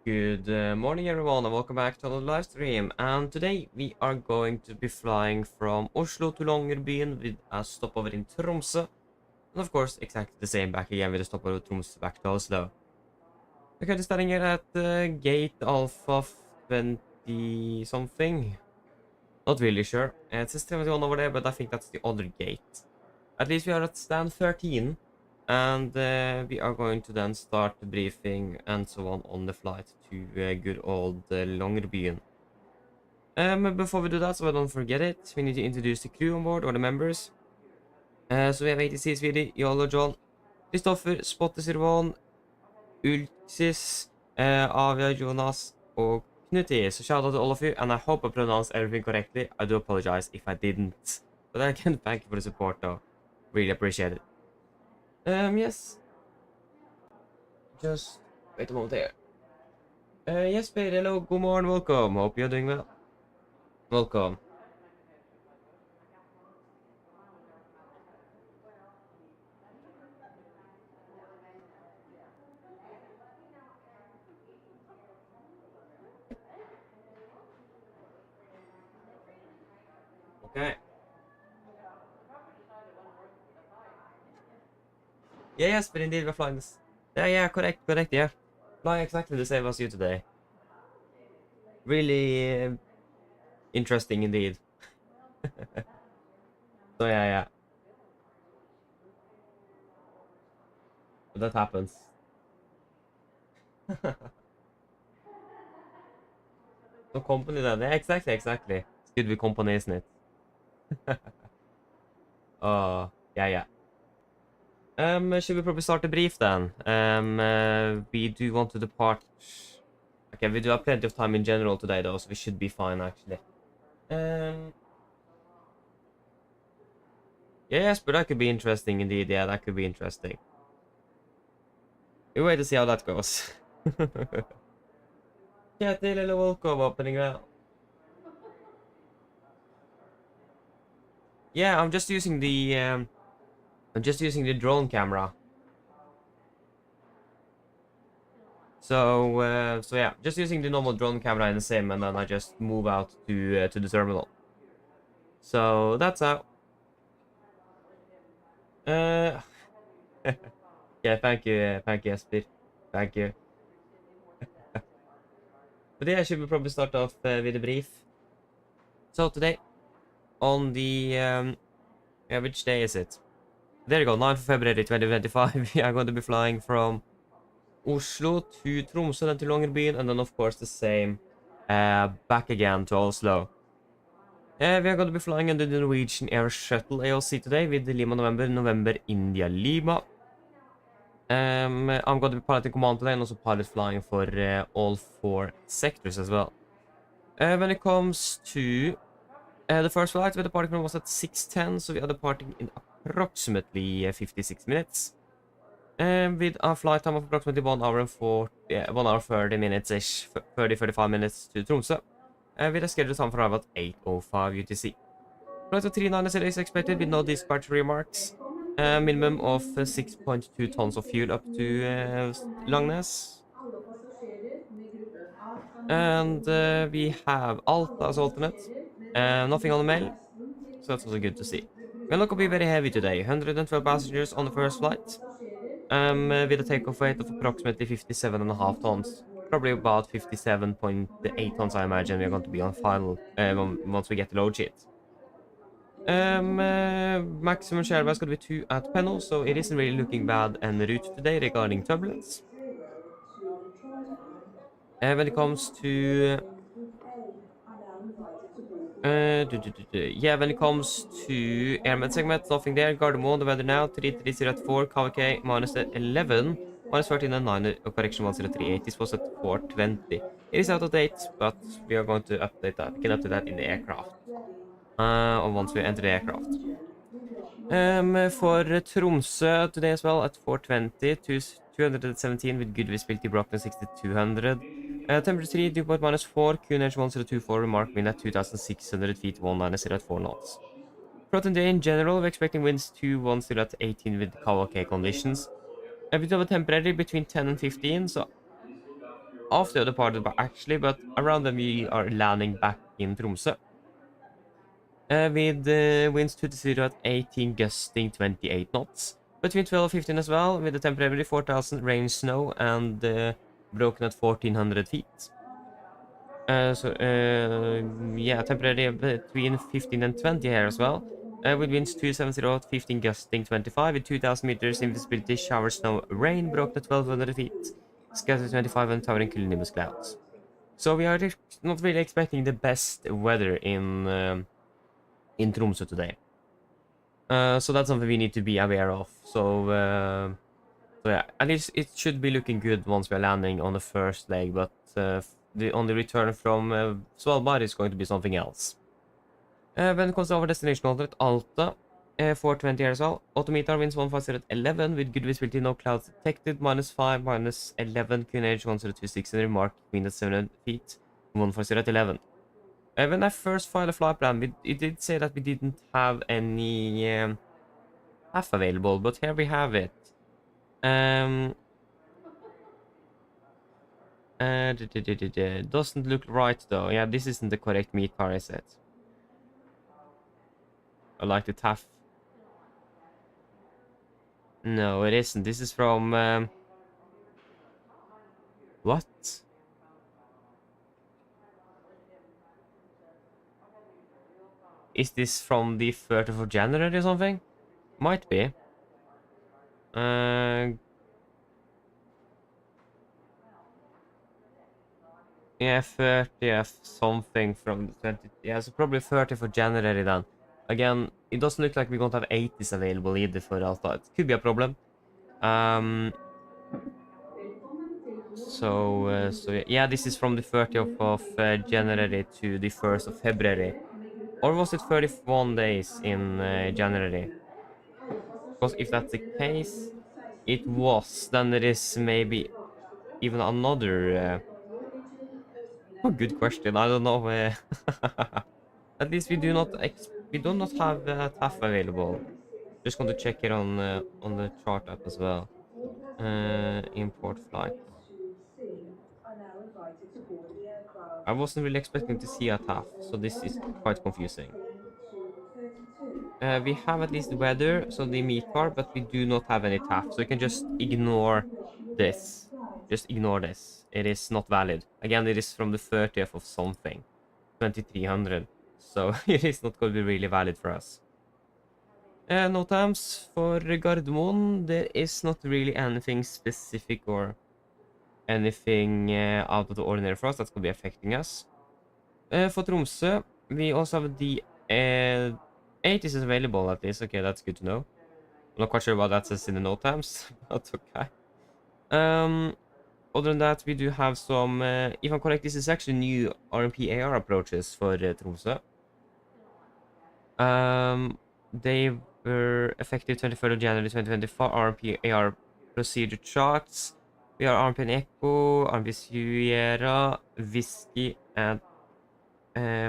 Good morning everyone and welcome back to another live stream, and today we are going to be flying from Oslo to Longyearbyen with a stopover in Tromsø, and of course exactly the same back again with a stopover Tromsø back to Oslo. We're currently starting here at gate Alpha 20 something, not really sure. It says 71 over there, but I think that's the other gate. At least we are at stand 13. And we are going to then start the briefing and so on the flight to good old Longyearbyen. Before we do that, so I don't forget it, we need to introduce the crew on board, or the members. So we have ATC Svidi, Yolo John, Kristoffer, Spotte Sirvan, Ulxis, Avia, Jonas, og Knuti. So shout out to all of you, and I hope I pronounced everything correctly. I do apologize if I didn't. But again, thank you for the support though. Really appreciate it. Yes. Just wait a moment there. Yes, Peter, hello, good morning, welcome. Hope you're doing well. Welcome. Okay. Yeah, yes, but indeed we're flying this. Yeah, correct, yeah. Flying exactly the same as you today. Really interesting indeed. So yeah. But that happens. So company then. Yeah, exactly. It's good with company, isn't it? Yeah. Should we probably start the brief then? We do want to depart. Okay, we do have plenty of time in general today though, so we should be fine actually. Yes, but that could be interesting indeed. Yeah, that could be interesting. We wait to see how that goes. Kjetil, eller welcome, opening well. Yeah, I'm just using the drone camera. So yeah, just using the normal drone camera in the sim, and then I just move out to the terminal. So that's how. Yeah, thank you, Jesper. Thank you. But yeah, should we probably start off with a brief? So today, on the yeah, which day is it? There you go, 9th of February 2025. We are going to be flying from Oslo to Tromsø, then to Longyearbyen, and then of course the same back again to Oslo. We are going to be flying under the Norwegian Air Shuttle AOC today with the Lima November India Lima. I'm going to be piloting command today and also pilot flying for all 4 sectors as well. When it comes to the first flight, the departing from was at 6:10, so we are departing in approximately 56 minutes. With a flight time of approximately 1 hour and 1 hour 30 minutes-ish, 30-35 minutes to Tromsø. With a scheduled time for arrival at 8:05 UTC. Flight of 390 is expected with no dispatch remarks. Minimum of 6.2 tons of fuel up to Langnes. And we have Alta as alternate. Nothing on the mail, so that's also good to see. We're not going to be very heavy today. 112 passengers on the first flight. With a takeoff weight of approximately 57.5 tons. Probably about 57.8 tons, I imagine we're going to be on final once we get the load sheet. Maximum share is going to be 2 at Pennell, so it isn't really looking bad en route today regarding turbulence. When it comes to yeah, when it comes to airman segment, nothing there. Gardermoen, the weather now, 330 at 4, KVK minus 11, minus 13 and 9, correction 103.8. This was at 420. It is out of date, but we are going to update that. We can update that in the aircraft. Or once we enter the aircraft. For Tromsø today as well at 420 to 217 with good visibility, Brockton 6200. Temperature 3, dew point -4, QNH 1024, remark wind at 2600 feet, 190 at 4 knots. Throughout the day in general, we're expecting winds 210 at 18 with KVK conditions. A bit of a temperature between 10 and 15, so after the departed, but actually, but around them we are landing back in Tromsø. With winds 2 to 0 at 18, gusting 28 knots. Between 12 and 15 as well, with the temporary 4,000 rain snow and broken at 1,400 feet. Yeah, temporary between 15 and 20 here as well. With winds 270 at 15, gusting 25, with 2,000 meters invisibility, shower, snow, rain, broken at 1,200 feet. Scattered 25 and towering cumulonimbus clouds. So we are not really expecting the best weather in Tromsø today. So that's something we need to be aware of. So yeah, at least it should be looking good once we're landing on the first leg, but on the return from Svalbard is going to be something else. When it comes to our destination order at Alta, 420 here as well. Autometer winds 150 at 11 with good visibility, no clouds detected. -5, -11, QNH 1026 and remark wind at 7 feet, 150 at 11. When I first filed a flight plan, it did say that we didn't have any half available, but here we have it. Doesn't look right though. Yeah, this isn't the correct METAR, is it? I like the TAF. No, it isn't. This is from what? Is this from the 30th of January or something? Might be. Yeah, 30th something from the 20th. Yeah, so probably 30th of January then. Again, it doesn't look like we're going to have 80s available either for Alta. It could be a problem. So yeah, this is from the 30th of January to the 1st of February. Or was it 31 days in January? Because if that's the case, it was. Then there is maybe even another... Oh, good question. I don't know. At least we do not have TAF available. Just going to check it on the chart app as well. Import flights. I wasn't really expecting to see a TAF, so this is quite confusing. We have at least weather, so the METAR, but we do not have any TAF, so you can just ignore this. Just ignore this. It is not valid. Again, it is from the 30th of something. 2300. So it is not going to be really valid for us. No times for Gardermoen. There is not really anything specific or anything out of the ordinary for us that's going to be affecting us. For Tromsø, we also have the 8 is available at least. Okay, that's good to know. I'm not quite sure what that says in the no times, but okay. Other than that, we do have some, if I'm correct, this is actually new RMP AR approaches for Tromsø. They were effective 23rd of January 2024. RMP AR procedure charts. We are RMP Echo, RMP Sierra, Whiskey, and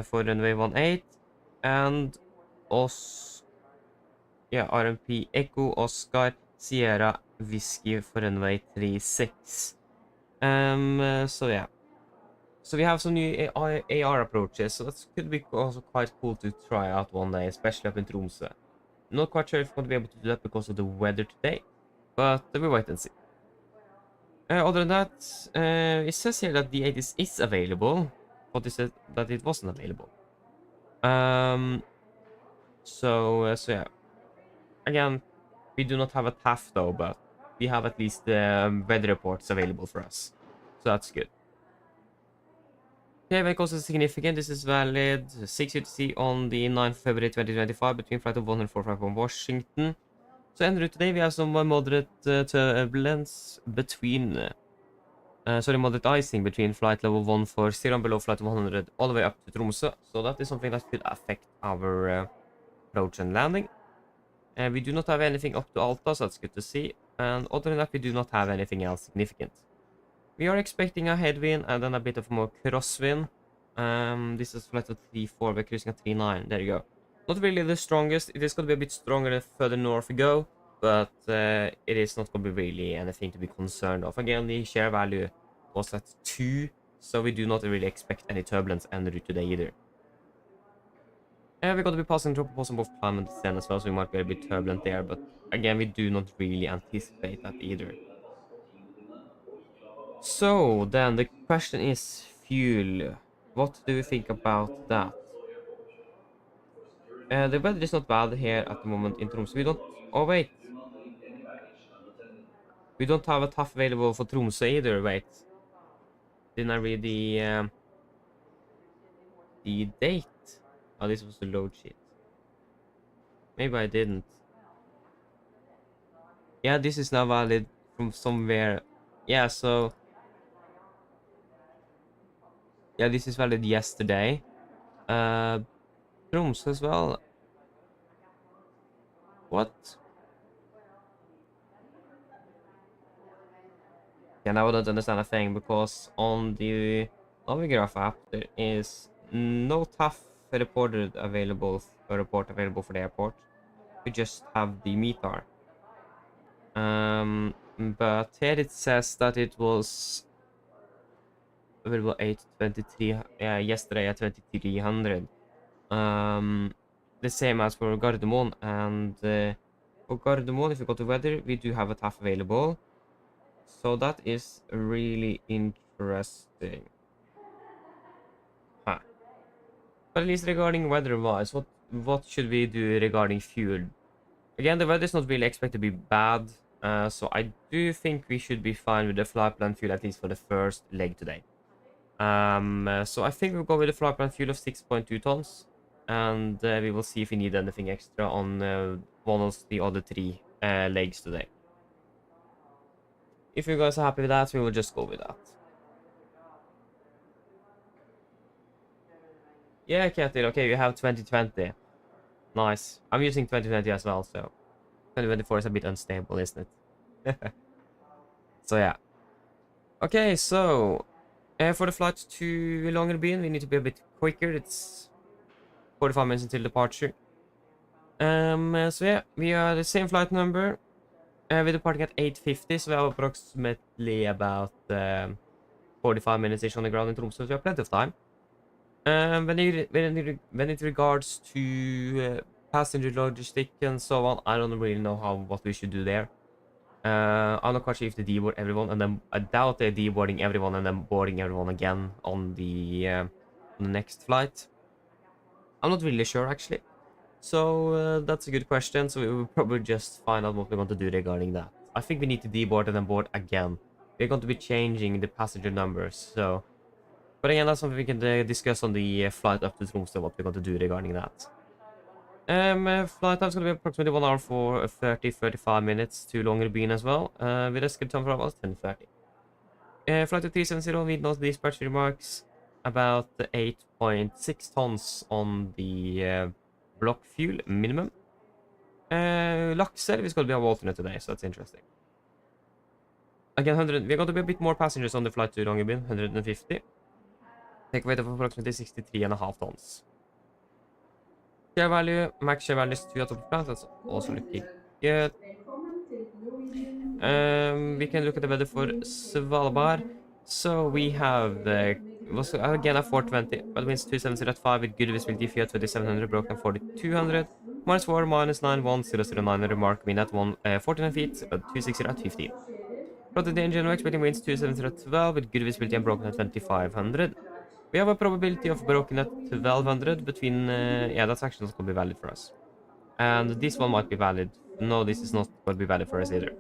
for runway 18, and RMP Echo, Oscar, Sierra, Whiskey for runway 36. So yeah. So we have some new AR approaches, so that could be also quite cool to try out one day, especially up in Tromsø. Not quite sure if we're going to be able to do that because of the weather today, but we'll wait and see. Other than that, it says here that the 80s is available, but it said that it wasn't available. So yeah. Again, we do not have a TAF though, but we have at least the weather reports available for us, so that's good. Okay, when it comes to significant, this is valid 6 UTC on the 9th of February 2025 between flight of 145 from Washington. So en route today we have some moderate turbulence between moderate icing between flight level 140 and below flight 100 all the way up to Tromsø. So that is something that could affect our approach and landing. And we do not have anything up to Alta, so that's good to see. And other than that, we do not have anything else significant. We are expecting a headwind and then a bit of more crosswind. This is flight of 34, we're cruising at 39. There you go. Not really the strongest. It is going to be a bit stronger the further north we go, but it is not going to be really anything to be concerned of. Again, the share value was at 2, so we do not really expect any turbulence en route today either. We're going to be passing through proposal both climb and descent as well, so we might be a bit turbulent there, but again, we do not really anticipate that either. So, then the question is fuel. What do we think about that? The weather is not bad here at the moment in Tromsø. We don't... Oh, wait. We don't have a TAF available for Tromsø either, wait. Didn't I read the date? Oh, this was the load sheet. Maybe I didn't. Yeah, this is now valid from somewhere. Yeah, so... Yeah, this is valid yesterday. Tromsø as well. What? Yeah, now I don't understand a thing, because on the Navigraph app, there is no TAF reported available, report available for the airport. We just have the METAR. But here it says that it was available 8:23, yesterday at 2300. The same as for Gardermoen, and for Gardermoen, if you go to weather, we do have a TAF available. So that is really interesting. Huh. But at least regarding weather-wise, what should we do regarding fuel? Again, the weather is not really expected to be bad, so I do think we should be fine with the flight plan fuel, at least for the first leg today. So I think we'll go with the flight plan fuel of 6.2 tons, and we will see if we need anything extra on one of the other 3 legs today. If you guys are happy with that, we will just go with that. Yeah, Ketil, okay, we have 2020. Nice. I'm using 2020 as well, so 2024 is a bit unstable, isn't it? So yeah. Okay, so for the flight to Longyearbyen, we need to be a bit quicker. It's 45 minutes until departure. So yeah, we are the same flight number. We're departing at 8:50, so we have approximately about 45 minutes-ish on the ground in Tromsø, so we have plenty of time. When it regards to passenger logistic and so on, I don't really know what we should do there. I'm not quite sure if they deboard everyone, and then I doubt they're deboarding everyone and then boarding everyone again on the next flight. I'm not really sure, actually. So that's a good question, so we will probably just find out what we want to do regarding that. I think we need to deboard and then board again. We're going to be changing the passenger numbers, so... But again, that's something we can discuss on the flight up to Tromsø, what we're going to do regarding that. Flight time is going to be approximately 1 hour for 30-35 minutes to Longyearbyen as well, with a scheduled time for about 10:30. Flight to 370, we note dispatch remarks about 8.6 tons on the block fuel minimum. Lakselv is going to be our alternate today, so that's interesting. Again, we're going to be a bit more passengers on the flight to Longyearbyen, 150. Take weight of approximately 63.5 tons. Share value, max share value is 2 out of plans, that's also looking good. We can look at the weather for Svalbard. So we have again a 420, but winds 270 at 5 with good visibility, Fiat 2700, broken 4200, -4, -9, 1009, mark wind at 49 feet, 260 at 15. Plotted the engine, expecting winds 270 at 12 with good visibility and broken at 2500. We have a probability of broken at 1200 between, yeah, that's actually not going to be valid for us. And this one might be valid. No, this is not going to be valid for us either.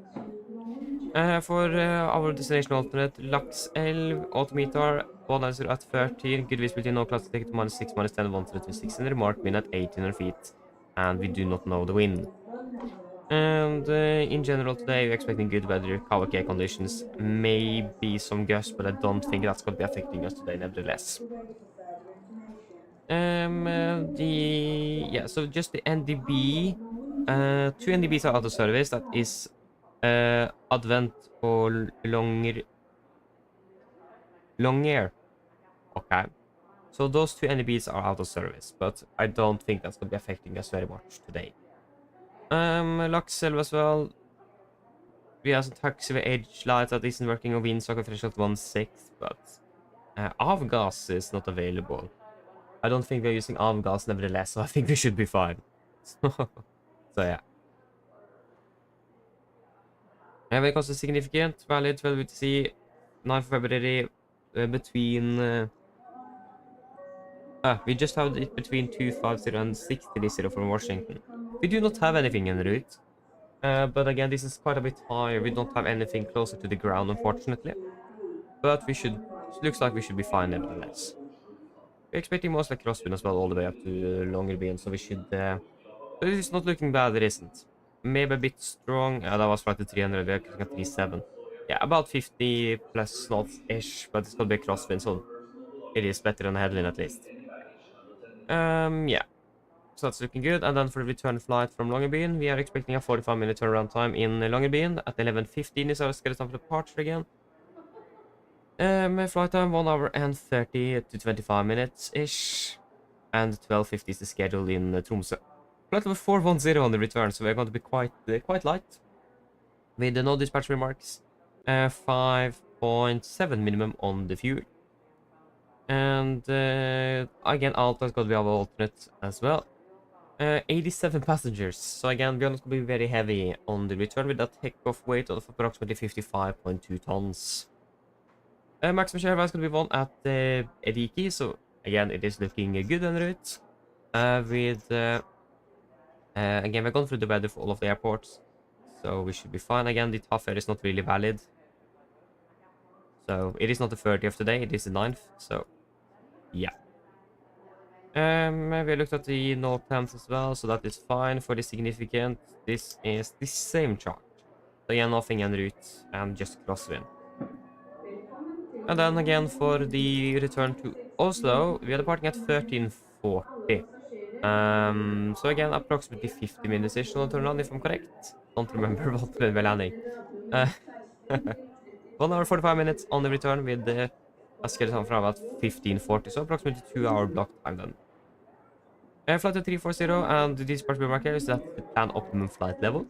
For our destination alternate, Lakselv, altimeter, 190 at 13, good visibility, no clouds, take it to -6, -10, 100 to 600, mark wind at 1800 feet, and we do not know the wind. And in general today, we're expecting good weather, Kawake conditions, maybe some gusts, but I don't think that's going to be affecting us today nevertheless. So just the NDB, 2 NDBs are out of service, that is Advent or Longyear. Okay. So those 2 NDBs are out of service, but I don't think that's going to be affecting us very much today. Lakselv as well. we have some taxiway edge lights that isn't working on windsock threshold 1.6, but avgas is not available. I don't think we're using avgas nevertheless, so I think we should be fine. So yeah. And when it comes to significant, valid 12 UTC, 9th February, between... we just have it between 250 and 630 from Washington. We do not have anything en route. But again, this is quite a bit higher. We don't have anything closer to the ground, unfortunately. But we should... It looks like we should be fine nevertheless. We're expecting most like crosswind as well, all the way up to Longyearbyen, so we should... But it is not looking bad, it isn't. Maybe a bit strong. That was flight to 300, we're clicking at 37. Yeah, about 50 plus knots-ish, but it's gonna be a crosswind, so it is better than a headwind at least. Yeah. So that's looking good. And then for the return flight from Longyearbyen, we are expecting a 45-minute turnaround time in Longyearbyen. At 11:15 is our scheduled time for departure again. Flight time 1 hour and 30 to 25 minutes-ish. And 12:50 is the schedule in Tromsø. Flight level 410 on the return, so we're going to be quite light. With the no dispatch remarks. 5.7 minimum on the fuel. And again, Alta is going to be our alternate as well. 87 passengers. So again, we're not going to be very heavy on the return with a takeoff weight of approximately 55.2 tons. Maximum share is going to be 1 at De-icing, so again, it is looking good en route. Again, we're going through the weather for all of the airports, so we should be fine. Again, the tough air is not really valid. So it is not the 30th today, it is the 9th, so yeah. We looked at the note temps as well, so that is fine. For the significant, this is the same chart. So yeah, nothing en route and just crosswind. And then again for the return to Oslo, we are departing at 13:40. So again, approximately 50 minutes-ish on the turnaround, if I'm correct. Don't remember what when we're landing. 1 hour 45 minutes on the return with the schedule time from about 15:40, so approximately 2-hour block time then. Flight at 340, and this particular marker is that the planned optimum flight level.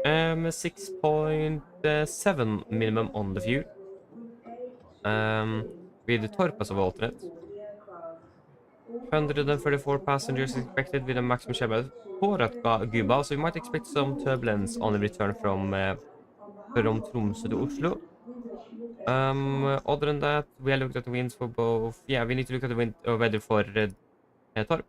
6.7 minimum on the fuel. With the Torp as of alternate. 134 passengers expected with a maximum share of 4 at Guba, so we might expect some turbulence on the return from Tromsø to Oslo. Other than that, we have looked at the winds for both. Yeah, we need to look at the wind weather for Torp.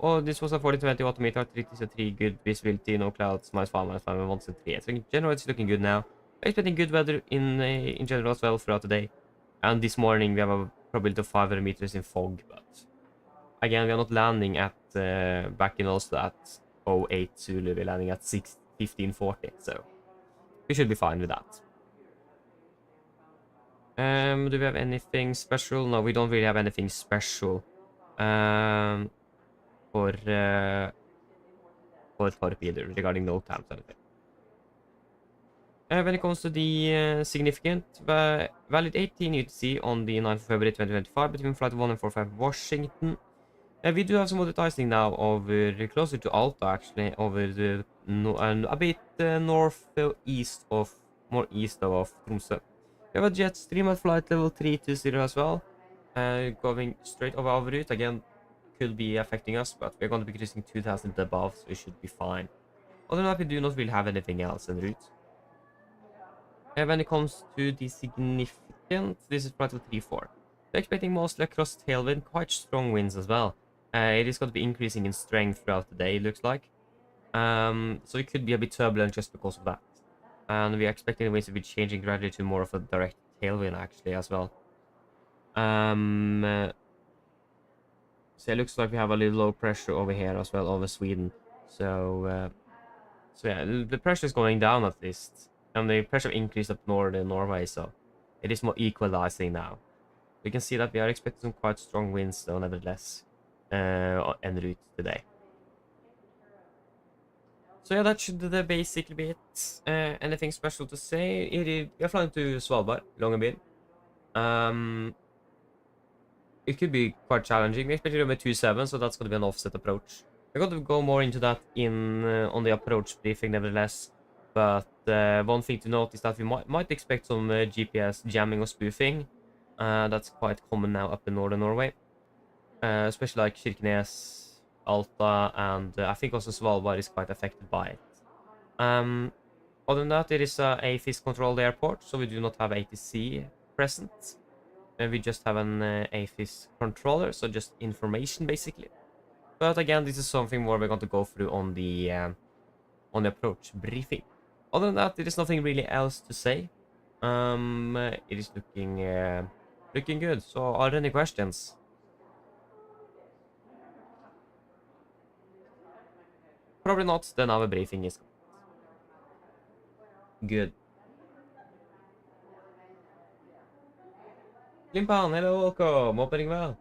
Oh, this was a 40-20 autometer, 3 good visibility, no clouds, -5, -5, and 1.3. So in general, it's looking good now. We're expecting good weather in general as well throughout the day. And this morning, we have a probability of 500 meters in fog, but again, we are not landing at back in Oslo at 08 Zulu. We're landing at 15:40, so we should be fine with that. Do we have anything special? No, we don't really have anything special. For Torp either, regarding no times or anything. When it comes to the significant, valid 18 UTC on the 9th of February 2025 between flight 1 and 45 Washington. We do have some other icing now over closer to Alta, actually, over the a bit northeast of more east of Tromsø. We have a jet stream at flight level 320 as well, going straight over our route. Again, could be affecting us, but we're going to be cruising 2000 above, so we should be fine. Other than that, we do not really have anything else en route. When it comes to the significant, this is flight level 34. We're expecting mostly across tailwind, quite strong winds as well. It is going to be increasing in strength throughout the day, it looks like. So it could be a bit turbulent just because of that. And we're expecting the winds to be changing gradually to more of a direct tailwind, actually, as well. So it looks like we have a little low pressure over here as well, over Sweden. So yeah, the pressure is going down at least. And the pressure increased up north in Norway, so it is more equalizing now. We can see that we are expecting some quite strong winds, though, nevertheless, en route today. So yeah, that should basically be it. Anything special to say? We are flying to Svalbard, Longyearbyen. It could be quite challenging. We expect to be 2.7, so that's going to be an offset approach. We're going to go more into that on the approach briefing, nevertheless. But one thing to note is that we might expect some GPS jamming or spoofing. That's quite common now up in northern Norway, especially like Kirkenes, Alta, and I think also Svalbard is quite affected by it. Other than that, it is a AFIS-controlled airport, so we do not have ATC present. We just have an AFIS controller, so just information basically. But again, this is something more we're going to go through on the approach briefing. Other than that, there is nothing really else to say. It is looking good. So, are there any questions? Probably not. Then our briefing is good. Limpan, hello, welcome. Opening well.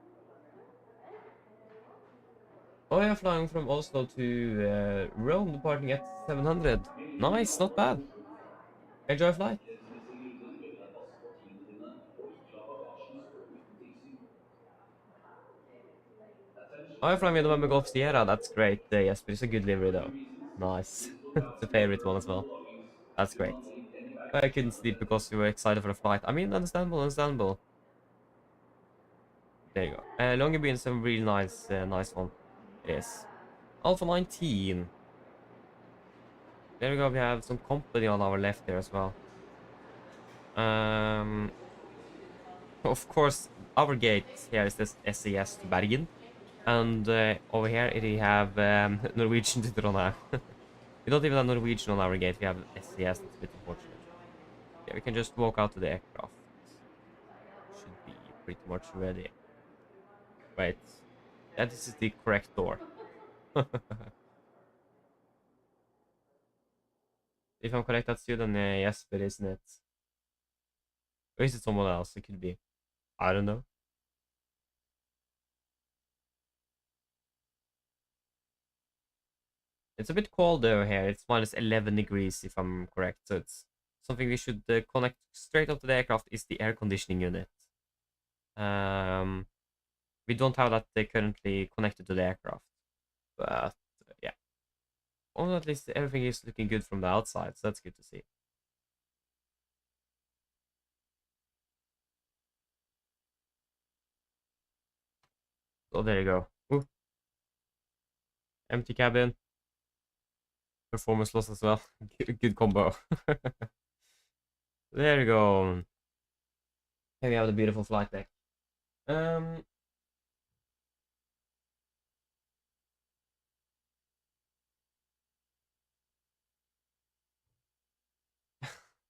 Oh, yeah, flying from Oslo to Rome, departing at 700. Nice, not bad. Enjoy flight. Oh, you're flying with the November Golf Sierra. That's great. Yes, but it's a good livery though. Nice. It's a favorite one as well. That's great. I couldn't sleep because we were excited for the flight. I mean, understandable, understandable. There you go. Longyearbyen is a really nice one. It is. Alpha 19. There we go. We have some company on our left there as well. Of course, our gate here is this SES to Bergen. And over here, we have Norwegian to Trondheim. We don't even have Norwegian on our gate. We have SES. That's a bit unfortunate. Yeah, we can just walk out to the aircraft. Should be pretty much ready. Wait. Yeah, this is the correct door. If I'm correct, that's you, then yes, but isn't it? Or is it someone else? It could be. I don't know. It's a bit cold over here. It's minus 11 degrees, if I'm correct. So it's something we should connect straight up to the aircraft is the air conditioning unit. We don't have that currently connected to the aircraft. But yeah. Well, at least everything is looking good from the outside, so that's good to see. So there you go. Ooh. Empty cabin. Performance loss as well. Good combo. There you go. Here we have the beautiful flight deck.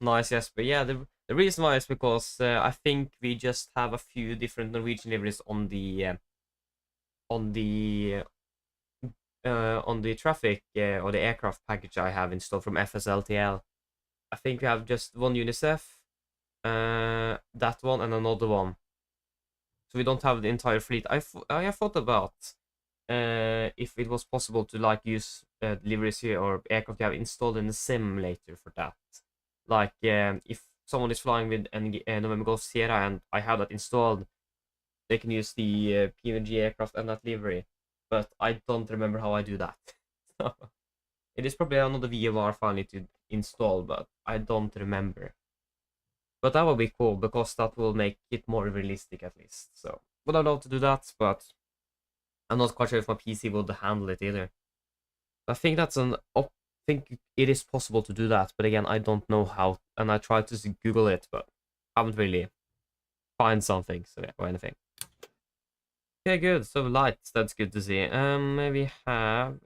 Nice, yes, but yeah, the reason why is because I think we just have a few different Norwegian liveries on the traffic or the aircraft package I have installed from FSLTL. I think we have just one UNICEF, that one, and another one. So we don't have the entire fleet. I have thought about if it was possible to like use liveries here or aircraft you have installed in the simulator for that. Like if someone is flying with an November Golf Sierra and I have that installed, they can use the PMDG aircraft and that livery. But I don't remember how I do that. So it is probably another VMR file I need to install, but I don't remember. But that would be cool because that will make it more realistic at least. So would I love to do that, but I'm not quite sure if my PC would handle it either. I think that's I think it is possible to do that, but again, I don't know how. And I tried to Google it, but haven't really find something. So yeah, or anything. Okay, good. So lights, that's good to see. Maybe have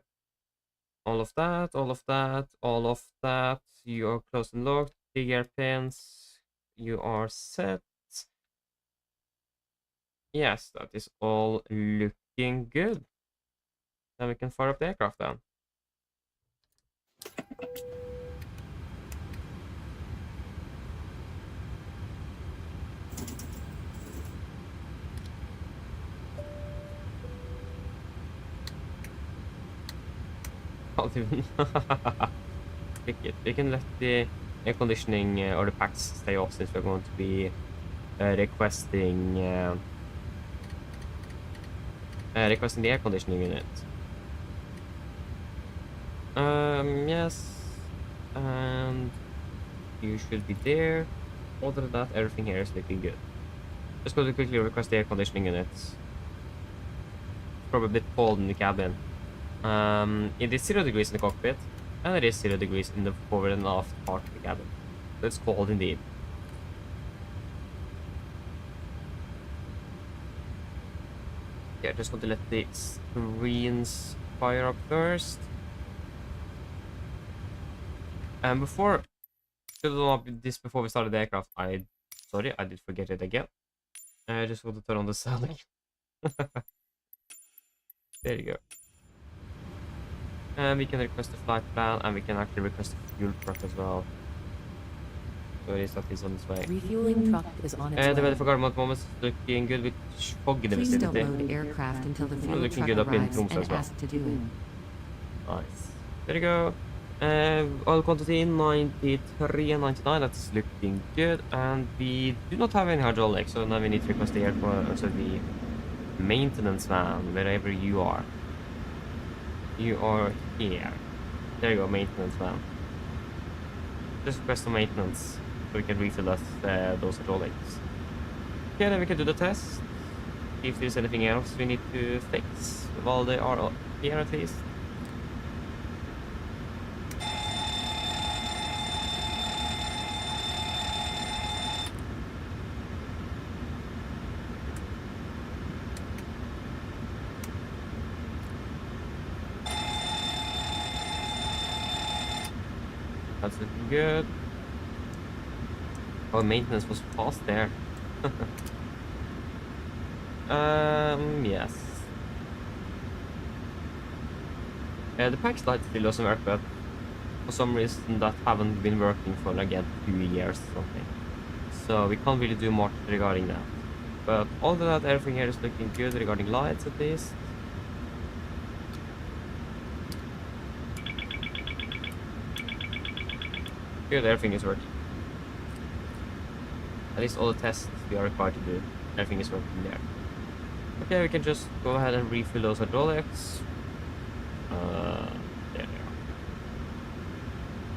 all of that, all of that, all of that. You are closed and locked. Big airpins. You are set. Yes, that is all looking good. Then we can fire up the aircraft then. Can't even pick it. We can let the air conditioning or the packs stay off since we're going to be requesting the air conditioning unit. Yes. and you should be there. Other than that, everything here is looking good. Just going to quickly request the air conditioning units. It's probably a bit cold in the cabin. It is 0 degrees in the cockpit, and it is 0 degrees in the forward and aft part of the cabin. It's cold indeed. Yeah, just going to let the screens fire up first. And before, should have done up this before we started the aircraft. Sorry, I did forget it again. I just want to turn on the sound again. There you go. And we can request a flight plan, and we can actually request a fuel truck as well. So it is that is on its way. Refueling truck is on its way. The weather for Gardermoen moment is looking good with fog in the vicinity. Please don't load aircraft until the fuel looking truck good up in arrives Tromsø as and well. asked to do it. Nice. There you go. Oil quantity 93.99. That's looking good. And we do not have any hydraulics, so now we need to request the airport, also the maintenance van, wherever you are. You are here. There you go, maintenance van. Just request some maintenance so we can refill those hydraulics. Okay, then we can do the test. See if there's anything else we need to fix while they are here at least. That's looking good. Oh, maintenance was fast there. Yes. The pack slide still doesn't work, but for some reason that haven't been working for again 2 years or something. So we can't really do much regarding that. But other than that, everything here is looking good regarding lights at least. Good, everything is working. At least all the tests we are required to do, everything is working there. Okay, we can just go ahead and refill those hydraulics. There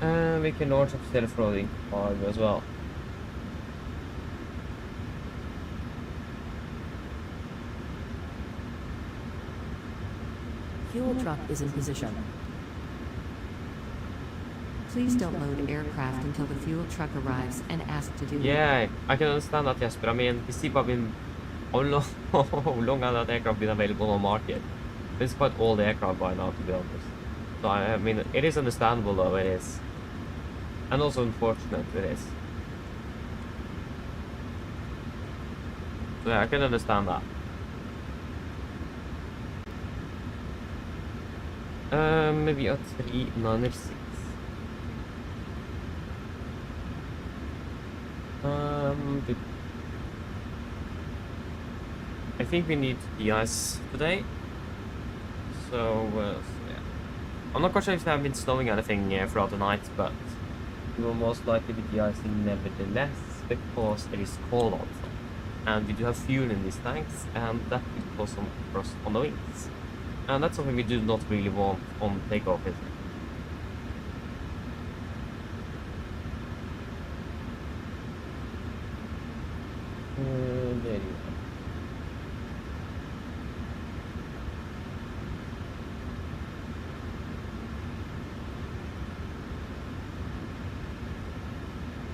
they are. And we can launch up self-loading cargo as well. Fuel truck is in position. Please don't load aircraft until the fuel truck arrives and asked to do it. Yeah, I can understand that, yes, but I mean, we see how long has that aircraft been available on the market? It's quite old aircraft by now, to be honest. So I mean, it is understandable though, it is. And also unfortunate, it is. So yeah, I can understand that. Maybe a 396. I think we need de-ice today. So yeah. I'm not quite sure if there have been snowing or anything throughout the night, but we will most likely be de-icing nevertheless because it is cold outside. And we do have fuel in these tanks, and that will cause some frost on the wings. And that's something we do not really want on takeoff, is it? There you go.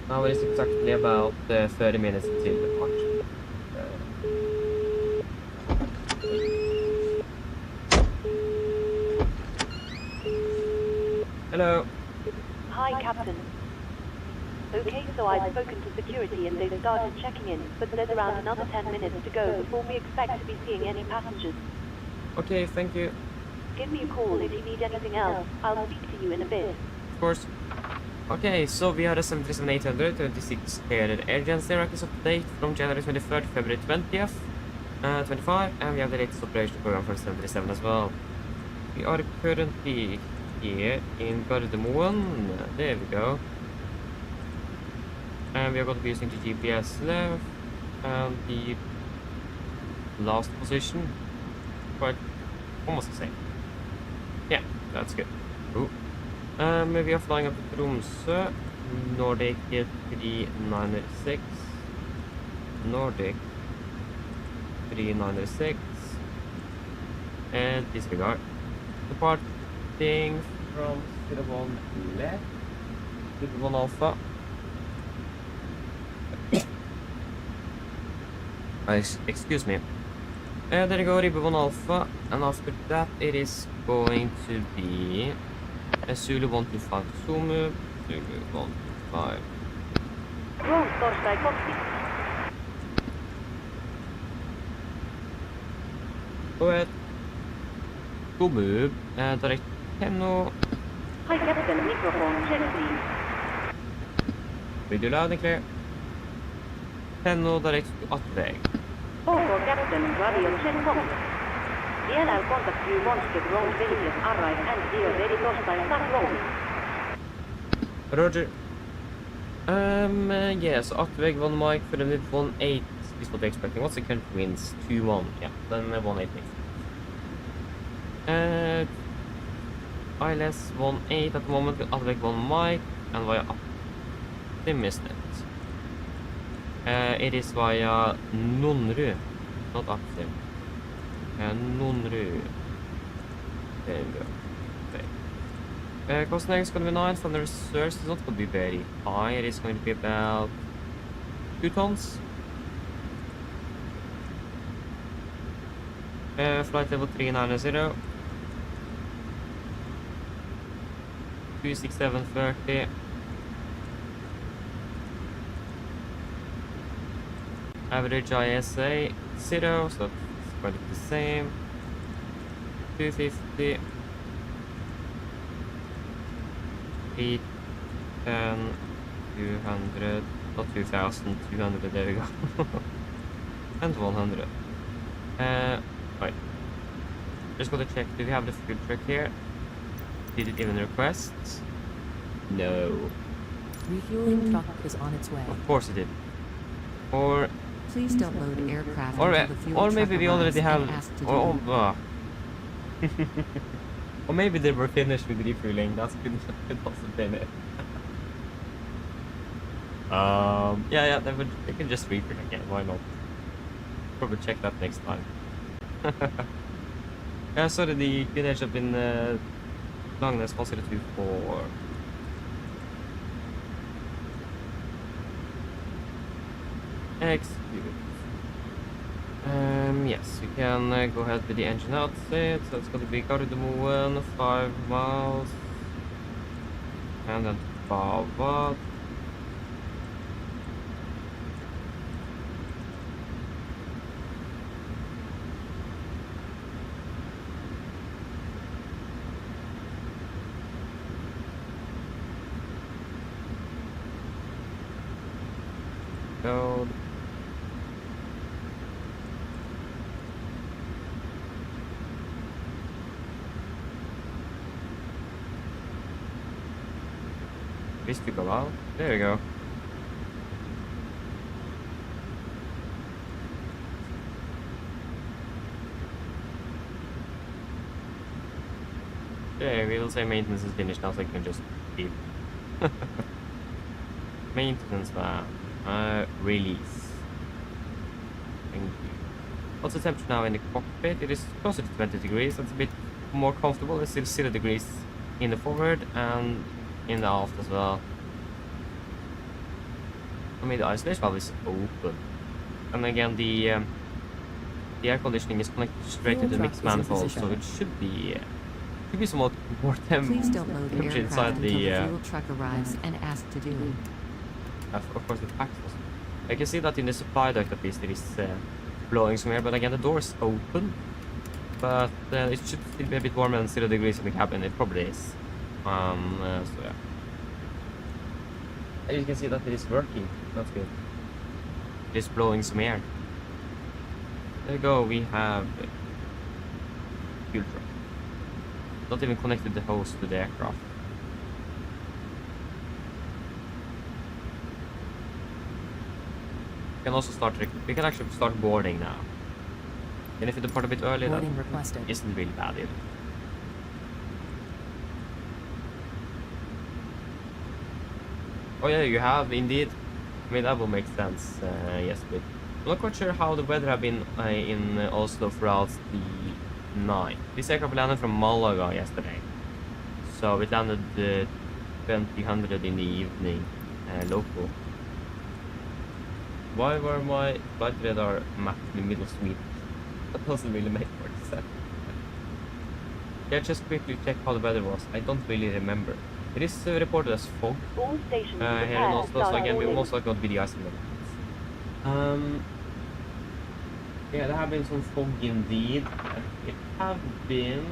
Now it is exactly about 30 minutes until departure. Hello. Hi, Captain. Okay, so I've spoken to security and they've started checking in, but there's around another 10 minutes to go before we expect to be seeing any passengers. Okay, thank you. Give me a call if you need anything else. I'll speak to you in a bit. Of course. Okay, so we are the 737-800 26 headed agency records update from January 23rd to February 20th, 25, and we have the latest operation program for 737 as well. We are currently here in Gardermoen. There we go. And we are going to be using the GPS left and the last position. Quite almost the same. Yeah, that's good. Ooh. We are flying up to Tromsø, Nordic 396, Nordic 396, and disregard. Departing from 01 left, 01 Alpha. Excuse me. There you go, Ribbon Alpha, and after that it is going to be a Zulu 125 Sumu, Zulu 125. Roll torstai kohti. Go ahead. Sumu, direct Tenno. Hi Captain, microphone check please. Video loud and clear. Tenno direct to Atväg. OK Captain, radio check point. DLL contact you monster ground vehicles arrive and dear ready torstai start rolling. Roger. Yes, Atväg 1 mic for the mid 1.8 is what they're expecting. What's the current winds? 2-1. Yeah, then 1.8 makes sense. ILS 1.8 at the moment with Atväg 1 mic and via Optimisnet. It is via Nonru, not Optim. Nonru. There you go. Okay. Cost next is going to be 9 from the research. It's not going to be very high. It is going to be about 2 tons. Flight level 390. 26730. Average ISA 0, so it's going to be the same. 250. 310, 200, not 2000, 200, there we go. And 100. Right. Just gotta check, do we have the fuel truck here? Did it even request? No. Refueling truck is on its way. Of course it did. Or Please don't load aircraft until the fuel or truck maybe we already arrives and have, ask to or, do. or maybe they were finished with refueling. That's could also been it. Yeah, they can just refuel again. Why not? Probably check that next time. Yeah, sorry, the finish up in Langness was 24. Excuse. Yes, you can go ahead with the engine outfit. So it's going to be Gardermoen, 5 miles, and then Bavad. Go. This to go out. There we go. Okay, we will say maintenance is finished now, so I can just leave. Maintenance van. Release. Thank you. What's the temperature now in the cockpit? It is closer to 20 degrees. That's a bit more comfortable. It's still 0 degrees in the forward and in the aft as well. I mean, the isolation valve is open. And again, the air conditioning is connected straight to the mixed manifold, so it should be somewhat more Please don't load temperature aircraft inside until the the fuel truck arrives and ask to do. of course the packs. I can see that in the supply duct at least it is blowing some air, but again the door is open. But it should still be a bit warmer than 0 degrees in the cabin. It probably is. So yeah. And you can see that it is working. That's good. It is blowing some air. There you go. We have fuel truck. Not even connected the hose to the aircraft. We can also start. We can actually start boarding now. And if you depart a bit early, that requested. isn't really bad either. Oh yeah, you have indeed. I mean, that will make sense. Yes, but I'm not quite sure how the weather have been in Oslo throughout the night. This aircraft landed from Malaga yesterday, so it landed 2000 in the evening, local. Why were my flight radar mapped in the middle of Sweden? That doesn't really make much sense. Yeah, just quickly check how the weather was. I don't really remember. It is reported as fog All stations here in Oslo, so again, we will most likely not be de-icing them. Yeah, there have been some fog indeed. It have been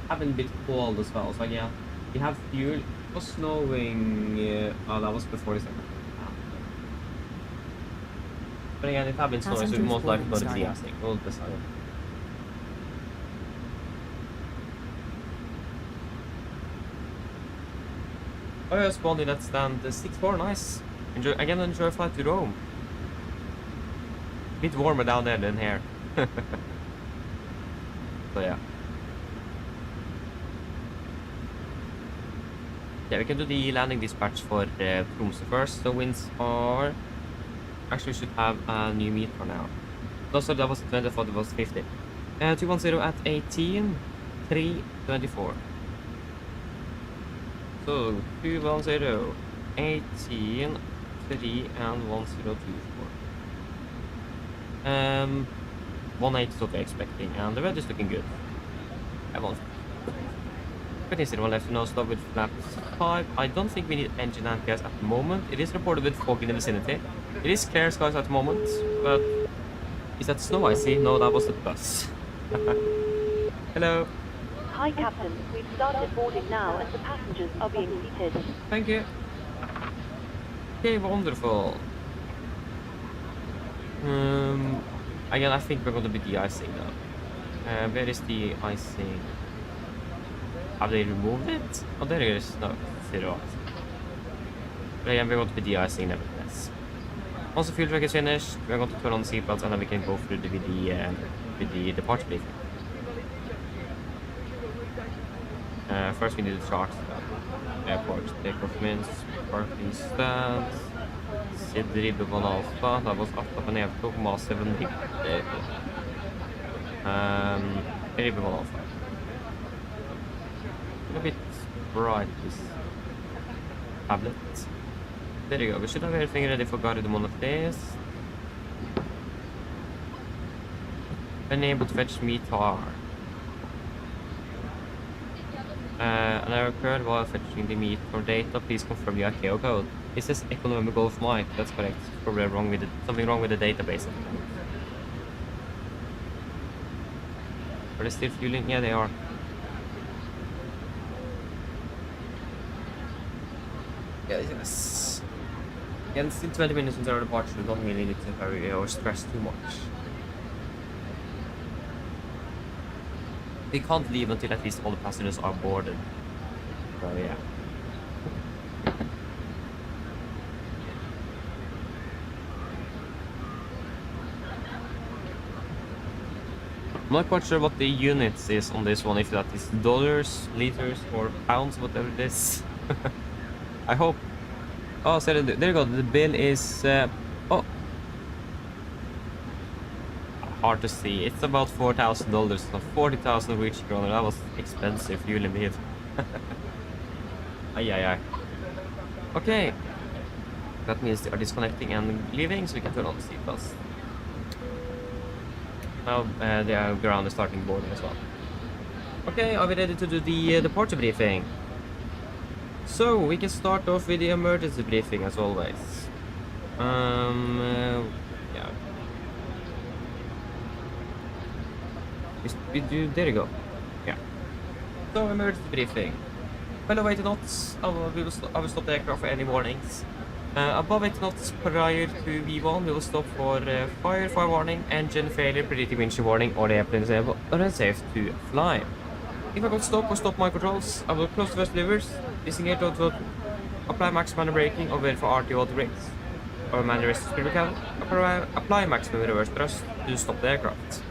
a bit cold as well, so yeah, we have fuel. It was snowing, oh, that was before this. But again, it have been snowing, so we most likely not be de-icing. We'll decide. Oh, yeah, spawned in at stand 6-4, nice. Enjoy flight to Rome. Bit warmer down there than here. So yeah. Yeah, we can do the landing dispatch for Tromsø first. The winds are... Actually, we should have a new meter now. No, sorry, that was 20, I thought it was 50. 210 at 18, 324. So, 210, 18, 3, and 1024. 180 is what we're expecting, and the weather is looking good. I won't. 21 left in Oslo with flaps 5. I don't think we need engine and gas at the moment. It is reported with fog in the vicinity. It is clear skies at the moment, but is that snow I see? No, that was the bus. Hello. Hi, Captain. We've started boarding now, and the passengers are being seated. Thank you. Okay, wonderful. Again, I think we're going to be de-icing now. Where is the icing? Have they removed it? Oh, there it is. No, zero. But again, we're going to be de-icing nevertheless. Once the fuel truck is finished, we're going to turn on the seatbelts and then we can go through with the departure briefing. First we need to chart airport takeoff means parking stands. Sidribbe von Alpha, that was after the nedtog, Mas 7 Ribbe von Alpha. A bit bright, this tablet. There you go, we should have everything ready for Gardermoen at least. Unable to fetch METAR. An error occurred while fetching the METAR data. Please confirm the ICAO code. It says economic Golf Mike, that's correct. Probably wrong with it. Something wrong with the database. Are they still fueling? Yeah, they are. Yeah, yes. Again, still 20 minutes until our departure. We don't really need to hurry or stress too much. We can't leave until at least all the passengers are boarded. So yeah. I'm not quite sure what the units is on this one, if that is dollars, liters, or pounds, whatever it is. I hope. Oh, so there you go. The bill is oh, hard to see. It's about $4,000, so 40,000 Norwegian kroner. That was expensive, you will believe. Ay. Okay. That means they are disconnecting and leaving, so we can turn on the seatbelts. Now they are ground starting boarding as well. Okay, are we ready to do the departure briefing? So we can start off with the emergency briefing as always. Yeah. We do. There you go. Yeah. So emergency briefing. Below 80 knots. I will stop the aircraft for any warnings. Above 80 knots prior to V1, we will stop for fire warning, engine failure, predicting windshield warning, or the airplane is unsafe to fly. If I got stop or stop my controls, I will close the first levers, disengage to apply maximum braking or wait for RTO to brakes, or manual rest speed can apply maximum reverse thrust to stop the aircraft.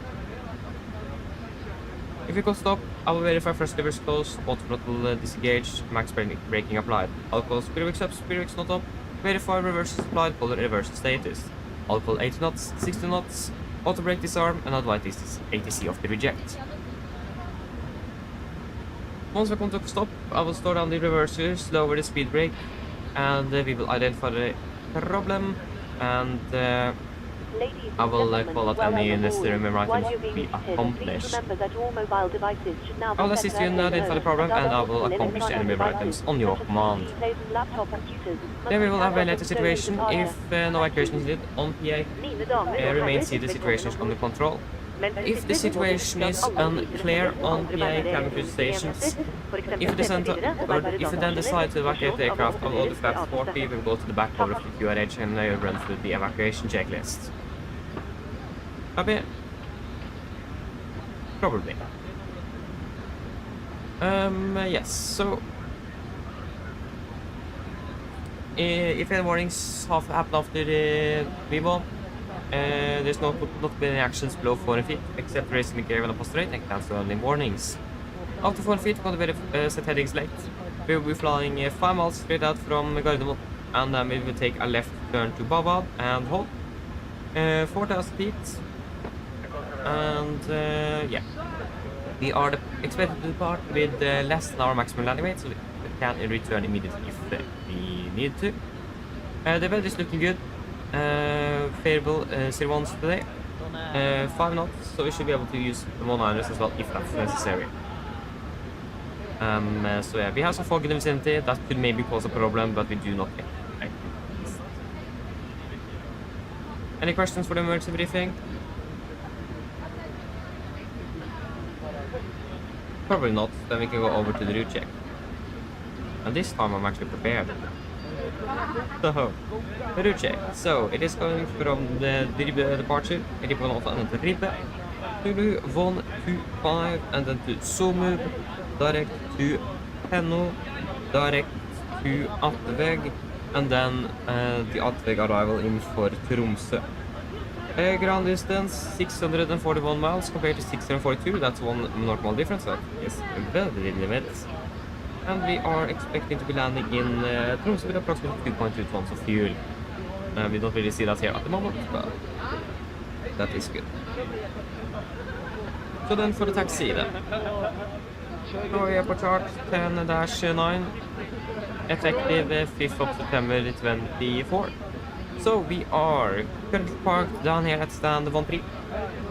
If you got stop, I will verify first levers closed, auto throttle disengaged, max braking applied. Alcohol speedworks up, speedworks not up. Verify reverse applied, color reverse status. Alcohol 80 knots, 60 knots. Auto brake disarm and advise this ATC of the reject. Once we come to a stop, I will slow down the reversers, lower the speed brake, and we will identify the problem, and I will call out any necessary items to be accomplished. I will assist you in identifying the problem, and I will accomplish the enemy items on your command. Then we will evaluate the situation. If no evacuation is needed on PA, remain seated, the situation is under control. If the situation is unclear on PA cabin stations, if you then decide to evacuate the aircraft on all the flaps 40, we will go to the back cover of the QRH and run through the evacuation checklist. Copy? Probably. Yes, so if any warnings happen after the Vivo, there's not been any actions below 400 feet, except raising the gear when apostolate and cancel any warnings. After 400 feet, we're going to set headings late. We will be flying 5 miles straight out from Gardermoen, and then we will take a left turn to Babad and hold 4,000 feet. And yeah, we are expected to depart with less than our maximum landing weight, so we can return immediately if we need to. The weather is looking good. Favorable 01s today, 5 knots, so we should be able to use the 1-liners as well if that's necessary. So yeah, we have some fog in the vicinity that could maybe cause a problem, but we do not expect it. Any questions for the emergency briefing? Probably not, then we can go over to the route check. And this time I'm actually prepared. So, the route check. So, it is going from the Ribbe departure, Ribbe 1 and then to Ribbe, Zulu 125, and then to Somu, direct to Henno, direct to Atveg, and then the Atveg arrival in for Tromsø. Ground distance 641 miles compared to 642, that's one normal difference, so yes, very limited. And we are expecting to be landing in Tromsø with approximately 2.2 tons of fuel. We don't really see that here at the moment, but that is good. So then for the taxi then. Norway Airport chart 10-9, effective 5th of September 24. So we are currently parked down here at stand 13.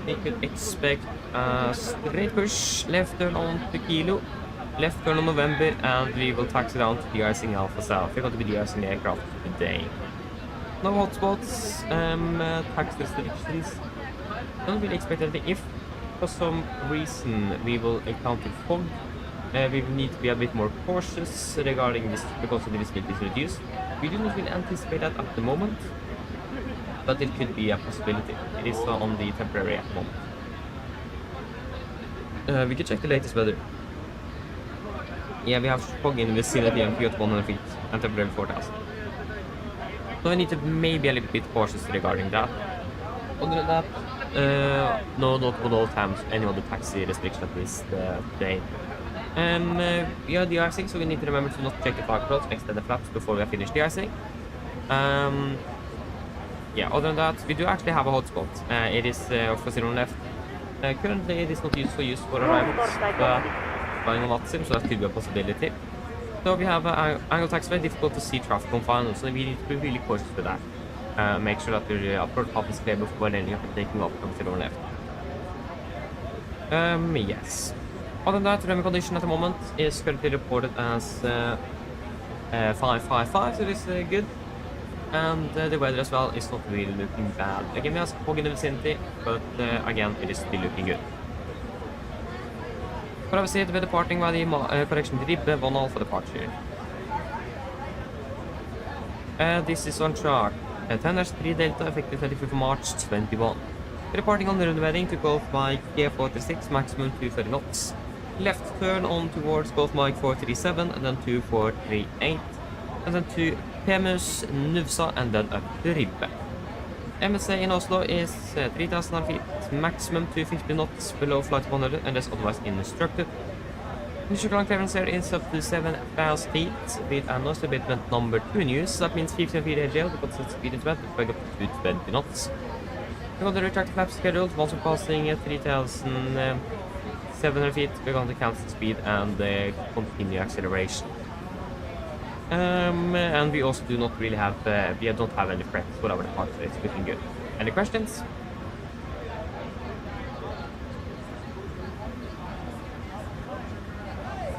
We could expect a straight push, left turn on to Kilo, left turn on November, and we will taxi down to De-icing Alpha South. We're going to be de-icing the aircraft today. No hotspots, tax restrictions. Don't really expect anything. If for some reason we will encounter fog, we will need to be a bit more cautious regarding this because of the visibility is reduced. We do not really anticipate that at the moment, but it could be a possibility. It is on the temporary at the moment. We can check the latest weather. Yeah, we have fog in the vicinity and at 100 feet and temporary 4,000. So we need to maybe a little bit cautious regarding that. Other than that, no notable times, any other taxi restriction at least today. We are de-icing, so we need to remember to not check the flag plots, extend the flaps before we have finished de-icing. Yeah, other than that, we do actually have a hotspot. It is for 0 left. Currently, it is not used for arrivals, but flying on Latsim, so that could be a possibility. So we have an angle taxiway, difficult to see traffic on final, so we need to be really cautious with that. Make sure that the upward path is clear before then you have taking off from 0 left. Yes. Other than that, the runway condition at the moment is currently reported as 555, so this is good. And the weather as well is not really looking bad. Again, we have fog in the vicinity, but again, it is still looking good. Proceed with departing by the correction to Ribbe 1 Alpha departure. This is on chart. 10-3 Delta, effective 25th March 21. Departing on the runway heading to Gulf Mike K46, maximum 230 knots. Left turn on towards Gulf Mike 437 and then 2438. And then to Pemus, Nuvsa, and then up to Ribbe. MSA in Oslo is 3,000 feet, maximum 250 knots below flight 100 unless otherwise instructed. Initial ground clearance here is up to 7,000 feet with a noise abatement number 2 in use. That means 15 feet AGL, the constant speed is wet, going up to 20 knots. We're going to retract flap scheduled, once we're passing 3,700 feet, we're going to cancel speed and continue acceleration. And we also do not really have, we don't have any frets for our departure, it's looking good. Any questions?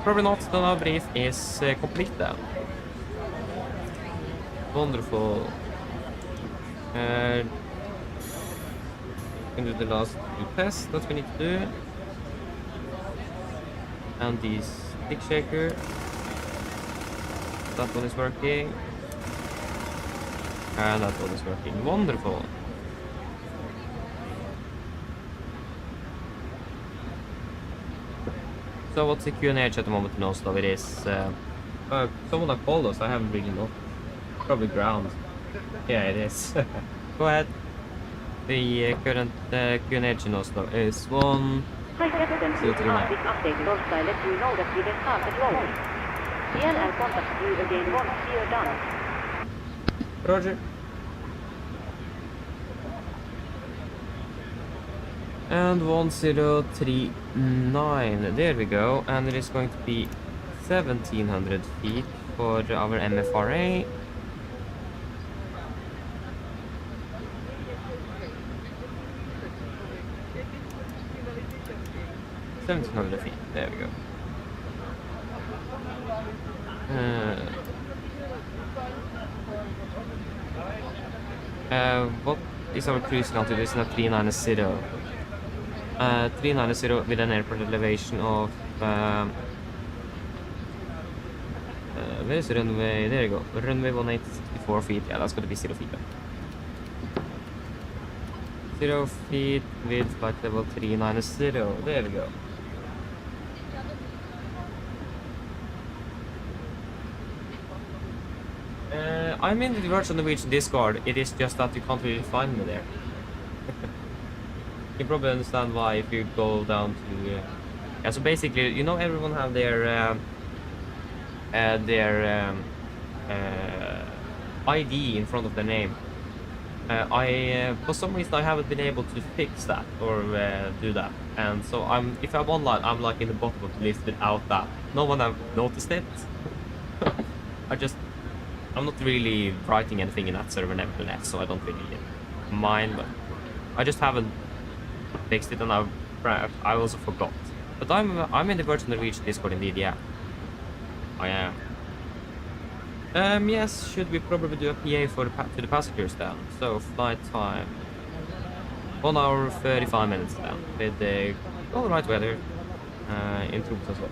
Probably not, then our brief is complete then. Wonderful. We can do the last 2 tests that we need to do. And the stick shaker. That one is working. And that one is working. Wonderful. So what's the Q&A at the moment in Oslo? It is... someone that called us, I haven't really known. Probably ground. Yeah, it is. Go ahead. The current Q&A in Oslo is 1... Hi, Captain. This update will let you know that we will start at roll. DL and contact you again once we are done. Roger. And 1039, there we go, and it is going to be 1700 feet for our MFRA. $1,700 feet, there we go. What is our cruise altitude? It's not 390. 390 with an airport elevation of where is the runway? There you go. Runway 1864 feet. Yeah, that's gonna be 0 feet. 0 feet with flight level 390. There we go. I'm in the Virtual Norwegian Discord. It is just that you can't really find me there. You probably understand why if you go down to... yeah, so basically, you know, everyone have their ID in front of their name. For some reason, I haven't been able to fix that or do that. And so if I'm online, I'm like in the bottom of the list without that. No one have noticed it. I'm not really writing anything in that server nevertheless, so I don't really mind. But I just haven't fixed it, and I also forgot. But I'm in the Virtual Norwegian Discord indeed, yeah. I am. Yes, should we probably do a PA to the passengers then? So flight time 1 hour 35 minutes then, with all the right weather in Tromsø as well.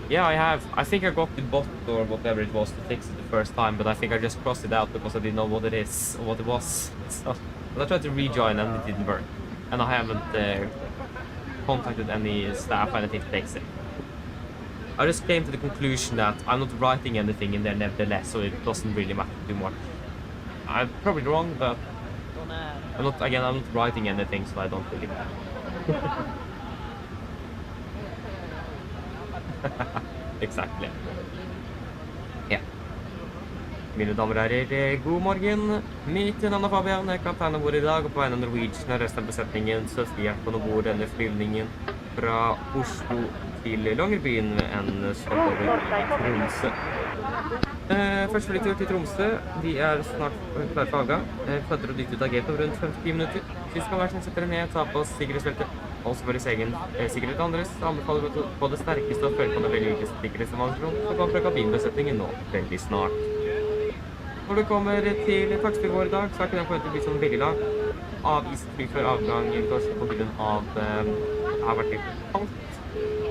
Yeah, I think I got the bot or whatever it was to fix it the first time, but I think I just crossed it out because I didn't know what it is or what it was. So, but I tried to rejoin and it didn't work. And I haven't contacted any staff or anything to fix it. I just came to the conclusion that I'm not writing anything in there nevertheless, so it doesn't really matter too much. I'm probably wrong, but I'm not writing anything, so I don't really care. Exactly. Ja. Mine damer og herrer, god morgen. Mitt navn Fabian, jeg er kaptein om bord I dag, og på vegne av Norwegian og resten av besetningen så skal jeg på bord denne flyvningen fra Oslo til Longyearbyen med en stopover I Tromsø. Første flytur til Tromsø, de snart klare for avgang. Føtter og dytter ut av gate om rundt 50 minutter. Vi skal være som setter ned, ta på oss sikkerhetsbeltet. Også for deres egen sikkerhet andres, anbefaler vi på det sterkeste å følge på den veldig ulike sikkerhetsinformasjon som kommer fra kabinbesetningen nå, veldig snart. Når du kommer til taxfree vår I dag, så ikke den forventet å bli sånn veldig lang. Avvist fly før avgang, kanskje på grunn av det har vært litt kaldt.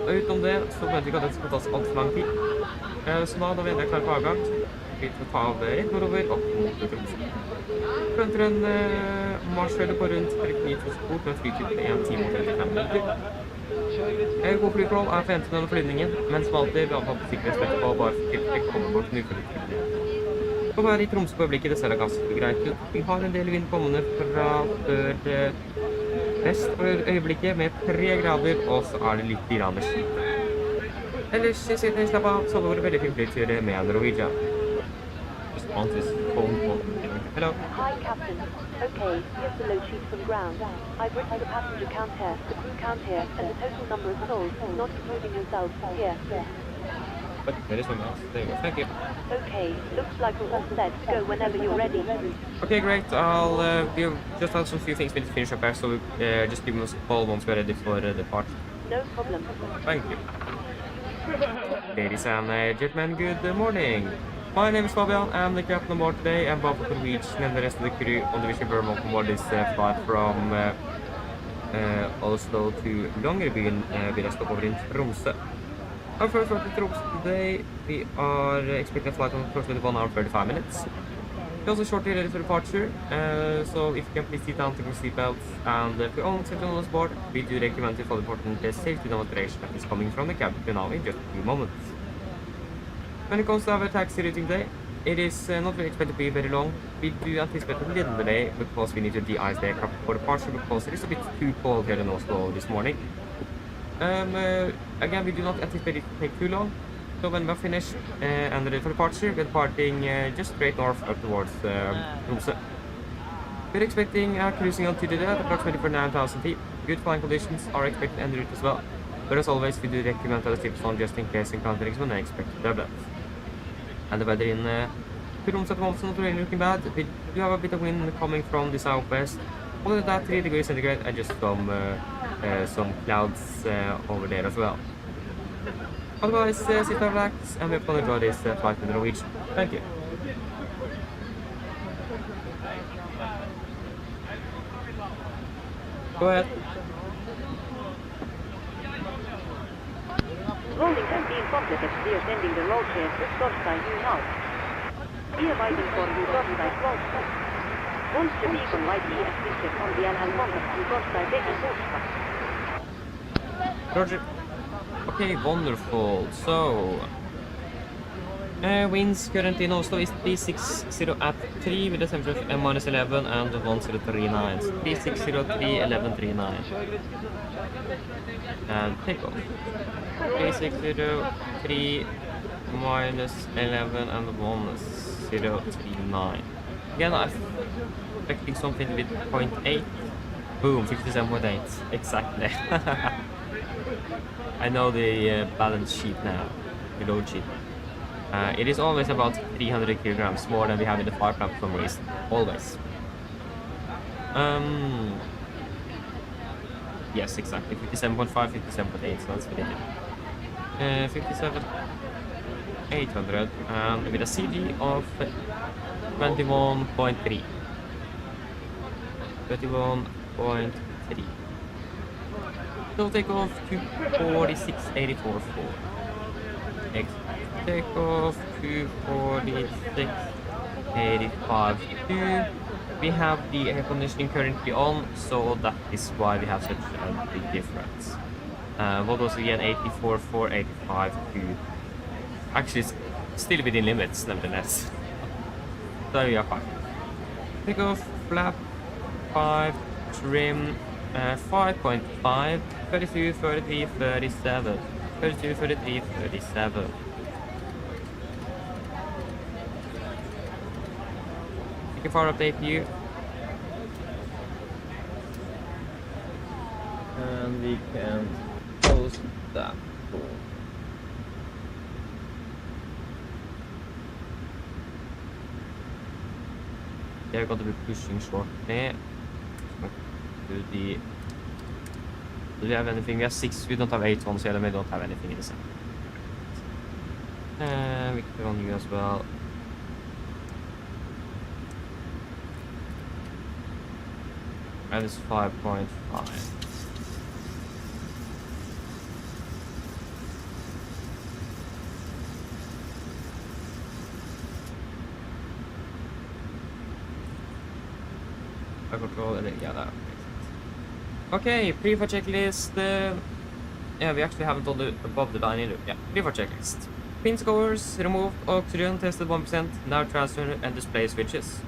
Og utenom det, så forventer vi ikke at det skal ta oss alt for lang tid. Så da vi endelig klar på avgang, så vi til å ta av rett nordover opp mot Tromsø. Forventer en marsjfølge på rundt 49 transport med flytid på 1 time og 35 minutter. God flykontroll forventet under flyvningen, men som alltid vil anfall på sikkerhetsbeltet og bare for tiltrekk kommer bort den uforutflyvningen. Å være I Tromsø på øyeblikket, det ser da ganske greit ut. Vi har en del vind kommende fra før Vest for øyeblikket med 3 grader, og så er det litt grann skit. Ellers sitter jeg slapp av, så det var veldig hyggelig å kjøre med Norwegian. Just on this phone call. Hello. Hi, Captain. Okay, here's the load sheet from ground. I've written the passenger count here, the crew count here, and the total number of souls, not including yourself, here. But there is something else. There you go. Thank you. Okay, looks like we're all set. Go whenever you're ready. Okay, great. I'll we'll just have some few things we need to finish up here, so just give us a call once we're ready for the departure. No problem. Thank you. Ladies and gentlemen, good morning. My name is Fabian. I'm the captain on board today, and both of the Norwegian and the rest of the crew on the Vision Burn welcome aboard this flight from Oslo to Longyearbyen with a stopover in Tromsø. Our first flight to Tromsø today, we are expecting a flight on approximately 1 hour 35 minutes. We're also shortly ready for departure, so if you can please sit down to your seatbelts, and if you're on section on board, we do recommend to follow important safety demonstration that is coming from the cabin now in just a few moments. When it comes to our taxi routing today, it is not really expected to be very long. We do anticipate a little delay because we need to de-ice the aircraft for departure because it is a bit too cold here in Oslo this morning. Again, we do not anticipate it to take too long. So when we're finished and ready for departure, we're departing just straight north up towards Tromsø. We're expecting cruising altitude at approximately 9,000 feet. Good flying conditions are expected en route as well. But as always, we do recommend the tips on just in case encountering some unexpected turbulence. And the weather in Tromsø at the moment is not really looking bad. We do have a bit of wind coming from the southwest. Other than that, 3 degrees centigrade and just some clouds over there as well. Otherwise, sit and relax, and we hope to enjoy this flight with the Norwegian. Thank you. Go ahead. Rolling has been completed. We are sending the roll clear to Tromsø now. We are waiting for you Tromsø. Once the beacon light is fixed on the LL contact to Tromsø, take a Tromsø. Roger. Okay, wonderful. So, winds currently in Oslo is 360 at 3 with a temperature of -11 and 1039. 360, 1139. And takeoff. 360, 3 -11 and 1039. Again, I'm expecting something with 0.8. Boom, 57.8. Exactly. I know the balance sheet now, the load sheet. It is always about 300 kilograms more than we have in the fire plant for some reason. Always. Yes, exactly. 57.5, 57.8, so that's what it is. 57,800, and with a CG of 21.3. 21.3. So take off to 46,844. Take off to 46,852. We have the air conditioning currently on, so that is why we have such a big difference. What was again 84,4, 85,2. Actually, it's still within limits, nevertheless. So we are fine. Take off flap 5, trim 5.5, 32, 33, 37. 32, 33, 37. You can fire up the APU. And we can close that door. They're going to be pushing shortly. Do we have anything? We have 6, we don't have 8 on here, and we don't have anything in the center. We can on you as well. And it's 5.5. I control it, yeah, that makes sense. Okay, pre-flight checklist. Yeah, we actually haven't done the above the line either. Yeah, pre-flight checklist. Pin scores, removed, oxygen tested 1%, now transfer and display switches.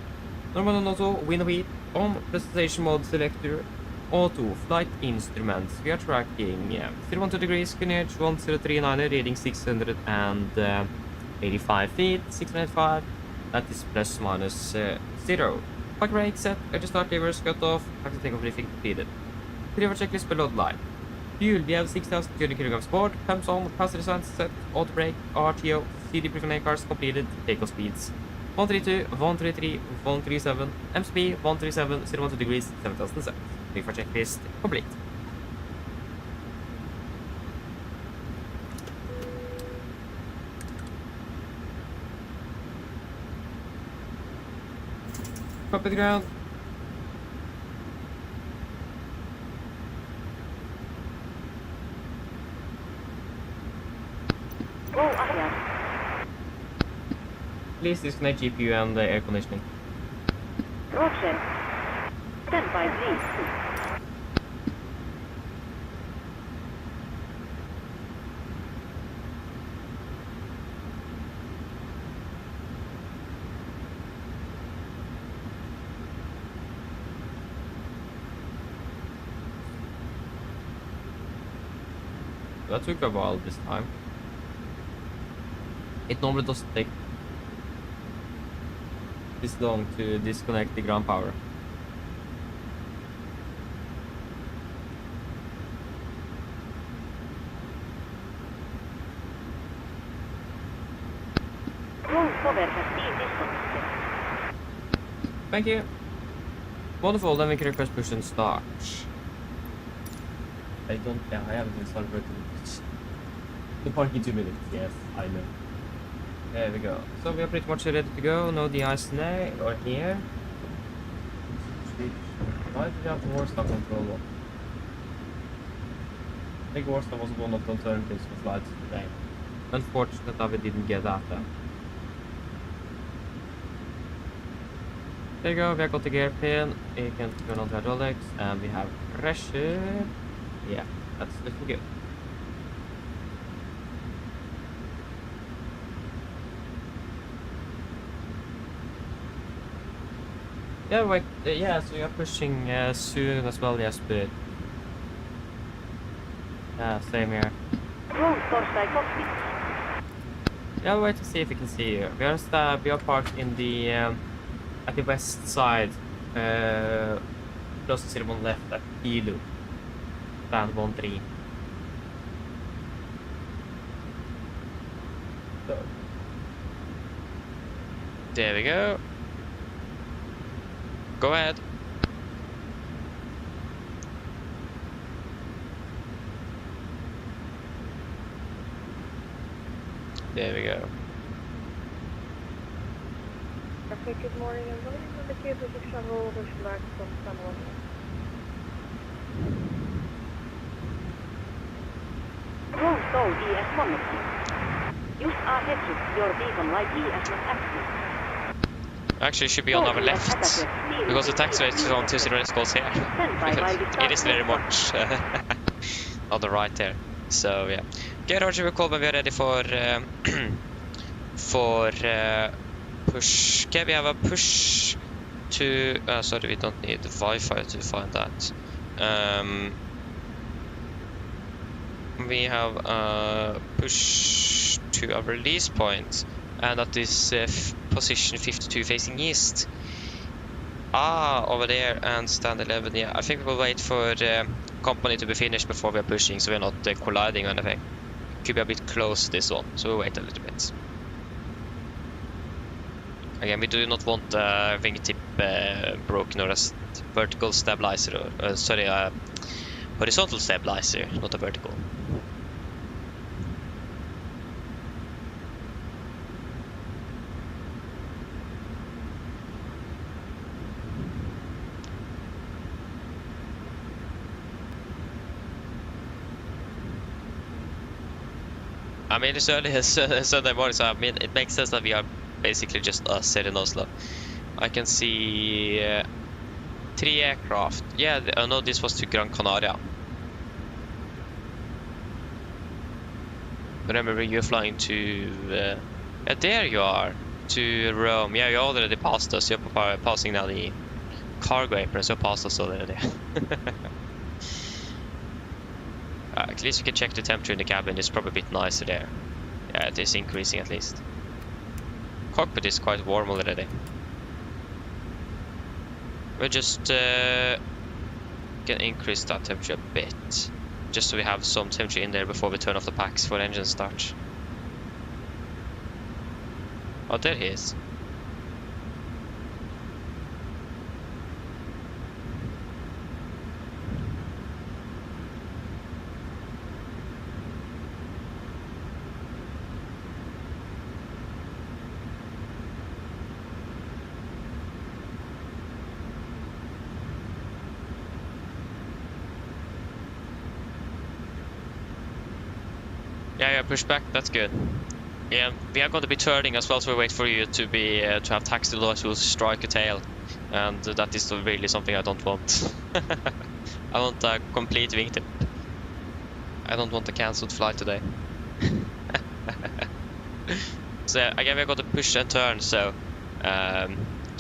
Normal and auto, window heat, on presentation mode selector, Auto, flight instruments. We are tracking 012 degrees, QNH 1039, reading 685 feet, 605. That is plus minus 0. Park brake set, edge start levers cut off, taxi takeoff briefing completed. Deliver checklist below the line. Fuel, we have 6,200 kilograms aboard, pumps on, passenger signs set, auto brake, RTO, CD pre-flight cars completed, takeoff speeds. 132, 133, 137, MSP 137, 012 degrees, 7,007. Refresh checklist complete. Up at the ground. Go ahead. Please disconnect GPU and air conditioning. Roger. Stand by, please. That took a while this time. It normally doesn't take this long to disconnect the ground power. Roll cover has been disconnected. Thank you. Wonderful, then we can request push and start. I haven't installed Refueling. The park in 2 minutes, yes, I know. There we go. So we are pretty much ready to go. No de-icing or here. Why do we have the Warsaw control on? I think Warsaw was one of the alternatives for flights today. Unfortunate that we didn't get that then. There you go, we have got the gear pin, we can turn on the hydraulics, and we have pressure. Yeah, that's looking good. Yeah, wait, yeah, so you're pushing soon as well, yes, but... Yeah, same here. Roll Torstai cockpit. Yeah, wait to see if we can see you. We are parked in the, at the west side, close to 01 left at Kilo. Stand 13. So. There we go. Go ahead. There we go. Okay, good morning. I'm going to the queue position roll back from someone. Roll stall ES1. Use R-Hedges, your beacon light ES not active. Actually, it should be on our left, because the tax rate is on 20 goes here. It is very much on the right there. So yeah. Okay, Roger, we call when we are ready for push. Okay, we have a push to. Sorry, we don't need the Wi-Fi to find that. We have a push to a release point, and that is position 52 facing east. Over there, and stand 11. Yeah, I think we will wait for the company to be finished before we are pushing, so we're not colliding or anything. Could be a bit close this one, so we'll wait a little bit. Again, we do not want wingtip broken or a vertical stabilizer, or sorry, horizontal stabilizer, not a vertical. I mean, it's early as Sunday morning, so I mean, it makes sense that we are basically just us here in Oslo. I can see 3 aircraft. Yeah, no, this was to Gran Canaria. Remember, you're flying to... yeah, there you are, to Rome. Yeah, you already passed us. You're passing now the cargo apron så past us already. At least we can check the temperature in the cabin. It's probably a bit nicer there. Yeah, it is increasing at least. Cockpit is quite warm already. We'll just can increase that temperature a bit, just so we have some temperature in there before we turn off the packs for engine start. Oh, there he is. Yeah, push back. That's good. Yeah, we are going to be turning as well, so we wait for you to be to have taxi laws will strike a tail, and that is really something I don't want. I want a complete wingtip. I don't want a cancelled flight today. So again, we're going to push and turn, so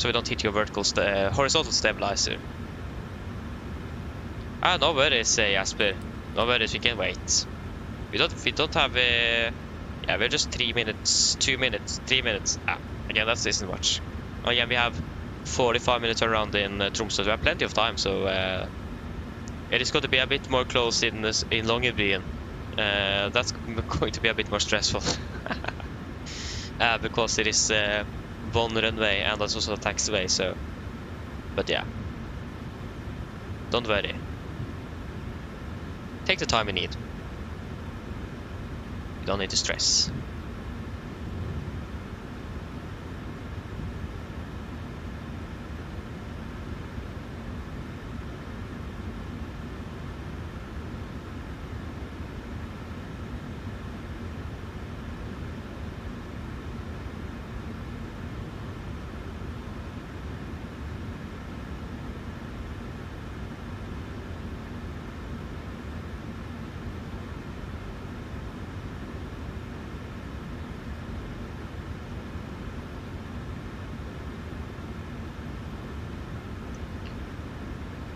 we don't hit your horizontal stabilizer. Ah, no worries, Jasper. No worries, we can wait. We don't have yeah, we're just 3 minutes, 2 minutes, 3 minutes. Ah, again, that isn't much. Oh yeah, we have 45 minutes around in Tromsø. We have plenty of time, so it is going to be a bit more close in Longyearbyen. That's going to be a bit more stressful because it is one runway and that's also a taxiway. So, but yeah, don't worry. Take the time you need. You don't need to stress.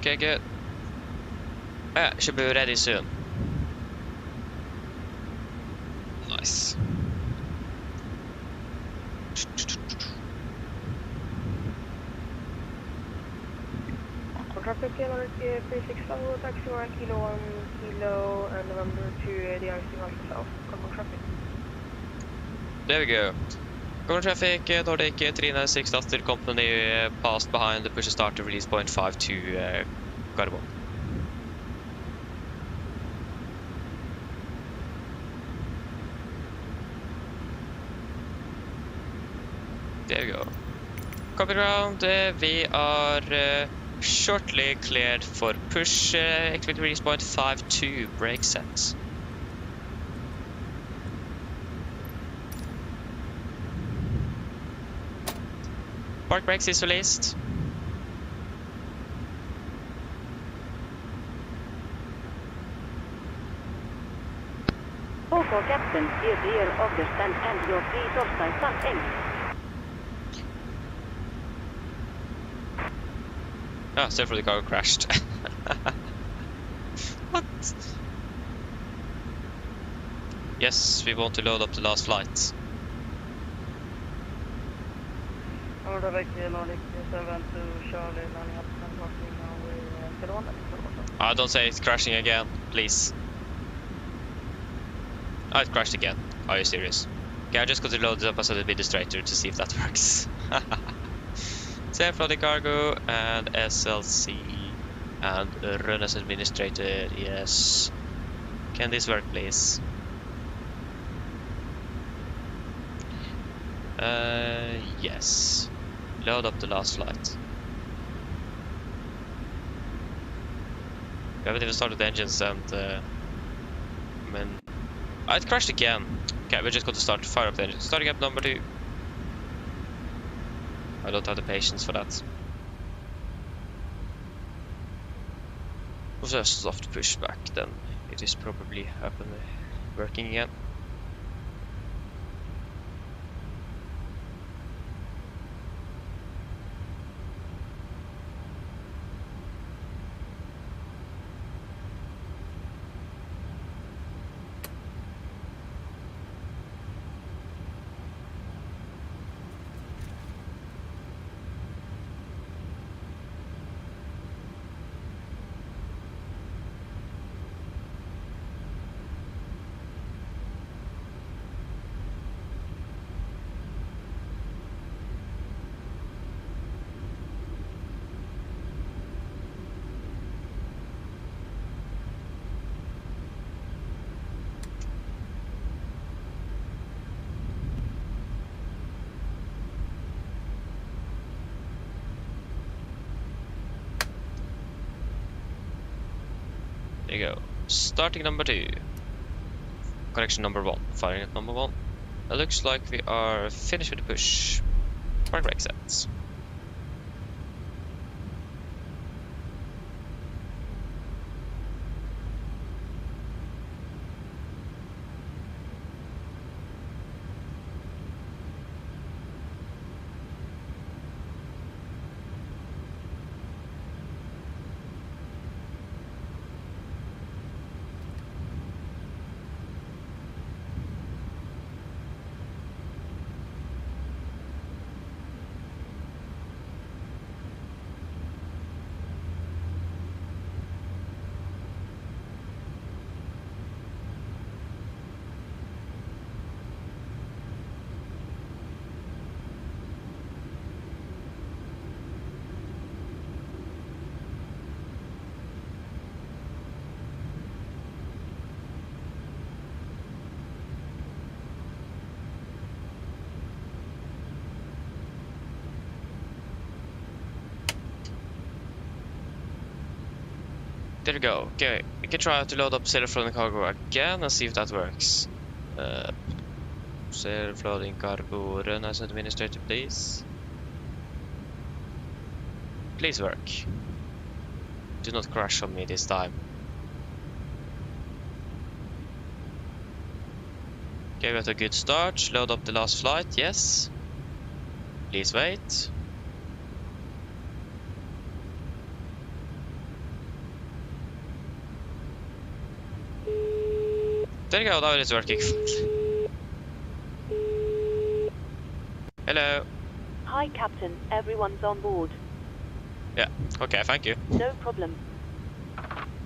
Okay, good. Yeah, should be ready soon. Nice. For traffic, pre-takeoff, taxi 1 kilo 1 kilo and November to De-icing Oslo South. Common traffic. There we go. Common traffic, Nordic 396 Duster Company passed behind the push and start to release point 5 to Gardermoen. There we go. Copy ground, we are shortly cleared for push, expected release point 5-2, brake sets. Park brakes is released. OK, Captain, steer clear of the stand and your free topside sun end. Ah, so for the car crashed. What? Yes, we want to load up the last flight. Nordic 7 to Charlie, Ah, don't say it's crashing again, please. Oh, it crashed again. Are you serious? Okay, I just got to load it up as an administrator to see if that works. Self-loading cargo and SLC and run as administrator, yes. Can this work, please? Yes. Load up the last flight. We haven't even started the engines and it crashed again. Okay, we just got to fire up the engine. Starting up number 2. I don't have the patience for that. We'll just soft push back, then it is probably up and working again. you go. Starting number 2. Correction number 1. Firing at number 1. It looks like we are finished with the push. Park brake sets. There we go. Okay, we can try to load up self-loading cargo again and see if that works. Self-loading cargo, run as administrator, please. Please work. Do not crash on me this time. Okay, we got a good start. Load up the last flight, yes. Please wait. There you go, now it is working. Hello. Hi, Captain. Everyone's on board. Yeah, okay, thank you. No problem.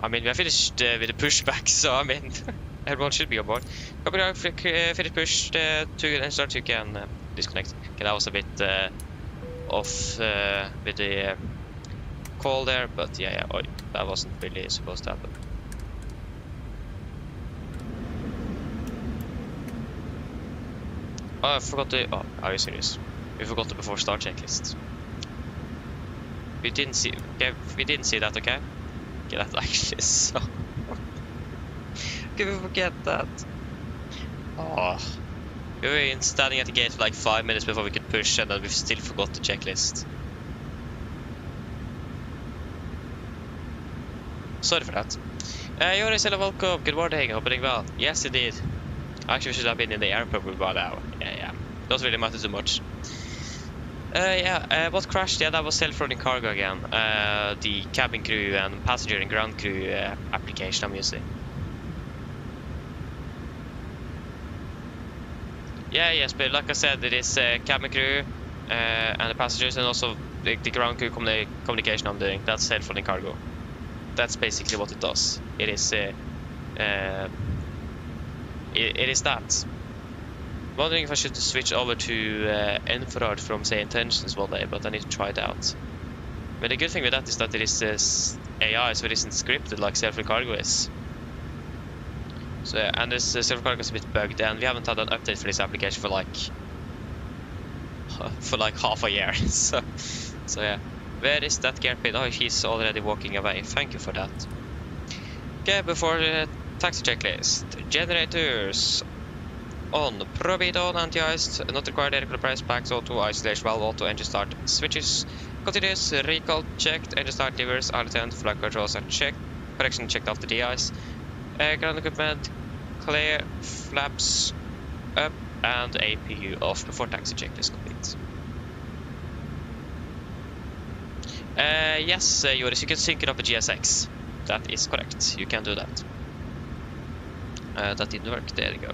I mean, we have finished with the pushback, so I mean, everyone should be on board. Copy, finished push to and start, you can disconnect. Okay, that was a bit off with the call there, but yeah, that wasn't really supposed to happen. Oh, I forgot the... Oh, are you serious? We forgot the before start checklist. We didn't see... Okay, we didn't see that, okay? Okay, that actually is so... Can we forget that? Oh. We were standing at the gate for like 5 minutes before we could push, and then we still forgot the checklist. Sorry for that. Joris, hello, welcome. Good morning. Hope you're doing well. Yes, indeed. Actually, we should have been in the airport by now. Yeah. Doesn't really matter too much. What crashed? Yeah, that was self-loading cargo again. The cabin crew and passenger and ground crew application I'm using. Yes, but like I said, it is cabin crew and the passengers, and also the ground crew communication I'm doing. That's self-loading cargo. That's basically what it does. It is it is that. Wondering if I should switch over to infrared from, say, intentions one day, but I need to try it out. But the good thing with that is that it is AI, so it isn't scripted like self-loading cargo is. So, and this self-loading cargo is a bit bugged, and we haven't had an update for this application for like half a year. so yeah. Where is that gearpin? Oh, he's already walking away. Thank you for that. Okay, before the taxi checklist. Generators on. Probeat on, anti-iced, not required, air compressed, packs auto, isolation valve auto, engine start, switches, continuous, recall checked, engine start, levers, R10, flag controls are checked, correction checked after de-ice, ground equipment, clear, flaps up, and APU off before taxi checklist complete. Yes, Joris, you can sync it up with GSX. That is correct, you can do that. That didn't work, there you go.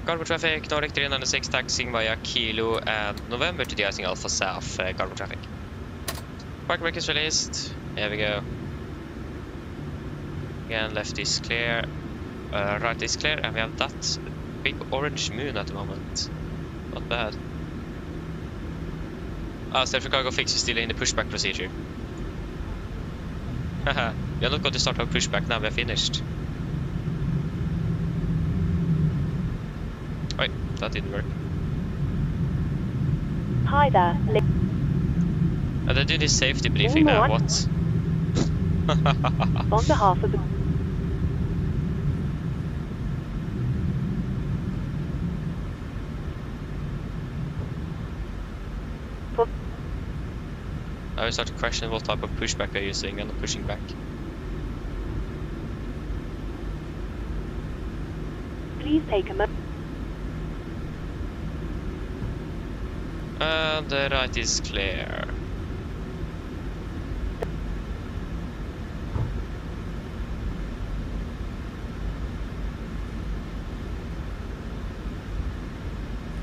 Cargo traffic, Nordic 396 taxiing via Kilo and November to de-icing Alpha South, cargo traffic. Park brake is released, there we go. Again, left is clear, right is clear, and we have that big orange moon at the moment. Not bad. Self cargo fix is still in the pushback procedure. Haha, we are not going to start our pushback now, we are finished. Wait, that didn't work. Hi there. And they do this safety briefing now, what? On behalf of the I start to question what type of pushback they're using and pushing back. please take a And the right is clear.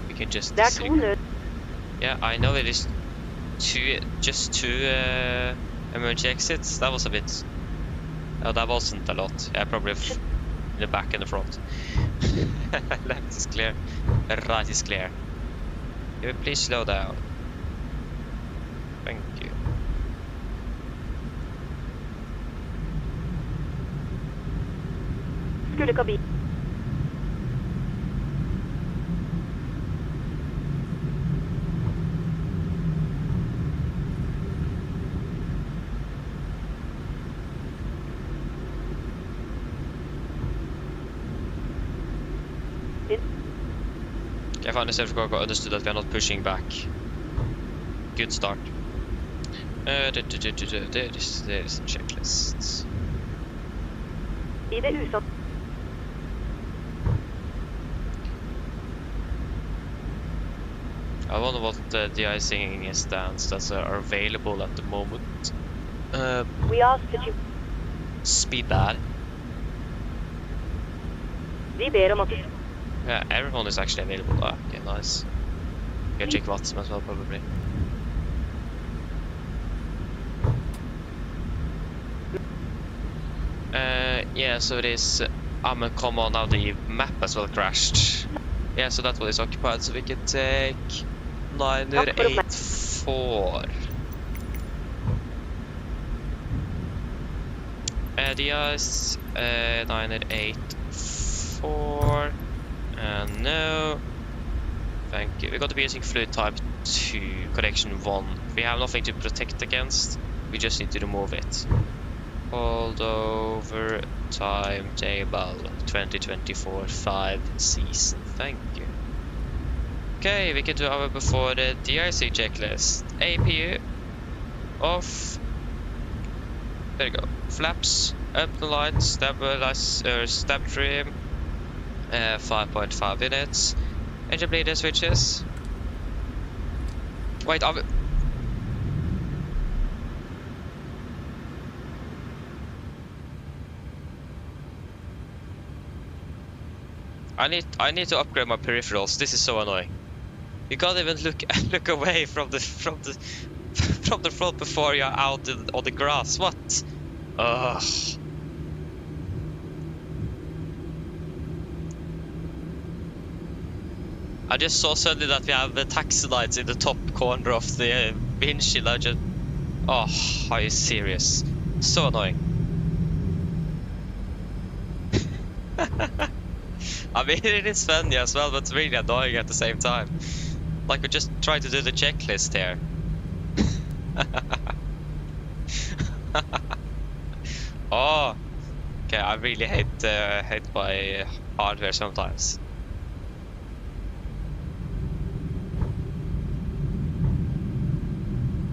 We can just Det er disregard. 2 nød. Yeah, I know it is just two emergency exits. That was a bit. Oh, that wasn't a lot. Yeah, probably in the back and the front. Left is clear. Right is clear. Can you please slow down? Thank you. Skulle kabin. I finally understood that we are not pushing back. Good start. There is a checklist. I det usatt. I wonder what the de-icing stands that are available at the moment. We ask that you. Speed bad. Vi ber om at du. Yeah, everyone is actually available. Ah, okay, nice. Yeah, check Watson as well, probably. Yeah, so it is. Come on, now the map as well crashed. Yeah, so that one is occupied, so we can take 984. Yes, 984. No. Thank you. We're going to be using fluid type 2, connection 1. We have nothing to protect against. We just need to remove it. Hold over timetable 2024-5 season. Thank you. Okay, we can do our before the de-icing checklist. APU off. There you go. Flaps up the light. Stabilize stab trim. 5.5 minutes. Engine bleeder switches. Wait, I need to upgrade my peripherals. This is so annoying. You can't even look away from the front before you're out on the grass. What? Ugh. I just saw suddenly that we have the taxi lights in the top corner of the windshield. I just... Oh, are you serious? So annoying. I mean, it is funny as well, but it's really annoying at the same time. Like, we're just trying to do the checklist here. Oh, okay, I really hate my hardware sometimes.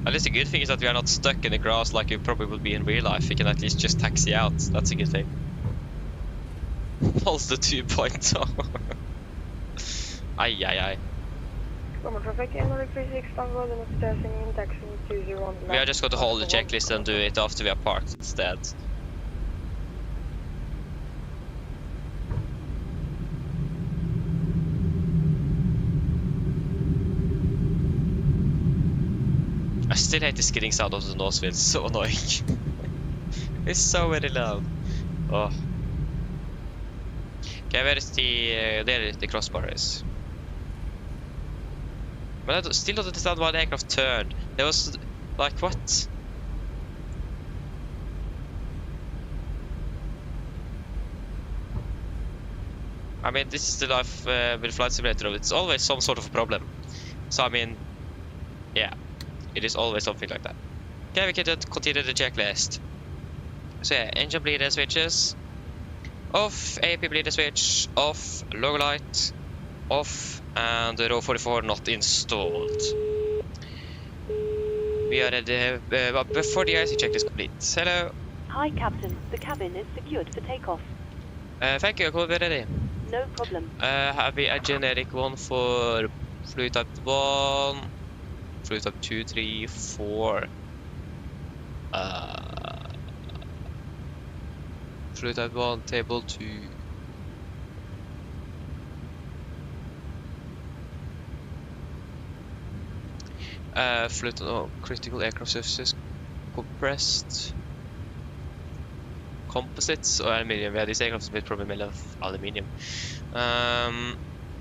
At least the good thing is that we are not stuck in the grass like you probably would be in real life. We can at least just taxi out. That's a good thing. What's the 2.0? Ay, ay, ay. Traffic 136 Tango, then it's passing in taxi 201. We are just going to hold the checklist and do it after we are parked instead. I still hate the skidding sound of the nose wheel. It's so annoying. It's so very loud. Oh. Okay, where is the crossbar is? But I still don't understand why the aircraft turned. There was like what? I mean, this is the life with Flight Simulator. It's always some sort of a problem. So I mean, yeah, it is always something like that. Okay, we can continue the checklist. So yeah, engine bleeder switches. Off, AP bleeder switch, off, logo light, off, and the row 44 not installed. We are ready, but before the IC check is complete. Hello. Hi, Captain. The cabin is secured for takeoff. Thank you, cool, we're ready. No problem. Have we a generic one for fluid type 1, fluid type 2, 3, 4. Fluid type 1, table 2. Fluid, critical aircraft surfaces, compressed. Composites or aluminium. Yeah, this aircraft is made probably made of aluminium.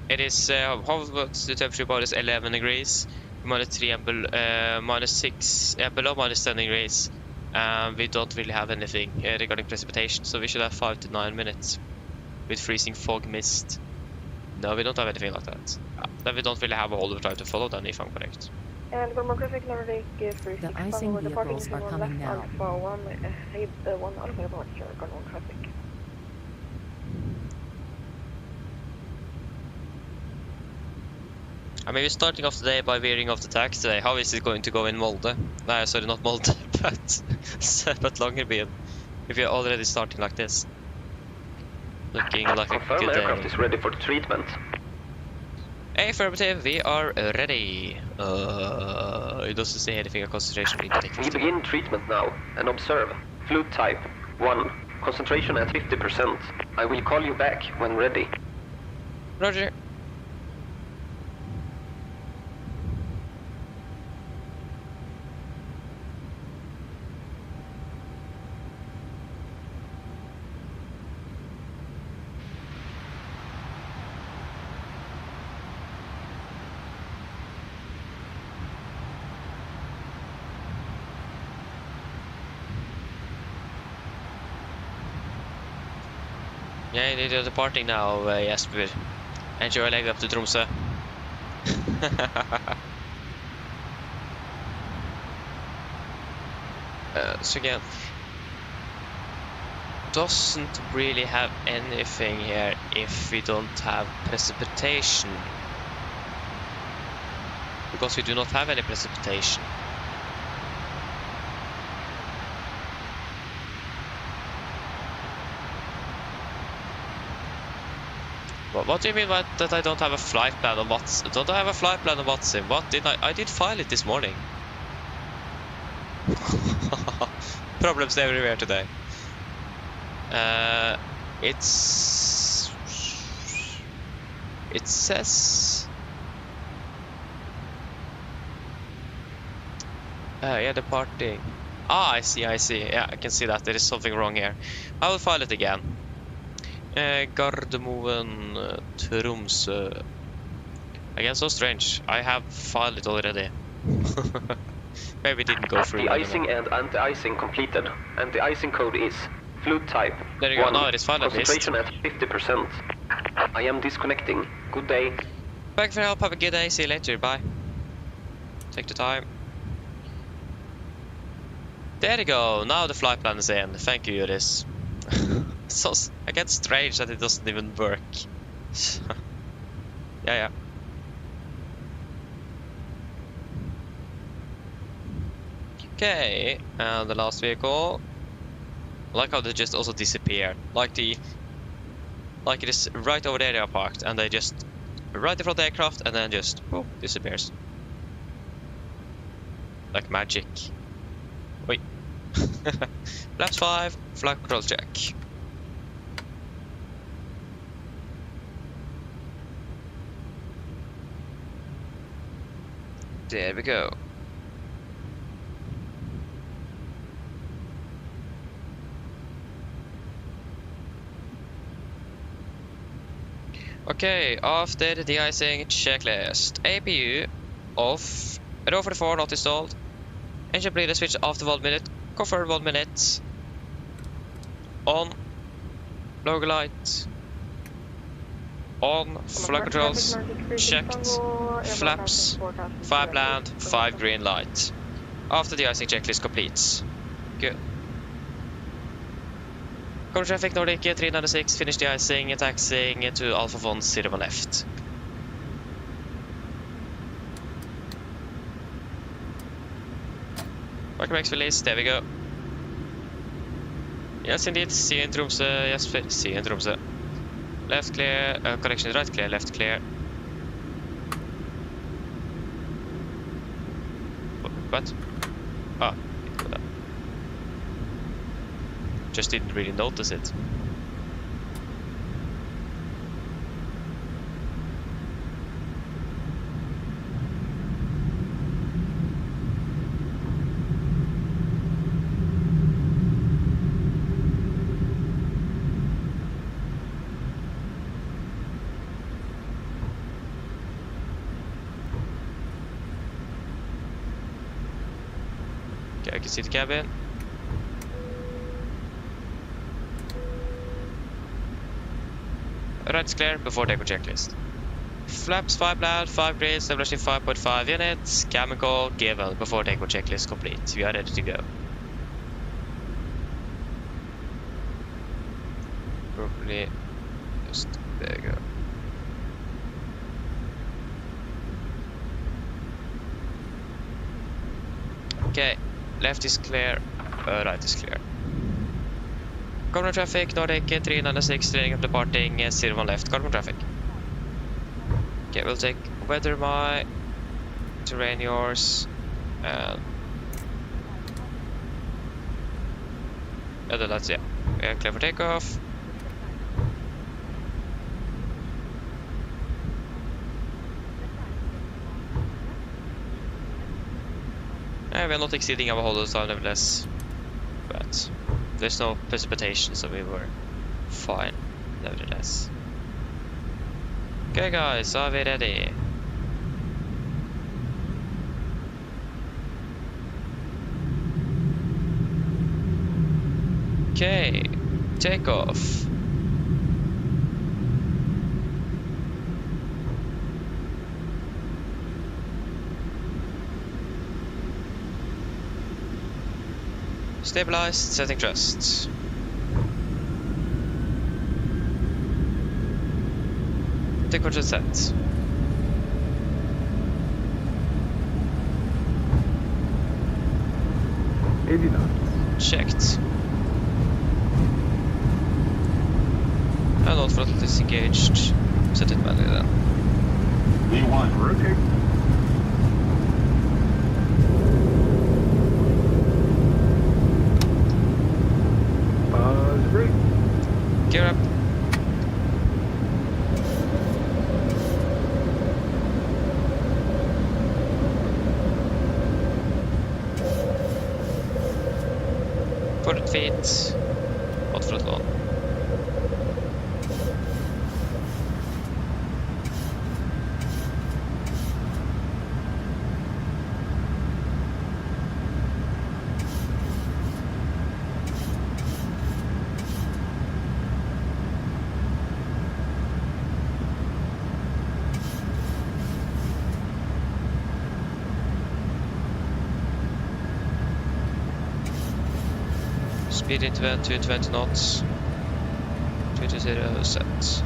It is what's the temperature about is 11 degrees, -3 and -6, below -10 degrees. We don't really have anything regarding precipitation, so we should have 5 to 9 minutes with freezing fog mist. No, we don't have anything like that. Then we don't really have a whole lot of time to follow then, if I'm correct. And Gorman traffic Nordic 365 De-icing with departing vehicles are from coming left now. Alpha 1, Head 1 Alpha departure, Gorman traffic. I mean, we're starting off today by veering off the taxiway. How is it going to go in Molde? Sorry, not Molde, but Longyearbyen. If you're already starting like this. Looking like a Confirm good aircraft day. is ready for treatment. Affirmative, we are ready. It doesn't say anything on concentration. We begin treatment now and observe. Fluid type 1. Concentration at 50%. I will call you back when ready. Roger. Yeah, they're departing now, Jesper. Enjoy your leg up to Tromsø. So again, doesn't really have anything here if we don't have precipitation. Because we do not have any precipitation. What do you mean by that I don't have a flight plan on what's... Don't I have a flight plan on WhatsApp? What did I did file it this morning. Problems everywhere today. It says... yeah, departing. Ah, I see. Yeah, I can see that. There is something wrong here. I will file it again. Gardermoen, Tromsø. Again, so strange. I have filed it already. Maybe it didn't go through. De-icing and anti-icing completed. And the icing code is fluid type There you go. 1. Now it is filed at least. Concentration at 50%. I am disconnecting. Good day. Thank you for your help. Have a good day. See you later. Bye. Take the time. There you go. Now the flight plan is in. Thank you, Iris. So again, strange that it doesn't even work. Yeah. Okay, and the last vehicle. I like how they just also disappear. Like it is right over there they are parked, and they just right in front of the aircraft, and then just boom, disappears. Like magic. Wait. Flaps 5, flight control check. There we go. Okay, after the de-icing checklist, APU off, row 44 not installed, engine bleeder switch after 1 minute, confirm 1 minute, on, logo light, on, flight controls, checked, flaps, 5 land, 5 green light. After the de-icing checklist completes. Good. Cover traffic Nordic 396, finish de-icing, taxiing to Alpha 101 left. Park brakes release, there we go. Yes, indeed, see you in Tromsø, yes, see you in Tromsø. Left clear, correction, right clear, left clear. What? Ah, just didn't really notice it. Okay, I can see the cabin. Right's clear before takeoff checklist. Flaps 5 loud, 5 breeze, establishing 5.5 units, chemical given before takeoff checklist complete. We are ready to go. Probably just there you go. Okay, left is clear, right is clear. Carbon traffic, Nordic 396, training up departing, 01 left, carbon traffic. Okay, we'll take weather my, terrain yours, and other that's, yeah. We are clear for takeoff. We are not exceeding our hold time nevertheless, but there's no precipitation, so we were fine nevertheless. Okay guys, are we ready? Okay, takeoff. Stabilized, setting thrust. Take control set. Checked. And all throttle disengaged. Set it manually then. V1, rotate. Brake. Gear up. Forward feet. Hot throttle on. Speed into 220 knots. 220 set.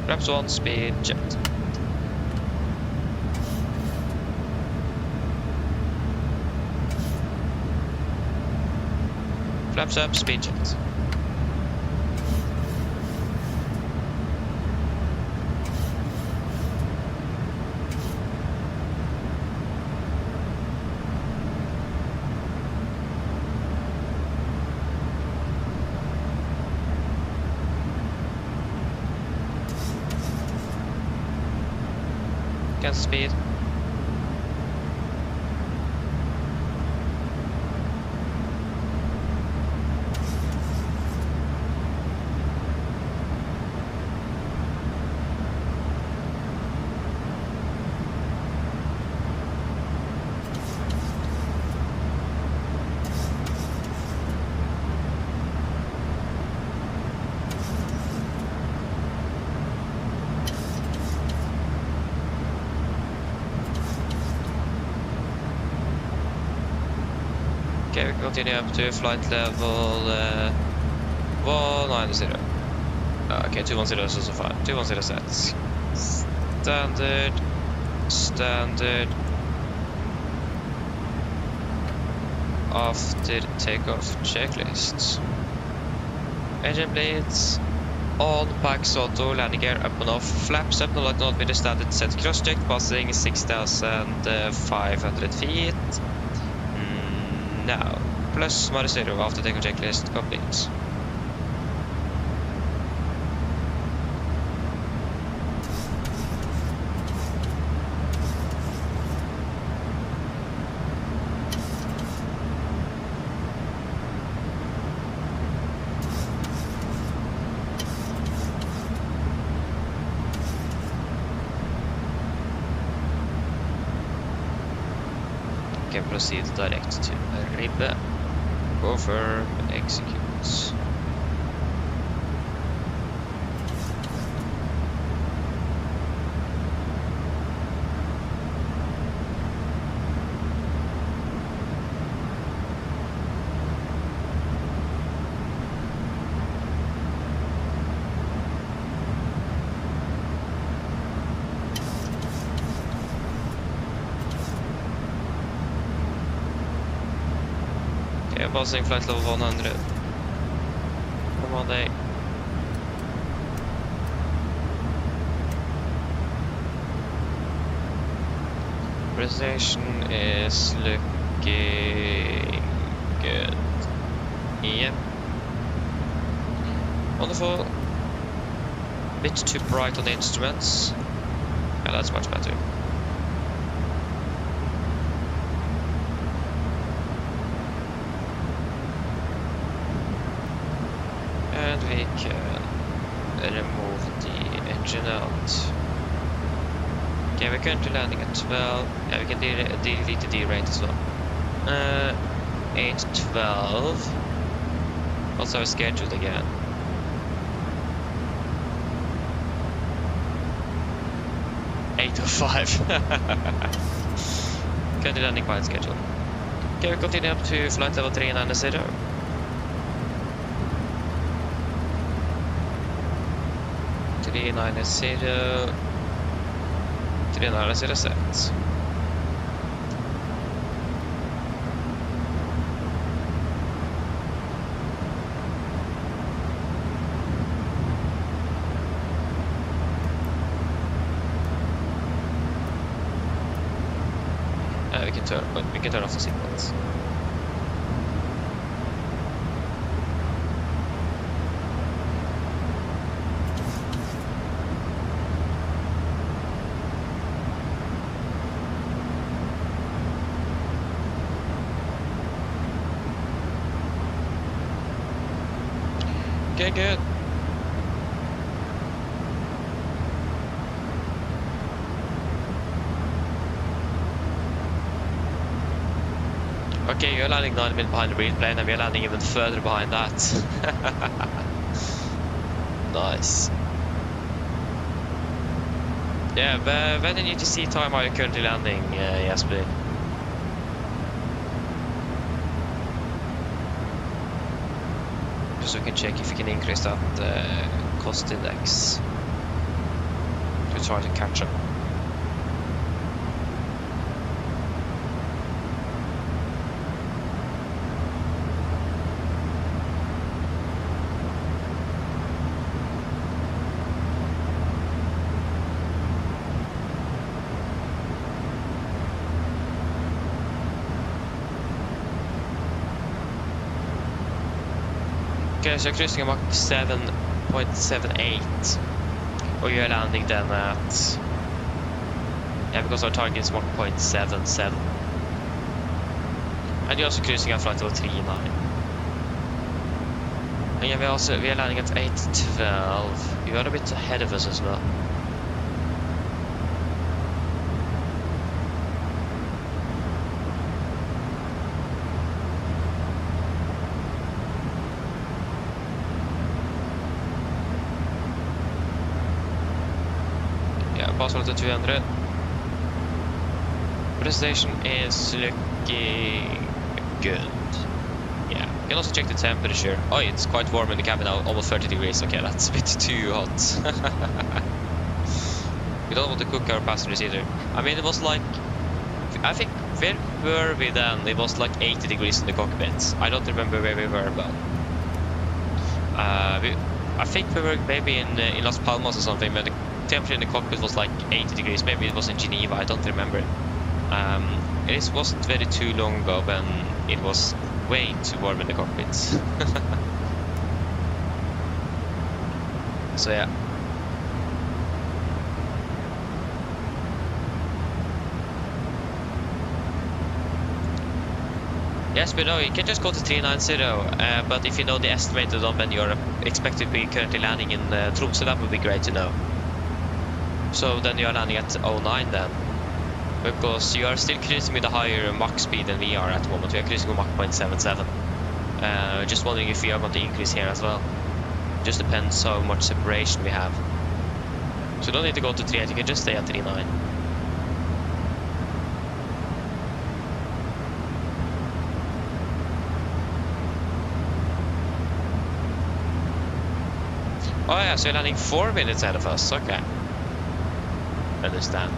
Flaps 1, speed jet. Flaps up, speed jet. Cancel speed. continue up to flight level 190. Okay, 210 is also fine. 210 sets. Standard. After takeoff checklists. Engine blades on, packs auto, landing gear up and off, flaps up, not with the standard set cross-check, passing 6,500 feet. Now, plus minus 0 after takeoff checklist complete. Can proceed direct to Ribbe. Confirm, execute. Passing flight level 100. Come on, day. Presentation is looking good. Yep. Wonderful. Bit too bright on the instruments. Yeah, that's much better. And we can remove the engine out. Okay, we're currently landing at 12. Yeah, we can delete the D-rate as well. 8:12. What's our schedule again? (8:05). Currently landing by schedule. Okay, we continue up to flight level 390. 390 set. We can turn off the seatbelts. Okay, good. Okay, you're landing 9 minutes behind the breed plane and we're landing even further behind that. Nice. Yeah, but when you need to see time are you currently landing, Jesper? So we can check if we can increase that cost index to try to catch up. Okay, so cruising Mach 7.78, or you're landing then at, yeah, because our target is 1.77, and you're also cruising at flight level 39. And yeah, we are landing at 8:12. You are a bit ahead of us as well. Password to 200. Presentation is looking good. You can also check the temperature. Oh, it's quite warm in the cabin now, almost 30 degrees. Okay, that's a bit too hot. We don't want to cook our passengers either. I mean, it was like, I think, where were we then? It was like 80 degrees in the cockpit. I don't remember where we were, but I think we were maybe in Las Palmas or something, but the temperature in the cockpit was like 80 degrees. Maybe it was in Geneva, I don't remember. It wasn't very too long ago when it was way too warm in the cockpit. So yeah. Yes, but no, you can just go to 390, but if you know the estimated on when you're expected to be currently landing in Tromsø, that would be great to know. So then you're landing at 09 then, because you are still cruising with a higher Mach speed than we are at the moment. We are cruising with Mach 0.77. Just wondering if we are going to increase here as well. Just depends how much separation we have. So you don't need to go to 38, you can just stay at 39. Oh yeah, so you're landing 4 minutes ahead of us, okay. Understand.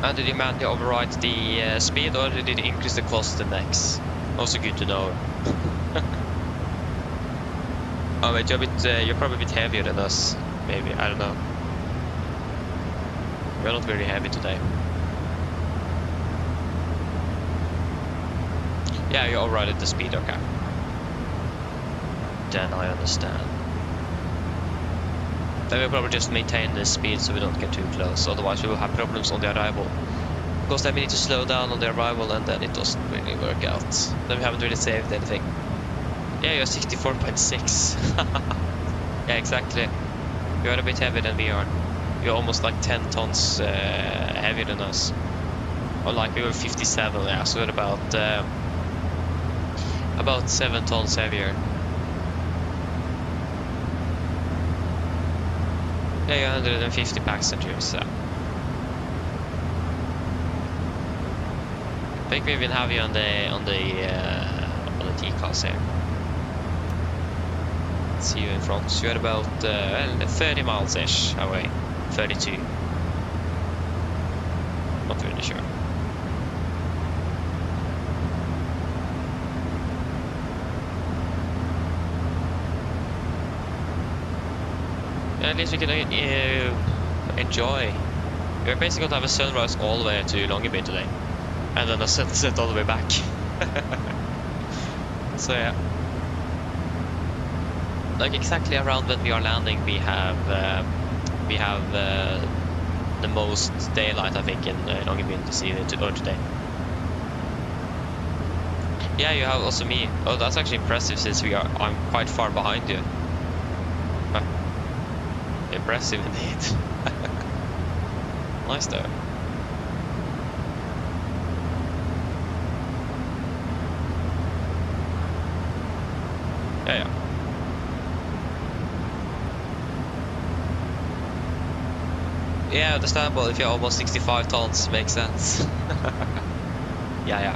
And did you manually override the speed, or did it increase the cost index? Also good to know. Oh wait, you're probably a bit heavier than us, maybe, I don't know. We're not very heavy today. Yeah, you overrided the speed, okay. Then I understand. Then we'll probably just maintain the speed so we don't get too close, otherwise we will have problems on the arrival. Because then we need to slow down on the arrival and then it doesn't really work out. Then we haven't really saved anything. Yeah, you're 64.6. Yeah, exactly. You are a bit heavier than we are. You're almost like 10 tons heavier than us. Or like we were 57, yeah, so we're about 7 tons heavier. Yeah, you're 150 passengers, so. I think we've been heavy on the T-class here. See you in front. So you're about 30 miles-ish away. 32. Not really sure. At least we can enjoy. We're basically going to have a sunrise all the way to Longyearbyen today, and then a sunset all the way back. So yeah, like exactly around when we are landing, we have the most daylight, I think, in Longyearbyen to see today. Yeah, you have also me. Oh, that's actually impressive since I'm quite far behind you. Impressive indeed. Nice though. Yeah. Yeah, understandable if you're almost 65 tons, makes sense. Yeah.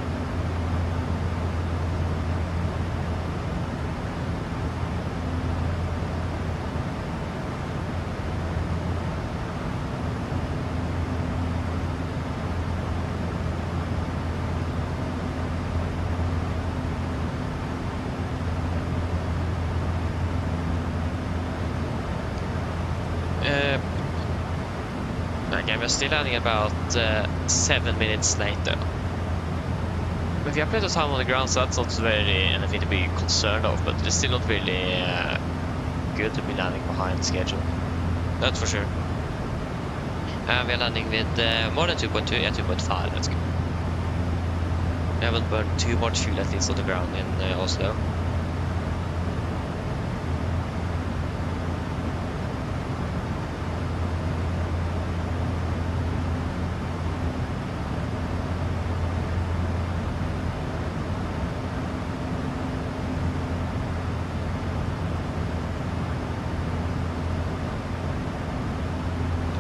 Okay, we're still landing about 7 minutes later. But we have plenty of time on the ground, so that's not really anything to be concerned of, but it's still not really good to be landing behind schedule. That's for sure. And we're landing with more than 2.2, yeah, 2.5, that's good. We haven't burned too much fuel, at least on the ground in Oslo.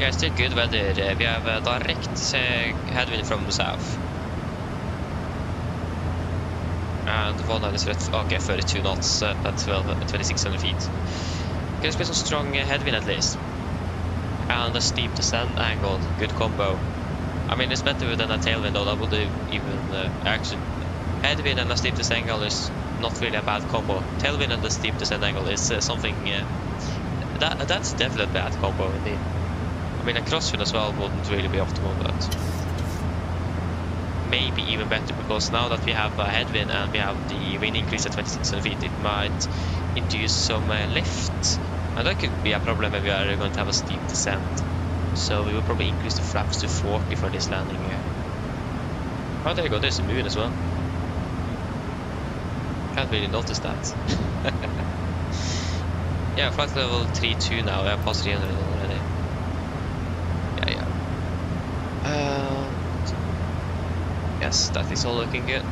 Yeah, still good weather. We have direct headwind from the south. And one is okay, 32 knots at 2600 feet. There's been some strong headwind at least. And a steep descent angle, good combo. I mean, it's better than a tailwind, though. That would even actually headwind and a steep descent angle is not really a bad combo. Tailwind and the steep descent angle is something that's definitely a bad combo indeed. I mean, a crosswind as well wouldn't really be optimal, but maybe even better, because now that we have a headwind and we have the wind increase at 2600 feet, it might induce some lift, and that could be a problem when we are going to have a steep descent. So we will probably increase the flaps to 40 for this landing here. Oh, there you go, there's the moon as well. Can't really notice that. Yeah, flight level 32 now, we are past 300 already. Yeah. Yes, that is all looking good.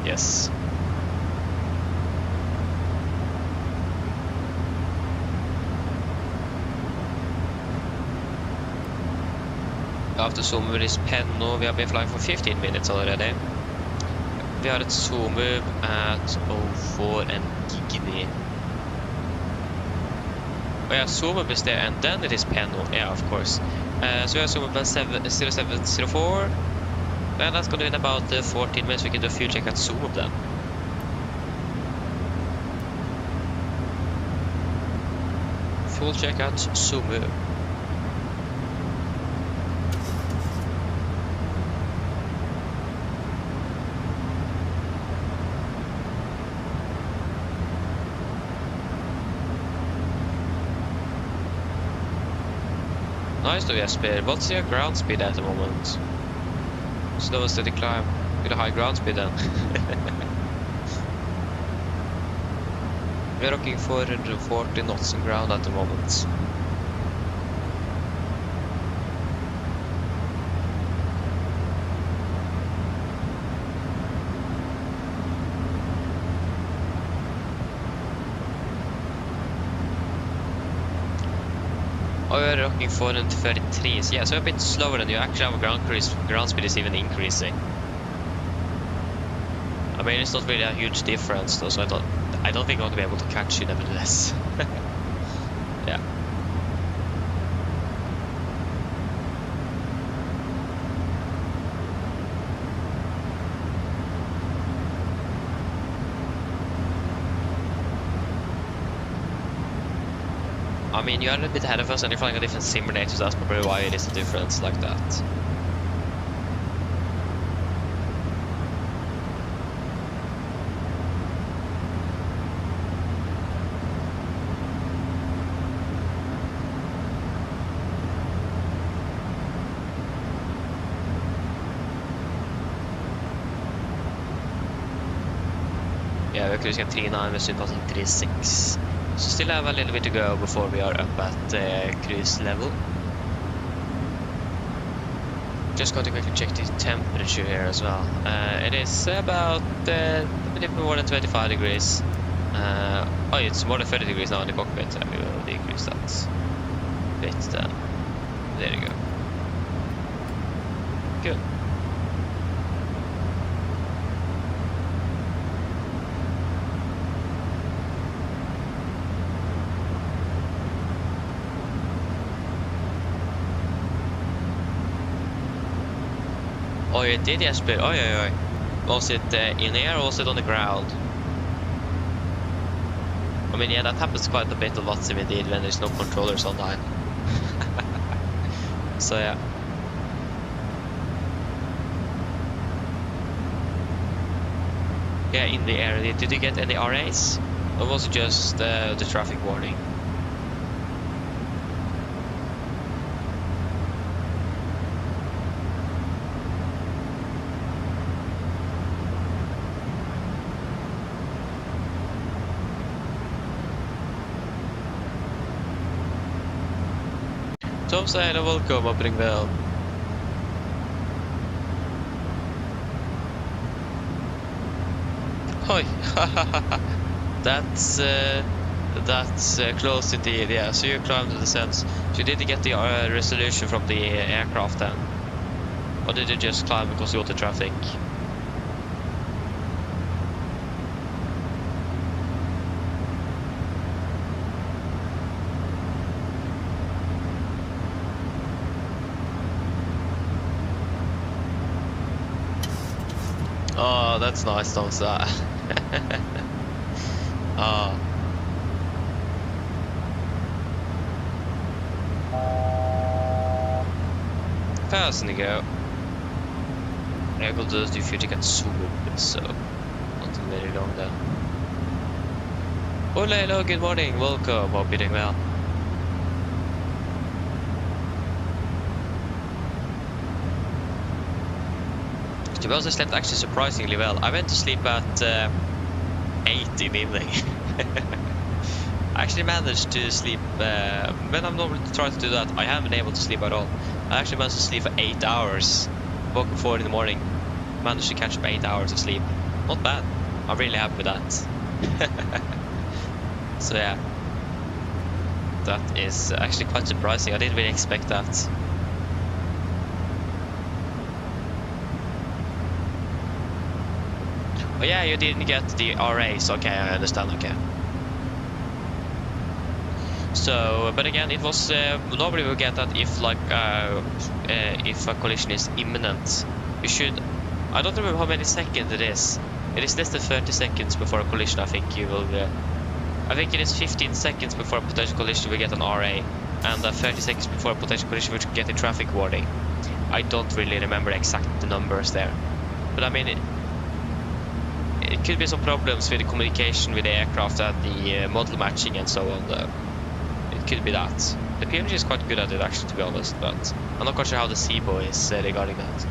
Yes. After zoom move is pen now, we have been flying for 15 minutes already. Vi har et zoom move at 04 and gigni. Oh yeah, zoom move is there and then it is pen now, yeah, of course. So we have zoom move at 0704. And that's gonna be in about 14 minutes. We can do a fuel check at zoom move then. Full check at zoom move. Nice though, Jesper. What's your ground speed at the moment? Slow and steady climb. With a high ground speed then. We're rocking 440 knots on ground at the moment. Oh, we're rocking 433, so yeah, so a bit slower than you. Actually, our ground speed is even increasing. I mean, it's not really a huge difference though, so I don't think I'm going to be able to catch you nevertheless. Yeah. I mean, you're a little bit ahead of us and you're flying a different simulator, so that's probably why it is a difference like that. Yeah, we're cruising at 39, we're soon passing 36. So still have a little bit to go before we are up at cruise level. Just going to quickly check the temperature here as well. It is about a bit more than 25 degrees. Oh, it's more than 30 degrees now in the cockpit. We will decrease that a bit then. There you go. Good. Oh, it did, Jesper. Oh, yeah. Was it in air or was it on the ground? I mean, yeah, that happens quite a bit a lot indeed when there's no controllers online. So, yeah. Yeah, in the air. Did you get any RAs? Or was it just the traffic warning? Tromsø, hello, welcome, opening bell. Oi, that's close indeed, yeah. So you climbed the descents. So you didn't get the resolution from the aircraft then? Or did you just climb because you got the traffic? Oh, that's nice, Tom's that. Oh. Fast to go. Jag går död i 40 kan zoom, so not very long then. Hola, hello, good morning, welcome, hope you're doing well. To be honest, I slept actually surprisingly well. I went to sleep at 8 in the evening. I actually managed to sleep, when I'm normally trying to do that, I haven't been able to sleep at all. I actually managed to sleep for 8 hours. Woke up 4 in the morning, managed to catch up 8 hours of sleep. Not bad. I'm really happy with that. So yeah, that is actually quite surprising. I didn't really expect that. Oh yeah, you didn't get the RAs. Okay, I understand. Okay. So, but again, it was normally we get that if like if a collision is imminent. You should. I don't remember how many seconds it is. It is less than 30 seconds before a collision. I think you will. I think it is 15 seconds before a potential collision we get an RA, and 30 seconds before a potential collision we get a traffic warning. I don't really remember exact the numbers there, but I mean it could be some problems with the communication with the aircraft and the model matching and so on. It could be that. The PMDG is quite good at it actually, to be honest, but I'm not quite sure how the SIBO is regarding that.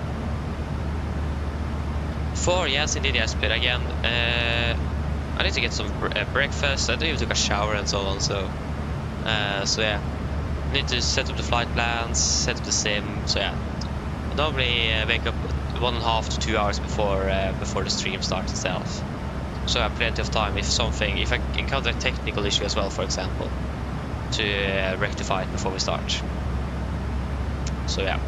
4, yes indeed, yes, but again, I need to get some breakfast. I don't even took a shower and so on, so yeah. I need to set up the flight plans, set up the sim, so yeah. I normally wake up 1.5 to 2 hours before the stream starts itself. So I have plenty of time if I encounter a technical issue as well, for example, to rectify it before we start. So yeah.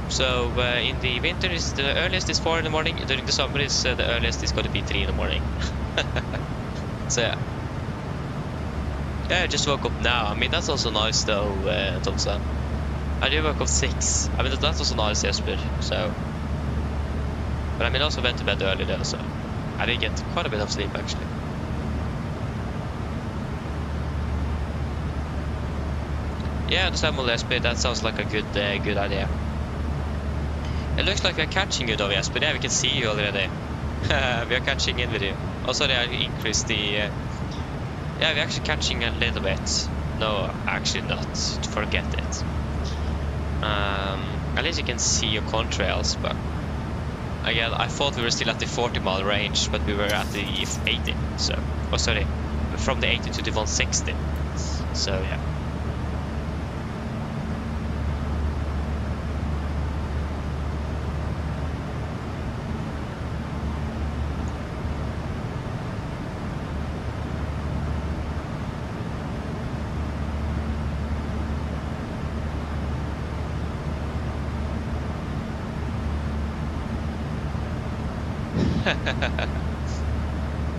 So in the winter is the earliest is 4 in the morning. During the summer is the earliest is going to be 3 in the morning. So yeah. Yeah, I just woke up now. I mean that's also nice though, Tromsø. I do woke up 6. I mean that's also nice, Jesper. So, but I mean also went to bed early though, so I did get quite a bit of sleep actually. Yeah, I understand, Jesper. That sounds like a good idea. It looks like we're catching you though, Jesper. Yeah, we can see you already. We are catching in with you. Oh, sorry, I increased the... yeah, we're actually catching a little bit. No, actually not. Forget it. At least you can see your contrails, but... Again, I thought we were still at the 40-mile range, but we were at the 80, so... Oh, sorry. From the 80 to the 160. So, yeah.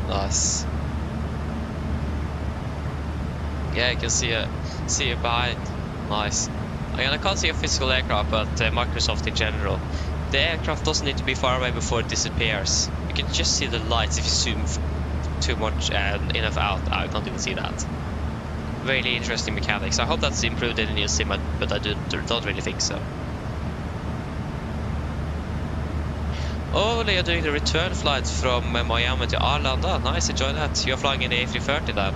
Nice. Yeah, you can see it behind. Nice. Again, I can't see a physical aircraft, but Microsoft in general. The aircraft doesn't need to be far away before it disappears. You can just see the lights if you zoom too much and enough out. I can't even see that. Really interesting mechanics. I hope that's improved in the new sim, but I don't really think so. Oh, they are doing the return flight from Miami to Arlanda. Nice, enjoy that. You're flying in the A330 then.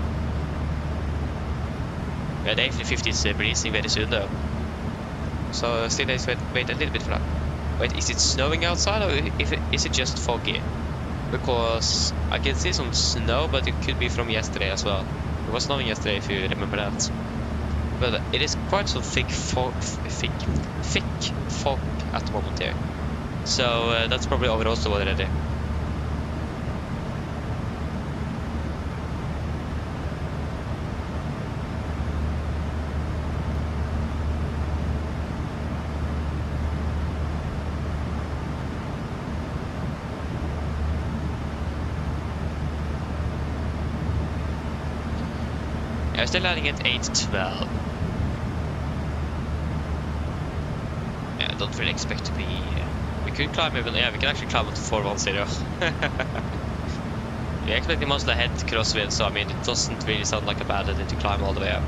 Yeah, the A350 is breezing very soon though. So still let's wait a little bit for that. Wait, is it snowing outside or is it just foggy? Because I can see some snow, but it could be from yesterday as well. It was snowing yesterday if you remember that. but it is quite some thick fog at the moment here. So that's probably over Oslo already. I'm still landing at 8:12. Yeah, I don't really expect to be... we could climb even... yeah, we can actually climb up to 410. We're expecting mostly ahead crosswind, so I mean, it doesn't really sound like a bad idea to climb all the way up.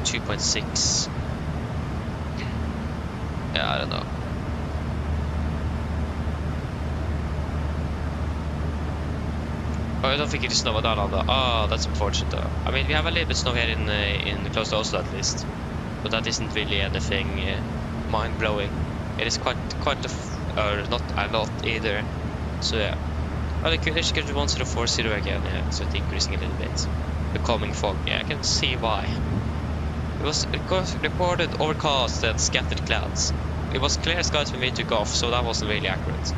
2.6. Yeah, I don't know. Oh, I don't think it is snow down on the... oh, that's unfortunate though. I mean, we have a little bit snow here in close to Oslo at least, but that isn't really anything mind-blowing. It is quite not a lot either. So yeah. Oh, the could actually get to 1040 again. Yeah, so it's increasing a little bit. Becoming fog. Yeah, I can see why. It was recorded overcast and scattered clouds. It was clear skies when we took off, so that wasn't really accurate.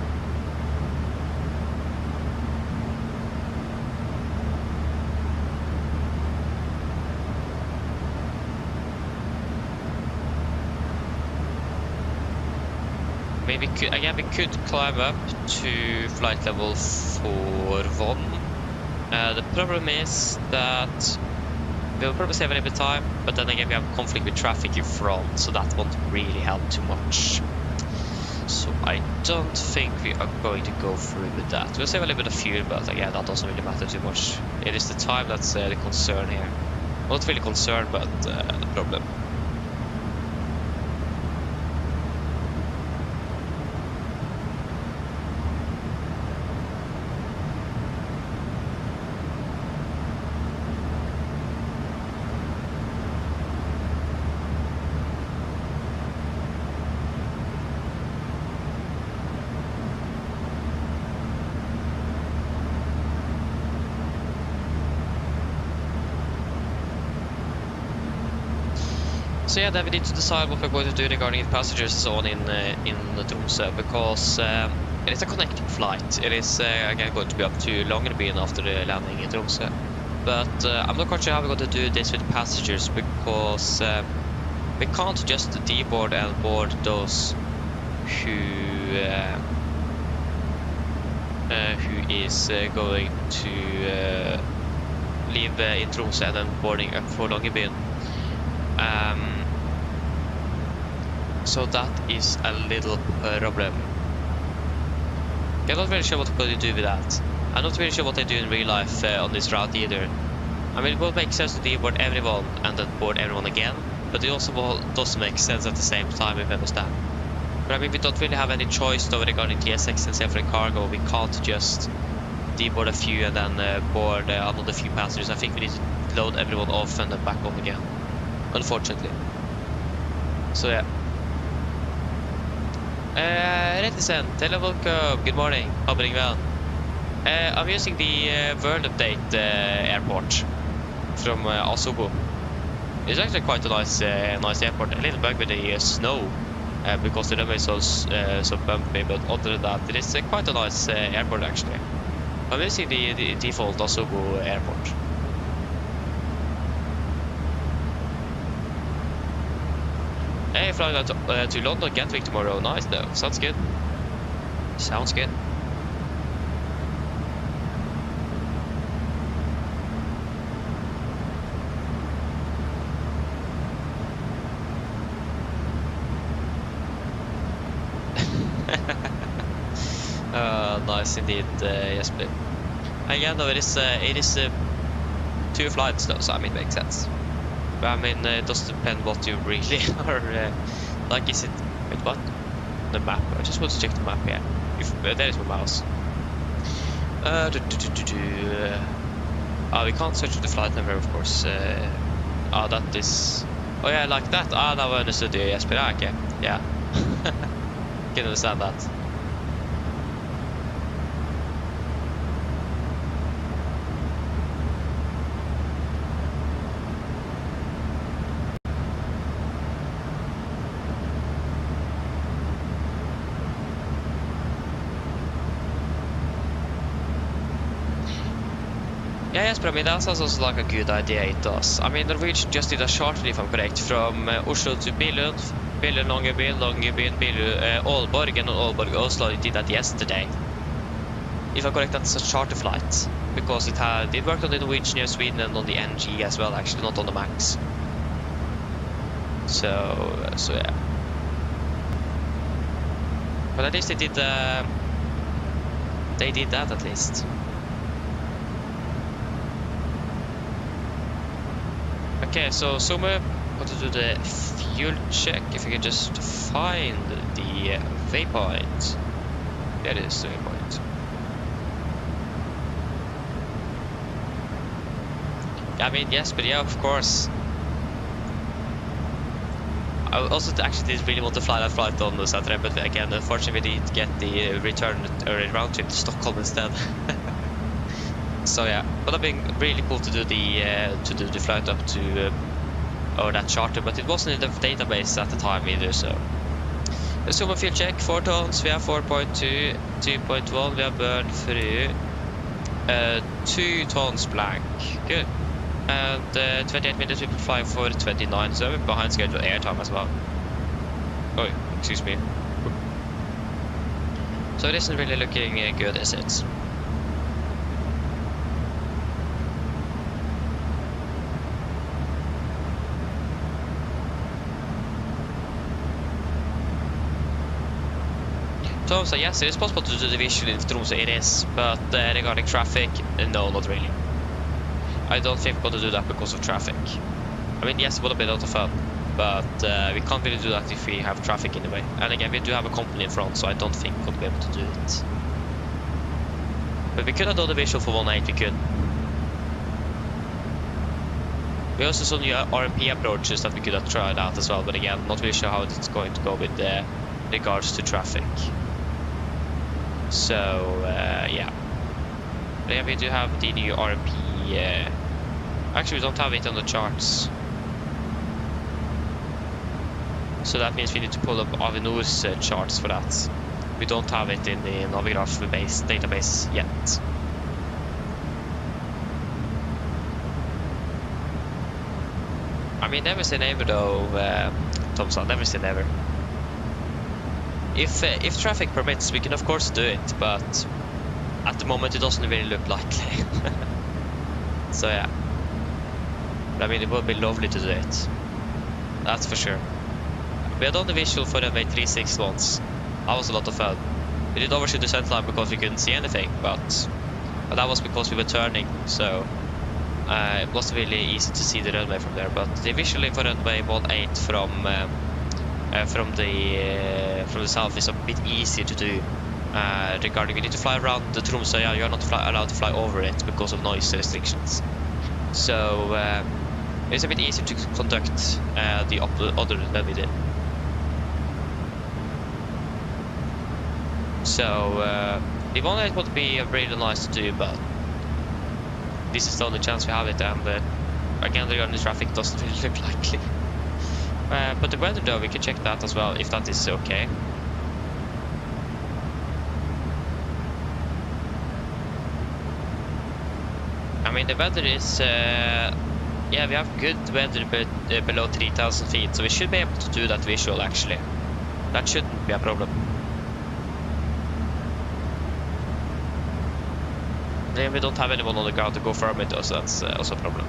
I mean, we could climb up to flight level 41. The problem is that we'll probably save a little bit of time, but then again we have conflict with traffic in front, so that won't really help too much. So I don't think we are going to go through with that. We'll save a little bit of fuel, but again that doesn't really matter too much. It is the time that's the concern here. Not really concern, but the problem. So yeah, then we need to decide what we're going to do regarding the passengers and so on in Tromsø, because it is a connecting flight. It is again going to be up to Longyearbyen after the landing in Tromsø. But I'm not quite sure how we're going to do this with passengers, because we can't just deboard and board those who is going to leave in Tromsø and then boarding up for Longyearbyen. So that is a little problem. I'm not really sure what we're going to do with that. I'm not really sure what they do in real life on this route either. I mean, it will make sense to deboard everyone and then board everyone again, but it also doesn't make sense at the same time, if you understand. But I mean, we don't really have any choice though regarding TSX and Safer Cargo. We can't just deboard a few and then board another few passengers. I think we need to load everyone off and then back on again, unfortunately. So yeah. Reticent, hello, welcome, good morning, hopping well. I'm using the World Update airport from Oslo. It's actually quite a nice airport. A little bug with the snow because the runway is so bumpy, but other than that, it is quite a nice airport actually. I'm using the default Oslo airport. Hey, flying out to London Gatwick tomorrow. Nice though. Sounds good. Sounds good. Nice indeed, yes, please. Again, though, it is 2 flights though, so I mean, it makes sense. But I mean, it does depend what you really are, like, is it, wait, what? The map, I just want to check the map here. If, there is my mouse. We can't search for the flight number, of course. That is, oh yeah, like that, now I understood you, yes, but okay, yeah. Can understand that. Yeah, yes, but I mean, that sounds also like a good idea, it does. I mean, Norwegian just did a charter, if I'm correct, from Oslo to Billund, Billund, Longyearbyen, Longyearbyen, Billund, Aalborg, and Aalborg, Oslo. It did that yesterday. If I'm correct, that's a charter flight. Because it worked on the Norwegian in Sweden and on the NG as well, actually, not on the Max. So yeah. But at least they did that at least. Okay, so Summe, got to do the fuel check. If you can just find the waypoint. There is the waypoint. I mean, yes, but yeah, of course. I also actually did really want to fly that flight on the Saturday, but again, unfortunately, we did get the return or round trip to Stockholm instead. So yeah, but it'd been really cool to do the flight up to or that charter, but it wasn't in the database at the time either. So assume a fuel check, 4 tons, we have 4.2, 2.1, we have burned through 2 tons blank, good. And 28 minutes we will fly for 29, so we're behind schedule airtime as well. Oh, excuse me. So it isn't really looking good, is it? So yes, it is possible to do the visual in Tromsø, it is, but regarding traffic, no, not really. I don't think we're going to do that because of traffic. I mean, yes, it would have been a lot of fun, but we can't really do that if we have traffic in the way. And again, we do have a company in front, so I don't think we'll be able to do it. But we could have done the visual for 1.8, we could. We also saw new RMP approaches that we could have tried out as well, but again, not really sure how it's going to go with regards to traffic. So, yeah. But yeah, we do have the new RMP. Actually, we don't have it on the charts. So that means we need to pull up Avinor's charts for that. We don't have it in the Navigraph database yet. I mean, never say never though, Thompson, never say never. If traffic permits, we can of course do it, but at the moment it doesn't really look likely. So yeah. But I mean, it would be lovely to do it. That's for sure. We had done the visual for runway 36 once. That was a lot of fun. We did overshoot the center line because we couldn't see anything, but that was because we were turning, so it wasn't really easy to see the runway from there. But the visual for runway 18 from the south is a bit easier to do. Regarding we need to fly around the Tromsø, yeah, you're not allowed to fly over it because of noise restrictions. So it's a bit easier to conduct the other than we did. So the 1.8 would be really nice to do, but this is the only chance we have it, and again, regarding the traffic, doesn't really look likely. But the weather though, we can check that as well, if that is okay. I mean, the weather is, yeah, we have good weather but below 3,000 feet, so we should be able to do that visual actually. That shouldn't be a problem. Yeah, we don't have anyone on the ground to go firm it though, so that's also a problem.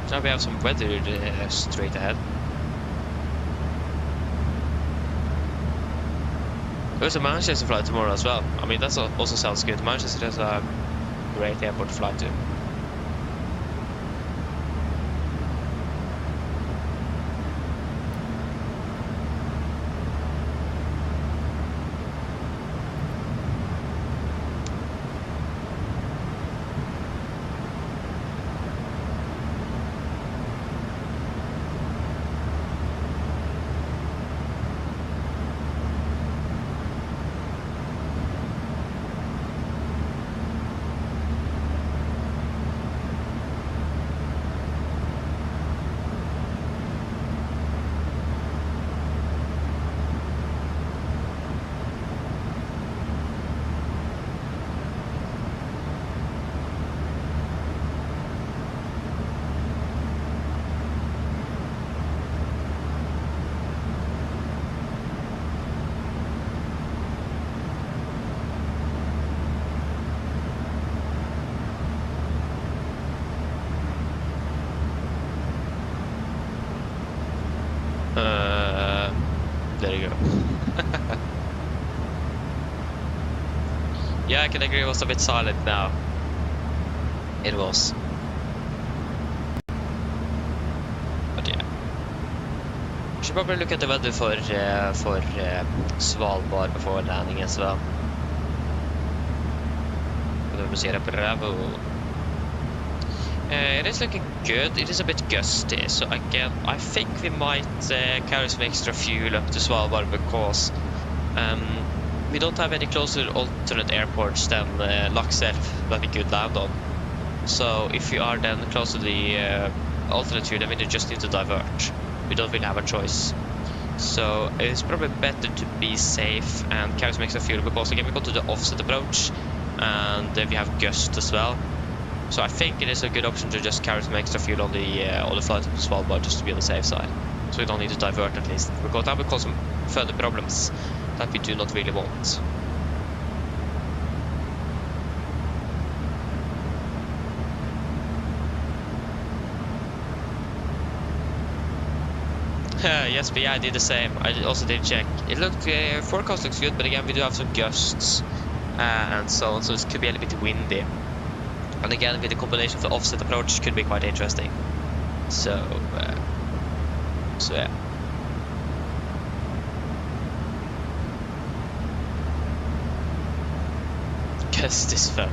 So now we have some weather straight ahead. There's a Manchester flight tomorrow as well. I mean, that also sounds good. Manchester is a great airport to fly to. there you go. Yeah, I can agree, it was a bit silent now. It was. But yeah. Should probably look at the weather for Svalbard before landing as well. Bravo. It is looking good. It is a bit gusty, so again, I think we might carry some extra fuel up to Svalbard because we don't have any closer alternate airports than Lakselv that we could land on. So if we are then close to the alternate fuel, then we just need to divert. We don't really have a choice. So it's probably better to be safe and carry some extra fuel because again we go to the offset approach and we have gust as well. So I think it is a good option to just carry some extra fuel on the flight to Svalbard just to be on the safe side. So we don't need to divert at least, because that will cause some further problems that we do not really want. Yes, but yeah, I did the same. I also did check. It looked, forecast looks good, but again, we do have some gusts and so on, so it could be a little bit windy. And again, with the combination of the offset approach, could be quite interesting. So yeah. Gust is fun.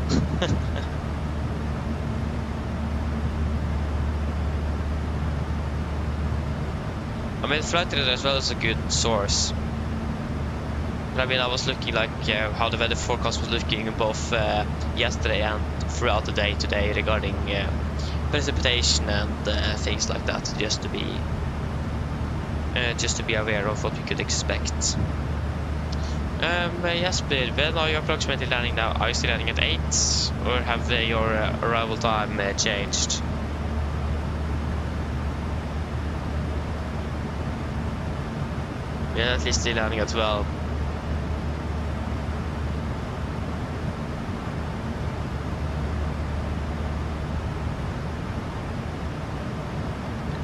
I mean, flight radar as well is a good source. But I mean, I was looking like how the weather forecast was looking both yesterday and throughout the day today regarding precipitation and things like that, just to be aware of what we could expect. Yes, but when are you approximately landing now? Are you still landing at 8, or have your arrival time changed? Yeah, at least still landing at 12.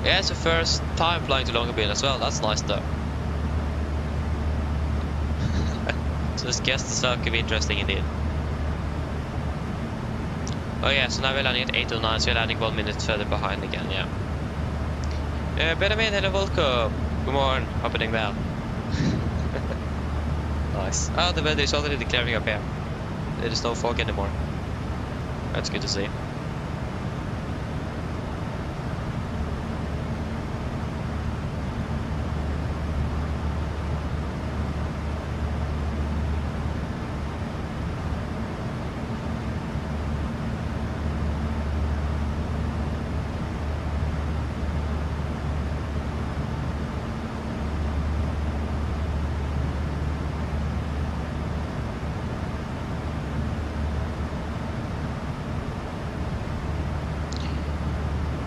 Yeah, it's the first time flying to Longyearbyen as well. That's nice though. So this guest stuff could be interesting indeed. Oh yeah, so now we're landing at 8:09, so we're landing 1 minute further behind again, yeah. Benjamin, hello, welcome. Good morning, happening well. Nice. Oh, the weather is already clearing up here. There is no fog anymore. That's good to see.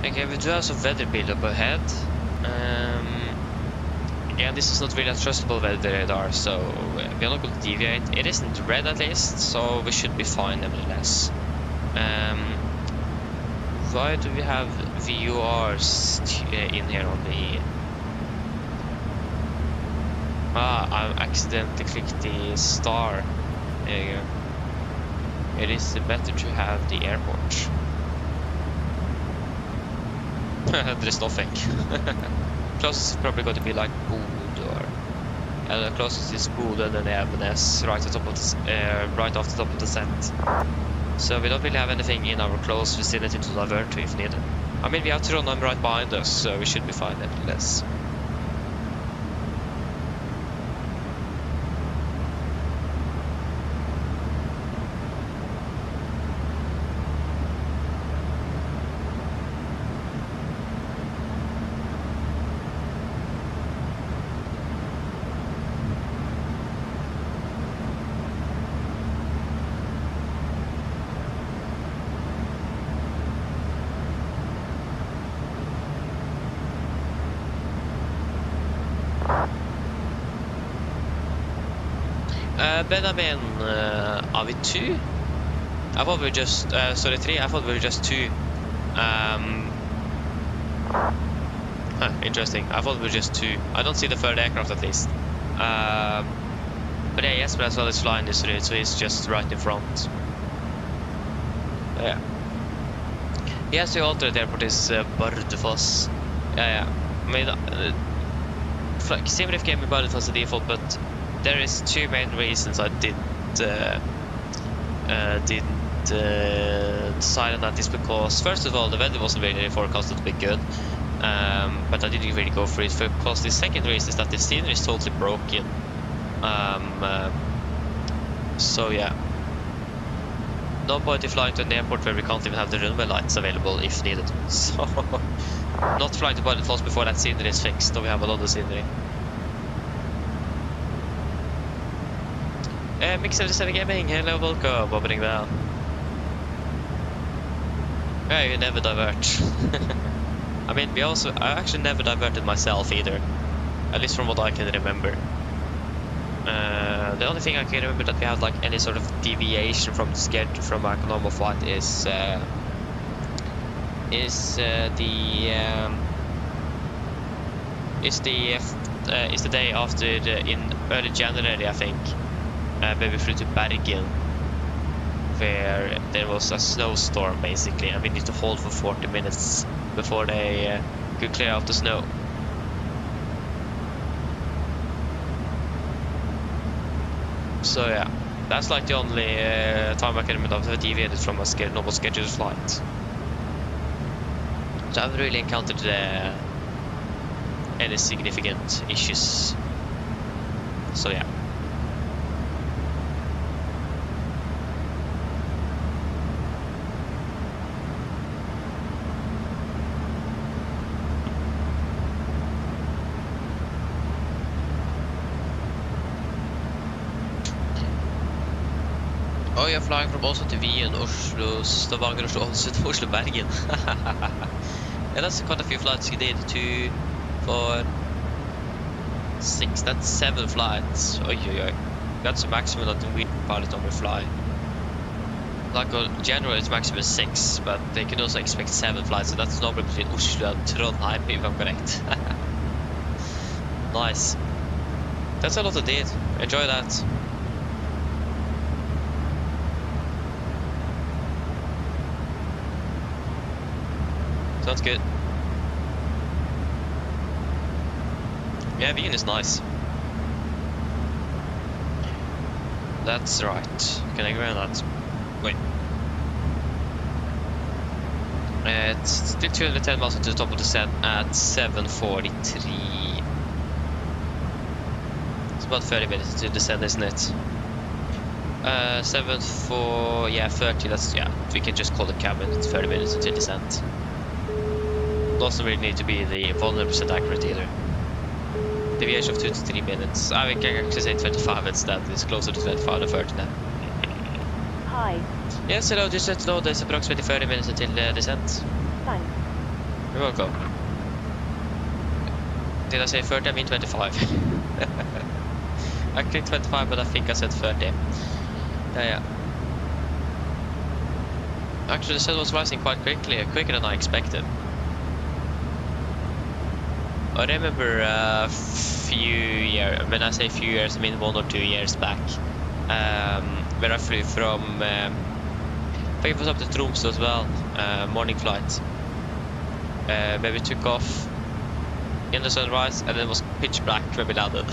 Okay, we do have some weather build-up ahead. Again, this is not really a trustable weather radar, so we are not going to deviate. It isn't red at least, so we should be fine nevertheless. Why do we have VURs in here on the... I accidentally clicked the star. There you go. It is better to have the airport. There's nothing. Closest is probably going to be like Bod, or the closest is Bod and then Evenes right at top of the, right off the top of the set. So we don't really have anything in our close vicinity to divert to if needed. I mean, we have Trondheim right behind us, so we should be fine nevertheless. Benjamin, are we 2? I thought we were just, sorry, 3, I thought we were just 2. Interesting, I thought we were just 2. I don't see the third aircraft at least. But yeah, Jesper as well is flying this route, so he's just right in front. Yeah. Yes, the alternate airport is Bardufoss. Yeah. I mean, Simrif gave me Bardufoss the default, but there is two main reasons I didn't decide on that. Is because first of all, the weather wasn't really forecasted to be good, but I didn't really go for it. Because the second reason is that the scenery is totally broken. So yeah. No point in flying to an airport where we can't even have the runway lights available if needed. So, not flying to Bardufoss before that scenery is fixed, so we have a lot of scenery. Mix77 Gaming, hello, welcome, opening down. Yeah, you never divert. I mean, I actually never diverted myself either. At least from what I can remember. The only thing I can remember that we had like any sort of deviation from the schedule from our normal flight is the day after in early January, I think, where we flew to Bergen, where there was a snowstorm basically, and we need to hold for 40 minutes before they could clear out the snow. So yeah, that's like the only time I can remember that I've deviated from a normal scheduled flight. So I haven't really encountered any significant issues. So yeah. Oh, you're flying from Oslo to Wien, Oslo, Stavanger, Oslo to Oslo, Bergen. Yeah, that's quite a few flights you did. 2, 4, 6, that's 7 flights. Oi, oi, oi. That's the maximum that the Norwegian pilot normally fly. Like on January it's maximum 6, but they can also expect 7 flights, so that's normally between Oslo and Trondheim, if I'm correct. Nice. That's a lot of did. Enjoy that. Sounds good. Yeah, Wien is nice. That's right. Can I agree on that? Wait. It's still 210 miles to the top of the descent at 7:43. It's about 30 minutes to descend, isn't it? 30. That's, yeah. We can just call it cabin. It's 30 minutes until descent. Doesn't really need to be the 100% accurate either. Deviation of 2 to 3 minutes. I can actually say 25 instead. It's closer to 25 than 30 now. Hi. Yes, hello. Just let us know there's approximately 30 minutes until descent. Thanks. You're welcome. Did I say 30? I mean 25. I clicked 25, but I think I said 30. Yeah. Actually, the sun was rising quite quickly, quicker than I expected. I remember a few years, when I say few years, I mean 1 or 2 years back, where I flew from, I think it was up to Tromsø as well, morning flight, where we took off in the sunrise and then it was pitch black when we landed.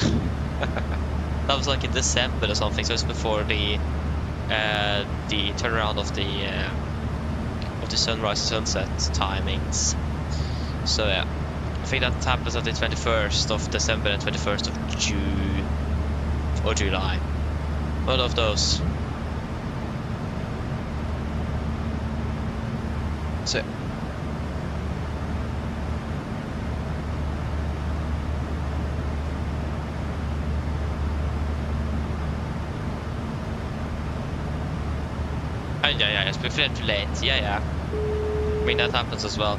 That was like in December or something, so it's before the turnaround of the sunrise sunset timings. So yeah. I think that happens on the 21st of December and 21st of June or July. One of those. So yeah, it's been too late. Yeah. I mean that happens as well.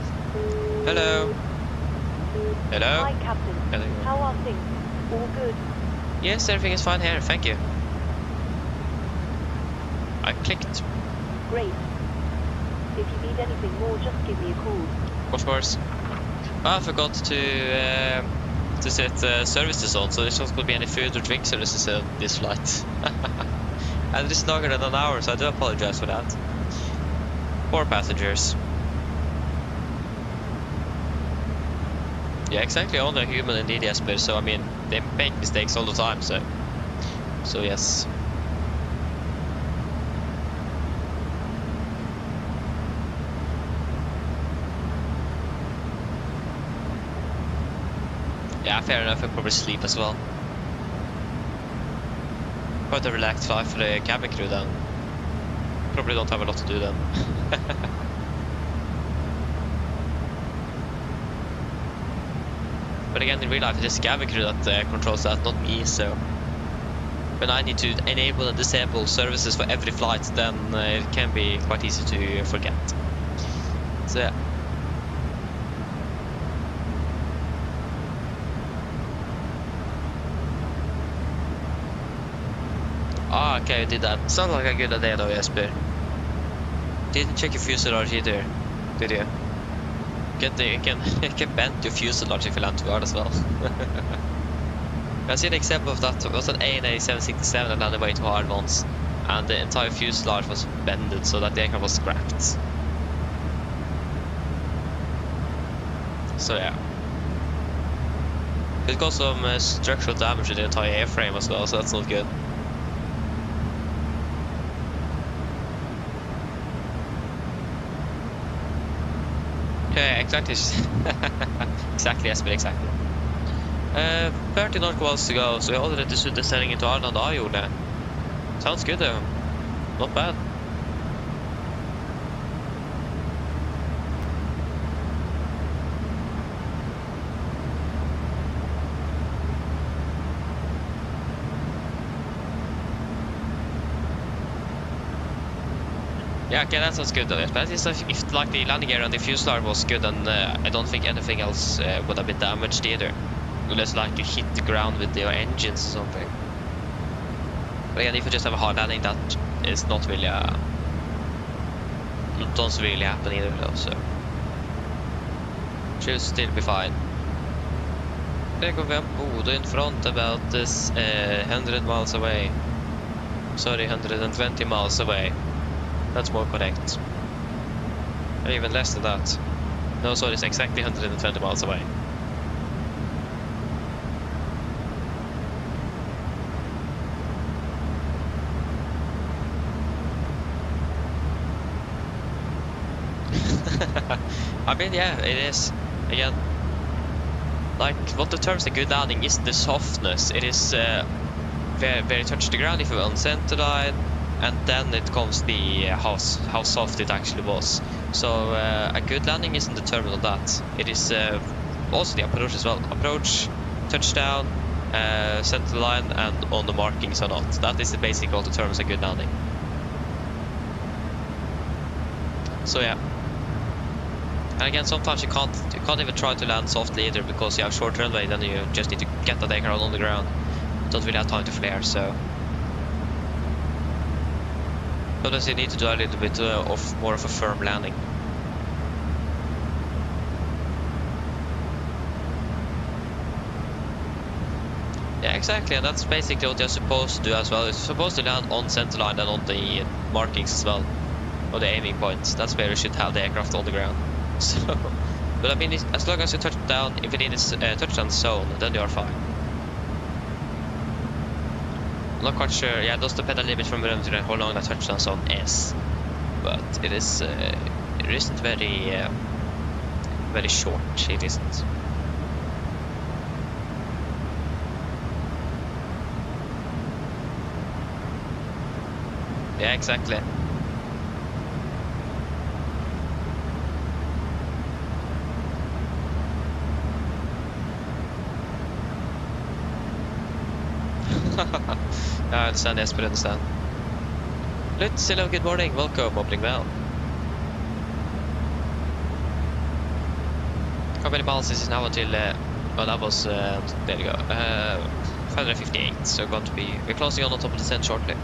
Hello. Hello? Hi, Captain. Hello. How are things? All good? Yes, everything is fine here, thank you. I clicked. Great. If you need anything more, just give me a call. Of course. I forgot to to set services on, so there's not going to be any food or drink services on this flight. And it is longer than an hour, so I do apologize for that. Poor passengers. Yeah, exactly. Only a human indeed, Jesper. So I mean, they make mistakes all the time. So yes. Yeah, fair enough. I'll probably sleep as well. Quite a relaxed flight for the cabin crew then. Probably don't have a lot to do then. But again, in real life, it is the cabin crew that controls that, not me. So when I need to enable and disable services for every flight, then it can be quite easy to forget. So yeah. Ah, okay, I did that. Sounds like a good idea though, Jesper. Didn't check your fuselage either, did you? You can bend your fuselage if you land too hard as well. I see an example of that. It was an AMD 767 that landed way too hard once, and the entire fuselage was bended so that the aircraft was scrapped. So yeah. It got some structural damage to the entire airframe as well, so that's not good. Yeah, exactly. Exactly, Espen, exactly. 30 nautical to go, so we're already descending into Arland Ajordet. Sounds good though. Not bad. Yeah, okay, that sounds good though. But if like the landing gear and the fuselage was good, then I don't think anything else would have been damaged either. Unless like you hit the ground with your engines or something. But again, if you just have a hard landing, that is not really doesn't really happen either though, so should still be fine. There we have Bodø in front, about this 100 miles away. Sorry, 120 miles away. That's more correct. Or even less than that. No, sorry, it's exactly 120 miles away. I mean, yeah, it is. Again, like what determines a good landing is the softness. It is very touch the ground if you're on center line, and then it comes the how soft it actually was. So a good landing isn't determined on that. It is also the approach as well. Approach, touchdown, center line, and on the markings or not. That is the basic what determines a good landing. So yeah. And again, sometimes you can't even try to land softly either because you have short runway. Then you just need to get the aircraft on the ground. You don't really have time to flare, so sometimes you need to do a little bit of more of a firm landing. Yeah, exactly, and that's basically what you're supposed to do as well. You're supposed to land on center line and on the markings as well, or the aiming points. That's where you should have the aircraft on the ground. So, but I mean, as long as you touch down, if it is a touchdown zone, then you are fine. I'm not quite sure. Yeah, it does depend a little bit from how long that touchdown zone is, but it is. It isn't very short. It isn't. Yeah, exactly. I understand, yes, but I understand. Lutz, hello, good morning, welcome, opening bell. How many miles is it now until, well, that was, there you go, 558, so we're closing on top of the 10 shortly.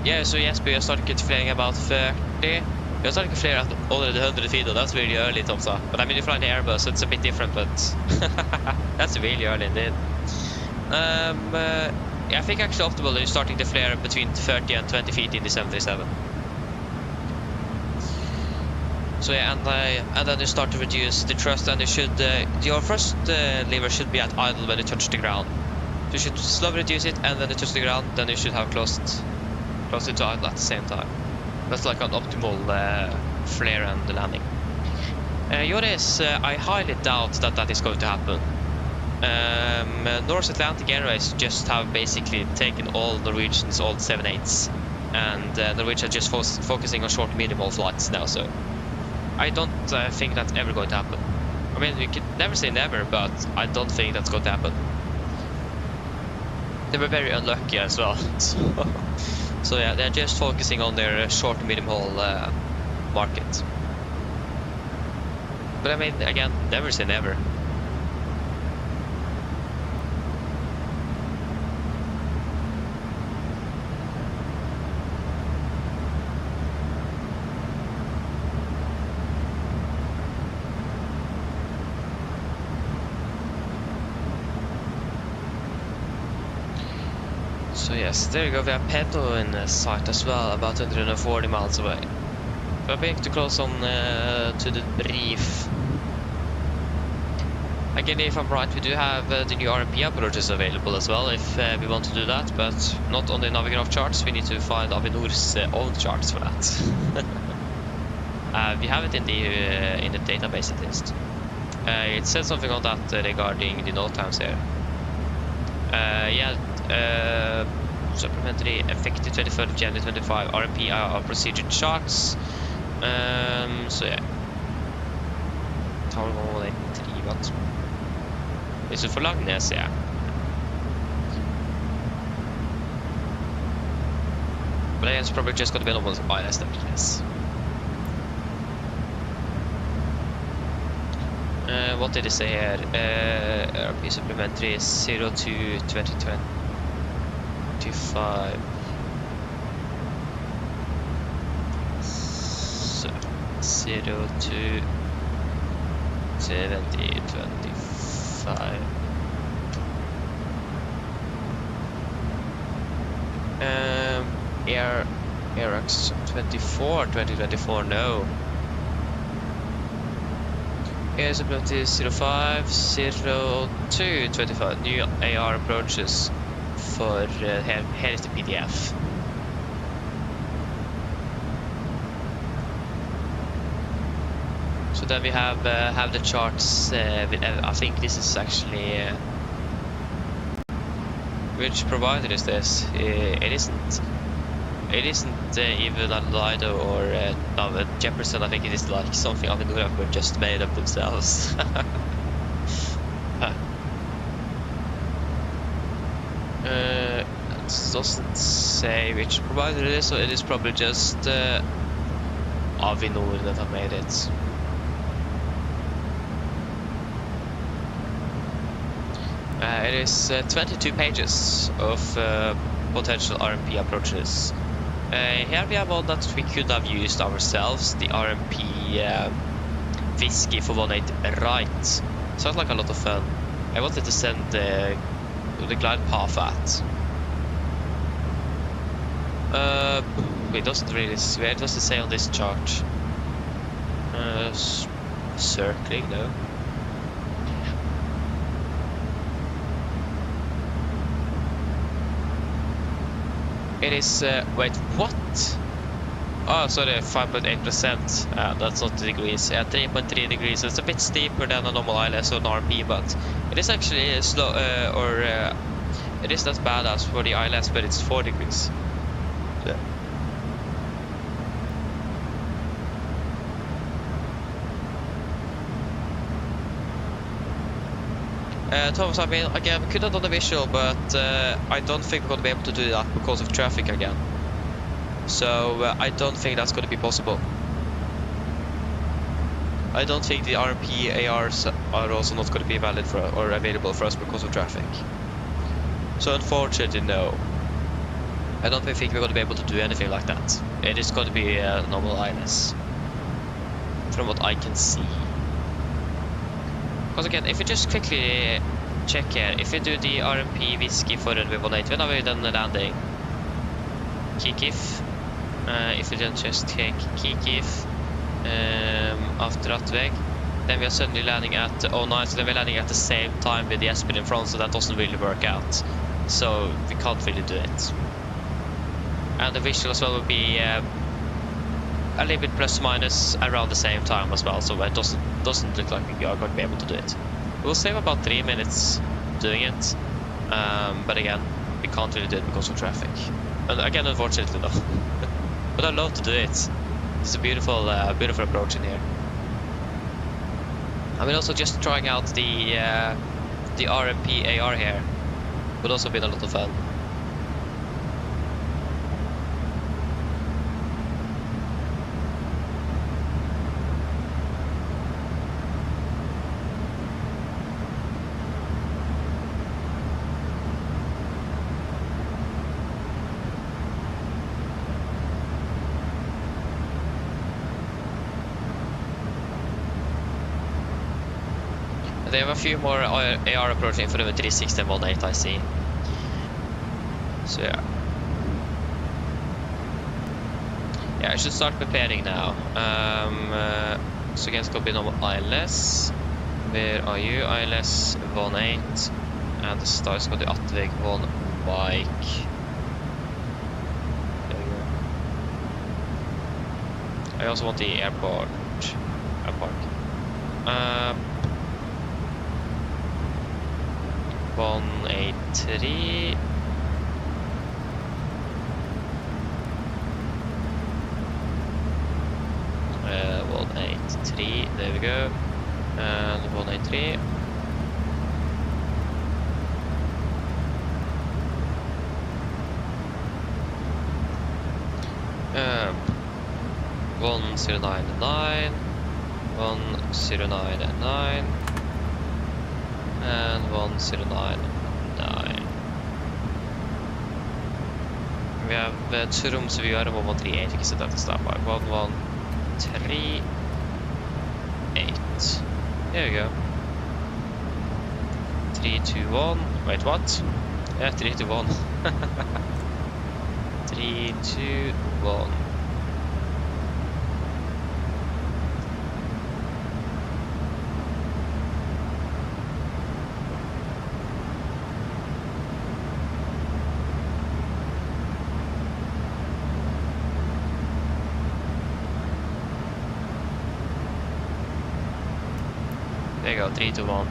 Yeah, so yes, we are starting to flying about 30. We are starting to fly at already 100 feet, though. That's really early, Tromsø. But I mean, you're flying the Airbus, so it's a bit different, but that's really early indeed. Yeah, I think actually optimal is starting to flare between 30 and 20 feet in the 737. So yeah, and then you start to reduce the thrust, and you should your first lever should be at idle when you touch the ground. So you should slowly reduce it, and then you touch the ground, then you should have closed it to idle at the same time. That's like an optimal flare and landing. Joris, I highly doubt that is going to happen. North Atlantic Airways just have basically taken all Norwegian's old 787s, and Norwegian are just focusing on short and medium haul flights now, so I don't think that's ever going to happen. I mean, we could never say never, but I don't think that's going to happen. They were very unlucky as well, so yeah, they're just focusing on their short and medium haul market. But I mean, again, never say never. So yes, there you go, we have Pedro in sight as well, about 140 miles away. We're being too close on to the brief. Again, if I'm right, we do have the new RMP approaches available as well, if we want to do that, but not on the Navigraph charts. We need to find Avinor's own charts for that. We have it in the database at least. It said something on that regarding the note times here. Supplementary effective 23rd of January 25 RMP are procedure charts. Så ja. Tar vi på det trivat. Hvis du får lagd ned, ser jeg. But it's probably just going to be normal ILS nevertheless. What did it say here? RP supplementary 02 2025. 02 2025. ARX 24 2024, no. Air supplementary 05 02 25, new AR approaches for here is the PDF. So then we have the charts with, I think this is actually which provider is this? It isn't even a Lido or no, Jefferson. I think it is like something Avinor have just made up themselves. It doesn't say which provider it is, so it is probably just Avinor that have made it. It is 22 pages of potential RMP approaches. Here we have one that we could have used ourselves, the RMP Whiskey for 18 right. Sounds like a lot of fun. I wanted to send the glide path at. It doesn't really swear. It doesn't say on this chart. Circling, no. It is, wait, what? Oh, sorry, 5.8%. That's not the degrees. Yeah, 3.3 degrees. So it's a bit steeper than a normal ILS or an RMP, but it is actually slow, it is not bad as for the ILS, but it's 4 degrees. Yeah. Thomas, I mean, again, we could have done a visual, but I don't think we're going to be able to do that because of traffic again. So I don't think that's going to be possible. I don't think the RMP ARs are also not going to be valid for or available for us because of traffic. So unfortunately, no. I don't think we're going to be able to do anything like that. It is going to be a normal ILS, from what I can see. Because again, if we just quickly check here, if we do the RMP Whiskey for runway 18, when are we done landing? Kikif. If we then just take Kikif after Rattveg, then we are suddenly landing at 09, so then we're landing at the same time with the Espen in front, so that doesn't really work out. So we can't really do it. And the visual as well will be a little bit plus minus around the same time as well, so it doesn't look like we are going to be able to do it. We'll save about 3 minutes doing it, but again, we can't really do it because of traffic. And again, unfortunately though. But I love to do it. It's a beautiful, beautiful approach in here. I mean, also just trying out the RMP AR here would also been a lot of fun. They have a few more AR approaching for the 360 and 18, I see. So yeah. Yeah, I should start preparing now. So again, it's going to be normal ILS. Where are you? ILS 18. And the start is going to be Attveg 1 bike. There we go. I also want the airport. 183. Uh, 183, there we go. And 183. Um, 1099, 1099. And 1099. We have Tromsø, we are 138, ikke så dette stopper. 1138. There we go. 321. Wait, what? Yeah, 321. 321. There you go, 3 to 1.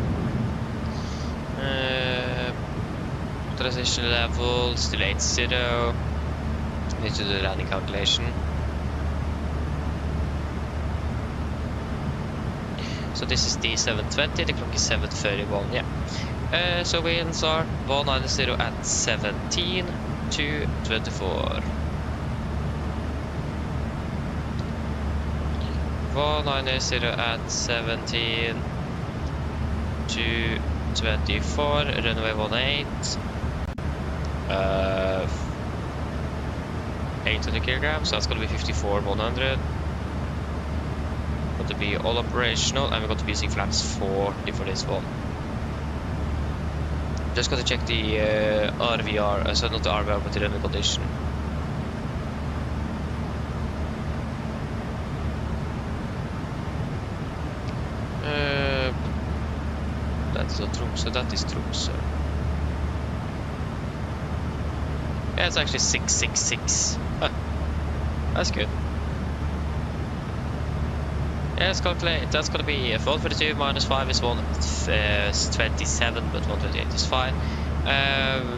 Transition level, still 80. Need to do the landing calculation. So this is D720, the clock is 7:31, yeah. So winds are 190 at 17 to 24. 190 at 17 to 24, runway 18. 800 kilograms, so that's going to be 54,100. Going to be all operational, and we're going to be using flaps 40 for this one. Just going to check the RVR, so not the RVR, but the runway condition. That is not Tromsø, that is Tromsø. Yeah, it's actually 666. Huh. That's good. Yeah, let's calculate. That's gonna be 142 minus 5 is 127, but 128 is fine.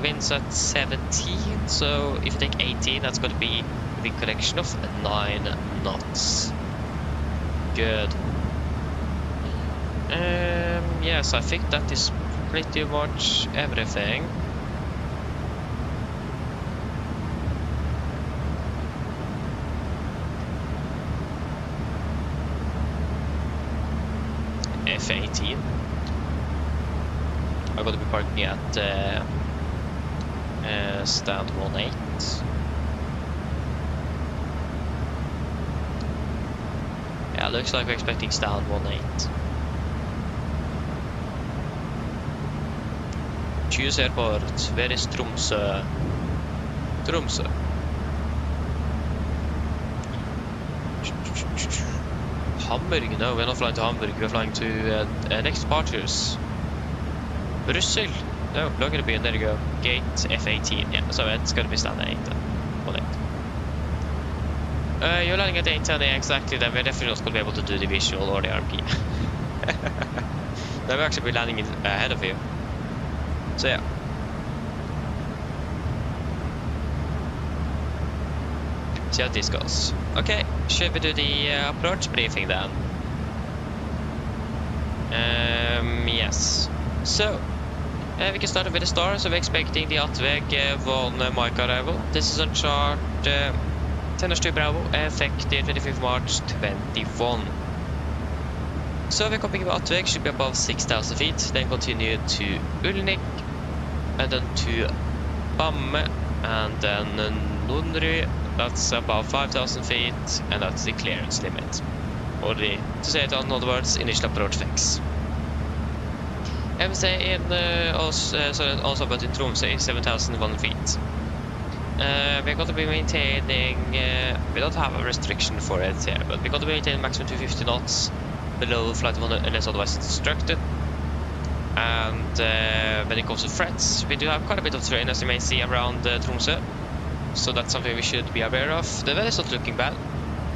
Winds at 17, so if you take 18, that's gonna be the correction of 9 knots. Good. Yes, I think that is pretty much everything. F18. I'm going to be parking at stand 18. looks like we're expecting stand 18. Choose airport. Where is Tromsø? Tromsø. Hamburg? No, we're not flying to Hamburg. We're flying to next departures. Brussels? No, Longyearbyen. There you go. Gate F18. Yeah, so it's going to be stand 8 then. 18. You're landing at 8:10 exactly. Then we're definitely not going to be able to do the visual or the RP. Then we'll actually be landing ahead of you. So yeah. See how this goes. Okay, should we do the approach briefing then? Yes. So, we can start with the start. So we're expecting the Atveg 1 mic arrival. This is on chart 10 Bravo, effective 25th March 21. So we're coming about Atveg, should be above 6,000 feet, then continue to Ulnik, and then to Bamme, and then Nunry, that's about 5,000 feet, and that's the clearance limit. Or to say it in other words, initial approach fix. MC in also but in Tromsø is 7,100 feet. We're going to be maintaining, we don't have a restriction for it here, but we're going to be maintaining maximum 250 knots below flight 100 unless otherwise instructed. And when it comes to threats, we do have quite a bit of terrain as you may see around Tromsø. So that's something we should be aware of. The weather is not looking bad.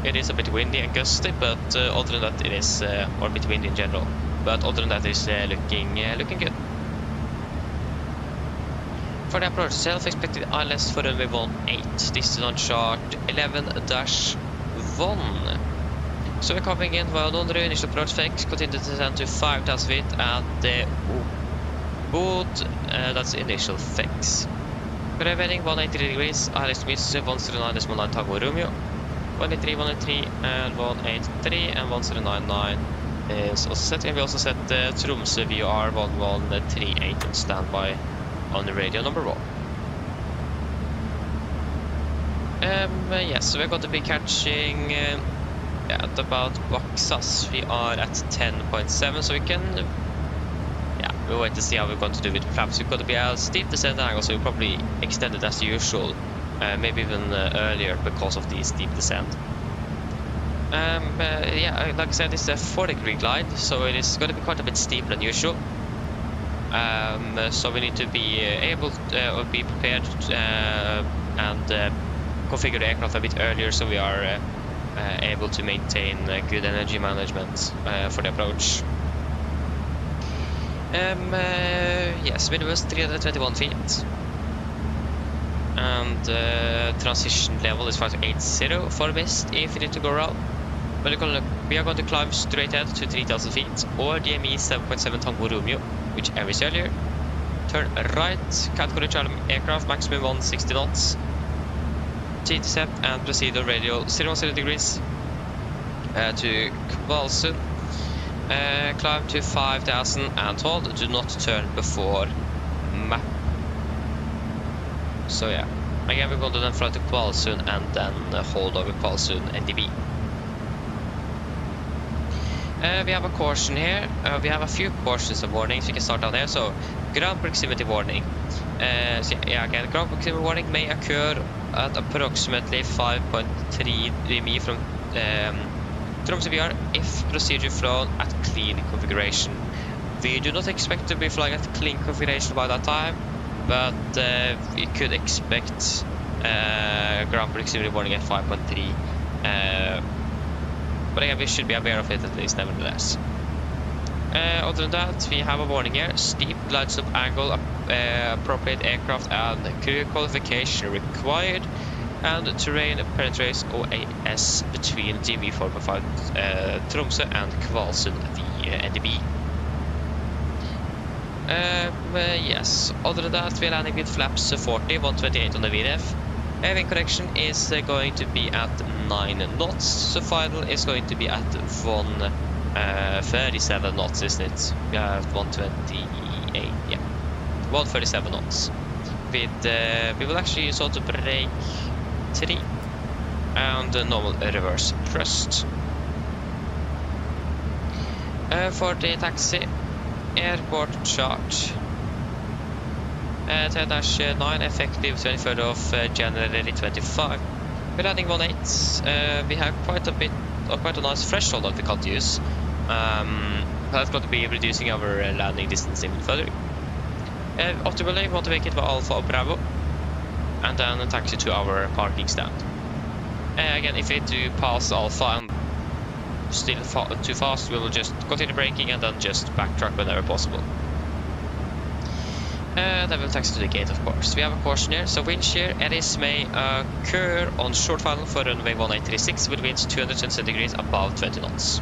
It is a bit windy and gusty, but other than that it is, or a bit windy in general. But other than that it is looking good. For the approach itself, expected ILS for runway 18. This is on chart 11-1. So we're coming in via Nunry, initial approach fix, continue to descend to 5,000 feet at the Bod, that's the initial fix. We're heading 183 degrees, ILS means 109.9 Tango Romeo. 183, 183, and 183, and 1099 is also set. And we also set the Tromsø VR 1138 on standby on the radio number 1. Yes, so we're going to be catching at about Vaksas. We are at 10.7, so we can we'll wait to see how we're going to do with the flaps. We're going to be a steep descent angle, so we'll probably extend it as usual, maybe even earlier because of the steep descent. Yeah, like I said, it's a 4-degree glide, so it is going to be quite a bit steeper than usual. So we need to be able to be prepared and configure the aircraft a bit earlier, so we are able to maintain good energy management for the approach. Yes, wind was 321 feet, and transition level is 580 for west if you need to go around. But we are going to climb straight ahead to 3,000 feet, or DME 7.7 Tango Romeo, whichever is earlier. Turn right, category Charlie aircraft, maximum 160 knots. T-set and proceed on radial 010 degrees to Kvalsund. Climb to 5,000 and hold. Do not turn before map. So yeah, again we're going to then fly to Kvalsund and then hold over Kvalsund NDB. We have a caution here. We have a few cautions and warnings. We can start down there. So, ground proximity warning. So yeah, again, ground proximity warning may occur at approximately 5.3 dmi from Tromsø VR if procedure flown at clean configuration. We do not expect to be flying at clean configuration by that time, but we could expect ground proximity warning at 5.3. But again, we should be aware of it at least, nevertheless. Other than that, we have a warning here. Steep glide slope angle, appropriate aircraft and crew qualification required, and terrain penetrates OAS between DV 4.5 Tromsø and Kvalsund via NDB. Yes, other than that, we're landing with flaps 40, 128 on the VDF. Wind correction is going to be at 9 knots, so final is going to be at 137 knots, isn't it? We are at 128, yeah, 137 knots. With we will actually use auto brake 3 and normal reverse thrust. For the taxi, airport charge. 10-9 effective 23rd of January 25. We're landing 18. We have quite a nice threshold that we can't use. That's going to be reducing our landing distance even further. Optimally, we want to make it with Alpha or Bravo, and then a taxi to our parking stand. Again, if we do pass Alpha and still too fast, we will just continue braking and then just backtrack whenever possible. Then we'll taxi to the gate, of course. We have a caution here, so wind shear eddies may occur on short final for runway 1836 with winds 210 degrees above 20 knots.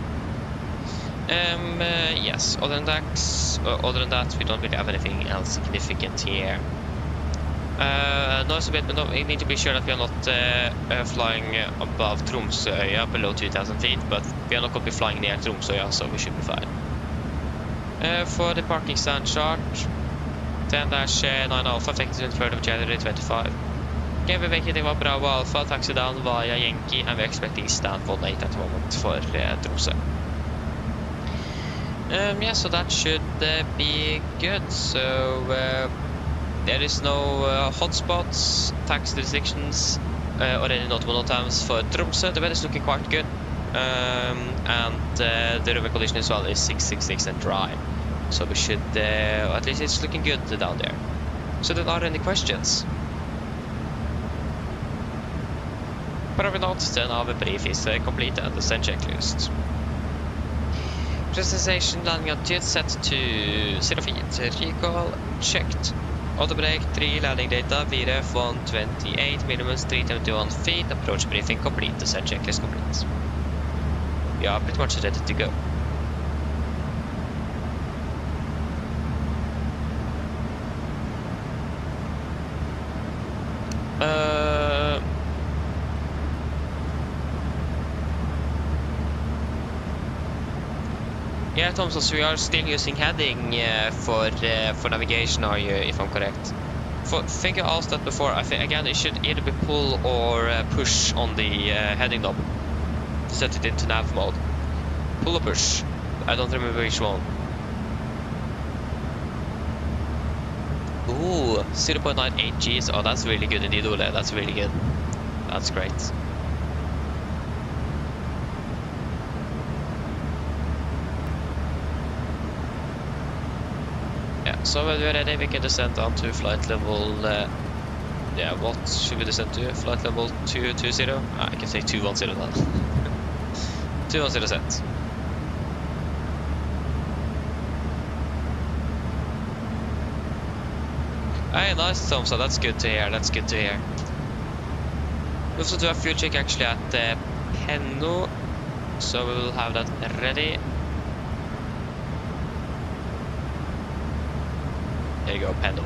Yes, other than that, we don't really have anything else significant here. Noise abatement, no, we need to be sure that we are not flying above Tromsø, below 2000 feet, but we are not going to be flying near Tromsø, so we should be fine. For the parking stand charge, 10-9 Alpha, effective 23rd of January 25. Okay, we're making it Bravo Alpha, taxi down via Yankee, and we're expecting stand 18 at the moment for Tromsø. Yeah, so that should be good. So there is no hotspots, taxi restrictions, or any notable times for Tromsø. The weather is looking quite good, and the runway condition as well is 666 and dry. So we should, at least it's looking good down there. So then, are there any questions? Probably not. Then our brief is complete and the send checklist. Presentation landing altitude set to 0 feet. Recall checked. Auto brake 3 landing data. VRF 128 minimum 321 feet. Approach briefing complete. The send checklist complete. We are pretty much ready to go. Yeah, Thompson, so we are still using heading for navigation, are you, if I'm correct? I think I asked that before. I think, again, it should either be pull or push on the heading knob to set it into nav mode. Pull or push. I don't remember which one. Ooh, 0.98 Gs. Oh, that's really good indeed, Ole. That's really good. That's great. Yeah, so when we're ready, we can descend down to flight level... yeah, what should we descend to? Flight level 220? I can say 210 then. 210 set. Hey, nice, Thompson. That's good to hear. That's good to hear. We also do a fuel check actually at Penno, so we will have that ready. There you go, Penno.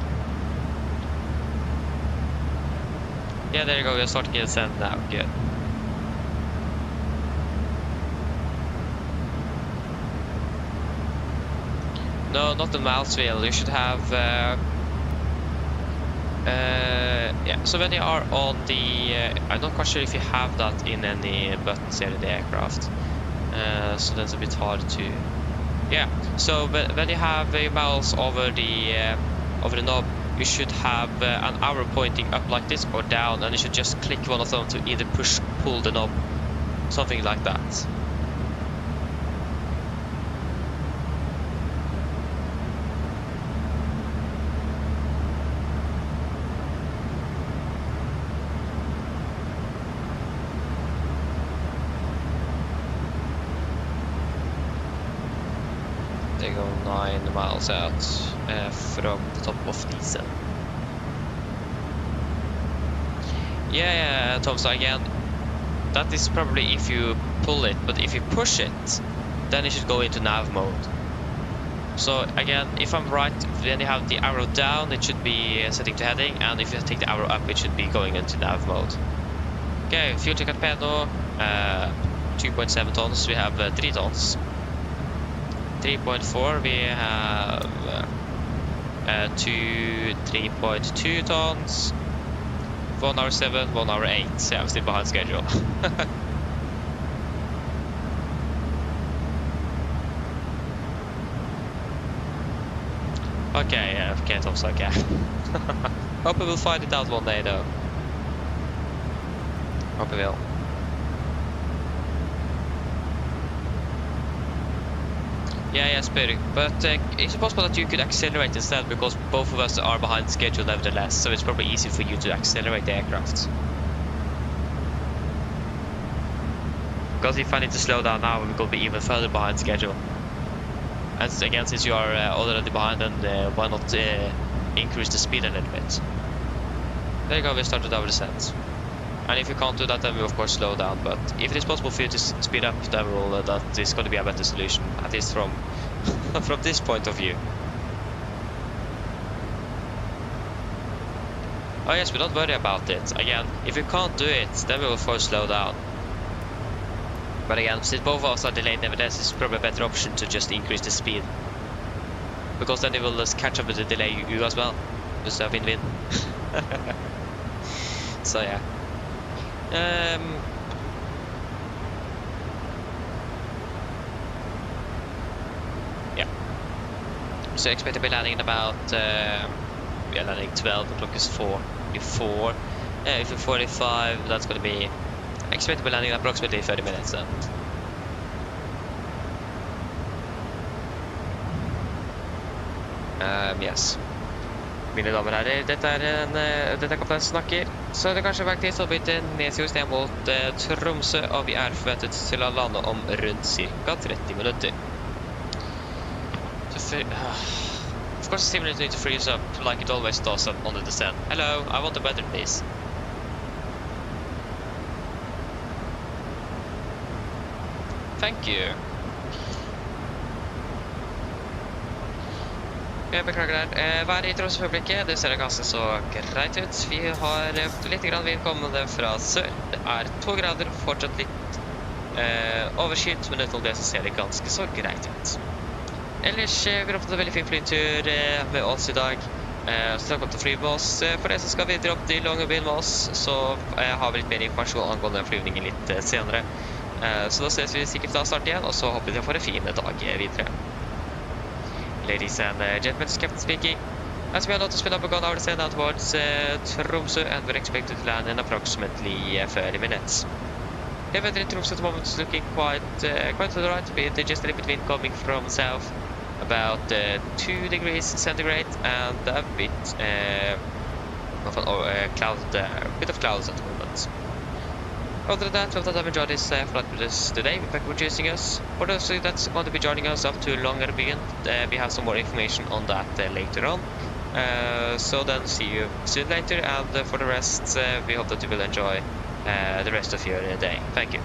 Yeah, there you go. We're starting to descend now. Good. No, not the miles wheel. You should have. Yeah, so when you are on the, I'm not quite sure if you have that in any buttons here in the aircraft, so that's a bit hard to, yeah. So when you have mouse over the knob, you should have an arrow pointing up like this or down, and you should just click one of them to either push, pull the knob, something like that. They go 9 miles out from the top of Nice. Yeah, Tom, so again, that is probably if you pull it, but if you push it, then it should go into nav mode. So again, if I'm right, when you have the arrow down, it should be setting to heading, and if you take the arrow up, it should be going into nav mode. Okay, fuel check at Penno, 2.7 tons, we have 3 tons. 3.4 we have 3.2 tons, 1 hour 7, 1 hour 8. Yeah, I'm still behind schedule. Okay, yeah, okay, Tromsø, okay. Hope we will find it out one day, though. Hope we will. Yeah, Jesper, but is it possible that you could accelerate instead, because both of us are behind schedule nevertheless, so it's probably easy for you to accelerate the aircraft. Because if I need to slow down now, we will be even further behind schedule. And again, since you are already behind, then why not increase the speed a little bit? There you go, we started our descent. And if you can't do that, then we of course slow down. But if it is possible for you to speed up, then that is going to be a better solution, at least from from this point of view. Oh yes, but don't worry about it. Again, if you can't do it, then we will of course slow down. But again, since both of us are delayed nevertheless, it's probably a better option to just increase the speed. Because then it will just catch up with the delay you as well. Just a win-win. So yeah. Yeah. So expect to be landing in about we are landing 12, the clock is 4:44. If it's 45, that's gonna be expect to be landing in approximately 30 minutes then. Yes. Mine damer og herrer, dette er kaptein som snakker. Så det er kanskje vært tid til å bytte nedkjøres ned mot Tromsø, og vi er forventet til å lande om rundt ca. 30 minutter. Of course, the simulator needs to freeze up like it always does on the descent. Hello, I want a better please. Thank you. Jeg beklager der. Været i Tromsø for øyeblikket, det ser ganske så greit ut. Vi har litt grann vind kommende fra sør. Det er 2 grader, fortsatt litt overskyet, men utenom det så ser det ganske så greit ut. Ellers vi har opptatt en veldig fin flytur med oss i dag. Så takk for at du flyr med oss. For det så skal vi droppe til Longyearbyen med oss, så har vi litt mer informasjon angående flyvningen litt senere. Så da ses vi sikkert da snart igjen, og så håper vi får en fin dag videre. Ladies and gentlemen, Captain speaking. As we are not to spin up, we're going to descend out towards Tromsø, and we're expected to land in approximately 30 minutes. The weather in Tromsø at the moment is looking quite alright, with just a little bit wind coming from south, about 2 degrees centigrade, and a bit of clouds at the moment. Other than that, we hope that I've enjoyed this flight with us today. Thank you for choosing us. For those of you that's going to be joining us up to Longyearbyen, we have some more information on that later on. So then see you soon later, and for the rest, we hope that you will enjoy the rest of your day. Thank you.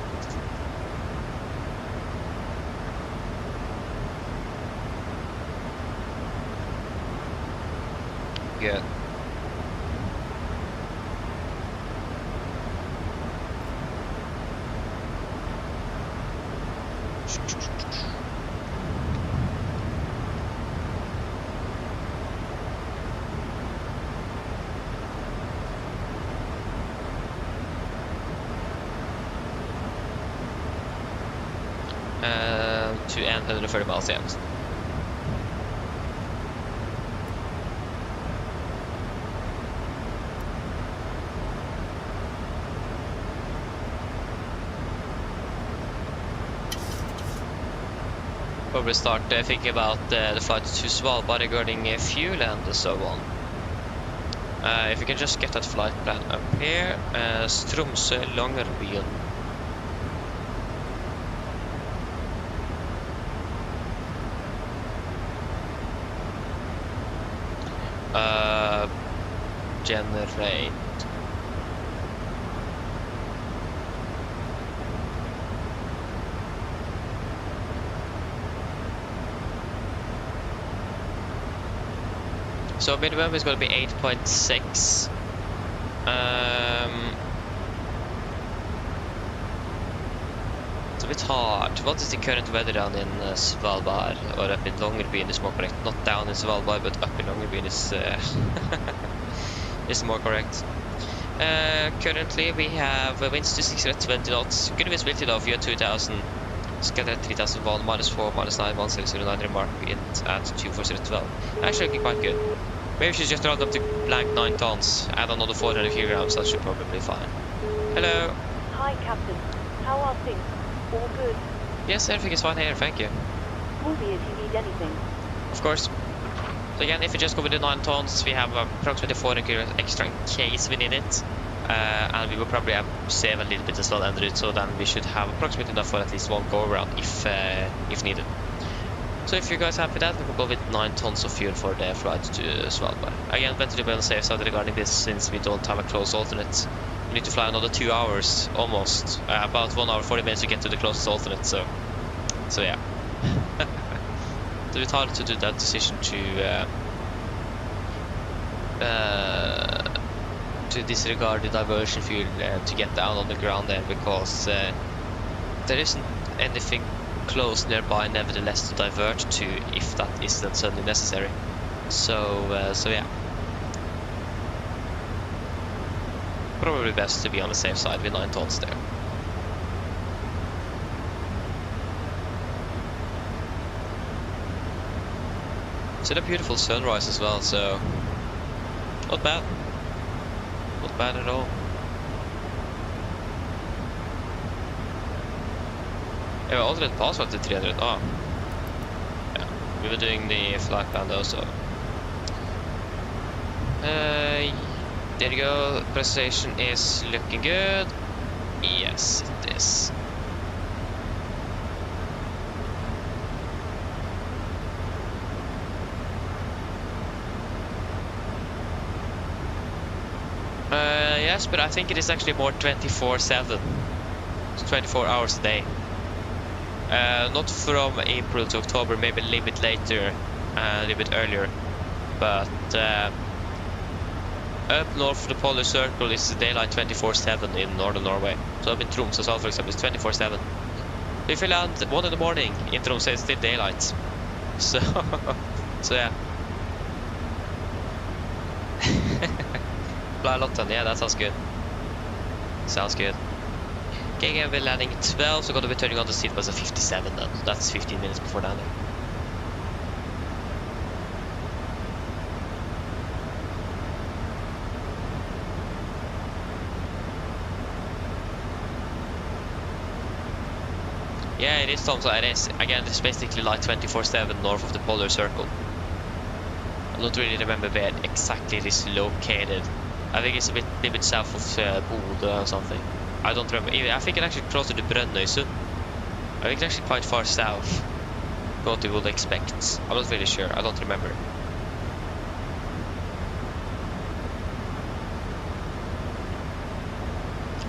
Good. To end 130 miles in. Probably start thinking about the flight to Svalbard regarding fuel and so on. If you can just get that flight plan up here, Tromsø, Longyearbyen. Generate. So minimum is going to be 8.6. It's a bit hard. What is the current weather down in Svalbard, or up in Longyearbyen is more correct. Not down in Svalbard, but up in Longyearbyen is is more correct. Currently we have winds to 6 at 20 knots. Good visibility though, via 2000 Scatter at 3001, -4, -9, 16009 remark it at 24012. Actually looking quite good. Maybe we should just round up to blank 9 tons, add another 400 kilograms, that should probably be fine. Hello! Hi, Captain. How are things? All good? Yes, everything is fine here, thank you. Call me if you need anything. Of course. So again, if you just go with the 9 tons, we have approximately 400 kilograms extra in case we need it. And we will probably save a little bit as well under it, so then we should have approximately enough for at least one go around if needed. So if you guys are happy with that, we will go with 9 tons of fuel for the flight to Svalbard. Again, better to be on the safe side regarding this, since we don't have a close alternate. We need to fly another 2 hours almost, about 1 hour 40 minutes to get to the closest alternate. So yeah. So it's hard to do that decision to disregard the diversion fuel to get down on the ground there, because there isn't anything close nearby nevertheless to divert to if that is then suddenly necessary. So yeah, probably best to be on the safe side with 9 tons there. It's a beautiful sunrise as well, so not bad. Not bad at all. Yeah, we already passed up to 300. Oh. Yeah, we were doing the flight plan also. There you go. Presentation is looking good. Yes, it is. Yes, but I think it is actually more 24/7. It's 24 hours a day. Not from April to October, maybe a little bit later, a little bit earlier. But up north of the polar circle is daylight 24/7 in northern Norway. So up in Tromsø as well, for example, it's 24/7. If you land 1 in the morning in Tromsø, it's still daylight. So yeah. Fly a lot then, yeah, that sounds good. Sounds good. Okay, again, we're landing at 12, so we're going to be turning on the seat bus at 57 then. That's 15 minutes before landing. Yeah, it is Tromsø, it is. Again, it's basically like 24/7 north of the polar circle. I don't really remember where exactly it is located. I think it's a little bit south of Bodø or something. I don't remember. I think it's actually closer to Brønnøysund. I think it's actually quite far south. What you would expect. I'm not really sure. I don't remember.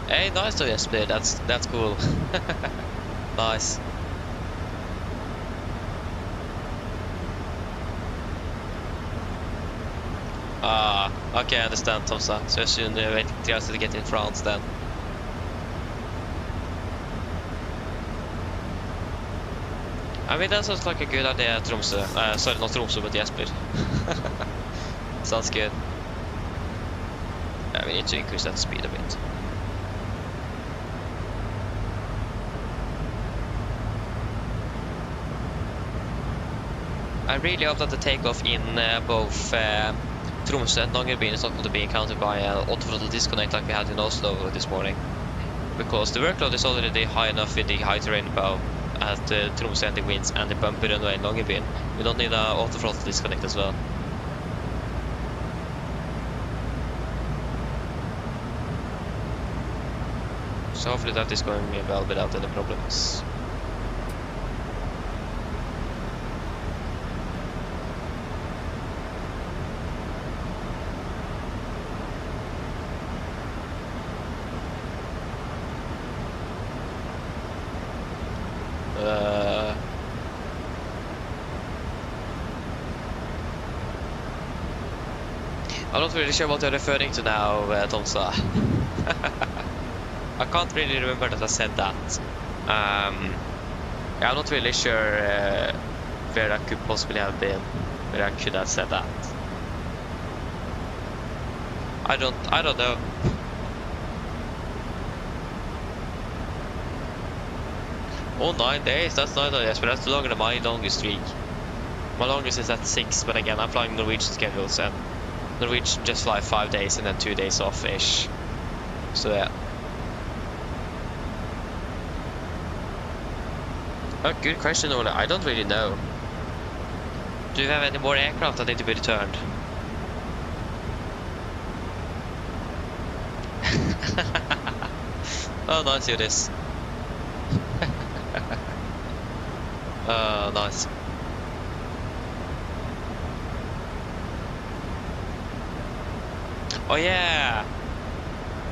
Hey, nice though, Jesper. That's cool. Nice. Okay, I understand, Tromsø. So I should wait to get in France then. I mean, that sounds like a good idea, Tromsø. Sorry, not Tromsø, but Jesper. Sounds good. Yeah, we need to increase that speed a bit. I really hope that the takeoff in both Tromsø and Longyearbyen is not going to be encountered by an auto-throttle disconnect like we had in Oslo this morning. Because the workload is already high enough with the high terrain above at Tromsø and the winds and the bumpy runway in Longyearbyen. We don't need an auto-throttle disconnect as well. So hopefully that is going well without any problems. I'm not really sure what you're referring to now, Tromsø. I can't really remember that I said that. Yeah, I'm not really sure where I could possibly have been, where I could have said that. I don't know. Oh, 9 days? That's not yes, but that's longer than my longest streak. My longest is at 6, but again, I'm flying Norwegian schedules, and Norwegian just fly 5 days and then 2 days off-ish. So yeah. Oh, good question, Ola. I don't really know. Do you have any more aircraft that need to be returned? Oh, nice, do this. Oh, nice. Oh yeah.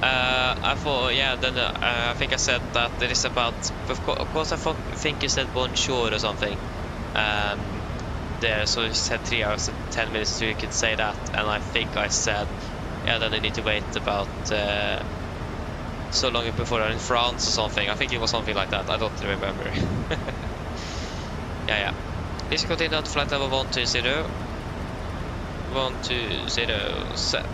I thought, yeah. Then I think I said that it is about. Of course, I think you said bonjour or something. There, so you said 3 hours and 10 minutes, so you could say that. And I think I said, yeah. Then you need to wait about so long before I'm in France or something. I think it was something like that. I don't remember. Yeah. Please continue on flight level 120. 120 set.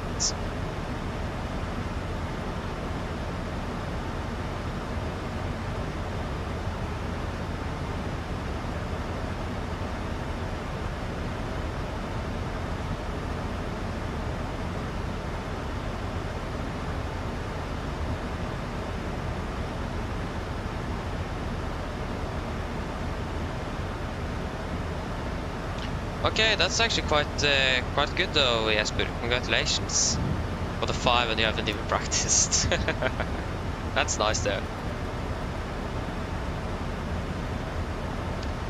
Okay, that's actually quite good though, Jesper. Congratulations. For the 5 and you haven't even practiced. That's nice though.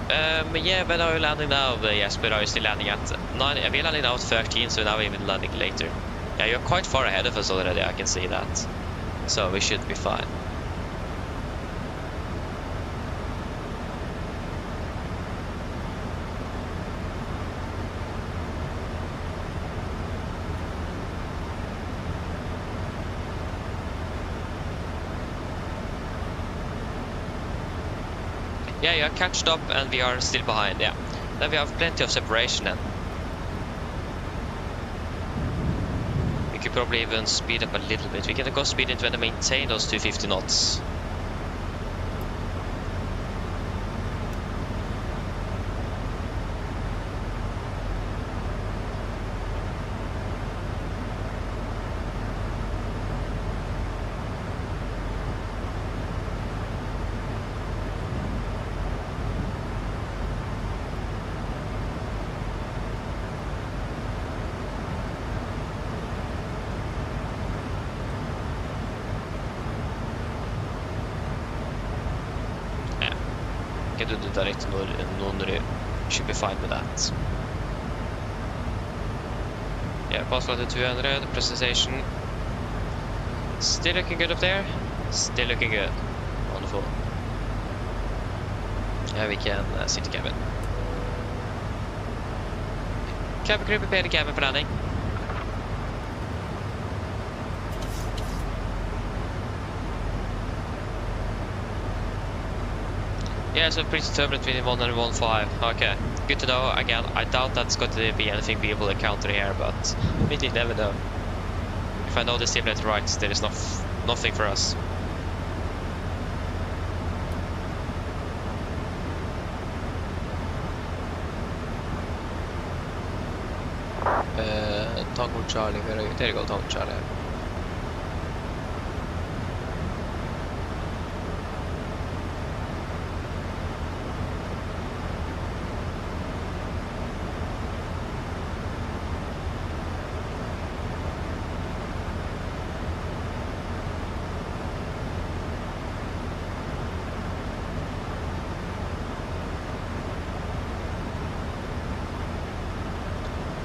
Yeah, when are you landing now, Jesper? Are you still landing at 9? We're landing now at 13, so now we're even landing later. Yeah, you're quite far ahead of us already, I can see that. So we should be fine. Yeah, you are catched up and we are still behind, yeah. Then we have plenty of separation then. We could probably even speed up a little bit. We can go speed it when they maintain those 250 knots. Du direkt Norwegian should be fine with that. Yeah, pass flight to 200, presentation. Still looking good up there. Still looking good. Wonderful. Yeah, we can see the cabin. Cabin crew, prepare the cabin for landing. Yeah, so pretty turbulent between 1 and 1.5. Okay, good to know. Again, I doubt that's going to be anything we able to encounter here, but we never know. If I know the simulator right, there is nothing for us. Tango Charlie, there you go, Tango Charlie.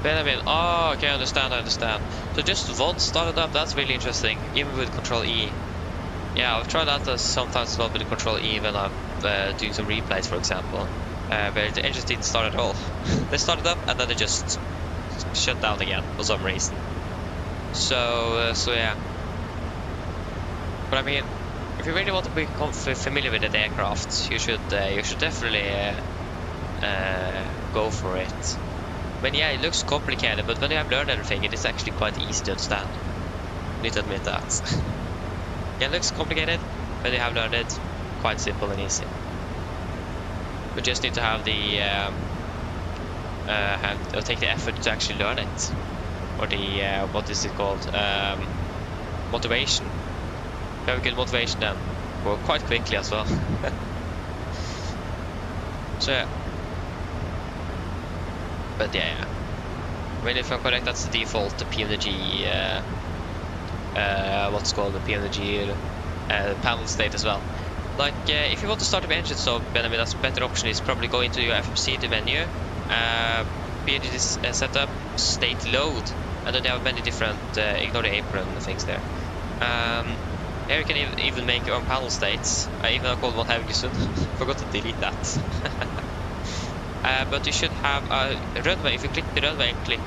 Benjamin, oh, okay, I understand. So just VOD started up, that's really interesting, even with Control E. Yeah, I've tried that sometimes as well with the Control E when I'm doing some replays, for example, where the engines didn't start at all. They started up and then they just shut down again for some reason. So yeah. But I mean, if you really want to become familiar with the aircraft, you should definitely go for it. But yeah, it looks complicated, but when you have learned everything, it is actually quite easy to understand. I need to admit that. Yeah, it looks complicated, but you have learned it, quite simple and easy. We just need to have the take the effort to actually learn it, or the what is it called? Motivation. If you have a good motivation, then go quite quickly as well. So yeah. But yeah. I mean, if I'm correct, that's the default, the PMDG. What's called the PMDG panel state as well. Like, if you want to start up engine, so Benjamin, that's a better option is probably go into your FMC, the menu, PMDG setup, state load, and then they have many different, ignore the apron things there. Here you can even make your own panel states. I even called one Haugesund, forgot to delete that. But you should have a runway. If you click the runway and click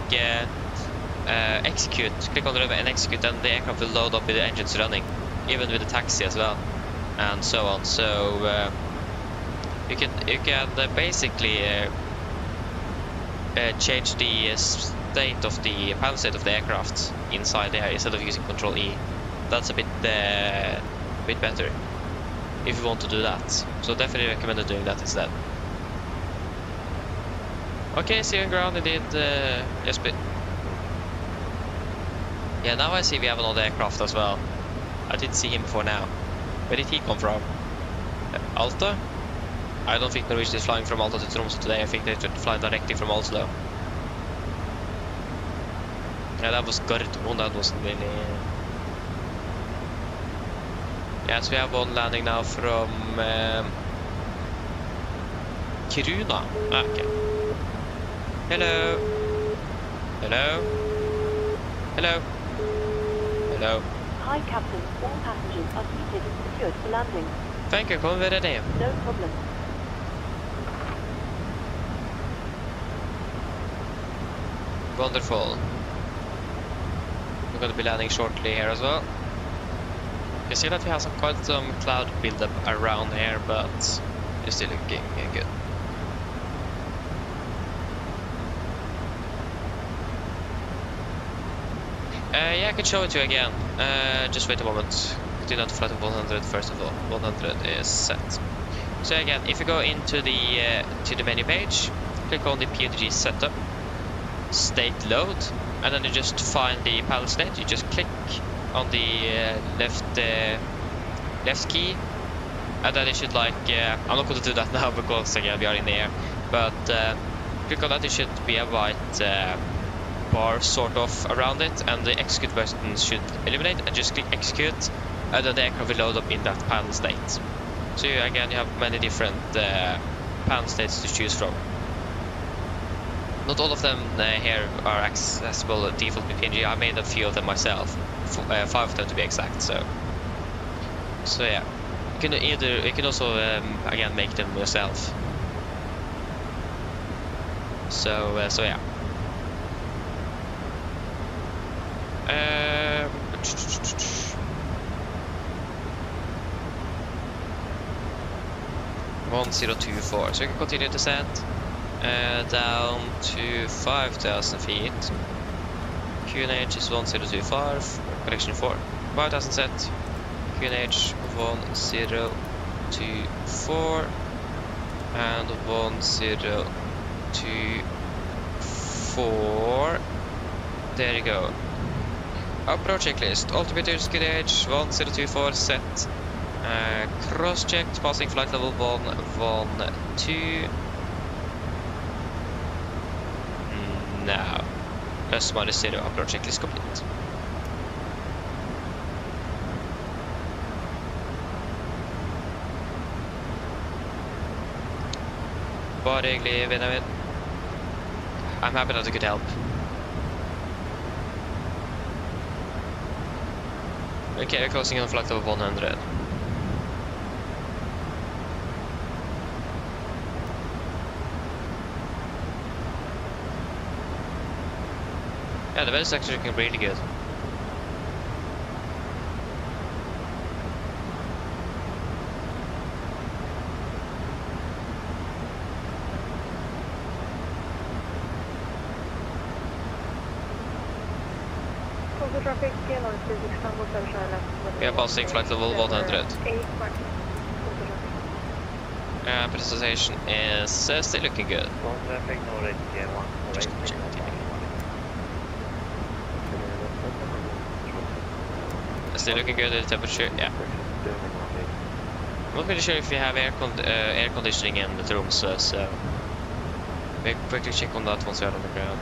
execute, click on the runway and execute, then the aircraft will load up with the engines running, even with the taxi as well, and so on. So you can basically change the state of the panel state of the aircraft inside there instead of using Control E. That's a bit better if you want to do that. So definitely recommend doing that instead. Okay, steering ground indeed. Yes, but yeah, now I see we have another aircraft as well. I didn't see him before now. Where did he come from? Alta? I don't think Norwegian is flying from Alta to Tromsø today. I think they're flying directly from Oslo. Yeah, that was Gardermoen. That wasn't really. Yes, we have one landing now from Kiruna. Ah, okay. Hello. Hello. Hello. Hello. Hi, Captain. All passengers are seated and secured for landing. Thank you. Come with it. No problem. Wonderful. We're going to be landing shortly here as well. You see that we have quite some cloud buildup around here, but it's still looking good. Yeah, I can show it to you again. Just wait a moment. Continue to flight of 100 first of all. 100 is set. So again, if you go into the menu page, click on the PMDG setup, state load, and then you just find the panel state. You just click on the left key, and then you should I'm not going to do that now because again we are in the air, but click on that. It should be a white bar sort of around it, and the execute button should eliminate, and just click execute, and then the aircraft will load up in that panel state. So again, you have many different panel states to choose from. Not all of them here are accessible default with PNG. I made a few of them myself, 5 of them to be exact. So yeah, you can also again make them yourself. So yeah. 1024. So we can continue descent down to 5,000 feet. QNH is 1025. Correction 4. 5,000 set. QNH 1024 and 1024. There you go. Approach checklist. Altimeters QNH 1024 set. Cross checked. Passing flight level 112. Now. Plus minus 0. Approach checklist complete. Bare hyggelig, Benjamin. I'm happy that I could help. Okay, we're closing on flight level 100. Yeah, the weather's actually looking really good. Traffic, We are passing flight level 100. Presentation is still looking good. Traffic Norwich Just check it. Still looking good at the temperature, yeah. I'm not really sure if you have air conditioning in the Tromsø, so we'll quickly check on that once we're on the ground.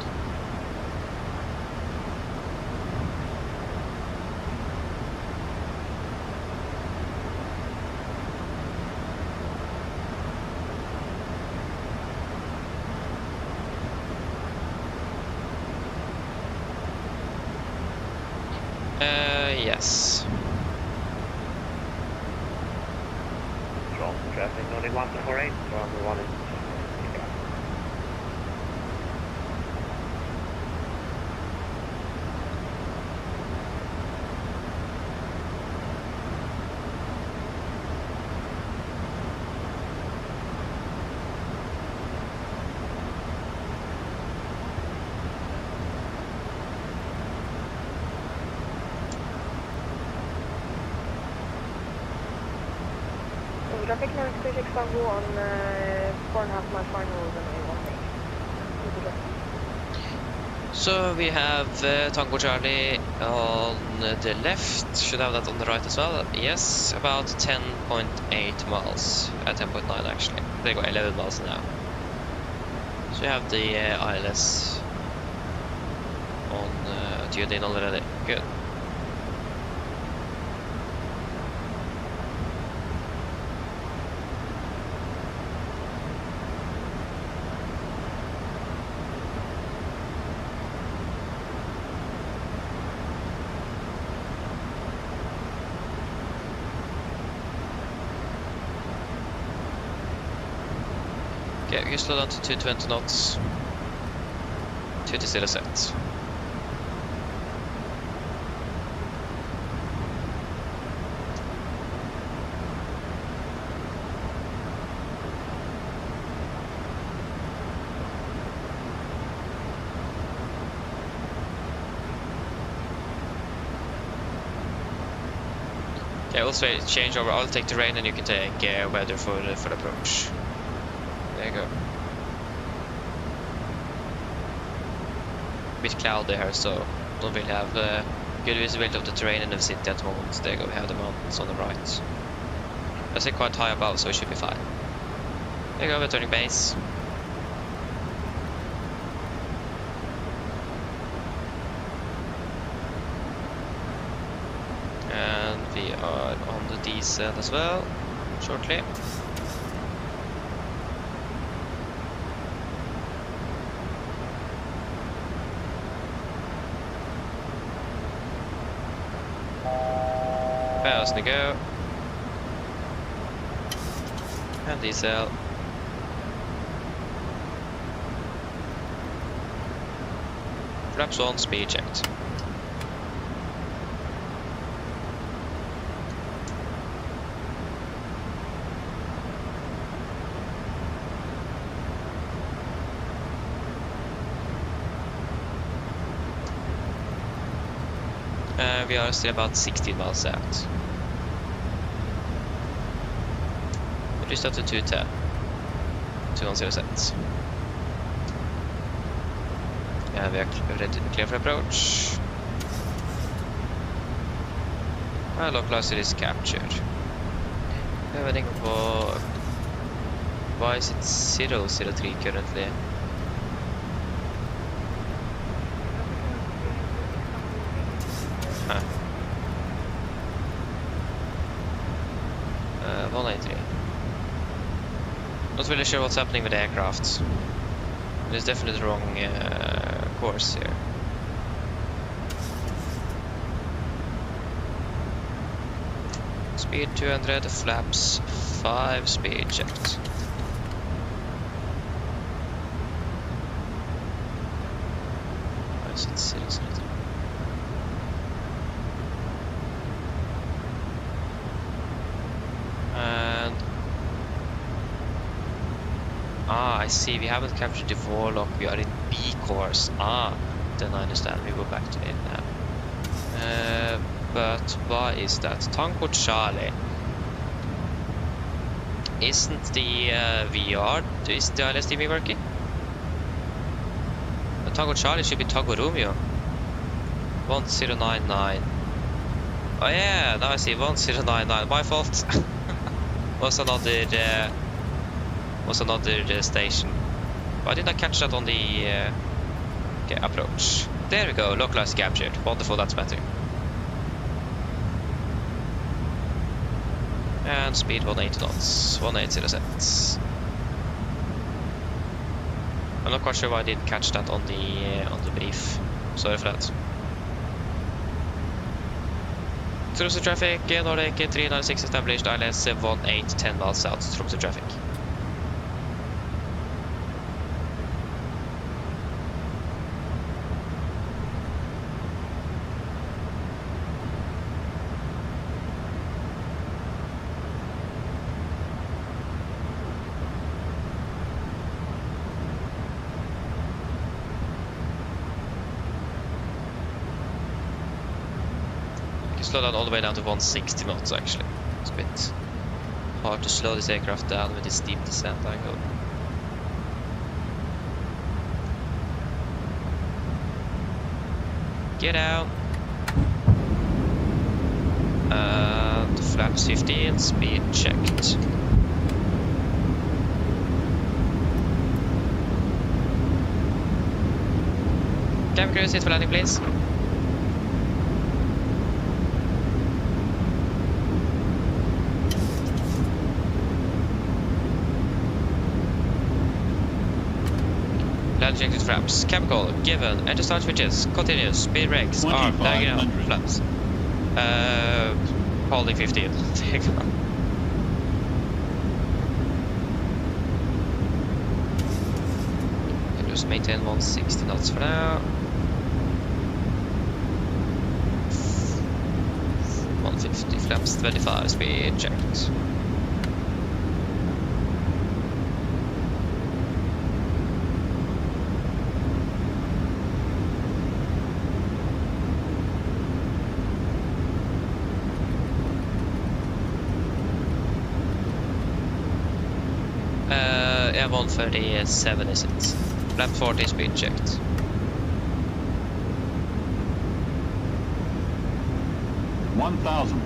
Yes. Traffic Nordic 148, from 1 in. Traffic Norwich 36 Tango on 4.5 mile final runway 18. So we have Tango Charlie on the left, should have that on the right as well. Yes, about 10.8 miles, 10.9 actually. They go 11 miles now. So we have the ILS on tuned in already. Good. Okay, we can slow down to 220 knots. 20 set. Okay, we'll change over. I'll take the rain and you can take weather for the approach. There you go. A bit cloudy here, so don't really have good visibility of the terrain in the city at the moment. There you go, we have the mountains on the right. I say quite high above, so it should be fine. There you go, we're turning base. And we are on the descent as well, shortly. Fast go. And diesel. Flaps on, speed checked. We are still about 16 miles out. We're just up to 210. 210 sets. And we are clear for approach. And localizer is captured. We are heading for... Why is it 003 currently? Huh. 183. Not really sure what's happening with the aircraft. It's definitely the wrong course here. Speed 200, flaps 5, speed checked. Why is it 003? I see, we haven't captured the Warlock, we are in B course. Then I understand, we go back to it now. But why is that? Tango Charlie. Isn't the VR, is the ILS-DB working? The Tango Charlie should be Tango Romeo. 1099. Oh yeah, now I see 1099. My fault. was another station. Why did I catch that on the okay, approach? There we go. Localized captured. Wonderful. That's better. And speed 180 knots. 180 set. I'm not quite sure why I didn't catch that on the brief. Sorry for that. Tromsø traffic, Nordic 396 established, ILS 1810 miles south, Tromsø traffic. Slow down all the way down to 160 knots actually. It's a bit hard to slow this aircraft down with this steep descent angle. Get out. And flaps 15, speed checked. Cabin crew, sit for landing please. Ejected flaps. Chemical given. Enter start switches. Continuous. Speed brakes. Arm. Diagonal. Flaps. Holding 15. There you go. And just maintain 160 knots for now. 150 flaps. 25. Speed checked. Yeah, 137 is it. Flap 40 speed checked. $1,000.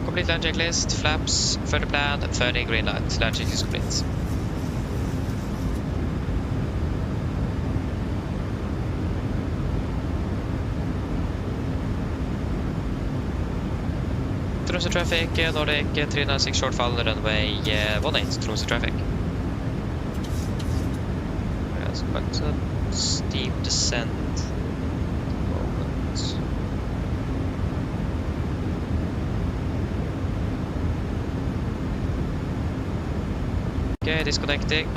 Complete land checklist, flaps, further plan, 30 green light. Land check is complete. Tromsø traffic, Nordic 396 shortfall, runway 18, Tromsø traffic. Yeah, it's quite a steep descent at the moment. Okay, disconnecting.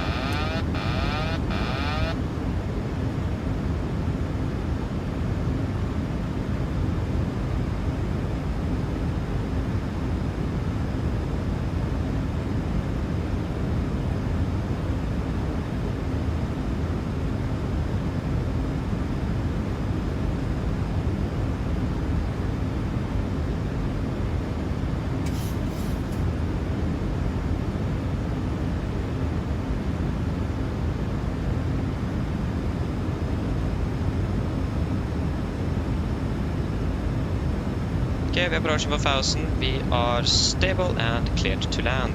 Okay, we're approaching 1000. We are stable and cleared to land.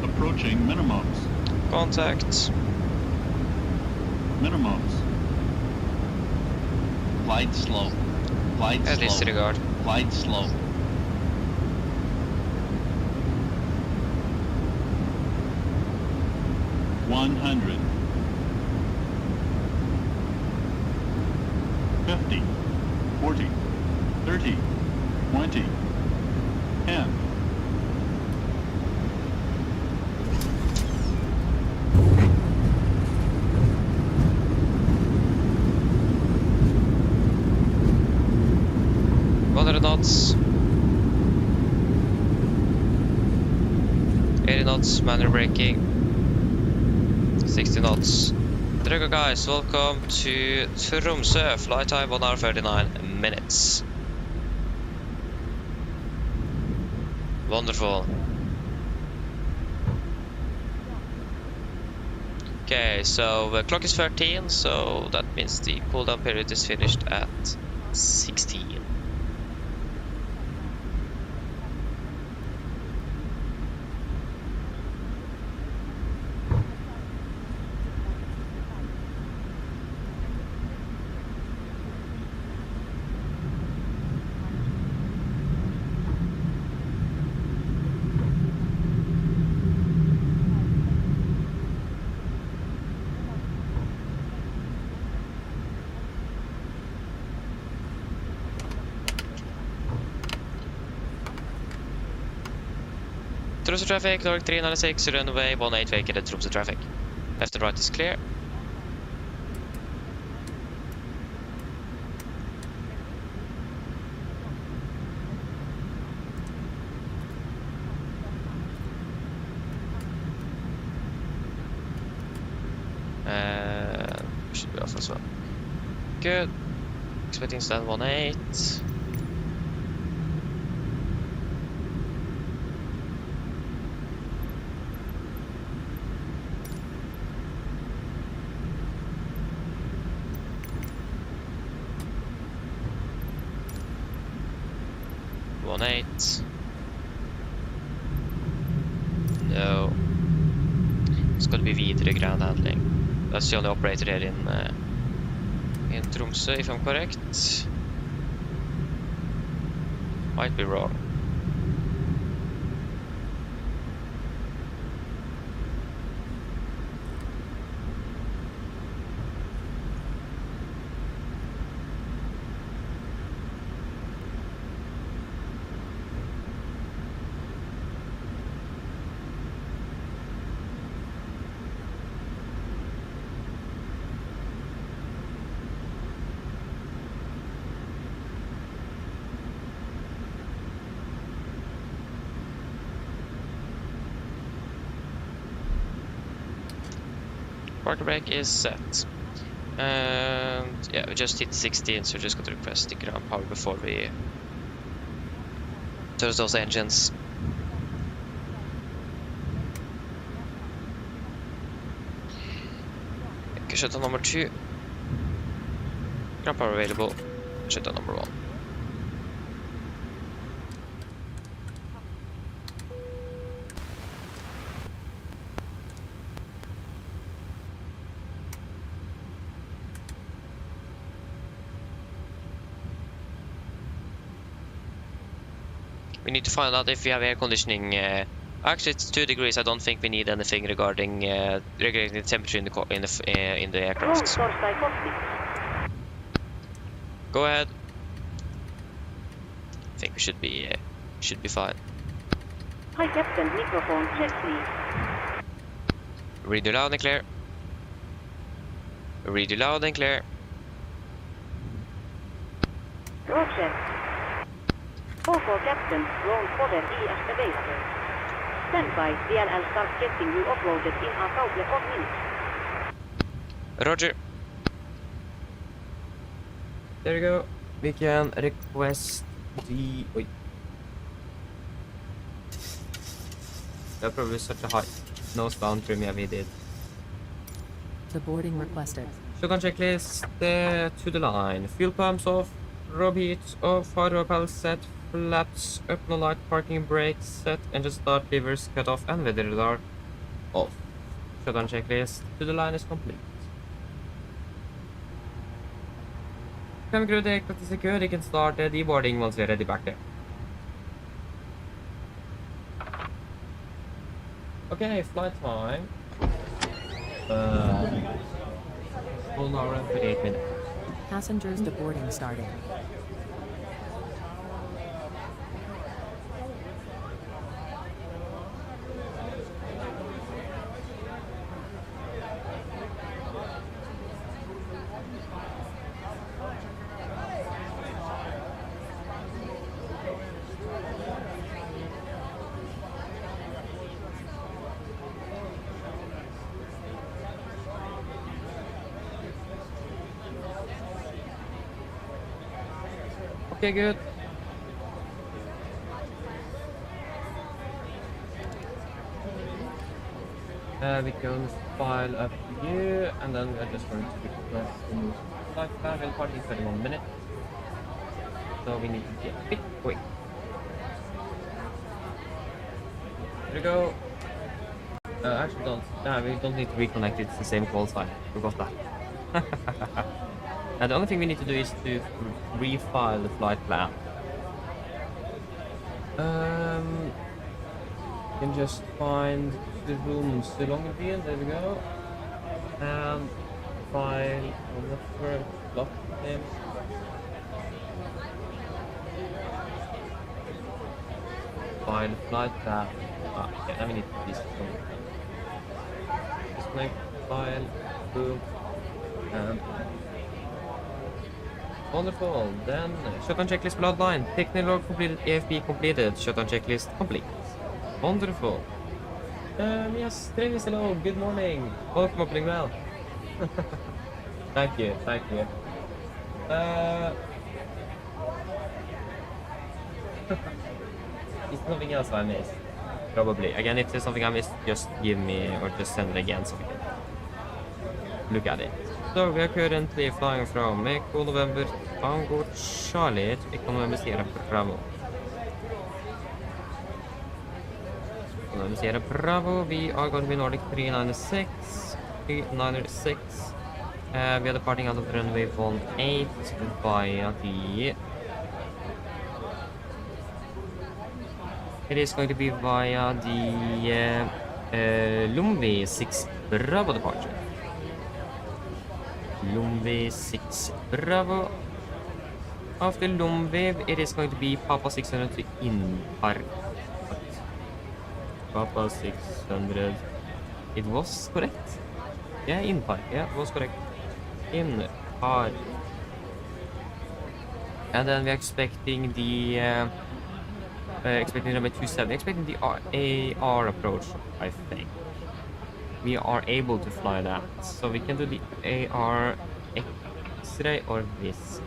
Approaching minimums. Contact. Outermost. Glide slow. Glide At slow. disregard. Glide slow. $100. 50, 40, 30, 20, 10. Knots. 80 knots, manual braking. 60 knots. There you go, guys. Welcome to Tromsø. Flight time 1 hour 39 minutes. Wonderful. Okay, so the clock is 13, so that means the cooldown period is finished at 16. Tromsø traffic, Nordic 396, runway 18 vacated Tromsø traffic. Left and right is clear. Should be off as well. Good. Expecting stand 18. No. Skal det bli videre ground handling. That's the only operator here in Tromsø, if I'm correct. Might be wrong. Parker brake is set. And yeah, we just hit 16, so we're just going to request the ground power before we turn those engines. Okay, shutdown number 2. Ground power available. Shutdown number 1. We need to find out if we have air conditioning. Actually, it's 2 degrees. I don't think we need anything regarding regulating the temperature in the aircraft. Go ahead. I think we should be fine. Hi, Captain. Microphone check, please. Read you loud and clear. Read you loud and clear. Roger. For Captain, drone spotted ES available. Stand by, DLL start getting you uploaded in a couple of minutes. Roger. There you go. We can request the... Wait. That's probably such a high nose down trim we did. The boarding requested. Shotgun checklist to the line. Fuel pumps off. Rob heat off. Hydro pals set. Flaps up, no light. Parking brakes set. Engine start, levers cut off, and weather radar off. Shutdown checklist to the line is complete. Cabin crew, the aircraft is secure. You can start deboarding once you're ready back there. Okay, flight time. 1 hour and 38 minutes. Passengers deboarding starting. Okay, good. We can file up here, and then we're just going to request the new flight plan. We'll party in 31 minutes. So we need to be a bit quick. Here we go. Actually don't. We don't need to reconnect, it's the same call sign. Forgot that. And the only thing we need to do is to refile the flight plan. You can just find the rooms to Longyearbyen, there we go. And file on the first block name. File flight plan. Okay, now we need this one. Disconnect, file, boom, and wonderful. Then shutdown checklist bloodline. Technical log completed, AFP completed. Shutdown checklist complete. Wonderful. Yes, Travis, hello, good morning. Welcome, opening well. Thank you, thank you. Is something else I missed? Probably. Again, if there's something I missed, just give me, or just send it again so we can look at it. So we are currently flying from Echo November Tango Charlie to Echo November Sierra Bravo. Sierra Bravo, we are going to be Nordic 396. 396. We are departing out of runway 18 via the... It is going to be via the Longyearbyen 6 Bravo departure. Longyearbyen 6 Bravo. After Longyearbyen, it is going to be Papa 600 to Innpark. Papa 600. It was correct. Yeah, Innpark. Yeah, it was correct. Innpark. And then we're expecting the expecting number 27. Expecting the AR approach, I think. We are able to fly that, so we can do the AR X-ray or this.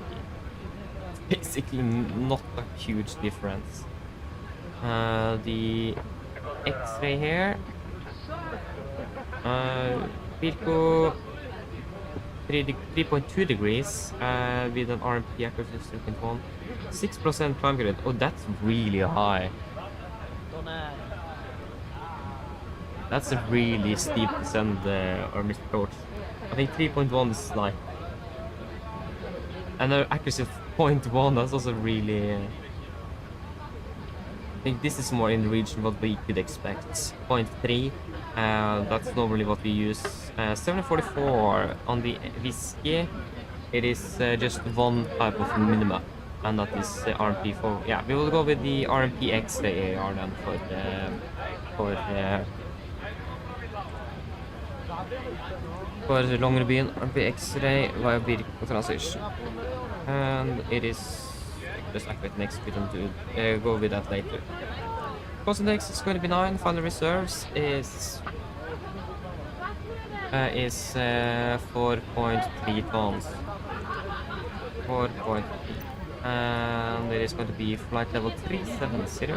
Basically, not a huge difference. The X-ray here. Pilco 3.2 degrees with an RMP accuracy of 0.1. 6% climb gradient. Oh, that's really high. That's a really steep descent or misapproach. I think 3.1 is like... And an accuracy of 0.1, that's also really... I think this is more in the region what we could expect. 0.3, that's normally what we use. 744 on the Whiskey. It is just one type of minima, and that is RMP4. Yeah, we will go with the RMP X-ray AR then for the Longyearbyen RMP X-ray via Birko transition. And it is just activate and execute and go with that later. Cost index is going to be 9. Final reserves is 4.3 tons. 4.3. And it is going to be flight level 370.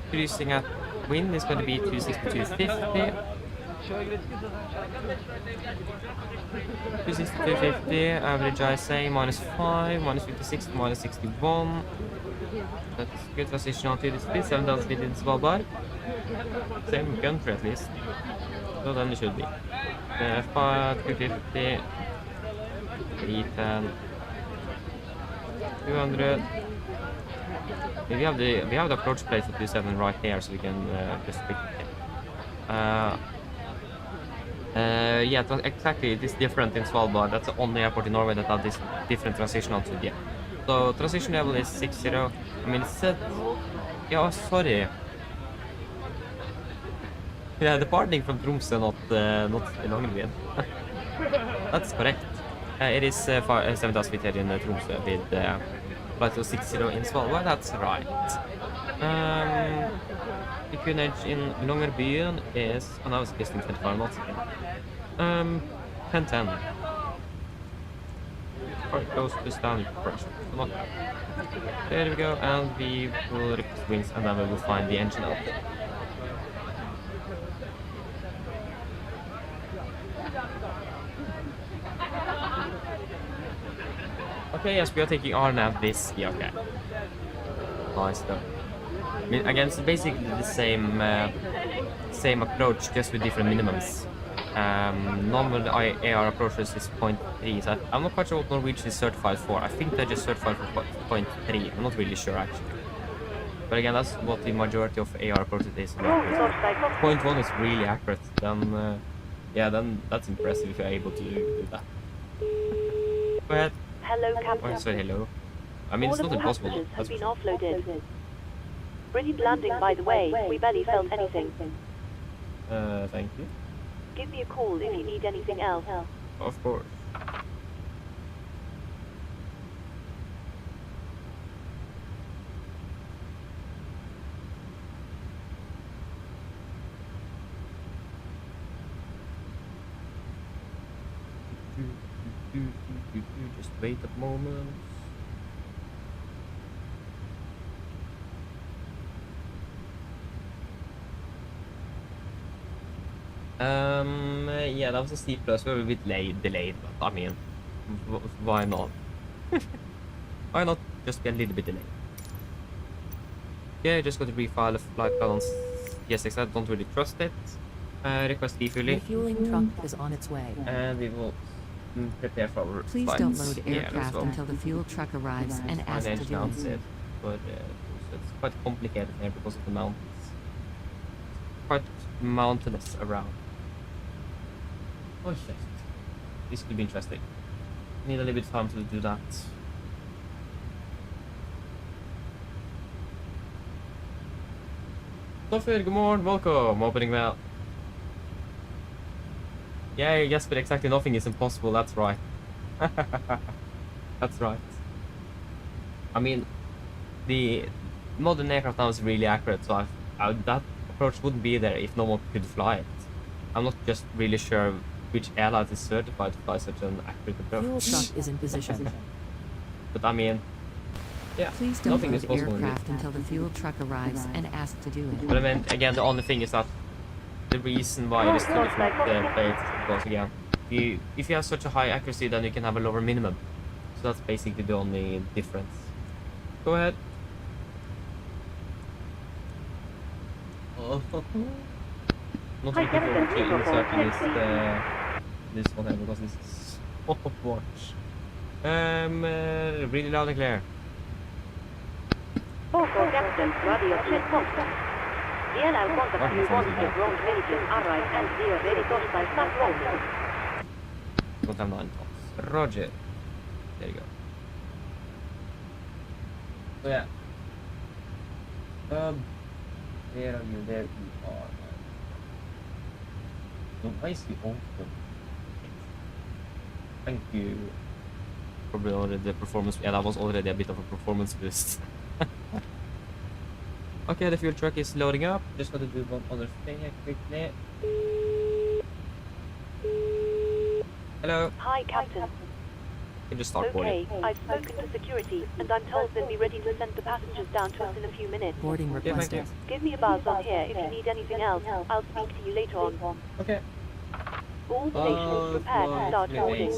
Cruising at wind is going to be 262.50. 262.50, average ISA -5, -56 to -61. That's good transition on to the speed, 7,000 feet in Svalbard. Same country at least. So then it should be. 250. 310. 200. We have the approach plate for 27 right here, so we can just pick it. Yeah, exactly. It is different in Svalbard. That's the only airport in Norway that have this different transition onto the. So transition level is 60. I mean, it's set. Yeah, sorry. Yeah, departing from Tromsø, not Longyearbyen. That's correct. It is 7,000 feet here in Tromsø with flight of 60 in Svalbard. That's right. The QNH in Longyearbyen is, and I was guessing 25 knots again. 1010. Quite close to standard pressure. So not bad. There we go, and we will replace wings, and then we will find the engine out. Okay, yes, we are taking RNAV this. Yeah, okay. Nice though. I mean, again, it's basically the same approach, just with different minimums. Normal AR approaches is 0.3, so I'm not quite sure what Norwegian is certified for. I think they're just certified for 0.3. I'm not really sure actually. But again, that's what the majority of AR approaches is. 0.1 is really accurate. Then, yeah, then that's impressive if you're able to do that. Go ahead. Hello, Oh, Captain. say hello. I mean, All it's of not the impossible. passengers have That's been offloaded. Brilliant landing, by the way. We barely felt anything. thank you. Give me a call if you need anything else. Of course. Just wait a moment. Yeah, that was a C+. We were a bit delayed, but I mean, why not? Why not just be a little bit delayed? Yeah, just got to refile the flight balance. Yes, I don't really trust it. Request refueling. Refueling truck is on its way. And we will prepare for our Please flights. don't load Yeah, aircraft as well. until the fuel truck arrives and ask to do Announced it. it, but it's quite complicated here because of the mountains. Quite mountainous around. Oh shit. This could be interesting. Need a little bit of time to do that. Sophie, good morning, welcome, opening well. Yeah, yes, but exactly nothing is impossible, that's right. That's right. I mean, the modern aircraft now is really accurate, so that approach wouldn't be there if no one could fly it. I'm not just really sure which airline is certified to fly such an accurate Fuel approach. truck is in position. But I mean, yeah, Please don't nothing is load possible in aircraft until the fuel truck arrives and ask to do But I it. mean, again, the only thing is that the reason why it is still flat plate is because, again, if you have such a high accuracy, then you can have a lower minimum. So that's basically the only difference. Go ahead. Oh. Not looking forward to inserting this one here because it's so much. Really loud and clear. OK, Captain. Radio check box. DLL contact you want to Norwegian arrive and we are ready to start rolling. Don't have 9 tons. Roger. There you go. So yeah. Where are you? There you are. So why is he open? Thank you. Probably already the performance. Yeah, that was already a bit of a performance boost. Okay, the fuel truck is loading up. Just gotta do one other thing here quickly. Hello. Hi, Captain. You just start boarding. Okay, I've spoken to security, and I'm told they'll be ready to send the passengers down to us in a few minutes. Boarding Yeah, thank requested. you. Give me a buzz on here if you need anything else. I'll speak to you later on. Okay. All stations prepared to start boarding.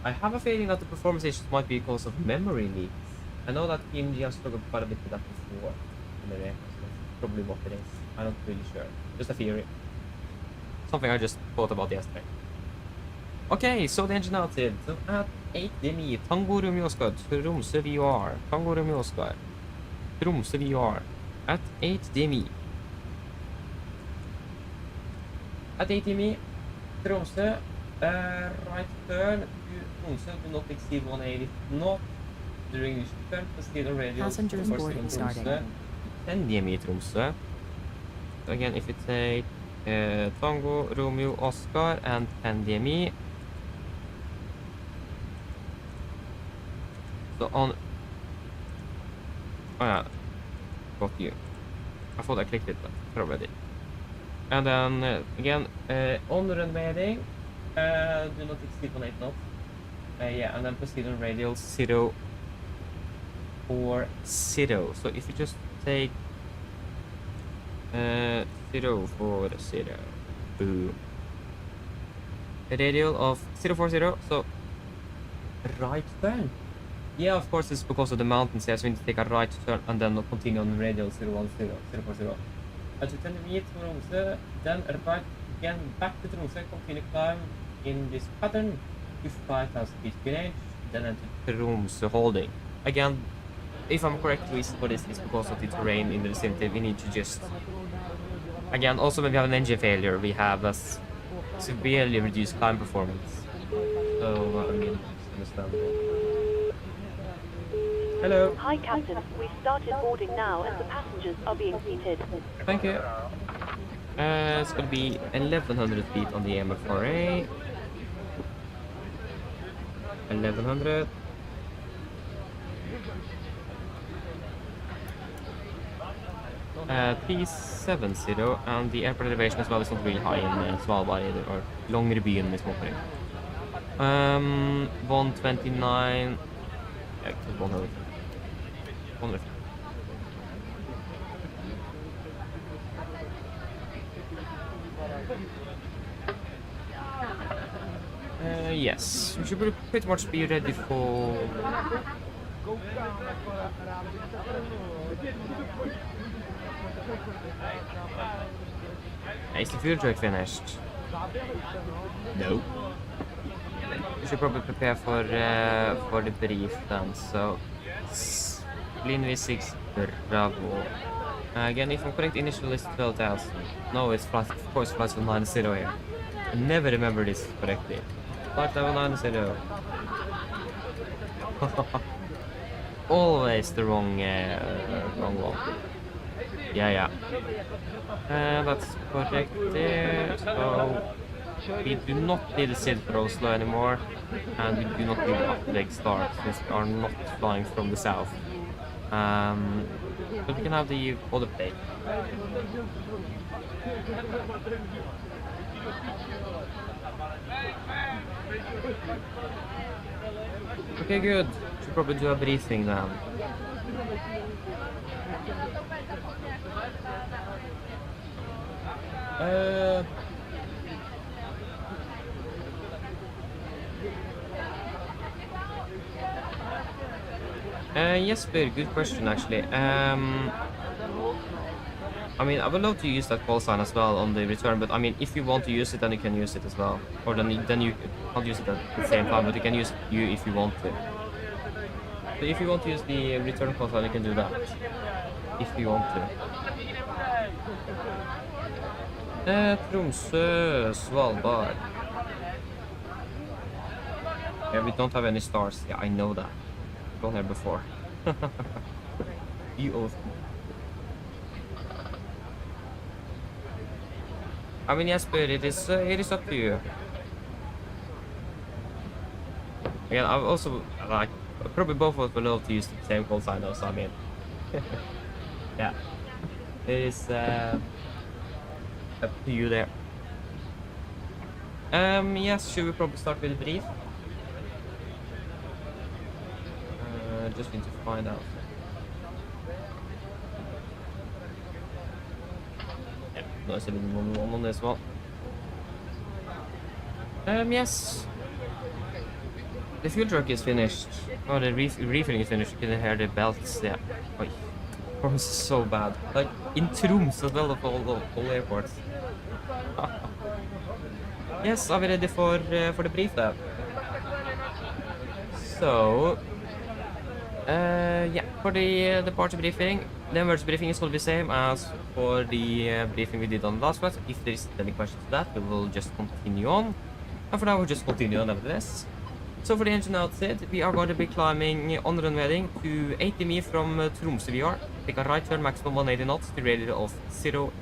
I have a feeling that the performance issues might be because of memory leaks. I know that PMDG has struggled quite a bit with that before in the reactor, so that's probably what it is. I'm not really sure. Just a theory. something I just thought about yesterday. Okay, so the engine out did. So at 8 DME, Tango Romeo Oscar, Tromsø VR. Tango Romeo Oscar, Tromsø VR. At 8 DME. At 8 DME, Tromsø, right turn to Tromsø, do not exceed 180 knot. During each turn, proceed on radial. Passengers boarding starting. 10 DME Tromsø. So again, if you take Tango, Romeo, Oscar, and 10 DME. So on... Oh yeah, got you. I thought I clicked it, but probably did. And then, again, on the runway heading, do not exceed 18 knots. Yeah, and then proceed on radial 040. So if you just take 040, boom. A radial of 040, so right turn. Yeah, of course, it's because of the mountains here, so we need to take a right turn and then continue on the radial 040. To 10 meters to Tromsø, then right again back to Tromsø, continue climb in this pattern to 5,000 feet range, then enter Tromsø holding. Again, if I'm correct, the reason for this is because of the terrain in the vicinity. We need to just... Again, also when we have an engine failure, we have a severely reduced climb performance. So, I mean, it's understandable. Hello. Hi, Captain. We've started boarding now and the passengers are being seated. Thank you. It's gonna be 1,100 feet on the MFRA. 1,100. P70, and the airport elevation as well is not really high in Svalbard either, or Longyearbyen is more correct. 129. Yeah, 100. 100. Yes, we should pretty much be ready for... Is the fuel truck finished? No. We should probably prepare for the brief then, so... Lean V6 Bravo. Again, if I'm correct, initial is 12,000. No, it's flight, of course, flight level 90 here. I never remember this correctly. Flight level 90. Always the wrong one. Yeah. That's correct there. So we do not need a SID for Oslo anymore, and we do not need a leg start since we are not flying from the south. But we can have the other plate. Okay, good. Should probably do a briefing now. Yes, very good question actually. I mean, I would love to use that call sign as well on the return, but I mean, if you want to use it, then you can use it as well. Or then you can't use it at the same time, but you can use it if you want to. So if you want to use the return call sign, you can do that. If you want to. Tromsø, Svalbard. Yeah, we don't have any stars. Yeah, I know that. I've gone here before. You owe. I mean, yes, but it is up to you. Again, I've also like probably both of us would love to use the same call sign though, so I mean, yeah, it is up to you there. Yes, should we probably start with the brief? Just need to find out. No, it's a little one on this one. Yes. The fuel truck is finished. The refilling is finished. You can hear the belts. Yeah. Oh, it's so bad. Like, In Tromsø as well, of all airports. Yes, are we ready for the brief then? So, yeah, for the departure briefing, the emergency briefing is going to be the same as for the briefing we did on the last class. If there is any questions to that, we will just continue on. And for now, we'll just continue on nevertheless. So for the engine outset, we are going to be climbing on runway to 80 mi from Tromsø we are. Take a right turn, maximum 180 knots to radius of 0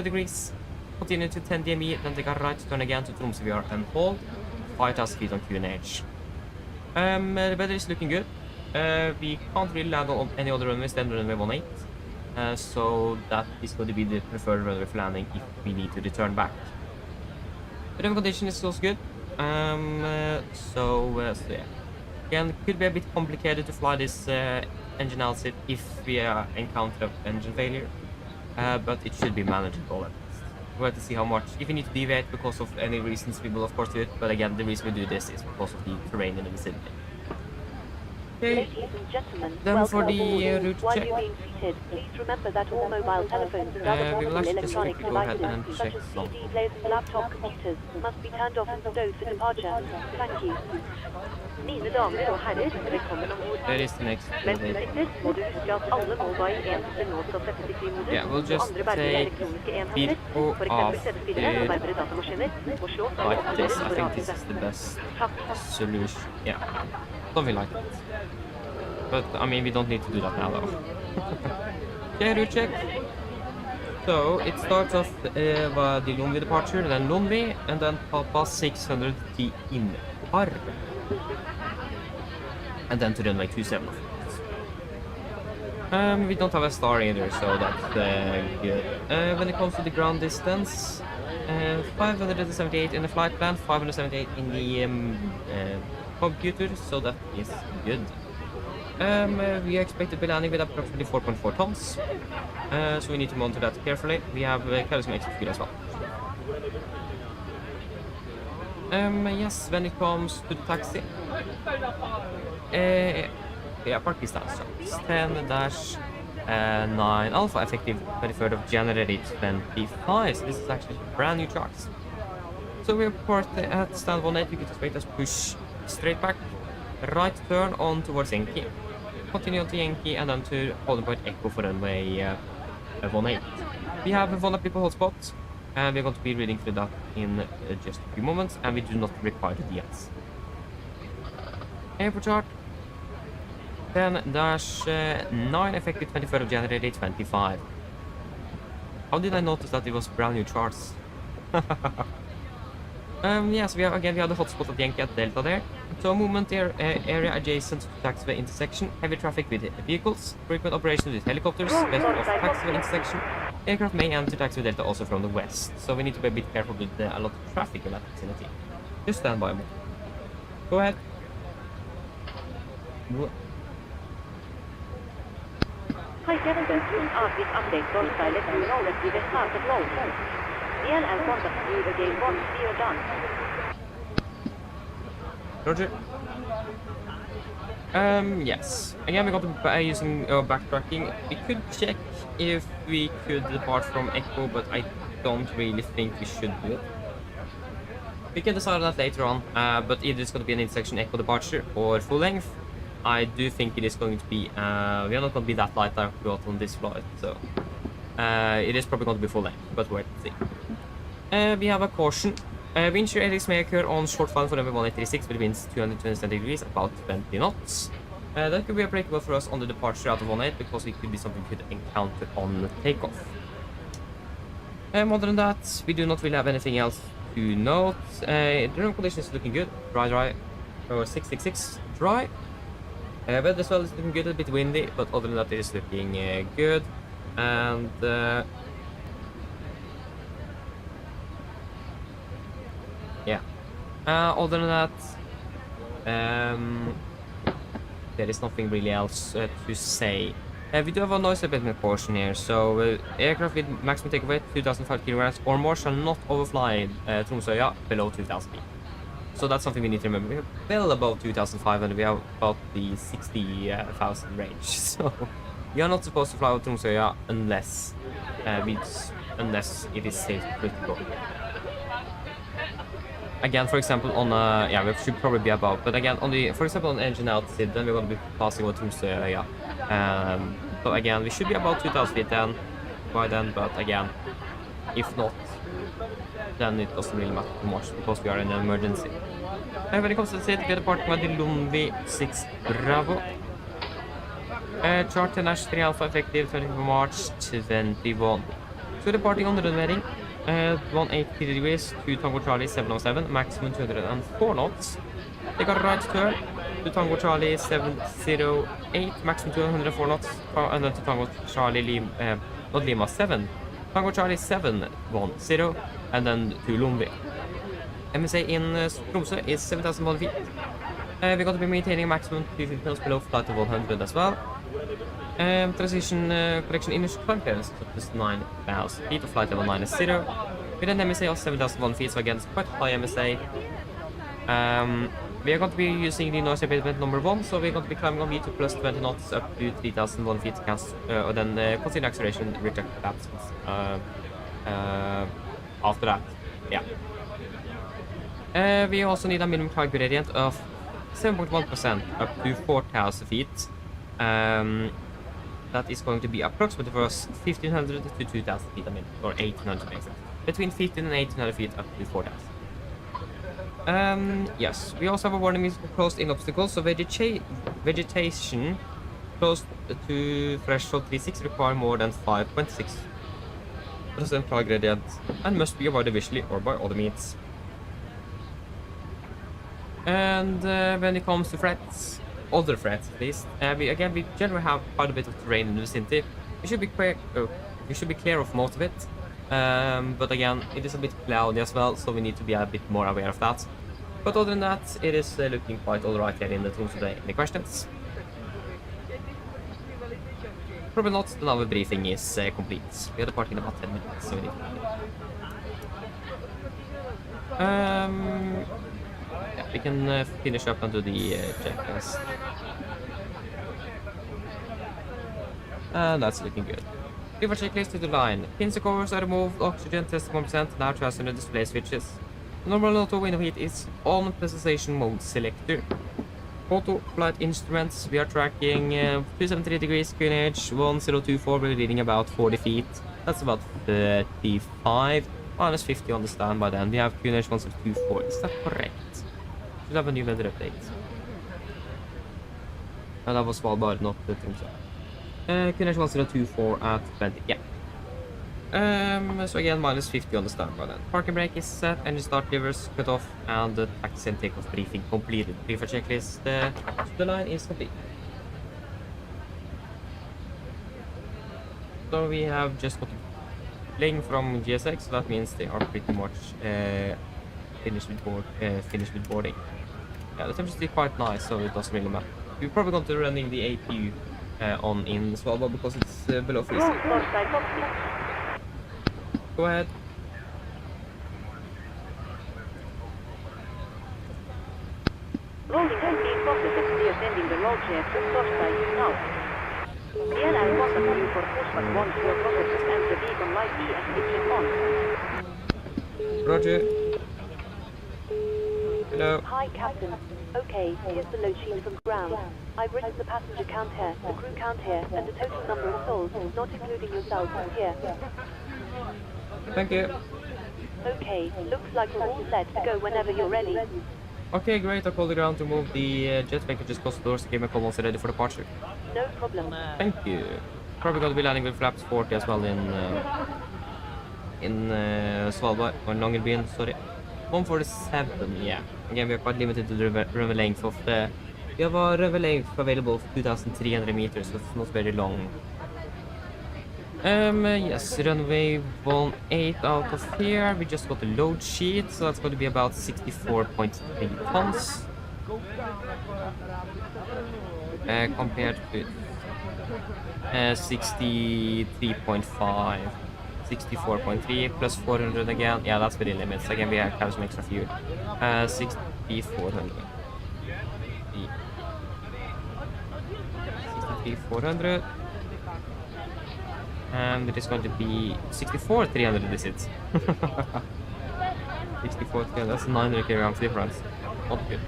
degrees. Continue to 10 DME, then take a right turn again to Tromsø we are and hold 5,000 feet on QNH. The weather is looking good. We can't really land on any other runways than runway 18. So that is going to be the preferred runway for landing if we need to return back. The runway condition is also good. So yeah. Again, it could be a bit complicated to fly this engine outset if we encounter an engine failure. But it should be manageable at least. We'll have to see how much. If we need to deviate because of any reasons, we will of course do it. But again, the reason we do this is because of the terrain in the vicinity. Okay. Ladies and gentlemen, Then welcome for the aboard. route While check. you're being seated, please remember that all mobile telephones and other we will portable actually just electronic quickly go ahead devices, and such check as some. CD players and laptop computers, must be turned off and stowed for departure. Thank you. Mine damer og herrer, velkommen om bord. There is the next Mens du bit. sitter, må du huske at alle mobile enheter nå skal settes i flymodus, Yeah, we'll og just andre verdige take elektroniske enheter, people for off eksempel CD-spillere og bærbare datamaskiner, må slås av Like this. I for think this is radiotest. the best Takk. solution. Yeah, something like that. But I mean, we don't need to do that now, though. Okay, route check. So it starts off by the Longyearbyen departure, then Longyearbyen, and then Papa 600 T in Par, and then to runway 27. We don't have a star either, so that's good. When it comes to the ground distance, 578 in the flight plan, 578 in the computer, so that is good. We expect to be landing with approximately 4.4 tons, so we need to monitor that carefully. We have carried some extra fuel as well. Yes, when it comes to the taxi, yeah, park distance 10-9 Alpha, effective 23rd of January 25. So this is actually brand new trucks. So we report at stand 18, you can expect us push straight back, right turn on towards Yankee, continue on to Yankee, and then to holding point Echo for runway 18. We have one people hotspot, and we're going to be reading through that in just a few moments, and we do not require the DS. Airport chart. 10-9, effective 23rd of January 25. How did I notice that it was brand new charts? Yes, we have the hotspot at Yankee at Delta there. So movement area adjacent to taxiway intersection, heavy traffic with vehicles, frequent operations with helicopters, west of taxiway intersection. Aircraft may enter taxiway Delta also from the west, so we need to be a bit careful with a lot of traffic in that vicinity. Just stand by. Go ahead. Hi, Captain. Office update. Don't let you know that we will start the flow. DLL contact you again once we are done. Roger. Yes. Again, we got to be using backtracking. We could check if we could depart from Echo, but I don't really think we should do it. We can decide on that later on, but either it's going to be an intersection Echo departure or full length. I do think it is going to be, we are not going to be that light out on this flight, so it is probably going to be full length, but wait and see. We have a caution. Wind shear eddies may occur on short file for runway 186 with winds 220 degrees, about 20 knots. That could be applicable for us on the departure out of 18 because it could be something we could encounter on the takeoff. Other than that, we do not really have anything else to note. The runway condition is looking good. Dry, or 666 dry. Weather as well is looking good, a bit windy, but other than that it is looking good. And yeah, other than that, there is nothing really else to say. We do have a noise abatement portion here, so aircraft with maximum takeoff weight 2,005 kilograms or more shall not overfly Tromsø below 2,000 feet. So that's something we need to remember. We're well above 2,500, we have about the 60,000 range, so We are not supposed to fly over Tromsø unless it is safe to go. Again, for example, on we should probably be above, but again, for example, on engine out SID, then we're going to be passing over Tromsø. So again, we should be about 2,000 feet then, by then, but again, if not, then it doesn't really matter too much because we are in an emergency. When it comes to the SID, we are departing with the Longyearbyen 6 Bravo. Chart 10 3 Alpha effective 24 March 21. So departing on the runway. 180 degrees to Tango Charlie 707, maximum 204 knots. Take a right turn to Tango Charlie 708, maximum 204 knots, and then to Tango Charlie not Lima 7, Tango Charlie 710, and then to Longyearbyen. MSA in Tromsø is 7,000 feet. We're going to be maintaining a maximum 250 knots below flight of 100 as well. Transition collection initial climb clearance is 9,000 feet of flight level -0 with an MSA of 7,000 feet, so again it's quite high MSA. We are going to be using the noise abatement number 1, so we're going to be climbing on V2 plus 20 knots up to 3,001 feet, and then consider acceleration, reject flaps after that. We also need a minimum climb gradient of 7.1% up to 4,000 feet. That is going to be approximately for us 1,500 to 2,000 feet, or 1,800 basically. Between 1,500 and 1,800 feet up to 4,000. Yes, we also have a warning for closed in obstacles, so vegetation close to threshold 36 require more than 5.6% climb gradient and must be avoided visually or by other means. And when it comes to threats, other threats at least, we generally have quite a bit of terrain in the vicinity. We should be clear of most of it, but again, it is a bit cloudy as well, so we need to be a bit more aware of that. But other than that, it is looking quite alright here in the Tromsø today. Any questions? Probably not. The naval briefing is complete. We are departing in about 10 minutes, so we need to we can finish up and do the checklist. And that's looking good. Leave our checklist to the line. Pins and covers are removed, oxygen test 1%, now transfer the display switches. Normal auto window heat is on presentation mode selector. Auto flight instruments, we are tracking 273 degrees QNH, 1024, we're reading about 40 feet. That's about 35, minus 50 on the standby then. We have QNH 1024, is that correct? Should have a new weather update. No, that was Svalbard, not the Tromsø. QNH 1024 at 20, yeah. So again, minus 50 on the standby then. Parking brake is set, engine start levers cut off, and the taxi and takeoff briefing completed. Brief checklist, the line is complete. So we have just got a link from GSX, so that means they are pretty much finished with boarding. Yeah, the temperature is quite nice, so it doesn't really matter. We're probably going to be running the APU on in Svalbard because it's below freezing. Go ahead. Rolling speed processes descending the road chair to Tromsø now. PLR contact you for pushback 1 for processes and the beacon light E as switching on. Roger. Hello. Hi, Captain. Okay, here's the load sheet from ground. I've written the passenger count here, the crew count here, and the total number of souls, not including yourselves, here. Thank you. Okay, looks like we're all set to go whenever you're ready. Okay, great. I'll call the ground to move the jet packages across the doors to give me a call once they're ready for departure. No problem. Thank you. Probably going to be landing with flaps 40 as well in Svalbard, or Longyearbyen, sorry. 147, yeah. Again, we are quite limited to the runway length of the... We have a runway length available of 2,300 meters, so it's not very long. Yes, runway 18 out of here. We just got the load sheet, so that's going to be about 64.3 tons. Compared to 63.5. 64.3 plus 400 again. Yeah, that's within limits. Again, we have some extra fuel. 6400. 63,400. And it is going to be 64,300 visits. 64,300, that's 900 kilograms difference. Not good.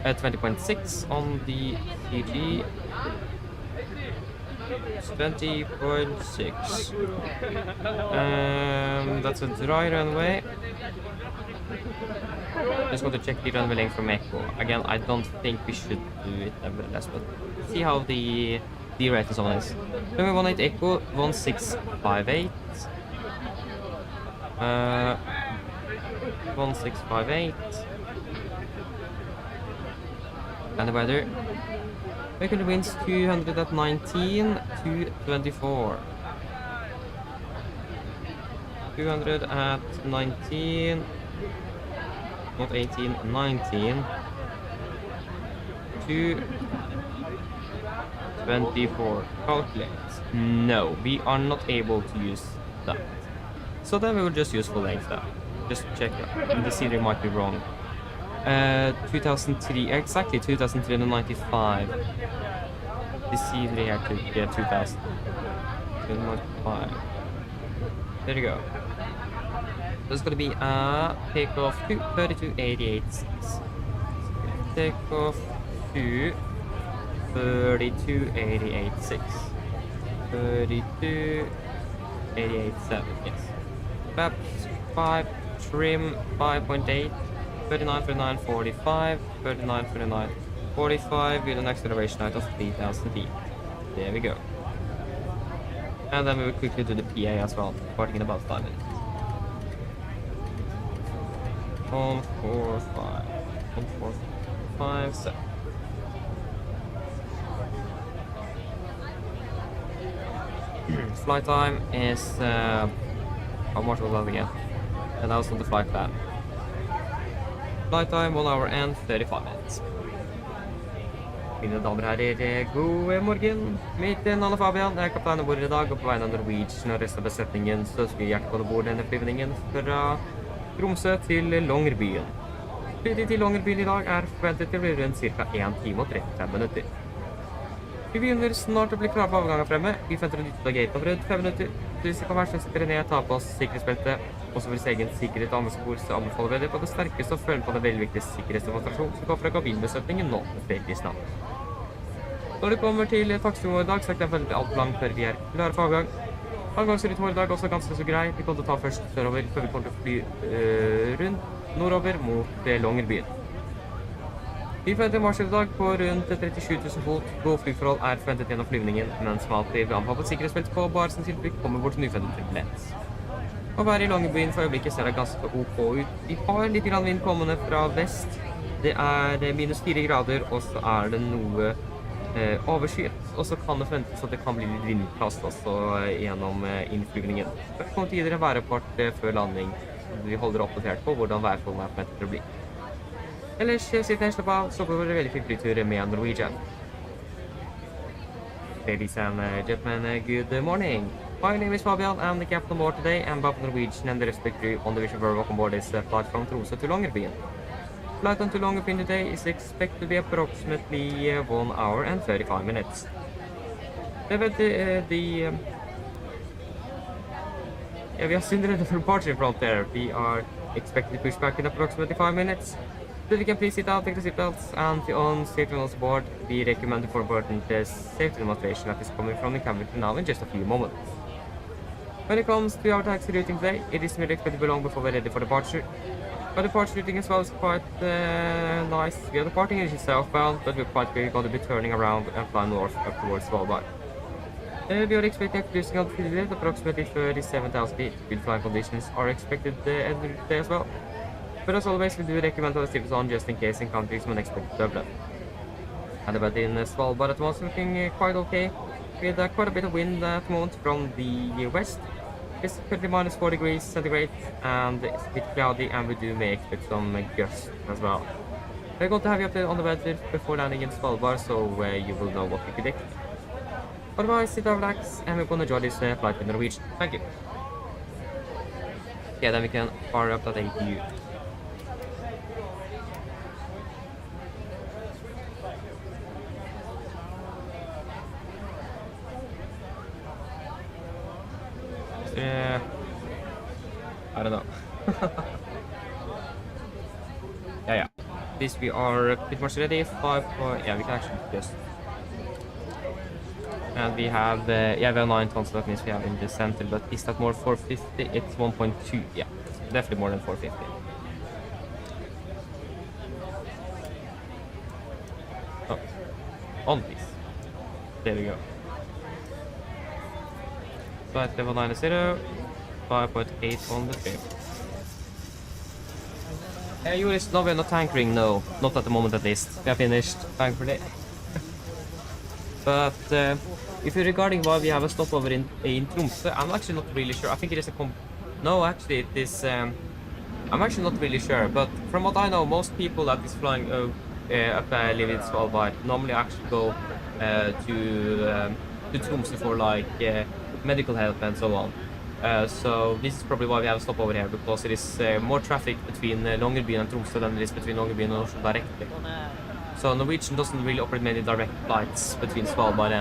20.6 on the CG. 20.6. That's a dry runway. Just want to check the runway length from Echo. Again, I don't think we should do it nevertheless, but see how the rating on is. Runway 18 Echo 1658. 1658. And the weather. Mercury winds 200 at 19 to 24. 200 at 19. Not 18, 19. To 24. Calculate. No, we are not able to use that. So then we will just use full length now. Just check that. The scenery might be wrong. 2003, exactly 2395. The C3 actually, yeah, 2000. 295. There you go. That's gonna be a takeoff to 32.88.6. Takeoff to 32.88.6. 32.88.7, yes. Flaps 5, trim 5.8. 39, 39, 45, 39, 39, 45 with an acceleration height of 3,000 feet. There we go. And then we will quickly do the PA as well, starting in about 5 minutes. 1, 4, 5, 1, 4, 5, 7. Flight time is, how much was that again? And that was on the flight plan. Flight time 1 hour and 35 minutes. Mine damer og herrer, god morgen. Mitt navn er Fabian, jeg er kaptein om bord i dag, og på vegne av Norwegian og resten av besetningen så ønsker vi hjertelig bord denne flyvningen fra Tromsø til Longyearbyen. Flytid til Longyearbyen i dag er forventet til å bli rundt ca. 1 time og 35 minutter. Vi begynner snart å bli klare på avgangen fremme. Vi forventer å nytte av gaten om rundt 5 minutter. Så hvis vi kan være så sitter ned, ta på oss sikkerhetsbeltet. Også for egen sikkerhet og andre spor, så anbefaler vi det på det sterkeste og følge på den veldig viktige sikkerhetsdemonstrasjonen som går fra kabinbesetningen nå med fredelig navn. Når det kommer til taxinivået i dag, så er det veldig alt langt før vi er klare for avgang. Avgangsruten vår i dag er også ganske så grei. Vi kommer til å ta først sørover, før vi kommer til å fly rundt nordover mot Longyearbyen. Vi forventer en marsj i dag på rundt 37 000 fot. God flyforhold er forventet gjennom flyvningen, mens man alltid vil anbefale sikkerhetsbelt på bare som tilflykt kommer bort til nyforventet turbulens. Å være i Longyearbyen for øyeblikket ser det ganske ok ut. Vi har litt grann vind kommende fra vest. Det er minus 4 grader, og så er det noe overskyet. Og så kan det forventes at det kan bli litt vindkast også gjennom innflyvningen. Det kommer tidligere værrapport før landing. Vi holder oppdatert på hvordan værforholdene er forventet til å bli. Ellers sitter jeg slapp av, så går det veldig fin flytur med Norwegian. Ladies and gentlemen, good morning. My name is Fabian, I'm the captain on board today, and both Norwegian and the respective crew on the Vision Verve welcome aboard this flight from Tromsø to Longyearbyen. Flight on to Longyearbyen today is expected to be approximately 1 hour and 35 minutes. We have seen the departure front there. We are expected to push back in approximately 5 minutes. So if you can please sit down, take the seatbelts, and on safety on board, we recommend for important safety demonstration that is coming from the cabin now in just a few moments. When it comes to our taxi routing today, it is merely expected to be long before we're ready for departure. But departure routing as well is quite nice. We are departing in southbound, but we're quite going to be turning around and flying north up towards Svalbard. We are expecting cruising altitude at approximately 37,000 feet. Good flying conditions are expected every day as well. But as always, we do recommend our seatbelts on just in case encountering some unexpected turbulence. And about in Svalbard at the moment looking quite okay, with quite a bit of wind at the moment from the west. It's currently minus 4 degrees centigrade, and it's a bit cloudy, and we do may expect some gusts as well. We're going to have you updated on the weather before landing in Svalbard, so you will know what we predict. Otherwise, sit down, relax, and we're going to enjoy this flight with Norwegian. Thank you. Okay, then we can fire up that APU. I don't know. Yeah. This we are pretty much ready. 5. Yeah, we can actually just. And we have we have 9 tons. So that means we have in the center. But is that more 450? It's 1.2. Yeah, it's definitely more than 450. Oh, on this. There we go. Flight level 90, 5.8 on the trip. Juris, no, we're not tankering, no. Not at the moment at least. We are finished, thankfully. But if you're regarding why we have a stopover in Tromsø, I'm actually not really sure. I think it is a No, actually it is... I'm actually not really sure, but from what I know, most people that is flying up live in Svalbard normally actually go to Tromsø for like medical help and so on. So this is probably why we have a stopover here, because it is more traffic between Longyearbyen and Tromsø than it is between Longyearbyen and Oslo directly. So Norwegian doesn't really operate many direct flights between Svalbard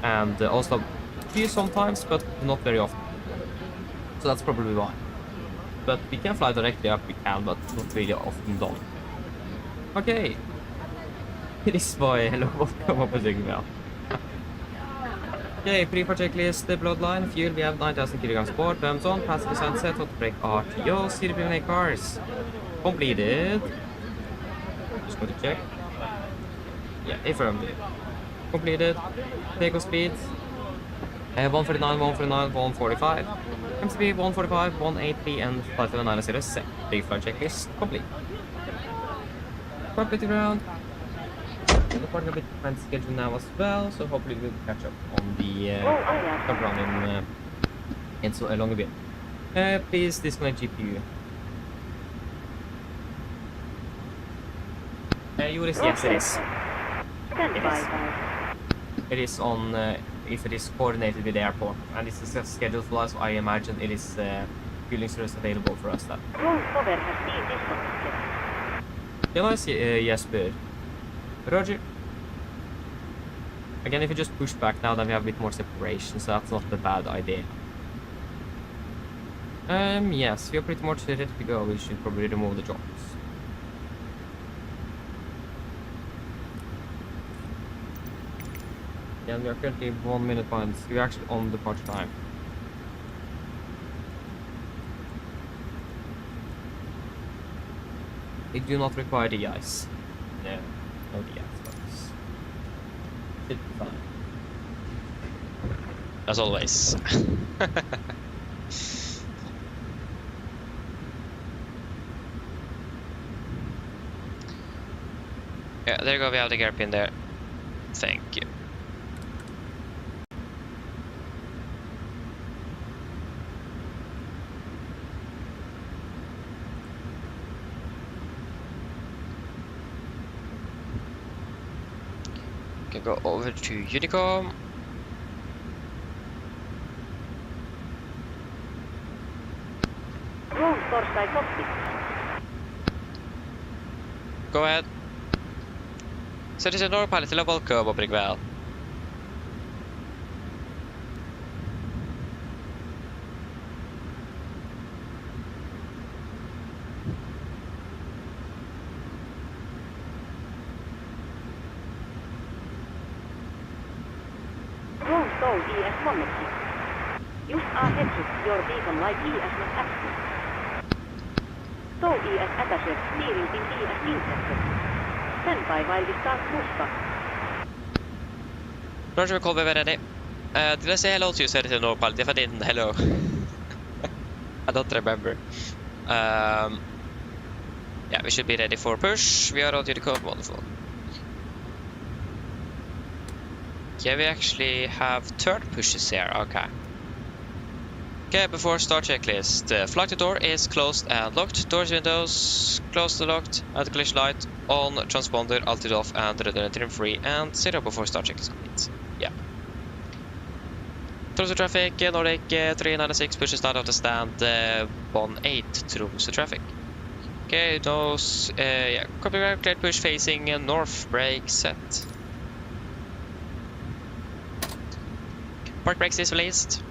and Oslo. A few sometimes, but not very often. So that's probably why. But we can fly directly up, we can, but not really often done. Okay. This boy, hello, welcome up with well. Okay, pre-for checklist, the bloodline, fuel, we have 9,000 kilograms port, bums on, passenger sunset, hot brake RTO, CDP cars. Completed. Just going to check. Yeah, affirmed. Completed. Takeoff speed. 149, 149, 145. MCP 145, 183, and 579 set. Pre-flight checklist complete. Cockpit ground. The part a bit different schedule now as well, so hopefully we'll catch up on the top run in so long a bit. Please disconnect GPU. Juris, yes it is. Stand by. It is on, if it is coordinated with the airport, and this is a scheduled flight, so I imagine it is fueling service available for us then. Roll cover has been disconnected. Can I see, yes, bird. Roger. Again, if you just push back now, then we have a bit more separation, so that's not a bad idea. Yes, we are pretty much ready to go. We should probably remove the jobs. Yeah, we are currently 1 minute behind. We're actually on departure time. We do not require de-ice. No, no de-ice, folks. Should be fine. As always. Yeah, there you go, we have the gear pin there. Thank you. Can go over to Unicom. Roll Torstai cockpit. Go ahead. Citizen Norpilot til welcome op Rigwell. Roll Soul ES connected. Use ahead your beacon light ES not active. Soul ES attaches steering pin ES intercepted. Stand by while we start pushback. Roger, we call me ready. Did I say hello to you, Citizen Norpilot? If I didn't, hello. I don't remember. Yeah, we should be ready for push. We are on Unicom, wonderful. Yeah, we actually have third pushes here, okay. Okay, before start checklist. Flight to door is closed and locked. Doors, windows, closed and locked. And collision light on, transponder, altitude off, and redundant trim free. And 0 before start checklist complete. Yeah. Tromsø traffic, Nordic 396 pushes out of the stand 18 Tromsø traffic. Okay, those, yeah, copy ground, cleared push facing north, brake set. Park brakes is released.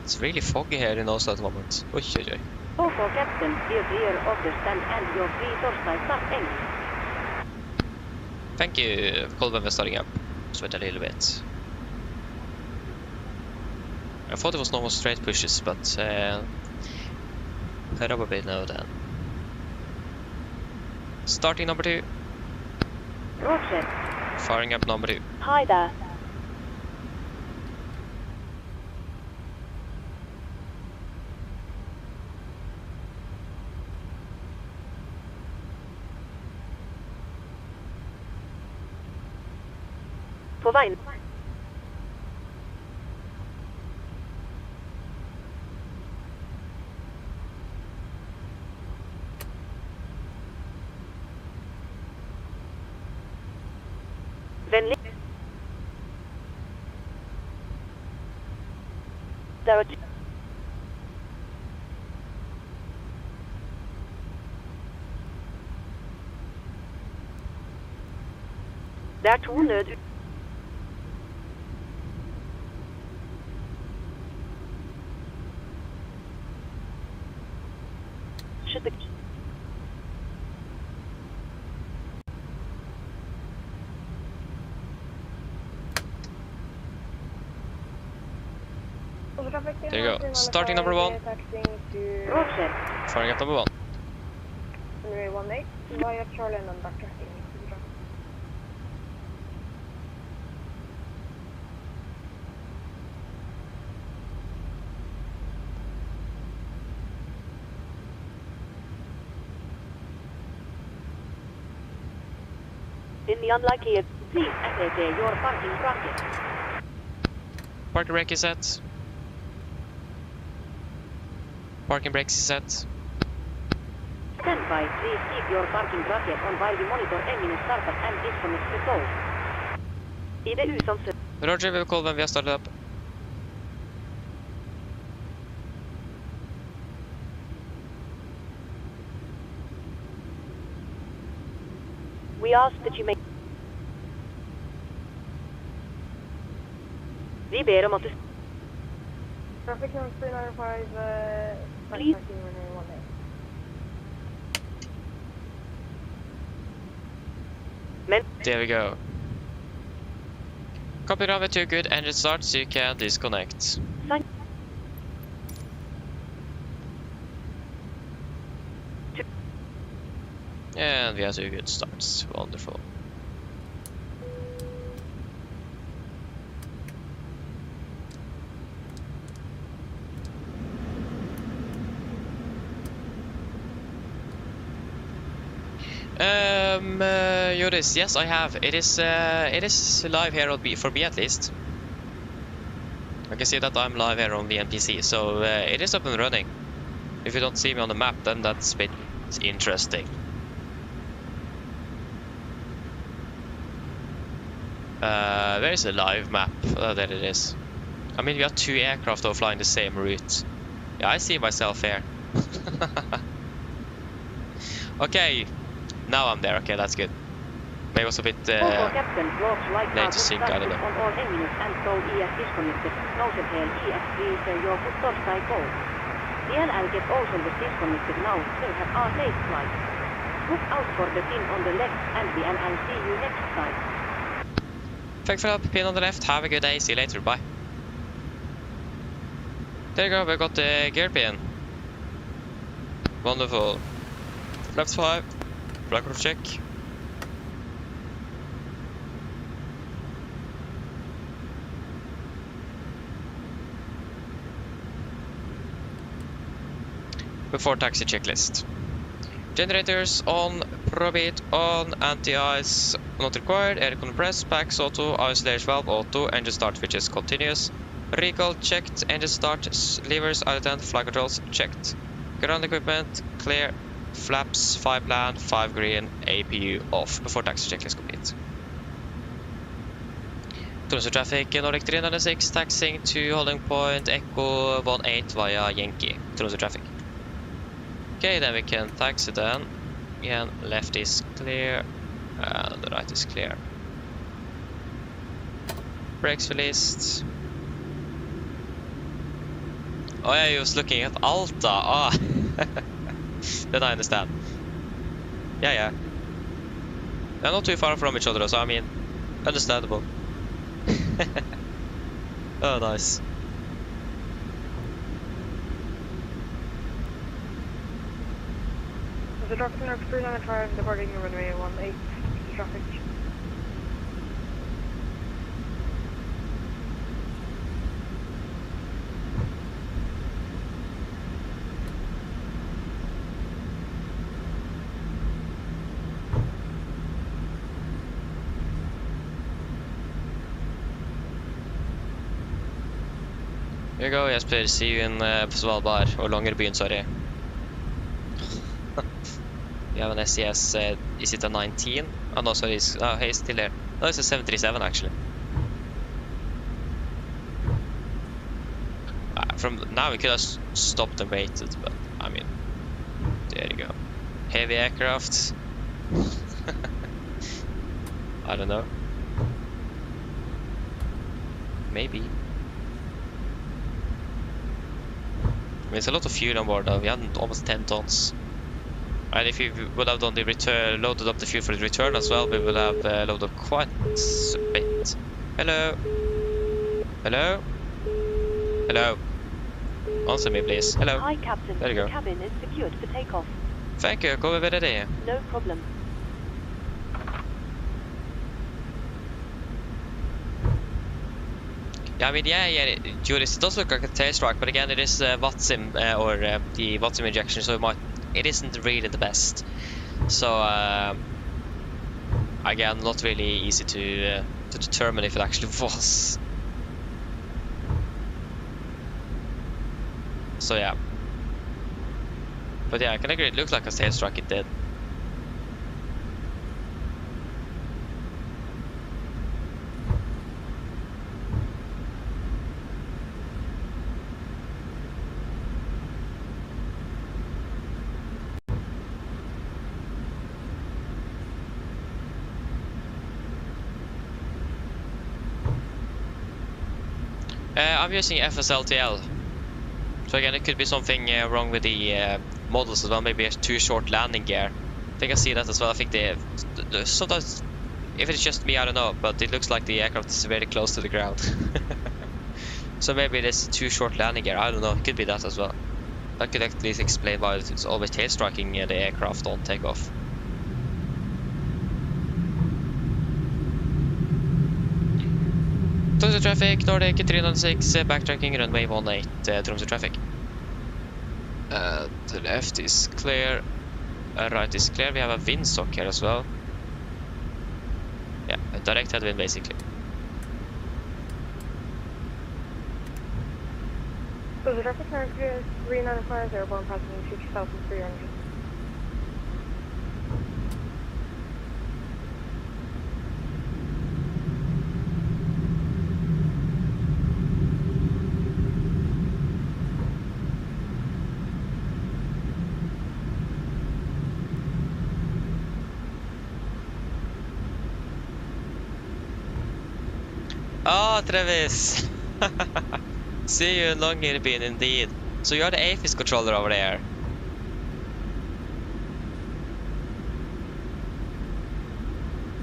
It's really foggy here in Oslo at the moment. Oi, oi, oi. OK, Captain, steer clear of the stand and your free Torstai start engine. Thank you. Colvin was starting up. Sweat a little bit. I thought it was normal straight pushes, but probably no then. Starting number 2. Roger. Firing up number 2. Hi there. På veien. Vennlig. There are Det er 2 nød... should be There you go. Starting number 1. Taxiing to Roger. Firing up number 1. runway 18 via Charlie and then backtracking. in the unlikely event. Please FAK your parking bracket. Parking brake is set. Parking brakes is set. Stand by. Please keep your parking bracket on while we monitor engine startup and disconnect the tow. IDU som sett. Roger, vi vil call when vi har startet up. We ask that you make Vi ber om at du... Traffic note 395, Please. backtracking runway 18. Men... There we go. Copy runway 2, good engine start, so you can disconnect. Thank... And we have 2 good starts. Wonderful. Joris, yes, I have. It is live here on for me at least. I can see that I'm live here on the NPC, so it is up and running. If you don't see me on the map, then that's a bit interesting. Where is the live map? Oh, there it is. I mean, we have 2 aircraft all flying the same route. Yeah, I see myself here. Okay, now I'm there. Okay, that's good. Maybe it was a bit Captain, walks right late now. to sync, I don't know. On all engines and tow ES disconnected. Nouset hel ES please your foot Torstai go. DLL get also was disconnected now. So have our safe flight. Look out for the pin on the left and I'll see you next time. Thanks for help, pin on the left. Have a good day. See you later. Bye. There you go. We got the gear pin. Wonderful. Left 5. Flight control check. Before taxi checklist. Generators on, probate on, anti-ice not required, air compress, packs auto, isolation valve auto, engine start which is continuous. Recall checked, engine start, levers, idle, flight controls checked. Ground equipment clear, flaps 5 land, 5 green, APU off. Before taxi checklist complete. Tromsø traffic, Nordic 306, taxiing to holding point, Echo 18 via Yankee. Tromsø traffic. Okay, then we can taxi then. Again, left is clear, and the right is clear. Brakes released. Oh yeah, he was looking at Alta. Ah, then I understand. Yeah. They're not too far from each other, so I mean, understandable. Oh, nice. The traffic on 395 departing runway 18 traffic. Here you go, Jesper. See you in Svalbard, or Longyearbyen, sorry. You have an SES, is it a 19? Oh no, sorry, he's still there. No, it's a 737 actually. From now we could have stopped and waited, but I mean, there you go. Heavy aircraft. I don't know. Maybe. I mean, it's a lot of fuel on board though. We had almost 10 tons. And if we would have done the return, loaded up the fuel for the return as well, we would have loaded up quite a bit. Hello? Hello? Hello? Answer me, please. Hello? Hi, Captain. There you go. The cabin is secured for takeoff. Thank you. Go over there. No problem. Yeah, I mean, yeah, Julius, it does look like a tail strike, but again, it is VATSIM, or the VATSIM injection, so it isn't really the best. So, again, not really easy to determine if it actually was. So, yeah. But yeah, I can agree, it looks like a tail strike, it did. I'm using FSLTL. So again, it could be something wrong with the models as well. Maybe a too short landing gear. I think I see that as well. I think sometimes, if it's just me, I don't know, but it looks like the aircraft is very close to the ground. So maybe it is too short landing gear. I don't know. It could be that as well. That could at least explain why it's always tail striking the aircraft on takeoff. Tromsø traffic, Nordic 306, backtracking, runway 18, Tromsø traffic. The left is clear, right is clear. We have a windsock here as well. Yeah, a direct headwind basically. So the traffic current is 395, airborne passing 6,300. Oh, Travis! See you in Longyearbyen indeed. So you're the AFIS controller over there.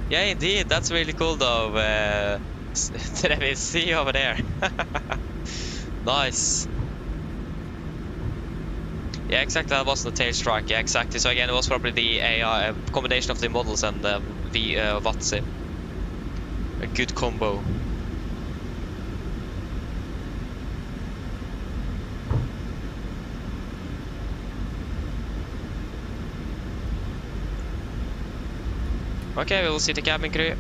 Yeah, indeed. That's really cool though. Travis, see you over there. Nice. Yeah, exactly. That was the tail strike. Yeah, exactly. So again, it was probably the AI combination of the models and the VATSIM. A good combo. Okay, we'll see the cabin crew.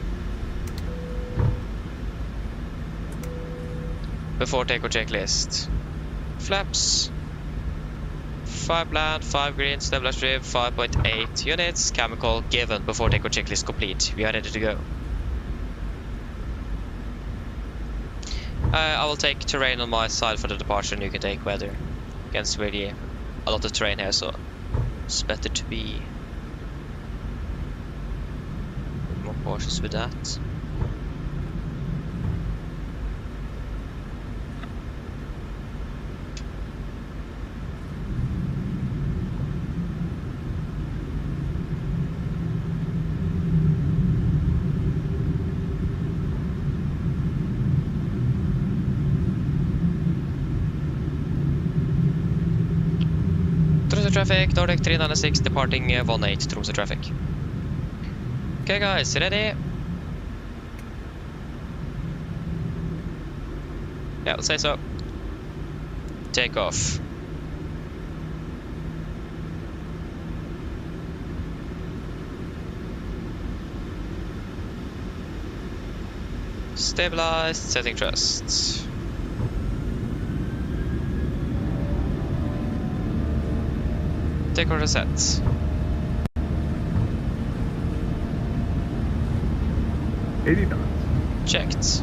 Before takeoff checklist. Flaps. 5 land, 5 green, stabilized rib, 5.8 units. Cabin call given before takeoff checklist complete. We are ready to go. I will take terrain on my side for the departure and you can take weather. Against really a lot of terrain here, so it's better to be more cautious with that. traffic, Nordic 396, departing 18, Tromsø traffic. Okay guys, ready? Yeah, let's say so. Take off. Stabilized, setting thrust. Take order set. Checked.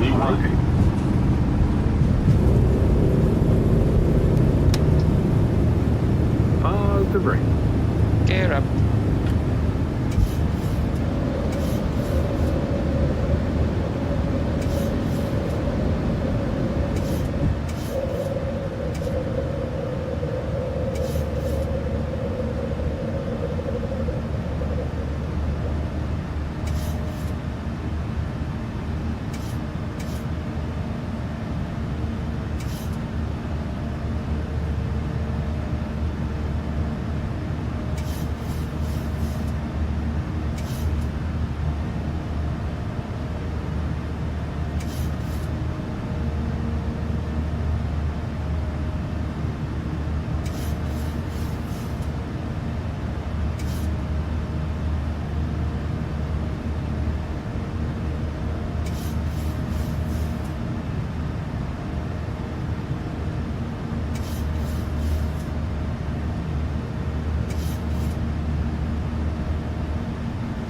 We rotate. Pause the brake. Gear up.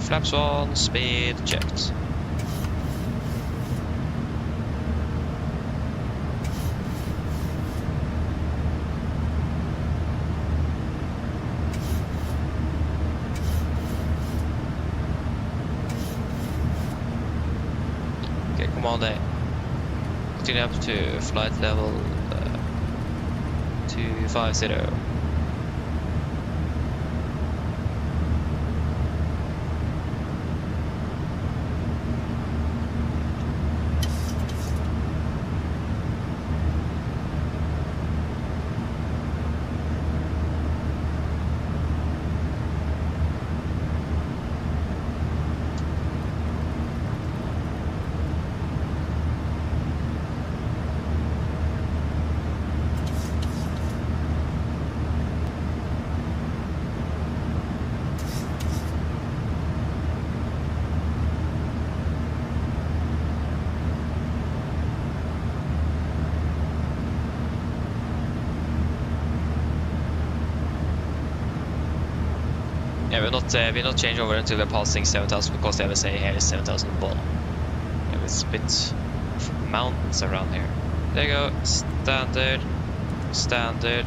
Flaps on, speed checked. Okay, command A. Continue up to flight level 250. Yeah, we'll not change over until we're passing 7,000 because the MSA here is 7,001. Yeah, it's a bit of mountains around here. There you go, standard, standard.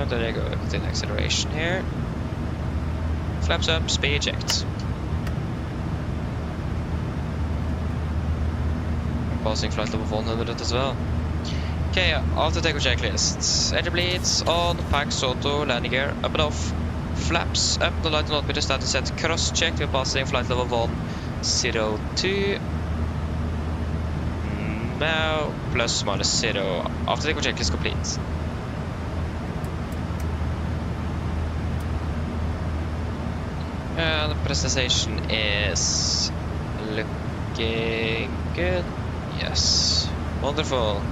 There you go, continue acceleration here. Flaps up, speed eject. Passing flight level 100 as well. Okay, after takeoff checklist. Engine bleeds, on, packs, auto, landing gear, up and off. Flaps up, the light will not be the status set. Cross check, we're passing flight level 102. Now, plus minus 0. After takeoff checklist complete. The presentation is looking good. Yes, wonderful.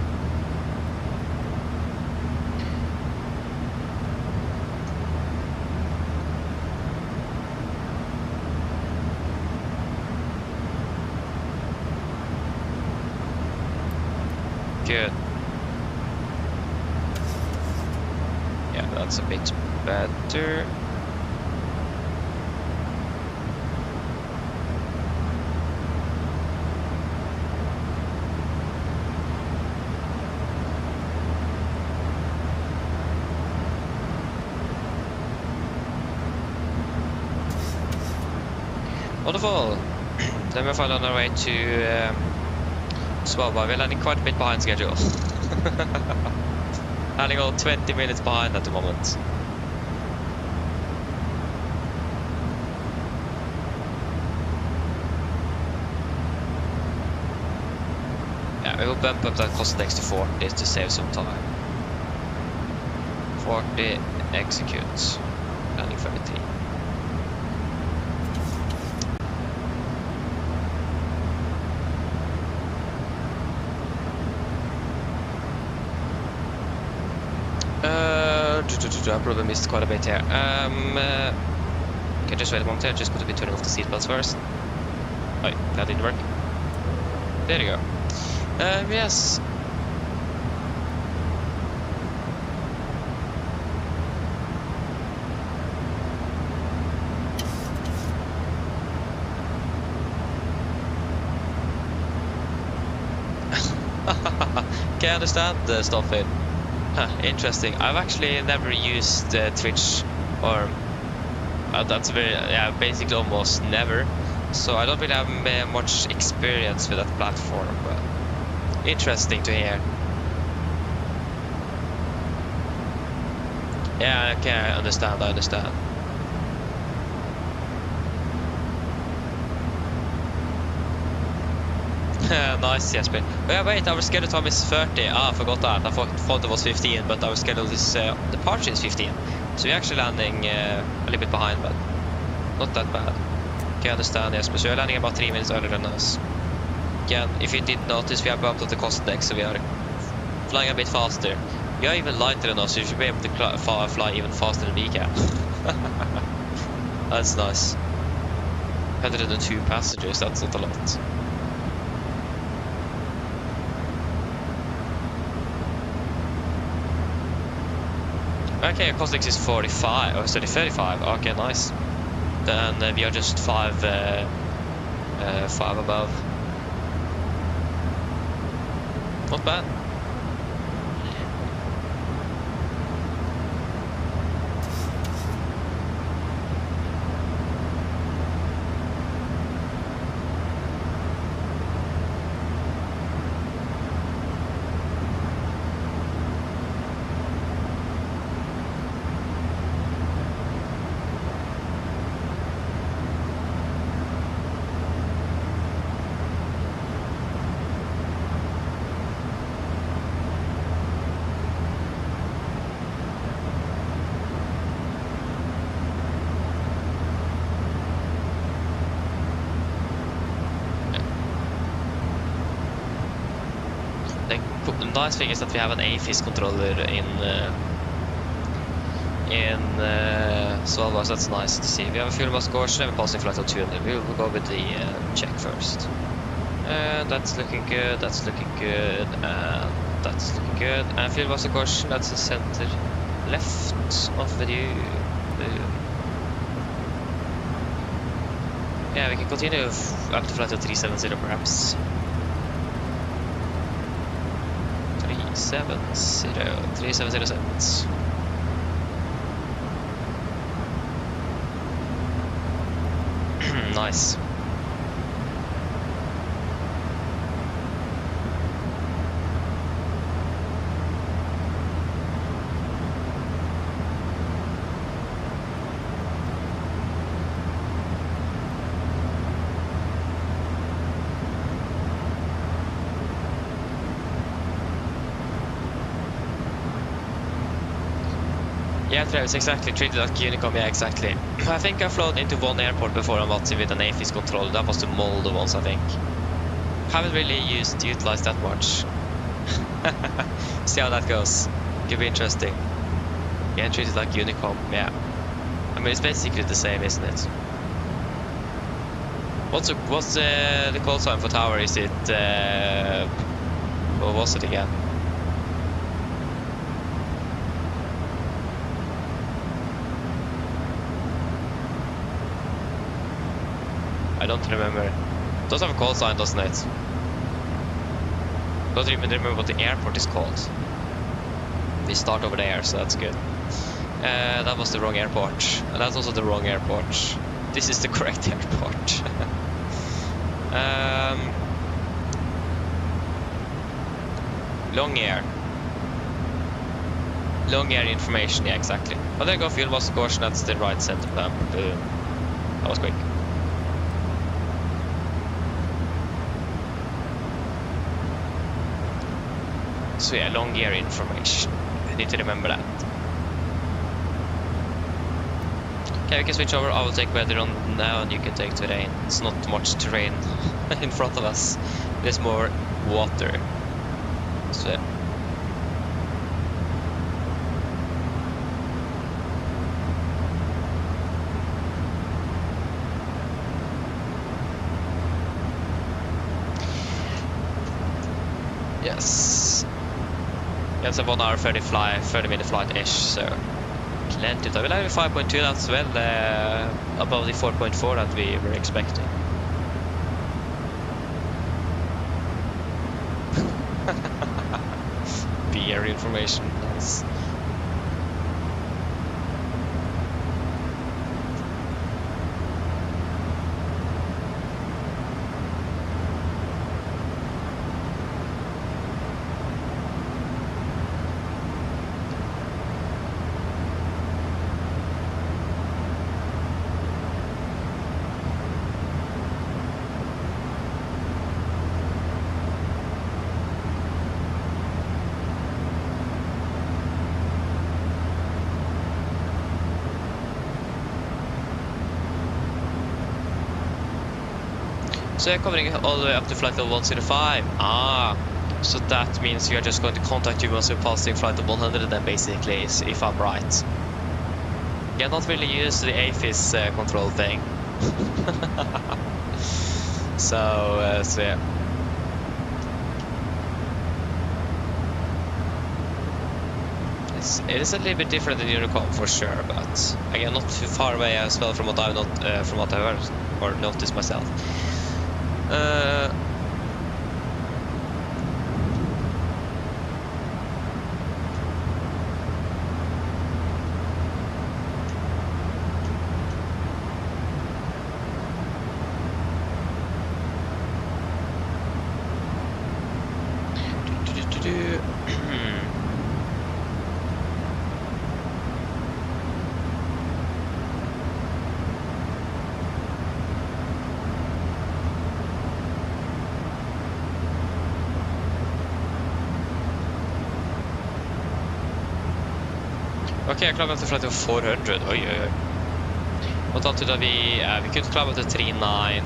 Good. Yeah, that's a bit better. Wonderful. Then we're finally on our way to Svalbard. We're landing quite a bit behind schedule. Landing all 20 minutes behind at the moment. Yeah, we will bump up that cost index to 40 to save some time. 40, execute. Landing 33. I probably missed quite a bit here. Okay, just wait a moment here. Just going to be turning off the seatbelts first. Oh, that didn't work. There you go. Yes. Can I understand the stuff in? Interesting. I've actually never used Twitch, or that's very, yeah, basically almost never. So I don't really have much experience with that platform, but interesting to hear. Yeah, okay, I understand. Nice, Jesper. Oh, yeah, wait, our schedule time is 30. I forgot that. I thought it was 15, but our schedule is departure is 15. So we're actually landing a little bit behind, but not that bad. Okay, I understand, Jesper. So you're landing about 3 minutes earlier than us. Again, if you did notice, we have bumped up the cost index, so we are flying a bit faster. You are even lighter than us, so you should be able to fly even faster than we can. That's nice. 102 passengers, that's not a lot. Okay, cost index is 45, or 35. Okay, nice. Then we are just 5 above. Not bad. The nice thing is that we have an AFIS controller in Svalbard, so that's nice to see. We have a fuel mass caution and a passing flight of 200. We will go with the check first. That's looking good, that's looking good, and that's looking good. And fuel mass caution, that's the center left of the view. Yeah, we can continue up to flight of 370 perhaps. 3707. Nice. Yeah, Travis, exactly. Treated like Unicom, yeah, exactly. I think I've flown into one airport before on Vatsi with an AFIS control. That was the Molde ones, I think. Haven't really utilized that much. See how that goes. Could be interesting. Yeah, treated like Unicom, yeah. I mean, it's basically the same, isn't it? What's the call sign for tower? Is it what was it again? I don't remember. It does have a call sign, doesn't it? Don't even remember what the airport is called. They start over there, so that's good. That was the wrong airport, and that's also the wrong airport. This is the correct airport. Longyearbyen information, yeah, exactly. Oh, there you go, fuel was caution, that's the right center pump. Boom. That was quick. So yeah, Longyearbyen information. I need to remember that. Okay, we can switch over. I will take weather on now and you can take terrain. It's not much terrain in front of us. There's more water. So yeah. Yes. Yeah, it's a 1 hour 30 minute flight-ish, so plenty of time. We'll have 5.2, that's well above the 4.4 that we were expecting. Beer information, nice. So you're covering all the way up to flight level 105. Ah, so that means you are just going to contact you once you're passing flight level 100 then basically, if I'm right. Yeah, not really used to the AFIS control thing. So yeah. It is a little bit different than Unicom for sure, but again, not too far away as well from what I've heard or noticed myself. Okay, jag klarar till flight of 400. Oj. What else did we could climb up to 39.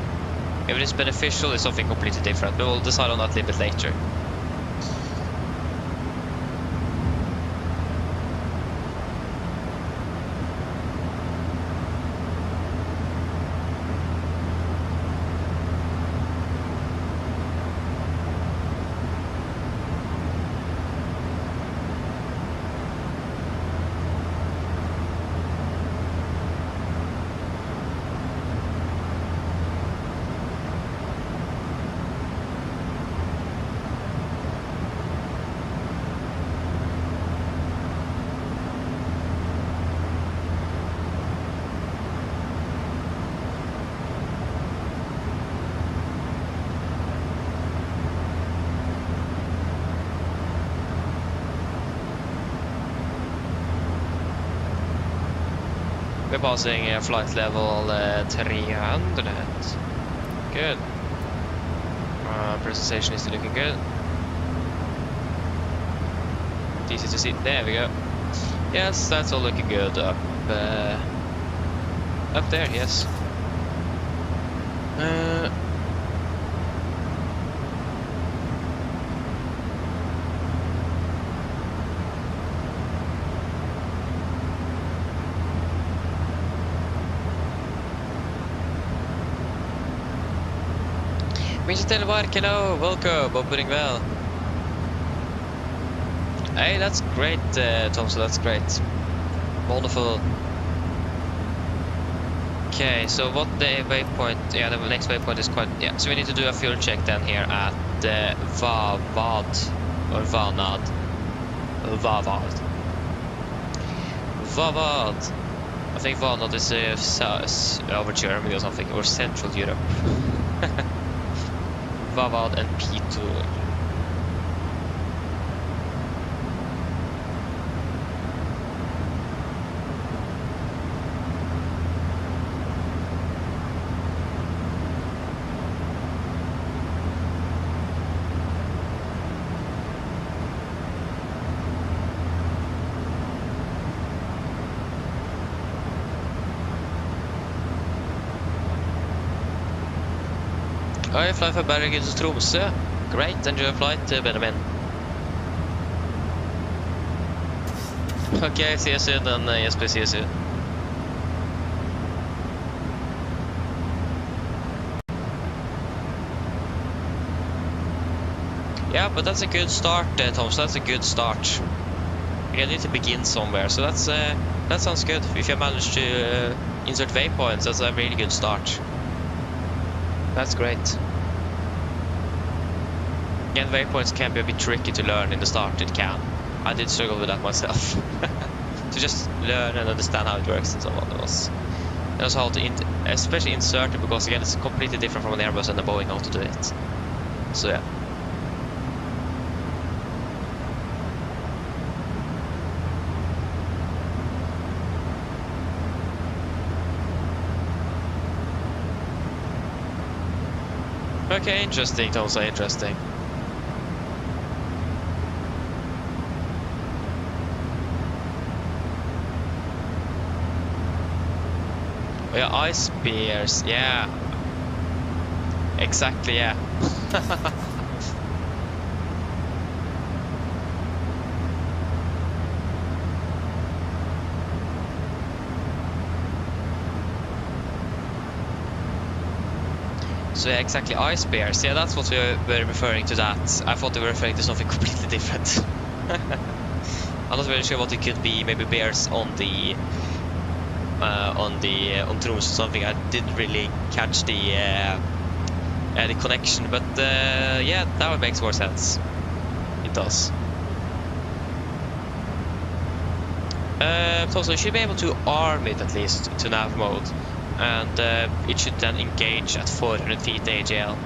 If it is beneficial, it's something completely different. We will decide on that a little bit later. We're passing flight level 300. Good. Presentation is looking good. Easy to see. There we go. Yes, that's all looking good up there, yes. Mr. Telemark, hello, welcome, opening well. Hey, that's great, Tromsø, that's great. Wonderful. Okay, so what the waypoint, yeah, the next waypoint is quite, yeah, so we need to do a fuel check then here at Vavad, or Vanad. Vavad. I think Vanad is over Germany or something, or Central Europe. Vavad and P2. I fly from Bergen to Tromsø. Great, enjoy your flight, Benjamin. Okay, see you soon, and yes, please see you soon. Yeah, but that's a good start, Tom. So that's a good start. You need to begin somewhere, so that's that sounds good. If you manage to insert waypoints, that's a really good start. That's great. Again, waypoints can be a bit tricky to learn in the start. It can. I did struggle with that myself. To just learn and understand how it works and so on. It was how to especially insert it, because again, it's completely different from an Airbus and a Boeing how to do it. So yeah. Okay, interesting, also interesting. Oh yeah, ice bears, yeah. Exactly, yeah. So yeah, exactly, ice bears. Yeah, that's what we were referring to. That I thought they were referring to something completely different. I'm not really sure what it could be. Maybe bears on Tromsø or something. I didn't really catch the connection, but yeah, that would make more sense. It does. So you should be able to arm it at least to nav mode. And it should then engage at 400 feet AGL.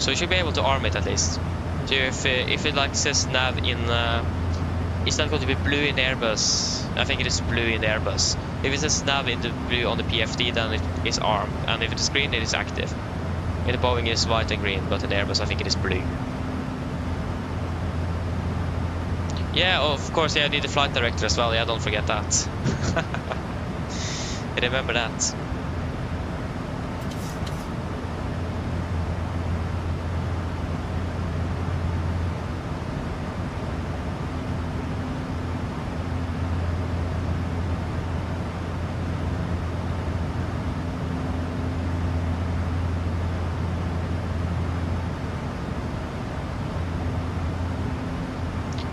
So you should be able to arm it at least. So if it like says nav in, it's not going to be blue in Airbus. I think it is blue in Airbus. If it says nav in the blue on the PFD, then it is armed, and if it is green, it is active. In the Boeing, it is white and green, but in Airbus, I think it is blue. Yeah, of course, yeah, I need the flight director as well. Yeah, don't forget that. Remember that.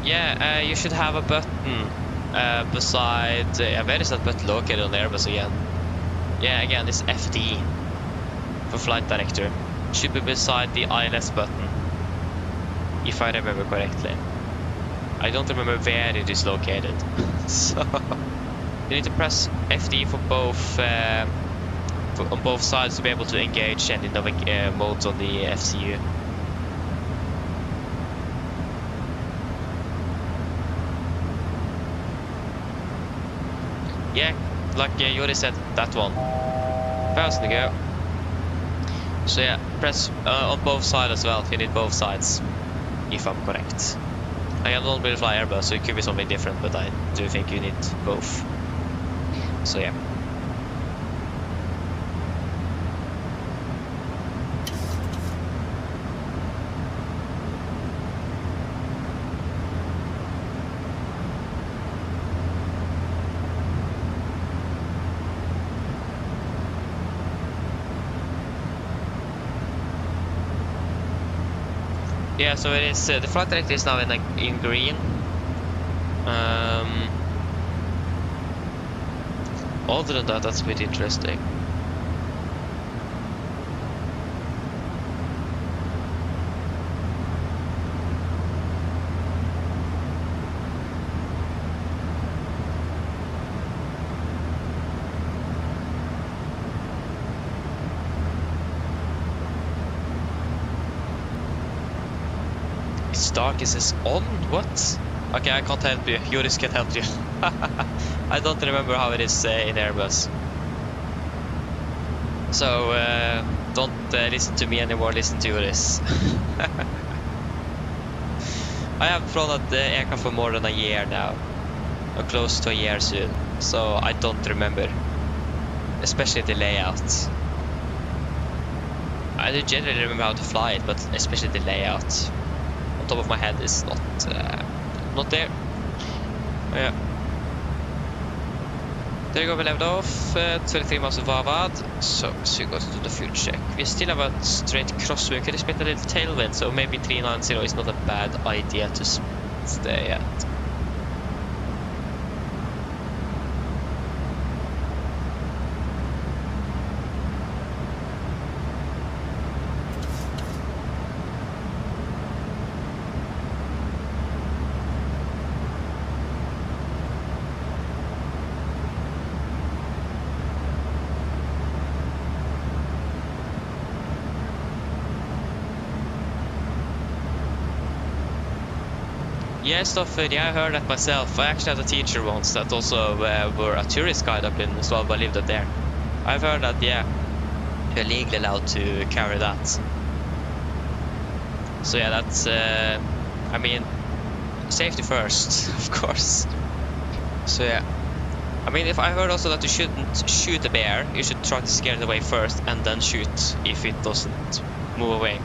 Yeah, you should have a button beside. Where is that button located on Airbus again? Yeah, again, this FD for flight director should be beside the ILS button, if I remember correctly. I don't remember where it is located, so you need to press FD for both on both sides to be able to engage any modes on the FCU. Yeah, like Yuri said, that one. 1,000 to go. So yeah, press on both sides as well. You need both sides, if I'm correct. I can only fly Airbus, so it could be something different, but I do think you need both. So yeah. Yeah, so it is. The flight director is now in green. Other than that, that's a bit interesting. Dark is on? What? Okay, I can't help you. Joris can help you. I don't remember how it is in Airbus. So don't listen to me anymore, listen to Joris. I have flown at the aircraft for more than a year now. Or close to a year soon. So I don't remember. Especially the layout. I do generally remember how to fly it, but especially the layout. Top of my head is not there. Yeah. There you go, we leveled off 23 miles of Vavad, so we got to do the fuel check. We still have a straight crosswind, could have been a little tailwind, so maybe 390 is not a bad idea to stay at. Yeah, Stoffer, yeah, I heard that myself. I actually had a teacher once that also were a tourist guide up in Svalbard, I lived up there. I've heard that, yeah, you're legally allowed to carry that. So yeah, that's, I mean, safety first, of course. So yeah, I mean, if I heard also that you shouldn't shoot a bear, you should try to scare it away first and then shoot if it doesn't move away.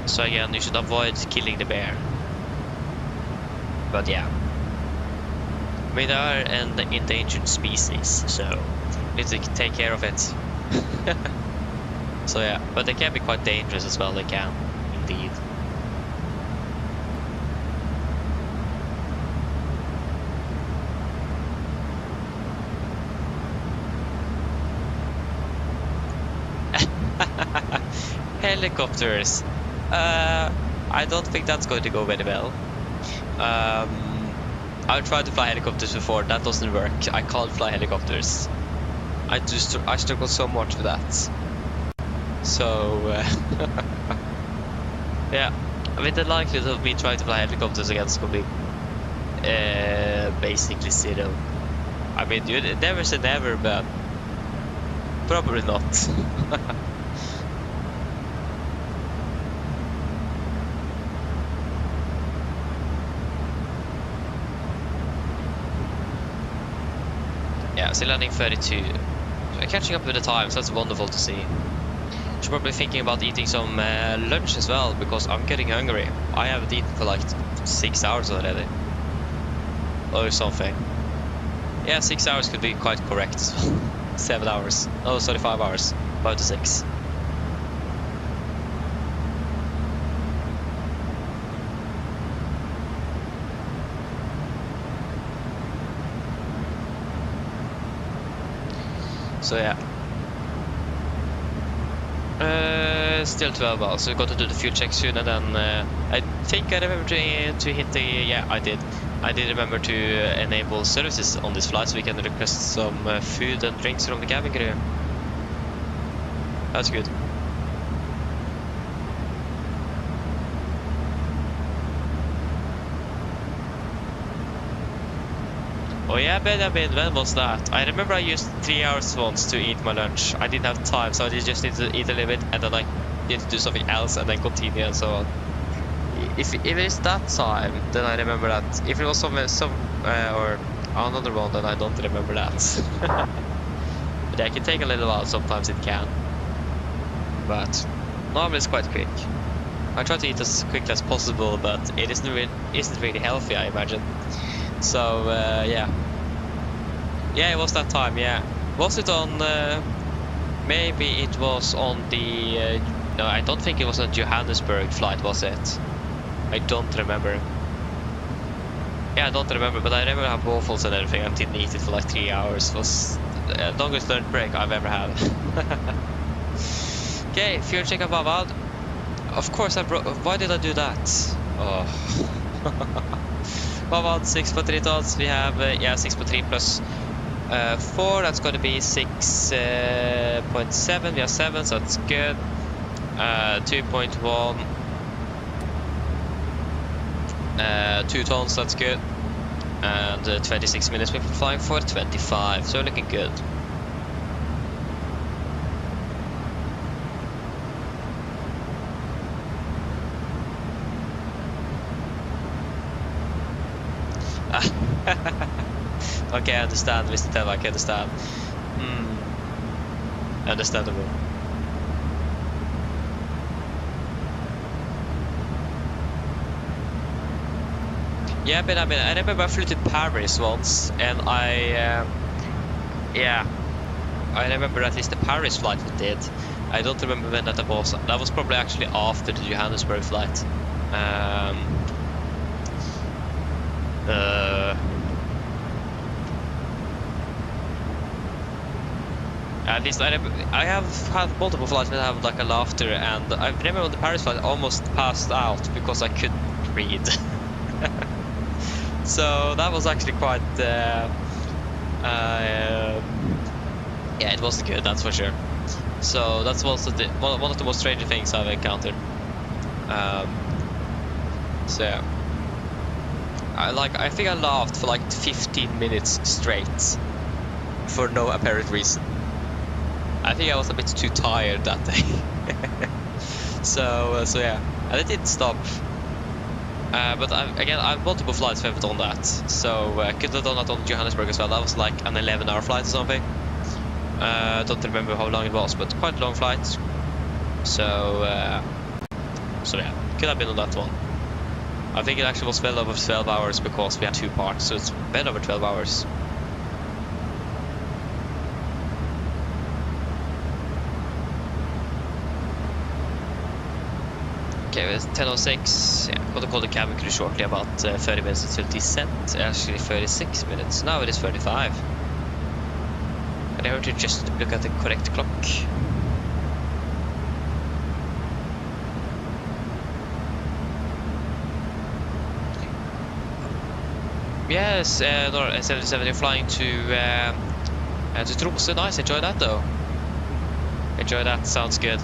So again, you should avoid killing the bear. But yeah, I mean, they are an endangered species, so you need to take care of it. So yeah, but they can be quite dangerous as well, they can, indeed. Helicopters. I don't think that's going to go very well. I've tried to fly helicopters before, that doesn't work. I can't fly helicopters. I struggle so much with that. So, yeah. I mean, the likelihood of me trying to fly helicopters again is going to be basically zero. I mean, you never say never, but probably not. Yeah, still landing 32. So I'm catching up with the time, so that's wonderful to see. Should probably thinking about eating some lunch as well, because I'm getting hungry. I haven't eaten for like 6 hours already. Or something. Yeah, 6 hours could be quite correct. 7 hours. Oh, sorry, 5 hours. 5 to 6. So yeah, still 12 hours, so we've got to do the fuel check soon, and then I think I remember to hit the, yeah, I did remember to enable services on this flight, so we can request some food and drinks from the cabin crew. That's good. Oh yeah, Benjamin, when was that? I remember I used 3 hours once to eat my lunch. I didn't have time, so I just need to eat a little bit, and then I need to do something else, and then continue, and so on. if it is that time, then I remember that. If it was some or another one, then I don't remember that. But yeah, it can take a little while. Sometimes it can, but normally it's quite quick. I try to eat as quickly as possible, but it isn't really healthy, I imagine. So yeah, it was that time. Yeah, was it on? Maybe it was on the. No, I don't think it was a Johannesburg flight, was it? I don't remember. Yeah, I don't remember, but I remember how waffles and everything. I didn't eat it for like 3 hours. It was the longest lunch break I've ever had. Okay, fuel check above out. Of course I broke. Why did I do that? Oh. About 6.3 tons. We have 6.3 plus 4. That's going to be 6.7. We have 7, so that's good. 2.1. 2 tons. That's good. And 26 minutes. We're flying for 25. So looking good. Okay, I understand, Mr. Tevak, I understand. Understandable. Yeah, but I mean, I remember I flew to Paris once, and I remember at least the Paris flight we did. I don't remember when that was. That was probably actually after the Johannesburg flight. At least I have had multiple flights that have like a laughter, and I remember on the Paris flight I almost passed out because I couldn't read. So that was actually quite yeah, it was good, that's for sure. So that's also one of the most strange things I've encountered. So yeah, I think I laughed for like 15 minutes straight for no apparent reason. I think I was a bit too tired that day. so yeah, and it didn't stop. But again, I have multiple flights where I've done that. So I could have done that on Johannesburg as well. That was like an 11-hour flight or something. Don't remember how long it was, but quite a long flight. So yeah, could have been on that one. I think it actually was well over 12 hours because we had 2 parts, so it's well over 12 hours. Okay, it's 10:06. Yeah, I'm going to call the cabin crew shortly, about 30 minutes until descent. Actually 36 minutes. Now it is 35. And I have to just look at the correct clock. Yes, 77, you're flying to Tromsø. Nice, enjoy that though. Enjoy that, sounds good.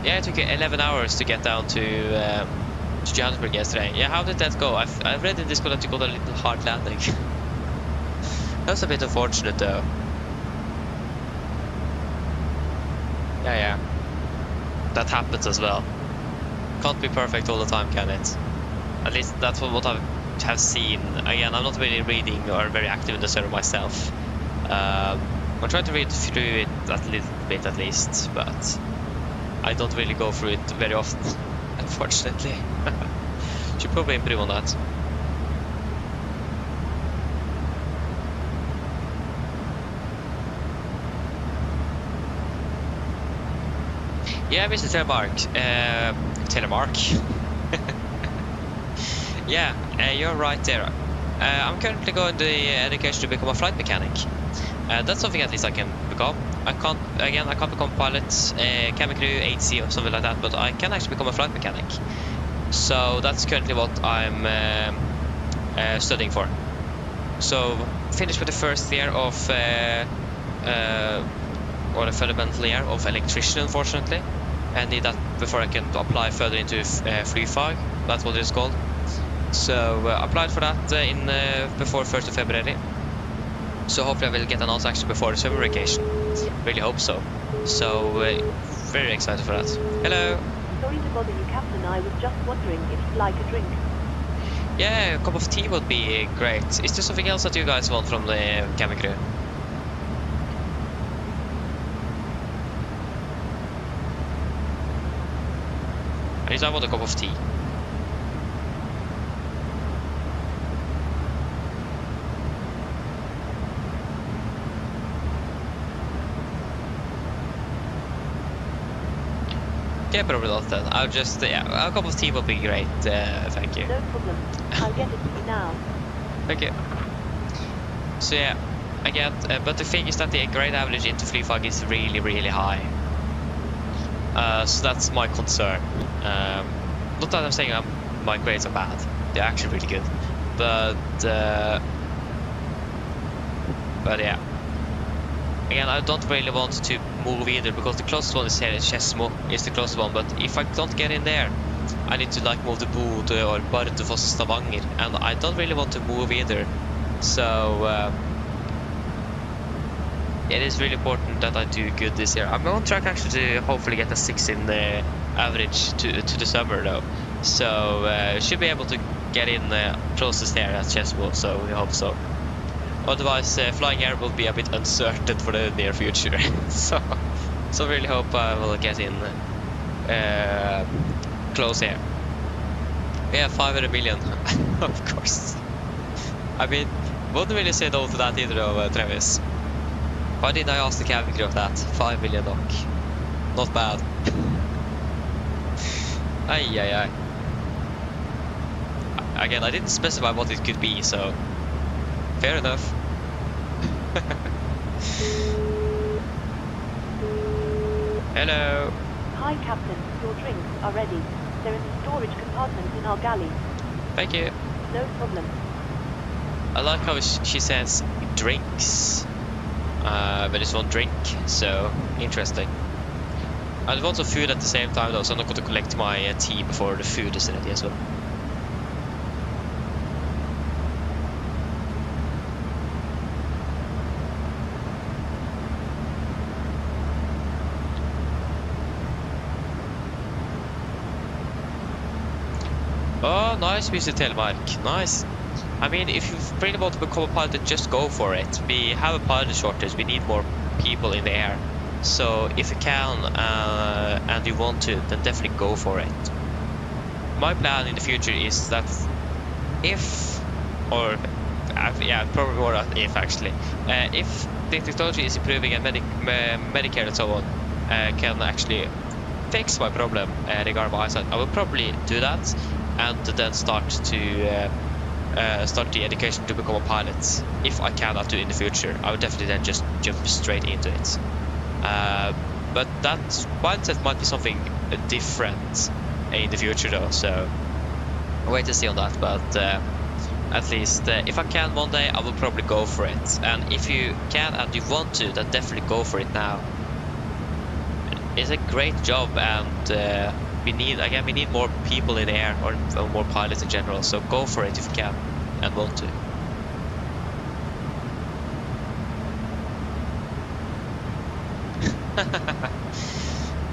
Yeah, it took 11 hours to get down to Johannesburg yesterday. Yeah, how did that go? I've read in Discord that you got a little hard landing. That was a bit unfortunate though. Yeah. That happens as well. Can't be perfect all the time, can it? At least that's what I have seen. Again, I'm not really reading or very active in the server myself. I'm trying to read through it a little bit at least, but I don't really go through it very often, unfortunately. Should probably improve on that. Yeah, Mr. Telemark. Yeah, you're right there. I'm currently going to education to become a flight mechanic. That's something at least I can become. I can't become pilot, cabin crew, AC or something like that, but I can actually become a flight mechanic. So that's currently what I'm studying for. So finished with the first year of or the fundamental year of electrician, unfortunately. I need that before I can apply further into free-fag. That's what it's called. So applied for that before 1st of February. So hopefully I will get an answer actually before the summer vacation. Really hope so. So very excited for that. Hello. Sorry to bother you, Captain. Norwegian. I was just wondering if you'd like a drink. Yeah, a cup of tea would be great. Is there something else that you guys want from the cabin crew? At least I want a cup of tea. Okay, probably not then. I'll just, yeah, a cup of tea would be great. Thank you. No problem. I'll get it to you now. Thank you. So yeah, I get, but the thing is that the grade average into free fog is really, really high. So that's my concern. Not that I'm saying my grades are bad. They're actually really good. But yeah. Again, I don't really want to move either because the closest one is here. Skedsmo is the closest one. But if I don't get in there, I need to like move to Bodø or Bardufoss, Stavanger, and I don't really want to move either. So it is really important that I do good this year. I'm on track actually to hopefully get a 6 in the average to the summer though. So should be able to get in closest here at Skedsmo. So we hope so. Otherwise, flying air will be a bit uncertain for the near future. so really hope I will get in close here. Yeah, 500 million, of course. I mean, wouldn't really say no to that either, though, Travis. Why did I ask the cabin crew of that? 5 million NOK. Not bad. Ay. Again, I didn't specify what it could be, so fair enough. Hello. Hi, Captain. Your drinks are ready. They're in the storage compartment in our galley. Thank you. No problem. I like how she says drinks. But it's one drink, so interesting. I want some food at the same time though, so I'm not going to collect my tea before the food is ready as well. Oh, nice, Mr. Telemark. Nice. I mean, if you really want to become a pilot, just go for it. We have a pilot shortage. We need more people in the air. So if you can and you want to, then definitely go for it. My plan in the future is that if, or yeah, probably more if actually, if the technology is improving and Medicare and so on can actually fix my problem regarding my eyesight, I will probably do that. And then start the education to become a pilot. If I cannot do it in the future, I would definitely then just jump straight into it. But that mindset might be something different in the future though, so wait to see on that. But at least if I can one day, I will probably go for it. And if you can and you want to, then definitely go for it now. It's a great job, and we need more people in the air, or more pilots in general, so go for it if you can and want to.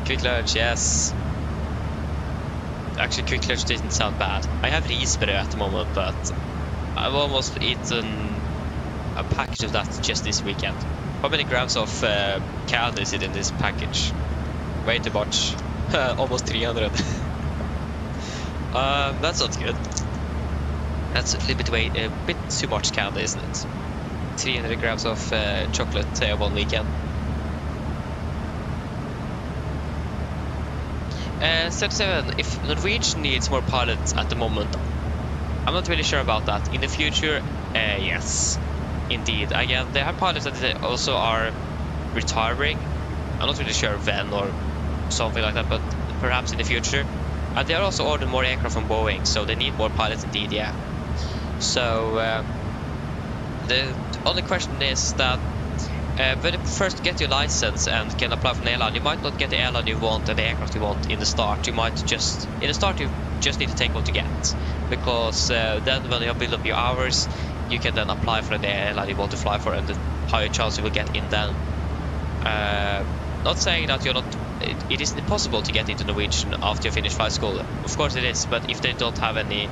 Quick lunch, yes. Actually, quick lunch didn't sound bad. I have risbrød at the moment, but I've almost eaten a package of that just this weekend. How many grams of candy is it in this package? Way too much. Almost 300. That's not good. That's a little bit a bit too much candy, isn't it? 300 grams of chocolate one weekend. 37. If Norwegian needs more pilots at the moment, I'm not really sure about that. In the future, yes, indeed. Again, they have pilots that they also are retiring. I'm not really sure when or something like that, but perhaps in the future. And they are also ordering more aircraft from Boeing, so they need more pilots indeed, yeah. So the only question is that when you first get your license and can apply for an airline, you might not get the airline you want and the aircraft you want in the start. You might just, in the start, you just need to take what you get, because then when you build up your hours, you can then apply for the airline you want to fly for, and the higher chance you will get in then. Not saying that you're not it is impossible to get into Norwegian after you finish flight school. Of course it is, but if they don't have any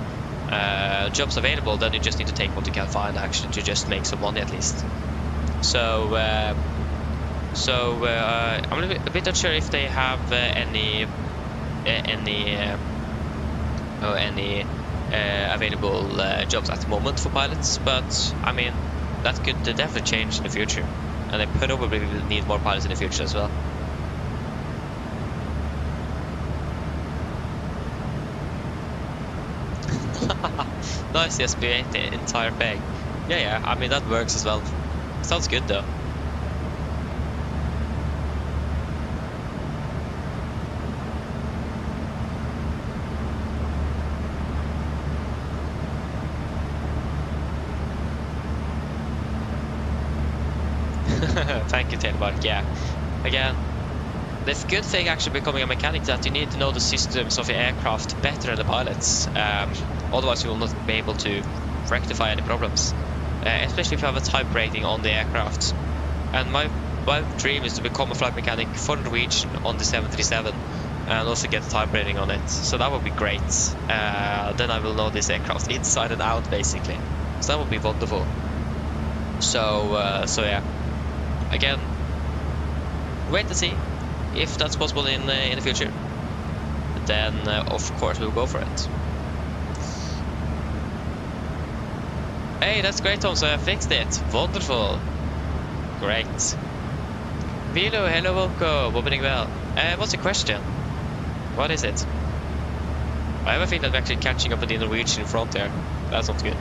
jobs available, then you just need to take what you can find actually to just make some money at least. So I'm a bit unsure if they have any available jobs at the moment for pilots, but I mean that could definitely change in the future, and they probably will need more pilots in the future as well. Nice, yes, we ate the entire bag. Yeah, I mean that works as well. Sounds good though. Thank you, Telemark. Yeah, again, the good thing actually becoming a mechanic is that you need to know the systems of the aircraft better than the pilots. Otherwise you will not be able to rectify any problems, especially if you have a type rating on the aircraft. And my dream is to become a flight mechanic for Norwegian on the 737 and also get a type rating on it, so that would be great. Then I will know this aircraft inside and out basically, so that would be wonderful. So yeah, again, wait to see if that's possible in the future. Then of course we'll go for it. Hey, that's great, Tom. So I fixed it. Wonderful. Great. Vilo, hello, welcome. Opening well. What's the question? What is it? I have a feeling that we're actually catching up with the Norwegian in front there. That's not good.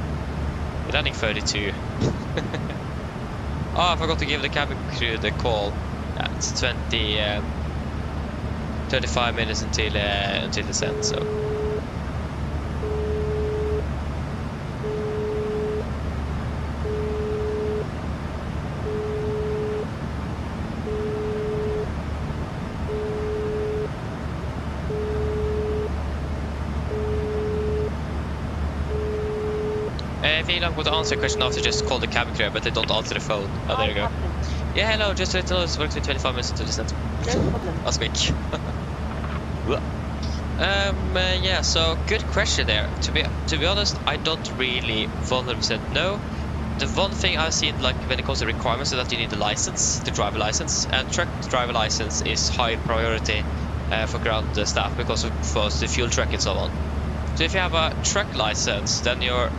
We're landing 32. Oh, I forgot to give the cabin crew the call. Yeah, it's 35 minutes until descent, so. I'm going to answer a question after just call the cabin crew, but they don't answer the phone. Oh, there you go. Yeah, hello, just to let you know, it's working 25 minutes until descent. No problem. That's quick. Yeah, so good question there. To be honest, I don't really 100% know. The one thing I've seen, like when it comes to requirements, is that you need the license, the driver license, and truck driver license is high priority for ground staff because of the fuel truck and so on. So if you have a truck license, then you're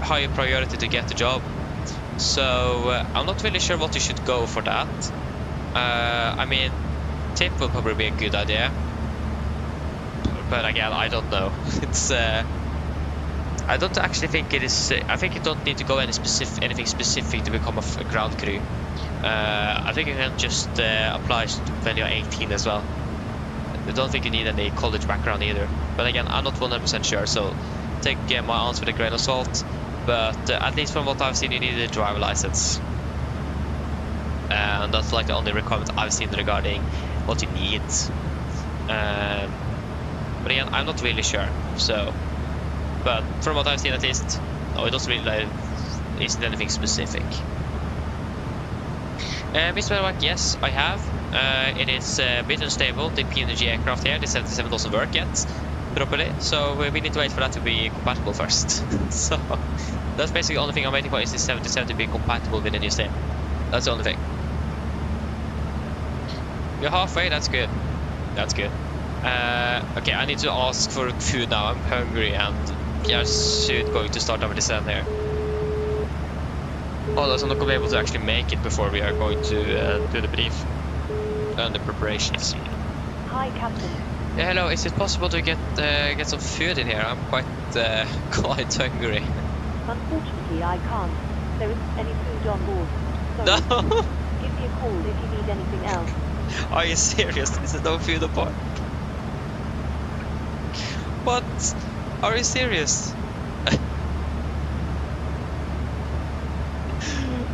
higher priority to get the job. So I'm not really sure what you should go for that. I mean, tip will probably be a good idea, but again, I don't know. It's I don't actually think it is. I think you don't need to go anything specific to become a ground crew. I think you can just apply when you're 18 as well. I don't think you need any college background either. But again, I'm not 100% sure, so take my answer with a grain of salt. But at least from what I've seen, you need a driver license. And that's like the only requirement I've seen regarding what you need. But again, I'm not really sure. So, but from what I've seen at least, no, it doesn't really isn't anything specific. Mr. Verwak, yes, I have. It is a bit unstable. The PMDG aircraft here, the 77 doesn't work yet properly, so we need to wait for that to be compatible first. So that's basically the only thing I'm waiting for, is the 77 to be compatible with the new state. That's the only thing. You're halfway, that's good. That's good. Okay, I need to ask for food now. I'm hungry and we are soon going to start our descent here. Although I'm not going to be able to actually make it before we are going to do the brief and the preparations. Hi, Captain. Yeah, hello. Is it possible to get some food in here? I'm quite hungry. Unfortunately, I can't. There isn't any food on board. Sorry. No. Give me a call if you need anything else. Are you serious? There's no food on board. What? Are you serious?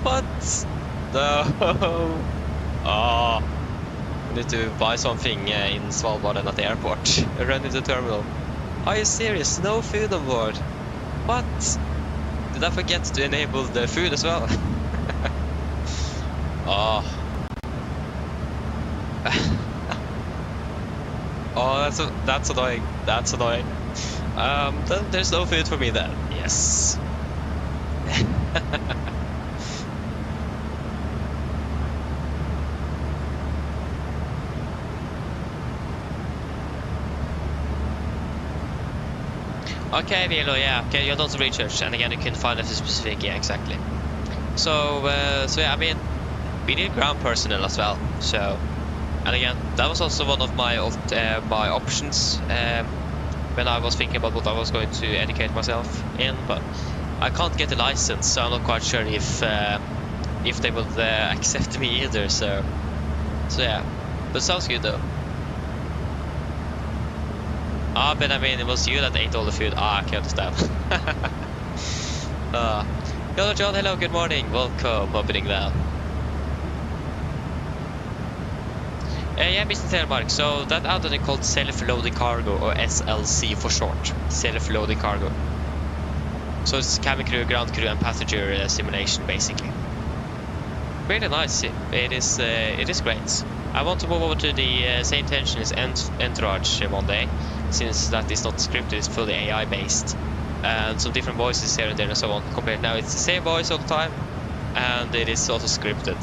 What? No. Oh. I need to buy something in Svalbard and at the airport. Run into the terminal. Are you serious? No food on board. What? Did I forget to enable the food as well? Oh. Oh, that's annoying. That's annoying. Then there's no food for me then. Yes. Okay, Vilo, yeah. Okay, you don't research, and again, you can find a specific. Yeah, exactly. So yeah, I mean, we need ground personnel as well. So, and again, that was also one of my options when I was thinking about what I was going to educate myself in, but I can't get a license, so I'm not quite sure if they would accept me either. So yeah, but sounds good though. Ah, but I mean, it was you that ate all the food. Ah, I can understand. Hello, John. Hello, good morning. Welcome, opening well. Yeah, Mr. Telemark. So that outlet is called self-loading cargo, or SLC for short. Self-loading cargo. So it's cabin crew, ground crew, and passenger simulation, basically. Really nice. It is great. I want to move over to the same tension as Entourage one day, since that is not scripted, it's fully AI based. And some different voices here and there and so on. Compared now, it's the same voice all the time, and it is also scripted.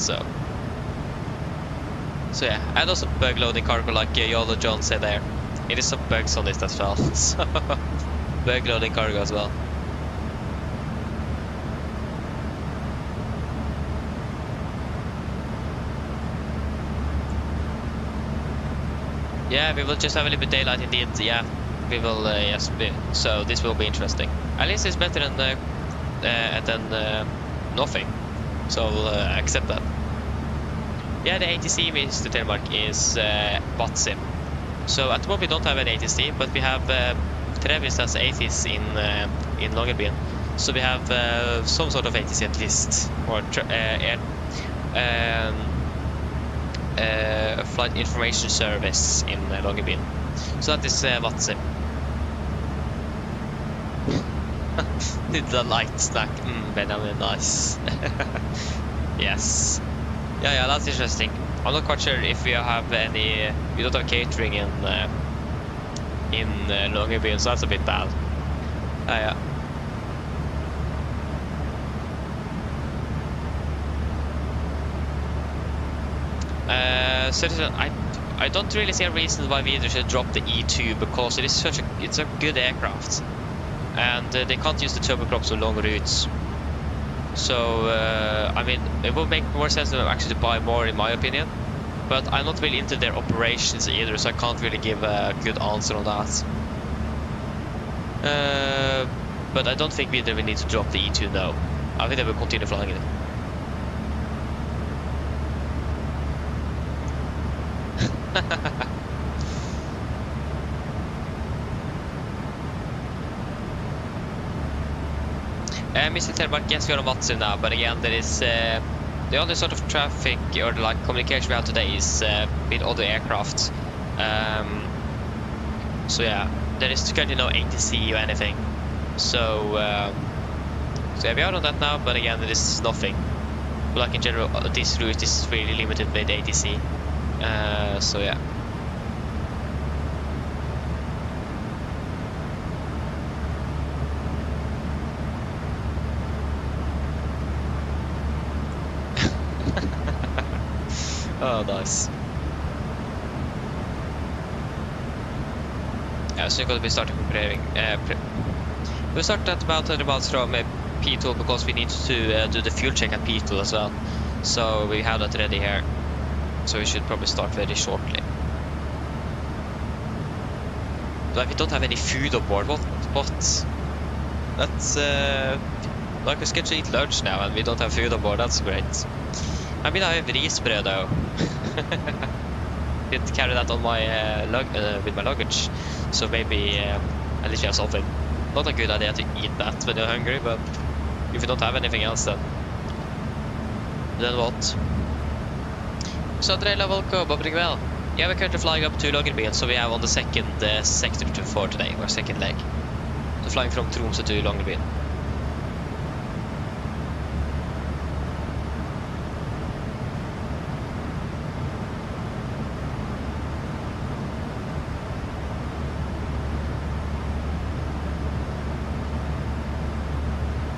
So yeah, and also bug loading cargo, like Yolo John said there. It is some bugs on it as well. So bug loading cargo as well. Yeah, we will just have a little bit daylight indeed. Yeah, we will. Yes, so this will be interesting. At least it's better than nothing. So we'll accept that. Yeah, the ATC, Mr. Telemark, is BotSim. So at the moment we don't have an ATC, but we have Trevis as ATC in Longyearbyen. So we have some sort of ATC at least, or flight information service in Longyearbyen. So that is BotSim. The light snack, Benjamin, nice. Yes. Yeah, that's interesting. I'm not quite sure if we have any. We don't have catering in Longyearbyen, so that's a bit bad. Yeah. Citizen, I don't really see a reason why we either should drop the E2, because it's a good aircraft, and they can't use the turboprops on long routes. So I mean, it would make more sense to actually buy more, in my opinion. But I'm not really into their operations either, so I can't really give a good answer on that. But I don't think we need to drop the E2 now. I think they will continue flying it. Mr. Telemark, yes, we are on WhatsApp now, but again, there is the only sort of traffic or like communication we have today is with other aircraft. So yeah, there is currently no ATC or anything. So yeah, we are on that now, but again, there is nothing. But like in general, this route is really limited with ATC. So yeah. Oh, nice. Yeah, so you're going to be starting preparing. We'll start at about 100 miles from P2 because we need to do the fuel check at P2 as well. So we have that ready here. So we should probably start very shortly. Like we don't have any food on board. What? That's like we're scheduled to eat lunch now and we don't have food on board. That's great. I mean, I have risbrød though. Didn't carry that on my with my luggage, so maybe at least you have something. Not a good idea to eat that when you're hungry, but if you don't have anything else, then what? So Drela, welcome, opening well. Yeah, we're currently flying up to Longyearbyen, so we have on the second sector for today, or second leg. So flying from Tromsø to Longyearbyen.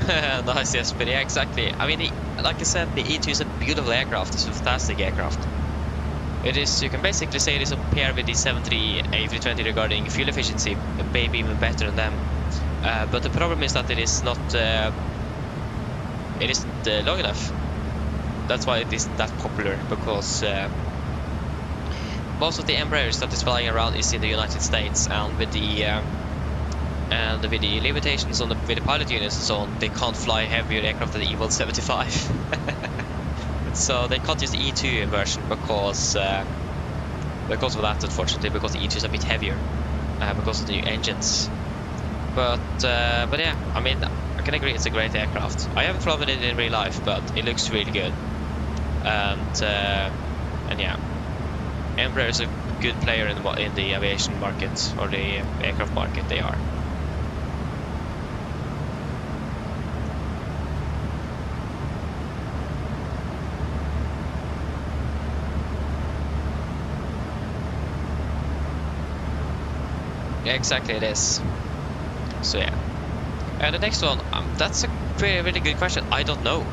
Nice, yes, but yeah, exactly. I mean, like I said, the E2 is a beautiful aircraft. It's a fantastic aircraft. It is, you can basically say it is on par with the 73 A320 regarding fuel efficiency, maybe even better than them. But the problem is that it is not, it isn't long enough. That's why it is that popular, because most of the Embraers that is flying around is in the United States, and with the limitations on with the pilot units and so on, they can't fly heavier aircraft than the E175. So they can't use the E2 version because of that, unfortunately, because the E2 is a bit heavier because of the new engines. But yeah, I mean, I can agree it's a great aircraft. I haven't flown it in real life, but it looks really good. And yeah, Embraer is a good player in the aviation market, or the aircraft market. They are. Yeah, exactly, it is. So yeah. And the next one, that's a really good question. I don't know.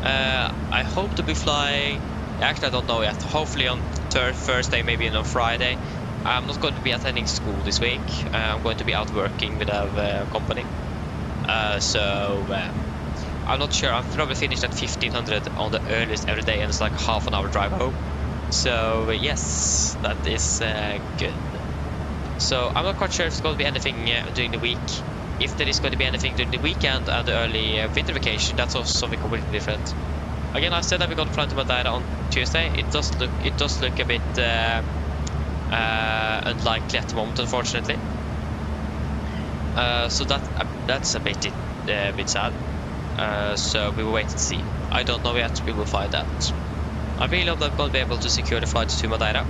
I hope to be flying. Actually, I don't know yet. Hopefully on Thursday, maybe on Friday. I'm not going to be attending school this week. I'm going to be out working with a company. So I'm not sure. I'm probably finished at 1500 on the earliest every day, and it's like half an hour drive home. So yes, that is good. So I'm not quite sure if it's going to be anything during the week. If there is going to be anything during the weekend and the early winter vacation, that's also something completely different. Again, I said that we're going to fly to Madeira on Tuesday. It does look a bit unlikely at the moment, unfortunately. So that's a bit sad. So we will wait and see. I don't know yet. We will find out. I really hope that I'm going to be able to secure the flight to Madeira.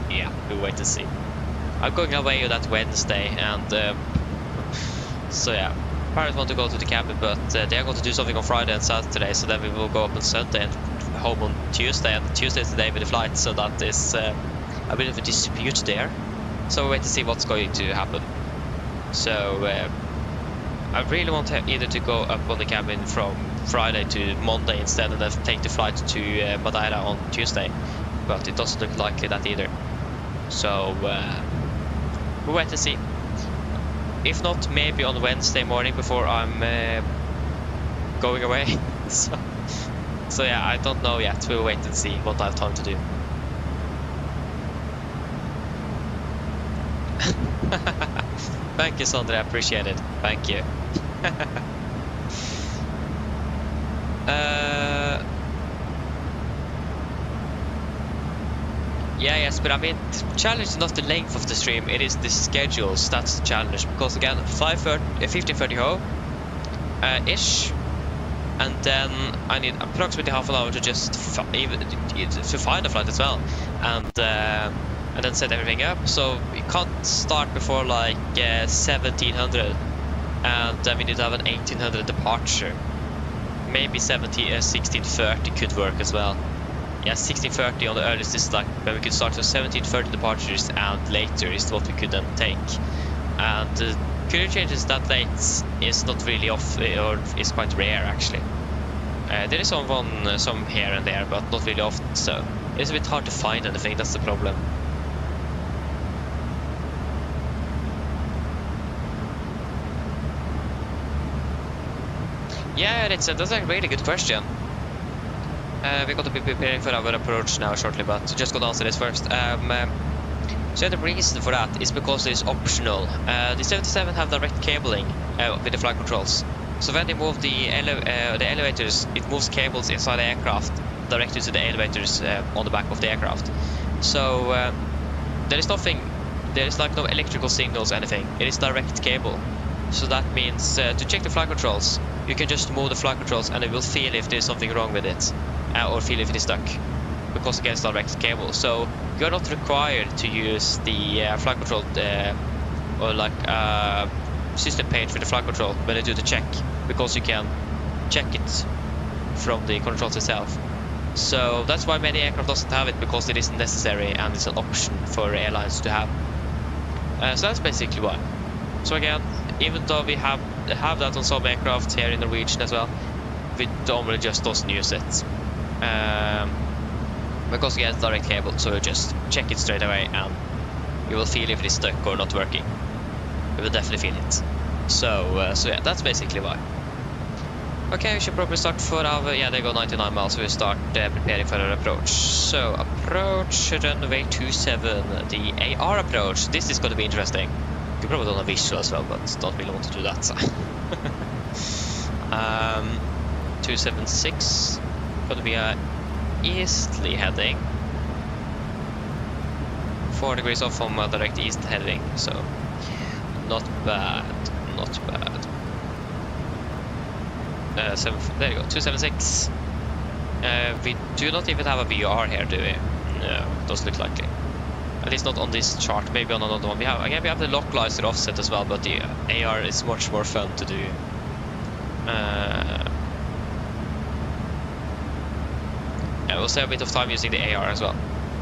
Yeah, we'll wait and see. I'm going away on that Wednesday, and so yeah, parents want to go to the cabin, but they are going to do something on Friday and Saturday, so then we will go up on Sunday and home on Tuesday, and Tuesday is the day with the flight, so that is a bit of a dispute there. So we'll wait to see what's going to happen. So I really want either to go up on the cabin from Friday to Monday instead, and then take the flight to Madeira on Tuesday, but it doesn't look likely that either. So we'll wait to see. If not, maybe on Wednesday morning before I'm going away. So yeah, I don't know yet. We'll wait and see what I have time to do. Thank you, Sondre. I appreciate it. Thank you. Yeah, yes, but I mean, the challenge is not the length of the stream, it is the schedules. That's the challenge, because again, 15:30 home ish, and then I need approximately half an hour to just to find a flight as well, and then set everything up. So you can't start before like 1700, and then we need to have an 1800 departure. Maybe 1630 could work as well. Yeah, 1630 on the earliest is like when we could start. So 1730 departures and later is what we could then take. And career changes that late is not really off, or is quite rare actually. There is some here and there, but not really often. So it's a bit hard to find anything. That's the problem. Yeah, that's a really good question. We're going to be preparing for our approach now shortly, but just going to answer this first. So the reason for that is because it's optional. The 77 have direct cabling with the flight controls. So when they move the elevators, it moves cables inside the aircraft directly to the elevators on the back of the aircraft. So there is like no electrical signals or anything. It is direct cable. So that means to check the flight controls, you can just move the flight controls and it will feel if there's something wrong with it, or feel if it is stuck, because again it's direct cable. So you're not required to use the flight control or like system page for the flight control when you do the check, because you can check it from the controls itself. So that's why many aircraft doesn't have it, because it isn't necessary and it's an option for airlines to have. So that's basically why. So again, even though we have that on some aircraft here in Norwegian as well, we normally just doesn't use it. Because we get direct cable, so you just check it straight away and you will feel if it is stuck or not working. You will definitely feel it. So yeah, that's basically why. Okay, we should probably start for our, yeah, they go 99 miles, so we start preparing for our approach. So, approach runway 27, the AR approach. This is going to be interesting. You probably don't have visual as well, but don't really want to do that. 276, going to be a easterly heading. 4 degrees off from direct east heading, so not bad, not bad. There you go, 276. We do not even have a VR here, do we? No, doesn't look likely. At least not on this chart, maybe on another one. We have the localizer offset as well, but the AR is much more fun to do. Yeah, we'll save a bit of time using the AR as well.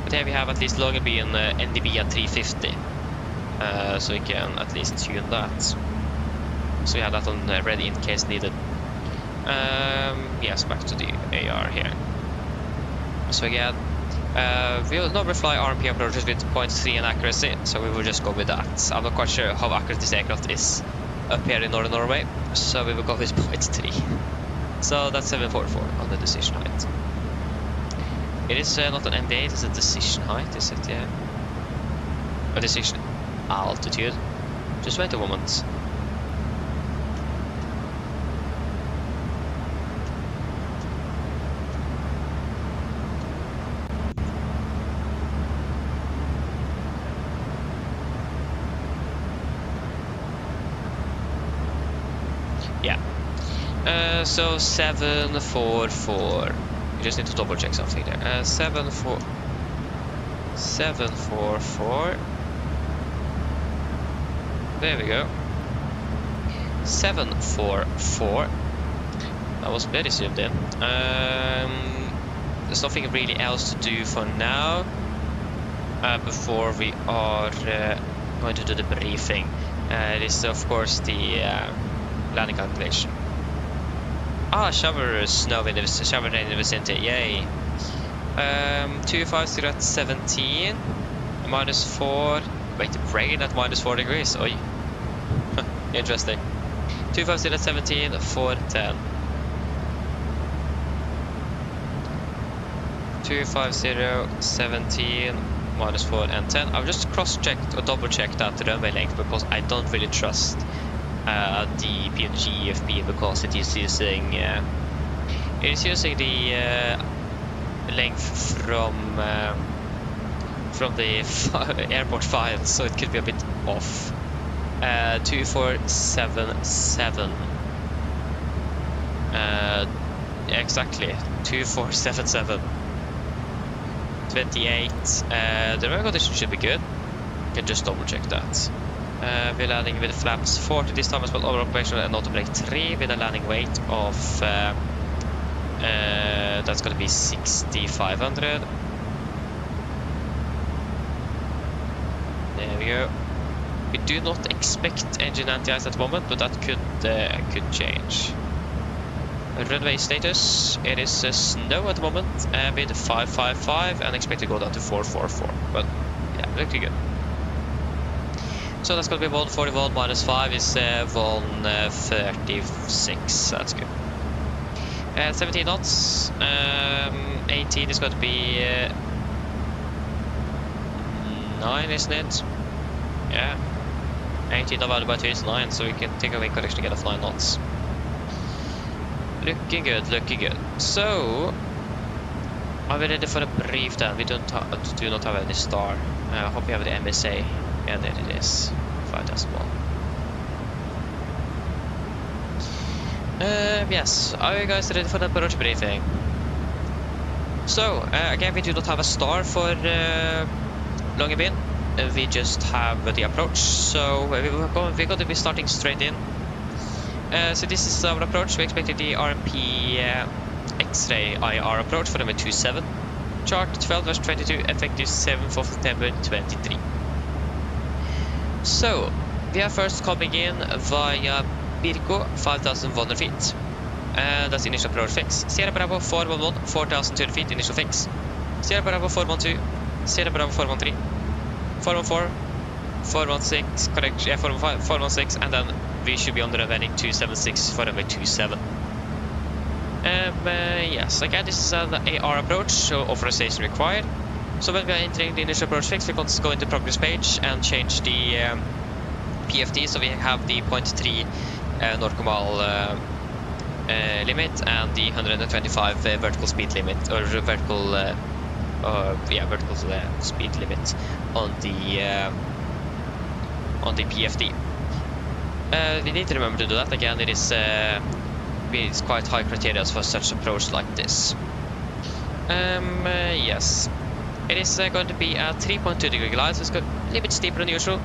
But here we have at least Longyearbyen NDB at 350. So we can at least tune that. So we have that on ready in case needed. Yes, back to the AR here. So again, we will normally fly RMP approaches with 0.3 in accuracy, so we will just go with that. I'm not quite sure how accurate this aircraft is up here in northern Norway, so we will go with 0.3. So that's 744 on the decision height. It is not an MDA, it is a decision height, is it? Yeah. A decision altitude. Just wait a moment. So 744. You just need to double check something there. 744. There we go. 744. That was very zoomed in. There's nothing really else to do for now. Before we are going to do the briefing. It is of course the landing calculation. Shower snow in the shower rain in the vicinity, yay. 250 at 17, -4. Wait, rain at -4 degrees, oi. Interesting. 250 at 17, 410. 250, 17, -4 and 10. I've just cross-checked or double-checked that runway length because I don't really trust the PMDG EFP because it is using the length from the airport file, so it could be a bit off. 2477. Exactly 2477. 28. The runway condition should be good. You can just double check that. We're landing with flaps 40 this time as well, over operational and auto brake 3 with a landing weight of that's going to be 6,500. There we go. We do not expect engine anti-ice at the moment, but that could change. Runway status, it is snow at the moment with 555 and expect to go down to 444, but yeah, looking good. So that's going to be 141 -5 is 136. That's good. 17 knots. 18 is going to be 9, isn't it? Yeah. 18 divided by 2 is 9, so we can take a wing correction to get off 9 knots. Looking good, looking good. So, are we ready for a brief then? We do not have any star. I hope we have the MSA. Yeah, there it is. 5001. Yes, are you guys ready for the approach briefing? So, again, we do not have a star for Longyearbyen. We just have the approach, so we're going to be starting straight in. So this is our approach. We expected the RMP X-ray IR approach for number 27. Chart 12/22, effective 7th of September 23. So, We are first coming in via Birko, 5,100 feet. That's initial approach fix. Sierra Bravo 411, 4,200 feet, initial fix. Sierra Bravo 412, Sierra Bravo 413, 414, 416, correct, yeah, 415, 416, and then we should be on the runway 276 for runway 27. Yes, again, this is an AR approach, so authorization required. So when we are entering the initial approach fix, we can go into progress page and change the PFD, so we have the 0.3 normal limit and the 125 vertical speed limit, or vertical speed limit on the PFD. We need to remember to do that. Again, it's quite high criteria for such approach like this. Yes, it is going to be a 3.2 degree glide, so it's a little bit steeper than usual.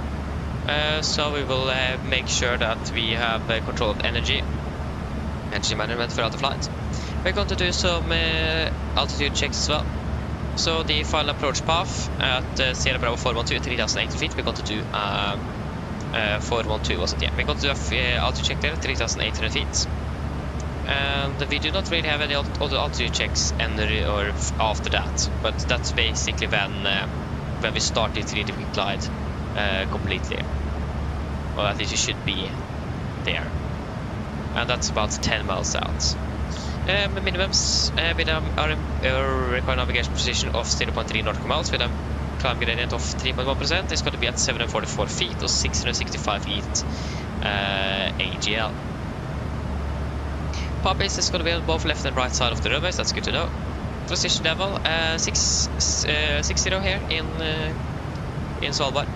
So we will make sure that we have control of energy management throughout the flight. We're going to do some altitude checks as well. So the final approach path at Sierra Bravo 412 at 3,800 feet, we're going to do 412, wasn't it? Yeah, we're going to do an altitude check there at 3,800 feet. And we do not really have any other altitude checks or after that, but that's basically when we start the 3 degree glide completely. Well, at least you should be there. And that's about 10 miles out. Minimums with our required navigation position of 0.3 nautical miles with a climb gradient of 3.1%. It's going to be at 744 feet or 665 feet AGL. Power base is going to be on both left and right side of the runways. That's good to know. Position level 60 here in Svalbard.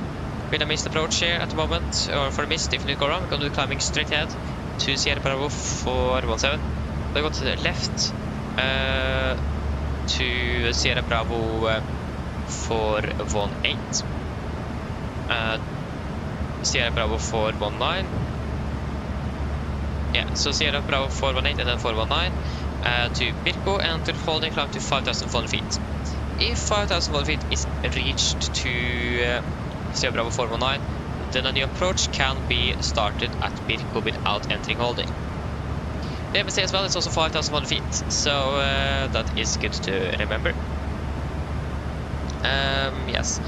With a missed approach here at the moment, or for a missed if you go wrong, we're going to be climbing straight ahead to Sierra Bravo 417. We'll go to the left to Sierra Bravo 418. Sierra Bravo 419. Yeah, so Sierra Bravo 418 and then 419 to Birko, and to holding climb to 5,400 feet. If 5,400 feet is reached to Sierra Bravo 419, then a new approach can be started at Birko without entering holding. The MSC as well is also 5,100 feet, so that is good to remember. Yes,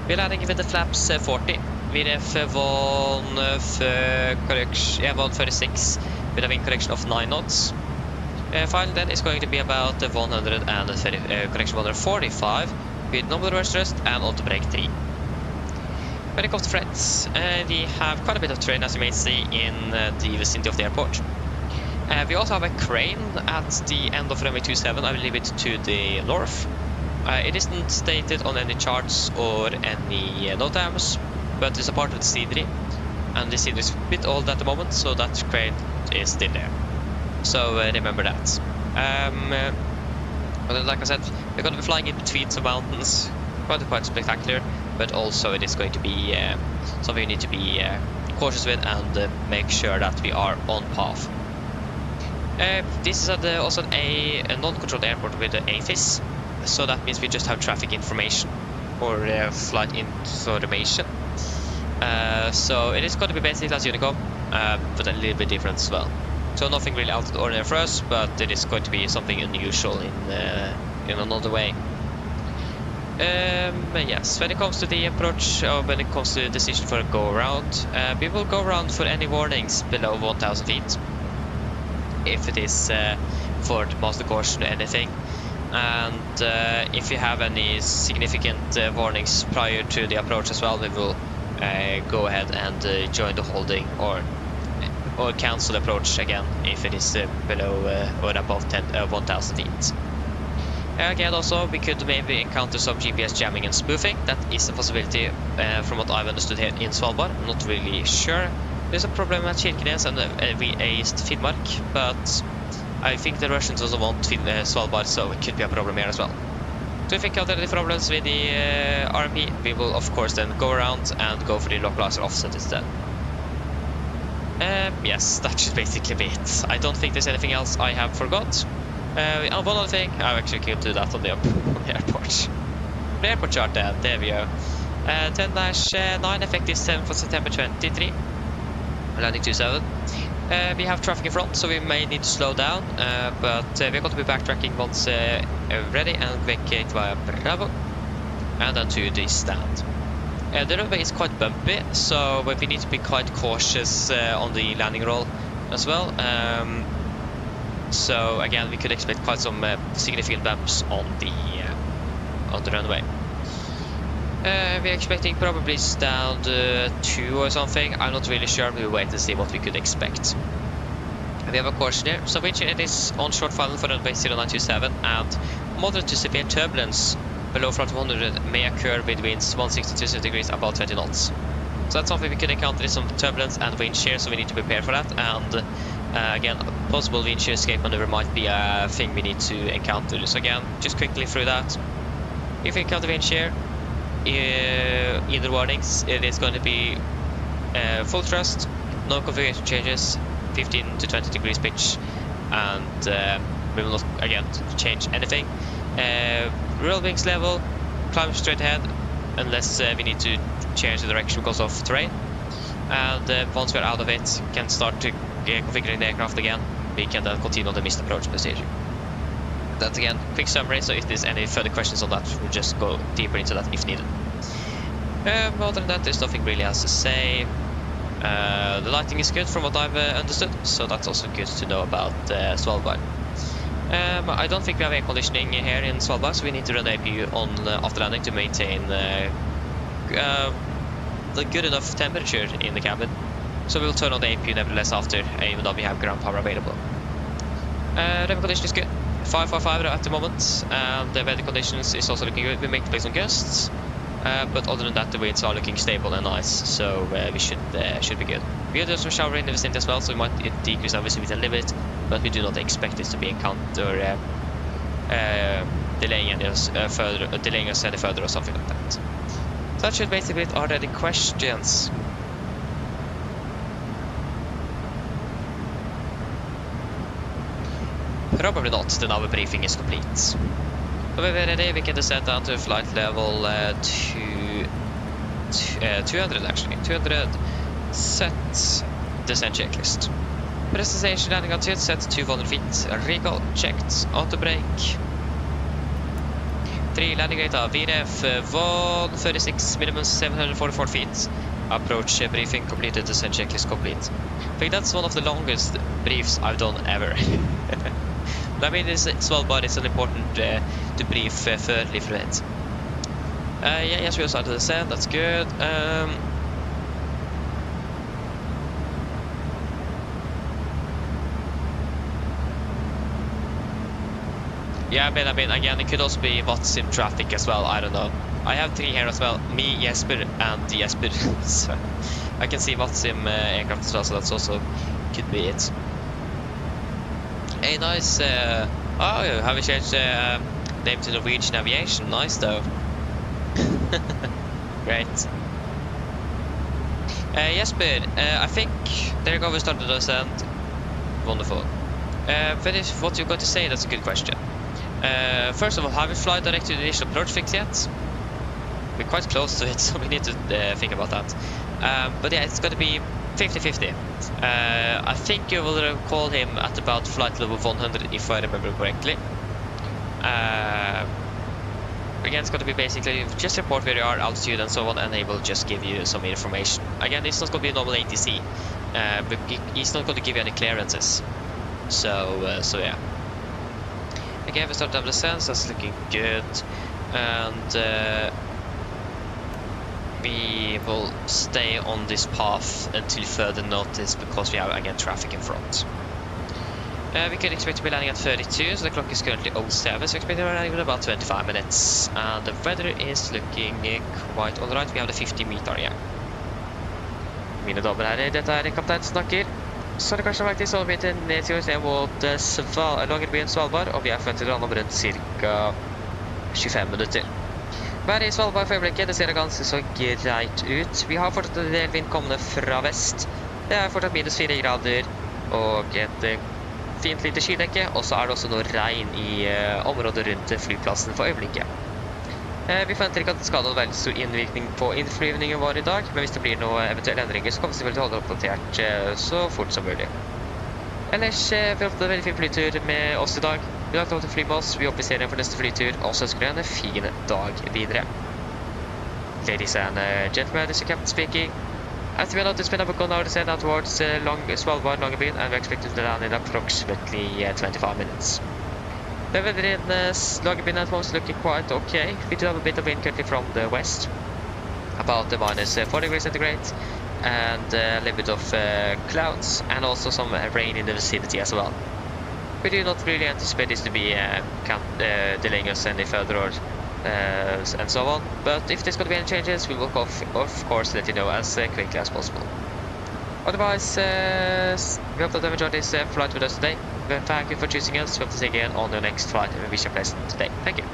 we're landing with the flaps 40, with F136 with a wind correction of 9 knots. Final then is going to be about 145 with normal reverse thrust and auto brake 3. When it comes to threats, we have quite a bit of terrain, as you may see, in the vicinity of the airport. We also have a crane at the end of runway 27, I will leave it to the north. It isn't stated on any charts or any NOTAMs, but it's a part of the scenery. And the scenery is a bit old at the moment, so that crane is still there. So remember that. But like I said, we're going to be flying in between some mountains, quite spectacular, but also it is going to be something we need to be cautious with and make sure that we are on path. This is also a non-controlled airport with an AFIS, so that means we just have traffic information or flight information. So it is going to be basically as Unicom, but a little bit different as well. So nothing really out of the ordinary for us, but it is going to be something unusual in another way. Yes, when it comes to the approach, or when it comes to the decision for a go-around, we will go around for any warnings below 1,000 feet. If it is for the master caution or anything. And if you have any significant warnings prior to the approach as well, we will go ahead and join the holding or cancel the approach again if it is below or above 1,000 feet. Again, also we could maybe encounter some GPS jamming and spoofing. That is a possibility from what I've understood here in Svalbard. I'm not really sure. There's a problem at Kirkenes and we aced Finnmark, but I think the Russians also want Svalbard, so it could be a problem here as well. So if we encounter any problems with the RMP, we will of course then go around and go for the localizer offset instead. Yes, that should basically be it. I don't think there's anything else I have forgot. And one other thing, I actually could do that on the airport. The airport chart there we go. 10-9, effective 7th of September 23. Landing 27. We have traffic in front, so we may need to slow down, but we're going to be backtracking once ready and vacate via Bravo, and then to the stand. The runway is quite bumpy, so we need to be quite cautious on the landing roll as well. So again, we could expect quite some significant bumps on the runway. We're expecting probably stand 2 or something. I'm not really sure. We'll wait and see what we could expect. We have a caution here. So wind chill is on short final for runway 0927, and moderate to severe turbulence below flight 100 may occur with winds 162 degrees about 20 knots. So that's something we could encounter, is some turbulence and wind shear, so we need to prepare for that. And again, possible wind shear escape maneuver might be a thing we need to encounter. So again, just quickly through that. If we encounter wind shear, either warnings, it is going to be full thrust, no configuration changes, 15 to 20 degrees pitch, and we will not again change anything. Roll wings level, climb straight ahead unless we need to change the direction because of terrain, and once we're out of it, can start to configuring the aircraft again. We can then continue on the missed approach procedure. That's again quick summary, so if there's any further questions on that, we'll just go deeper into that if needed. Other than that, there's nothing really else to say. The lighting is good from what I've understood, so that's also good to know about Svalbard. I don't think we have air conditioning here in Svalbard, so we need to run APU on after landing to maintain the good enough temperature in the cabin. So we'll turn on the APU nevertheless after, even though we have ground power available. The condition is good. 555 at the moment, and the weather conditions is also looking good. We may play some gusts, but other than that, the winds are looking stable and nice, so we should be good. We have some shower in the vicinity as well, so we might decrease our visibility a little bit, but we do not expect this to be encounter delaying us any further or something like that. So that should basically it. Are there any questions? Probably not, then our briefing is complete. So when we're ready, we can descend down to flight level 200 actually. 200, set descent checklist. Presentation landing altitude set to 200 feet. Recall checked. Auto brake. 3 landing rate of VRF 136, minimum 744 feet. Approach briefing completed, descent checklist complete. I think that's one of the longest briefs I've done ever. I mean, it's Svalbard, it's important to brief thoroughly through it. Yes, we also started the descent, that's good. Yeah, I mean, again, it could also be what's in traffic as well, I don't know. I have 3 here as well, me, Jesper, and Jesper. So I can see what's in aircraft as well, so that's also could be it. Hey, nice. Oh, have you changed name to Norwegian Aviation? Nice though. Great. Jesper, I think there you go. We started the descent. Wonderful. What you're going to say? That's a good question. First of all, have we fly direct to the initial approach fix yet? We're quite close to it, so we need to think about that. But yeah, it's going to be 50-50. I think you will call him at about flight level 100 if I remember correctly. Again, it's going to be basically just report where you are, altitude and so on, and he will just give you some information. Again, it's not going to be a normal ATC, but he's not going to give you any clearances. So yeah. Again, we start to have the sense, that's looking good. And we will stay on this path until further notice because we have again traffic in front. We can expect to be landing at 32, so the clock is currently 07, so expect to be landing in about 25 minutes. And the weather is looking quite alright. Vi har det 50 meter igjen. Mine damer og herrer, dette er kaptein som snakker. Så det kanskje faktisk så vi til nedtur ned mot Longyearbyen Svalbard, og vi er forventet å lande om rundt ca. 25 minutter. Været i Svalbard for øyeblikket, det ser ganske så greit ut. Vi har fortsatt en del vind kommende fra vest. Det er fortsatt minus 4 grader og et fint lite skydekke, og så er det også noe regn i området rundt flyplassen for øyeblikket. Vi forventer ikke at det skal ha noen veldig stor innvirkning på innflyvningen vår i dag, men hvis det blir noen eventuelle endringer, så kommer vi selvfølgelig til å holde oppdatert så fort som mulig. Ellers, vi har hatt en veldig fin flytur med oss i dag. Vi har lagt lov til å fly med oss, vi jobber i serien for neste flytur, og så ønsker dere en fin dag videre. Ladies and gentlemen, this is Captain speaking. As we know, it's been about 1 hour to set out towards Svalbard, Longyearbyen, and we're expected to land in approximately 25 minutes. The weather in Longyearbyen at the moment is looking quite okay. We do have a bit of wind currently from the west, about minus 4 degrees centigrade, and a little bit of clouds, and also some rain in the vicinity as well. We do not really anticipate this to be delaying us any further or and so on, but if there's going to be any changes, we will of course let you know as quickly as possible. Otherwise, we hope that you enjoyed this flight with us today. Thank you for choosing us. We hope to see you again on the next flight, and we wish you a pleasant day. Thank you.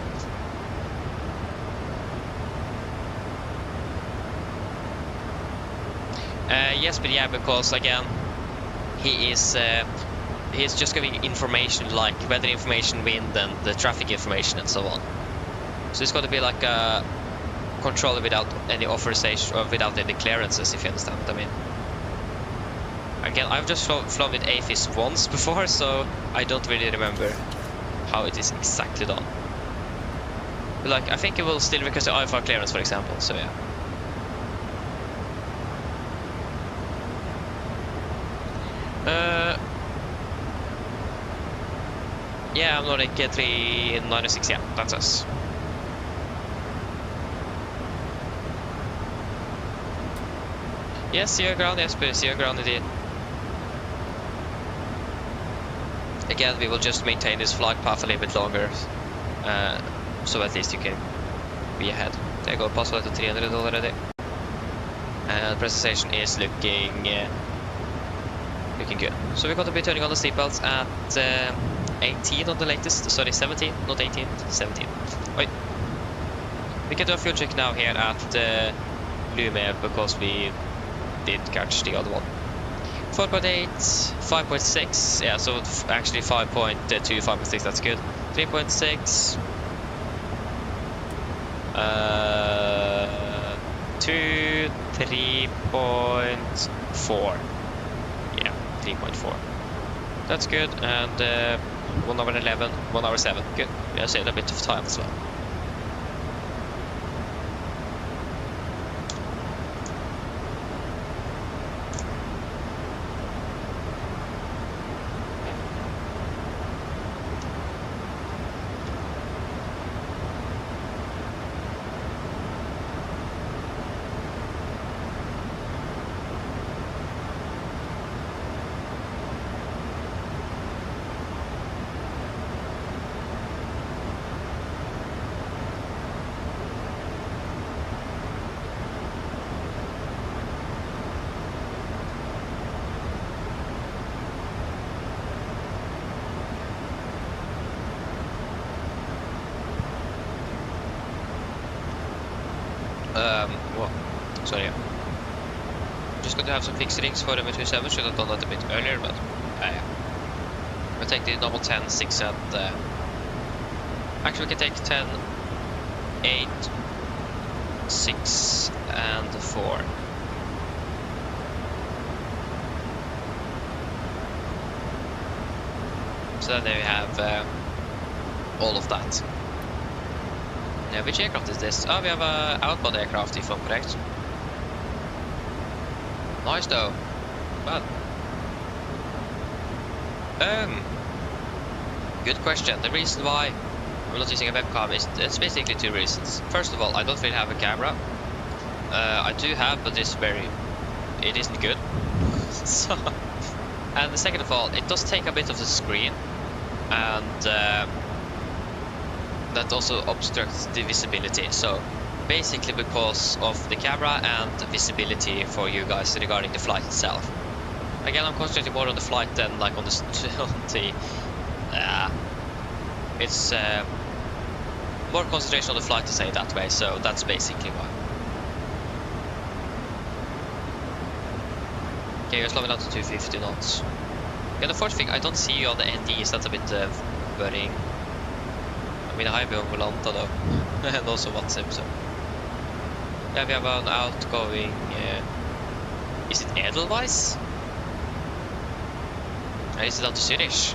Yes, but yeah, because again, he's just giving information like weather information, wind, and the traffic information, and so on. So it's going to be like a controller without any authorization or without any clearances, if you understand what I mean. Again, I've just flown with AFIS once before, so I don't really remember how it is exactly done. But like, I think it will still request the IFR clearance, for example, so yeah. Yeah, I'm Nordic 396, yeah, that's us. Yes, zero ground, yes, but zero ground indeed. Again, we will just maintain this flight path a little bit longer, so at least you can be ahead. There you go, password to $300 already. And presentation is looking good. So we're going to be turning on the seatbelts at 18 on the latest, sorry, 17, not 18, 17. Wait. We can do a fuel check now here at Longyearbyen because we did catch the other one. 4.8, 5.6, yeah, so actually 5.2, 5.6, that's good. 3.6, 2, 3.4, yeah, 3.4. That's good, and 1 hour 11, 1 hour 7, good. We have saved a bit of time as well. Well, sorry. Just going to have some fixed rings for the M27. Should have done that a bit earlier, but yeah. We'll take the normal 10, 6, and actually we can take 10, 8, 6, and 4. So then there we have all of that. Yeah, which aircraft is this? Oh, we have a outbound aircraft, if I'm correct. Nice though. Well. Good question. The reason why I'm not using a webcam is it's basically 2 reasons. First of all, I don't really have a camera. I do have, but it isn't good. So, and the second of all, it does take a bit of the screen, and that also obstructs the visibility. So basically because of the camera and the visibility for you guys regarding the flight itself. Again, I'm concentrating more on the flight than like on the it's more concentration on the flight, to say it that way, so that's basically why. Okay, you're slowing down to 250 knots. Yeah, the fourth thing, I don't see you on the NDs, that's a bit worrying. mean, high on Volanta though, and also WhatsApp. So yeah, we have an outgoing. Is it Edelweiss? Or is it on to Zurich?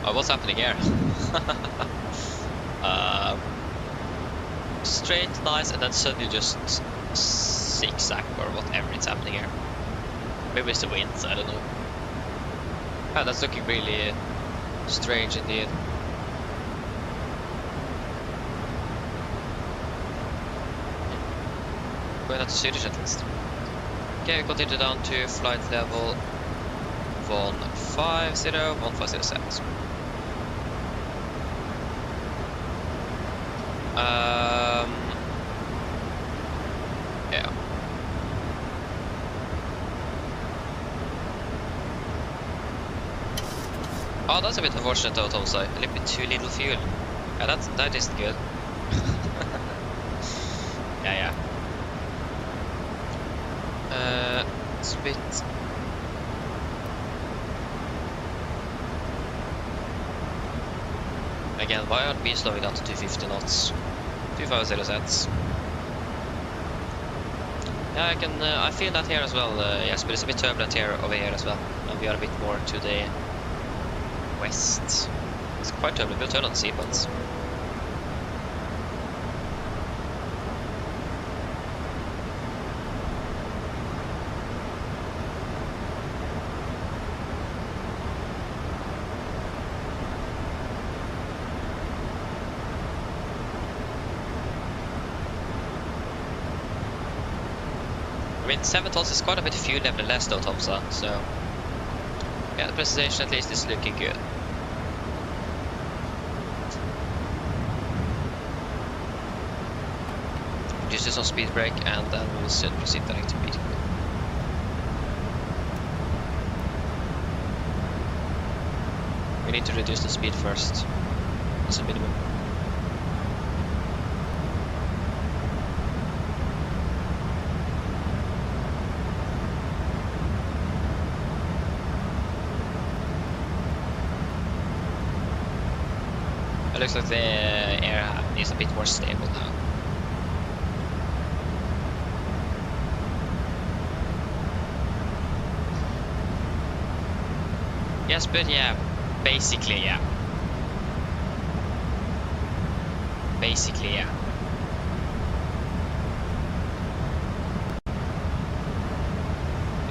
Oh, what's happening here? Straight lines and then suddenly just zigzag or whatever is happening here. Maybe it's the winds, I don't know. Ah, that's looking really strange indeed. Going out to Swedish at least. Okay, we continue down to flight level 150 set. Yeah. Oh, that's a bit unfortunate though, Tromsø. A little bit too little fuel. Yeah, that isn't good. Yeah. It's a bit. Again, why aren't we slowing down to 250 knots? 250 sets. Yeah, I feel that here as well, yes, but it's a bit turbulent here over here as well. And we are a bit more to the west. It's quite turbulent, we'll turn on the seatbelts. I mean, 7 tons is quite a bit of fuel level less though, Tromsø, so yeah, the presentation at least is looking good. Reduce this on speed brake and then we'll soon proceed direct to beat. We need to reduce the speed first, as a minimum. It looks like the air is a bit more stable now. Yes, but yeah, basically, yeah. Basically, yeah.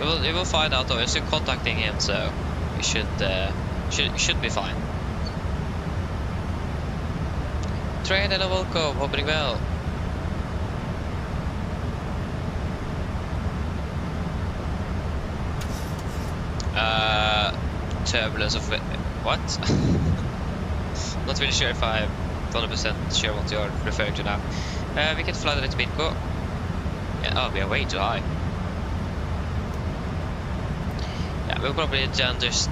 You will find out though. You're still contacting him, so we should be fine. Train and welcome, hoping well. Turbulence of what? Not really sure if I'm 100% sure what you're referring to now. We can fly a little bit, go. Yeah, oh, we are way too high. Yeah, we'll probably then just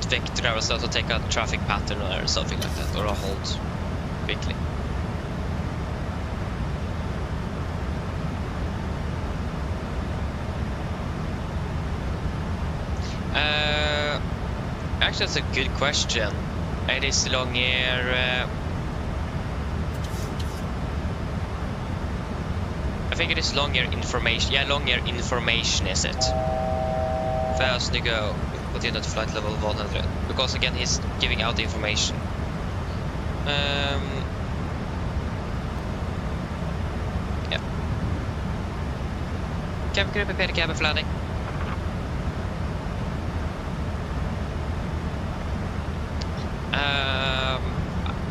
vector ourselves to take out traffic pattern or something like that, or a hold quickly. Actually, that's a good question. It is Longyearbyen. I think it is Longyearbyen information. Yeah, Longyearbyen information is it? Fast to go. Continue to flight level 100. Because again, he's giving out the information. Yeah. Cabin crew, prepare the cabin for landing.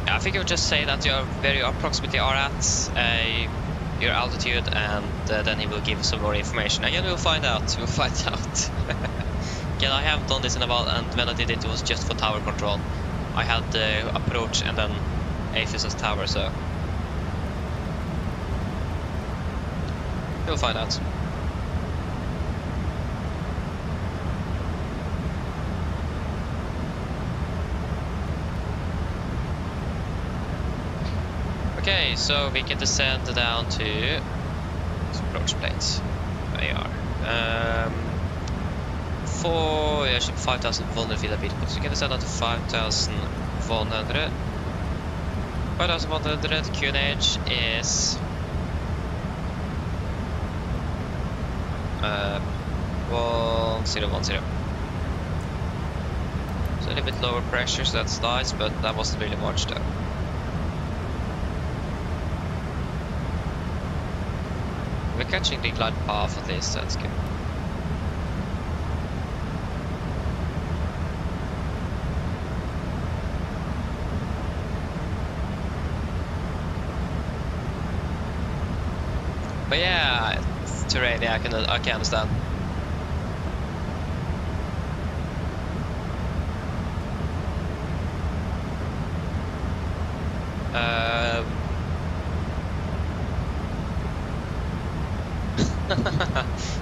I think I would just say that you approximately are at your altitude, and then he will give some more information. Again, we'll find out. We'll find out. Again, I haven't done this in a while, and when I did it, it was just for tower control. I had the approach and then AFIS as tower, so we'll find out. Okay, so we can descend down to approach plates. They are 5,100 feet a bit. So we can descend down to 5,100. 5100 QNH is 1010. So a little bit lower pressure, so that's nice, but that wasn't really much though. We're catching the glide path at least, that's good. But yeah, it's terrain, yeah, I can understand.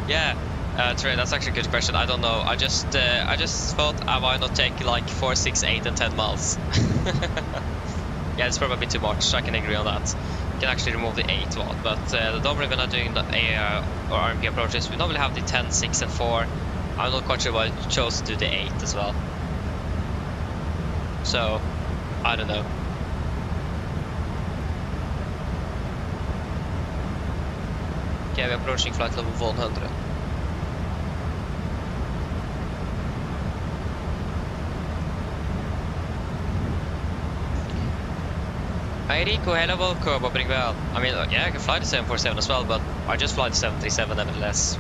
Yeah, terrain, that's actually a good question. I don't know. I just thought I might not take like 4, 6, 8, and 10 miles. Yeah, it's probably too much. I can agree on that. You can actually remove the 8 one, but normally when I'm doing the AR or RMP approaches, we normally have the 10, 6, and 4. I'm not quite sure why I chose to do the 8 as well. So, I don't know. Okay, we're approaching flight level 100. Hi Rico, hello, welcome, hoping well. I mean, yeah, I can fly the 747 as well, but I just fly the 737 nevertheless.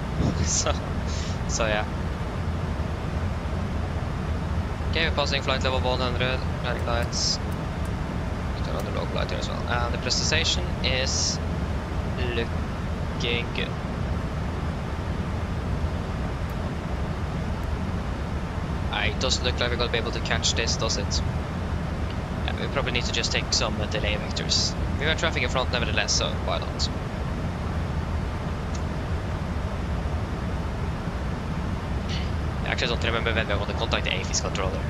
so yeah. Okay, we're passing flight level 100, landing lights. Turn on the local light here as well. And the precipitation is looking good. It doesn't look like we're going to be able to catch this, does it? Yeah, we probably need to just take some delay vectors. We have traffic in front nevertheless, so why not? I actually don't remember when we want to contact the AFIS controller.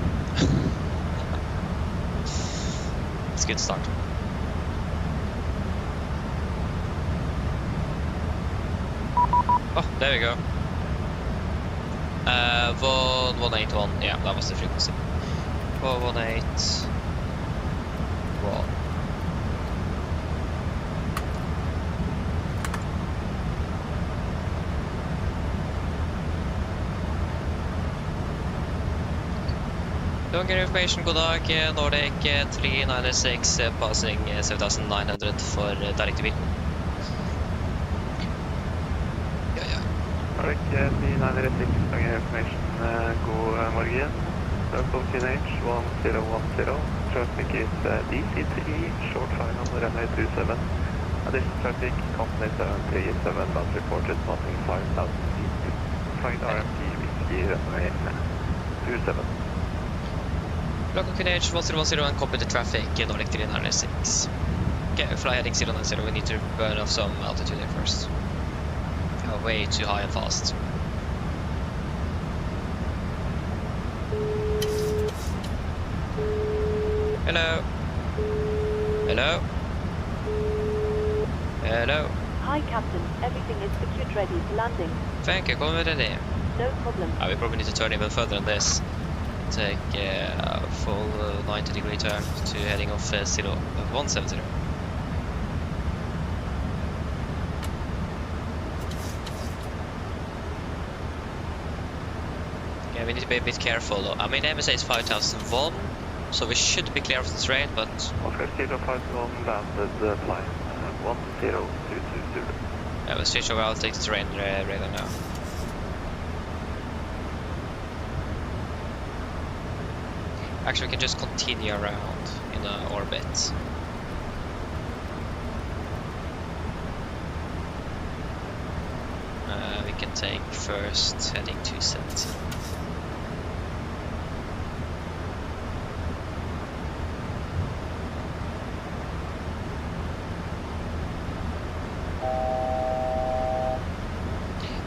It's a good start. Oh, there we go. 1181, yeah, that was the frequency. 1181. Longer information, god dag, Nordic 396, passing 7900 for direct to bil. Nordic 396, longer information, god morgen. Local QNH 1010, traffic is DC3, short final runway 27. Additional traffic, company 737, last reported passing 5,000 feet. Flight RMP, whiskey runway 27. Local QNH 1010 and copy the traffic, Nordic 396. Okay, fly heading 090, we need to burn off some altitude here first. Way too high and fast. Hello. Hello. Hello. Hi, Captain. Everything is secured ready for landing. Thank you, come ready. No problem. We probably need to turn even further than this. Take a full 90-degree turn to heading off 170. Yeah, we need to be a bit careful though. I mean, MSA is 5001, so we should be clear of the terrain, but... Oscar 051 landed flight 10220. Yeah, we'll switch over, I'll take the terrain radar now. Actually, we can just continue around in an orbit. We can take first heading 270.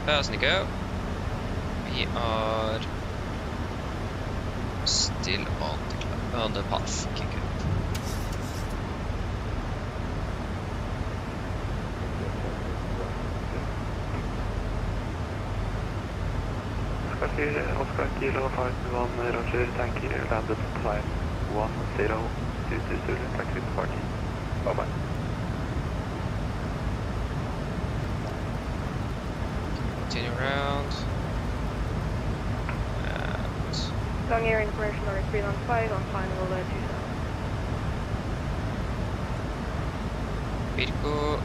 How's it go? We are still on the path. Okay, good. Oscar Kilo 51, Roger, tanker landed flight 1022 Zulu, taxi to parking. Bye-bye. Continue around. Longyearbyen information Nordic 395 on final 27. Birko.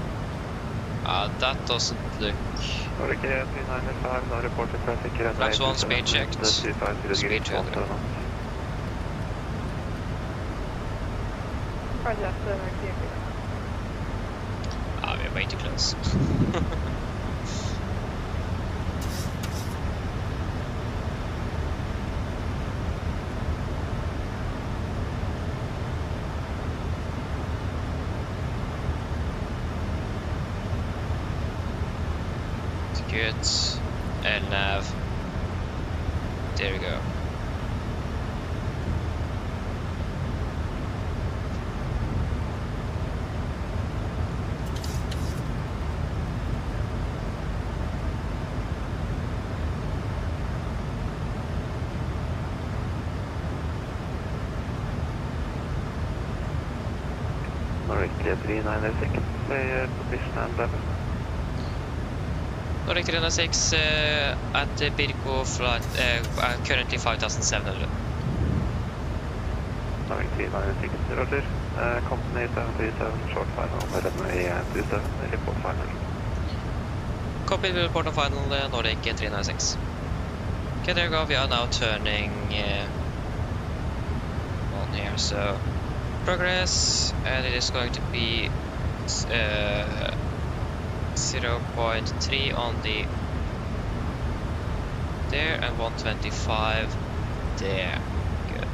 That doesn't look. Nordic 395, no reported traffic. Flaps 1 speed checked. Speed 200. Roger that, Nordic 395. We're way too close. Good. And nav. There we go. Nordic 396, position and level. Nordic 306 at Birko flight, currently 5,700. Nordic 396, roger. Company 737, short final, runway 27, report final. Copy, will report on final Nordic 396. Okay, there we go. We are now turning on here, so progress, and it is going to be 0.3 on the there and 125 there. Good.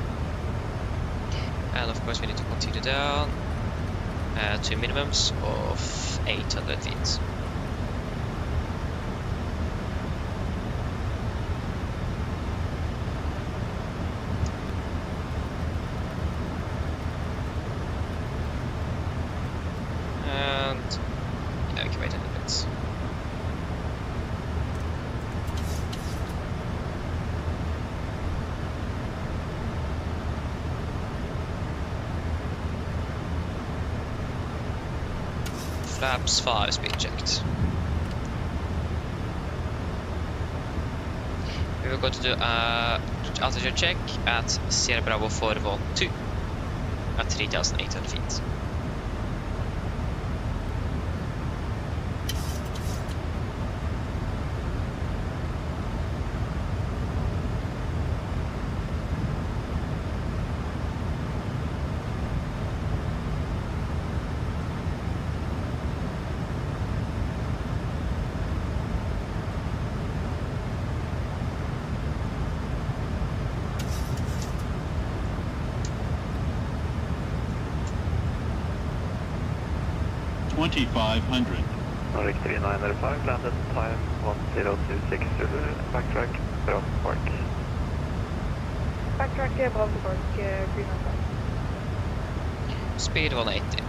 And of course we need to continue down to minimums of 800 feet. Flaps 5 speed checked. We will go to do altitude check at Sierra Bravo 412 at 3,800 feet. Nordic 3905, landed time 1026, backtrack, Bravo Park. Backtrack, Bravo Park, 395. Speed 180.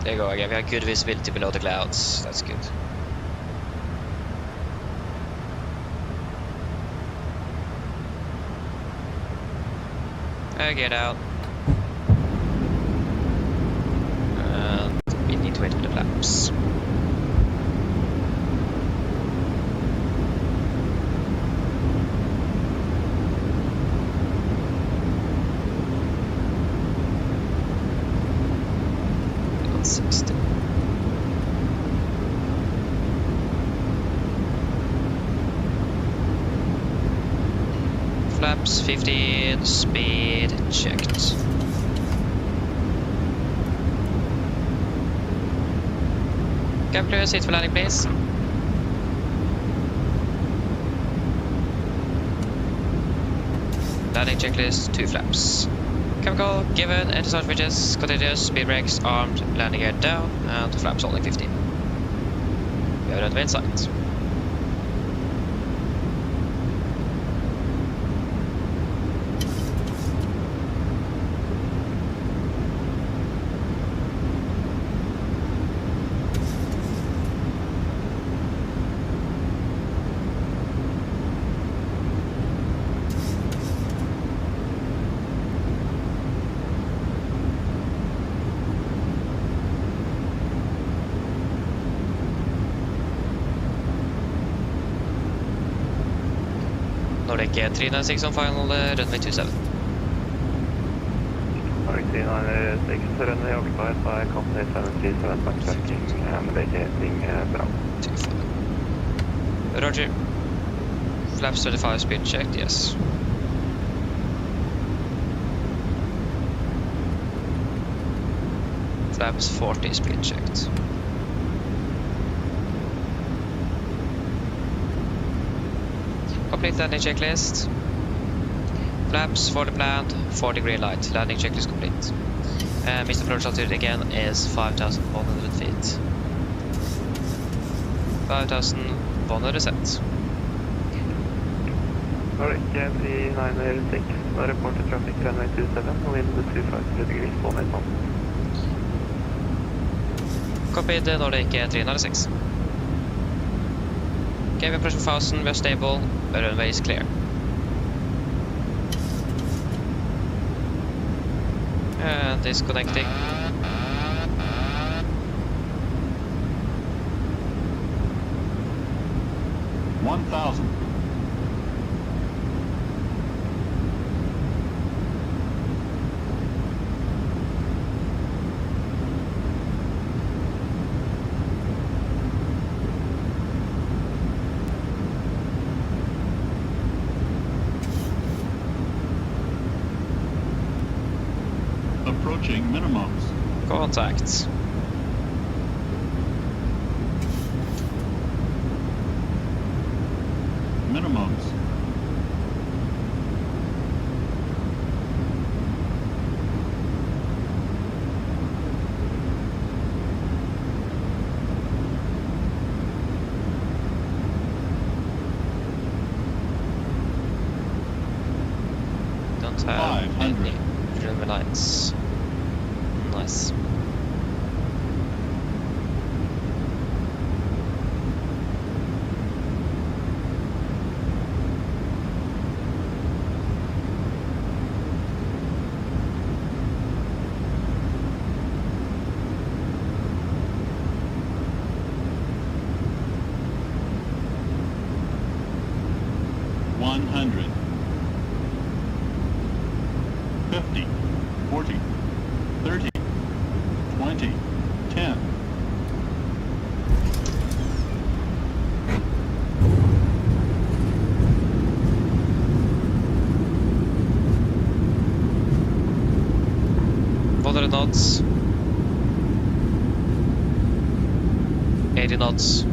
There you go again, we have good visibility below the clouds, that's good. Get out. And we need to wait for the flaps. Flaps 15, speed checked. Cabin clear, seat for landing please. Landing checklist, 2 flaps. Chemical given, anti-start switches, continuous, speed brakes, armed, landing gear down, and flaps holding 15. We have runway in sight. Nordic 396 on final runway 27. Nordic 396, runway occupied by company 737 backtracking and vacating Bravo. 25. Roger. Flaps 25 speed checked, yes. Flaps 40 speed checked. Complete landing checklist. Flaps for the planned, 40 green light. Landing checklist complete. Mr. Approach altitude again is 5,100 feet. 5,100 set. Nordic 396, no reported traffic runway 27, wind 250 degrees, 181. Copied Nordic 396. Okay, we approach 1000, we are stable, runway is clear. And disconnecting. $1,000. Approaching minimums. Contact. Minimums. Don't have 500. any runway lights. Nice. $100. 50, 40, 30, 20, 10. Knots. 80 knots.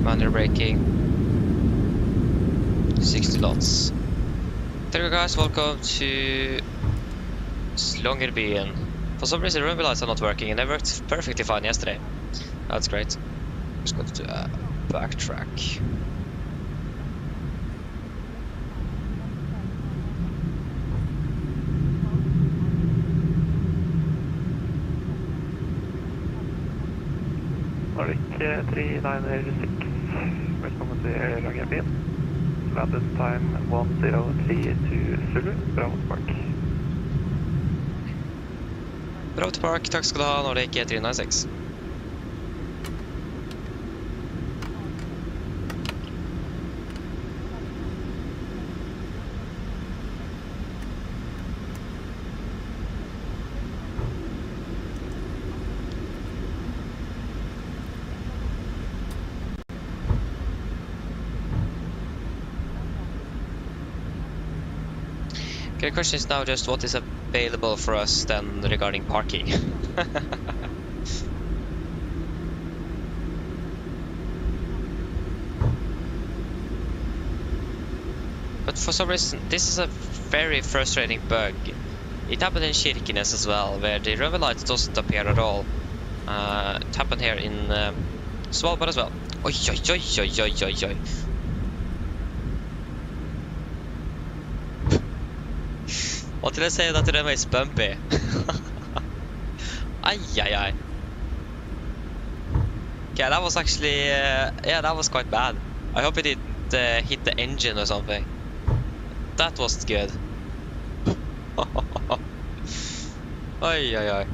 Manual braking. 60 knots. There you go, guys, welcome to Longyearbyen. For some reason runway lights are not working and they worked perfectly fine yesterday. That's great. Just go to backtrack. Nordic 396, welcome to Longyearbyen. Landed time 1032 Zulu, Bravo Park. Bravo Park, takk skal du ha, Nordic 396. Okay, the question is now just what is available for us then regarding parking. But for some reason, this is a very frustrating bug. It happened in Kirkenes as well, where the runway light doesn't appear at all. It happened here in Svalbard as well. Oi, oi, oi, oi, oi, oi, oi. What did I say? That the runway is bumpy. Ay, ay, ay. Okay, that was actually, yeah, that was quite bad. I hope it didn't hit the engine or something. That was good. Ay, ay, ay.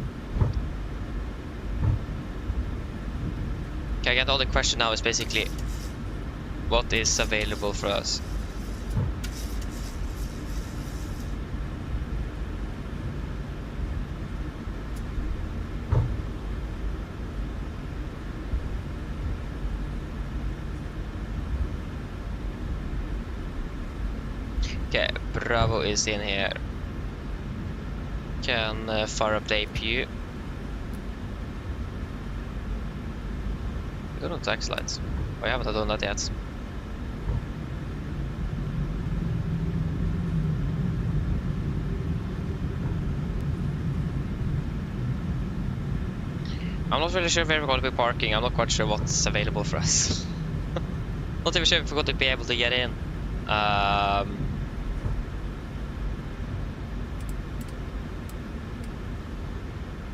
Okay, again, the only question now is basically what is available for us. Okay, Bravo is in here. Can fire up the APU. We don't have tax lights. Why haven't I done that yet? I'm not really sure where we're going to be parking. I'm not quite sure what's available for us. Not even sure if we're going to be able to get in.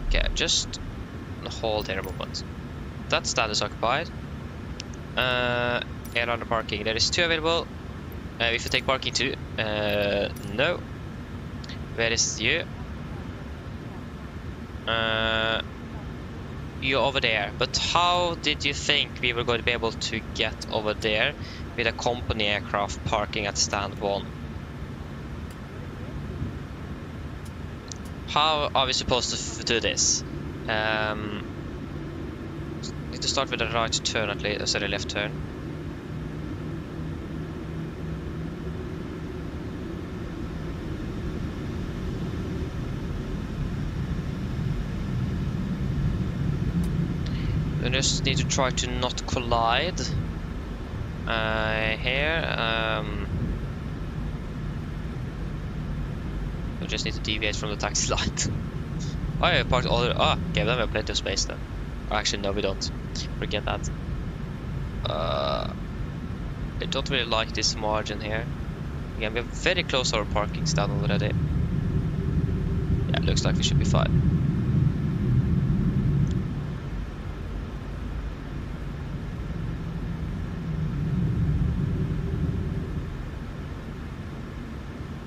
Okay, just hold here a moment. That stand is occupied. Airliner parking. There is 2 available. If you take parking 2, no. Where is you? You're over there. But how did you think we were going to be able to get over there with a company aircraft parking at stand 1? How are we supposed to do this? Need to start with a right turn at least, sorry, left turn. We just need to try to not collide here. We just need to deviate from the taxi light. Oh, yeah, parked all. Ah, okay, then we have plenty of space then. Actually, no, we don't. Forget that. I don't really like this margin here. Again, we're very close to our parking stand already. Yeah, it looks like we should be fine.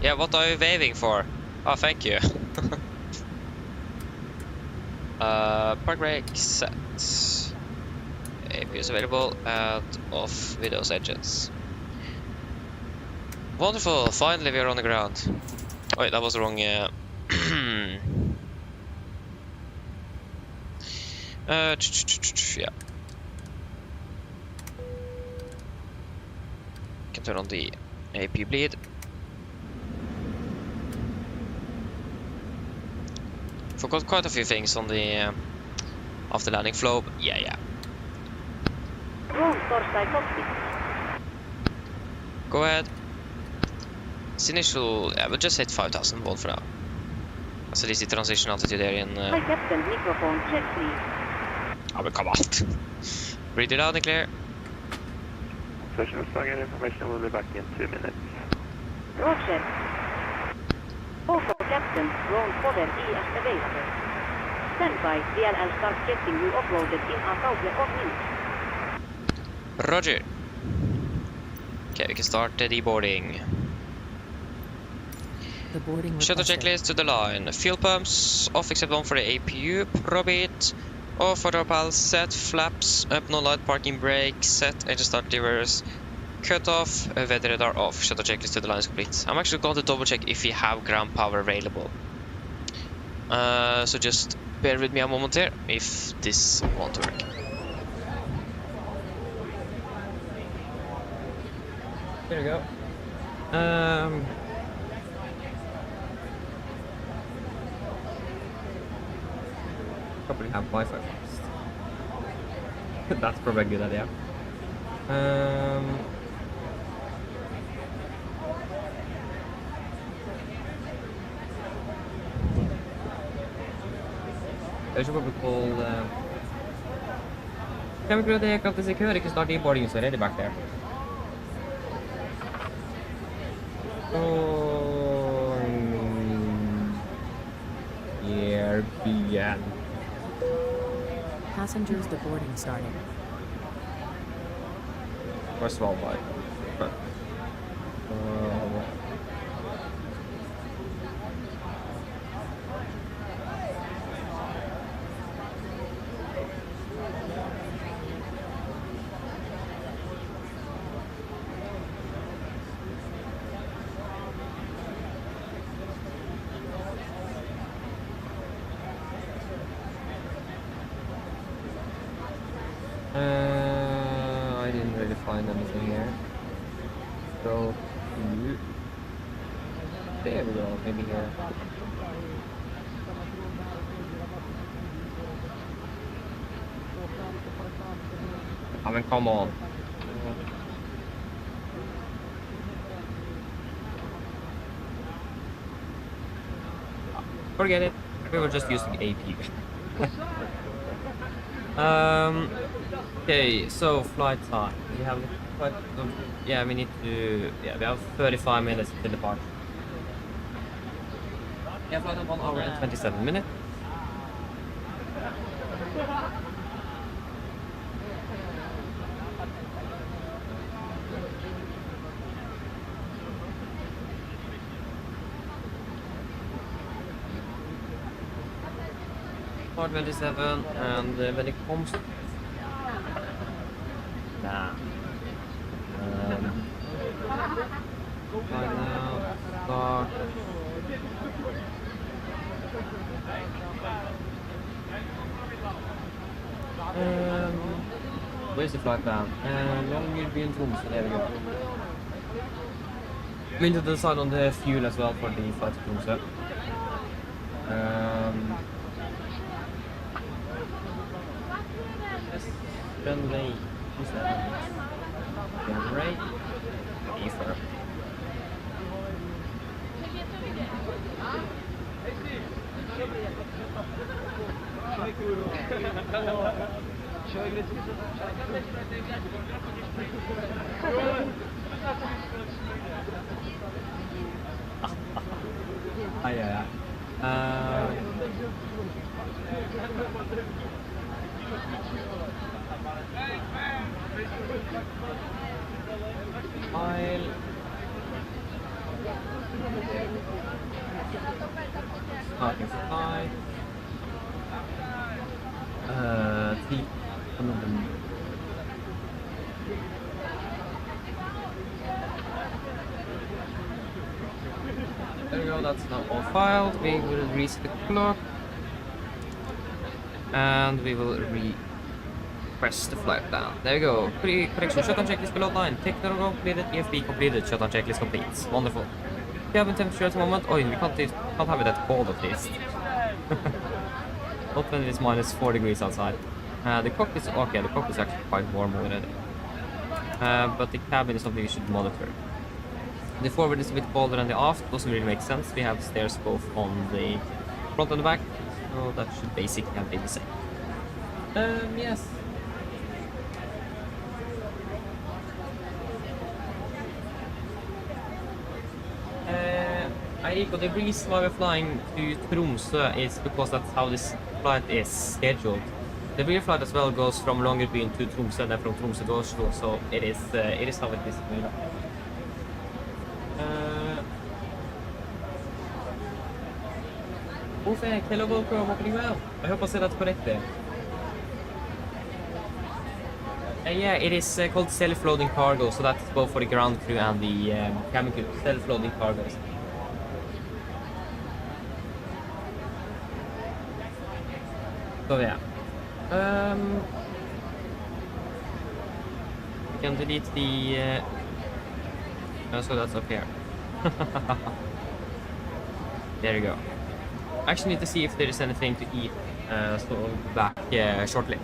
Yeah, what are you waving for? Oh, thank you. Park brake set. APU is available and off with those edges. Wonderful, finally we are on the ground. Oh wait, that was the wrong yeah. Can turn on the APU bleed. Forgot quite a few things on the after landing flow. Yeah. Go ahead. It's initial. Yeah, we'll just hit 5,000 volt for now. That's at least the transition altitude there in. Hi, Captain. Microphone check, please. Oh, but come on. Read it out and clear. Session Saga information will be back in 2 minutes. Roger. Also, Captain, drone fodder is available. Stand by, DLL starts getting you uploaded in a couple of minutes. Roger. Okay, we can start the deboarding. The boarding Shuttle requested. checklist to the line. Fuel pumps off except one for the APU. Probit. Off for the pals. Set. Flaps up. No light. Parking brake. Set. Engine start levers. Cut off. Weather radar off. Shuttle checklist to the line is complete. I'm actually going to double check if we have ground power available. So just bear with me a moment here if this won't work. There we go. Probably have Wi-Fi first. That's probably a good idea. I should probably call. Can we go to the aircraft as secure? You can start deboarding so ready back there. Longyearbyen. Passengers deboarding starting. First of all, but I didn't really find anything here. So, There we go, maybe here. I mean, come on. Forget it. We were just using AP. Okay, so flight time. We have quite. Yeah, we need to. Yeah, we have 35 minutes to depart. Yeah, flight time 1 hour and 27 minutes. Part 27, and when it comes to right now, start. Where's the flight now? Longyearbyen Tromsø, there we go. We need to decide on the fuel as well for the flight to Tromsø. Friendly. Generate. Ether. Yeah. File. Starting flight. There we go, that's now all filed. We will reset the clock. And we will press the flight down. There we go. Correction. Shutdown checklist below line. Technical completed. EFB completed. Shutdown checklist complete. Wonderful. Cabin temperature at the moment. Oh, we can't have it that cold at least. Not when it's minus 4 degrees outside. The cockpit is okay. The cockpit is actually quite warm already. But the cabin is something you should monitor. The forward is a bit colder than the aft. Doesn't really make sense. We have stairs both on the front and the back. So that should basically be the same. Yes. Eiko, the reason why we're flying to Tromsø is because that's how this flight is scheduled. The real flight as well goes from Longyearbyen to Tromsø and then from Tromsø to Oslo, so it is how it is. Perfect. Hello, welcome. Opening well. I hope I said that correctly. Yeah, it is called self-loading cargo, so that's both for the ground crew and the cabin crew. Self-loading cargos. So yeah. We can delete the. So that's up here. There you go. I actually need to see if there is anything to eat, so I'll be back shortly.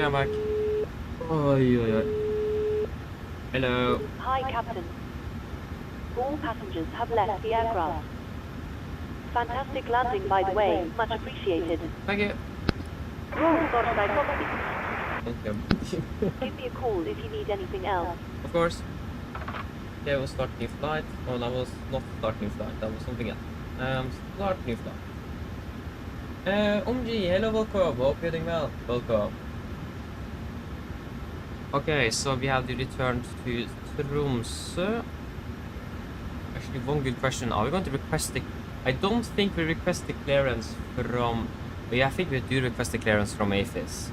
Okay, I'm back. Oi, oi, oi. Hello. Hi, Captain. All passengers have left the aircraft. Fantastic landing, by the way. Much appreciated. Thank you. Roll torstai cockpit. Thank you. Give me a call if you need anything else. Of course. Okay, I was starting a flight. Oh, that was not starting a flight. That was something else. Starting a flight. OMG, hello, welcome. Hope you're doing well. Welcome. Okay, so we have the return to Tromsø. Actually, one good question. Are we going to request the... I don't think we request the clearance from... Yeah, I think we do request the clearance from AFIS.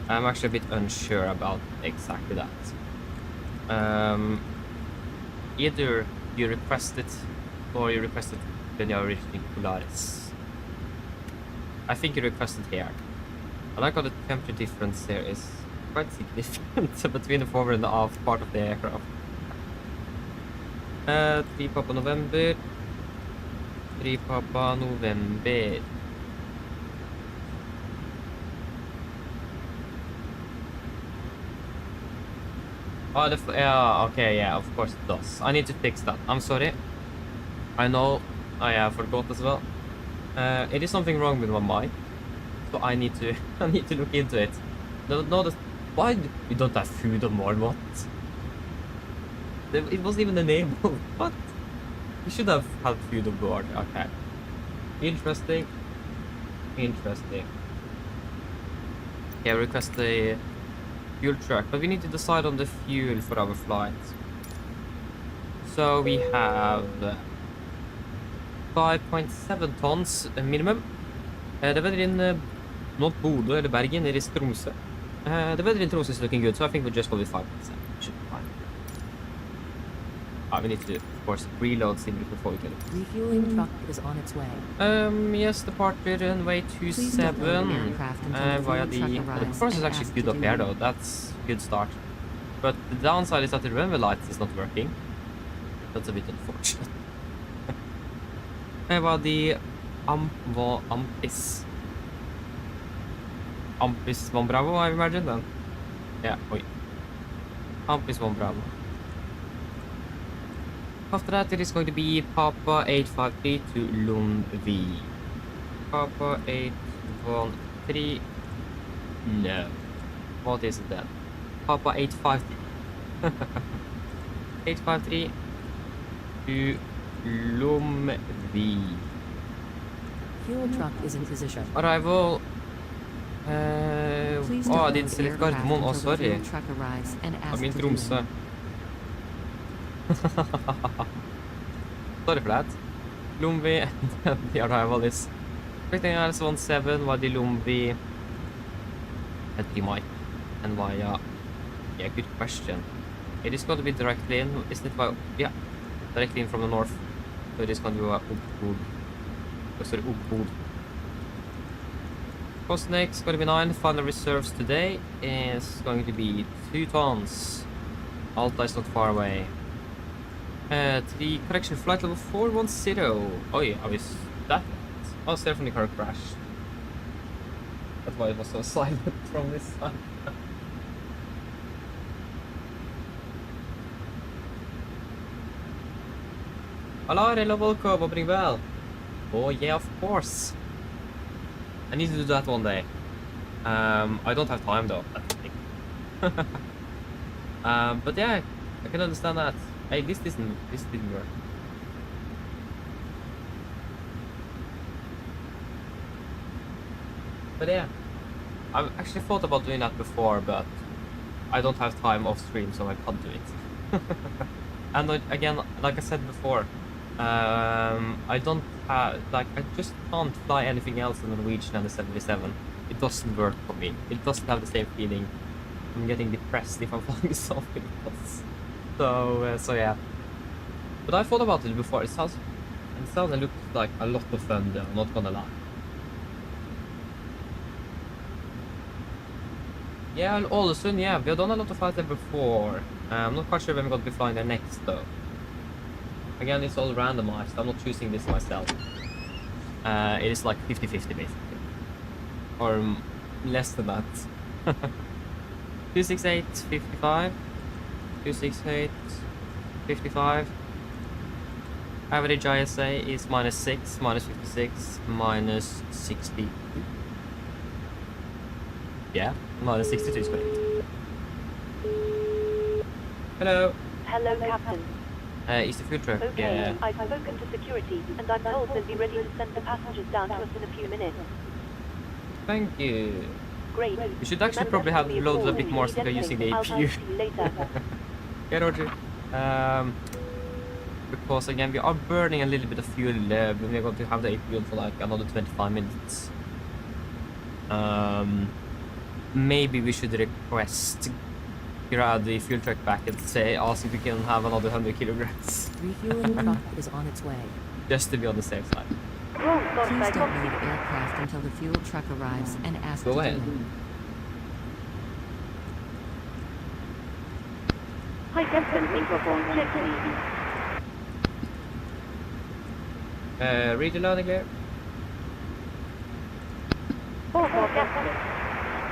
I'm actually a bit unsure about exactly that. Either you request it or you request it when you are reaching Polaris. I think you request it here. I like how the temperature difference here is quite significant between the forward and the aft part of the aircraft. 3 Papa November. 3 Papa November. Oh, yeah, okay, yeah, of course it does. I need to fix that. I'm sorry. I know I forgot as well. It is something wrong with my mic, so I need to look into it. No, why we don't have food on board? What? It wasn't even enabled. What? We should have had food on board. Okay. Interesting. Interesting. Yeah, request the fuel truck, but we need to decide on the fuel for our flight. So we have 5.7 tons minimum. The weather in not Bodø or Bergen, it is Tromsø. The weather in Tromsø is looking good, so I think we'll just go with 5%. Should be fine. We need to, of course, reload simply before we get it. Refueling truck is on its way. Yes, departure runway 27 via the... The performance is actually good up here though, that's a good start. But the downside is that the runway lights is not working. That's a bit unfortunate. Via the Ampis. Ampis 1 Bravo, I imagine then. Yeah, oi. Ampis 1 Bravo. After that, it is going to be Papa 853 to Longyearbyen. Papa 813. No. What is it then? Papa 853. 853 to Longyearbyen. Fuel truck is in position. Arrival. Please I don't didn't load select aircraft Gardermoen. Oh, until the sorry. fuel truck arrives and I ask mean to Tromsø. tune Sorry for that. Longyearbyen, the arrival is expecting RS17 via the Longyearbyen at the mic and via... Yeah, good question. It is going to be directly in, isn't it? Via, yeah, directly in from the north. So it is going to be via Oppod. Oh, sorry, Oppod. Cost next going to be 9. Final reserves today is going to be 2 tons. Alta is not far away. 3 correction, flight level 410. Oh yeah, I was that. Oh, definitely the car crashed. That's why it was so silent from this side. Hello, hello, welcome, opening bell. Oh yeah, of course. I need to do that one day. I don't have time though. That's the thing. But yeah, I can understand that. Hey, this didn't work. But yeah, I've actually thought about doing that before, but I don't have time off stream, so I can't do it. And again, like I said before, I don't have, like, I just can't fly anything else than Norwegian and the 77. It doesn't work for me. It doesn't have the same feeling. I'm getting depressed if I'm flying something else. So yeah. But I thought about it before. It sounds and looks like a lot of fun though, I'm not gonna lie. Yeah, and Ålesund, yeah, we have done a lot of flights there before. I'm not quite sure when we're going to be flying there next though. Again, it's all randomized. I'm not choosing this myself. It is like 50-50 basically. Or less than that. 268, 55. 268, 55. Average ISA is -6, -56, -62. Yeah, -62 is great. Hello. Hello, Captain. Is the fuel truck? Okay, Yeah. I've spoken to security, and I'm told they'll be ready to send the passengers down to us in a few minutes. Thank you. Great. We should actually probably have loaded a bit more so we're using the I'll APU. see you later. Yeah, Roger. Because again, we are burning a little bit of fuel. We're going to have the APU for like another 25 minutes. Maybe we should request grab the fuel truck back and ask if we can have another 100 kilograms. Refueling truck is on its way. Just to be on the safe side. Please don't load aircraft until the fuel truck arrives and ask Go to ahead. do it. Hi, Captain. Microphone check, please. Read the landing clear. OK, Captain.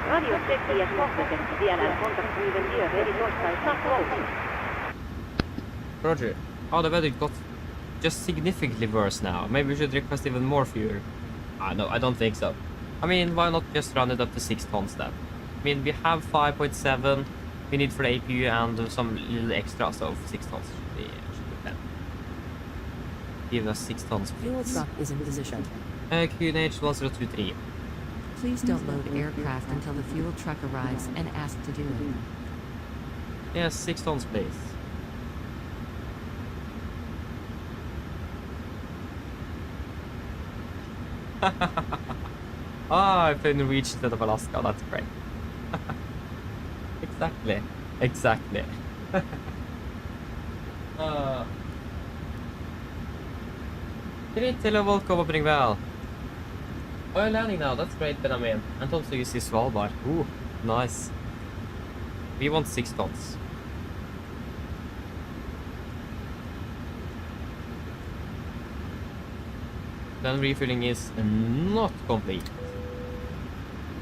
Radio check IS-8 DLL contact even here, ready torstai, start loading. Roger. Oh, the weather got just significantly worse now. Maybe we should request even more fuel. No, I don't think so. I mean, why not just run it up to 6 tons then? I mean, we have 5.7 we need for the APU and some little extra, so 6 tons should be 10. Give us 6 tons. Fuel truck is in position. QNH 1023. Please don't load aircraft until the fuel truck arrives and ask to do it. Yes, 6 tons, please. I play Norwegian instead of Alaska, that's great. Exactly. Exactly. Till welcome opening bell. Oh, you're landing now, that's great, Benjamin. And also you see Svalbard. Ooh, nice. We want 6 tons. Then refueling is not complete.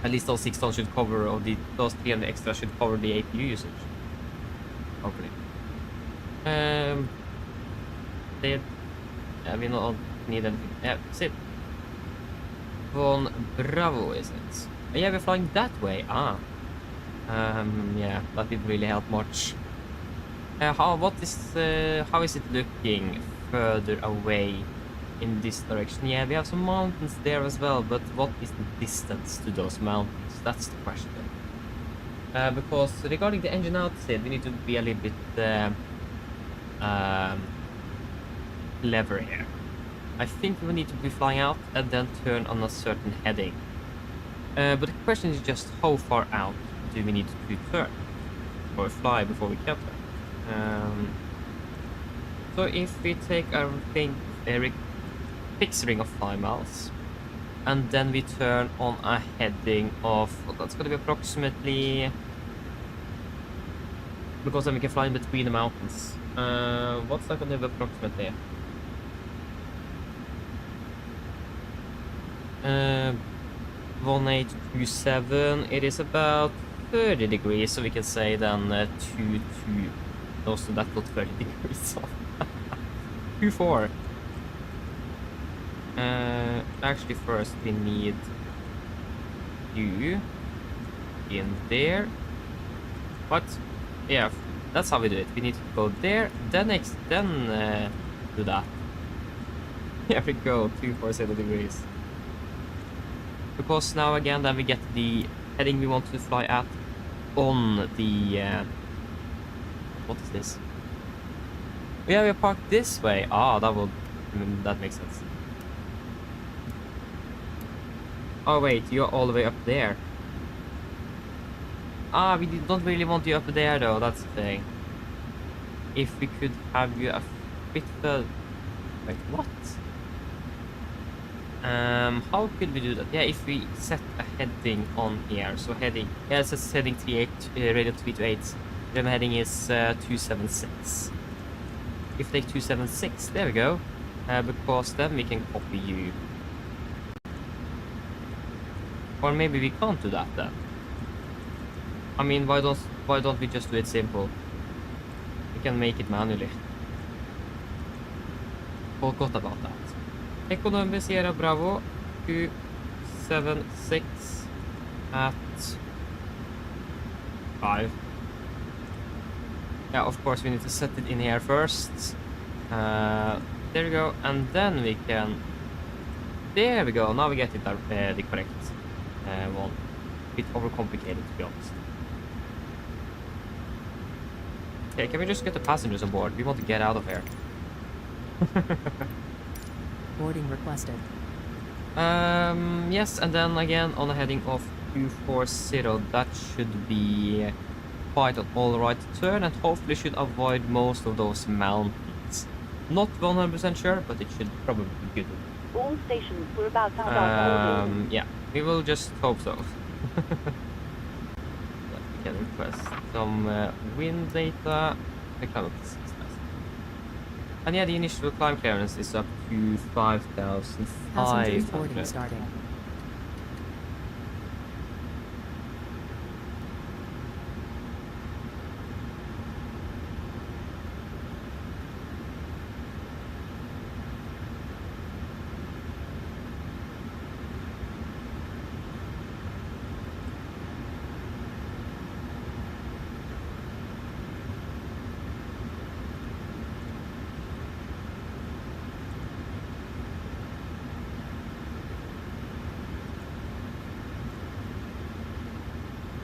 At least those 6 tons should cover, or those 300 extra should cover the APU usage. Hopefully. We don't need anything. Sit. Von Bravo, is it? Yeah, we're flying that way. Yeah, that didn't really help much. How is it looking further away in this direction? Yeah, we have some mountains there as well, but what is the distance to those mountains? That's the question. Because regarding the engine outside, we need to be a little bit clever here. I think we need to be flying out and then turn on a certain heading. But the question is just how far out do we need to turn or fly before we can turn? So if we take a fixed ring of 5 miles and then we turn on a heading of, well, that's going to be approximately, because then we can fly in between the mountains. What's that going to be approximately? 1827. It is about 30 degrees, so we can say then 22. No, so that's not 30 degrees. So 24. Actually, first we need you in there. What? Yeah, that's how we do it. We need to go there, then do that. Here we go, 247 degrees. Because now again, then we get the heading we want to fly at on the. What is this? Yeah, we're parked this way. That makes sense. Oh wait, you're all the way up there. We did not really want you up there though, that's the thing. If we could have you a bit further... Wait, what? How could we do that? Yeah, if we set a heading on here, so heading... Yeah, it says heading 38, radio 328. Then the heading is 276. If we take 276, there we go. Because then we can copy you. Or maybe we can't do that then. I mean, why don't we just do it simple? We can make it manually. Forgot about that. Economy Sierra Bravo 276 at 5. Yeah, of course we need to set it in here first. There we go, and then we can. There we go. Now we get it the correct one. A bit overcomplicated, to be honest. Okay, can we just get the passengers on board? We want to get out of here. Boarding requested. Yes, and then again on a heading of 240, that should be quite an alright turn, and hopefully should avoid most of those mountains. Not 100% sure, but it should probably be good. All stations were about to start boarding. Yeah, we will just hope so. We can request some wind data. And yeah, the initial climb clearance is up to 5,500. Passengers boarding starting.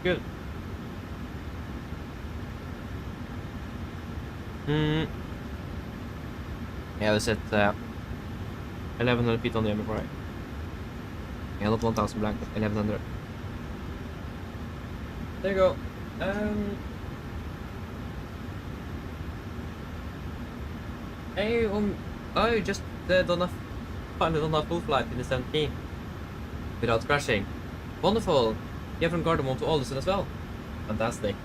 Good. Yeah, we set 1100 feet on the air before. Yeah, not 1000 blank, but 1100. There you go. Hey, oh, you just finally done a full flight in the 17 without crashing. Wonderful. You're from Gardermoen to Oslo as well. Fantastic.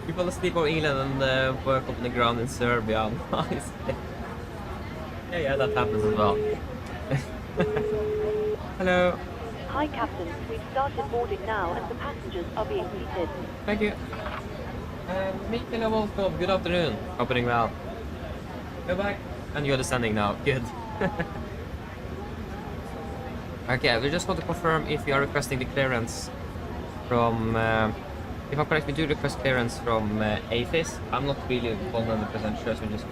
You fall asleep on England and work up on the ground in Serbia. Nice. Yeah, that happens as well. Hello. Hi, Captain. We've started boarding now, and the passengers are being seated. Thank you. Mikkel and Wolfgang, good afternoon. Opening well. Go back. And you're descending now. Good. Okay, we just want to confirm if you are requesting the clearance from... if I'm correct, we do request clearance from AFIS. I'm not really 100% sure, so we just...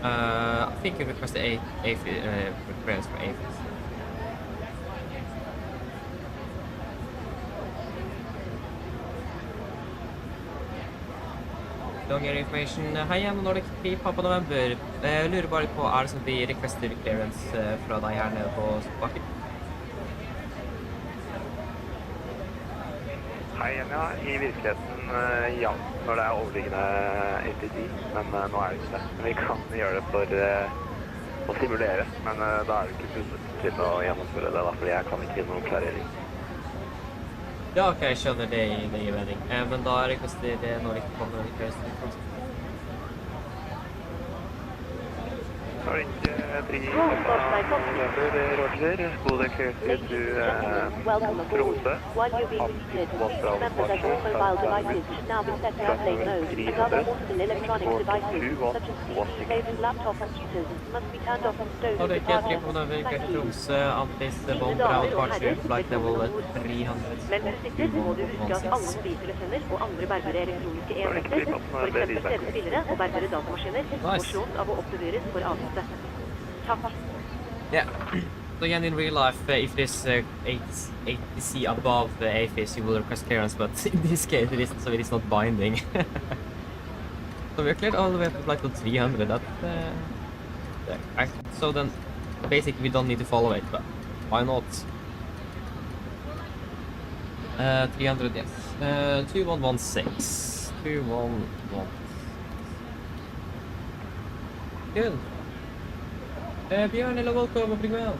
I think you request the clearance for AFIS. Longyearbyen information. Hei, jeg er Nordic Papa November. Jeg lurer bare på, er det sånn at vi requester clearance fra deg her nede på bakken? Hei igjen, ja. I virkeligheten, ja. Når det er overliggende APD, men nå er det ikke det. Vi kan gjøre det for å simulere, men da er det ikke bundet til å gjennomføre det, da, fordi jeg kan ikke gi noen klarering. Ja, ok, jeg skjønner det gir mening. Men da requester det når det ikke kommer noen clearance. Nordic 3 Roger, Bodø clear to Tromsø. While you're being seated, please remember that all mobile devices should now be set to airplane mode, and other portable electronic devices, such as PC, phones, laptop computers, must be turned off and stowed in the Nordic 3 departure. på November Thank til you. Tromsø, Antis bomb ground departure, flight level 300. Mens du sitter, må du huske at alle mobiltelefoner og andre bærbare elektroniske enheter, for eksempel CD-spillere og bærbare datamaskiner, må slås av og oppbevares for avviste. Takk. Yeah. So again, in real life, if it is 80C above the AFIS, you will request clearance, but in this case it isn't, so it is not binding. So we are cleared all the way up to flight level 300. So then, basically, we don't need to follow it, but why not? 300, yes. 2116. 2116. Good. Bjørn, hello, welcome, opening well.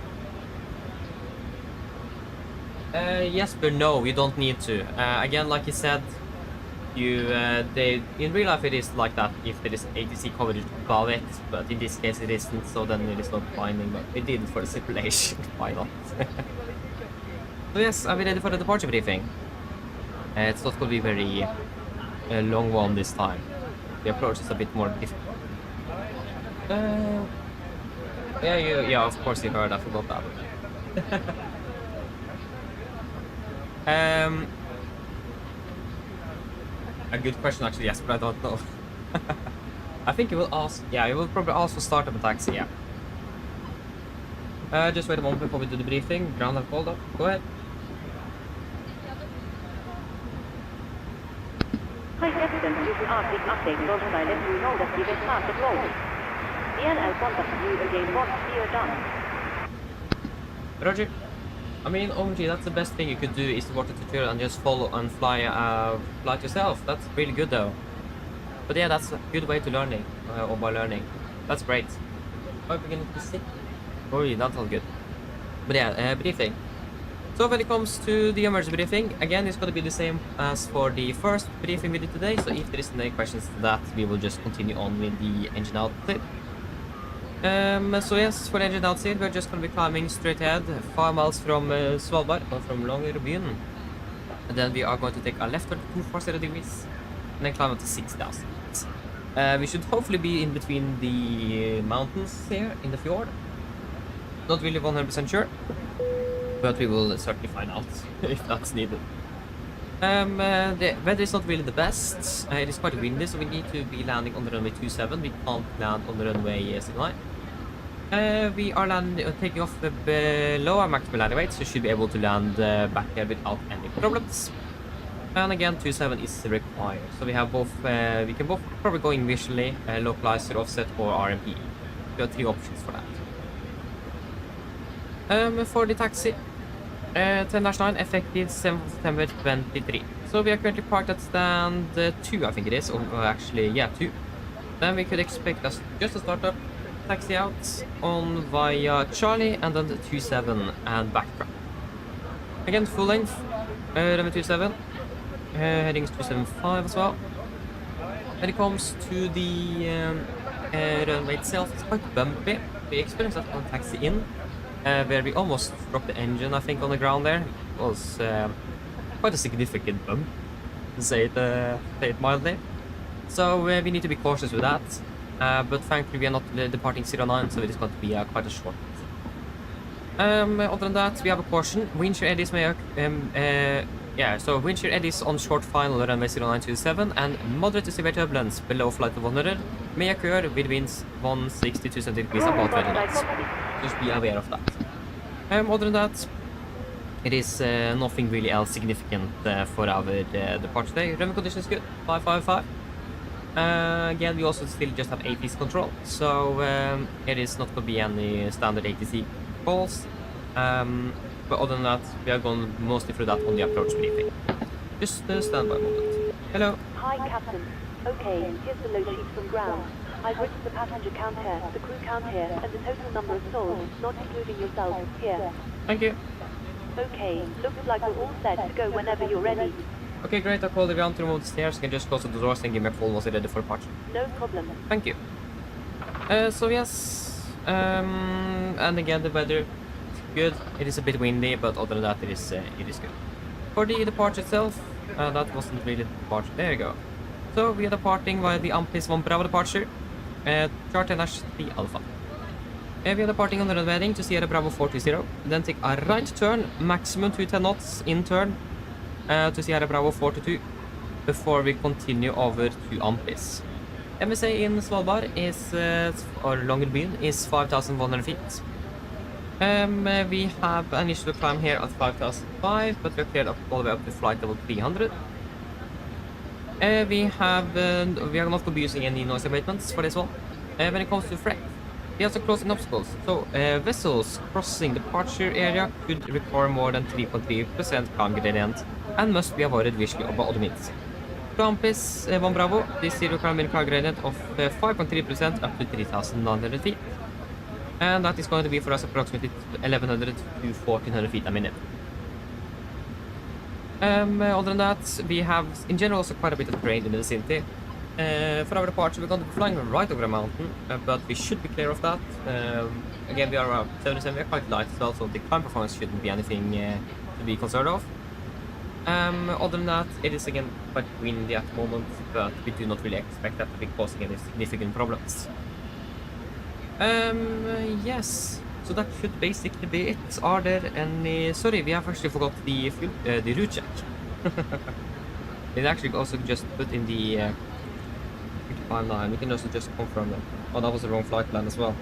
Yes, but no, you don't need to. Again, like you said, in real life it is like that if there is ATC coverage above it, but in this case it isn't, so then it is not binding, but we did it for the simulation. Why not? So yes, are we ready for the departure briefing? It's not going to be very long one this time. The approach is a bit more difficult. Yeah, of course you heard, I forgot that. A good question actually, yes, but I don't know. I think you will ask, yeah, you will probably ask for startup and taxi, yeah. Just wait a moment before we do the briefing. Ground have called up, go ahead. Hi Captain, this is Arctic update. Also, I let you know that we will start the road. I'll contact you again once we are done. Roger. I mean, OMG, that's the best thing you could do is to watch the tutorial and just follow and fly it yourself. That's really good though. But yeah, that's a good way to learning, or by learning. That's great. Are we beginning to be sick? Oh yeah, that's all good. But yeah, briefing. So when it comes to the emergency briefing, again, it's going to be the same as for the first briefing we did today. So if there isn't any questions to that, we will just continue on with the engine outside. So yes, for the engine outside, we're just going to be climbing straight ahead, 5 miles from Svalbard, or from Longyearbyen. And then we are going to take a left turn to 240 degrees, and then climb up to 6,000 feet. We should hopefully be in between the mountains here in the fjord. Not really 100% sure, but we will certainly find out if that's needed. The weather is not really the best. It is quite windy, so we need to be landing on the runway 27. We can't land on the runway 09. We are taking off below our maximum landing weight, so should be able to land back here without any problems. And again, 27 is required. So we have both. We can both probably go in visually, localizer, offset, or RMP. We have 3 options for that. For the taxi, 10-9 effective 7th September 23. So we are currently parked at stand 2, I think it is, or actually, yeah, 2. Then we could expect us just to start up, taxi out on via Charlie, and then the 27 and backtrack. Again, full length, runway 27, heading 275 as well. When it comes to the runway itself, it's quite bumpy. We experienced that on taxi in. Where we almost dropped the engine, I think, on the ground there. It was quite a significant bump, to say it mildly. So we need to be cautious with that. But thankfully we are not departing 09, so it is going to be quite a short. Other than that, we have a caution. Wind shear eddies may so wind shear eddies on short final runway 0927, and moderate to severe turbulence below flight of 100 may occur with winds 160 to 270 degrees about 20 knots. Just be aware of that. Other than that, it is nothing really else significant for our departure today. Runway condition is good, 555. Again, we also still just have ATC control, so it is not going to be any standard ATC calls. But other than that, we are going mostly through that on the approach briefing. Just stand by a moment. Hello. Hi, Captain. Okay, here's the load sheet from ground. I've written the passenger count here, the crew count here, and the total number of souls, not including yourself, here. Thank you. Okay, looks like we're all set to go whenever you're ready. Okay, great. I'll call the ground to remove the stairs. You can just close the doors and give me a call once you're ready for departure. No problem. Thank you. So yes, and again, the weather good. It is a bit windy, but other than that, it is good. For the departure itself, that wasn't really the departure. There you go. So we are departing via the Amplis 1 Bravo departure. Chart NH3 Alpha. We are departing on the runway heading to Sierra Bravo 420. Then take a right turn, maximum 210 knots in turn to Sierra Bravo 422 before we continue over to Amplis. MSA in Svalbard is, or Longyearbyen, is 5,100 feet. We have an initial climb here at 5,005, but we're cleared up all the way up to flight level 300. We are not going to be using any noise abatements for this one. When it comes to freight, we have some closing obstacles. So vessels crossing the departure area could require more than 3.3% climb gradient and must be avoided visually or by other means. Trampis 1 Bravo, this zero climb climb gradient of 5.3% up to 3,900 feet. And that is going to be for us approximately 1,100 to 1,400 feet a minute. Other than that, we have in general also quite a bit of terrain in the vicinity. For our departure, we're going to be flying right over a mountain, but we should be clear of that. Again, we are around 77, we are quite light as well, so the climb performance shouldn't be anything to be concerned of. Other than that, it is again quite windy at the moment, but we do not really expect that to be causing any significant problems. Yes, so that should basically be it. Are there any... Sorry, we have actually forgot the route check. It actually also just put in the 5-9. We can also just confirm that. Oh, that was the wrong flight plan as well.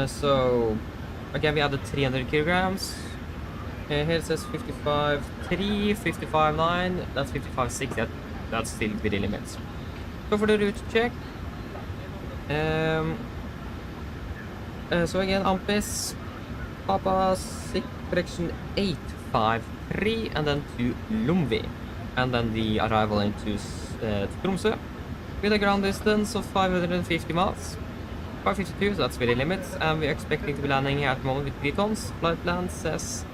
So again, we added 300 kilograms. Here it says 55.3, 55.9. That's 55.6. That's still within limits. So for the route check, so again, Ampes, Papa 6, correction 853, and then to Longyearbyen, and then the arrival into Tromsø with a ground distance of 550 miles. 552, so that's within limits, and we're expecting to be landing here at the moment with 3 tons. Flight plan says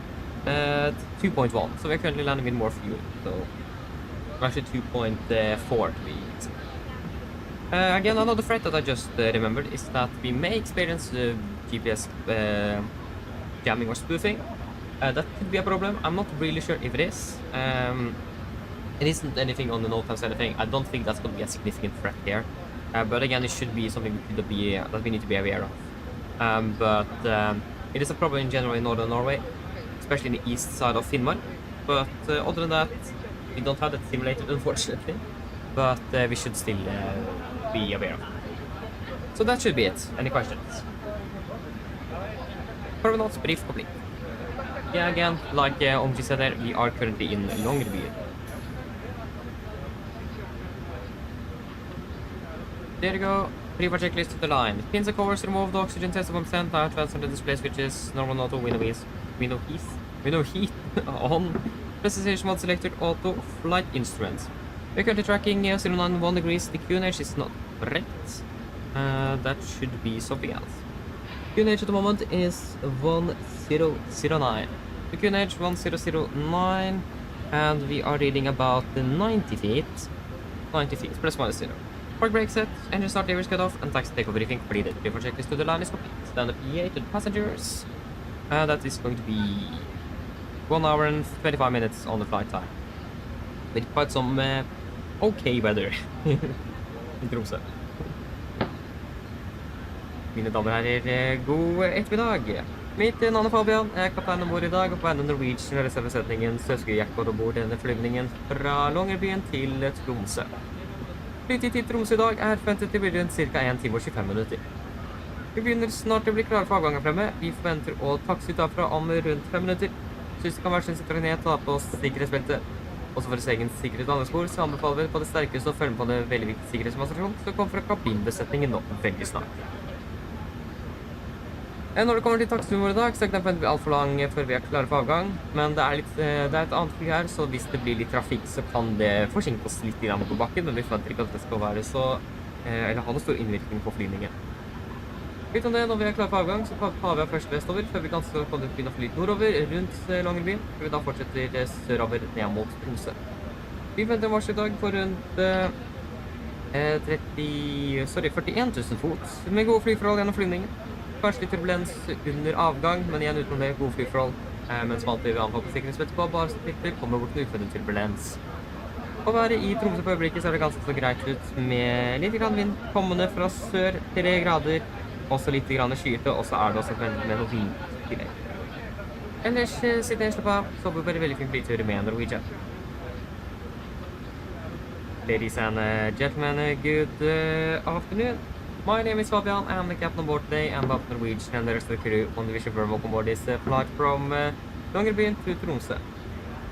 2.1, so we're currently landing with more fuel, so actually 2.4 to be exact. Again, another threat that I just remembered is that we may experience GPS jamming or spoofing. That could be a problem. I'm not really sure if it is. It isn't anything on the note times anything. I don't think that's going to be a significant threat here. But again, it should be something that we need to be aware of. But it is a problem in general in northern Norway, especially in the east side of Finnmark. But other than that, we don't have that simulated, unfortunately. But we should still be aware of it. So that should be it. Any questions? Provenance brief complete. Yeah, again, like Omji said there, we are currently in Longyearbyen. There you go. Pre-flight checklist to the line. Pins and covers removed, oxygen test 1%, tire transfer display switches, normal auto, window heat on, precision mode selected, auto, flight instruments. We're currently tracking 091 degrees. The QNH is not correct. That should be something else. QNH at the moment is 1009. The QNH 1009, and we are reading about 90 feet. 90 feet, plus minus 0. Park brake set, engine start levers cut off, and taxi takeoff briefing completed. Before checklist to the line is complete. Then the PA to the passengers. That is going to be 1 hour and 25 minutes on the flight time. With quite some okay weather in Tromsø. Mine damer og herrer, god ettermiddag. Mitt navn er Fabian, jeg er kaptein ombord i dag, og på vegne av Norwegian og reservesetningen søker jeg på ombord denne flygningen fra Longyearbyen til Tromsø. Flytid til Tromsø i dag er forventet til å bli rundt ca. 1 time og 25 minutter. Vi begynner snart å bli klare for avgang her fremme. Vi forventer å taxi ut derfra om rundt 5 minutter. Synes det kan være sin sitter ned, ta på oss sikkerhetsbeltet. Også for egen sikkerhet og landespor, så anbefaler vi på det sterkeste å følge på det veldig viktige sikkerhetsdemonstrasjon som kommer fra kabinbesetningen nå veldig snart. Når det kommer til taxituren vår i dag, så er ikke den forventet å bli alt for lang før vi er klare for avgang. Men det er et annet fly her, så hvis det blir litt trafikk, så kan det forsinke oss litt på bakken, men vi forventer ikke at det skal være så, eller ha noe stor innvirkning på flygningen. Utom det, når vi er klare for avgang, så tar vi av først vestover, før vi ganske kan begynne å fly litt nordover, rundt Longyearbyen, før vi da fortsetter sørover ned mot Tromsø. Vi forventer en varsel i dag på rundt 41 000 fot, med gode flyforhold gjennom flygningen. Kanskje litt turbulens under avgang, men igjen utenom det gode flyforhold, mens man alltid vil anholde på sikkerhetsbeltet på bare stykter, kommer bort med uforventet turbulens. Å være i Tromsø på øyeblikket ser det ganske så greit ut, med litt grann vind kommende fra sør, 3 grader, også litt grann skyete, og så er det også forventet med noe vind tillegg. Ellers sitter jeg slapp av, så blir det bare veldig fin flytur med Norwegian. Ladies and gentlemen, good afternoon. My name is Fabian, I am the captain on board today, and both Norwegian and the rest of the crew on the wish you very welcome aboard this flight from Longyearbyen to Tromsø.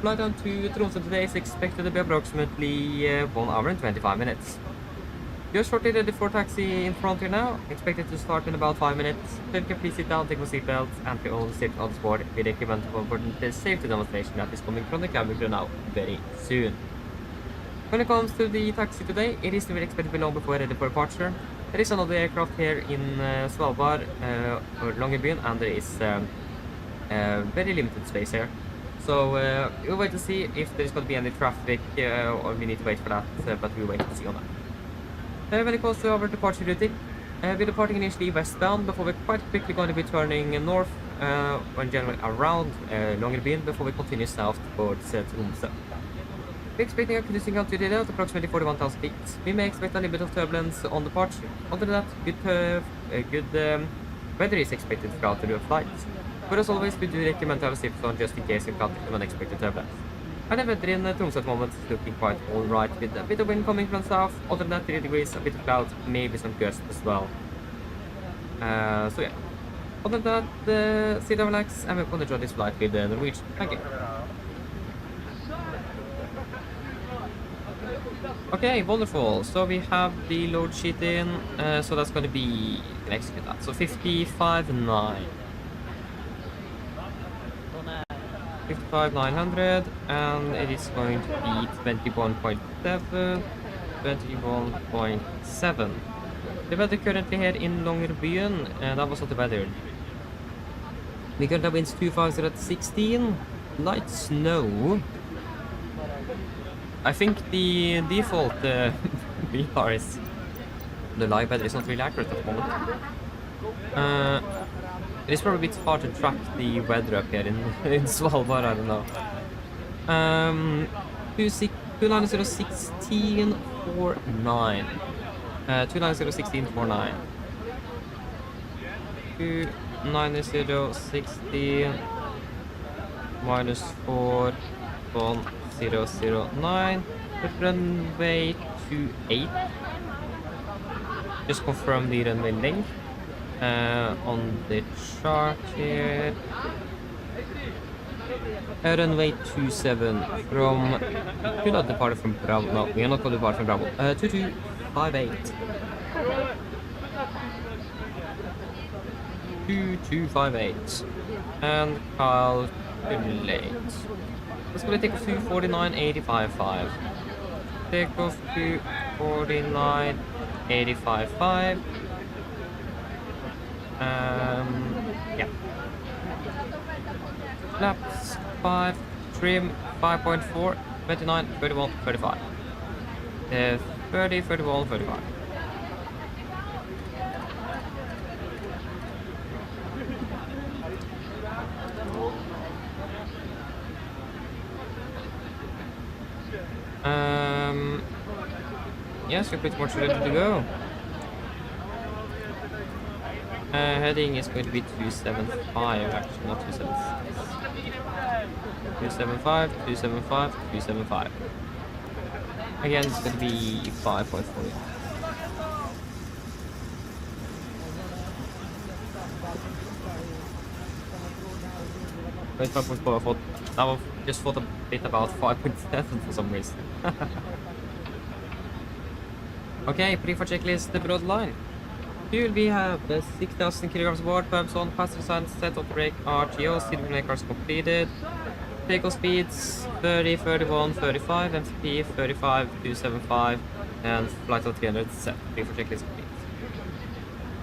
Flight time to Tromsø today is expected to be approximately 1 hour and 25 minutes. You're shortly ready for taxi in front here now, expected to start in about 5 minutes. So you can please sit down, take your seatbelts, and your own seat on board with the equipment of important safety demonstration that is coming from the cabin crew now very soon. When it comes to the taxi today, it is to be expected to be long before ready for departure. There is another aircraft here in Svalbard, or Longyearbyen, and there is very limited space here. So we'll wait to see if there's going to be any traffic, or we need to wait for that, but we'll wait to see on that. When it comes to our departure route, we're departing initially westbound before we're quite quickly going to be turning north, and generally around Longyearbyen before we continue south towards Tromsø. We're expecting a cruising altitude at approximately 41,000 feet. We may expect a little bit of turbulence on departure. Other than that, good weather is expected throughout the flight. But as always, we do recommend to have a zip on just in case you encounter some unexpected turbulence. And the weather in Tromsø at the moment is looking quite alright with a bit of wind coming from south. Other than that, 3 degrees, a bit of clouds, maybe some gusts as well. So yeah. Other than that, sit down, relax, and we're going to enjoy this flight with Norwegian. Thank you. Okay, wonderful. So we have the load sheet in, so that's going to be, can execute that. So 55.9. 55,900, and it is going to be 21.7, 21.7. The weather currently here in Longyearbyen, and that was not the weather. We currently have winds 250 at 16, light snow. I think the default VR is the live weather is not really accurate at the moment. It is probably a bit hard to track the weather up here in Svalbard, I don't know. 2901649. 2901649. 29016 minus 41009. Runway 28. Just confirm the runway length. On the chart here, runway 27 from, we're not departed from Bravo, no, we are not going to depart from Bravo, 2258, 2258, and calculate, let's go to take off to 49.855, take off to 49.855, yeah. Flaps 5, trim 5.4, 29, 31, 35. 30, 31, 35. Yes, you're pretty much ready to go. Heading is going to be 275, actually, not 276. 275, 275, 275. Again, it's going to be 5.40. Wait, 5.4, I thought, I just thought a bit about 5.7 for some reason. Okay, pre-for checklist, the broad line. Fuel, we have 6,000 kilograms aboard, pumps on, passenger side, set of brake, RTO, seat brake cars completed. Takeoff speeds 30, 31, 35, MCP 35, 275, and flight of 300 set. Pre-for checklist complete.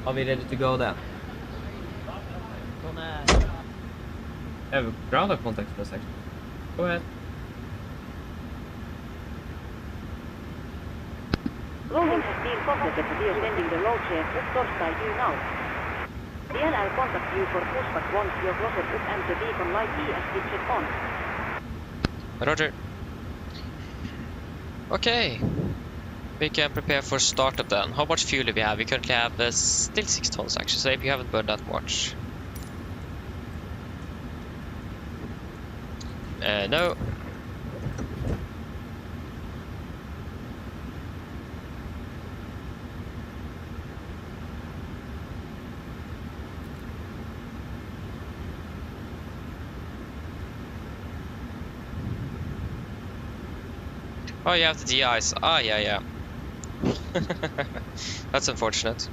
Are we ready to go then? I have ground up contact for a second. Go ahead. Loading has been completed. We are sending the load share up Torstai due now. DLL contact you for pushback once you're closer up and the beacon light E as switched on. Roger. Okay. We can prepare for startup then. How much fuel do we have? We currently have still 6 tons actually, so if you haven't burned that much. No. Oh, you have to de-ice. Ah, yeah. That's unfortunate.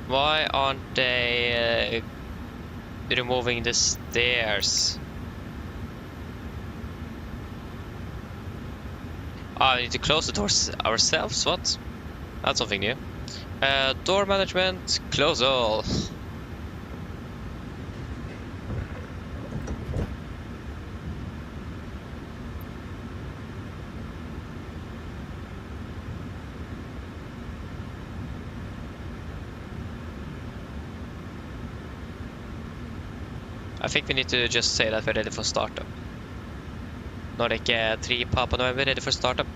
Why aren't they removing the stairs. Ah, we need to close the doors ourselves, what? That's something new. Door management, close all. I think we need to just say that we're ready for startup. Når det ikke er 3 Papa November, ready for startup.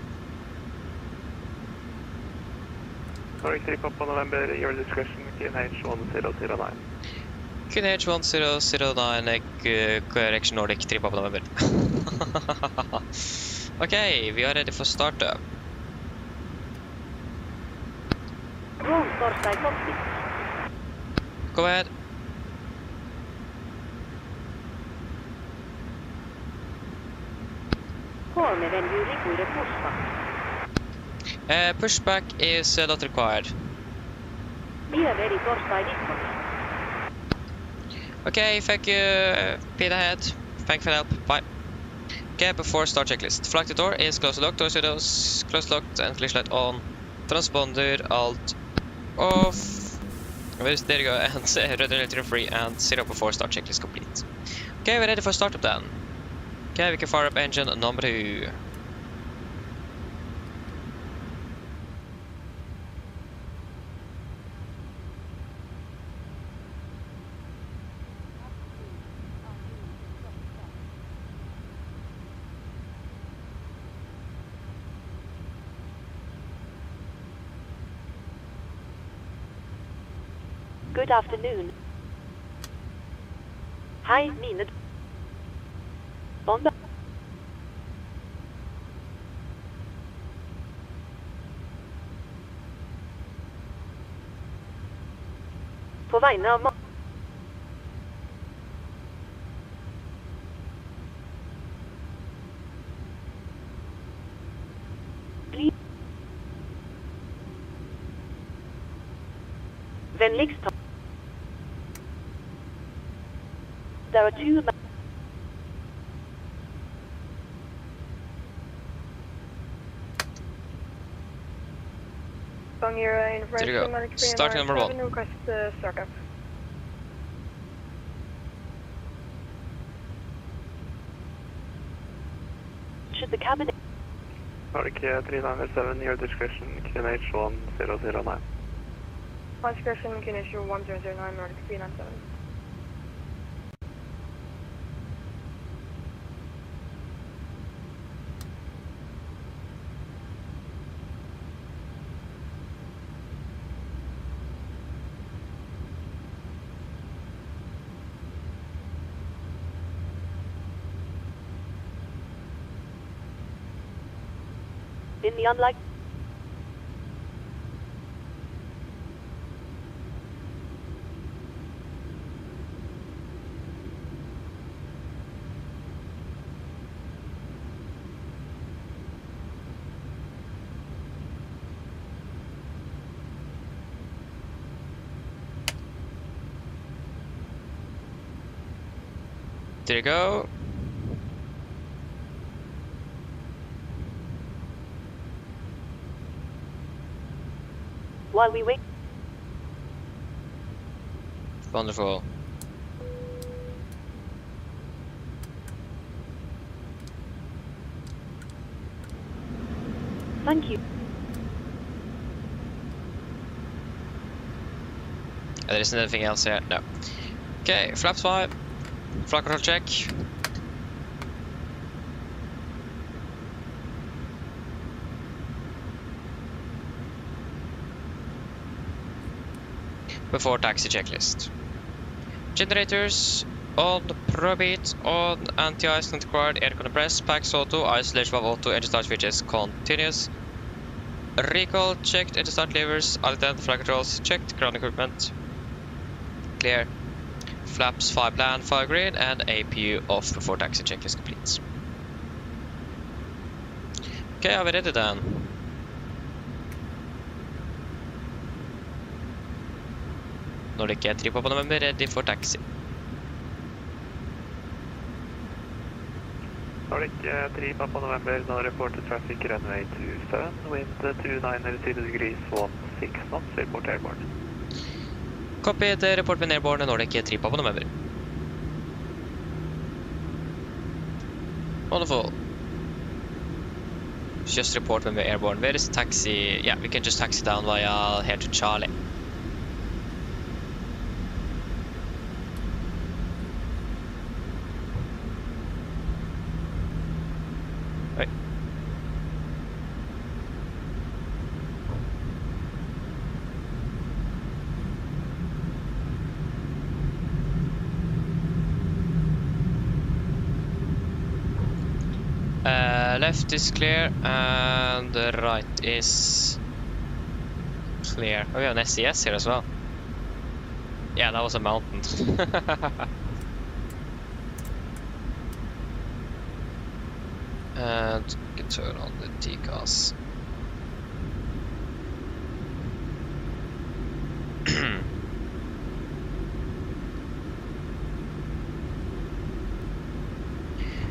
Nordic 3 Papa November, your discretion, QNH 1009. QNH 1009, correction Nordic 3 Papa November. Okay, we are ready for startup. Roll torstai cockpit. Go ahead. Kolme venue liquid pushback. Pushback is not required. We are ready torstai dispatch. Okay, thank you. Speed ahead. Thank you for the help. Bye. Okay, before start checklist. Flight to door is close locked, doors windows close locked, and flashlight on. Transponder alt off. There you go, and Radeon free and 0 before start checklist complete. Okay, we're ready for startup then. Okay, we can fire up engine number 2. Good afternoon. Hei, mine bomber. På vegne av Vennligst ta. There are 2 Longyearbyen, There you go. Starting number 1. Request startup. Should the cabin Nordic 397, your discretion, QNH 1009. On discretion, QNH 1009, Nordic 397. in the unlikely There you go. while we wait. Wonderful. Thank you. There isn't anything else here. No. Okay, flaps 5. Flight control check. Before taxi checklist. Generators on, probate on, anti-ice not required, air compressed, packs auto, isolation valve auto, engine start switches continuous. Recall checked, engine start levers, alternate flight controls checked, ground equipment clear. Flaps 5 plan, 5 green, and APU off before taxi checklist complete. Okay, are we ready then? Nordic 3 Papa November ready for taxi. Nordic 3 Papa November, now report to traffic runway 27, wind 29 degrees, 16 knots, report airborne. Copy, the report when airborne, Nordic 3 Papa November. Wonderful. Just report when we're airborne. Where is the taxi? Yeah, we can just taxi down via here to Charlie. Right. Left is clear and the right is clear. Oh, we have an SES here as well. Yeah, that was a mountain. And you can turn on the T-gas.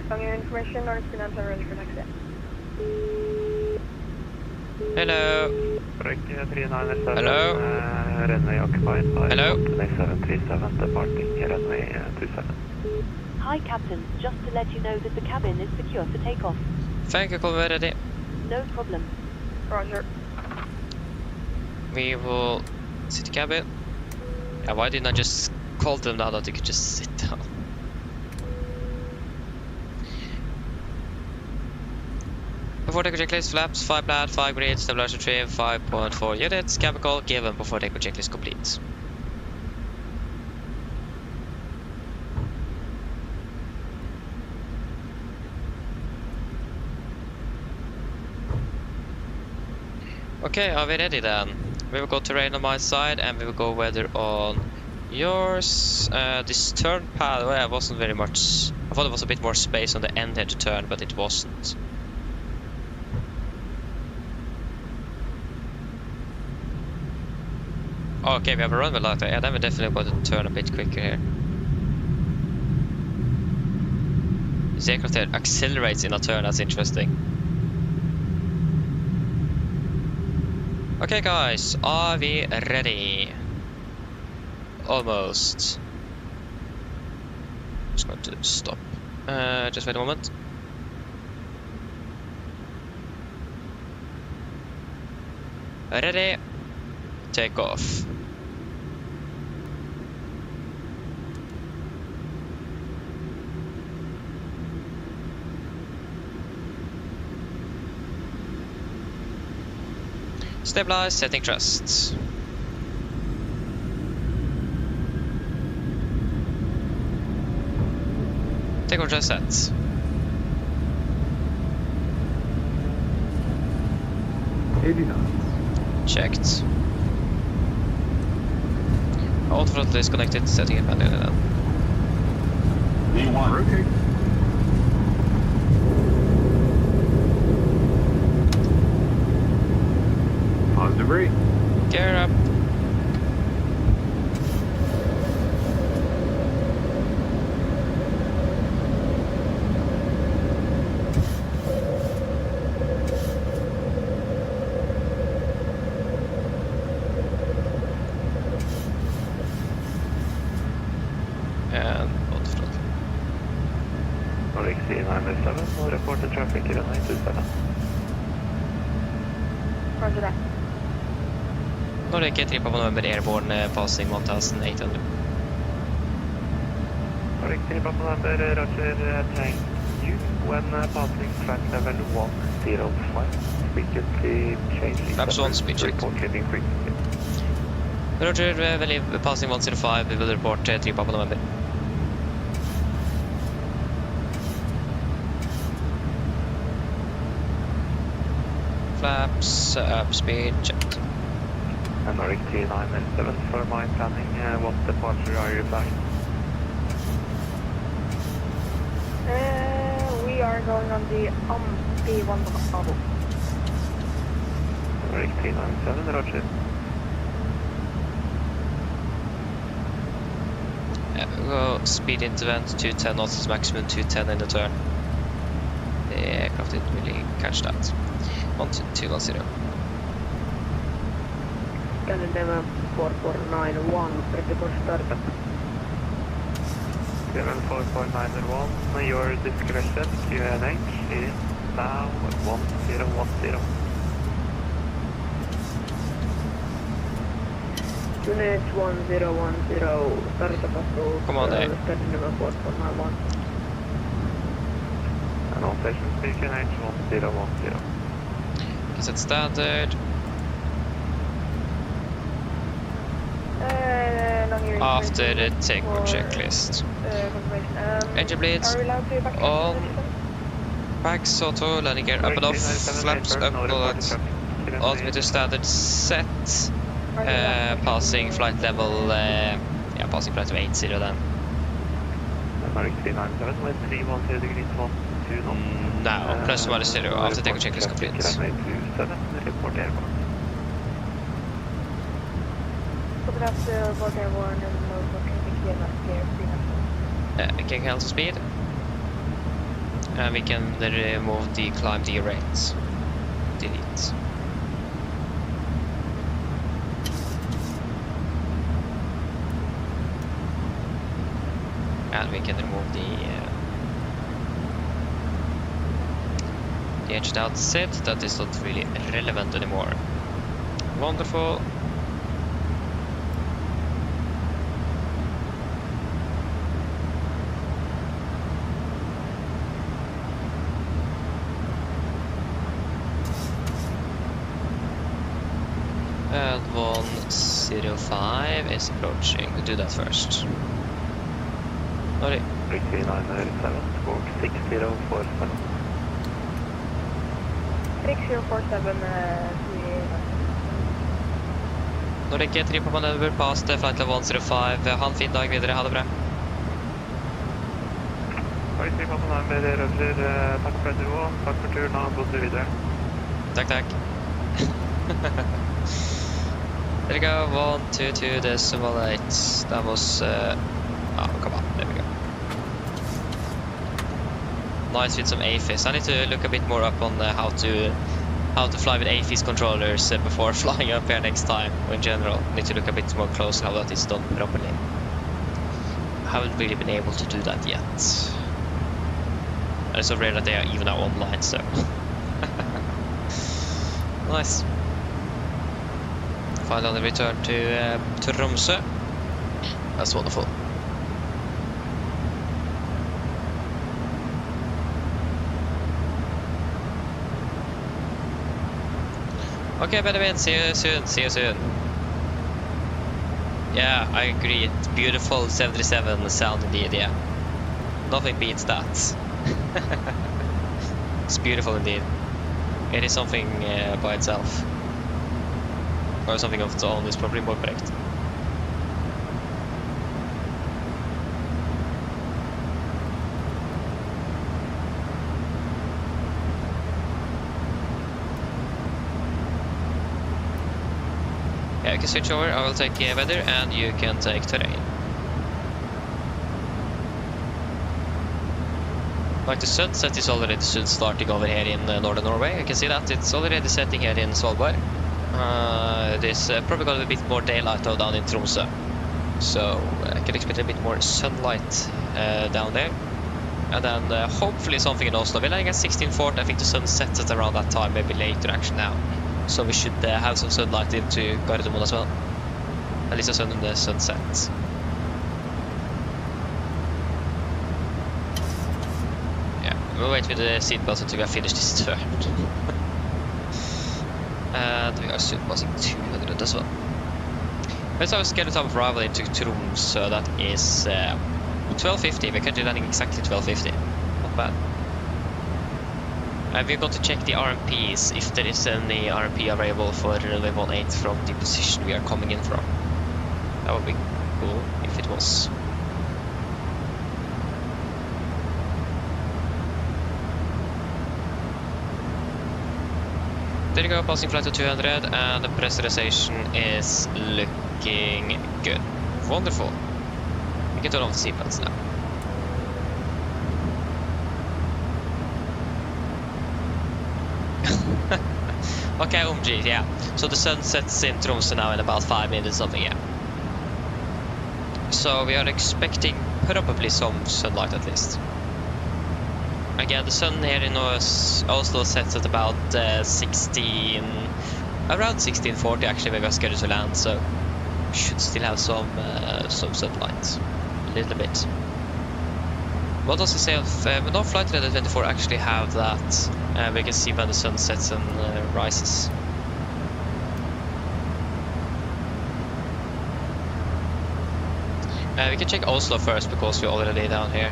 On your information, Nordic Finance are ready for next step. Hello. Nordic 397, Hello. runway occupied by Hello. 737, departing runway 27. Hi, Captain. Just to let you know that the cabin is secure for takeoff. Thank you, we're ready. No problem. Roger. We will sit the cabin. Yeah, why didn't I just call them now that they could just sit down? Before takeoff checklist, flaps, 5 flat, 5 grid, stabilizer trim, 5.4 units, cabin call given before takeoff checklist complete. Okay, are we ready then? We will go terrain on my side and we will go weather on yours. This turn path, well, it wasn't very much. I thought there was a bit more space on the end here to turn, but it wasn't. Okay, we have a runway light there. Yeah, then we're definitely going to turn a bit quicker here. This aircraft here accelerates in a turn, that's interesting. Okay guys, are we ready? Almost. Just going to stop. Just wait a moment. Ready? Take off. Stabilize, setting thrust. Take on thrust set. Checked. Auto throttle is connected, setting it manually then. V1. Rotate. Positive rate. Gear up. And auto throttle. Nordic 397, will report the traffic runway 27. Roger that. Nordic 3 Papa November airborne passing 1800. Nordic 3 Papa November, roger, thank you. When passing flight level 105, frequency change. Flaps 1, speed check. Report leaving frequency. Roger, we leave passing 105, we will report 3 Papa November. Flaps, up, speed checked. And Nordic 397 for my planning, what departure are you flying? We are going on the B1 Oslo. Nordic 397, roger. Yeah, we'll go speed intervent, 210 knots is maximum, 210 in the turn. aircraft didn't really catch that. 1210. Canada 4491, ready for startup. German 4491, your discretion QNH is now 1010. Unit 1010, startup approach. Come on, there. Canada 4491. And all station speed QNH 1010. Is it standard? Longyearbyen. After the takeoff checklist. Engine bleeds. Are we allowed to evacuate? On. Backs auto, landing gear up and off, flaps up, load. Altimeter standard set. Passing flight level, passing flight level 80 then. Nordic 397 with 310 degrees 12 knots. No, plus minus 0 after takeoff checklist complete. Report airborne. Copy that, report airborne and no traffic here, here, Can cancel speed. And we can remove the climb D rates. Delete. And we can remove the engine outset. That is not really relevant anymore. Wonderful. And 105 is approaching. We'll do that first. Sorry. 3997, squawk 6047. 6047, Nordic 3 på manøver, past flight level 105. Ha en fin dag videre, ha det bra. Oi, 3 på manøver, Roger. Takk for nivå, takk for turen og god tur videre. Takk, takk. There we go, 122.8. That was, oh, come on, there we go. Nice with some AFIS. I need to look a bit more up on how to fly with AFIS controllers before flying up here next time. Or in general, need to look a bit more close how that is done properly. I haven't really been able to do that yet. And it's so rare that they are even now online, so nice. Finally return to Tromsø. That's wonderful. Okay, Benjamin, see you soon. Yeah, I agree, it's beautiful 737 sound indeed, yeah. Nothing beats that. It's beautiful indeed. It is something by itself. Or something of its own is probably more correct. Yeah, you can switch over. I will take weather and you can take terrain. Like the sunset is already soon starting over here in northern Norway. You can see that it's already setting here in Svalbard. There's probably going to be a bit more daylight down in Tromsø, so I can expect a bit more sunlight down there. And then hopefully something in Oslo. We're landing at 16:40. I think the sun sets at around that time, maybe later actually now. So we should have some sunlight into Gardermoen as well. At least a sun in the sunset. Yeah, we'll wait with the seatbelts until we have finished this turn. And we are soon passing 200 as well. Let's have a scheduled time of arrival into Tromsø. That is 12:50. We're currently landing exactly 12:50. Not bad. We've got to check the RMPs if there is any RMP available for runway 18 from the position we are coming in from. That would be cool if it was. There you go, passing flight to 200, and the pressurization is looking good. Wonderful. We can turn off the seatbelts now. Okay, OMG, yeah. So the sun sets in Tromsø now in about 5 minutes something, yeah. So we are expecting probably some sunlight at least. Again, the sun here in Oslo sets at about around 1640 actually when we are scheduled to land, so we should still have some sunlight. A little bit. What does it say of no flight Radeon 24 actually have that? We can see when the sun sets and rises. We can check Oslo first because we're already down here.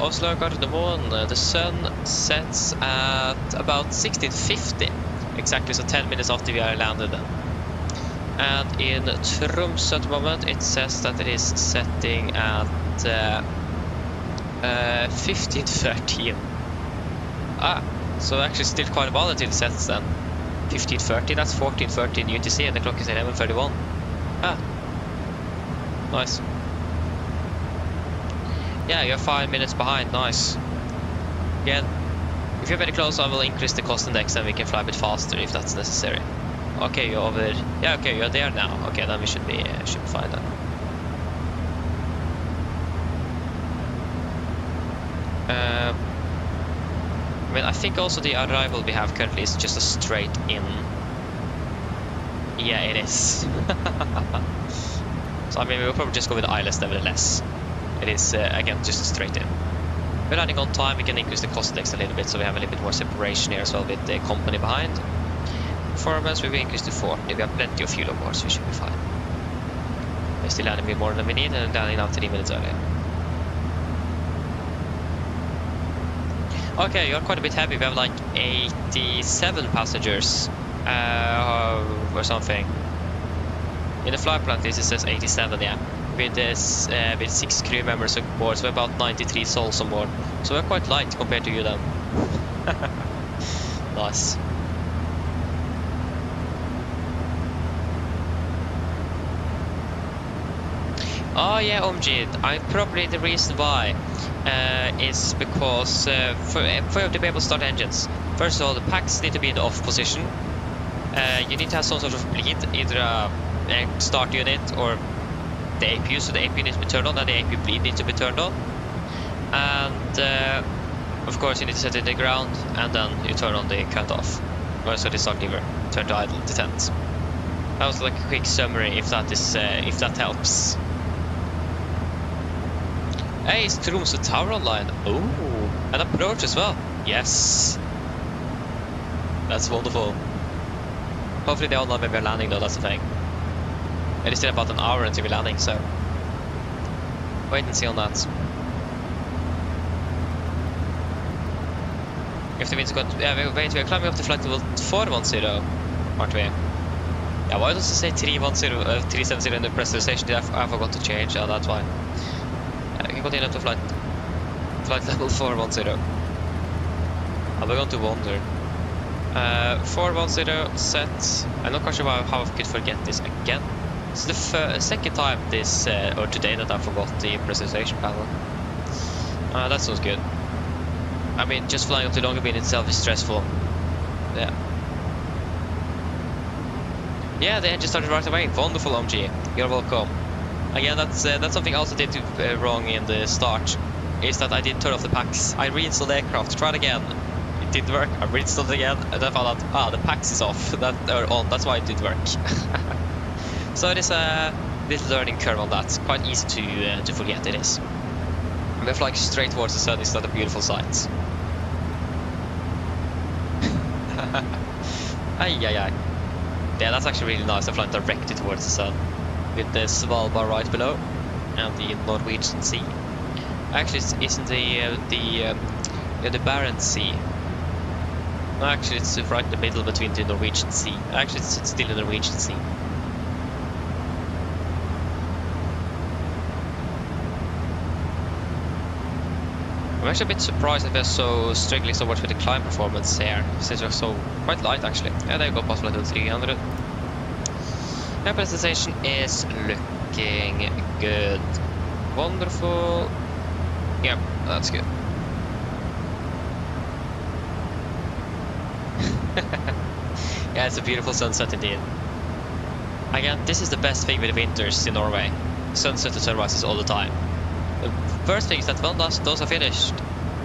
Oslo Gardermoen, the sun sets at about 1650, exactly, so 10 minutes after we are landed then. And in Tromsø at the moment it says that it is setting at 1513. So actually still quite a while until it sets then. 1530, that's 1413 UTC and the clock is 11:31. Nice. Yeah, you're 5 minutes behind, nice. Again, if you're very close I will increase the cost index and we can fly a bit faster if that's necessary. Okay, you're over, yeah, okay, you're there now. Okay, then we should be fine then. I mean, I think also the arrival we have currently is just a straight in. Yeah, it is. So I mean, we'll probably just go with the ILS nevertheless. It is, again, just a straight in. We're landing on time, we can increase the cost index a little bit, so we have a little bit more separation here as well with the company behind. Performance, we will increase to 40, we have plenty of fuel of course, we should be fine. We're still landing a bit more than we need, and landing now 3 minutes earlier. Okay, you're quite a bit heavy, we have like 87 passengers, or something. In the flight plan list it says 87, yeah. With this, with 6 crew members on board, so about 93 souls on board. So we're quite light compared to you then. Nice. Oh yeah, OMG, probably the reason why is because for you to be able to start engines, first of all the packs need to be in the off position. You need to have some sort of bleed, either a start unit or the APU, so the APU needs to be turned on and the APU bleed needs to be turned on. And of course you need to set it in the ground and then you turn on the cut-off. So the start lever, turn to idle, detent. That was like a quick summary if that is if that helps. Hey, is Tromsø Tower online? Oh, an approach as well. Yes. That's wonderful. Hopefully they're online when we're landing though, that's the thing. It is still about an hour until we're landing, so wait and see on that. If the wind's got, yeah, wait, we're climbing up to flight level 410, aren't we? Yeah, why does it say 370 in the pressurization? I forgot to change, yeah, that's why. We can continue up to flight level 410. I'm going to wonder. 410 set. I'm not quite sure how I could forget this again. It's the second time this or today that I forgot the pressurization panel. That sounds good. I mean, just flying up to Longyearbyen itself is stressful. Yeah. Yeah, the engine started right away. Wonderful, OMG. You're welcome. Again, that's something else I did wrong in the start. Is that I didn't turn off the packs. I reinstalled the aircraft. Tried again. It didn't work. I reinstalled it again, and I found out the packs is off. That's why it didn't work. So it is a little learning curve on that. Quite easy to forget. It is. We're flying straight towards the sun. It's not a beautiful sight. Ay. Yeah, that's actually really nice. I'm flying directly towards the sun, with the Svalbard right below, and the Norwegian Sea. Actually, it isn't the Barents Sea. No, actually, it's right in the middle between the Norwegian Sea. Actually, it's still the Norwegian Sea. I'm actually a bit surprised that they're so struggling so much with the climb performance here, since they're so quite light actually. Yeah, there you go, possibly to 300. Air presentation is looking good. Wonderful. Yep, that's good. Yeah, it's a beautiful sunset indeed. Again, this is the best thing with the winters in Norway. Sunset and sunrises all the time. The first thing is that when those are finished,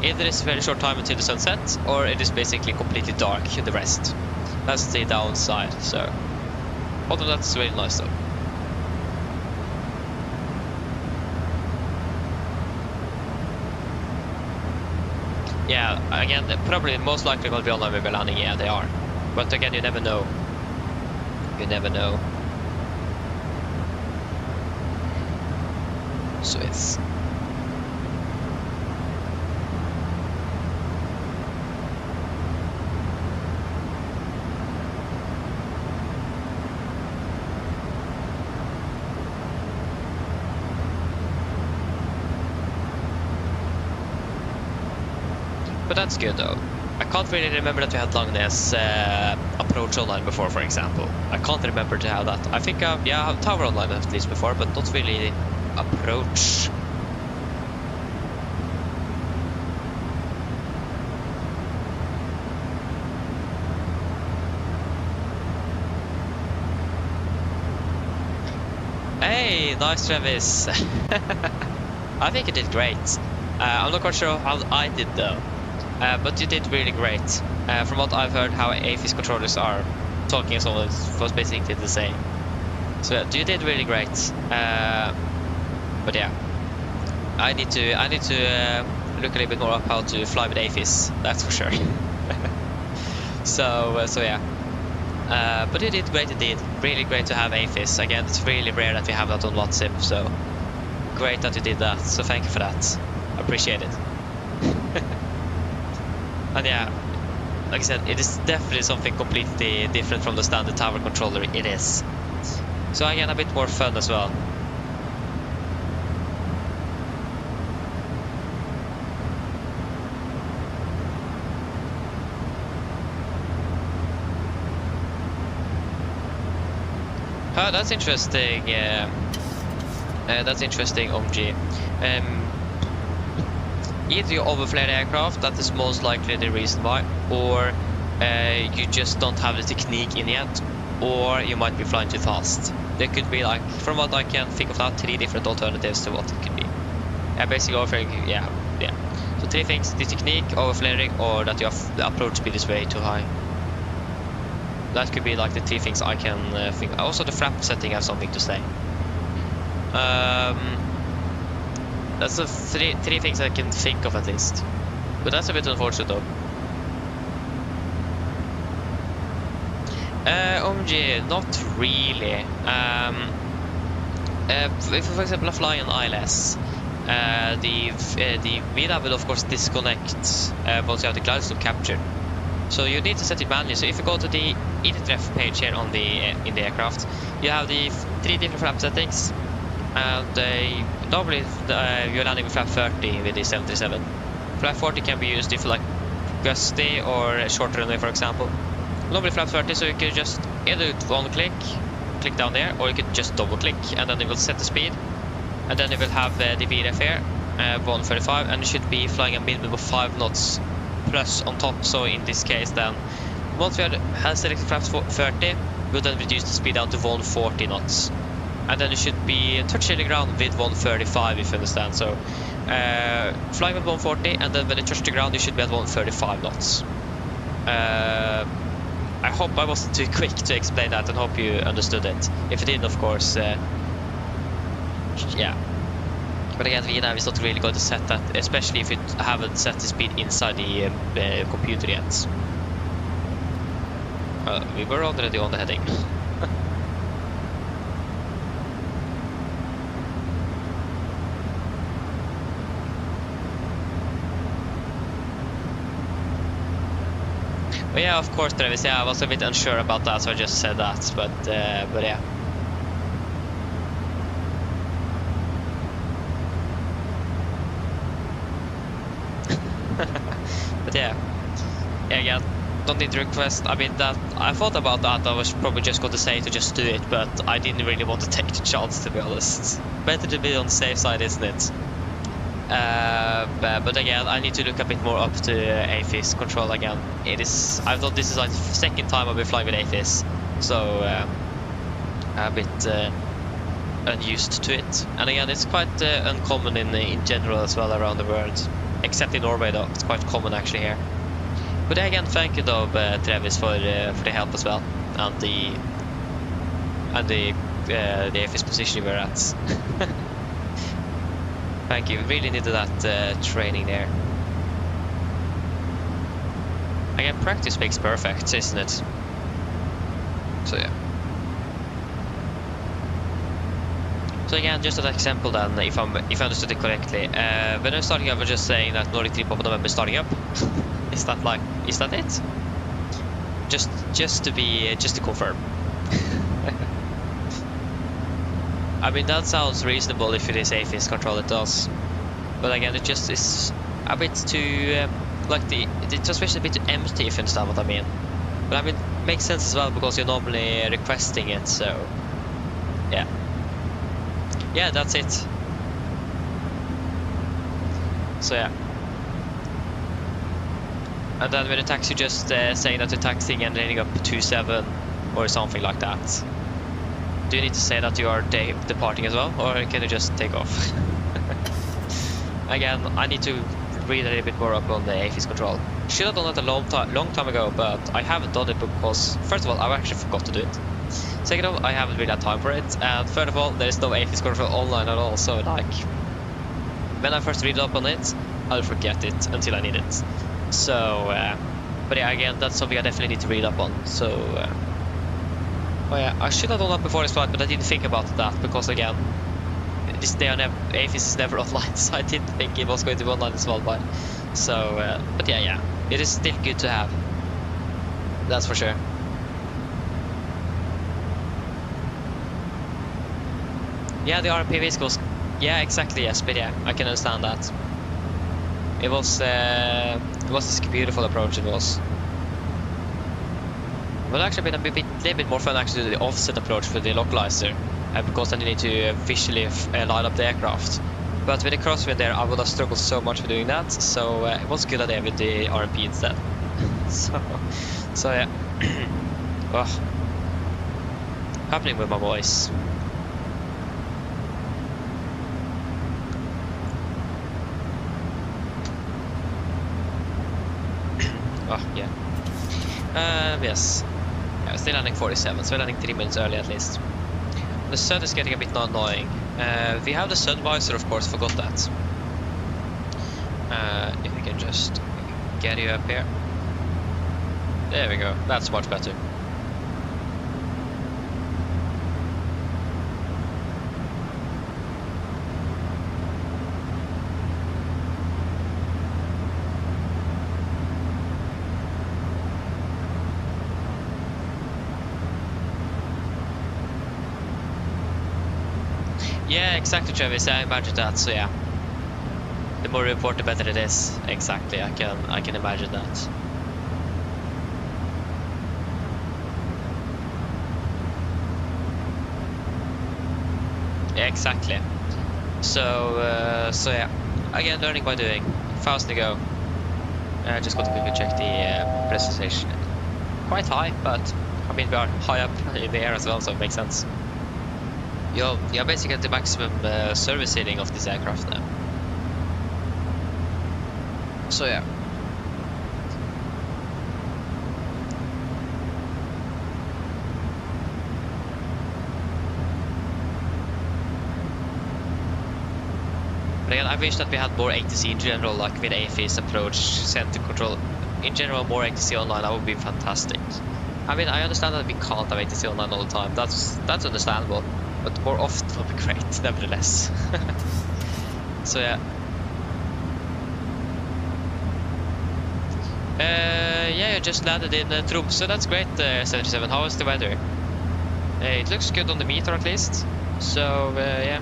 either it's a very short time until the sunset, or it is basically completely dark the rest. That's the downside, so... although that's really nice though. Yeah, again, probably most likely going to be online when we're landing. Yeah, they are. But again, you never know. You never know. So it's... But that's good though. I can't really remember that we had Langnes approach online before, for example. I can't remember to have that. I think yeah, I have tower online at least before, but not really approach. Hey, nice Travis. I think you did great. I'm not quite sure how I did though. But you did really great. From what I've heard, how AFIS controllers are talking as well was basically the same. So you did really great. But yeah, I need to look a little bit more up how to fly with AFIS. That's for sure. so yeah. But you did great indeed. Really great to have AFIS. Again, it's really rare that we have that on WhatsApp. So great that you did that. So thank you for that. I appreciate it. And yeah, like I said, it is definitely something completely different from the standard tower controller. It is. So again, a bit more fun as well. Oh, that's interesting. That's interesting, OMG. Either you overflare the aircraft, that is most likely the reason why, or you just don't have the technique in yet, or you might be flying too fast. There could be, like, from what I can think of now, 3 different alternatives to what it could be. Basically overflaring, yeah. So 3 things: the technique, overflaring, or that your approach speed is way too high. That could be like the 3 things I can think. Also the flap setting has something to say. That's the three things I can think of at least. But that's a bit unfortunate though. OMG, not really. If for example I fly on ILS, the VDAV will of course disconnect once you have the glide slope captured. So you need to set it manually. So if you go to the EDREF page here on in the aircraft, you have the 3 different flap settings. And normally you're landing with flap 30 with the 737. Flap 40 can be used if you like gusty or short runway, for example. Normally flap 30, so you can just either one click down there, or you could just double click, and then it will set the speed. And then it will have the VRF here, 135, and you should be flying a minimum of 5 knots plus on top. So in this case, then once we have selected flap 30, we'll then reduce the speed down to 140 knots. And then you should be touching the ground with 135, if you understand. So flying with 140, and then when you touch the ground, you should be at 135 knots. I hope I wasn't too quick to explain that, and hope you understood it. If you didn't, of course, yeah. But again, VNAV is not really going to set that, especially if you haven't set the speed inside the computer yet. We were already on the heading. But yeah, of course, Travis, yeah, I was a bit unsure about that, so I just said that, but yeah. But yeah, again, don't need to request. I mean, that I thought about that. I was probably just going to say to just do it, but I didn't really want to take the chance, to be honest. Better to be on the safe side, isn't it? But again, I need to look a bit more up to AFIS control again. I thought this is like the second time I've been flying with AFIS, so I'm a bit unused to it. And again, it's quite uncommon in general as well around the world, except in Norway though. It's quite common actually here. But again, thank you though, Travis, for the help as well, and the AFIS position you were at. Thank you, really needed that training there. Again, practice makes perfect, isn't it? So yeah. So again, just an example then, if I understood it correctly, when I'm starting up, I was just saying that Nordic Trip of November is starting up. Is that it? Just to confirm. I mean, that sounds reasonable if it is AFIS control, it does. But again, it just is a bit too like the transmission is a bit too empty, if you understand what I mean. But I mean, it makes sense as well because you're normally requesting it, so yeah. Yeah, that's it. So yeah. And then with the taxi, just saying that you're taxiing and ending up 27 or something like that. Do you need to say that you are departing as well, or can you just take off? Again, I need to read a little bit more up on the AFIS control. Should have done it a long time ago, but I haven't done it because, first of all, I actually forgot to do it. Second of all, I haven't really had time for it, and third of all, there is no AFIS control online at all, so like, when I first read up on it, I'll forget it until I need it. So, but yeah, again, that's something I definitely need to read up on, so... Oh yeah, I should have done that before this flight, but I didn't think about that because again, AFIS is never online, so I didn't think it was going to be online as well. So, but yeah, it is still good to have. That's for sure. Yeah, the RPV goes. Yeah, exactly. Yes, but yeah, I can understand that. It was this beautiful approach. It was. It would actually been a little bit more fun actually to do the offset approach for the localizer, because then you need to visually line up the aircraft. But with the crosswind there, I would have struggled so much with doing that, so it was a good idea with the RMP instead. so yeah. Oh. Happening with my voice. Oh yeah. Yes. Yeah, still landing 47, so we're landing 3 minutes early at least. The sun is getting a bit annoying. We have the sun visor, of course, forgot that. If we can just get you up here. There we go, that's much better. Yeah, exactly, Travis. I imagine that. So yeah, the more you report, the better it is. Exactly. I can imagine that. Yeah, exactly. So yeah. Again, learning by doing. Fast to go. I just got to quickly check the presentation. Quite high, but I mean we are high up in the air as well, so it makes sense. You're basically at the maximum service ceiling of this aircraft now. So yeah. But again, I wish that we had more ATC in general, like with AFIS approach, center control. In general, more ATC online, that would be fantastic. I mean, I understand that we can't have ATC online all the time. That's understandable. But more often would be great, nevertheless. So yeah. Yeah, you just landed in Tromsø, that's great, 77. How is the weather? It looks good on the meter at least. So, yeah.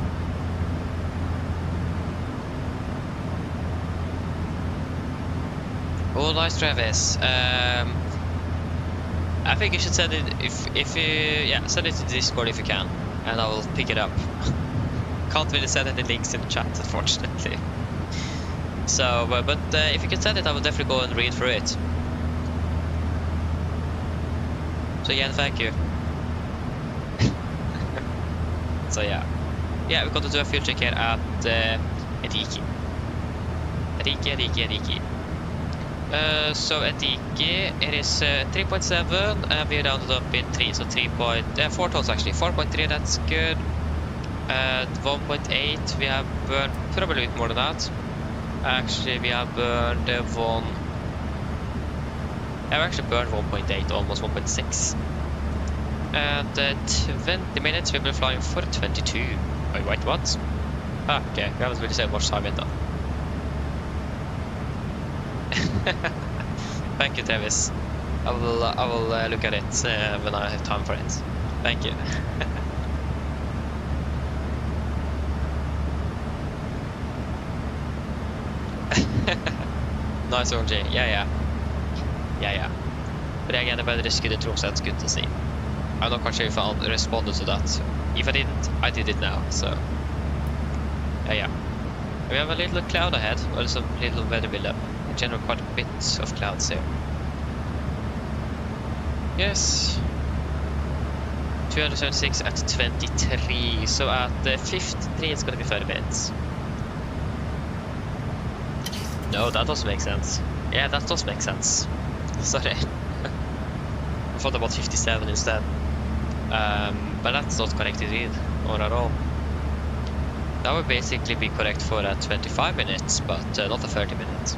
Oh, nice, Travis. I think you should send it if you send it to Discord if you can, and I will pick it up. Can't really send any links in the chat, unfortunately. So, but if you can send it, I will definitely go and read through it. So yeah, thank you. So yeah, we're going to do a fuel check here at Riki. So at Riki, it is 3.7, and we rounded up in 3, so 4 tons actually. 4.3, that's good. At 1.8, we have burned probably a bit more than that. Actually, we have burned I've actually burned 1.8, almost 1.6. And 20 minutes, we'll be flying for 22. Oh, wait, what? Ah, okay, we haven't really saved much time in though. Thank you, Travis. I will look at it when I have time for it. Thank you. Nice one, Jay. Yeah. But again, about the rescue in Tromsø, that's good to see. I'm not quite sure if I'll respond to that. If I didn't, I did it now, so... Yeah. We have a little cloud ahead, or some little weather build-up. In general, quite a bit of clouds here. Yes. 276 at 23, so at 53 it's gonna be 30 minutes. No, that doesn't make sense. Yeah, that does make sense. Sorry. I thought about 57 instead. But that's not correct indeed, or at all. That would basically be correct for 25 minutes, but not 30 minutes.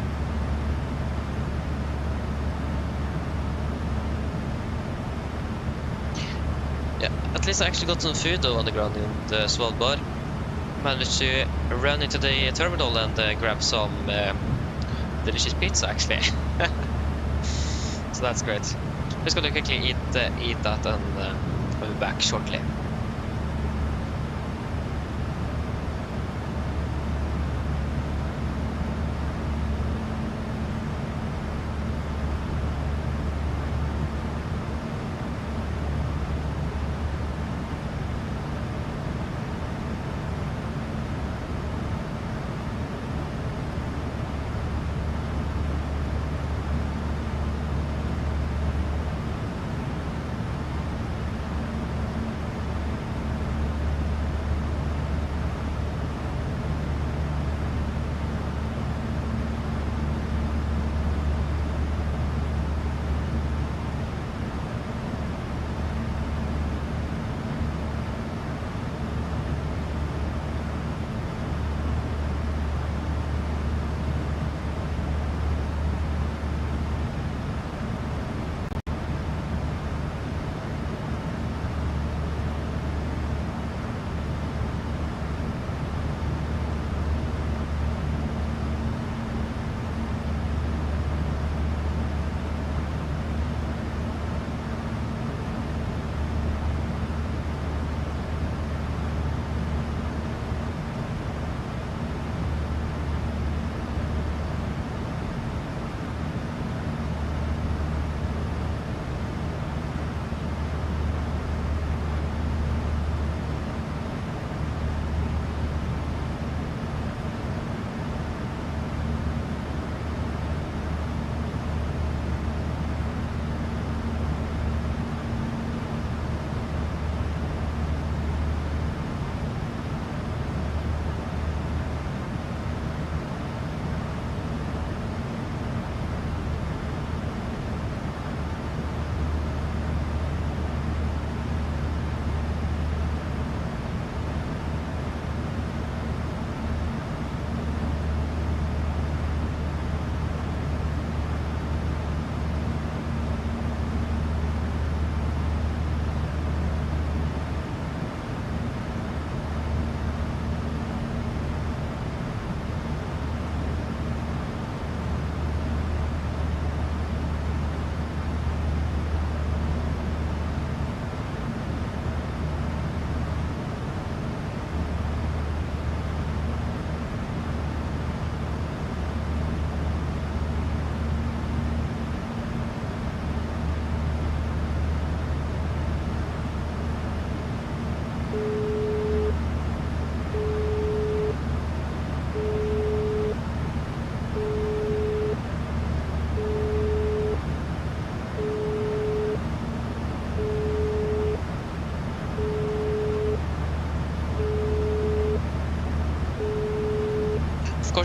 Yeah, at least I actually got some food though on the ground in the Svalbard. Managed to run into the terminal and grab some delicious pizza actually. So that's great. Just gonna quickly eat that and I'll be back shortly.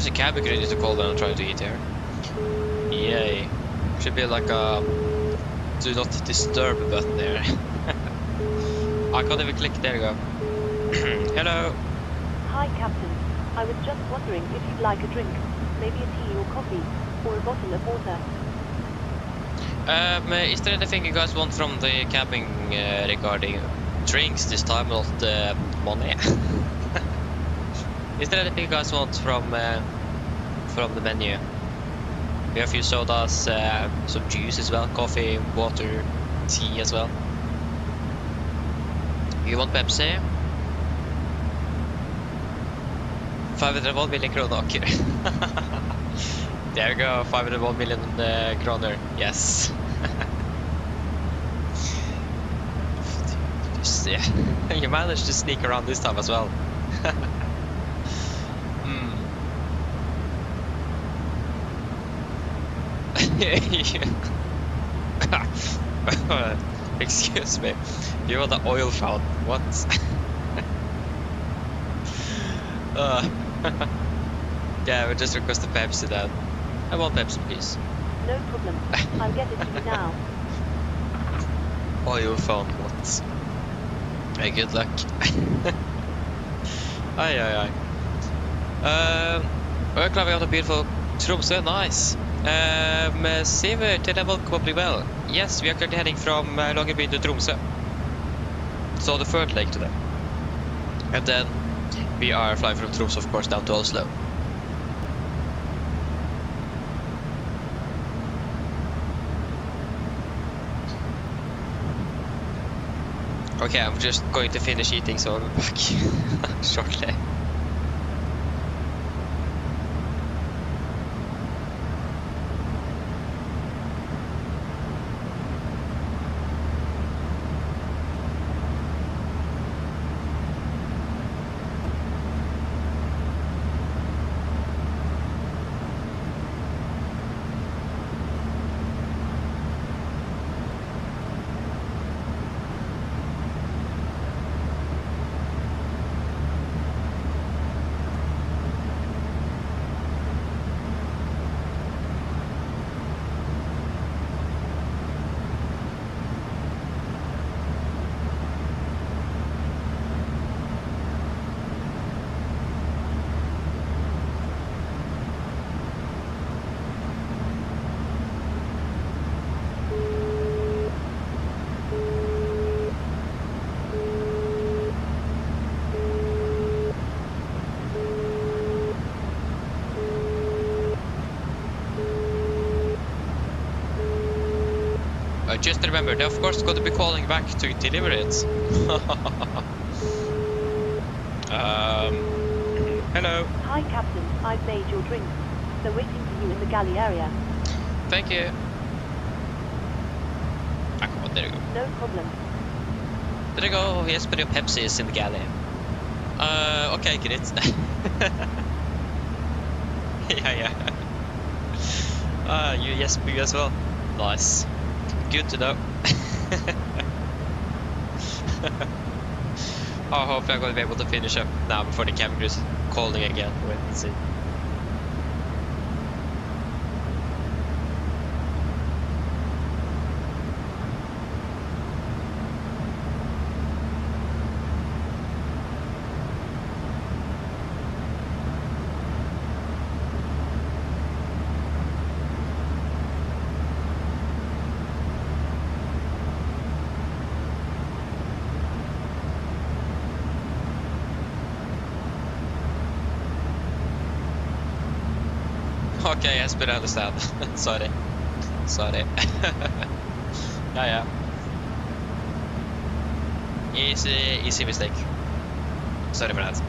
course the cabin crew needs to call when I'm trying to eat here. Yay. Should be like a do not disturb button there. I can't even click, there you go. Hello. Hi, Captain. I was just wondering if you'd like a drink. Maybe a tea or coffee, or a bottle of water. Is there anything you guys want from the cabin regarding drinks this time, not money? Is there anything you guys want from the menu? We have a few sodas, some juice as well, coffee, water, tea as well. You want Pepsi? 501 million kroner. There you go, 501 million kroner. Yes. Yeah. You managed to sneak around this time as well. Excuse me. You are the oil fountain. What? Yeah, we just request a Pepsi then. I want Pepsi, please. No problem. I'll get it to you now. Oil fountain, what? Hey, good luck. Aye. We're climbing out a beautiful Tromsø, nice. See we till the welcome bli well. Yes, we are currently heading from Longyearbyen to Tromsø. So the third leg today. And then we are flying from Tromsø, of course, down to Oslo. Okay, I'm just going to finish eating, so I'll be back shortly. Just remember, they're of course going to be calling back to deliver it. Hello. Hi, Captain. I've made your drink. They're waiting for you in the galley area. Thank you. Ah, come on, there you go. No problem. There you go. Yes, but your Pepsi is in the galley. Okay, great. Yeah. You yes, you as well. Nice. Good to know. Oh, hopefully I'm going to be able to finish up now before the cabin crew's calling again. Wait and see. Okay, yes, but I understand. Sorry. Yeah. Easy mistake. Sorry for that.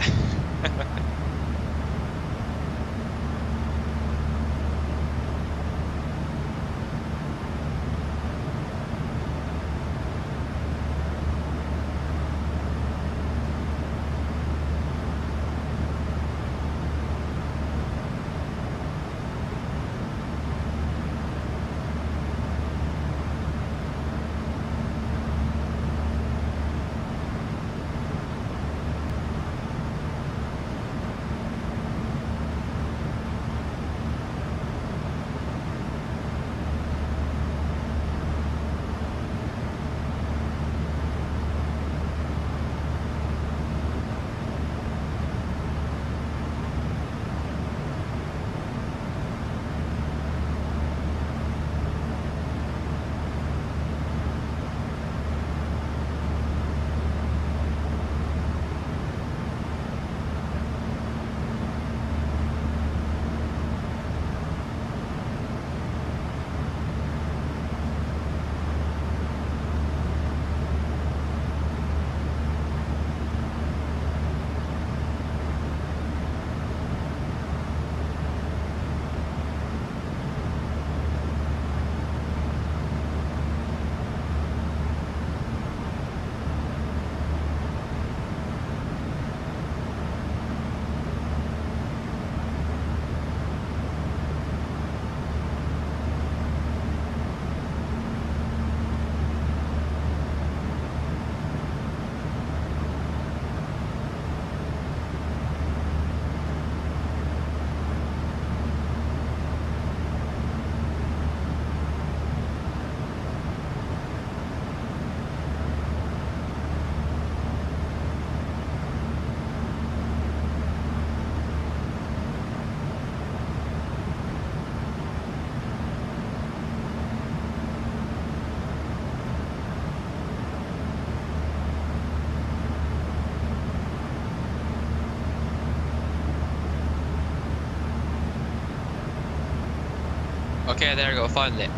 Okay, there you go, finally.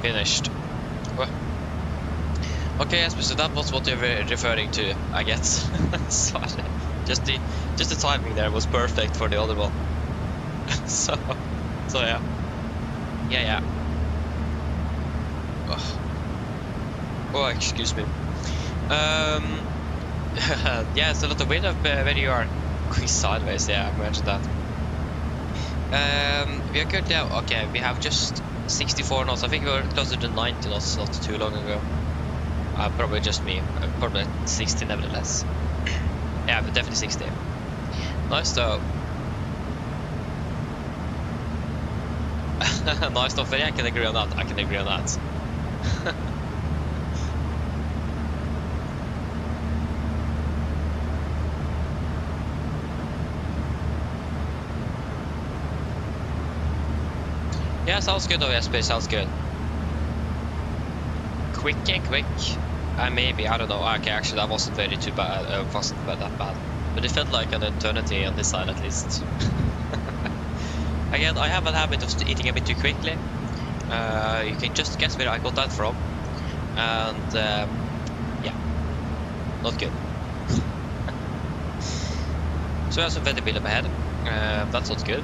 Finished. Well, okay, Jesper, so that was what you were referring to, I guess. Sorry. Just the timing there was perfect for the other one. so yeah. Yeah. Oh, excuse me. Yeah, it's a lot of wind up where you are. Quick sideways, yeah, I imagine that. We are good now. Okay, we have just 64 knots. I think we were closer to 90 knots not too long ago. Probably just me. Probably 60 nevertheless. Yeah, but definitely 60. Nice though. Nice stuff. Yeah, I can agree on that. I can agree on that. Yeah, sounds good though, Jesper, sounds good. Quick. Maybe, I don't know. Okay, actually that wasn't very too bad, wasn't that bad. But it felt like an eternity on this side at least. Again, I have a habit of eating a bit too quickly. You can just guess where I got that from. And, yeah. Not good. So we have some weather build up ahead. That's not good.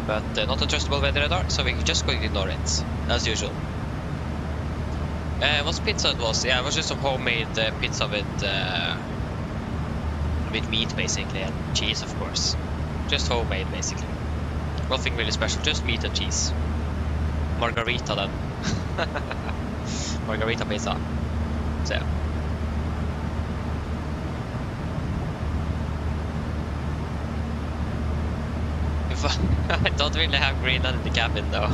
But not a trustable weather radar, so we're just going to ignore it, as usual. What pizza it was? Yeah, it was just some homemade pizza with meat, basically, and cheese, of course. Just homemade, basically. Nothing really special, just meat and cheese. Margarita, then. Margarita pizza. So, yeah. I don't really have Greenland in the cabin though.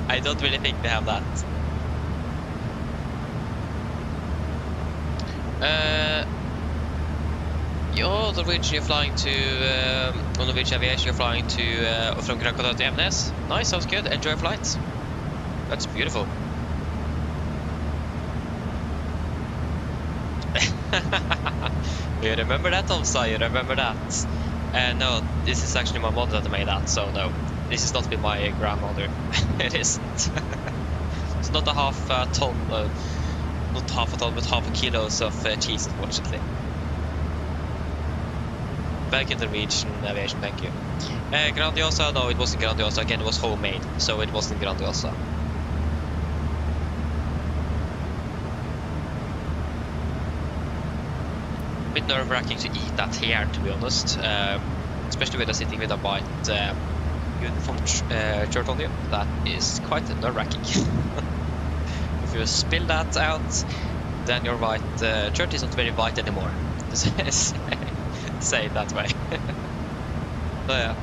I don't really think they have that. Norwegian, you're flying to on Norwegian Aviation, you're flying to from Krakow to Evenes. Nice, sounds good. Enjoy flights. That's beautiful. You remember that, Tromsø? You remember that? No, this is actually my mother that made that, so no. This is not with my grandmother. It isn't. It's not a half ton, not half a ton, but half a kilos of cheese, unfortunately. Back in the Norwegian Aviation, thank you. Grandiosa, no, it wasn't Grandiosa. Again, it was homemade, so it wasn't Grandiosa. Bit nerve-wracking to eat that here, to be honest, especially when you're sitting with a white uniform shirt on you. That is quite nerve-wracking. If you spill that out, then your white shirt is not very white anymore. Say it that way. So yeah.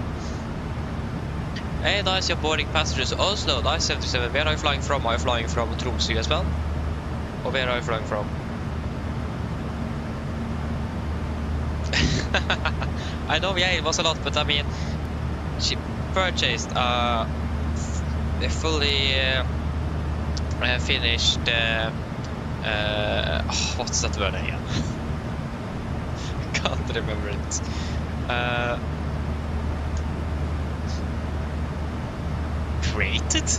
Hey, nice, you're boarding passengers. Oslo, nice 77. Where are you flying from? Are you flying from Tromsø as well? Or where are you flying from? I know, yeah, it was a lot, but I mean, she purchased a fully finished, what's that word again? I can't remember it. Created?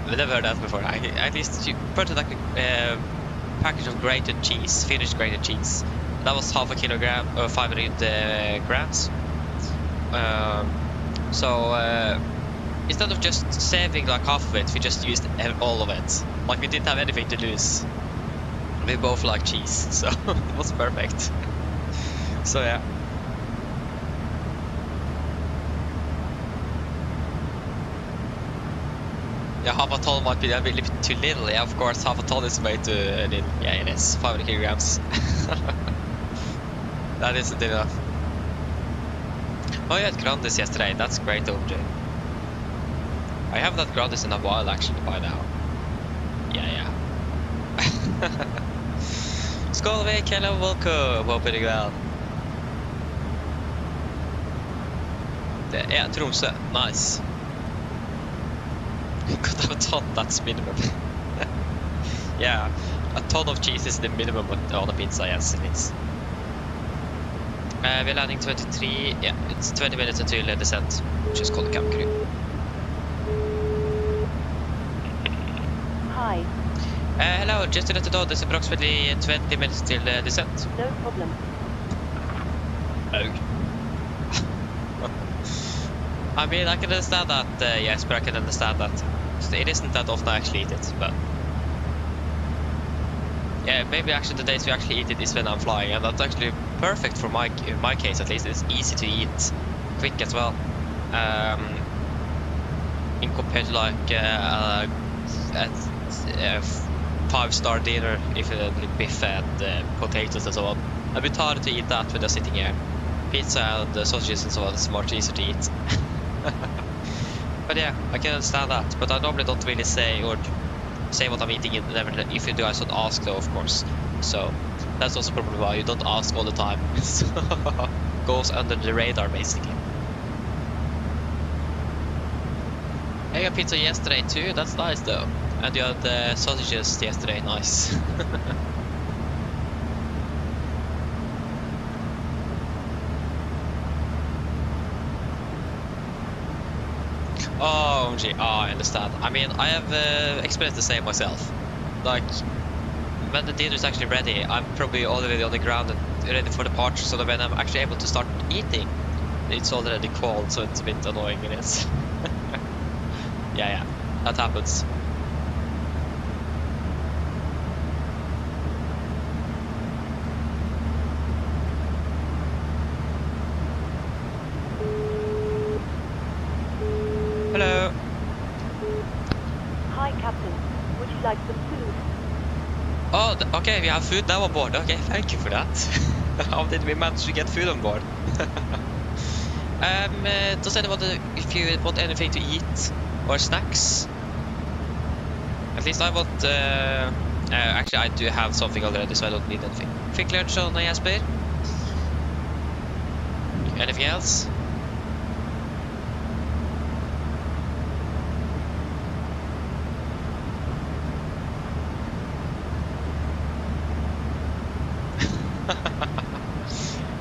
I've never heard that before. At least she purchased like a package of grated cheese, finished grated cheese. That was half a kilogram, or 500 grams. So instead of just saving like half of it, we just used all of it. Like we didn't have anything to lose. We both like cheese, so it was perfect. So yeah. Yeah, half a ton might be a little bit too little. Yeah, of course, half a ton is way too little. Yeah, it is 500 kilograms. That isn't enough. Oh, you had Grandis yesterday. That's great, OJ. I haven't had Grandis in a while, actually, by now. Yeah. Skålvik, hello, welcome. Hope you're well. Yeah, Tromsø. Nice. Could have a ton, that's minimum. Yeah, a ton of cheese is the minimum on a pizza, yes, it is. We're landing 23, yeah, it's 20 minutes until descent. Just call the camp crew. Hi. Hello, just to let you know, there's approximately 20 minutes till descent. No problem. Oh. I mean, I can understand that, yes, but I can understand that. It isn't that often I actually eat it, but... Yeah, maybe actually the days we actually eat it is when I'm flying, and that's actually perfect for in my case at least. It's easy to eat, quick as well. In compared to like a 5-star dinner, if you like biff and potatoes and so on. A bit harder to eat that when you're sitting here. Pizza and sausages and so on is much easier to eat. But yeah, I can understand that. But I normally don't really say what I'm eating if you guys don't ask though, of course. So that's also probably why you don't ask all the time. So goes under the radar basically. I got pizza yesterday too, that's nice though. And you had the sausages yesterday, nice. Oh, gee. Oh, I understand. I mean, I have experienced the same myself. Like, when the dinner is actually ready, I'm probably already on the ground and ready for departure, so that when I'm actually able to start eating, it's already cold, so it's a bit annoying, it is. Yeah, that happens. Hello. Hi, Captain. Would you like some food? Oh, okay, we have food now on board. Okay, thank you for that. How did we manage to get food on board? Does anyone, if you want anything to eat or snacks? At least I want, actually I do have something already, so I don't need anything. Quick lunch on Jesper? Anything else?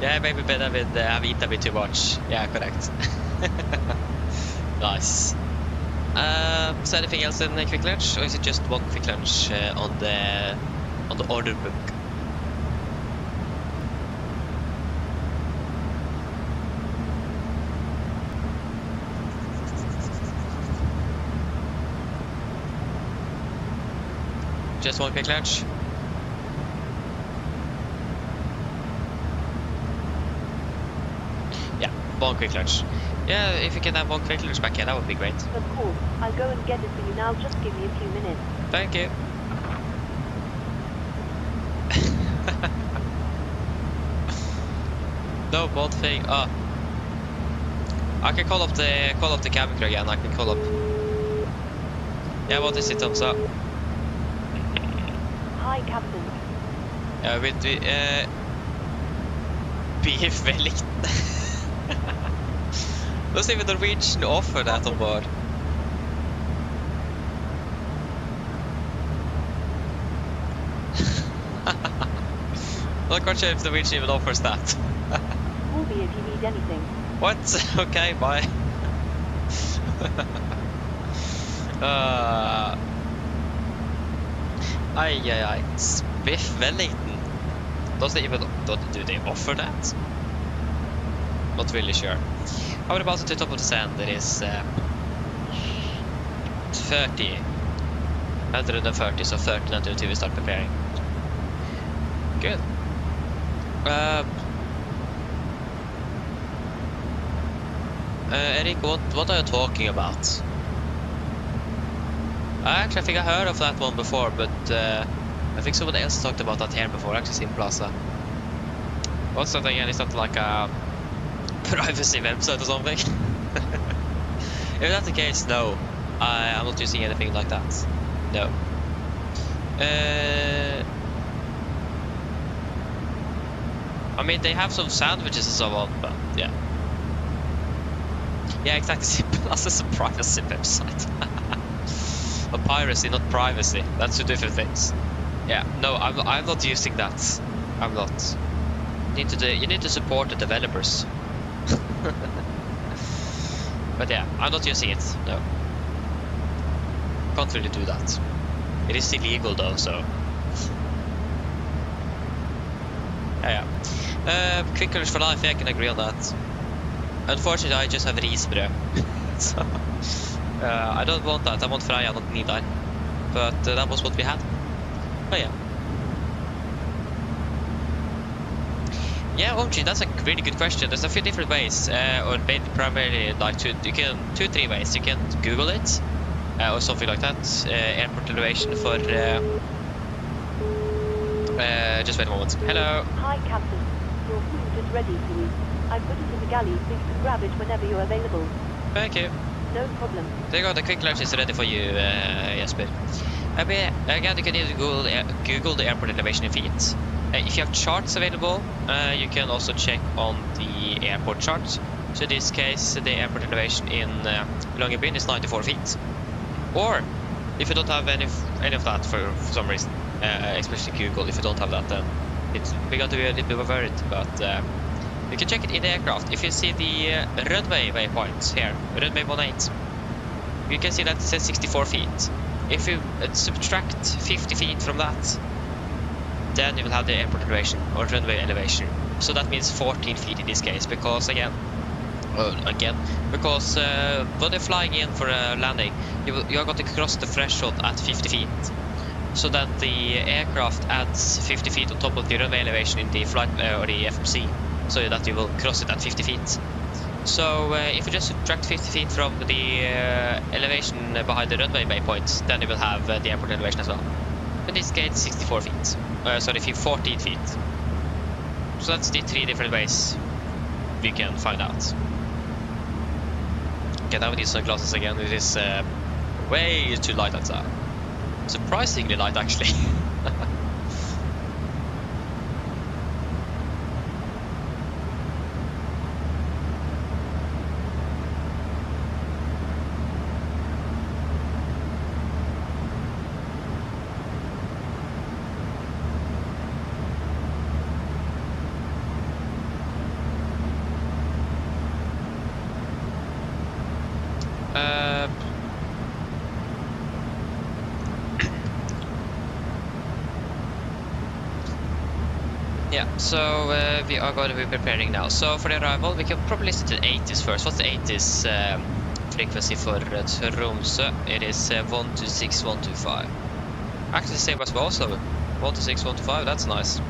Yeah, maybe better with I've eaten a bit too much. Yeah, correct. Nice. So anything else in the quick lunch, or is it just one quick lunch on the order book? Just one quick lunch. One quick lunch. Yeah, if you can have one quick lunch back here, that would be great. Of course. I'll go and get it for you now. Just give me a few minutes. Thank you. No bad thing. Oh, I can call up the cabin crew again. I can call up. Yeah, what is it, Tromsø? Hi, Captain. With beef Wellington. Does even Norwegian offer that on board? Not quite sure if Norwegian even offers that. Call me if you need anything. What? Okay, bye. Biff Wellington. Do they offer that? Not really sure. How about at the top of the sand? It is 130, so 30 until we start preparing. Good. Eric, what are you talking about? I think I heard of that one before, but I think someone else talked about that here before, actually in Plaza. What's that again? Is that like a privacy website or something? If that's the case, no. I'm not using anything like that. No. I mean, they have some sandwiches and so on, but yeah. Yeah, exactly. Plus it's a privacy website. A piracy, not privacy. That's two different things. Yeah, no, I'm not using that. I'm not. You need to support the developers. But yeah, I'm not using it. No. Can't really do that. It is illegal though, so. Yeah. Quick lunch for life, I can agree on that. Unfortunately, I just have risbrød. So, I don't want that. I want Freia, not Nidar. But that was what we had. Oh yeah. Yeah, OMG, that's a really good question. There's a few different ways, or primarily like two, three ways. You can Google it, or something like that. Airport elevation for. Just wait a moment. Hello. Hi, Captain. Your food is ready for you. I put it in the galley so you can grab it whenever you're available. Thank you. No problem. There you go. The quick lunch is ready for you, Jesper. Again, you can either Google the airport elevation in feet. If you have charts available, you can also check on the airport chart. So in this case, the airport elevation in Longyearbyen is 94 feet. Or, if you don't have any of that for some reason, especially Google, if you don't have that, then we got to be a little bit worried. But you can check it in the aircraft. If you see the runway waypoint here, runway 18, you can see that it says 64 feet. If you subtract 50 feet from that, then you will have the airport elevation or runway elevation. So that means 14 feet in this case, because when you're flying in for a landing, you are going to cross the threshold at 50 feet. So that the aircraft adds 50 feet on top of the runway elevation in the flight or the FMC, so that you will cross it at 50 feet. So if you just subtract 50 feet from the elevation behind the runway waypoint, then you will have the airport elevation as well. In this case, 64 feet. 14 feet. So that's the three different ways we can find out. Okay, now we need sunglasses again. It is way too light outside. Surprisingly light, actually. Yeah, so we are going to be preparing now. So for the arrival, we can probably list it to 80s first. What's the 80s frequency for Tromsø? It is 126.125. Actually the same as well, so 126.125, that's nice.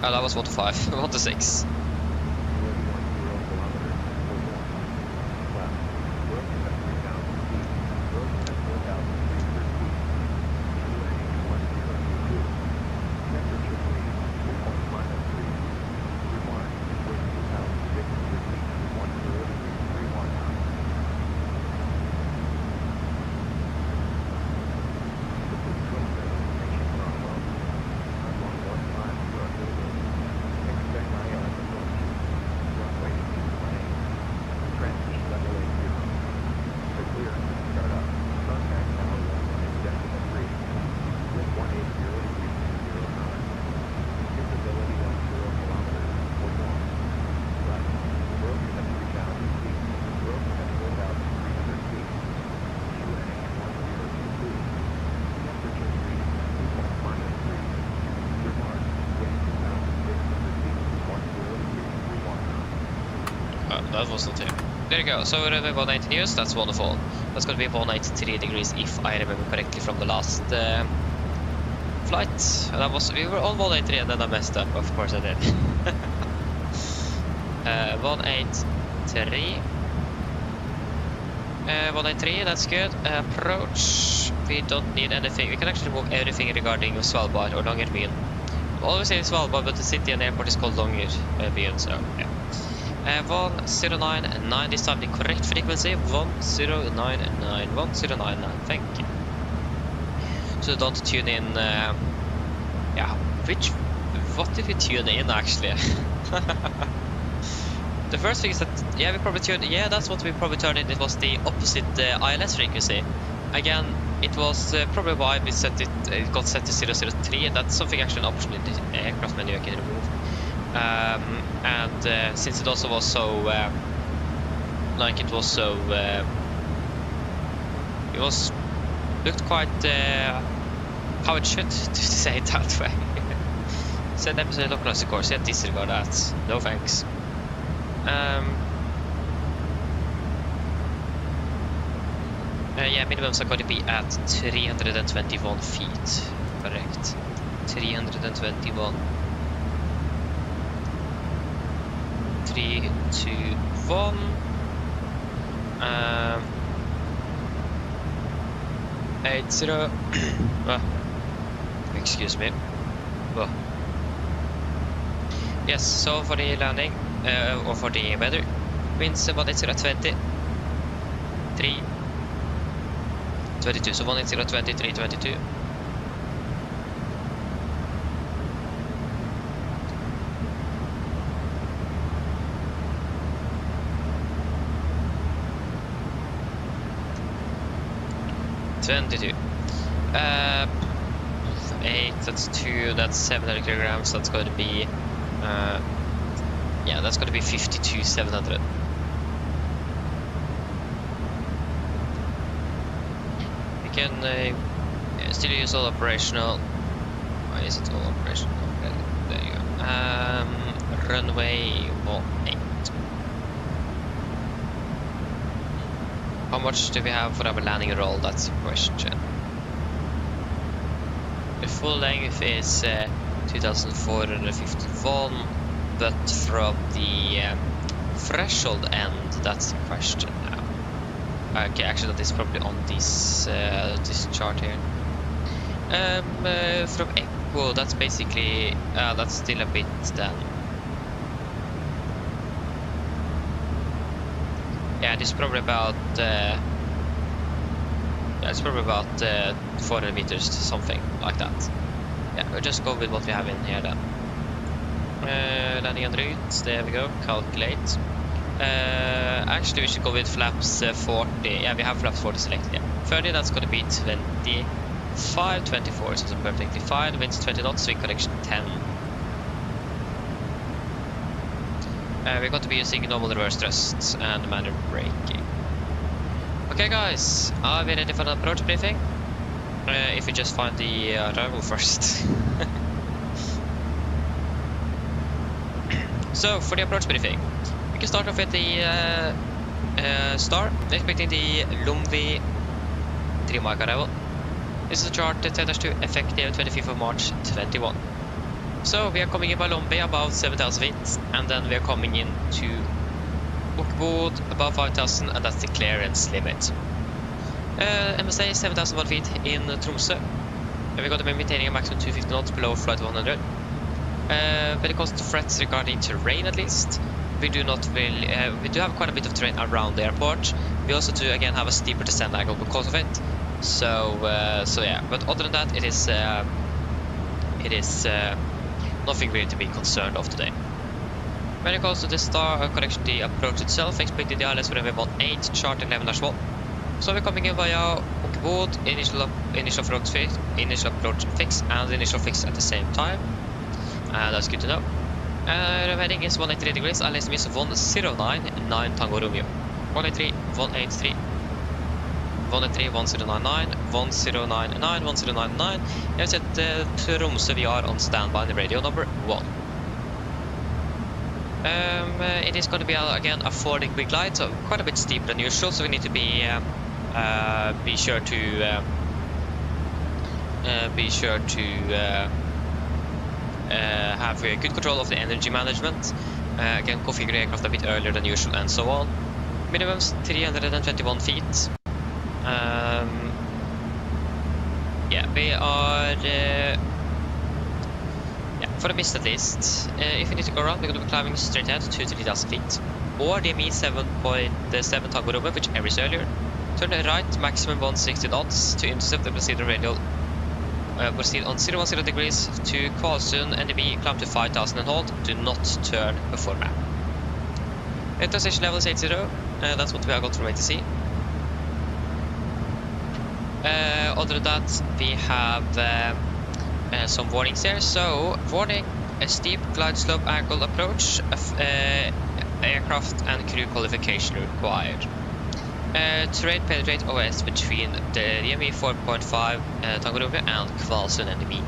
Oh, that was 125, 126. That was not here. There you go. So runway 180 news, that's wonderful. That's going to be 183 degrees if I remember correctly from the last flight. And we were on 183 and then I messed up. Of course I did. 183. 183, that's good. Approach. We don't need anything. We can actually move everything regarding Svalbard or Longyearbyen. Always say Svalbard, but the city and airport is called Longyearbyen, so yeah. 1099, this time the correct frequency, 1099, 1099, thank you. So don't tune in, yeah, what did we tune in actually? The first thing is that, yeah, that's what we probably turned in, it was the opposite ILS frequency. Again, it was probably why we set it got set to 003, and that's something actually an option in the aircraft menu I can remove. And since it also was so like it was so it was looked quite how it should, to say it that way. Send them to the localized course. Yeah, disregard that. No thanks. Yeah, minimums are going to be at 321 feet. Correct. 321. 3, 2, 1. 80. Excuse me. Yes, so for the landing, or for the weather, winds about 8020. 3. 22, so 18020, 322. Eight, that's 2, that's 700 kilograms, that's going to be yeah, that's going to be 52,700. We can still use all operational. Why is it all operational? Okay, there you go. Runway 18. How much do we have for our landing roll? That's the question. The full length is 2,451, but from the threshold end, that's the question now. Okay, actually that is probably on this this chart here. From Echo, that's basically that's still a bit then. Yeah, this is probably about it's probably about 400 meters, something like that. Yeah, we'll just go with what we have in here then. Landing en route, there we go, calculate. Actually we should go with flaps 40, yeah we have flaps 40 selected, yeah. 30, that's going to be 25, 24, so it's perfectly fine, winds 20 knots, wind correction 10. We're going to be using normal reverse thrusts and manual braking. Okay guys, are we ready for an approach briefing? If we just find the arrival first. So, for the approach briefing, we can start off with the star, expecting the Longyearbyen 3 mark arrival. This is a chart that tethers to effective 25th of March 21. So, we are coming in by Longyearbyen about 7,000 feet, and then we are coming in to Longyearbyen above 5,000, and that's the clearance limit. MSA 7,001 feet in Tromsø. We're going to be maintaining a maximum 250 knots below flight 100. When it comes to threats regarding terrain, at least, we do have quite a bit of terrain around the airport. We also do again have a steeper descent angle because of it. So yeah. But other than that, it is nothing really to be concerned of today. When it comes to the star correction, the approach itself, expected the ILS runway 18, chart 11-1. So we're coming in via Longyearbyen, initial approach fix, and initial fix at the same time. That's good to know. The heading is 183 degrees, ILS means 1099 Tango Romeo. 183, 183, 183, 1099, 1099, 1099. You have set Tromsø, we are on standby in the radio number 1. It is going to be again a 4-degree glide, so quite a bit steeper than usual, so we need to be sure to have good control of the energy management. Again, configure aircraft a bit earlier than usual, and so on. Minimums 321 feet. Yeah, we are. Yeah, for the mist at least. If we need to go around, we're going to be climbing straight ahead to 3,000 feet. Or the ME 7.7 Tango Romeo, whichever is earlier. Turn right, maximum 160 knots to intercept and proceed on radial. Proceed on 010 degrees to Kvalsund, NDB, climb to 5,000 and hold. Do not turn before map. Transition level is 80. That's what we have got from ATC. Other than that, we have some warnings here. So, warning, a steep glide slope angle approach, aircraft and crew qualification required. Terrain penetrate OS between the DME 4.5 Tango Romeo and Kvalsund NME.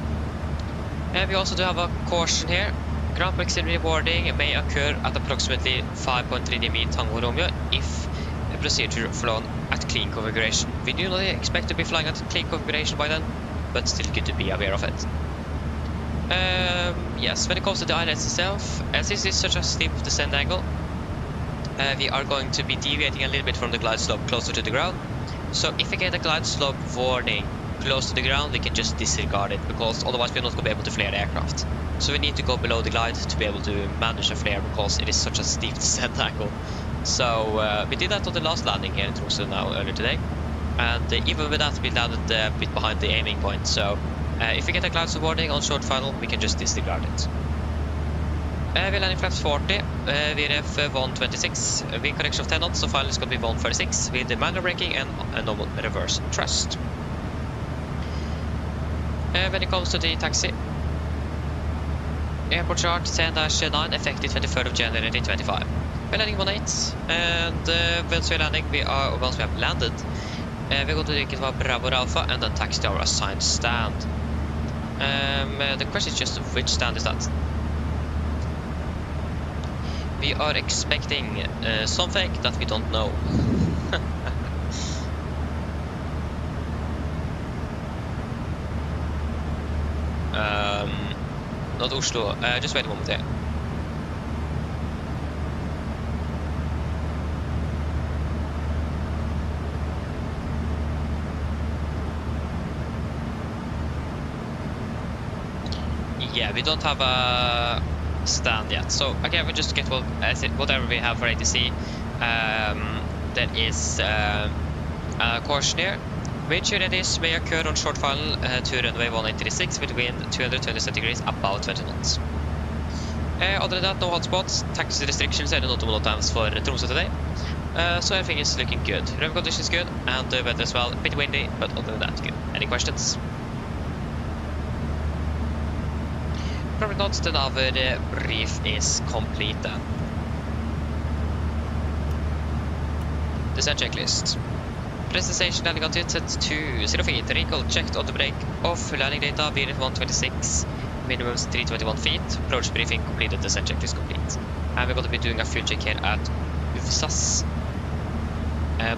We also do have a caution here. Ground exit rewarding may occur at approximately 5.3 DME Tango Romeo if a procedure flown at clean configuration. We do not expect to be flying at clean configuration by then, but still good to be aware of it. Yes, when it comes to the ILS itself, as this is such a steep descent angle, we are going to be deviating a little bit from the glide slope closer to the ground. So if we get a glide slope warning close to the ground, we can just disregard it, because otherwise we're not going to be able to flare the aircraft. So we need to go below the glide to be able to manage a flare, because it is such a steep descent angle. So we did that on the last landing here in Tromsø now earlier today, and even with that we landed a bit behind the aiming point. So if we get a glide slope warning on short final, we can just disregard it. We're landing flaps 40, VRF 126, wind correction of 10 knots, so final is going to be 146 with the manual braking and a normal reverse thrust. When it comes to the taxi, airport chart 10-9, effective 23rd of January 2025. We're landing 18, and once we have landed, we're going to take it to Bravo Alpha and then taxi to our assigned stand. The question is just which stand is that? We are expecting something that we don't know. Not Oslo. Just wait a moment here. Yeah, we don't have a stand yet, so again we just get whatever we have for ATC. That is a caution here. Wind shear readies may occur on short final to runway 186 with wind 227 degrees, about 20 knots. Other than that, no hotspots, taxi restrictions, and notable times for Tromsø today. So everything is looking good. Runway conditions good, and the weather as well. A bit windy, but other than that, good. Any questions? Probably not. Then our brief is complete then. Descent checklist. Presentation landing altitude set to 0 feet. Wrinkle checked on the break off. Landing data VRF 126. Minimums 321 feet. Approach briefing completed. Descent checklist complete. And we're going to be doing a fuel check here at UFSAS.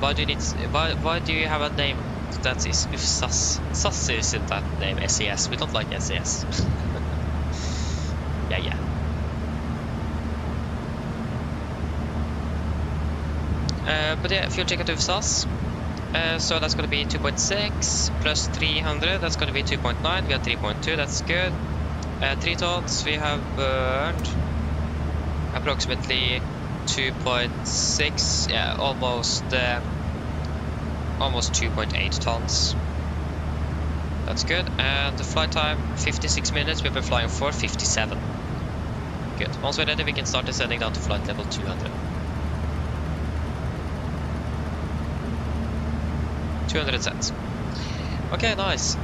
Why do you have a name that is UFSAS? SAS isn't that name. SES. We don't like SES. Yeah. But yeah, fuel check at UFSAS. So that's going to be 2.6 plus 300. That's going to be 2.9. We have 3.2. That's good. 3 tons. We have burned approximately 2.6. Yeah, almost 2.8 tons. That's good. And the flight time 56 minutes. We've been flying for 57. Good. Once we're ready, we can start descending down to flight level 200. 200 cents. Okay, nice.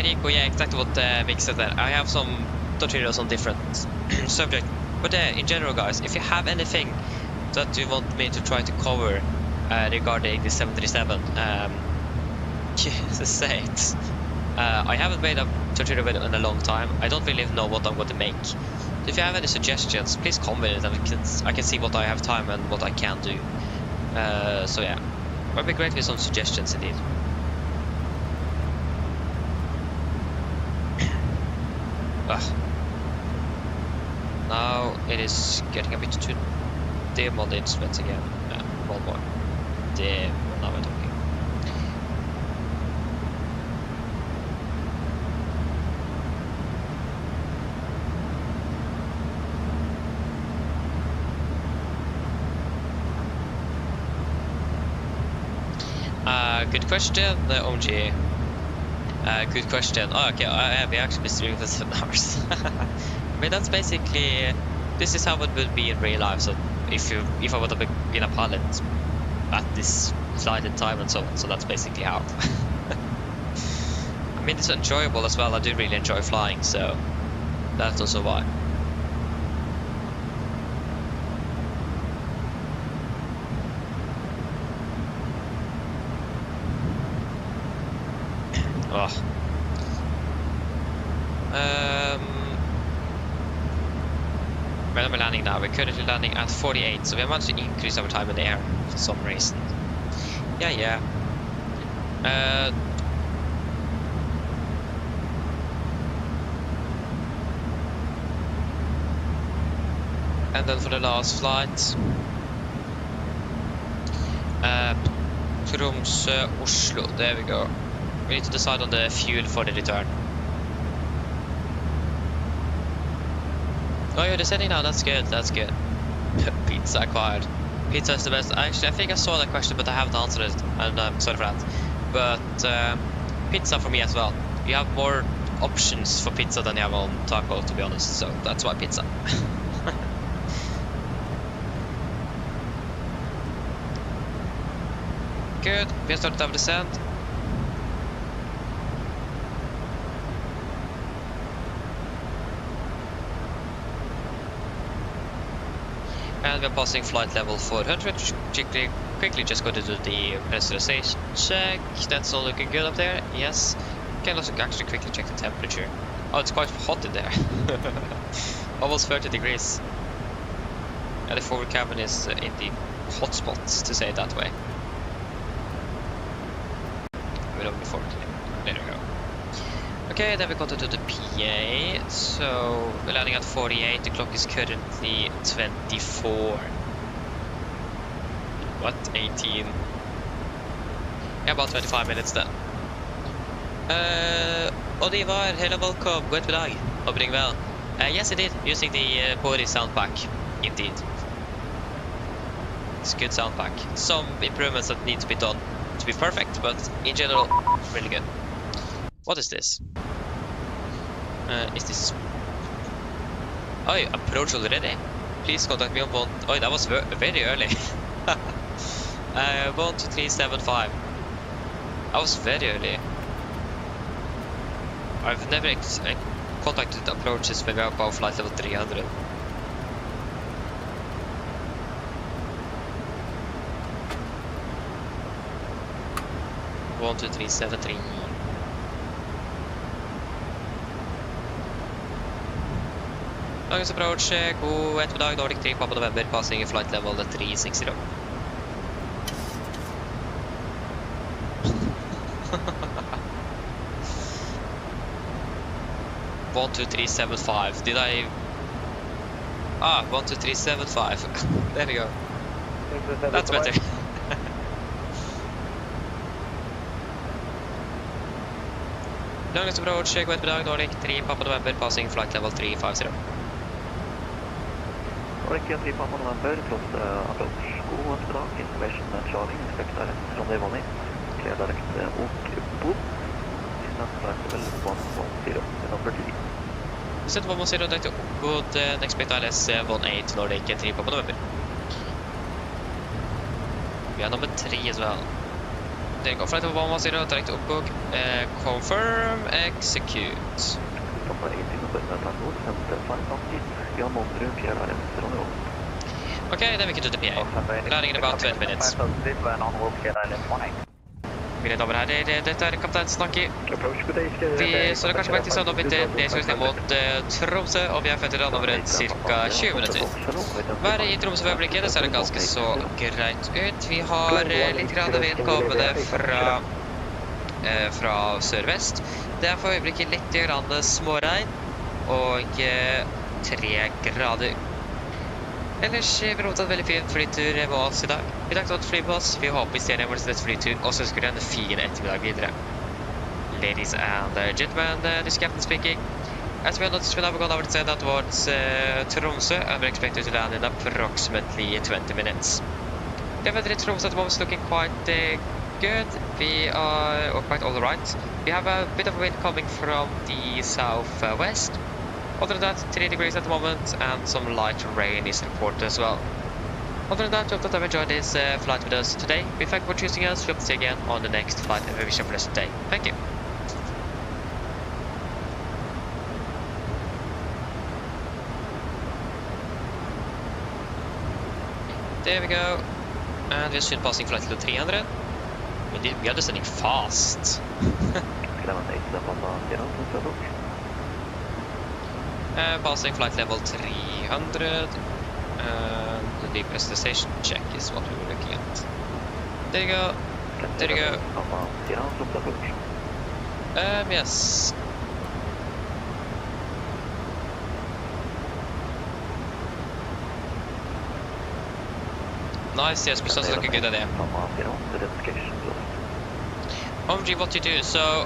Rico, yeah, exactly what Mick said there. I have some tutorials on different subjects. But in general, guys, if you have anything that you want me to try to cover regarding the 737, just say it. I haven't made a tutorial video in a long time. I don't really know what I'm going to make. So if you have any suggestions, please comment and I can see what I have time and what I can do. So yeah, it would be great with some suggestions indeed. Now it is getting a bit too dim on the instruments again. One more. Dim. Now we're talking. Good question, OMG. Good question. Oh, okay, we actually been streaming for 7 hours. I mean, that's basically, this is how it would be in real life. So if I would have been a pilot at this flight in time and so on. So that's basically how. I mean, it's enjoyable as well. I do really enjoy flying, so that's also why. Oh. Where am I landing now? We're currently landing at 48, so we have managed to increase our time in the air for some reason. Yeah. And then for the last flight, Tromsø, Oslo. There we go. We need to decide on the fuel for the return. Oh, you're descending now. That's good. That's good. Pizza acquired. Pizza is the best. Actually, I think I saw that question, but I haven't answered it, and I'm sorry for that. But pizza for me as well. You have more options for pizza than you have on taco, to be honest. So that's why pizza. Good. We have started our descent. And we're passing flight level 400. Quickly just go to do the pressurization check. That's all looking good up there. Yes. Can also actually quickly check the temperature. Oh, it's quite hot in there. Almost 30 degrees. And the forward cabin is in the hot spots, to say it that way. We're over before. There we go. Okay, then we got to do the PA. So we're landing at 48. The clock is currently 24. What? 18? Yeah, about 25 minutes then. Odivar, hello, welcome. God dag. Opening well. Yes, indeed. Using the Bori sound pack. Indeed. It's a good sound pack. Some improvements that need to be done to be perfect, but in general, really good. What is this? Is this... Oh, approach already? Please contact me on one... Oh, that was very early. 12375. That was very early. I've never contacted approaches when we're above flight level 300. One, 2, 3, 7, 3. Dagens approach, god ettermiddag, Nordic 3 på November, passing flight level 360. 12375. Did I... Ah, 12375. There we go. That's better. Longest approach, god ettermiddag, Nordic 3 Papa November, passing flight level 350. Nordic 3 Papa November, close approach, god ettermiddag, information Charlie, expect direct from the money, clear direct och boom. Flight level 110, number 3. Set 110, direct good, expect ILS 18 Nordic 3 Papa November. We are number 3 as well. There you go, flight level 110, direct uppgång, confirm, execute. Okay, then we can do the PA. Landing in about 20 minutes. Mine damer og herrer, dette kaptein Snakki. Vi står kanskje faktisk sånn opp etter nedskrysning mot Tromsø, og vi har født i rand om rundt ca. 20 minutter. Været i Tromsø for øyeblikket, det ser ganske så greit ut. Vi har litt grad vind kommende fra sørvest. Det er for øyeblikket litt småregn, og 3 grader. Ellers vi har mottatt veldig fin flytur med oss i dag. Vi har tatt fly på oss. Vi håper vi ser en vår flytur, og så ønsker vi en fin ettermiddag videre. Ladies and gentlemen, this is Captain speaking. As we noticed, we now gone over to send out towards Tromsø, and we're expected to land in approximately 20 minutes. The weather in Tromsø at the moment is looking quite good. We are quite alright. We have a bit of wind coming from the southwest. Other than that, 3 degrees at the moment, and some light rain is reported as well. Other than that, I hope that I've enjoyed this flight with us today. We thank you for choosing us. We hope to see you again on the next flight, and we wish you a blessed day. Thank you. There we go. And we're soon passing flight level 300. Indeed, we are descending fast. Passing flight level 300. And the depressurization check is what we were looking at. There you go. There you go. Yes. Nice, yes, sounds like a good idea. OMG, what you do, so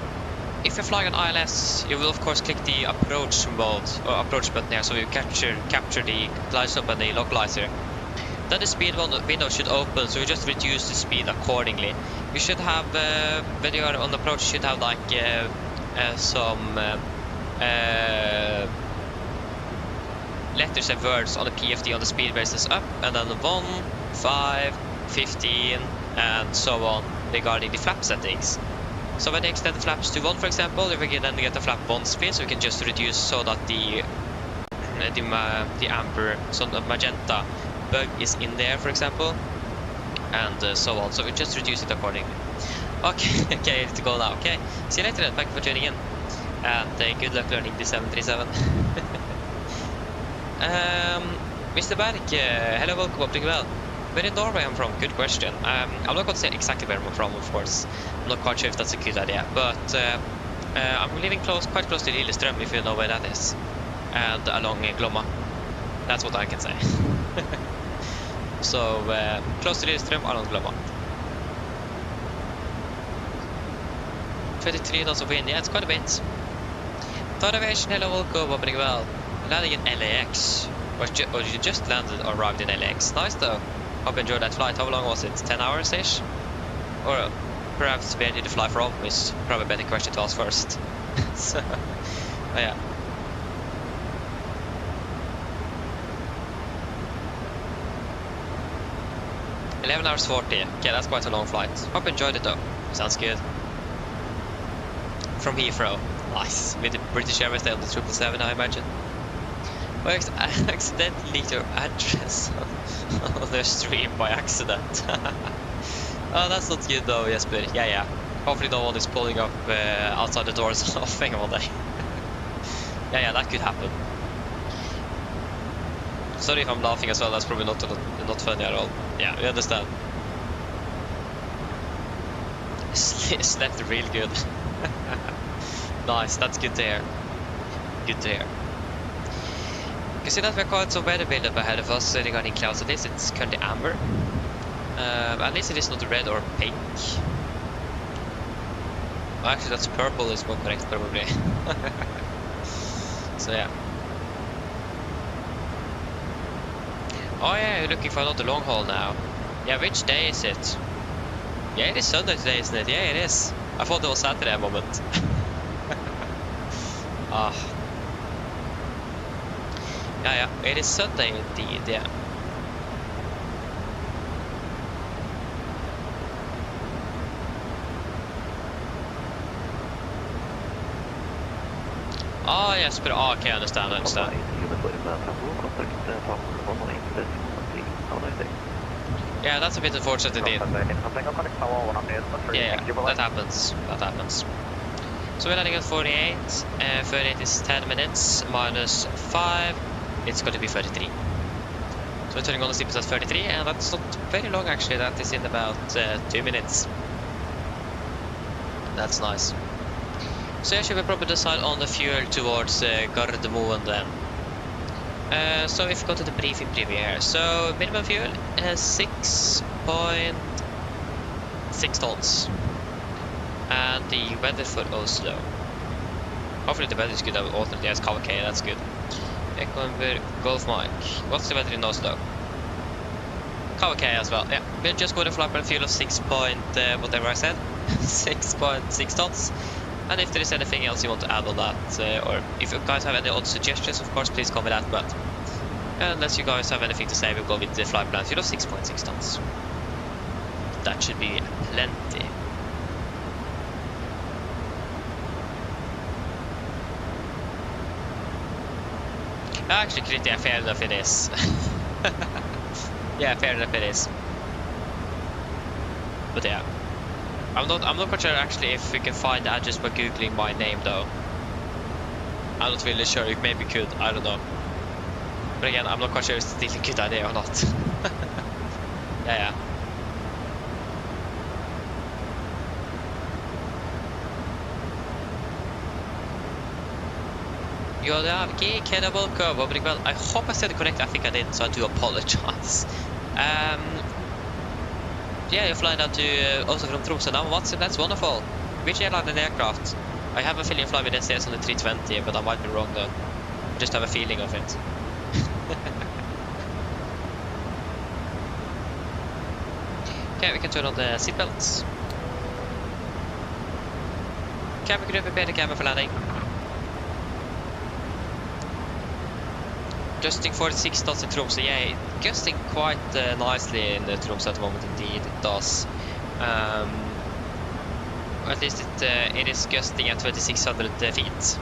if you're flying on ILS, you will of course click the approach mode, or approach button here, so you capture the glide slope and the localizer. Then the speed window should open, so you just reduce the speed accordingly. You should have, when you are on approach, you should have like some letters and words on the PFD on the speed basis up, and then 1, 5, 15, and so on regarding the flap settings. So when you extend the flaps to 1, for example, if we can then get a flap 1 speed, so we can just reduce so that the amber, so the magenta bug is in there, for example, and so on. So we just reduce it accordingly. Okay, okay, I need to go now. Okay, see you later then. Thank you for tuning in, and good luck learning the 737. Mr. Berg, hello, welcome up, doing well. Where in Norway I'm from? Good question. I'm not going to say exactly where I'm from, of course. I'm not quite sure if that's a good idea, but I'm living quite close to Lillestrøm, if you know where that is, and along Glomma. That's what I can say. So close to Lillestrøm, along Glomma. 23 knots of wind, yeah, it's quite a bit. Thought Aviation, hello, welcome, opening well. Landing in LAX. Or you just landed or arrived in LAX. Nice though. Hope you enjoyed that flight. How long was it? 10 hours-ish? Or perhaps where did you fly from? Is probably a better question to ask first. So, yeah. $11 hours 40. Okay, that's quite a long flight. Hope you enjoyed it though. Sounds good. From Heathrow. Nice. With the British Airways there on the 777, I imagine. I accidentally leaked your address on the stream by accident. Oh, that's not good though, Jesper. Yeah. Hopefully no one is pulling up outside the doors of thing all day. Yeah, that could happen. Sorry if I'm laughing as well, that's probably not funny at all. Yeah, we understand. Slept real good. Nice, that's good to hear. Good to hear. You can see that we've got some weather build-up ahead of us regarding clouds. At least it's currently amber. At least it is not red or pink. Oh, actually, that's purple is more correct, probably. So yeah. Oh yeah, you're looking for another long haul now. Yeah, which day is it? Yeah, it is Sunday today, isn't it? Yeah, it is. I thought it was Saturday at the moment. Ah. Yeah, it is Sunday indeed, yeah. Oh yes, but oh, okay, I understand. Yeah, that's a bit unfortunate indeed. Yeah, that happens. So we're landing at 48. 38 is 10 minutes minus 5. It's going to be 33. So we're turning on the sleepers at 33, and that's not very long actually. That is in about 2 minutes. That's nice. So actually we'll probably decide on the fuel towards Gardermoen then. So if we go to the briefing preview here, so minimum fuel is 6.6 tons. And the weather for Oslo. Hopefully the weather is good. Ultimately, it's K, that's good. Equinver Golf Mike. What's the weather in Oslo? K as well. Yeah, we'll just go to flight fuel of 6. Whatever I said, 6.6 tons. And if there is anything else you want to add on that, or if you guys have any odd suggestions, of course, please comment that. But Unless you guys have anything to say, we'll go with the flight plan. 6.6 tons. That should be plenty. Actually, Krit, yeah, fair enough it is. Yeah, fair enough it is. But yeah, I'm not quite sure actually if we can find the address by googling my name though. I'm not really sure. If maybe could, I don't know. But again, I'm not quite sure if it's still a good idea or not. Yeah. You're the AVG, Cannibal Curve, opening well. I hope I said it correctly. I think I did, so I do apologize. Yeah, you're flying down to Oslo from Tromsø now. That's wonderful. Which airline and aircraft? I have a feeling you fly with SAS on the 320, but I might be wrong though. I just have a feeling of it. Okay, we can turn on the seatbelts. Camera crew, prepare the camera for landing. Gusting 46 knots in Tromsø. Yeah, gusting quite nicely in Tromsø at the moment. Indeed, it does. At least it is gusting at 2600 feet.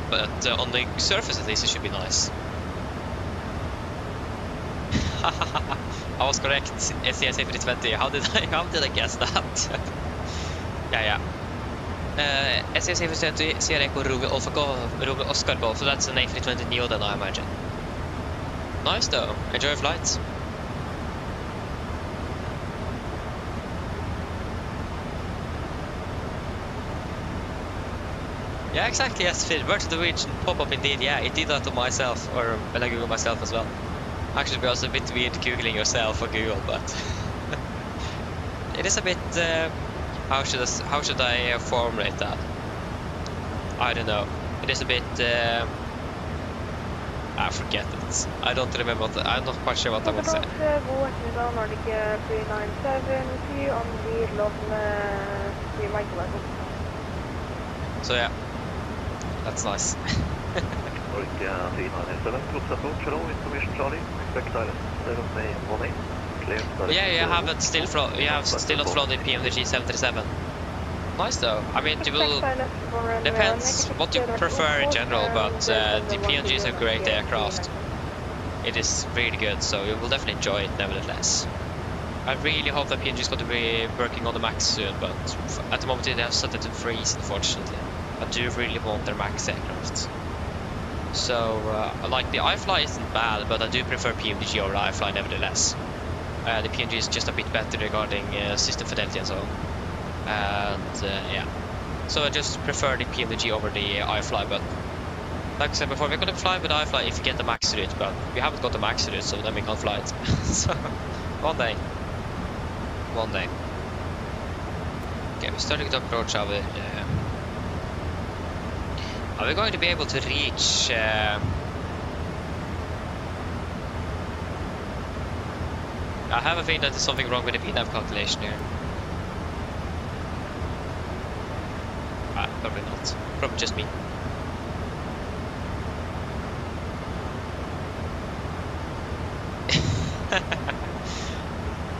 But on the surface, at least, it should be nice. I was correct. SAS 320. How did I guess that? Yeah. SAS 320 Sierra Echo Romeo Oscar Golf. So that's an A320 Neo then, I imagine. Nice though. Enjoy your flights. Yeah, exactly. Yes, Phil. Where did the Norwegian pop up? Indeed. Yeah, it did that to myself, or when I Google myself as well. Actually, it was a bit weird googling yourself on Google, but it is a bit. How should I formulate that? I don't know. It is a bit. I forget it. I don't remember. I'm not quite sure what I want to say. So yeah, that's nice. Yeah, you have still not flown the PMDG 737. Nice though. I mean, it will depends what you prefer in general, but the PMDG is a great aircraft. It is really good, so you will definitely enjoy it nevertheless. I really hope that PMDG is going to be working on the Max soon, but at the moment they have set it to freeze, unfortunately. I do really want their Max aircraft. So, like the iFly isn't bad, but I do prefer PMDG over the iFly nevertheless. The PMDG is just a bit better regarding system fidelity and so on. And yeah, so I just prefer the PMDG over the iFly, but like I said before, we're going to fly with iFly if you get the max route, but we haven't got the max route, so then we can't fly it. So, one day. Okay, we're starting to approach our... are we going to be able to reach... I have a feeling that there's something wrong with the VNAV calculation here. Probably not. Probably just me.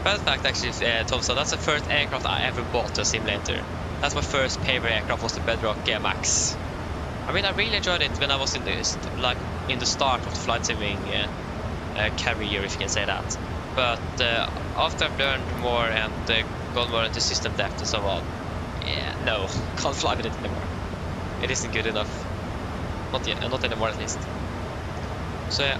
Fun fact actually, Tom, so that's the first aircraft I ever bought to a simulator. That's my first paper aircraft, was the Bedrock Max. I mean, I really enjoyed it when I was in the start of the flight simming career, if you can say that. But after I've learned more and gone more into system depth and so on, yeah, no, can't fly with it anymore. It isn't good enough. Not yet, not anymore at least. So yeah.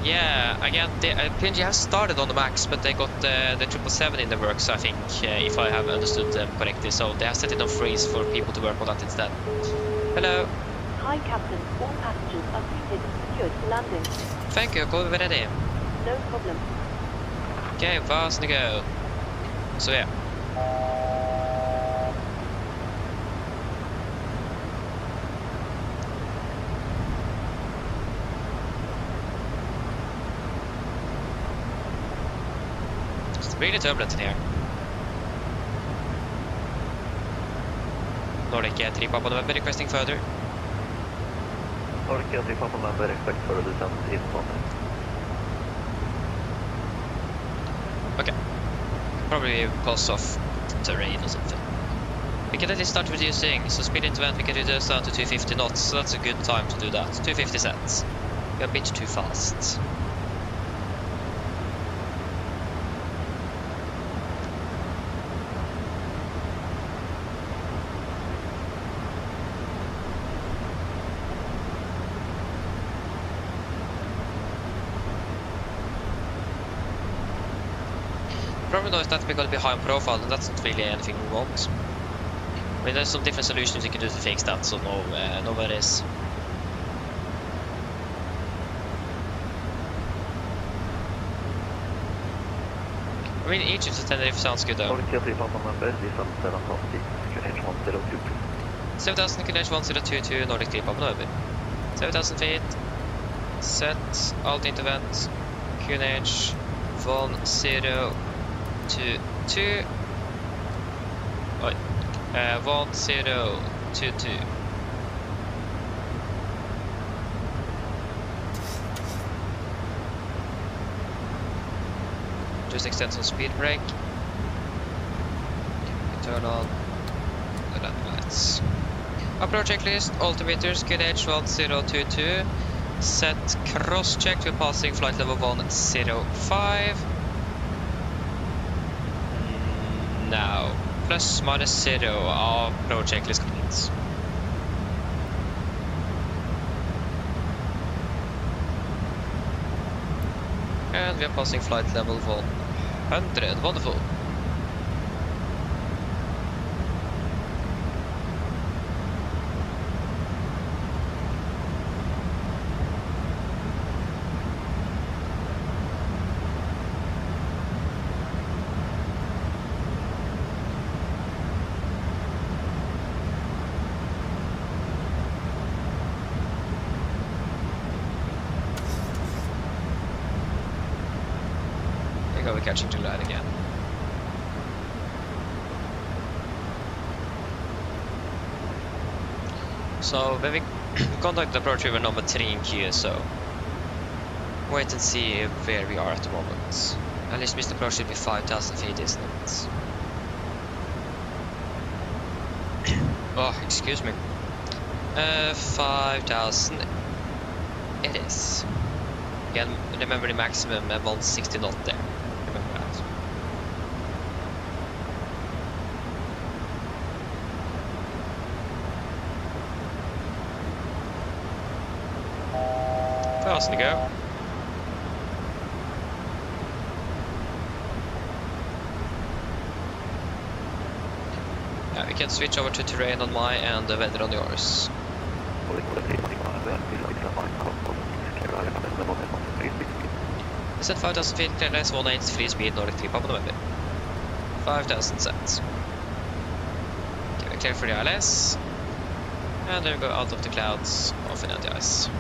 Yeah, again, PNG has started on the Max, but they got the 777 in the works, I think, if I have understood them correctly. So they have set it on freeze for people to work on that instead. Hello. Hi, Captain. All passengers are seated and secured for landing. Thank you, go ready. No problem. Okay, fast to go. So yeah. It's really turbulent in here. Nordic 3 Papa November requesting further. Nordic 3 Papa November, expect further descent inbound. Okay. Probably because of terrain or something. We can at least start reducing, so speed into vent we can reduce down to 250 knots, so that's a good time to do that. 250 sets. We're a bit too fast. Problem though is that we're going to be high on profile, and that's not really anything we want. I mean, there's some different solutions you can do to fix that, so no worries. I mean, Egypt to Tenerife sounds good though. Nordic 3 Papa November, descent 7,000 feet, QNH 1022. 7000 QNH 1022, Nordic 3 Papa November. 7000 feet, set, alt into vent, QNH 1022. Oi. 1022. Just extend some speed brake. Turn on the land lights. Approach checklist, altimeters, QNH 1022. Set cross check to passing flight level 105. Now, plus minus 0, our approach checklist complete. And we are passing flight level 100, wonderful. We're catching too light again. So when we conduct the approach, we were number 3 in queue, so wait and see where we are at the moment. At least missed approach should be 5,000 feet, isn't it? Oh, excuse me. 5,000 it is. Again, remember the maximum 160 knot there. Remember that. Fast to go. Yeah, we can switch over to terrain on my and the weather on yours. Set 5,000 feet, clearance 180 free speed, Nordic 3 Papa November. 5,000 sets. Okay, we're clear for the ILS. And then we go out of the clouds, off in the ice.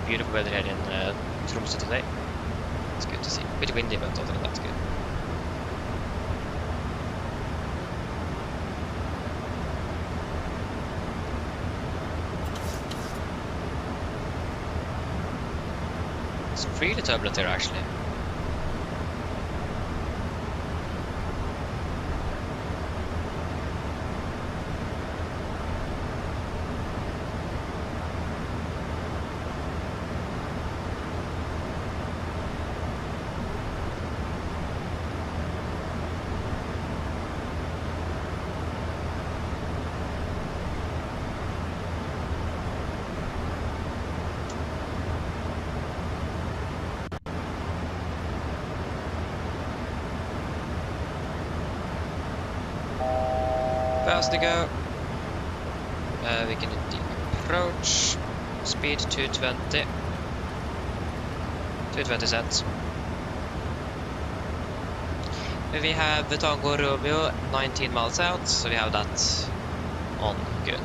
Beautiful weather here in Tromsø today. It's good to see. A bit windy, but other than that, good. It's really turbulent here, actually. Fast to go. We can do the approach. Speed 220. 220 sets. We have the Tango Romeo 19 miles out, so we have that on good.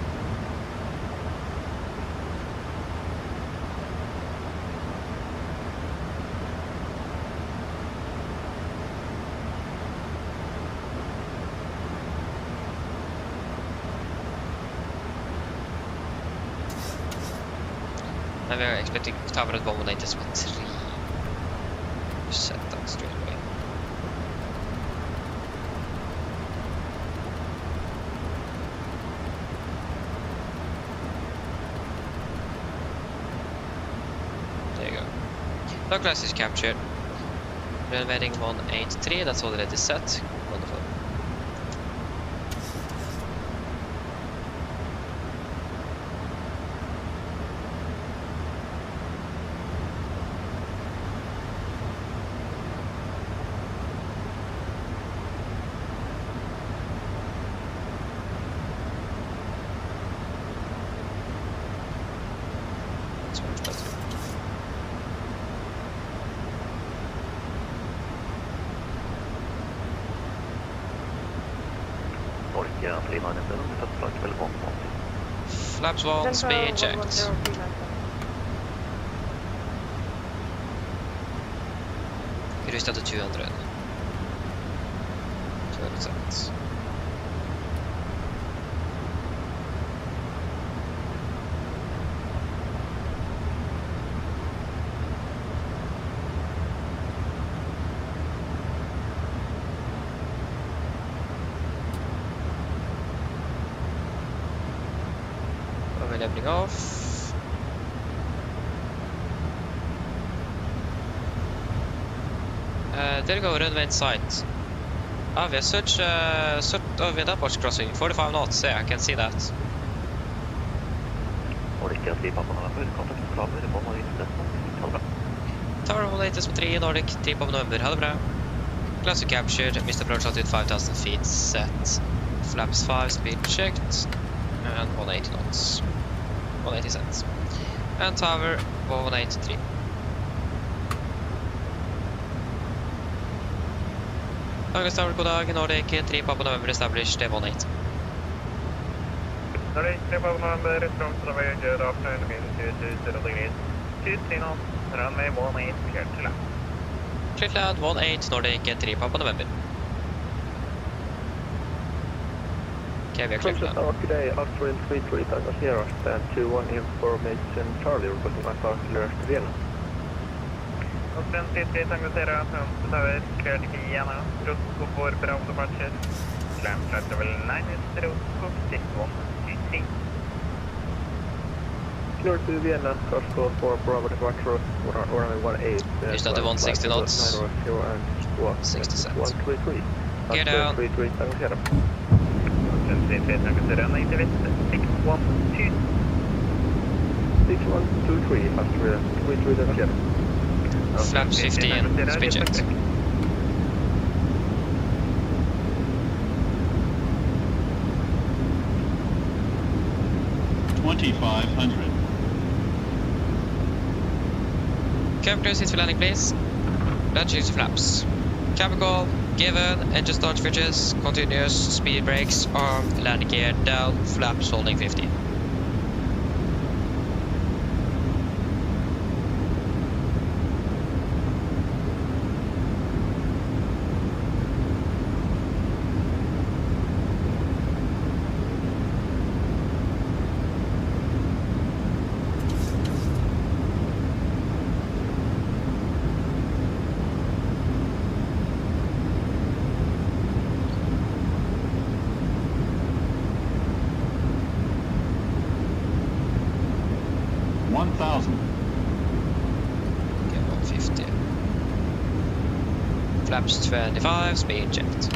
And we are expecting tower at 118 with 3. Set that straight away. There you go. Log class is captured. Runway heading 183, that's already set. Wonderful. That's much better. Norwegian 397, set flight level 110. Flaps 1, speed checked. Cruise down to 200. 200 seconds. Leveling off. There you go, runway in sight. Ah, we have such oh, we have that much crossing. 45 knots, yeah, I can see that. Norwegian 3 Papa November, contact Klaver, 118. Tower 118 with 3, Nordic 3 Papa November, ha det bra. Classic captured, missed approach altitude 5000 feet, set. Flaps 5, speed checked. And 180 knots. 180 cents. And tower 183. Douglas Tower, god dag. Nordic 3 Papa November established 180. Nordic 3 Papa November, Tromsø, good afternoon, minus 0 degrees. 23 knots, runway 18, clear to land. Clear to land 18, Nordic 3 Papa November. Okay, we are clear to land. Tower today, Oslo 33, Tango Sierra, stand 21 information, Charlie, reporting my car clear to Vienna. Oslo 33, Tango Sierra, Tromsø Tower, clear to Vienna, Rosco for Bravo departure, climb flight level 9 is Rosco 6123. Clear to Vienna, Rosco for Bravo departure, runway 18. Just under 160 knots. 60 cents. 133. Gear down. 33, Tango Sierra. 33, Tango Sierra, 90 west, 612. 6123, Australia, 33, Tango Sierra. Flaps 15, speed checked. Cabin crew, seats for landing, please. Let's use flaps. Cabin call given. Engine start switches. Continuous speed brakes. Armed. Landing gear down. Flaps holding 15. Okay, 150. Flaps 25, speed checked.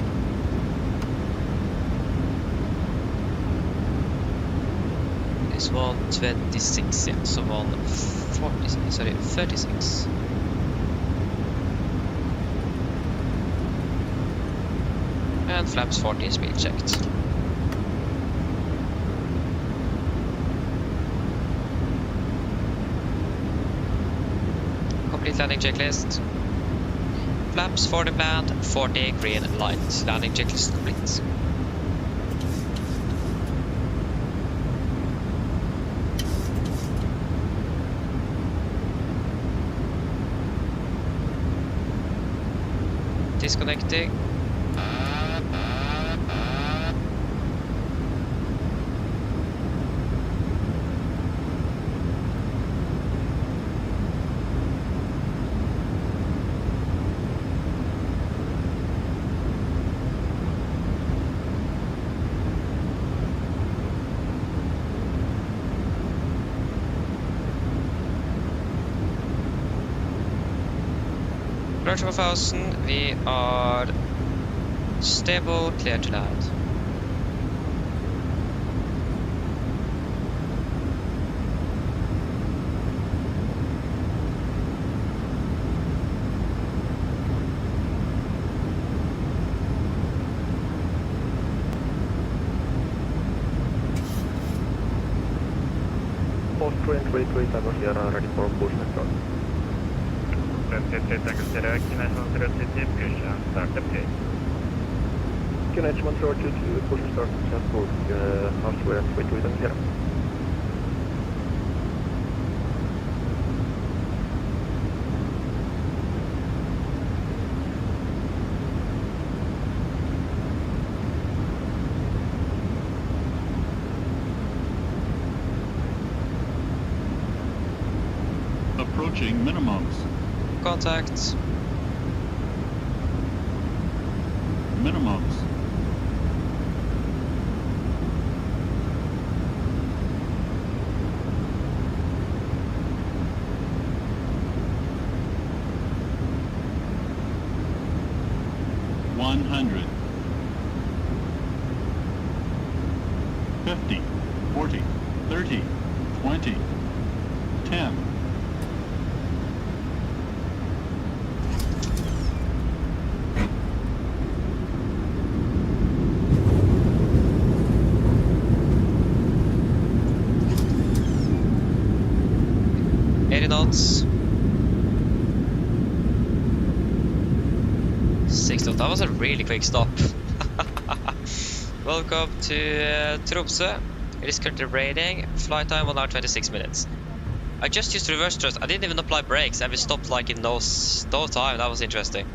This 126, yeah, so 140, sorry, 36. And flaps 14, speed checked. Complete landing checklist. Flaps 40 planned, 40 green light. Landing checklist complete. Disconnecting. Approach 1000, we are stable, clear to land. Oslo 333 Tango Sierra ready for push control. 333 Tango Sierra, Kination 333 push and start the play. Kination 132 push and start transport Oslo 333 Tango Sierra. Approaching minimums. Contact. Minimums. $100. 50, 40, 30, 20, 10. Knots. 6 knots. That was a really quick stop. Welcome to Tromsø. It is currently raining. Flight time 1 hour 26 minutes. I just used reverse thrust. I didn't even apply brakes and we stopped like in no time. That was interesting.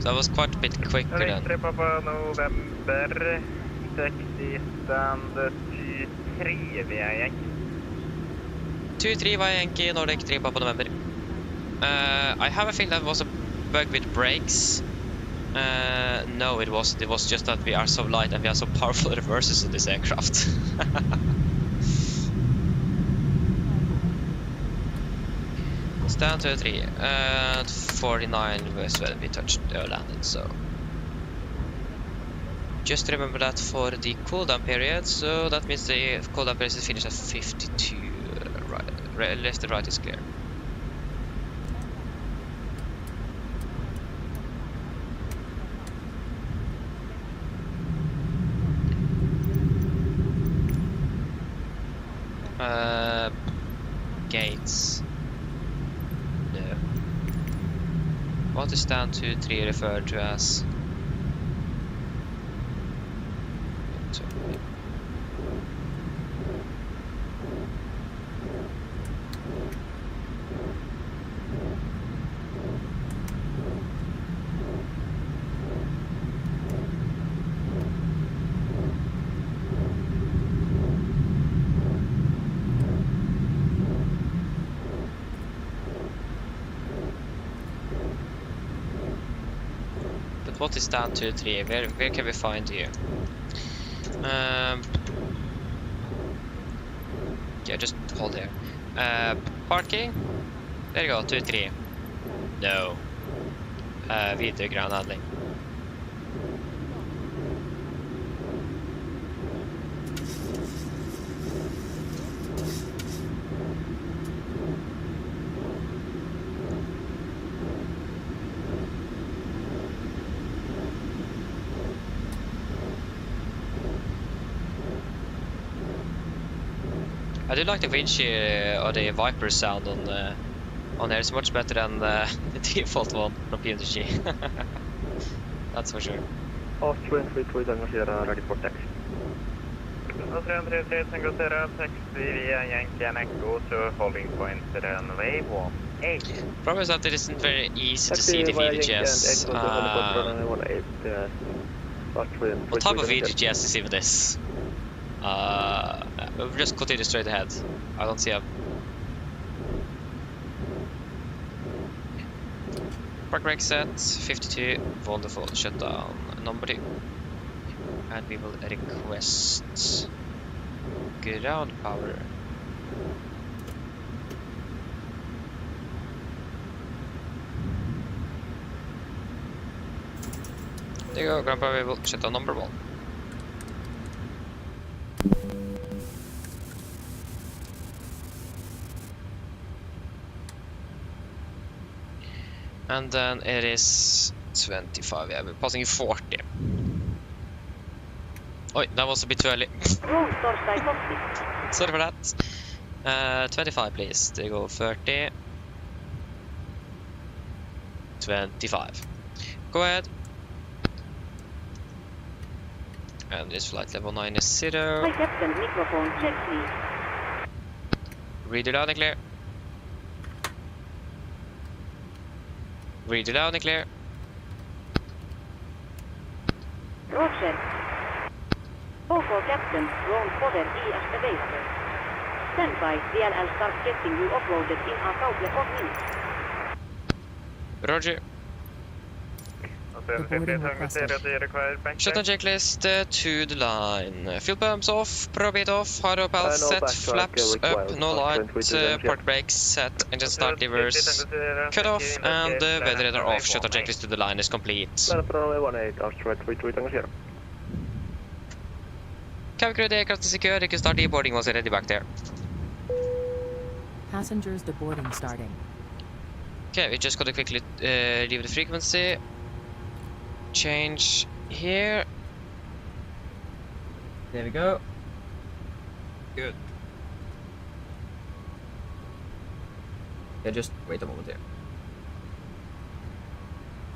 So that was quite a bit quicker then. Victory Papa November 60 stand 23 via Yankee. 2-3 via Yankee, Nordic 3 Papa November. I have a feeling that was a bug with brakes. No, it wasn't. It was just that we are so light and we have so powerful reverses in this aircraft. Stand 2-3. 49 was when we touched landed, so. Just remember that for the cooldown period, so that means the cooldown period is finished at 52. Right, left and right is clear. Gates. No. What is stand 2-3 referred to as? What is down 2-3? Where can we find you? Yeah, just hold there. Parking. There you go, 2-3. No. Videre ground handling. I do like the winch or the Viper sound on there. It's much better than the default one from PMDG. That's for sure. Oslo 333 Tango Sierra ready for taxi. Oslo 333 Tango Sierra, taxi via Yankee and Echo to holding point runway 18. Problem is that it isn't very easy to see the VDGS. What type of VDGS is even this? We'll just continue straight ahead. I don't see a... Park brake set, 52, wonderful, shut down, number 2. And we will request ground power. There you go, Grandpa Variable, shutdown number 1. And then it is 25, yeah, we're passing 40. Oi, that was a bit too early. Sorry for that. 25 please, there you go, 30. 25. Go ahead. And this flight level 9 is 0. Hi Captain, microphone check please. Read it loud and clear. Read it loud and clear. Roger. OK Captain, drone fodder i estimator. Stand by, DLL start getting you uploaded in a couple of minutes. Roger. Shutdown checklist to the line. Fuel pumps off, probate off, hard pals set, flaps up, no light, park brakes set, engine start levers cut off, and the weather radar off. Shutdown checklist to the line is complete. Cabin crew, the aircraft is secure, you can start deboarding once you're ready back there. Passengers deboarding starting. Okay, we just gotta quickly leave the frequency. Change here. There we go. Good. Yeah, just wait a moment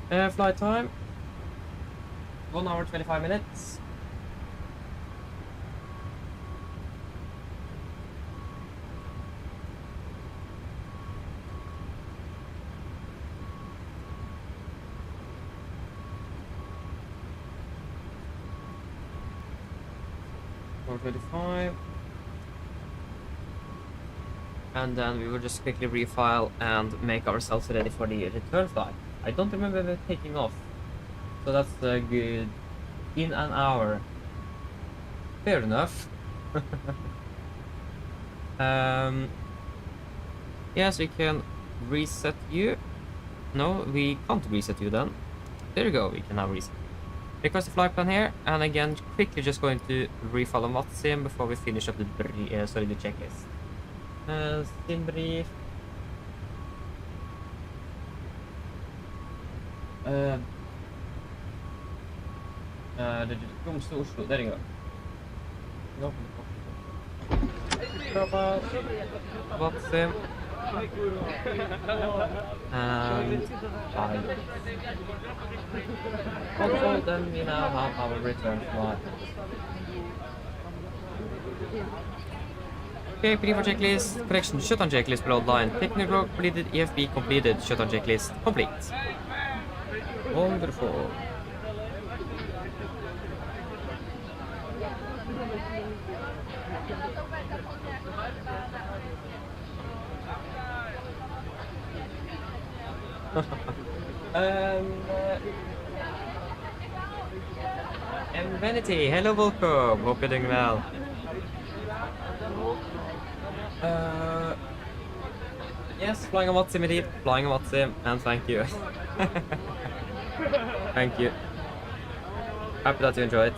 here. Flight time. 1 hour 25 minutes. And then we will just quickly refile and make ourselves ready for the return flight. I don't remember the taking off, so that's good. In an hour. Fair enough. Yes, we can reset you. No, we can't reset you then. There you go, we can now reset. Request the flight plan here, and again, quickly just going to refollow MATSIM before we finish up the the checklist. Sim brief. Tromsø, Oslo. There you go. MATSIM. And control, then we now have our return flight. Okay, pre-for checklist, correction, shutdown checklist below line, technical completed, EFB completed, shutdown checklist complete. Wonderful. Vanity, hello, welcome. Hope you're doing well. Yes, flying a MATSIM indeed, flying a MATSIM, and thank you. Thank you. Happy that you enjoyed.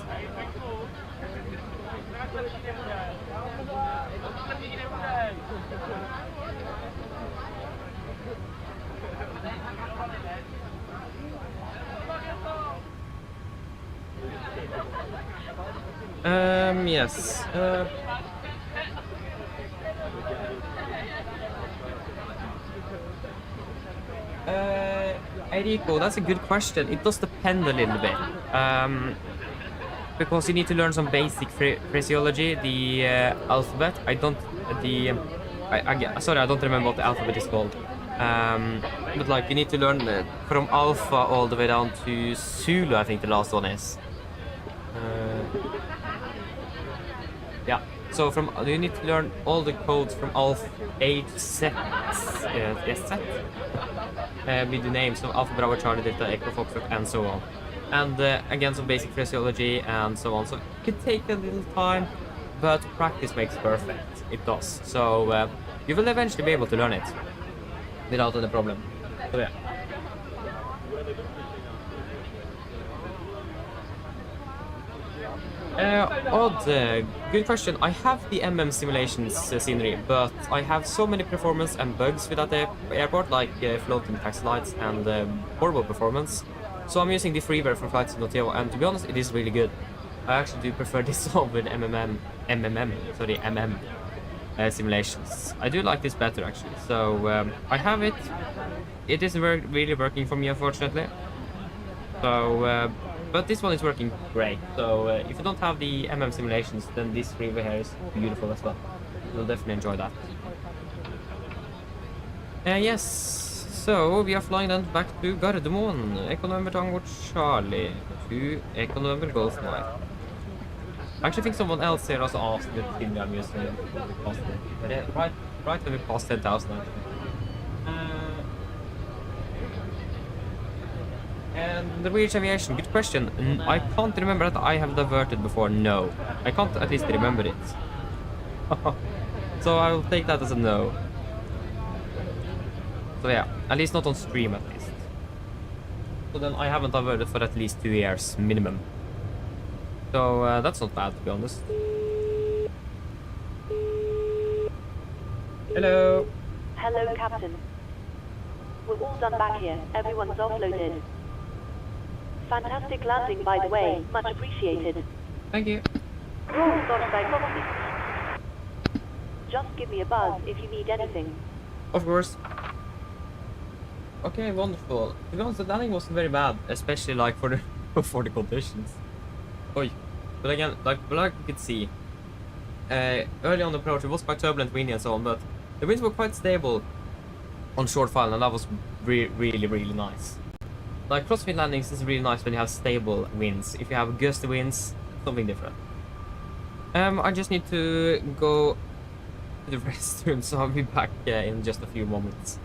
Yes. Eriko, that's a good question. It does depend a little bit. Because you need to learn some basic phraseology, the alphabet. Sorry, I don't remember what the alphabet is called. But like, you need to learn from alpha all the way down to Zulu, I think the last one is. Yeah, so you need to learn all the codes from alpha A to Z. Yes, Z. With the names of Alpha, Bravo, Charlie, Delta, Echo, Foxtrot, and so on. And again, some basic phraseology and so on. So it could take a little time, but practice makes perfect. It does. So you will eventually be able to learn it without any problem. So yeah. Odd, good question. I have the simulations scenery, but I have so many performance and bugs without the airport, like floating taxi lights and horrible performance. So I'm using the freeware for flights to Noteo, and to be honest, it is really good. I actually do prefer this over MM simulations. I do like this better actually. So I have it. It isn't really working for me, unfortunately. So, but this one is working great. So if you don't have the simulations, then this freeway here is beautiful as well. You'll definitely enjoy that. Yes, so we are flying then back to Gardermoen. Echo November Tango Charlie to Echo November Golf Mike. I actually think someone else here also asked the thing I'm using. Right when we passed 10,000 actually. And the Norwegian aviation, good question. I can't remember that I have diverted before. No, I can't at least remember it. So I will take that as a no. So yeah, at least not on stream at least. So then I haven't diverted for at least 2 years minimum. So that's not bad, to be honest. Hello. Hello, Captain. We're all done back here. Everyone's offloaded. Fantastic landing, by the way. Much appreciated. Thank you. Just give me a buzz if you need anything. Of course. Okay, wonderful. To be honest, the landing wasn't very bad, especially like for the for the conditions. Oi. But again, like you could see, early on the approach it was quite turbulent, windy and so on, but the winds were quite stable on short file, and that was really nice. Like crosswind landings is really nice when you have stable winds. If you have gusty winds, something different. I just need to go to the restroom, so I'll be back in just a few moments.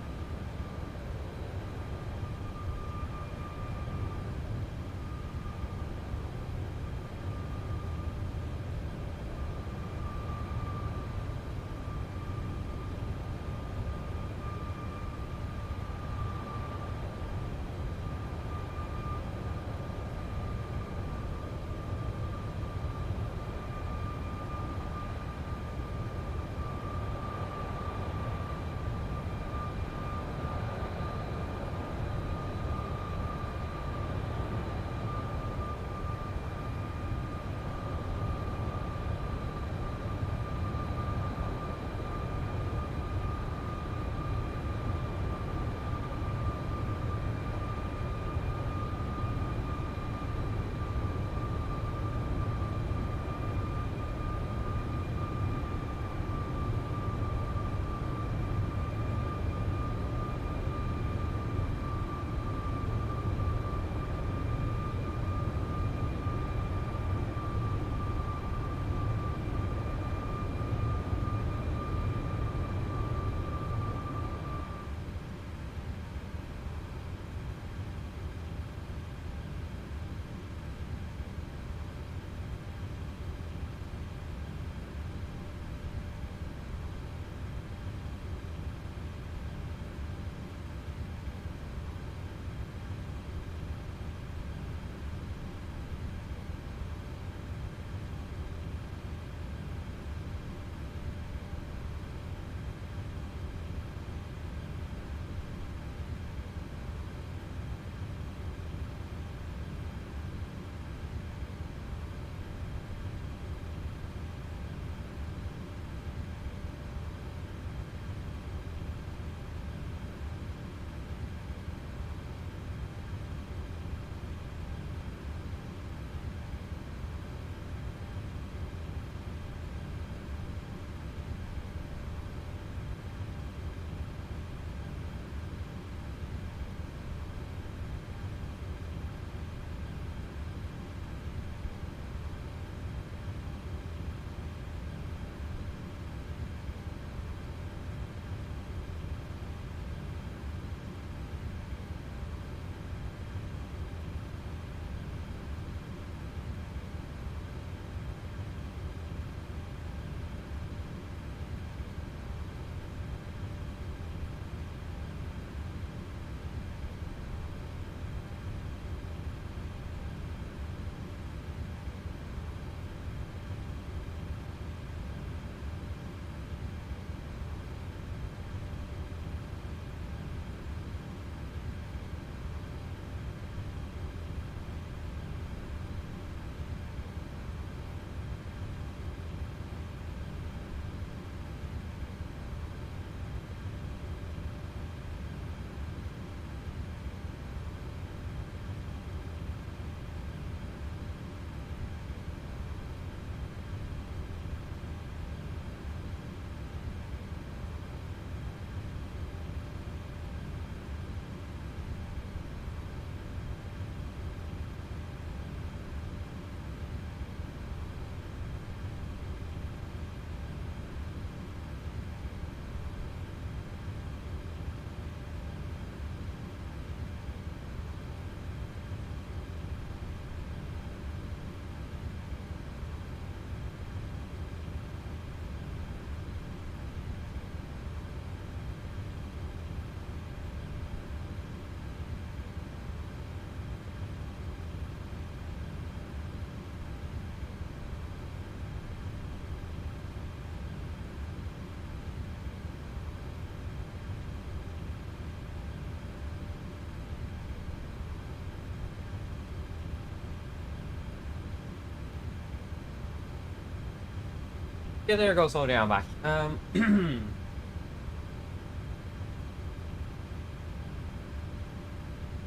Yeah, there goes. Sorry, I'm back.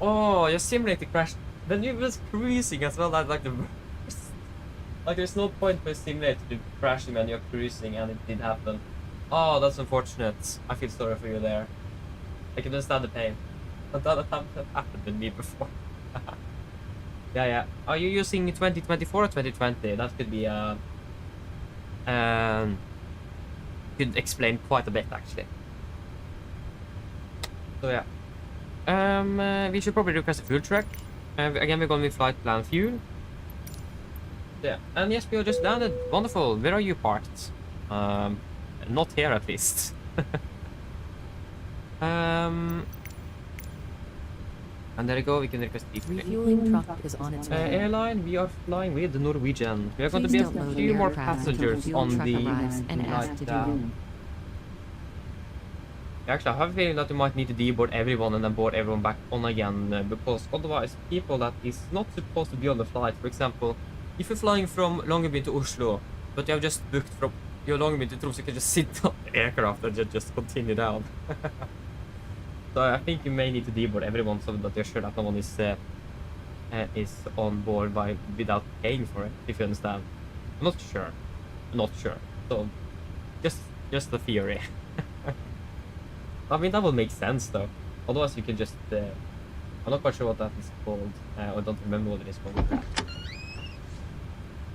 Oh, your simulator crashed. Then you was cruising as well. That's like the worst. Like, there's no point for a simulator to crashing when you're cruising, and it did happen. Oh, that's unfortunate. I feel sorry for you there. I can understand the pain. But that happened with me before. Yeah. Are you using 2024 or 2020? That could be could explain quite a bit actually. So yeah. We should probably request a fuel truck. Again, we're going with flight plan fuel. Yeah, and yes, we just landed. Wonderful. Where are you parked? Not here at least. And there you go, we can request Refueling truck is on its way. Airline, we are flying with the Norwegian. We are going to Please be a don't load few more aircraft until passengers fuel on truck the arrives and ask to flight. do. Actually, I have a feeling that you might need to deboard everyone and then board everyone back on again, because otherwise people that is not supposed to be on the flight, for example, if you're flying from Longyearbyen to Oslo, but you have just booked from your Longyearbyen to Tromsø, you can just sit on the aircraft and just continue down. So I think you may need to deboard everyone so that you're sure that no one is on board without paying for it, if you understand. I'm not sure. So just the theory. I mean, that would make sense though. Otherwise you can just I'm not quite sure what that is called. I don't remember what it is called.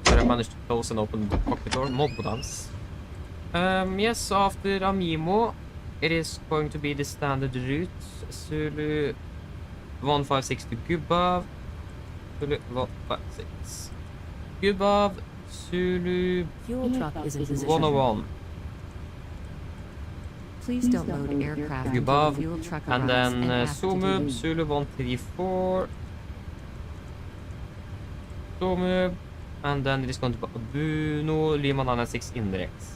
But I managed to close and open the cockpit door multiple times. Yes, after Amimo, it is going to be the standard route. Zulu 156 to Gubav. Zulu 156. Gubav, Zulu Fuel truck is in position. 101. Please don't load aircraft until Gubav, the fuel truck and arrives then and ask to Somub, do. Zulu 134. Somub, and then it is going to be Abuno, Lima 96 indirects.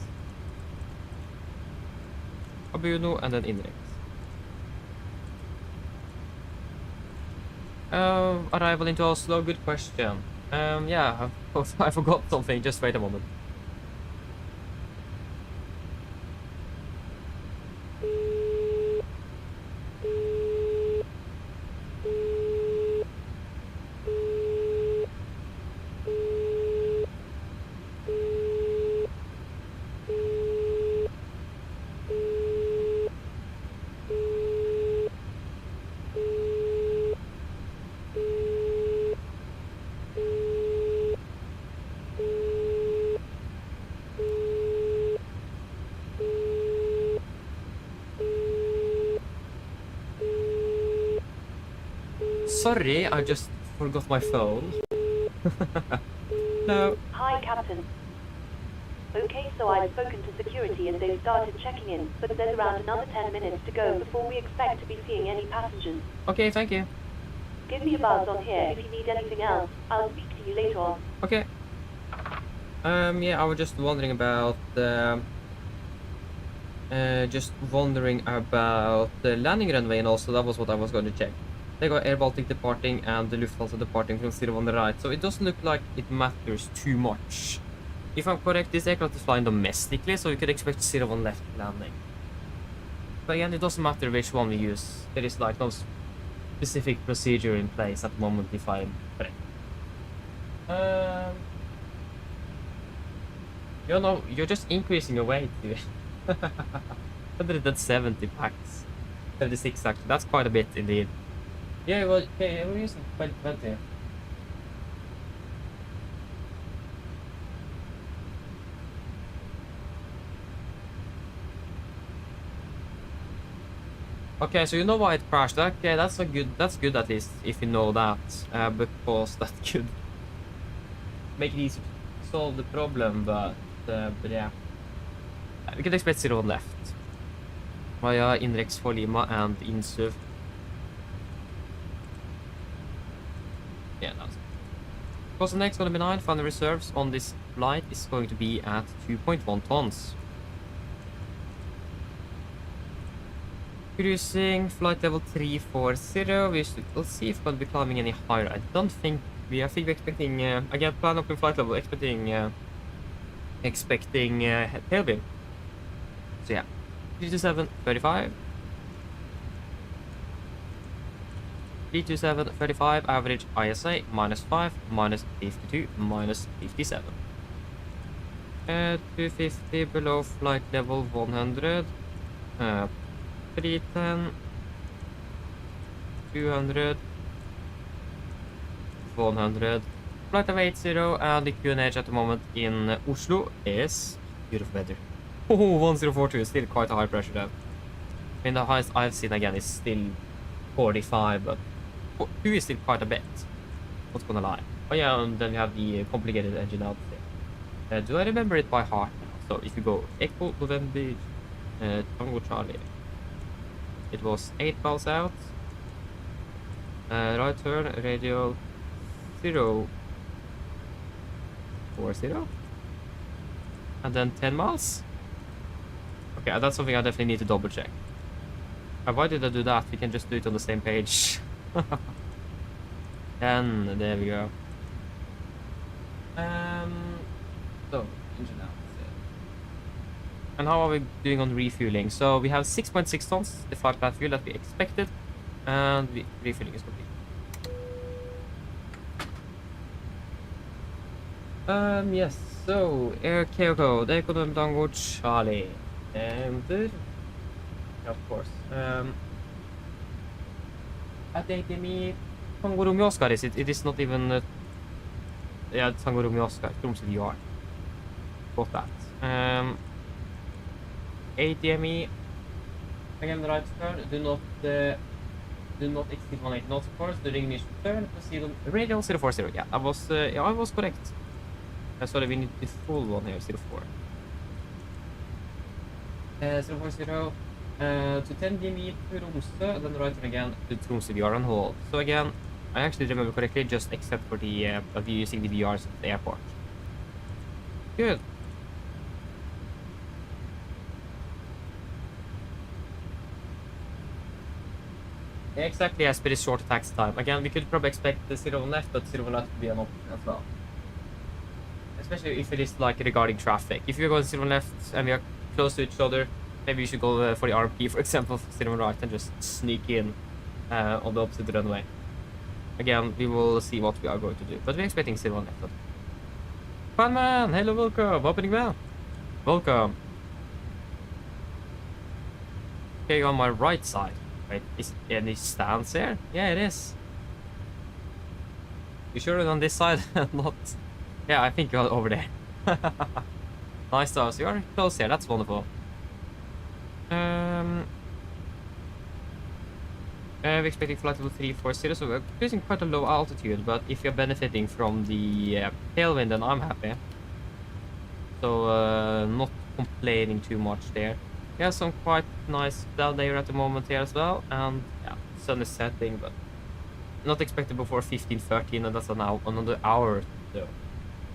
Abuno, and then indirects. Arrival into Oslo, good question. Yeah, I forgot something, just wait a moment. Sorry, I just forgot my phone. No. Hi, Captain. Okay, so I've spoken to security and they've started checking in, but there's around another 10 minutes to go before we expect to be seeing any passengers. Okay, thank you. Give me a buzz on here if you need anything else. I'll speak to you later on. Okay. Yeah, I was just wondering about the landing runway, and also that was what I was going to check. They got Air Baltic departing and the Lufthansa departing from 0 on the right, so it doesn't look like it matters too much. If I'm correct, this aircraft is flying domestically, so you could expect 0 on left landing. But again, it doesn't matter which one we use. There is like no specific procedure in place at the moment if I'm correct. You know, you're just increasing your weight. 170 packs. 76 actually, that's quite a bit indeed. Yeah, well, okay, we're using 2020. Okay, so you know why it crashed. Okay, that's good at least if you know that, because that could make it easy to solve the problem. But yeah, we can expect 0 on left via Inrex for Lima and Insuv. Yeah, that's because the next gonna be 9. Final reserves on this flight is going to be at 2.1 tons. Cruising flight level 340. We'll see if we're gonna be climbing any higher. I don't think we. I think we're expecting again plan up in flight level, expecting expecting tailwind. So yeah, 327.35. 327.35 average ISA -5, -52, -57. 250 below flight level 100. 310. 200. 100. Flight of 80 and the QNH at the moment in Oslo is beautiful weather. Oh, 1042 is still quite a high pressure then. I mean, the highest I've seen again is still 45, but 2 is still quite a bit. Not gonna lie. Oh yeah, and then we have the complicated engine out there. Do I remember it by heart now? So if you go Echo November Tango Charlie, it was 8 miles out. Right turn, radial 040, and then 10 miles. Okay, that's something I definitely need to double check. Why did I do that? We can just do it on the same page. And there we go. So engine out. And how are we doing on refueling? So we have 6.6 tons, the flight path fuel that we expected, and the refueling is complete. Yes, so Air Kyoko, the Econom Tango Charlie, and of course, at ATME Tango Romeo Oscar is it? It is not even, yeah, Tango Romeo Oscar, Tromsø VR. Got that. ATME, again the right turn, do not exceed 180 knots of course, during initial turn, proceed on radial 040, yeah, I was correct. Sorry, we need the full one here, 04. 040 to 10 dm to Tromsø, then right turn again to Tromsø VR and hold. So again, I actually remember correctly, just except for the of using the VRs at the airport. Good. Exactly as per the short taxi time. Again, we could probably expect the 0 on left, but 0 on left to be an option as well. Especially if it is like regarding traffic. If you're going 0 on left and we are close to each other, maybe you should go for the RP, for example, 0 on right and just sneak in on the opposite runway. Again, we will see what we are going to do, but we're expecting 0 on left. Fun man, hello, welcome, opening well. Welcome. Okay, on my right side. Wait, is any stands here? Yeah, it is. You sure it's on this side? Not. Yeah, I think you're over there. Nice though, so you're close here, that's wonderful. We're expecting flight level 340, so we're cruising quite a low altitude, but if you're benefiting from the tailwind, then I'm happy. So, not complaining too much there. Yeah, some quite nice cloud air at the moment here as well, and yeah, sun is setting, but not expected before 15:13, and that's another hour, so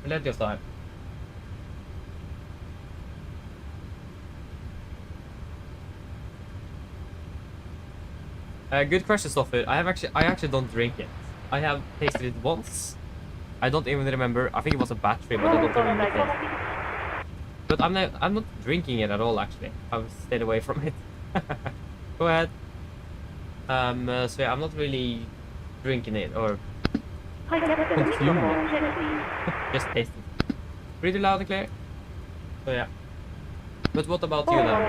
plenty of time. Good question, Stoffer. I actually don't drink it. I have tasted it once. I don't even remember. I think it was a battery, but I don't remember the taste. But I'm not drinking it at all, actually. I've stayed away from it. Go ahead. So yeah, I'm not really drinking it or consuming it. Just taste it. Pretty loud and clear. So yeah. But what about you now?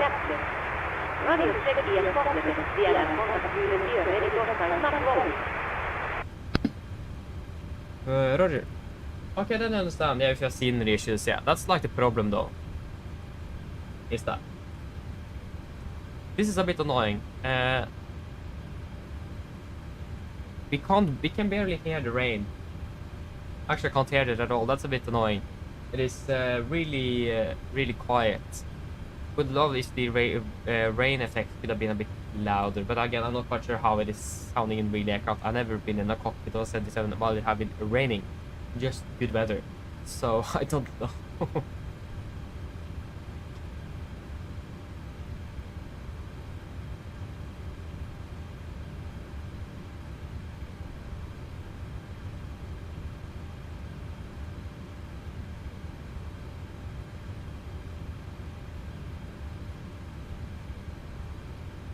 Roger. Okay, then I understand. Yeah, if you have scenery issues, yeah, that's like the problem though. Is that this is a bit annoying. We can barely hear the rain. Actually, I can't hear it at all. That's a bit annoying. It is really quiet. Would love if the rain effect could have been a bit louder, but again, I'm not quite sure how it is sounding in real aircraft. I've never been in a cockpit of 77 while it have been raining, just good weather. So I don't know.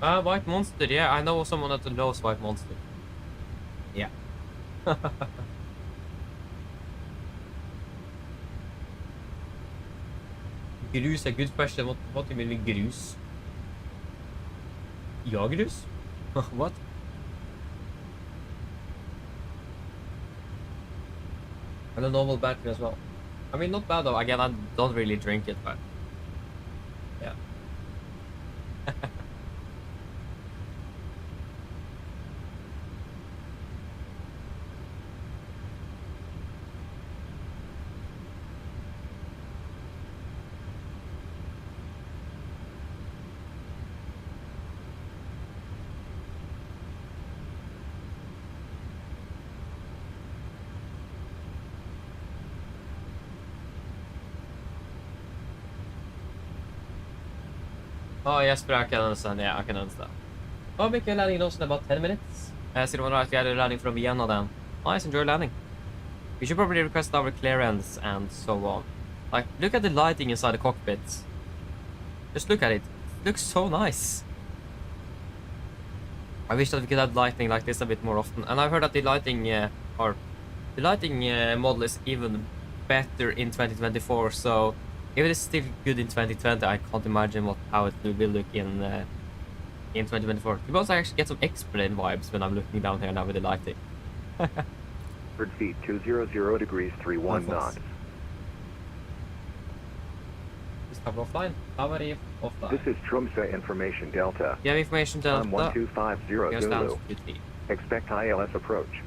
White Monster, yeah, I know someone that knows White Monster. Yeah. Grus, a good question. What do you mean with grus? Ja, grus? What? And a normal battery as well. I mean, not bad though. Again, I don't really drink it, but yeah. Oh, yes, but I can understand. Yeah, I can understand. Oh, make your landing those in about 10 minutes. So you want to get a landing from Vienna then. Nice, enjoy landing. We should probably request our clearance and so on. Like, look at the lighting inside the cockpit. Just look at it. It looks so nice. I wish that we could have lighting like this a bit more often. And I've heard that the lighting model is even better in 2024. So if it is still good in 2020, I can't imagine how it will look in 2024. You also actually get some X-Plane vibes when I'm looking down here now with the lighting. 100 feet, 200 degrees, 31 knots. Is cover offline? Cover offline. This is Tromsø Information Delta. You have information Delta. I'm 1250 Zulu. Expect ILS approach.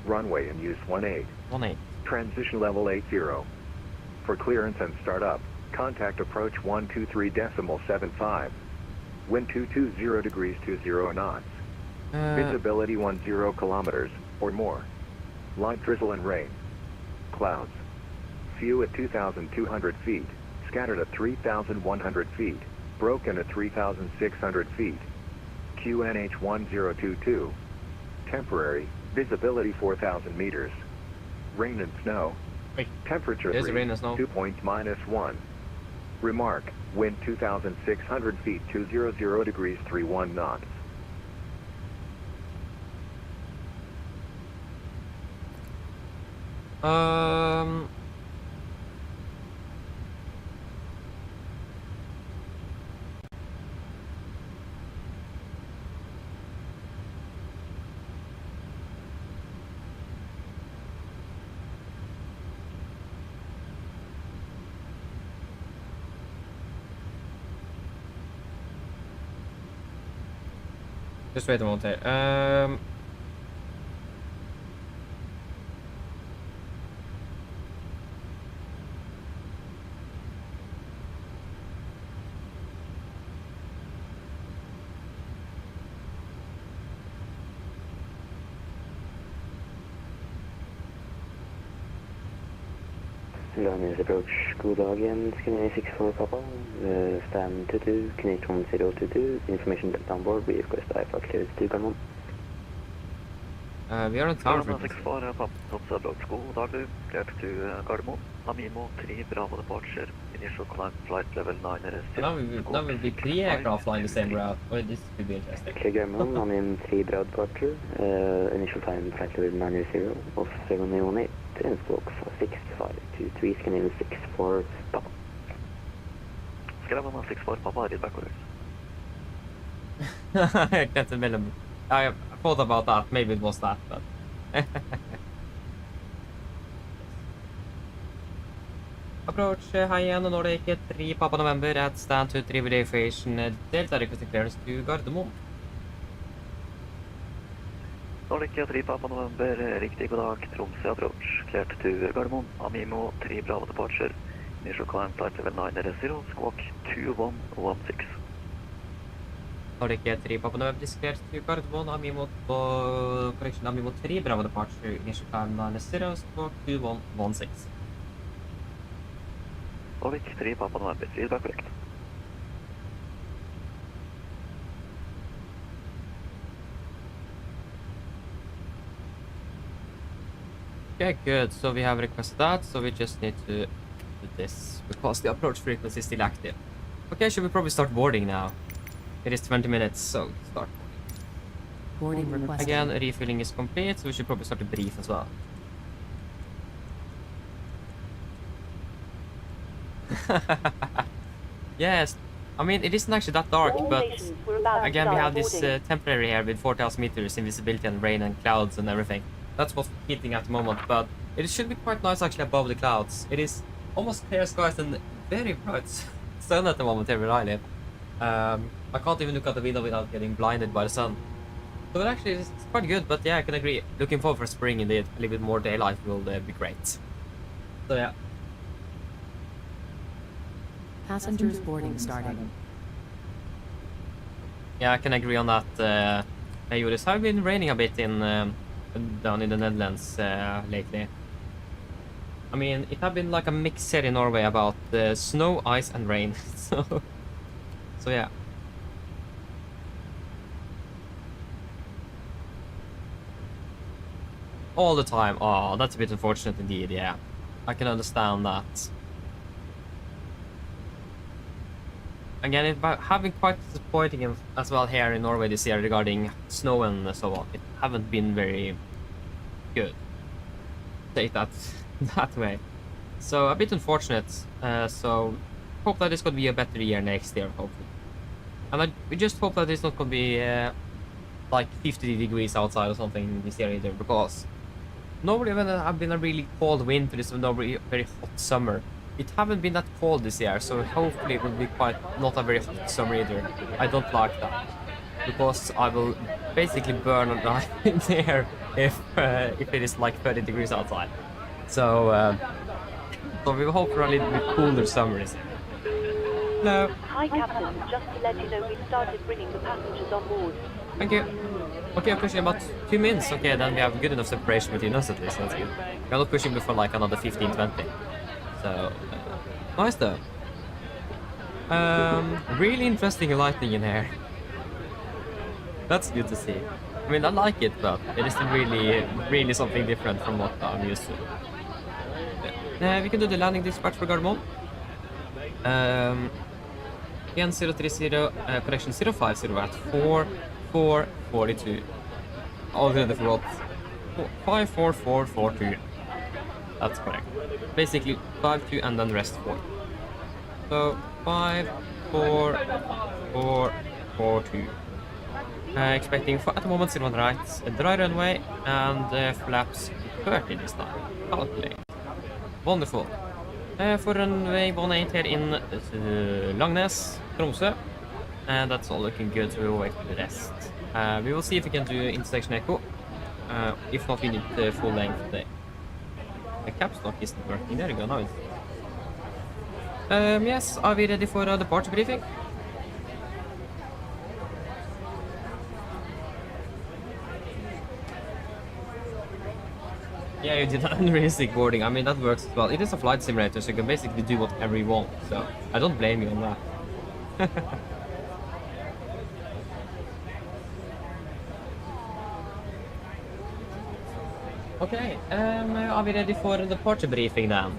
Runway in use 18. 18. Transition level 80. For clearance and startup, contact approach 123.75. Wind 220 degrees 20 knots. Visibility 10 kilometers or more. Light drizzle and rain. Clouds. Few at 2,200 feet. Scattered at 3,100 feet. Broken at 3,600 feet. QNH 1022. Temporary. Visibility 4,000 meters. Rain and snow. Wait. Temperature There's 3, rain and snow. 2 points -1. Remark. Wind 2,600 feet 200 degrees 31 knots. Just wait a moment here. Longyearbyen approach, god dagen, Skinny 64 Papa, stand 22, Kinetron 022, information delta on board, we request IFA clearance to Garmon. We are on tower frequency. 64 Papa, Tromsø approach, god dag du, cleared to Gardermoen, Amimo 3, Bravo departure, initial climb flight level 9 RS. Now we'll be 3 aircraft flying the same route. Oh, this could be interesting. Clear Garmon, Amim 3 Bravo departure, initial time flight level 9 off 718. And squawk 6523, Scandinavian 64 Papa. Scandinavian 64 Papa, read backwards. That's a minimum. I thought about that. Maybe it was that, but. Approach Hyen Nordic 3 Papa November at stand to 3 with aviation Delta requesting clearance to Gardermoen. Nordic 3 Papa November, riktig god dag, Tromsø approach, cleared to Gardermoen, Amimo 3 Bravo departure, initial climb flight level 9 RS0, squawk 2116. Nordic 3 Papa November is cleared to Gardermoen, Amimo correction, Amimo 3 Bravo departure, initial climb 9 RS0, squawk 2116. Nordic 3 Papa November, read back correct. Okay, good. So we have requested that, so we just need to do this because the approach frequency is still active. Okay, should we probably start boarding now? It is 20 minutes, so start. Boarding requested. Again, refueling is complete, so we should probably start the brief as well. Yes, I mean, it isn't actually that dark, but again, we have this temporary here with 4,000 meters invisibility and rain and clouds and everything. That's what's hitting at the moment, but it should be quite nice actually above the clouds. It is almost clear skies and very bright sun at the moment here where I live. I can't even look out the window without getting blinded by the sun. So it actually is quite good, but yeah, I can agree. Looking forward for spring indeed. A little bit more daylight will be great. So yeah. Passengers boarding starting. Yeah, I can agree on that. It have been raining a bit in down in the Netherlands lately. I mean, it have been like a mix here in Norway about snow, ice, and rain. so yeah. All the time. Oh, that's a bit unfortunate indeed. Yeah, I can understand that. Again, it have been quite disappointing as well here in Norway this year regarding snow and so on. It haven't been very good. Say that that way. So a bit unfortunate. So hope that it's gonna be a better year next year, hopefully. And we just hope that it's not gonna be like 50 degrees outside or something this year either, because nobody even have been a really cold winter. This is a very hot summer. It haven't been that cold this year, so hopefully it will be quite not a very hot summer either. I don't like that, because I will basically burn and die in there if it is like 30 degrees outside. So we hope for a little bit cooler summer this year. Hello. Hi, Captain. Just to let you know, we started bringing the passengers on board. Thank you. Okay, I'm pushing about 2 minutes. Okay, then we have good enough separation between us at least. That's good. We're not pushing before like another 15-20. So, nice though. Really interesting lighting in here. That's good to see. I mean, I like it, but it is really something different from what I'm used to. We can do the landing dispatch for Gardermoen. Again, 030, connection 050 at 4442. Already forgot. 54442. That's correct. Basically 52 and then the rest 4. So 54442. Expecting at the moment 01 right, a dry runway and flaps 30 this time. Calculate. Wonderful. For runway 18 here in Langnes, Tromsø. And that's all looking good, so we will wait for the rest. We will see if we can do intersection echo. If not, we need the full length today. The caps lock isn't working. There you go, now it's... yes, are we ready for a departure briefing? Yeah, you did unrealistic boarding. I mean, that works as well. It is a flight simulator, so you can basically do whatever you want. So I don't blame you on that. Okay, are we ready for the departure briefing then?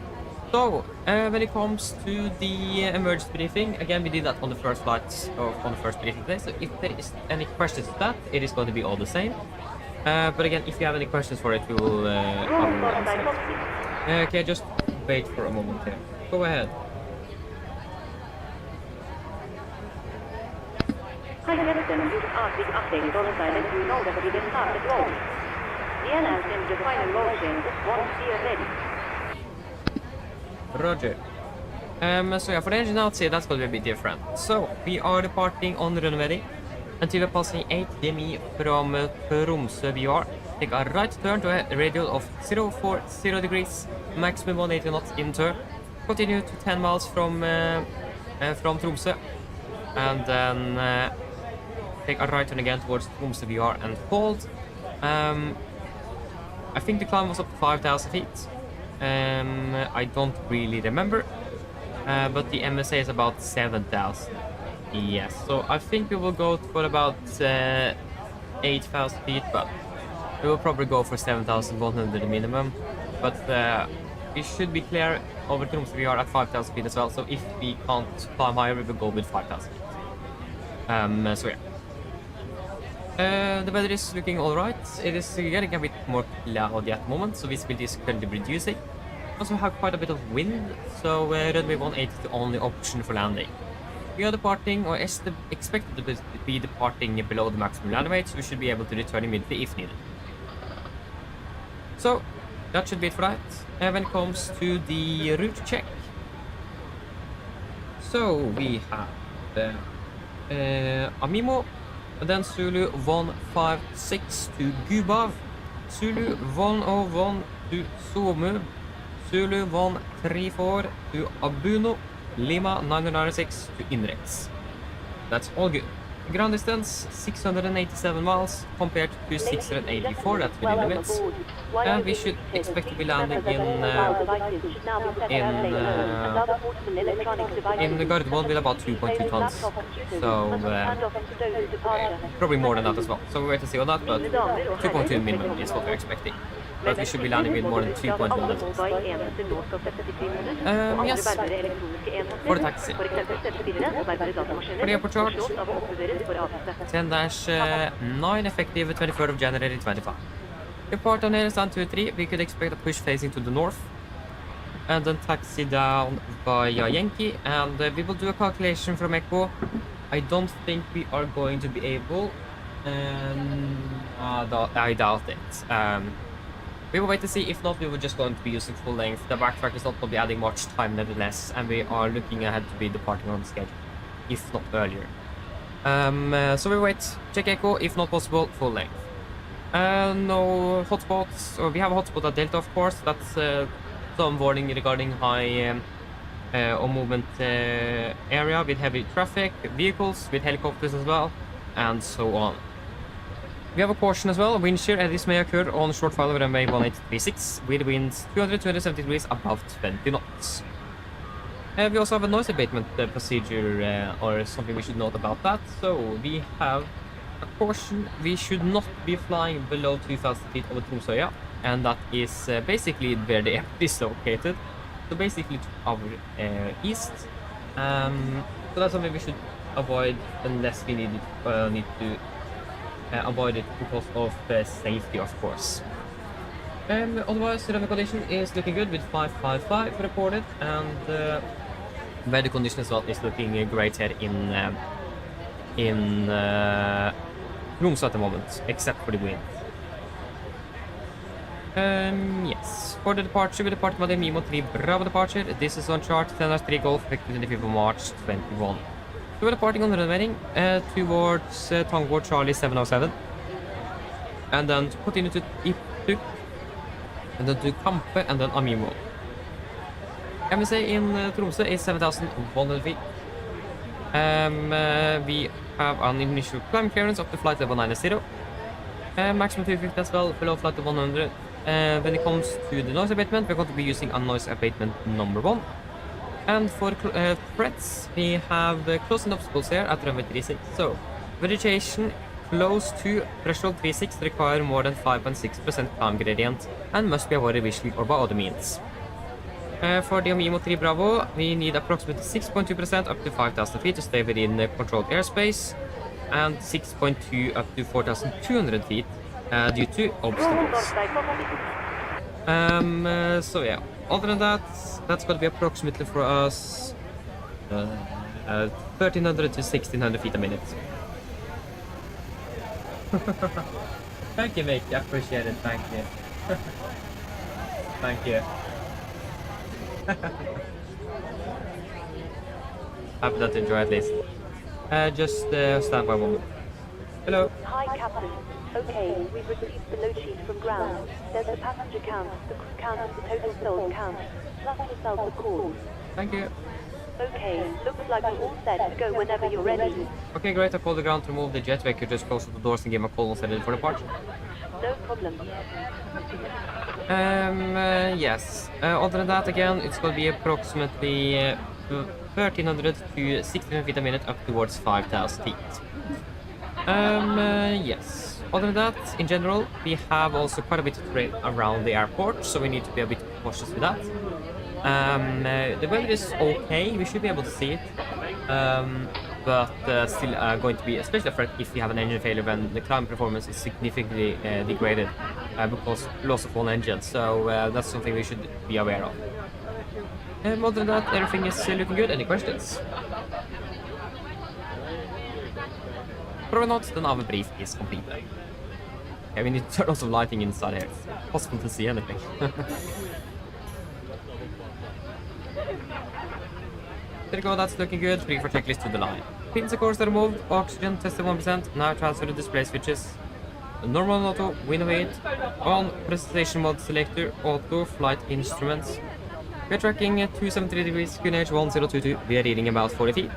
So, when it comes to the emergency briefing, again, we did that on the first flight, or on the first briefing today, so if there is any questions to that, it is going to be all the same. But again, if you have any questions for it, we will answer. Okay, just wait for a moment here. Go ahead. Hi, Captain. This Arctic update on the side that you know that we can start the road. The airline sends the final road change once we are ready. Roger. So yeah, for the engine outside, that's going to be a bit different. So, we are departing on runway until we're passing 8 DME from Tromsø VR. Take a right turn to a radial of 040 degrees, maximum 180 knots in turn. Continue to 10 miles from Tromsø. And then take a right turn again towards Tromsø VR and hold. I think the climb was up to 5,000 feet. I don't really remember, but the MSA is about 7,000. Yes, so I think we will go for about 8,000 feet, but we will probably go for 7,100 minimum. But we should be clear over Tromsø VR at 5,000 feet as well, so if we can't climb higher, we will go with 5,000 feet. So yeah. The weather is looking alright. It is getting a bit more cloudy at the moment, so visibility is currently reducing. Also have quite a bit of wind, so runway 18 is the only option for landing. We are departing, or expected to be departing below the maximum landing weight, so we should be able to return immediately if needed. So, that should be it for that. When it comes to the route check. So, we have Amimo, then Zulu 156 to Gubav, Zulu 101 to Somu, Zulu 134 to Abuno, Lima 996 to Inrex. That's all good. Ground distance 687 miles compared to 684, that's within limits. And we should expect to be landing in Gardermoen with about 2.2 tons. So probably more than that as well. So we'll wait to see on that, but 2.2 minimum is what we're expecting. But we should be landing with more than 2.1 levels. Yes. For the taxi. For the airport charge. 10-9 effective 23rd of January 25. Depart on Airstand 23, we could expect a push facing to the north. And then taxi down via Yankee. And we will do a calculation from Echo. I don't think we are going to be able. I doubt it. We will wait to see. If not, we were just going to be using full length. The backtrack is not going to be adding much time nevertheless, and we are looking ahead to be departing on schedule, if not earlier. So we wait, check Echo, if not possible, full length. No hotspots, or we have a hotspot at Delta of course, that's some warning regarding high or movement area with heavy traffic, vehicles with helicopters as well, and so on. We have a caution as well, wind shear, and this may occur on short file of runway 1836 with winds 200-270 degrees above 20 knots. We also have a noise abatement procedure, or something we should note about that. So we have a caution, we should not be flying below 2,000 feet over Tromsø, and that is basically where the airport is located. So basically to our east. So that's something we should avoid unless we need to avoid it because of safety, of course. Otherwise, the runway condition is looking good with 555 reported, and weather condition as well is looking great here in Tromsø at the moment, except for the wind. Yes, for the departure, we depart by the Mimo 3 Bravo departure. This is on chart 10-3 Golf, effective 25th of March 21. So we're departing on the runway towards Tango Charlie 707, and then to continue to Iptuk, and then to Kampe, and then Amimo. MSA in Tromsø is 7,100 feet. We have an initial climb clearance up to flight level 90. Maximum 250 as well, below flight level 100. When it comes to the noise abatement, we're going to be using a noise abatement number 1. And for threats, we have close-in obstacles here at runway 36. So, vegetation close to threshold 36 require more than 5.6% climb gradient and must be avoided visually or by other means. For the Amimo 3 Bravo, we need approximately 6.2% up to 5,000 feet to stay within the controlled airspace, and 6.2 up to 4,200 feet due to obstacles. So yeah, other than that, that's going to be approximately for us 1,300 to 1,600 feet a minute. Thank you, mate. I appreciate it. Thank you. Thank you. Happy that you enjoy at least. Just stand by 1 moment. Hello. Hi, Captain. Okay, we've received the load sheet from ground. There's the passenger count, the crew count, and the total souls count. Plus yourself the call. Thank you. Okay, looks like we're all set to go whenever you're ready. Okay, great. I called the ground to remove the jet. We could just close the doors and give him a call and set it for departure. No problem. Yes. Other than that, again, it's going to be approximately 1,300 to 1,600 feet a minute up towards 5,000 feet. Yes. Other than that, in general, we have also quite a bit of terrain around the airport, so we need to be a bit cautious with that. The weather is okay, we should be able to see it. But still going to be, especially if you have an engine failure, when the climb performance is significantly degraded because loss of one engine. So that's something we should be aware of. Other than that, everything is looking good. Any questions? Probably not. The nav brief is complete. Okay, we need to turn on some lighting inside here. It's impossible to see anything. There you go, that's looking good. Free for checklist to the line. Pins of course are removed. Oxygen tested 1%. Now transfer the display switches. Normal auto, window 8. On presentation mode selector, auto, flight instruments. We are tracking at 273 degrees, QNH 1022. We are reading about 40 feet.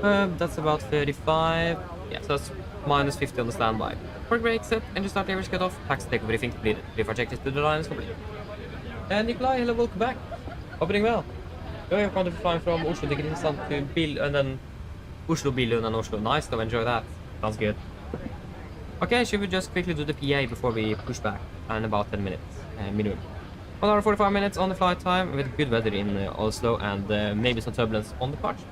That's about 35. Yeah, so that's minus 50 on the standby. Park brake set, engine start levers cut off, taxi takeoff briefing completed. Free for checklist to the line is complete. And Nikolai, hello, welcome back. Opening well. We are going to be flying from Oslo to Kristiansand to Bill, and then Oslo, Billund, and Oslo. Nice, to enjoy that. Sounds good. Okay, should we just quickly do the PA before we push back? In about 10 minutes, minimum. 1 hour 45 minutes on the flight time with good weather in Oslo and maybe some turbulence on the departure.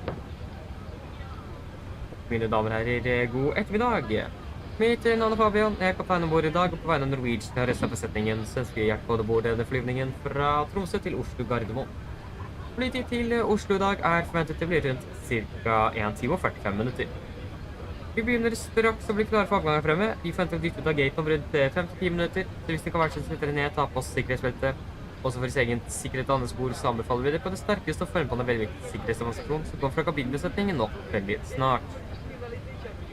Mine damer og herrer, god ettermiddag. Mitt navn Fabian, jeg er kaptein ombord I dag, og på vegne av Norwegian har resten av besetningen ønsker hjertekodebordet denne flyvningen fra Tromsø til Oslo-Gardermoen. Flytid til Oslo I dag forventet til å bli rundt ca. 1 time og 45 minutter. Vi begynner straks å bli klare for avgangen fremme. Vi forventer å dytte ut av gaten om rundt 5-10 minutter, så hvis det kan være sånn setter ned, ta på oss sikkerhetsbeltet. Også for sin egen sikkerhet og andres bord, så anbefaler vi det på det sterkeste og følge på en veldig viktig sikkerhetsdemonstrasjon som kommer fra kabinbesetningen nå veldig snart.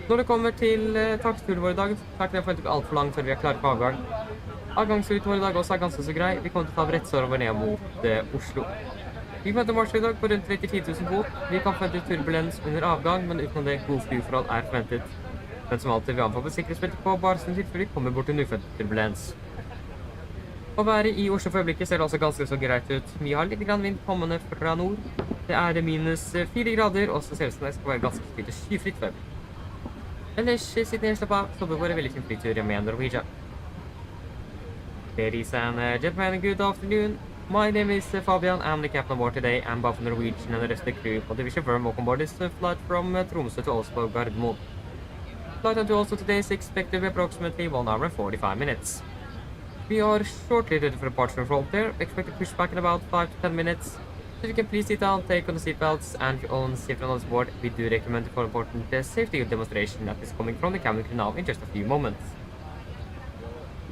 Når det kommer til taksturen vår I dag, så er det forventet alt for langt før vi klare på avgang. Avgangsruten vår I dag også ganske så grei. Vi kommer til å ta rettsår over ned mot Oslo. Vi forventer marsj I dag på rundt 34 000 fot. Vi kan forvente turbulens under avgang, men utenom det gode flyforhold forventet. Men som alltid vil anbefale sikkerhetsbeltet på, bare som tilfelle vi kommer bort til en uforventet turbulens. Å være I Oslo for øyeblikket ser det også ganske så greit ut. Vi har litt grann vind kommende fra nord. Det minus 4 grader, og så ser det ut som det skal være ganske fint og skyfritt for øyeblikket. Ellers sitter jeg slapp av, så det går en veldig fin flytur med Norwegian. Ladies and gentlemen, good afternoon. My name is Fabian. I'm the captain aboard today. I'm bound for Norwegian and the rest of the crew. But the vision firm welcome aboard this flight from Tromsø to Oslo, Gardermoen. Flight time to Oslo today is expected to be approximately 1 hour and 45 minutes. We are shortly ready for departure from there. Expect to push back in about 5 to 10 minutes. So if you can please sit down, take on the seatbelts, and your own safety on board, we do recommend for important safety demonstration that is coming from the cabin crew now in just a few moments.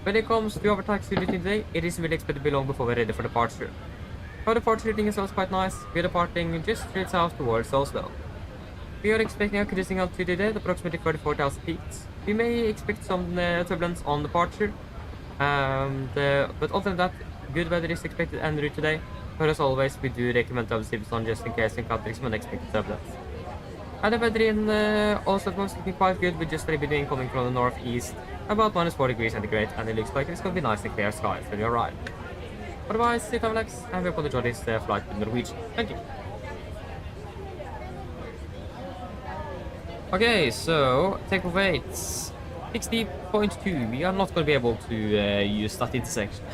When it comes to our taxi routine today, it is really expected to be long before we're ready for departure. Our departure routine is also quite nice. We are departing just straight south towards Oslo. We are expecting a cruising altitude today at approximately 34,000 feet. We may expect some turbulence on departure, but other than that, good weather is expected en route today. But as always, we do recommend to have the on just in case we encounter some unexpected turbulence. And the weather in Oslo is looking quite good, with just a little bit wind coming from the northeast, about minus 4 degrees centigrade, and it looks like it's going to be nice and clear skies when you arrive. Otherwise, sit down, relax, and we hope to enjoy this flight with Norwegian. Thank you. Okay, so takeoff weights 60.2. We are not going to be able to use that intersection.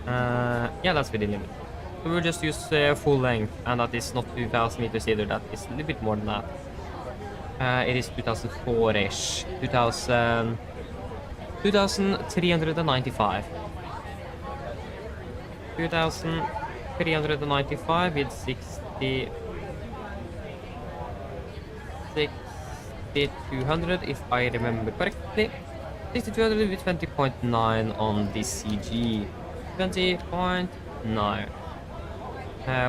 Yeah, that's within limit. So we'll just use full length, and that is not 2,000 meters either. That is a little bit more than that. It is 2004-ish. 2,395. 2,395 with 6,200 if I remember correctly. 6,200 with 20.9 on the CG. 20.9.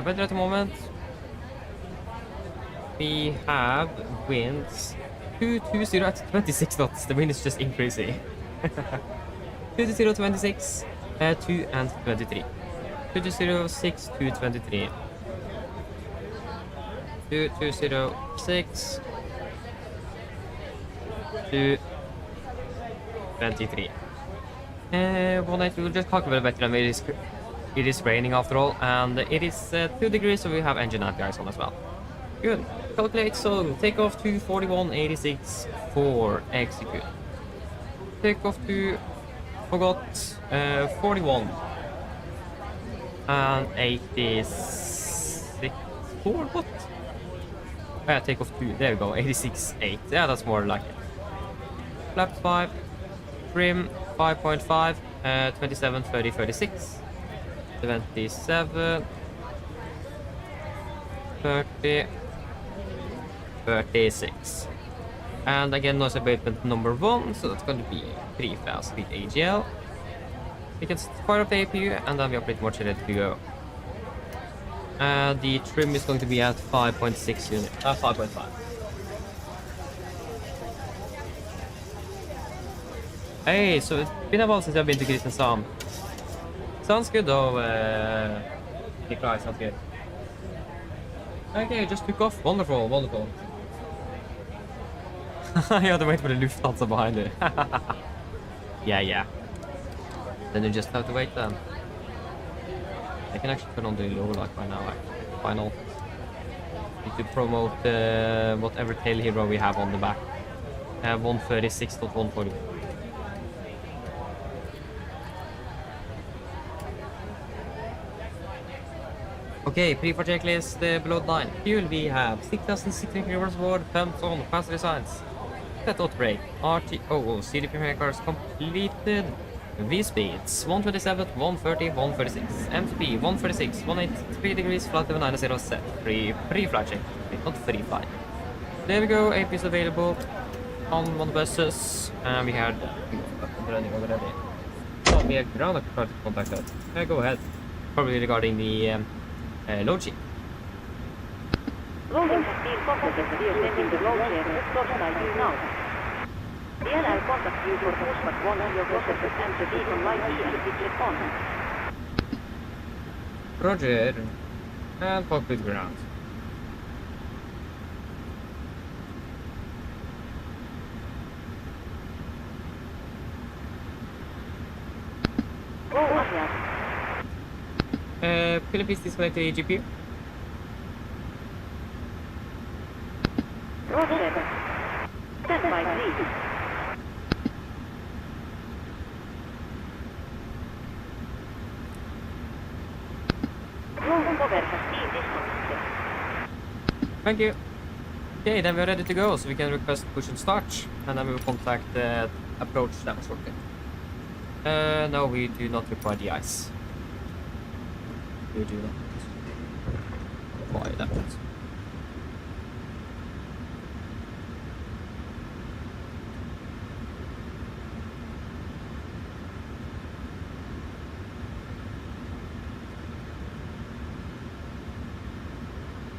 Weather at the moment. We have winds 220 at 26 knots. The wind is just increasing. 220, 26, 2 and 23. 206, 223. 206, 223. 180 will just calculate better than it is raining after all, and it is 2 degrees, so we have engine anti-ice on as well. Good. Calculate, so takeoff to 41.86 for execute. Takeoff to, forgot, 41. And 86... 4, what? Yeah, take off 2, there we go, 86.8. Yeah, that's more like it. Flap 5, trim 5.5, 27, 30, 36. 27, 30, 36. And again, noise abatement number 1, so that's going to be pretty fast with AGL. We can fire up the APU and then we are pretty much ready to go. The trim is going to be at 5.6 unit, 5.5. Hey, so it's been a while since I've been to Kristiansand. Sounds good though, Nikolai, sounds good. Okay, just took off. Wonderful, wonderful. You have to wait for the Lufthansa behind you. Yeah. Then you just have to wait then. I can actually turn on the logo light right now, like, final. Need to promote whatever tail hero we have on the back. 136.140. Okay, pre-for checklist below the line. Fuel we have 6,600 kilograms aboard, pumps on, passenger signs. Set out brake, RTO, CDP makers completed. V-speeds 127, 130, 136. MTP 136, 183 degrees, flight level 90 set. Pre-flight check, not free flight. There we go, AP is available on one of the buses. And we had running already. So we have ground contacted. Go ahead. Probably regarding the load sheet. Loading has been completed. We are sending the load share to Tromsø now. DLL contact you for pushback 1 on your processes and the beacon light and switch on. Roger. And cockpit ground. Go ahead. Could you please disconnect the GPU? Roger. Stand by, please. Roll cover has been disconnected. Thank you. Okay, then we're ready to go, so we can request push and start, and then we will contact approach them shortly. No, we do not require the ice. We do not require that.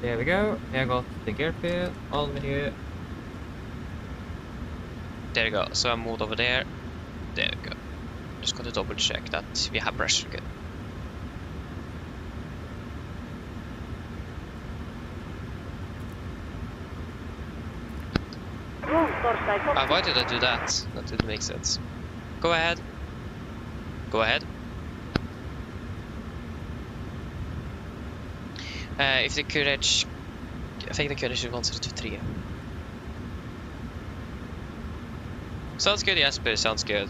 There we go. I got the gear pin on menu. There you go. So I moved over there. There we go. Just got to double check that we have pressure good. Why did I do that? That didn't make sense. Go ahead. Go ahead. If the courage... I think the courage is 1.3. Sounds good, Jesper. Sounds good.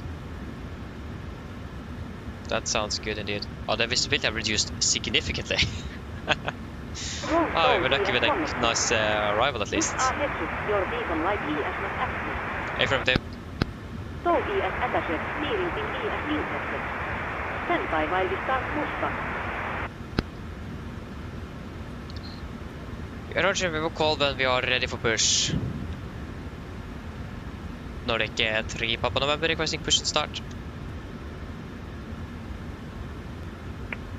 That sounds good indeed. Oh, the visibility have reduced significantly. Oh, we were lucky with a nice arrival at least. Your beacon light E as not active. Affirmative. Tow E as attached, steering pin E as interested. Stand by while we start pushback. Roger, we will call when we are ready for push. Nordic 3 Papa November requesting push and start.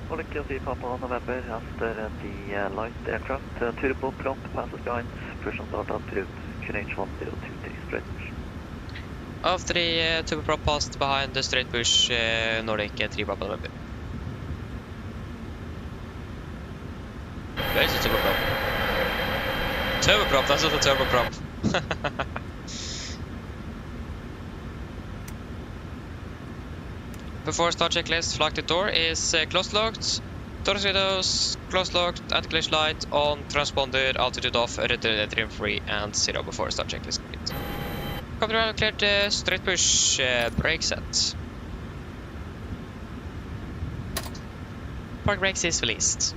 Nordic 3 Papa November after the light aircraft, turbo prompt, passes guides, push and start on route QNH1023 straight push. Of 3 turbo prop passed behind the straight push, Nordic 3 Papa November. Where is the turbo prop? Turboprop, that's not a turboprop. Before start checklist, flight to door is closed locked. Doors windows, closed locked, anti-glitch light on, transponder, altitude off, trim free, and 0 before start checklist complete. Come around, cleared straight push, brake set. Park brakes is released.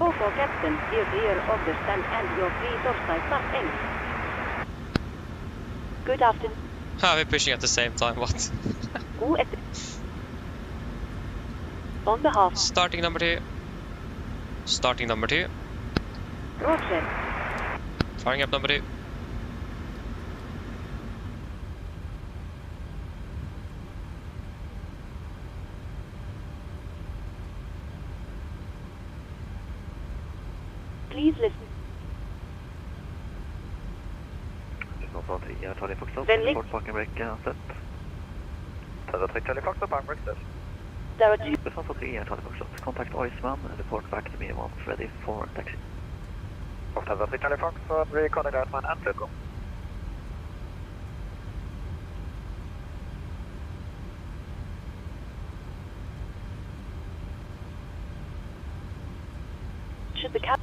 OK, Captain, here clear of the stand and your free Torstai start end. Good afternoon. Ah, we're pushing at the same time, what? On behalf. Starting number 2. Starting number 2. Roger. Firing up number 2. Please listen. Then lift. Parking brake ansett. Charlie Fox och Park Brake. There are two. Befall 3, Charlie Fox. Contact Iceman and report back to me once ready for taxi. Charlie Fox, so we contact Iceman and Tuco. Should the cap.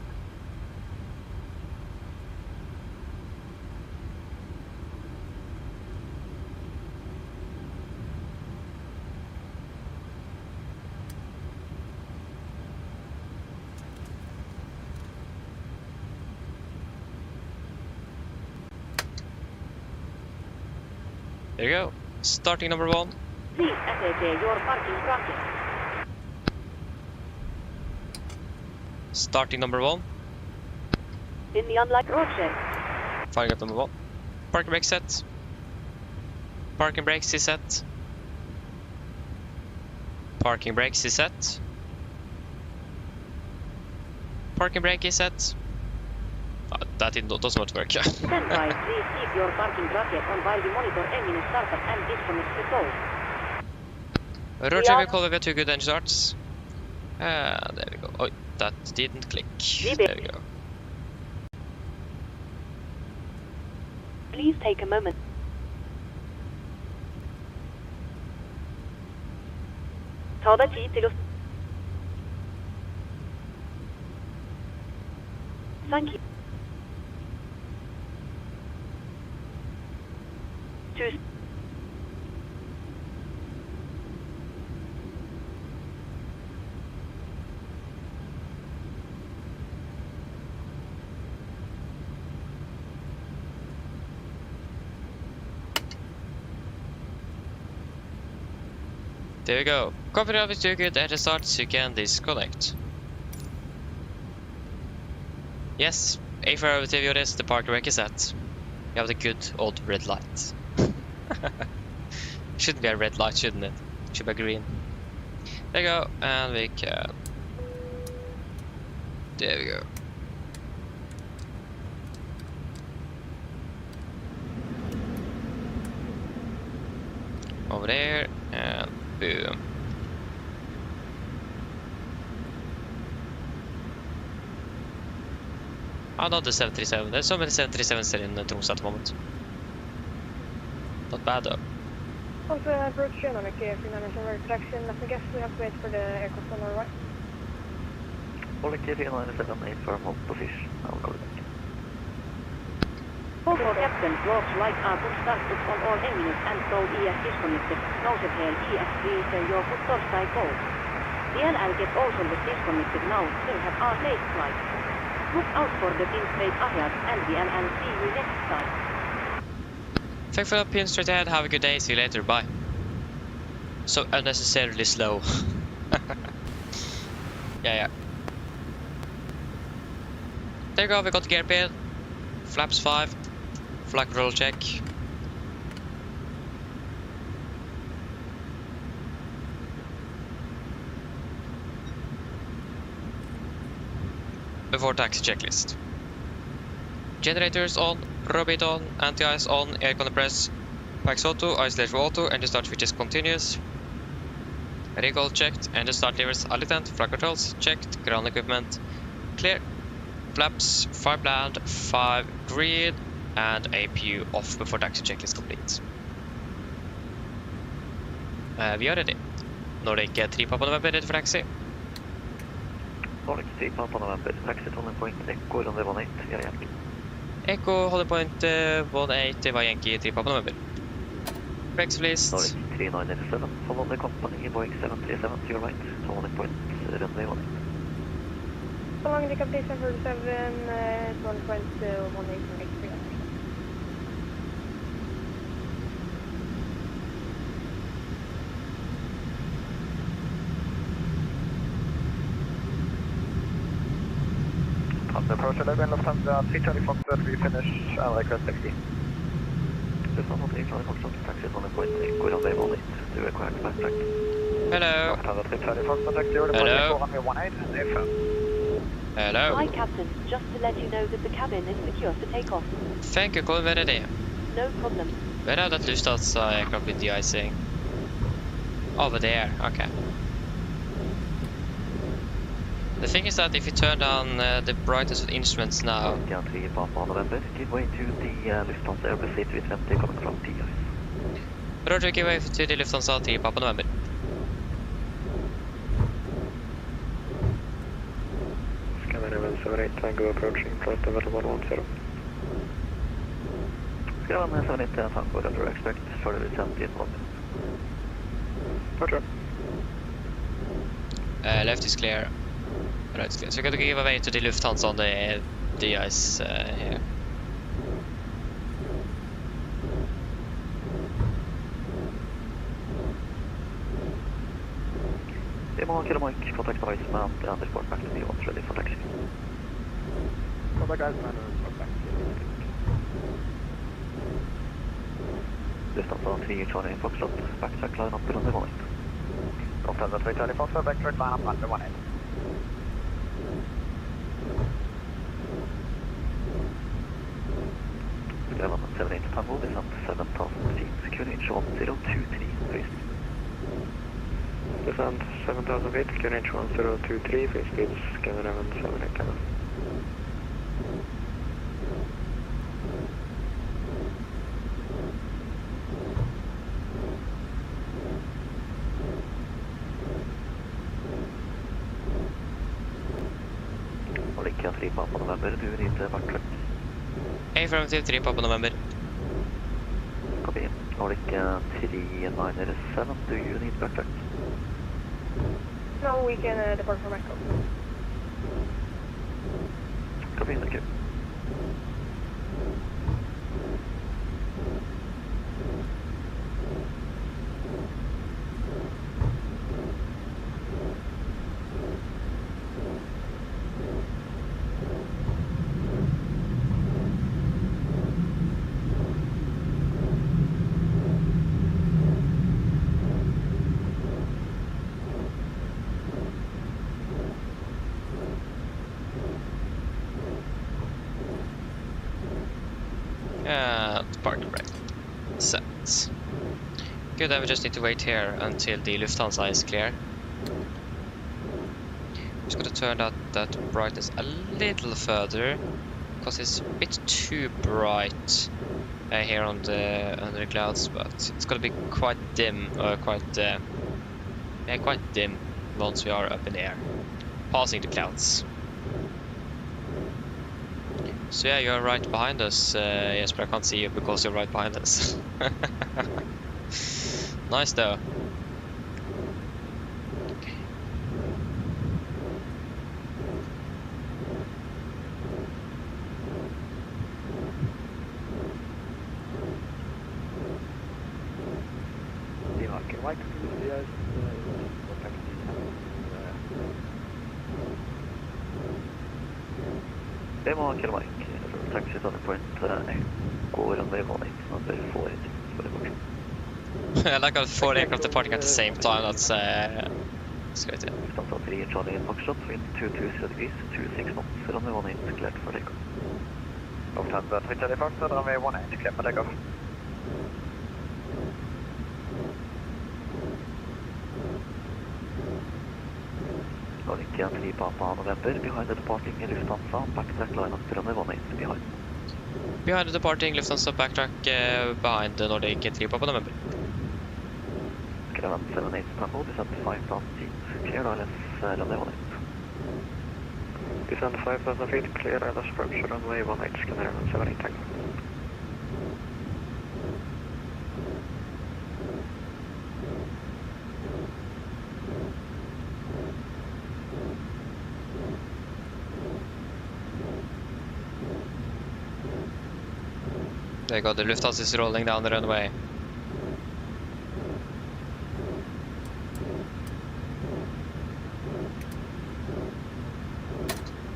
There you go. Starting number 1. Please assess your parking bracket. Starting number 1. In the unlike. Roger. Firing up number 1. Parking brake set. Parking brakes is set. Parking brakes is set. Parking brake is set. That does not work. Stand by, please keep your parking bracket on while we monitor engine startup and disconnect the tow. Roger, we call it 2 good engine starts. There we go. Oh, that didn't click. There we go. Please take a moment. Ta deg tid til å. Thank you. Tusen. There we go. Company office 2 good engine starts, you can disconnect. Yes, A for our TV audience, the parking brake is set. You have the good old red light. Shouldn't be a red light, shouldn't it? Should be green. There you go, and we can. There we go. Over there, and boom. Another 737. There's so many 737s in Tromsø at the moment. Not bad though. Also, approach Refueling, for traction. Let me guess we have to wait for the aircraft on our right. All key 397 firm hold position. I'll call it back. OK, Captain, close light are put started on all engines and so ES disconnected. Noted here, ES please your foot Torstai go. DLL get also the disconnected now, still have our late flight. Look out for the pin straight ahead and DLL see you next time. Thank you for the pin straight ahead, have a good day, see you later, bye. So unnecessarily slow. Yeah. There you go, we got the gear pin. Flaps 5. Flag roll check. Before taxi checklist. Generators on, Robit on, anti-ice on, air compress, packs auto, isolation auto, engine start switch is continuous. Recall checked, engine start levers alitant, flag controls checked, ground equipment clear. Flaps 5 land, 5 green, and APU off before taxi checklist complete. Vi are ready. Nordic 3 Papa November ready for taxi. Nordic 3 Papa November, taxi 10 point echo runway 18, vi er hjem. Echo holding point 18 var Yankee 3 Papa November. Breaks list. Norwich 3987, follow the company, Boeing 737 to your right, holding point, runway 18. Following the company 747, 1.18 On the approach 11, Lufthansa 320 Foxtrot, we finish request 60. Lufthansa 320 Foxtrot, taxi holding point, go runway 18 to required backtrack. Hello. Lufthansa 320 Foxtrot, taxi order Hello. point, runway 18 and affirm. Hello. Hi, Captain. Just to let you know that the cabin is secure for takeoff. Thank you, where are they? No problem. Where are that Lufthansa aircraft with de-icing? Over there, okay. The thing is that if you turn down the brightest of instruments now... Yankee 3 Papa November, give way to the Lufthansa Airbus A320 coming from De-icing. Roger, give way to the Lufthansa 3 Papa November. Scanner 78, Tango approaching, flight level 110. Scanner 78, Tango, under expect further descent in 1 minute. Roger. Left is clear. Right is clear. So we're going to give away to the Lufthansa on the de-ice here. Kilo Mike, contact Iceman and report back to the once ready for taxi. Contact Iceman and report back to Lufthansa 320 Foxtrot, backtrack line up runway 18. Lufthansa 320 Foxtrot, backtrack line up runway 18. Element 78 Tango, descent 7,000 feet, QNH 1023, face speed. Descent 7,000 feet, QNH 1023, face speed, scanner 78 Tango. Norwegian 3 Papa November, do you need backtrack? Affirmative 3 Papa November. Copy. Norwegian 397, do you need backtrack? No, we can depart for Bangkok. Copy, thank you. Parking brake. Set. Good, then we just need to wait here until the Lufthansa is clear. Just gonna turn that brightness a little further because it's a bit too bright here on under the clouds, but it's gonna be quite dim, quite dim once we are up in the air, passing the clouds. So yeah, you're right behind us, yes, but I can't see you because you're right behind us. Nice though. Demo Kilo Mike, taxi on the point, go runway 18, number 48, for the motion. I like how 4 aircraft departing at the same time, that's great, yeah. Lufthansa 3 Charlie Foxtrot, wind 220 degrees, 26 knots, runway 18, cleared for takeoff. Lufthansa 320 Foxtrot, runway 18, cleared for takeoff. Norwegian 3 Papa November, behind the departing Lufthansa, backtrack line up runway 18, behind. Behind the departing Lufthansa, backtrack behind the Norwegian 3 Papa November. Scanner 78 Tango, descent 5,000 feet, clear ILS runway 18. Descend 5,000 feet, clear ILS approach, runway 18, scanner 78 tank. There you go, the Lufthansa is rolling down the runway.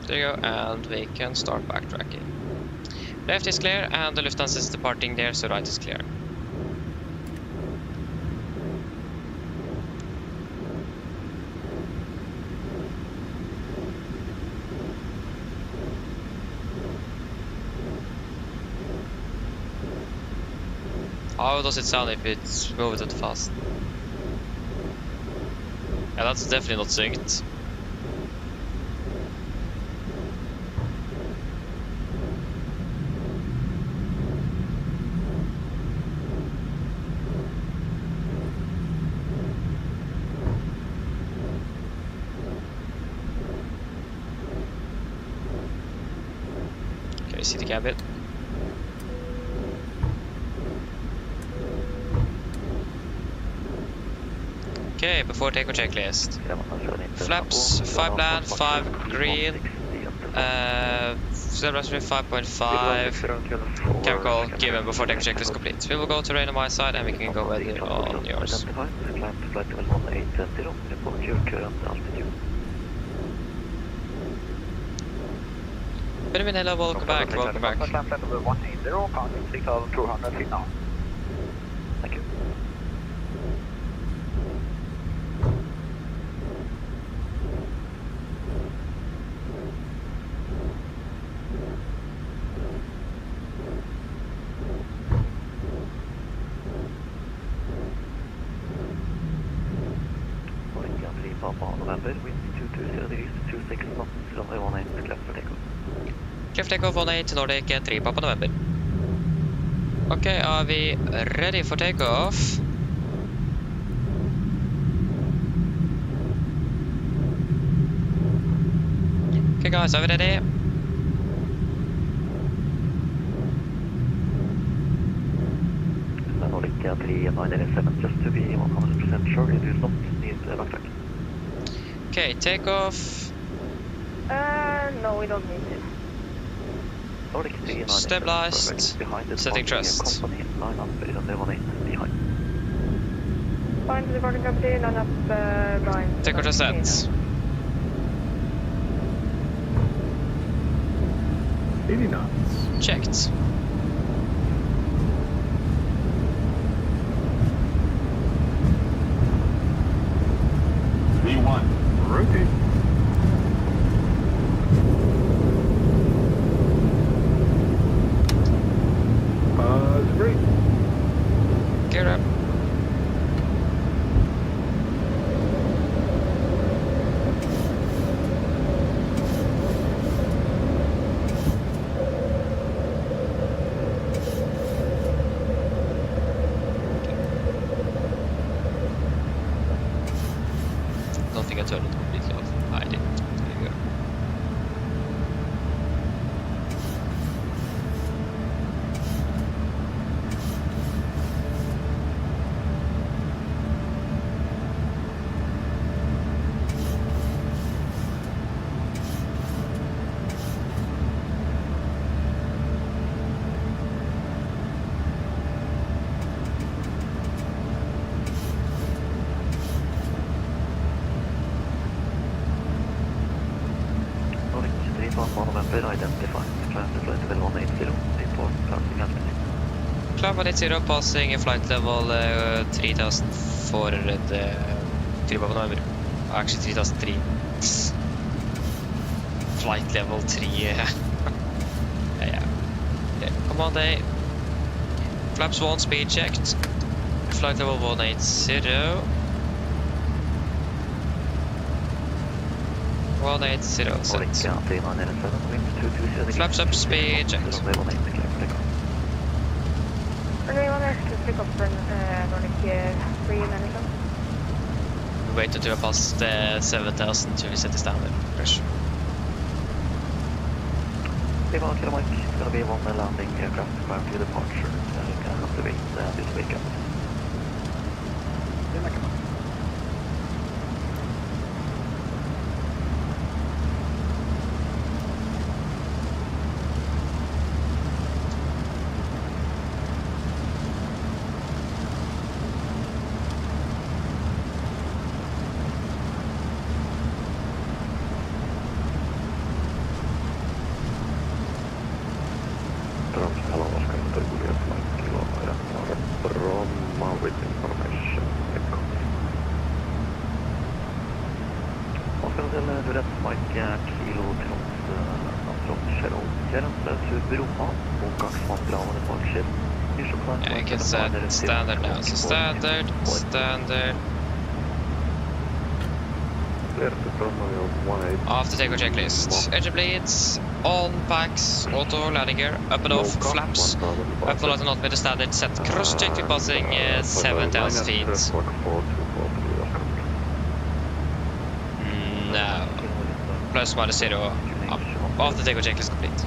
There you go, and we can start backtracking. Left is clear, and the Lufthansa is departing there, so right is clear. How does it sound if it's moving too fast? Yeah, that's definitely not synced. Okay, see the cabin. Okay, before takeoff checklist. Flaps, 5 land, 5 green, celebration 5.5, chemical given before takeoff checklist complete. We will go terrain on my side and we can go weather on yours. Benjamin, hello, welcome back, welcome back. Thank you. November, wind 220 degrees, 26 knots, runway 18, clear for takeoff. Clear for takeoff 18 Nordic 3 Papa November. Okay, are we ready for takeoff? Okay guys, are we ready? Nordic 3 987, just to be 100% sure, you do not need backtrack. Okay, takeoff. No, we don't need it. Nordic 3 Stabilized. Setting thrust. Company, line up, runway 18 behind. Find the departing company, line up behind. Takeoff thrust set. 80 knots. Checked. V1, rotate. Pause, brake. Gear up. I don't think I turned it completely off. I didn't. There you go. Nordic 3 November, identified. Transit flight level 180, report passing altitude. Climb 180, passing flight level 3400 3 Papa November. Actually 3003. Flight level 3. Yeah. Command A. Flaps 1 speed checked. Flight level 180. 180 set. Nordic 3 987, wind 220 degrees. Flaps up, speed checked. Runway 18, clear for takeoff. Runway 18, pick up Nordic 3 987. Wait until we pass 7000 to set the standard pressure. Lima Kilo Mike, it's going to be one landing aircraft prior to departure. You can activate this weekend. Yeah, you can set standard now. So standard. After takeoff checklist. Engine bleeds, on, packs, auto, landing gear, up and off, flaps, up to light and not with the standard, set cross check to passing 7,000 feet. No. Plus minus 0 up. After takeoff checklist complete.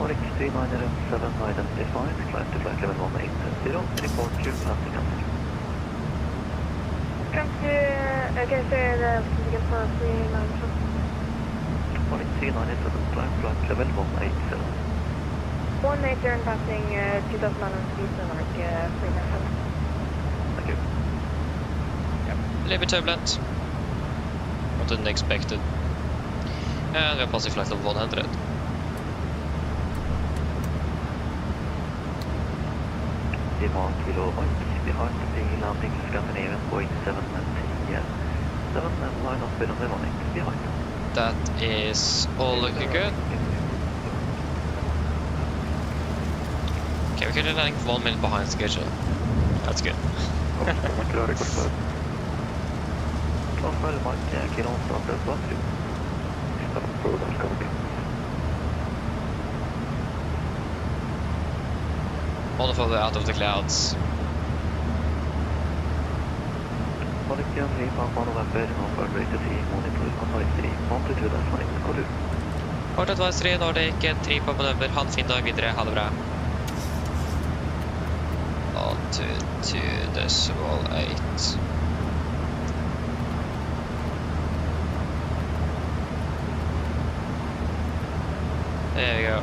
Oryx 3977 identified, climb to flight level 1810, report to landing country. Can you say the certificate for pre-management? Oryx 3977, climb flight level 180. 180 and passing 2000 feet and pre-management. Thank you. Yep, a little bit turbulent. What didn't expected. And we are passing flight level 100. Lima Kilo Mike, behind the landing Scandinavian Boeing 710. 7 and line up with on the running behind. That is all looking good. Okay, we could have landing 1 minute behind schedule. That's good. Wonderful, out of the clouds. Port advisory, Nordic 3 på manøver. Ha en fin dag videre. Ha det bra. Altitude decimal 8. There we go.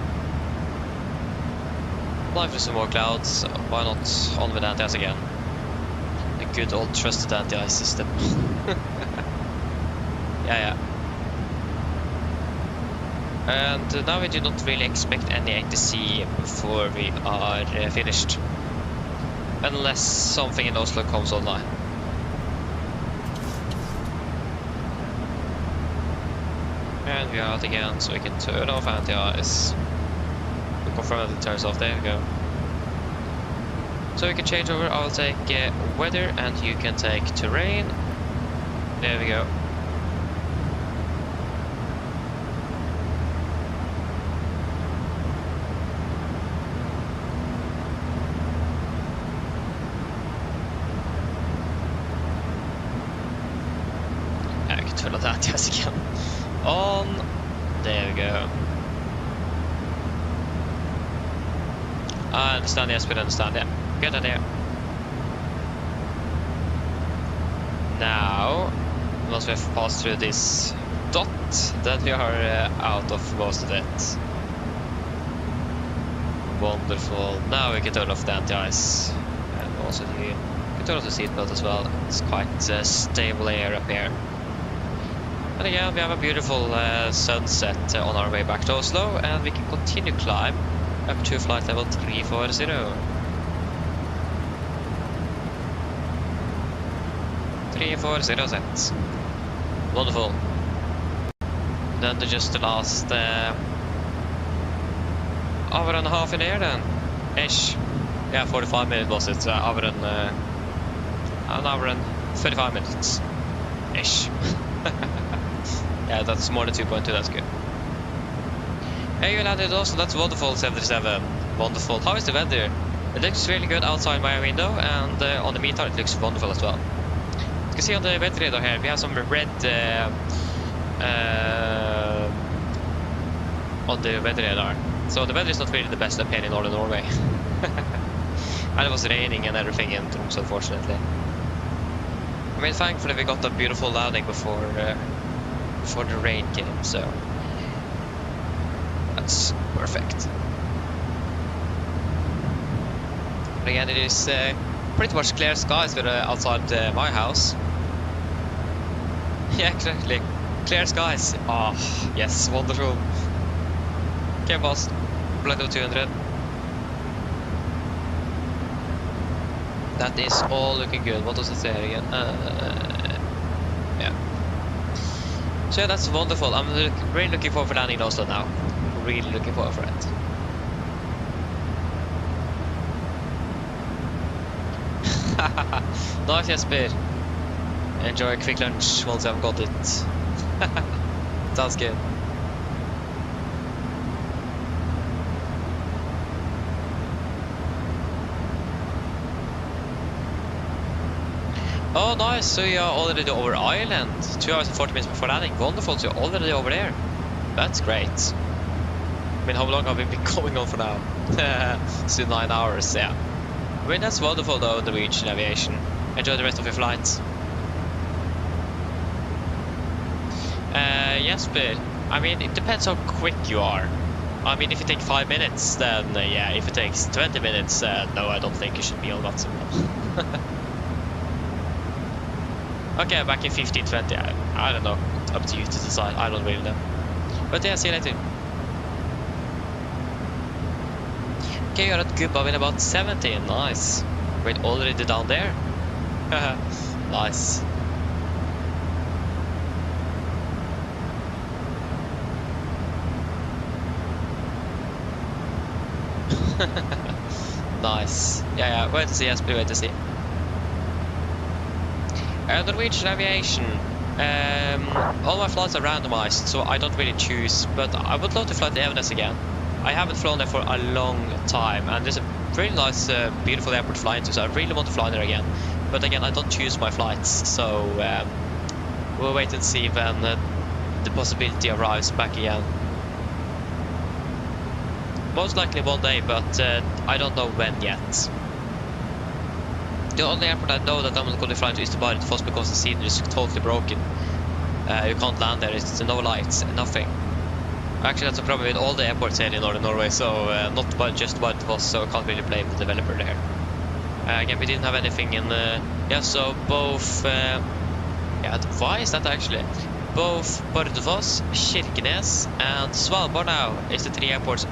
Life for some more clouds, why not on with anti-ice again? The good old trusted anti-ice system. yeah. And now we do not really expect any ATC before we are finished. Unless something in Oslo comes online. And we are out again, so we can turn off anti-ice. Confirm that it turns off. There we go. So we can change over. I'll take weather and you can take terrain. There we go. I can turn on that again. On. There we go. I understand, yes, we understand, yeah. Good idea. Now, once we have passed through this dot, then we are out of most of it. Wonderful. Now we can turn off the anti-ice. And also you can turn off the seatbelt as well. It's quite stable air up here. And again, we have a beautiful sunset on our way back to Oslo, and we can continue climb up to flight level 340. 340 set. Wonderful. Then just the last hour and a half in air then. Ish. Yeah, 45 minutes was it. An hour and 35 minutes ish. Yeah, that's more than 2.2. That's good. Hey, you landed also. That's wonderful. 77. Wonderful. How is the weather? It looks really good outside my window, and on the meter it looks wonderful as well. You can see on the weather radar here we have some red on the weather radar. So the weather is not really the best up here in northern Norway. And it was raining and everything in Tromsø, unfortunately. I mean, thankfully we got a beautiful landing before the rain came, so that's perfect. But again, it is pretty much clear skies with, outside my house. Yeah, exactly. Clear skies. Oh, yes, wonderful. Okay, boss. Plenty of 200. That is all looking good. What does it say again? Yeah. So yeah, that's wonderful. I'm really looking forward for landing in Oslo now. Really looking forward for it. Nice, Jesper. Enjoy a quick lunch once I've got it. Sounds good. Oh, nice. So you're already over Ireland. 2 hours and 40 minutes before landing. Wonderful. So you're already over there. That's great. I mean, how long have we been going on for now? Still 9 hours, yeah. I mean, that's wonderful though, Norwegian aviation. Enjoy the rest of your flight. Yes, but I mean, it depends how quick you are. I mean, if you take 5 minutes, then yeah. If it takes 20 minutes, no, I don't think you should be on that simple. Okay, back in 1520. I don't know. It's up to you to decide. I don't really know. But yeah, see you later. Okay, you're at Gubba in about 70. Nice. Wait, already down there? Nice. Nice. Yeah, wait to see. Yes, wait to see. Norwegian aviation. All my flights are randomized, so I don't really choose. But I would love to fly to Evenes again. I haven't flown there for a long time, and there's a really nice, beautiful airport to fly into. So I really want to fly there again. But again, I don't choose my flights, so we'll wait and see when the possibility arrives back again. Most likely one day, but I don't know when yet. The only airport I know that I'm not going to fly to is to Bardufoss because the scenery is totally broken. You can't land there, it's no lights, nothing. Actually, that's a problem with all the airports here in northern Norway, so not just Bardufoss, so I can't really blame the developer there. Again, we didn't have anything in yeah, so both yeah, why is that actually? Both Bardufoss, Kirkenes and Svalbard now is the 3 airports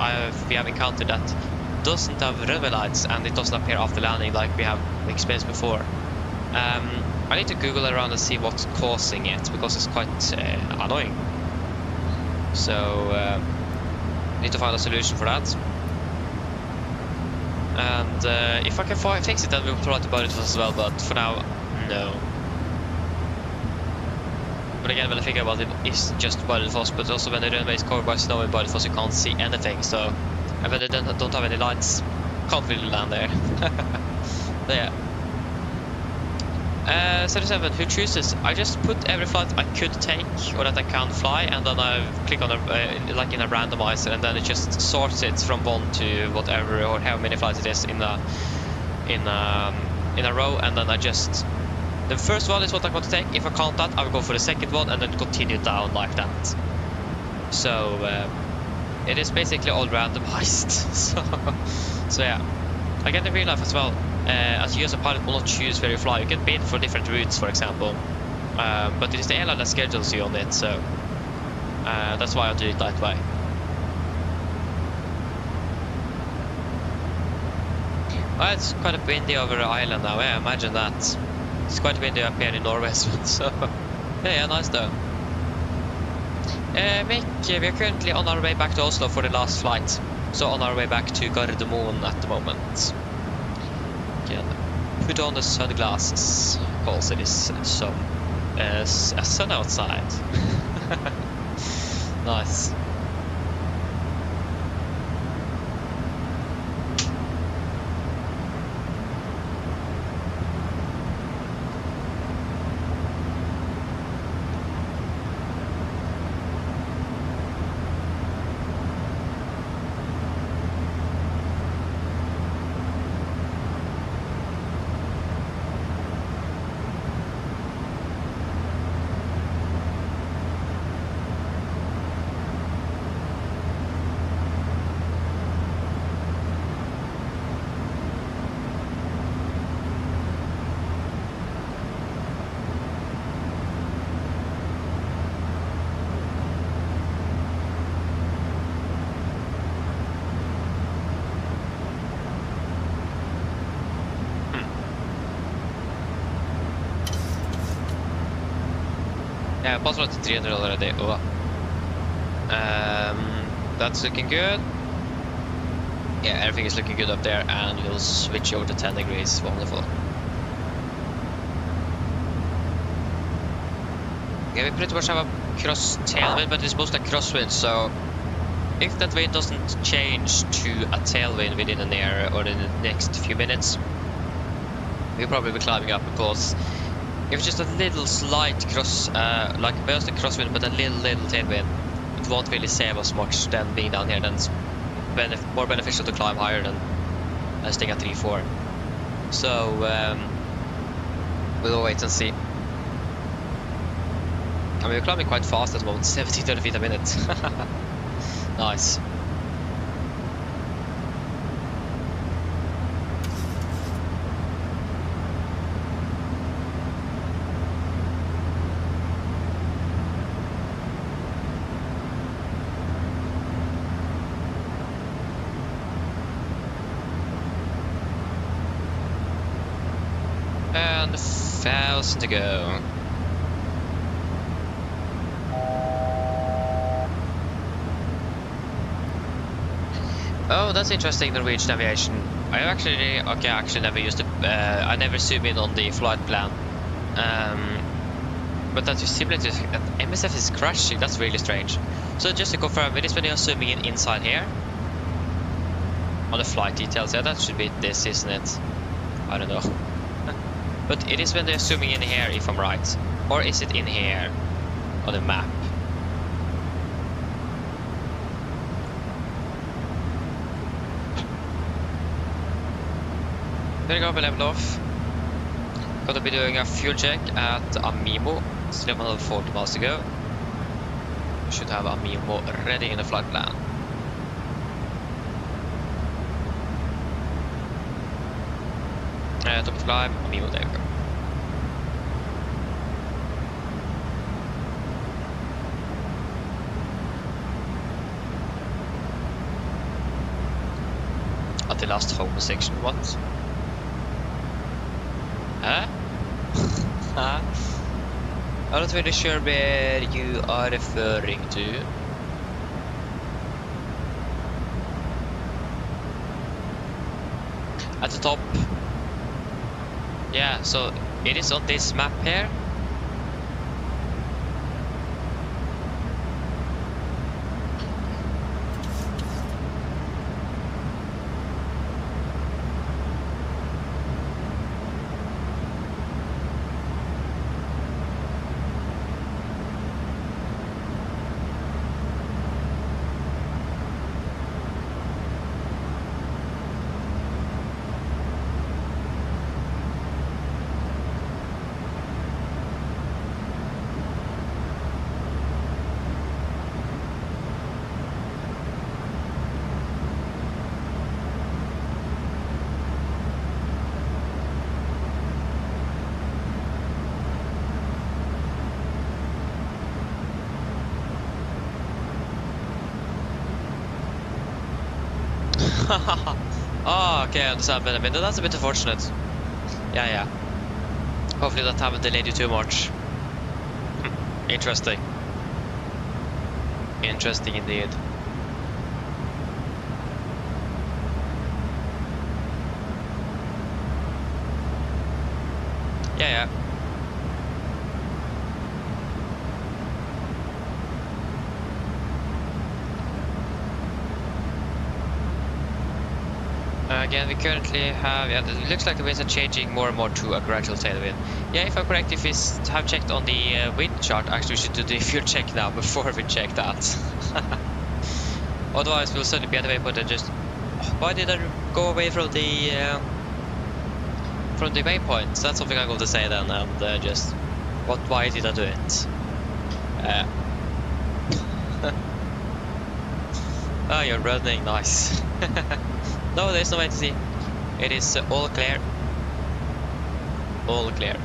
we have encountered that doesn't have runway lights, and it doesn't appear after landing like we have experienced before. I need to Google around and see what's causing it, because it's quite annoying. So need to find a solution for that. And if I can fix it, then we'll try to Bardufoss as well, but for now, no. But again, when I think about it, it's just Bardufoss, but also when the runway is covered by snow in Bardufoss, you can't see anything, so... And when they don't have any lights, can't really land there. So yeah. 37, who chooses? I just put every flight I could take, or that I can fly, and then I click on a, like in a randomizer, and then it just sorts it from 1 to whatever, or how many flights it is in a row, and then I just... The first one is what I'm going to take. If I count that, I will go for the second one, and then continue down like that. So... it is basically all randomized. So yeah. Again, in real life as well, as you as a pilot will not choose where you fly. You can bid for different routes, for example, but it is the airline that schedules you on it, so that's why I do it that way. Well, it's quite a windy over the island now, yeah, imagine that. It's quite windy up here in Norway as well, so yeah, nice though. Mick, we are currently on our way back to Oslo for the last flight. So on our way back to Gardermoen at the moment. Again, put on the sunglasses. because it is a sun outside. Nice. Yeah, possible to 300 already. Oh. That's looking good. Yeah, everything is looking good up there, and we'll switch over to 10 degrees. Wonderful. Yeah, we pretty much have a cross tailwind, but it's mostly a crosswind, so if that wind doesn't change to a tailwind within an area or in the next few minutes, we'll probably be climbing up, because if it's just a little slight cross, like just a crosswind but a little tailwind, it won't really save us much than being down here. Then it's more beneficial to climb higher than staying at 3-4. So we'll wait and see. I mean, we're climbing quite fast at the moment, 70-30 feet a minute. Nice. And 1,000 to go. Oh, that's interesting, Norwegian aviation. I actually never used it. I never zoom in on the flight plan. But that is similar to that MSF is crashing. That's really strange. So just to confirm, it is when you're zooming in inside here on the flight details. Yeah, that should be this, isn't it? I don't know. But it is when they're zooming in here, if I'm right. Or is it in here on the map? There we go, we leveled off. Gonna be doing a fuel check at Amimo. Still have another 40 miles to go. We should have Amimo ready in the flight plan. Top of climb, Amimo, there we go. At the last home section, what? Huh? Huh? I'm not really sure where you are referring to. At the top. Yeah, so it is on this map here. Oh, okay, I understand, Benjamin. That's a bit unfortunate. Yeah. Hopefully that haven't delayed you too much. Interesting. Interesting indeed. Yeah. Again, we currently have, yeah, it looks like the winds are changing more and more to a gradual tailwind. Yeah, if I'm correct, if we have checked on the wind chart, actually we should do the fuel check now before we check that. Otherwise we'll suddenly be at the waypoint and just, why did I go away from the waypoint? That's something I'm going to say then, and just, why did I do it? Oh, you're running, nice. No, there's no way to see. It is all clear. All clear.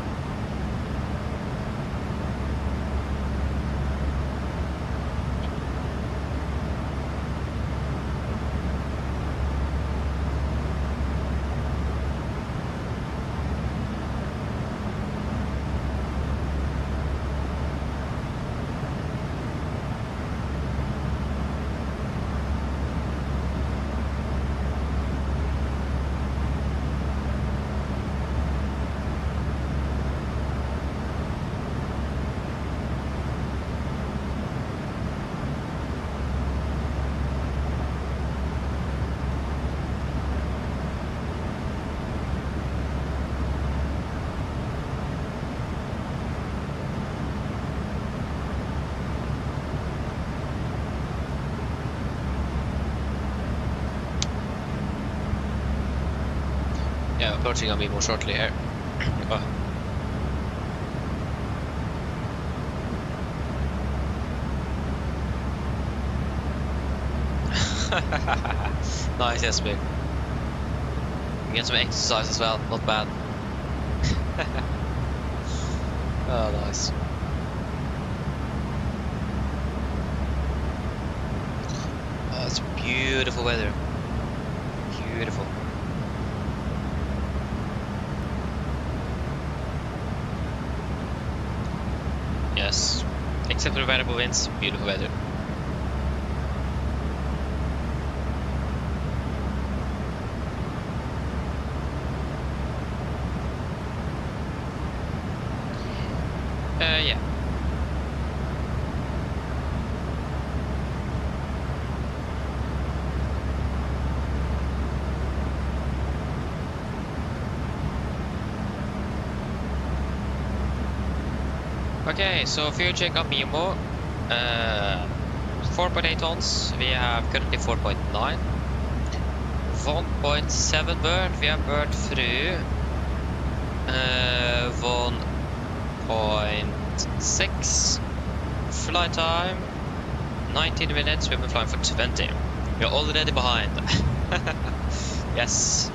Yeah, approaching on me more shortly here. Oh. Nice, yes, big. You get some exercise as well, not bad. Oh, nice. Oh, it's beautiful weather. Beautiful. Yes, except for variable winds, beautiful weather. Yeah. Okay, so fuel check on BMO, 4.8 tons, we have currently 4.9, 1.7 burned, we have burned through 1.6, flight time 19 minutes, we've been flying for 20, we're already behind. Yes.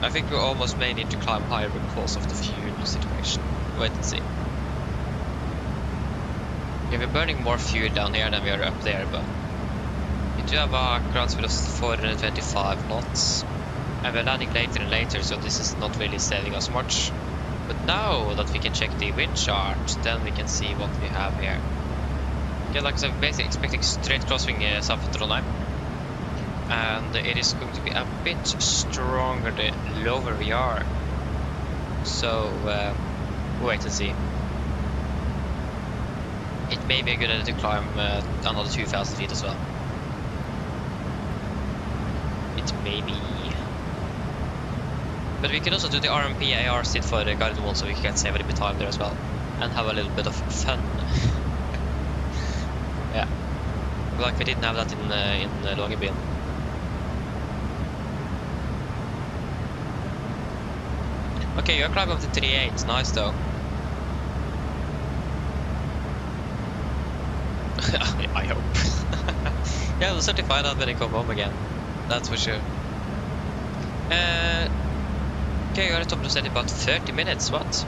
I think we almost may need to climb higher because of the fuel situation. Wait and see. Yeah, we're burning more fuel down here than we are up there, but we do have a ground speed of 425 knots. And we're landing later and later, so this is not really saving us much. But now that we can check the wind chart, then we can see what we have here. Okay, like I said, basically expecting straight crossing south of Trondheim. And it is going to be a bit stronger the lower we are. So, wait and see. It may be a good idea to climb another 2,000 feet as well. It may be. But we can also do the RMP AR sit for the guided one, so we can save a little bit of time there as well. And have a little bit of fun. Yeah. Like we didn't have that in Longyearbyen. Okay, you're climbing up to 38, nice though. I hope. Yeah, we'll certainly find out when they come home again. That's for sure. Okay, you're at top to set about 30 minutes, what?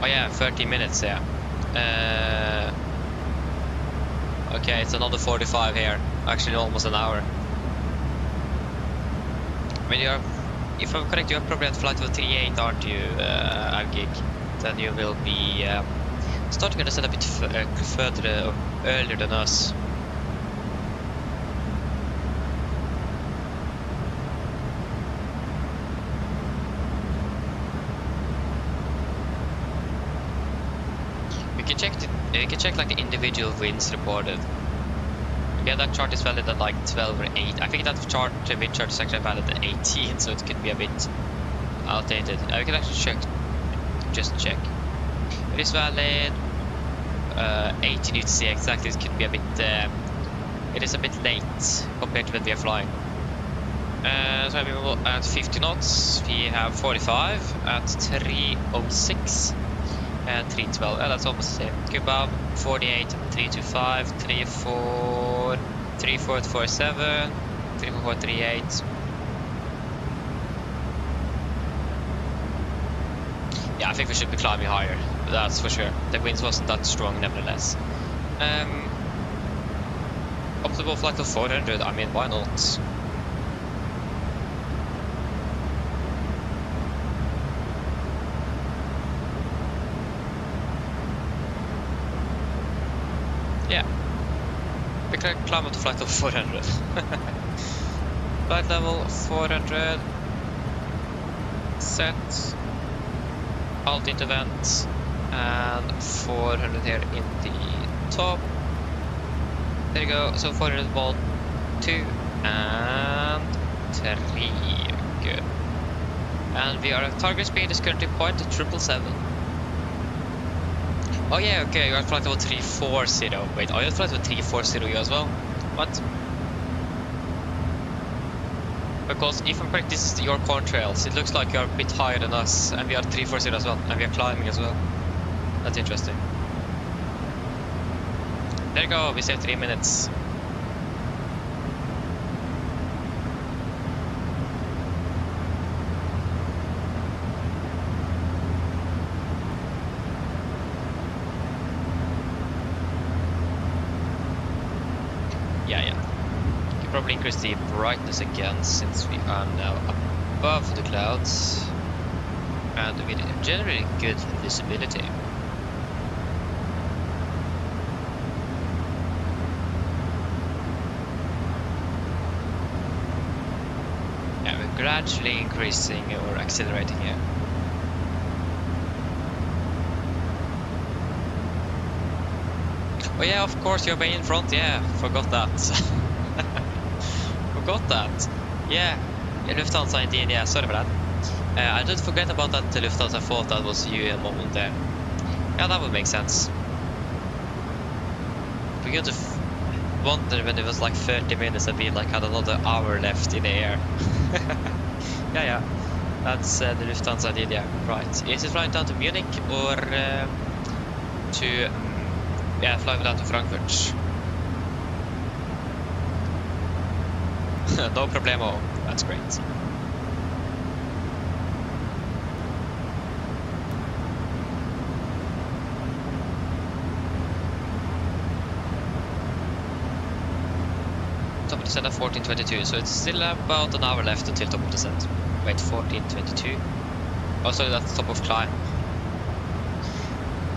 Oh yeah, 30 minutes, yeah. Okay, it's another 45 here. Actually, almost an hour. I mean, you're... If I'm correct, you're probably at flight level 38, aren't you, Avgig? Then you will be starting to set a bit further earlier than us. We can check like the individual winds reported. Yeah, that chart is valid at like 12 or 8. I think that chart, wind chart is actually valid at 18, so it could be a bit outdated. We can actually check, just check. It is valid 18 UTC exactly. It could be a bit, it is a bit late compared to when we are flying. So we will at 50 knots, we have 45 at 306 and 312. That's almost the same. Kebab 48, 325, 34, 3447, 3438. Yeah, I think we should be climbing higher, that's for sure. The winds wasn't that strong nevertheless. Optimal flight of 400, I mean, why not? Yeah, we can climb up to flight of 400. Flight level 400. Set. Alt into vent. And 400 here in the top. There you go. So 400 volt, 2 and 3. Good. And we are at target speed is currently 0.777. Oh yeah, okay, you're at flight level 340. Wait, are you at flight level 340 as well? What? Because if I'm correct, this is your contrails. It looks like you're a bit higher than us, and we are at 340 as well, and we are climbing as well. That's interesting. There you go, we saved 3 minutes. Probably increase the brightness again since we are now above the clouds and with generally good visibility. Yeah, we're gradually increasing or accelerating here. Oh yeah, of course, you're way in front, yeah, forgot that. Forgot that. Yeah, Lufthansa indeed, yeah, sorry for that. I did forget about that Lufthansa. I thought that was you in a moment there. Yeah, that would make sense. We could have wondered when it was like 30 minutes and we like had another hour left in the air. yeah, that's the Lufthansa did, yeah, right. Is it flying down to Munich or to, yeah, flying down to Frankfurt? No problemo. That's great. Top of descent at 14:22, so it's still about an hour left until top of descent. Wait, 14:22. Oh, sorry, that's top of climb.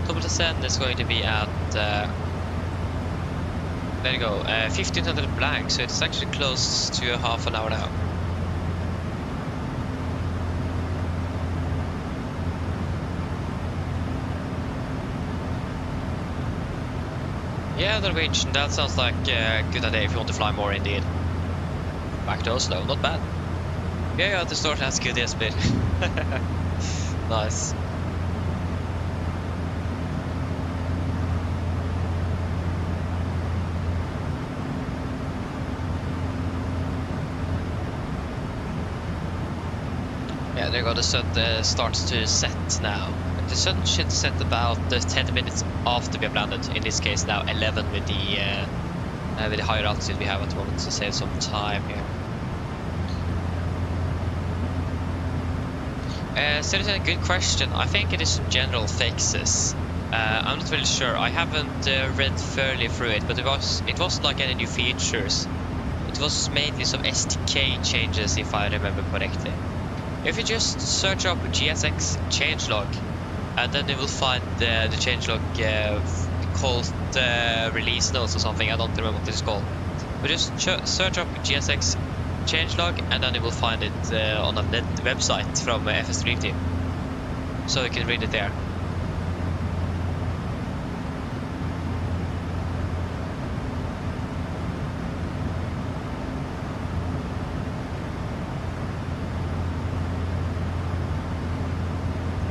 Top of descent is going to be at. There you go, 1500 blank, so it's actually close to half an hour now. Yeah, Norwegian, that sounds like a good idea if you want to fly more indeed. Back to Oslo, not bad. Yeah, the store has good airspeed. Nice. There you go, the sun starts to set now. The sun should set about 10 minutes after we have landed. In this case now 11 with the higher altitude we have at the moment to save some time here. Seriously, a good question. I think it is some general fixes. I'm not really sure. I haven't read thoroughly through it, but it wasn't like any new features. It was mainly some SDK changes, if I remember correctly. If you just search up GSX changelog, and then you will find the changelog called release notes or something. I don't remember what it's called. But just search up GSX changelog, and then you will find it on a website from FS Dream Team, so you can read it there.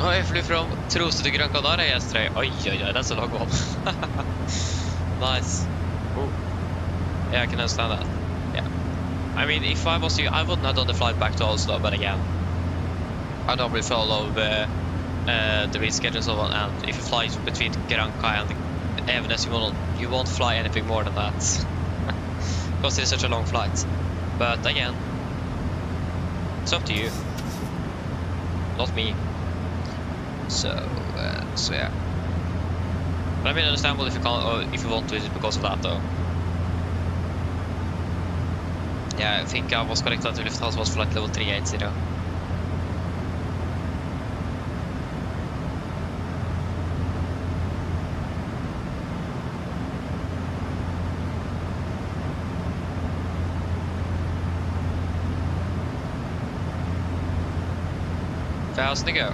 I flew from Tromsø to Gran Canaria yesterday. Oi, that's a long one. Nice. Ooh. Yeah, I can understand that. Yeah. I mean, if I was you, I wouldn't have done the flight back to Oslo, but again, I normally follow the reschedule and so on, and if you fly between Granca and Evenes, you won't fly anything more than that. Because it is such a long flight. But again, it's up to you. Not me. So yeah. But I mean, understandable if you can't, or if you want to, because of that though. Yeah, I think I was correct that the Lufthansa was flight level 380. How's to go?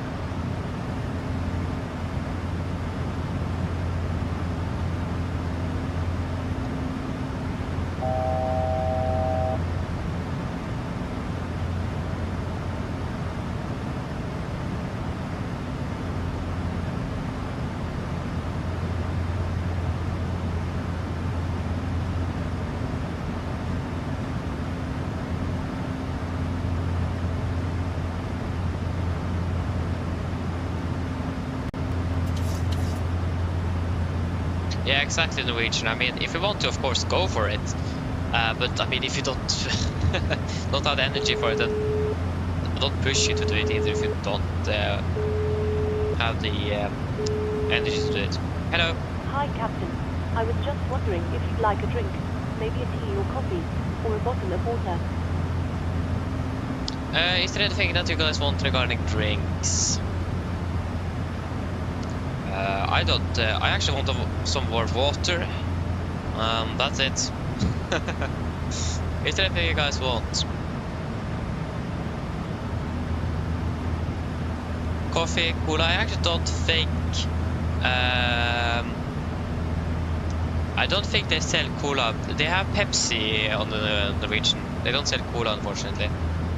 Yeah, exactly, Norwegian. I mean, if you want to, of course, go for it. But I mean, if you don't don't have the energy for it, then don't push you to do it either. If you don't have the energy to do it. Hello. Hi, Captain. I was just wondering if you'd like a drink, maybe a tea or coffee, or a bottle of water. Is there anything that you guys want regarding drinks? I don't. I actually want some more water. That's it. Is there anything you guys want? Coffee, cola. I actually don't think. I don't think they sell cola. They have Pepsi on the Norwegian. They don't sell cola, unfortunately.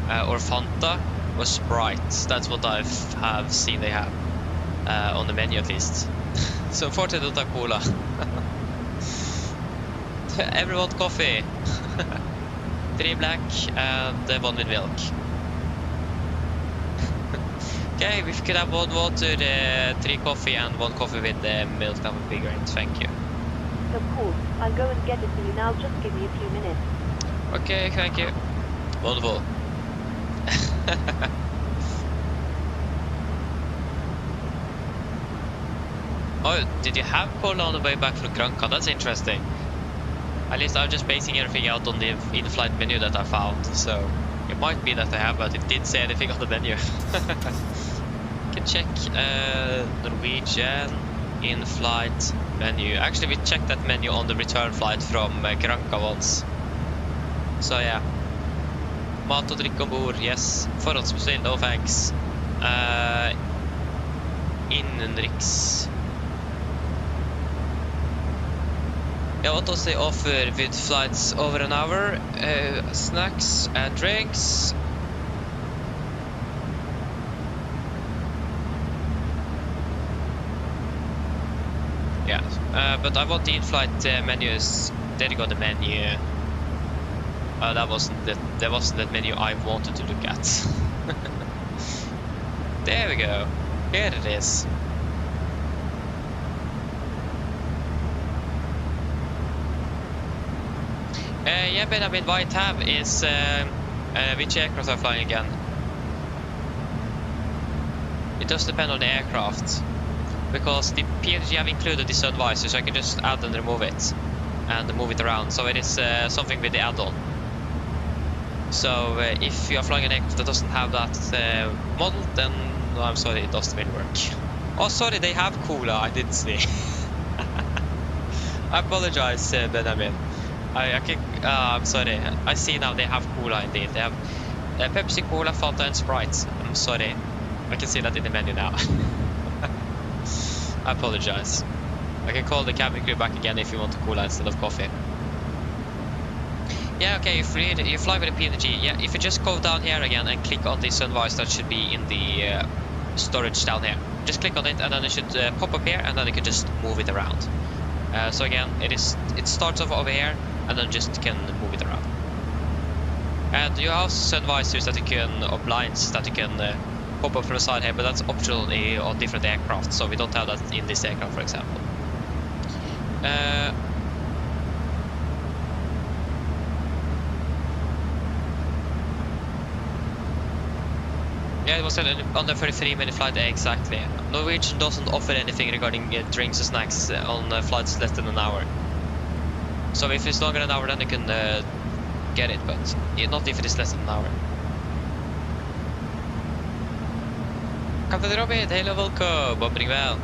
Or Fanta or Sprite. That's what I have seen they have. On the menu at least. So unfortunately don't have cola. Everyone coffee. 3 black and 1 with milk. Okay, if you could have 1 water, 3 coffee and 1 coffee with milk, that would be great, thank you. Of course, I'll go and get it for you now, just give me a few minutes. Okay, thank you. Wonderful. Oh, did you have cola on the way back from Granca? That's interesting. At least I'm just basing everything out on the in-flight menu that I found, so it might be that I have, but it didn't say anything on the menu. You can check Norwegian in-flight menu. Actually, we checked that menu on the return flight from Granca once. So yeah. Mat og drikk ombord, yes. Forhåndsbestilt, no thanks. Innenriks. Yeah, what does they offer with flights over an hour? Snacks and drinks. Yeah, but I want the in-flight menus. There you go, the menu. That wasn't the menu I wanted to look at. There we go. Here it is. Yeah, but I mean, what I have is which aircraft are flying again. It does depend on the aircraft, because the PMDG have included the sun visor, so I can just add and remove it and move it around. So it is something with the add-on. So if you are flying an aircraft that doesn't have that model, then I'm sorry, it doesn't really work. Oh, sorry, they have cola. I didn't see. I apologize, Benjamin. I'm sorry. I see now they have cola indeed. They have Pepsi, Cola, Fanta, and Sprite. I'm sorry. I can see that in the menu now. I apologize. I can call the cabin crew back again if you want a cola instead of coffee. Yeah, okay, you fly with a PMDG. Yeah, if you just go down here again and click on the sunrise, that should be in the storage down here. Just click on it and then it should pop up here, and then you can just move it around. So again, it starts off over here and then just can move it around. And you have sun visors that you can, or blinds that you can pop up from the side here, but that's optional on different aircraft, so we don't have that in this aircraft, for example. Yeah, it was on the 33-minute flight, exactly. Norwegian doesn't offer anything regarding drinks or snacks on flights less than an hour. So if it's longer than an hour, then you can get it, but not if it is less than an hour. Captain Robin, hej och welcome, bombing well.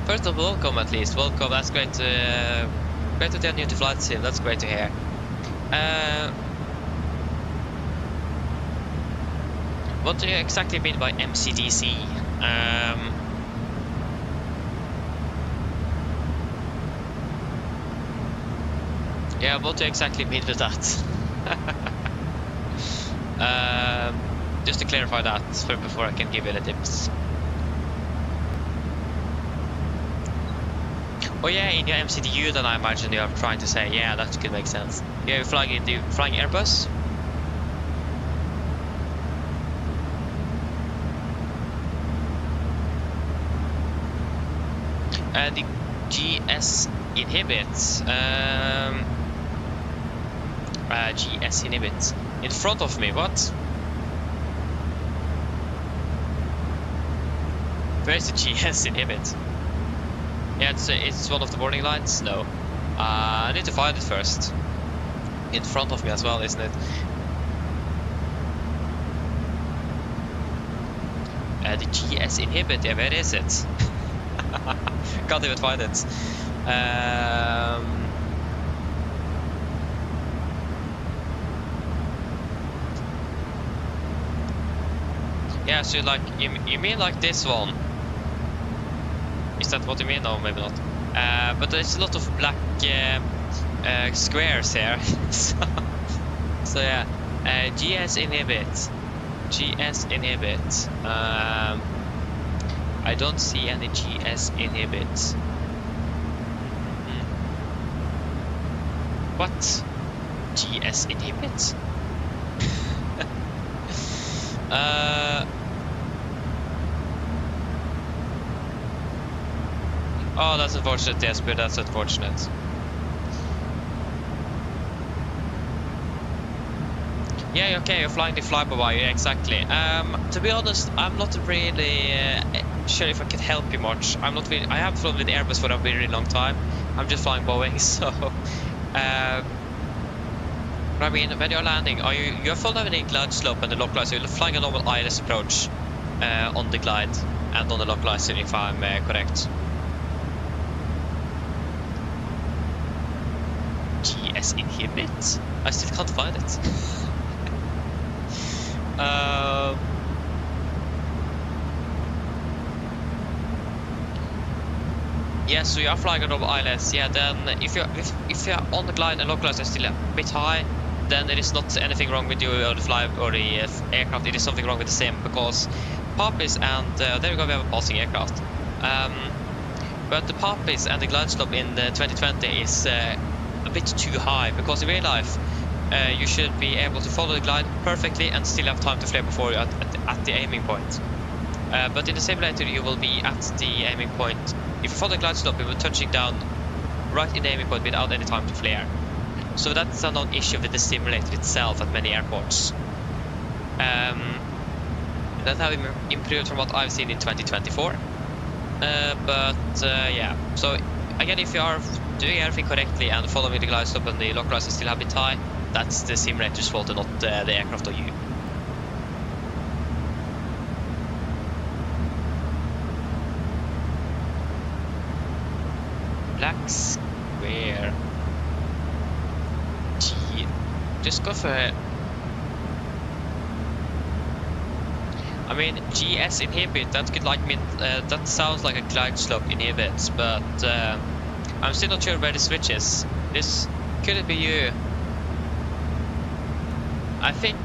First of all, welcome at least. Welcome, that's great to tell you to flight sim, that's great to hear. What do you exactly mean by MCDC? Yeah, what do you exactly mean with that? Just to clarify that before I can give you the tips. Oh yeah, in your MCDU then I imagine you are trying to say, yeah, that could make sense. Yeah, you're flying Airbus? The GS inhibits. GS inhibits. In front of me, what? Where's the GS inhibit? Yeah, it's one of the warning lights? No. I need to find it first. In front of me as well, isn't it? The GS inhibit, yeah, where is it? Can't even find it. Yeah, so like, you mean like this one? Is that what you mean? No, maybe not. But there's a lot of black squares here. so yeah, GS inhibit. GS inhibit. I don't see any GS inhibits. What? GS inhibits? Oh, that's unfortunate, yes, but that's unfortunate. Yeah, okay, you're flying the fly-by-wire, yeah, exactly. To be honest, I'm not really sure if I can help you much. I have flown with Airbus for a very long time. I'm just flying Boeing, so... but I mean, when you're landing, you're following the glide slope and the localizer, you're flying a normal ILS approach on the glide and on the localizer, if I'm correct. GS inhibit? I still can't find it. Yeah, so you are flying a normal ILS. Yeah, then if you're on the glide and localizer is still a bit high, then there is not anything wrong with you or the aircraft. It is something wrong with the sim, because Poppies and there we go, we have a passing aircraft. But the Poppies and the glide slope in 2020 is a bit too high, because in real life you should be able to follow the glide perfectly and still have time to flare before you at the aiming point. But in the simulator you will be at the aiming point. If you follow the glide slope, you will be touching down right in the aiming point without any time to flare. So that's a known issue with the simulator itself at many airports. That have improved from what I've seen in 2024. Yeah, so again, if you are doing everything correctly and following the glide slope and the localizer still a bit high, that's the simulator's fault and not the aircraft or you. Black square. Just go for it. I mean, GS inhibit, that could like mean, that sounds like a glide slope inhibit, but I'm still not sure where the switch is. This, could it be you? I think,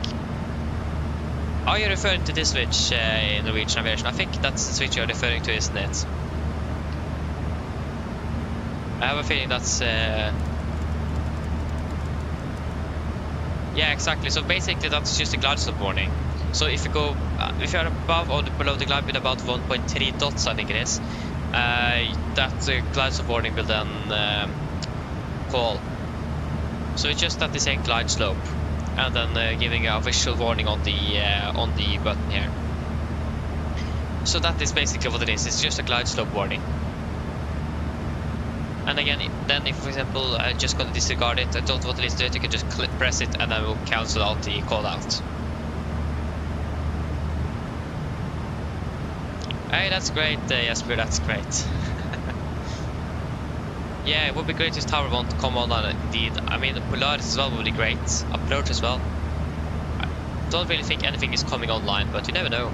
are you referring to this switch in Norwegian aviation? I think that's the switch you're referring to, isn't it? I have a feeling that's... Yeah, exactly. So basically that's just a glide slope warning. So if you go, if you are above or below the glide with about 1.3 dots, I think it is, that glide slope warning will then call. So it's just that they say glide slope, and then giving a visual warning on the button here. So that is basically what it is. It's just a glide slope warning. And again, then if, for example, I'm just going to disregard it, I don't want to listen to it, you can just press it and then we'll cancel out the call out. Hey, that's great, Jesper, that's great. Yeah, it would be great if Tower won't come online indeed. I mean, Polaris as well would be great, Approach as well. I don't really think anything is coming online, but you never know.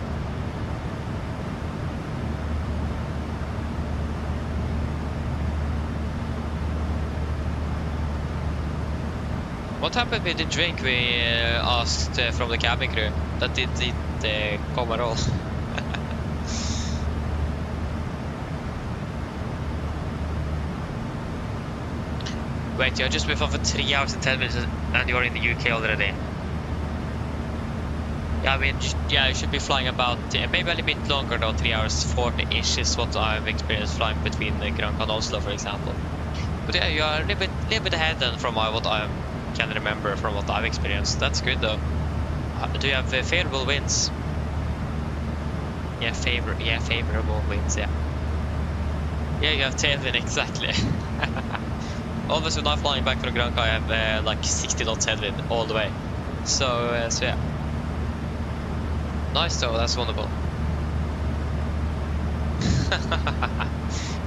What happened with the drink we asked from the cabin crew? That did it come at all? Wait, you're just with for 3 hours and 10 minutes and you're in the UK already. Yeah, I mean, yeah, you should be flying about, maybe a little bit longer though, 3 hours 40-ish is what I've experienced flying between Granca and Oslo, for example. But yeah, you are a little bit ahead then from what I can remember from what I've experienced. That's good though. Do you have favorable winds? Yeah, favorable winds, yeah. Yeah, you have tailwind, exactly. Always when I'm flying back from Granca, I have like 60 knots headwind all the way. So yeah. Nice though, that's wonderful.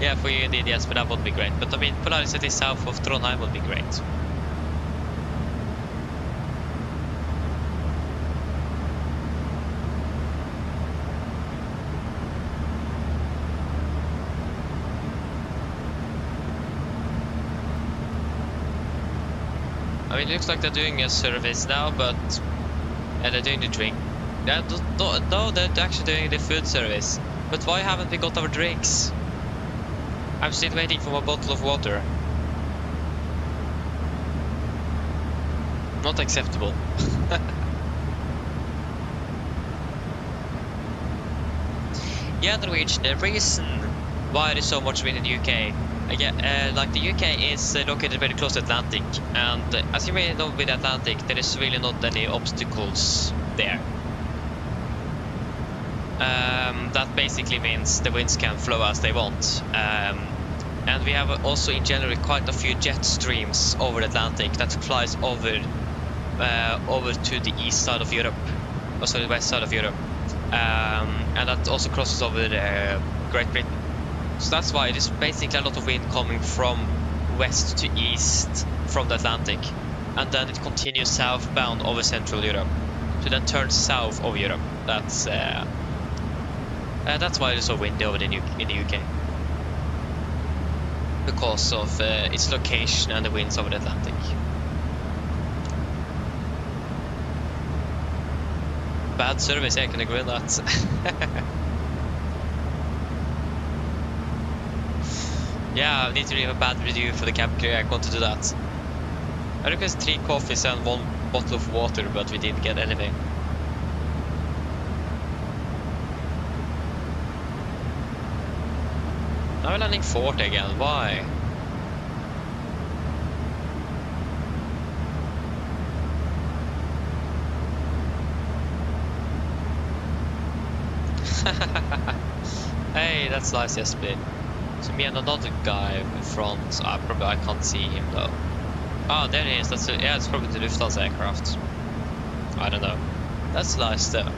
Yeah, for you indeed, yes, but that would be great. But I mean, Polaris City south of Trondheim would be great. I mean, it looks like they're doing a service now, but they're doing the drink. No, they're actually doing the food service. But why haven't we got our drinks? I'm still waiting for my bottle of water. Not acceptable. Yeah, Norwegian, the reason why there is so much wind in the UK. Like the UK is located very close to the Atlantic, and as you may know with the Atlantic, there is really not any obstacles there. That basically means the winds can flow as they want. And we have also in general quite a few jet streams over the Atlantic that flies over to the east side of Europe, also the west side of Europe, and that also crosses over Great Britain. So that's why it is basically a lot of wind coming from west to east from the Atlantic, and then it continues southbound over Central Europe to then turn south of Europe. That's why it is so windy over in the UK, because of its location and the winds over the Atlantic. Bad service, I can agree with that. Yeah, I need to leave a bad review for the cabin crew. I want to do that. I requested 3 coffees and 1 bottle of water, but we didn't get anything. Now we're landing 40 again. Why? Hey, that's nice, yesterday. So me and another guy in front. I can't see him though. Oh, there he is. Yeah, it's probably the Lufthansa aircraft. I don't know. That's nice though.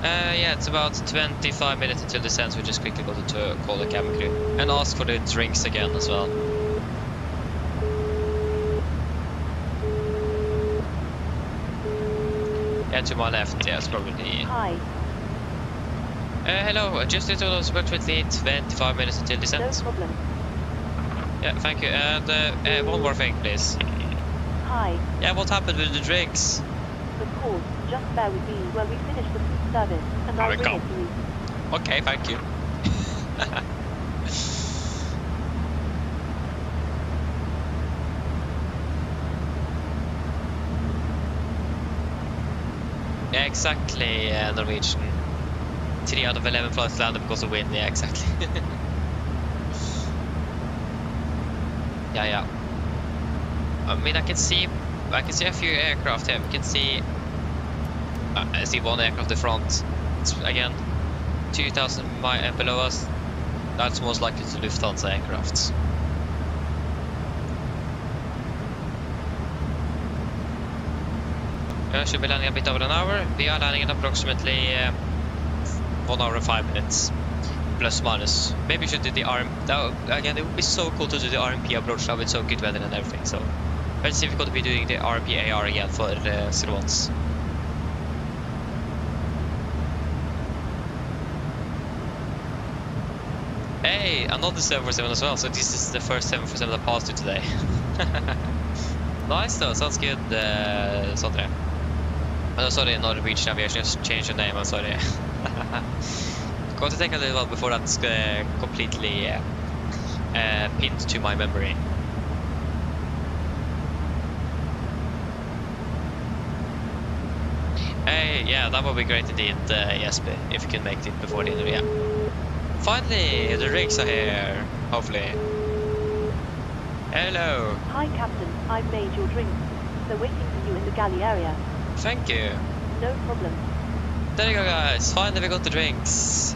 Yeah, it's about 25 minutes until descent. We just quickly go to call the cabin crew and ask for the drinks again as well. Yeah, to my left, yes, probably. Hi. Hello, just a total of approximately 25 minutes until descent. No problem. Yeah, thank you. And one more thing, please. Hi. Yeah, what happened with the drinks? Of course, just bear with me while we finish the food service, and I'll bring it to you. Okay, thank you. Yeah, exactly, Norwegian. 3 out of 11 flights landed because of wind, yeah, exactly. Yeah. I mean, I can see a few aircraft here. We can see, I see one aircraft at the front. It's, again, 2,000 below us. That's most likely to Lufthansa aircrafts. Should be landing a bit over an hour. We are landing in approximately 1 hour and 5 minutes. Plus minus. Maybe we should do the RM. Again, it would be so cool to do the RMP approach now with so good weather and everything. So let's see if we're going to be doing the RMP AR again for 01s. Hey, another 747 as well. So this is the first 747 that passed you today. Nice though, sounds good, Sondre. Oh, sorry, Norwegian Aviation just changed your name, I'm sorry. Going to take a little while before that's completely pinned to my memory. Hey, yeah, that would be great indeed, Jesper, if you can make it before the end of the year. Finally, the rigs are here, hopefully. Hello. Hi, Captain. I've made your drink. They're waiting for you in the galley area. Thank you. No problem. There you go, guys. Finally, we got the drinks.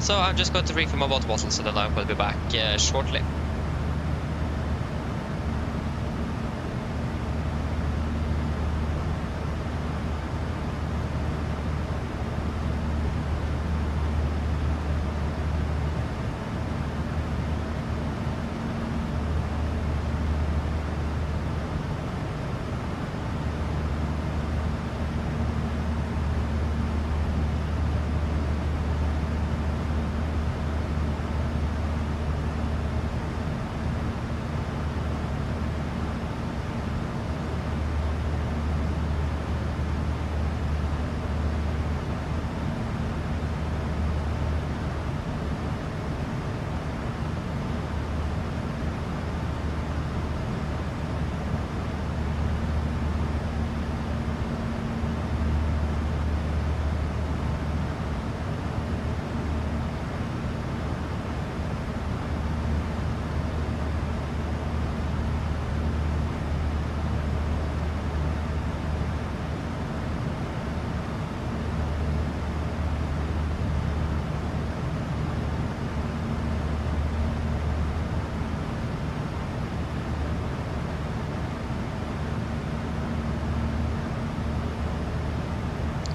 So I'm just going to refill my water bottle, so then I will be back shortly.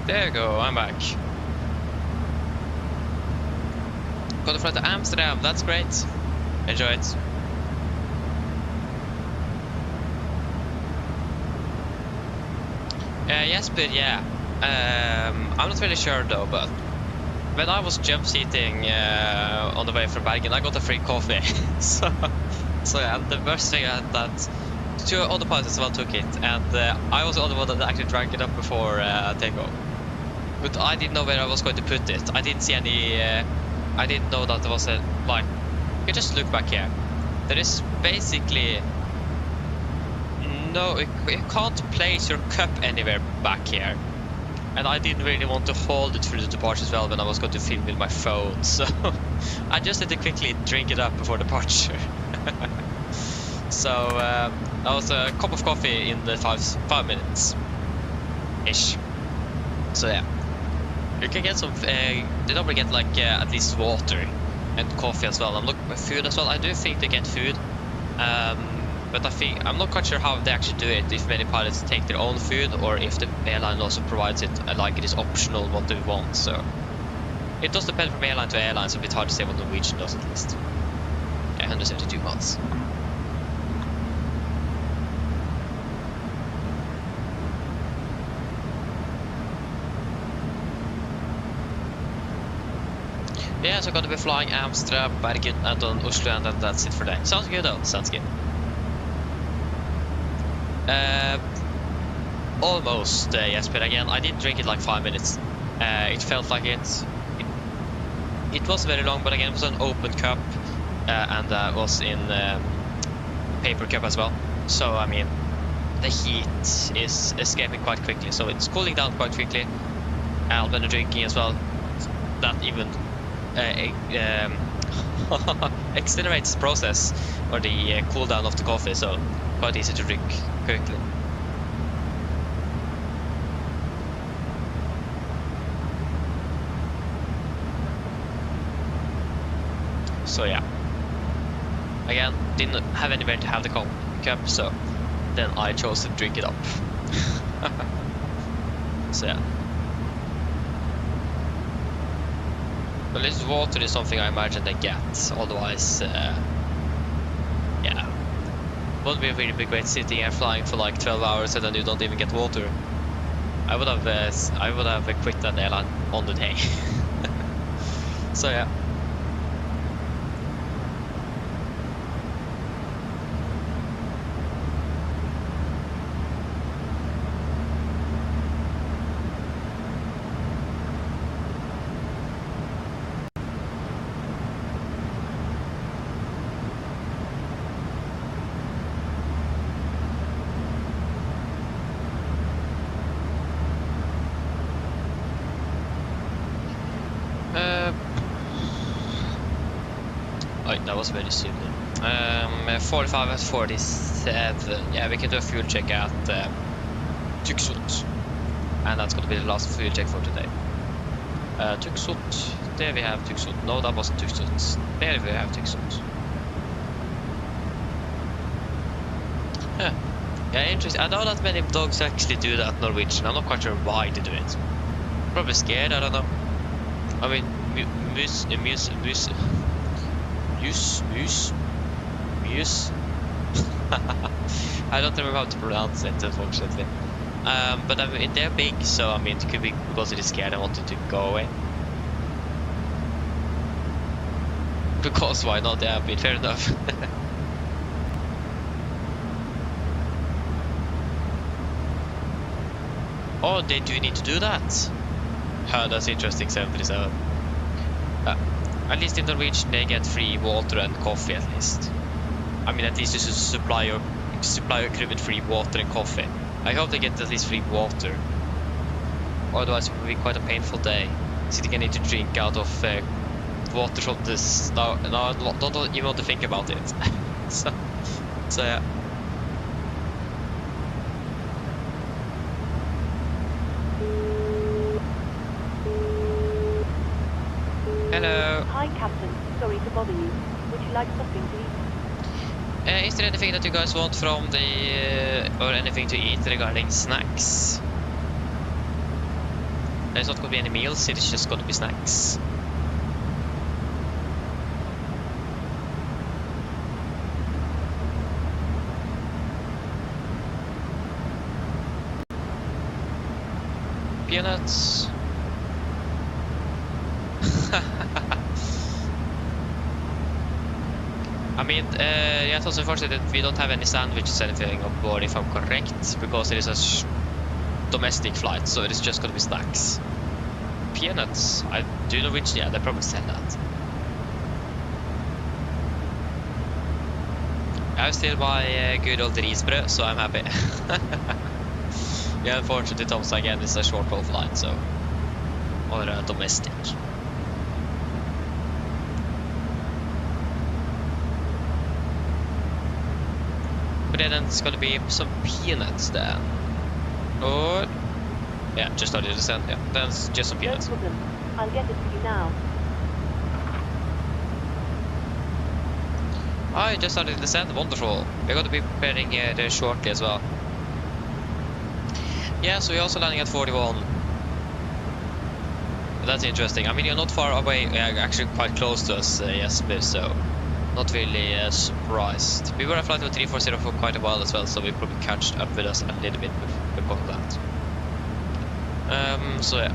There you go, I'm back. Got to fly to Amsterdam, that's great. Enjoy it. Yes, but yeah. I'm not really sure though, but when I was jump seating on the way from Bergen, I got a free coffee. so yeah, the worst thing I had that 2 other pilots as well took it, and I was the only one that actually drank it up before takeoff. But I didn't know where I was going to put it. I didn't see any. I didn't know that there was a like. You just look back here. There is basically no. You can't place your cup anywhere back here. And I didn't really want to hold it through the departure as well when I was going to film with my phone. So I just had to quickly drink it up before departure. So that was a cup of coffee in the 5 minutes ish. So yeah. You can get some, they normally get like at least water and coffee as well. I'm looking for food as well. I do think they get food, but I'm not quite sure how they actually do it. If many pilots take their own food, or if the airline also provides it, like it is optional what they want. So it does depend from airline to airline. So it's a bit hard to say what Norwegian does at least. Yeah, 172 miles. Yeah, so I'm gonna be flying Amsterdam, Bergen, and then Oslo, and then that's it for today. Sounds good though, sounds good. Almost, yes, but again, I didn't drink it like 5 minutes. It felt like it was very long, but again, it was an open cup, and was in paper cup as well. So, I mean, the heat is escaping quite quickly, so it's cooling down quite quickly. And when you're drinking as well, that even accelerates the process or the cool down of the coffee, so quite easy to drink quickly. So yeah, again, didn't have anywhere to have the cup, so then I chose to drink it up. So yeah. But this water is something I imagine they get, otherwise, yeah. Wouldn't be a really big way sitting and flying for like 12 hours and then you don't even get water. I would have quit that airline on the day. So yeah. That was very soon. 45 at 47. Yeah, we can do a fuel check at Tromsø. And that's going to be the last fuel check for today. Tromsø. There we have Tromsø. No, that wasn't Tromsø. There we have Tromsø. Huh. Yeah, interesting. I know that many dogs actually do that Norwegian. I'm not quite sure why they do it. Probably scared, I don't know. I mean, moose. I don't remember how to pronounce it, unfortunately. But I mean, they're big, so I mean, it could be because it is scared and wanted to go away. Because why not? Yeah, but fair enough. Oh, they do need to do that? Oh, that's interesting, 737. At least in Norwegian they get free water and coffee at least. I mean, at least you should supply your crew with free water and coffee. I hope they get at least free water. Otherwise it will be quite a painful day. Sitting and need to drink out of water from this. No, don't even want to think about it. so yeah. Hello. Hi, Captain. Sorry to bother you. Would you like something to eat? Is there anything that you guys want from the or anything to eat regarding snacks? There's not going to be any meals. It's just going to be snacks. Peanuts. I mean, yeah, it's also unfortunate that we don't have any sandwiches or anything on board, if I'm correct, because it is a domestic flight, so it is just going to be snacks. Peanuts, I do know which, yeah, they probably sell that. I have still my good old risbrød, so I'm happy. Yeah, unfortunately, Tromsø again is a short-haul flight, so, or domestic. But then it's gonna be some peanuts then. Or yeah, just started to descend, yeah. That's just some peanuts. No problem. I'll get it for you now. I just started to descend, wonderful. We're gonna be preparing there shortly as well. Yeah, so we're also landing at 41. That's interesting. I mean, you're not far away, actually quite close to us, Jesper, so not really surprised. We were at flight 340 for quite a while as well, so we probably catched up with us a little bit before that. So yeah.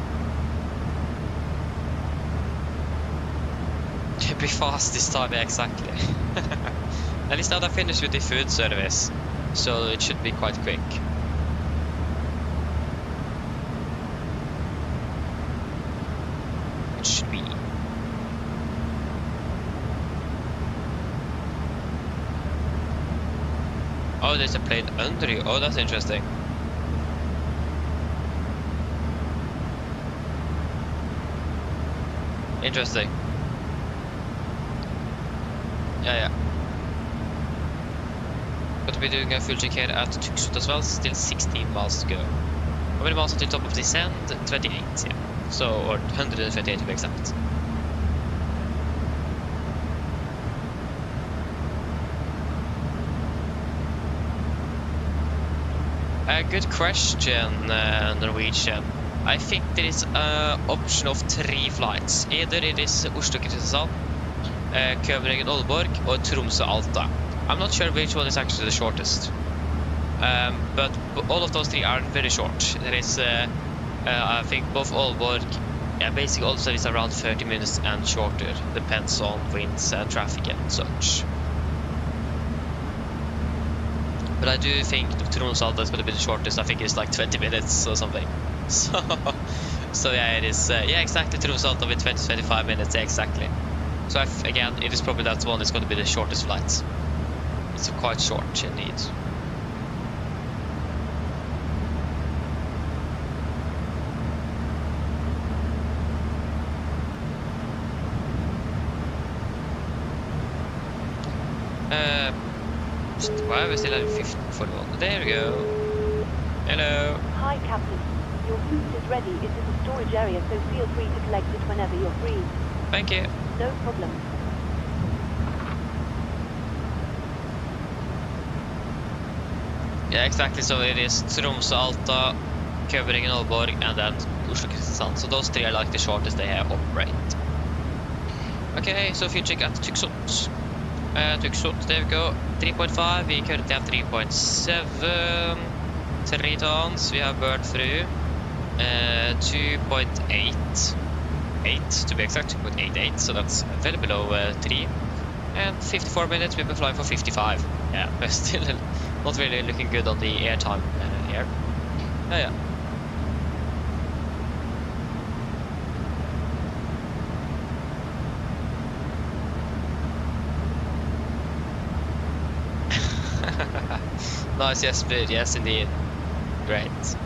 be fast this time, yeah, exactly. At least now they're finished with the food service, so it should be quite quick. It should be. Oh, there's a plane under you. Oh, that's interesting. Interesting. Yeah. Going to be doing a full check here at Tromsø as well. Still 16 miles to go. How many miles until top of descent? 28, yeah. So, or 128 to be exact. Good question, Norwegian. I think there is an option of 3 flights. Either it is Oslo-Kristiansand, København Aalborg, or Tromsø-Alta. I'm not sure which one is actually the shortest. But all of those 3 are very short. There is, I think, both Aalborg, yeah, basically all service around 30 minutes and shorter. Depends on winds and traffic and such. But I do think Tromsø-Alta is going to be the shortest. I think it's like 20 minutes or something. So yeah, it is. Yeah, exactly. Tromsø-Alta with 20-25 minutes. Yeah, exactly. So again, it is probably that one is going to be the shortest flight. It's quite short indeed. Why are we still at 41? There we go. Hello. Hi, Captain. Your food is ready. It's in the storage area, so feel free to collect it whenever you're free. Thank you. No problem. Yeah, exactly. So it is Tromsø-Alta, København Aalborg, and then Oslo-Kristiansand. So those 3 are like the shortest they have operate. Okay, so if you check at Tromsø. Tromsø, there we go. 3.5, we currently have 3.7. 3 tons, we have bird through. 2.8. 8 to be exact, 2.88, so that's well below 3. And 54 minutes, we've been flying for 55. Yeah, we're still not really looking good on the air time here. Oh yeah. Nice, yes, but yes, indeed. Great.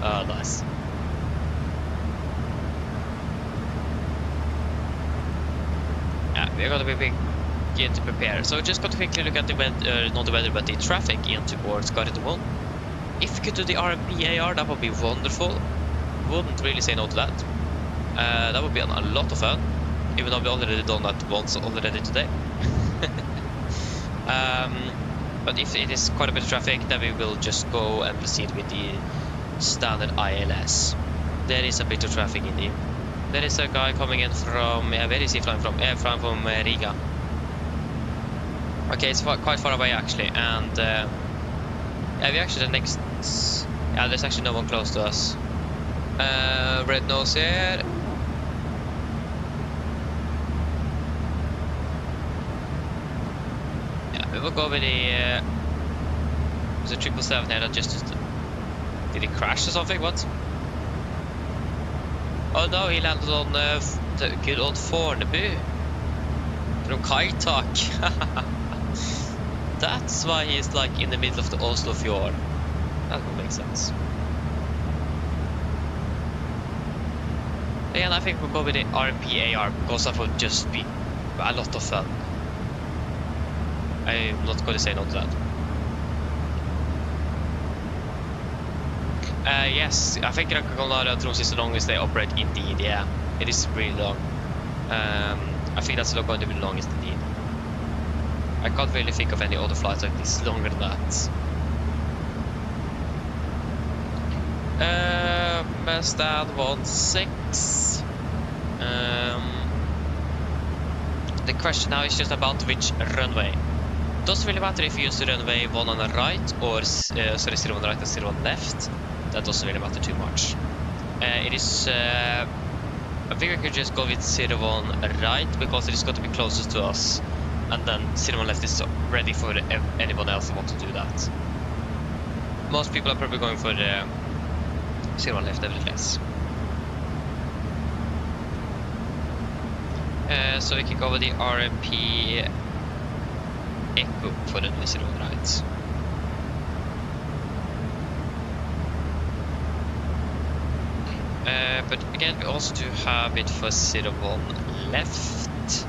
Oh, nice. Yeah, we're gonna begin to prepare. So just got to quickly look at the weather, not the weather, but the traffic in towards Gardermoen. If we could do the RMPAR, that would be wonderful. Wouldn't really say no to that. That would be a lot of fun, even though we already done that once already today. But if it is quite a bit of traffic, then we will just go and proceed with the standard ILS. There is a bit of traffic indeed. There is a guy coming in from, where is he flying from? Flying from Riga. Okay, it's quite far away actually, and yeah, we actually the next. Yeah, there's actually no one close to us. Red nose here. We will go with the was it 777 here that just did it crash or something? What? Oh no, he landed on the good old Fornebu from Kaitak. That's why he's like in the middle of the Oslo fjord. That would make sense. And I think we'll go with the RMPAR because that would just be a lot of fun. I'm not going to say no to that. Yes, I think Rakagolari and Tromsø is the longest they operate indeed, yeah. It is really long. I think that's going to be the longest indeed. I can't really think of any other flights like this longer than that. Stand 16. The question now is just about which runway. Doesn't really matter if you use the runway 1 on the right or 0 on the right and 0 on the left. That doesn't really matter too much. It is I think we could just go with 01 right, because it is going to be closest to us. And then 01 left is ready for anyone else who wants to do that. Most people are probably going for the 01 left, nevertheless. So we can go with the RMP Echo for the 01 right. But again, we also do have it for 01 left.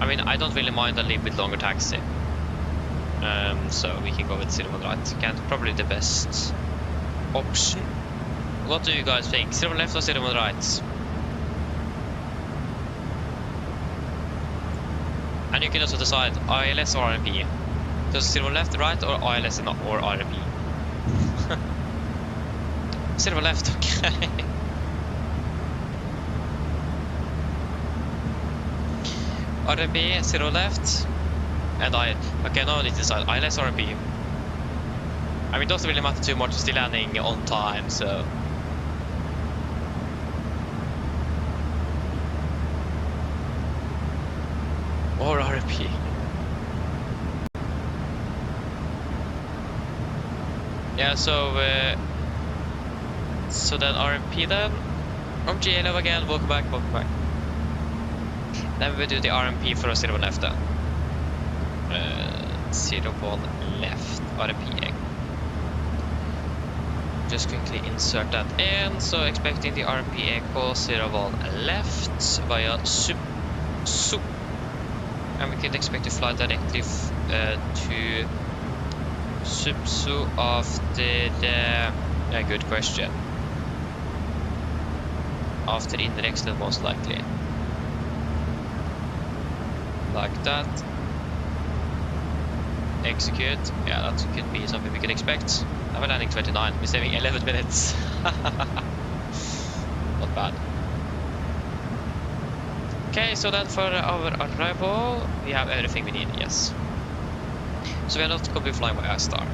I mean, I don't really mind a little bit longer taxi. So we can go with 01 right. Again, probably the best option. What do you guys think? 01 left or 01 right? And you can also decide ILS or RMP. Does 01 left, right, or ILS or RMP? 01 left, okay. RMP, 01 left, and okay, now I need to decide ILS or RMP. I mean, it doesn't really matter too much, still landing on time, so. Or RMP. Yeah, so then RMP then. From GLO again, welcome back. Then we do the RMP for a 01 left then. 01 left, RMP. Just quickly insert that in. So expecting the RMP Echo 01 left via Tromsø. And we can expect to fly directly to Tromsø after the... Yeah, good question. After indirect, most likely. Like that. Execute. Yeah, that could be something we can expect. Now we're landing 29. We're saving 11 minutes. Not bad. Okay, so then for our arrival, we have everything we need, yes. So we are not going to be flying by iStar.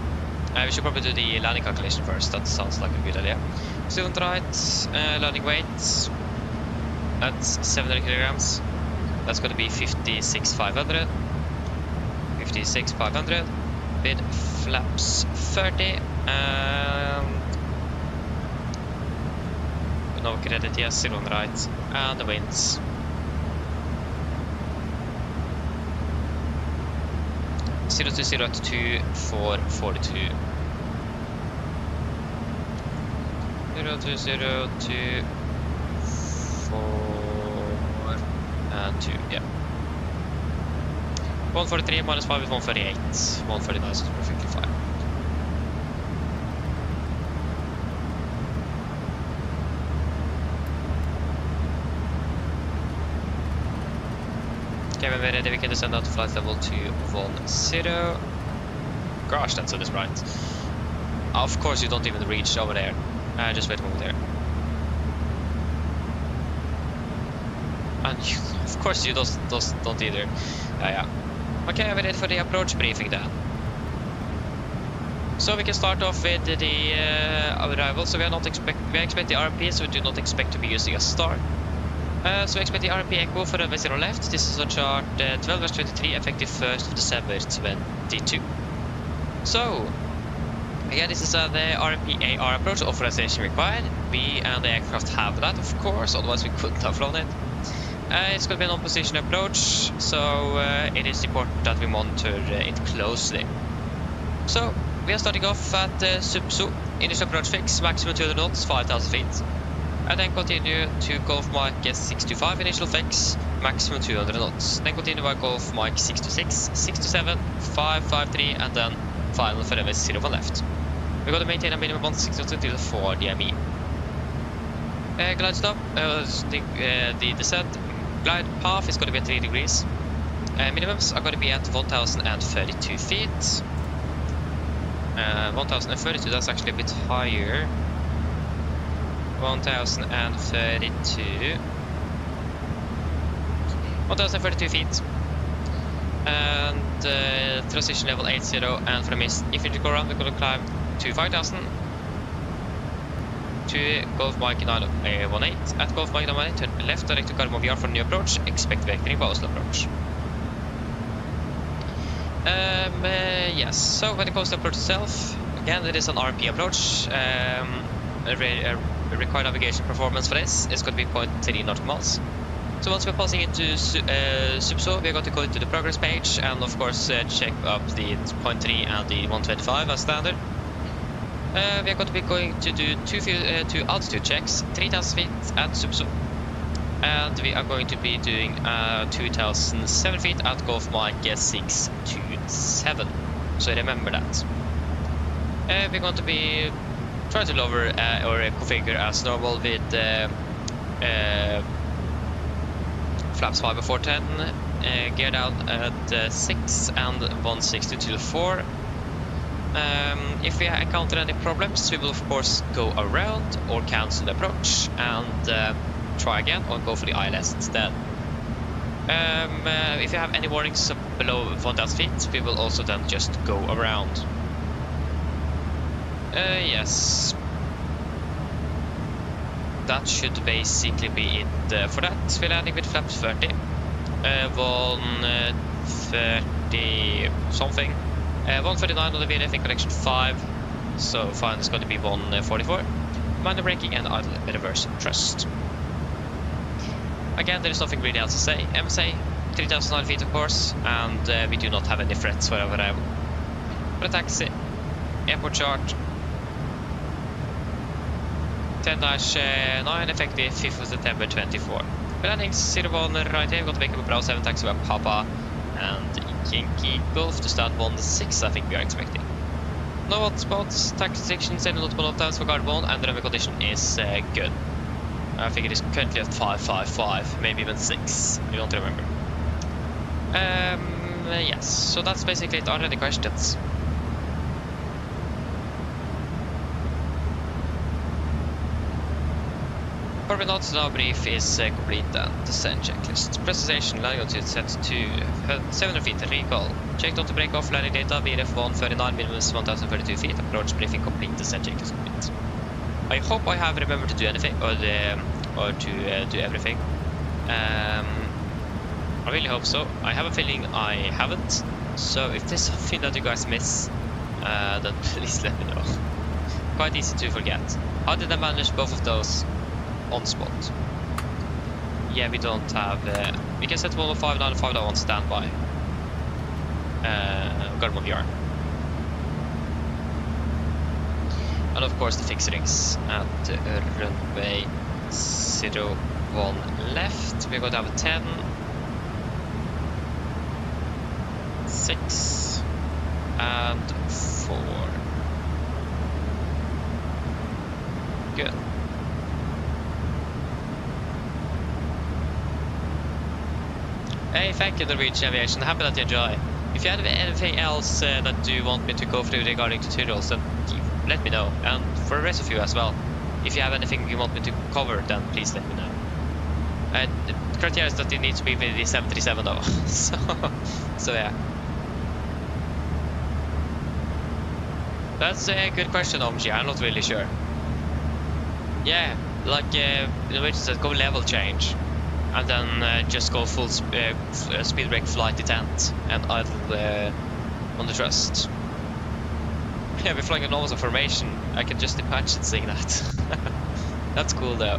We should probably do the landing calculation first. That sounds like a good idea. Still on the right, landing weight. That's 700 kilograms. That's going to be 56,500. 56,500 with flaps 30 and no credit, yes, 01 right, and the winds. Zero to 442. 0 to 4 and 2, yeah. 143 minus 5 is 138. 139 is perfectly fine. Okay, when we're ready, we can descend out to flight level 210. Gosh, that's so bright. Of course, you don't even reach over there. Just wait a moment there. And you, of course, you don't either. Yeah. Okay, we're ready for the approach briefing then. So we can start off with the arrival. So we expect the RMP, so we do not expect to be using a star. So we expect the RMP Echo for runway 0 left. This is on chart 12/23, effective 1st of December 2022. So again, this is the RMP AR approach, authorization required. We and the aircraft have that, of course, otherwise we couldn't have flown it. It's going to be an on-position approach, so it is important that we monitor it closely. So we are starting off at Tromsø, initial approach fix, maximum 200 knots, 5,000 feet. And then continue to Golf Mike 625, initial fix, maximum 200 knots. Then continue by Golf Mike 626, 627, 553, and then final for runway 01 left. We're going to maintain a minimum 160 until the 4 DME. Glide stop, the descent. Glide path is going to be at 3 degrees. Minimums are going to be at 1,032 feet. 1,032, that's actually a bit higher. 1,032. 1,032 feet. And transition level 80, and for the mist, if you go around, we're going to climb to 5000. To Golf Mike 918. At Golf Mike 918, turn left direct to Longyearbyen for new approach. Expect vectoring by Oslo approach. Yes, so when it comes to approach itself, again, it is an RP approach. Required navigation performance for this is going to be 0.3 nautical miles. So once we're passing into Subso, we're going to go into the progress page and of course check up the 0.3 and the 125 as standard. We are going to be going to do two altitude checks, 3000 feet at Subso. And we are going to be doing 2007 feet at Golf Mike 627. So remember that. We're going to be trying to lower or configure as normal with flaps 5 before 10, gear down at 6 and 160 to 4. If we encounter any problems, we will of course go around or cancel the approach and try again or go for the ILS instead. If you have any warnings below 1000 feet, we will also then just go around. Yes. That should basically be it for that. We're landing with flaps 30. 130 something. 139 on the VNF in connection 5. So fine, it's going to be 144. Minor braking and idle reverse thrust. Again, there is nothing really else to say. MSA 3009 feet of course, and we do not have any threats for arrival. For a taxi, airport chart 10-9 effective 5th of September 24. We're landing 01 right here, we're going to make up a Bravo 7 taxi by Papa and Yankee Golf to start 16 I think we are expecting. No hot spots, taxi sections, any notable times for Gardermoen, and the runway condition is good. I think it is currently at 555, maybe even 6, we don't remember. Yes, so that's basically it. Are there any questions? Probably not, so now brief is complete and descent checklist. Presentation, landing altitude set to 700 feet, recall. Checked on to break off landing data, VRF 139, minimum 1032 feet, approach briefing complete, descent checklist complete. I hope I have remembered to do anything, or to do everything. I really hope so. I have a feeling I haven't, so if there's something that you guys miss, then please let me know. Quite easy to forget. How did I manage both of those on spot? Yeah, we don't have... we can set 105 on standby. Longyearbyen. And of course the fixed rings at runway 01 left. We're going to have a 10, 6 and 4. Good. Hey, thank you Norwegian Aviation, happy that you enjoy. If you have anything else that you want me to go through regarding tutorials, then let me know. And for the rest of you as well, if you have anything you want me to cover, then please let me know. The criteria is that it needs to be with the 737 though, so yeah. That's a good question, OMG, I'm not really sure. Yeah, like Norwegian said, go level change. And then just go full speed brake flight detent and idle on the thrust. Yeah, we're flying a normal formation. I can just imagine seeing that. That's cool though.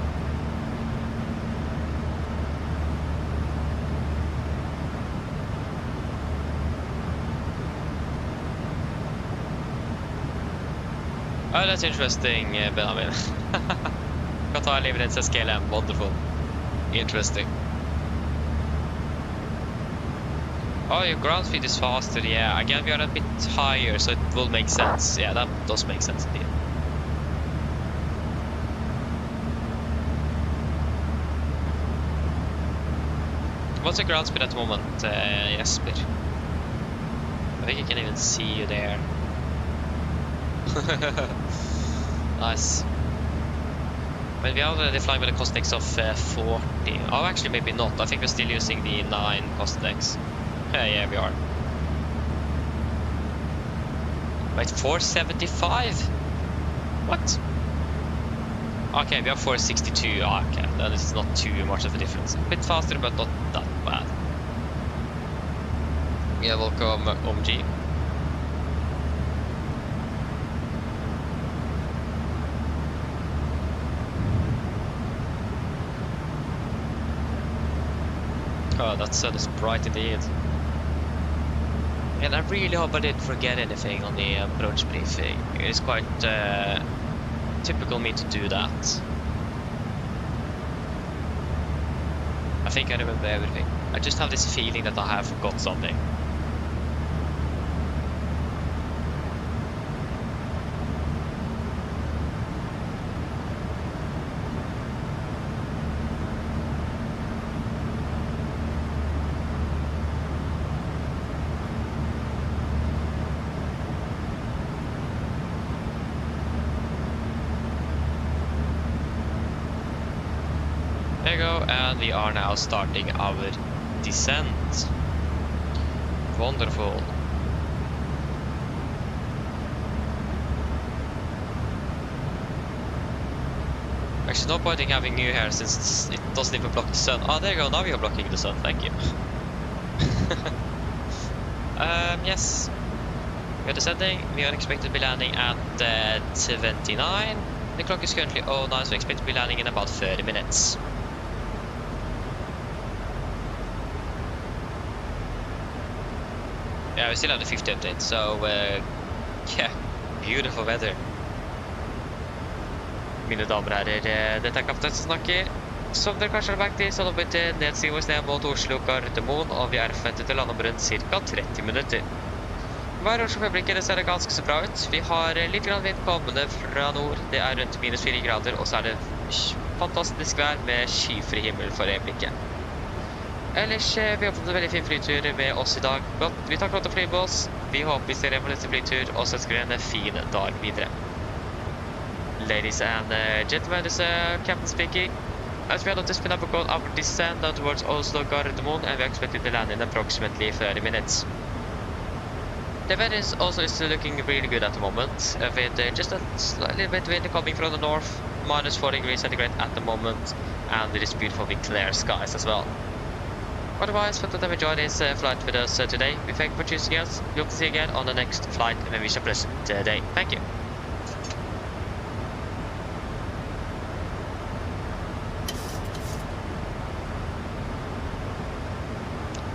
Oh, that's interesting, Benjamin. Qatar living in SKLM, wonderful. Interesting. Oh, your ground speed is faster, yeah. Again, we are a bit higher, so it will make sense. Yeah, that does make sense indeed. What's your ground speed at the moment, Jesper? I think I can even see you there. Nice. But we are already flying with a cost index of 40. Oh, actually, maybe not. I think we're still using the 9 cost index. Yeah, we are. Wait, 475? What? Okay, we have 462. Oh, okay, then it's not too much of a difference. A bit faster, but not that bad. Yeah, welcome, OMG. Oh, that sun is bright indeed. And I really hope I didn't forget anything on the approach briefing. It's quite typical me to do that. I think I remember everything. I just have this feeling that I have forgot something. There you go, and we are now starting our descent. Wonderful. Actually, no point in having you here since it doesn't even block the sun. Oh, there you go, now we are blocking the sun, thank you. Yes. We are descending, we are expected to be landing at 29. The clock is currently 09, so we expect to be landing in about 30 minutes. Yeah, we still have the 50 update, so yeah, beautiful weather. Mine damer og herrer, dette kaptein som snakker. Som dere kanskje har merket i, så har det blitt nedstigende ned mot Oslo-Gardermoen, og vi er forventet til å lande om rundt ca. 30 minutter. Været for øyeblikket ser det ganske så bra ut. Vi har litt grann vind kommende fra nord, det er rundt minus 4 grader, og så er det fantastisk vær med skyfri himmel for øyeblikket. Ellers, vi har fått en veldig fin flytur med oss i dag. Vi tar klart å fly med oss. Vi håper vi ser en på neste flytur, og så ønsker vi en fin dag videre. Ladies and gentlemen, this is Captain speaking. As we are just been up our descent down towards Oslo Gardermoen, and we are expected to land in approximately 30 minutes. The weather is also looking really good at the moment, with just a slightly bit wind coming from the north, minus 4 degrees centigrade at the moment, and it is beautiful with clear skies as well. Otherwise, hope that you enjoyed this flight with us today. We thank you for choosing us. We hope to see you again on the next flight, and we wish you a pleasant day. Thank you.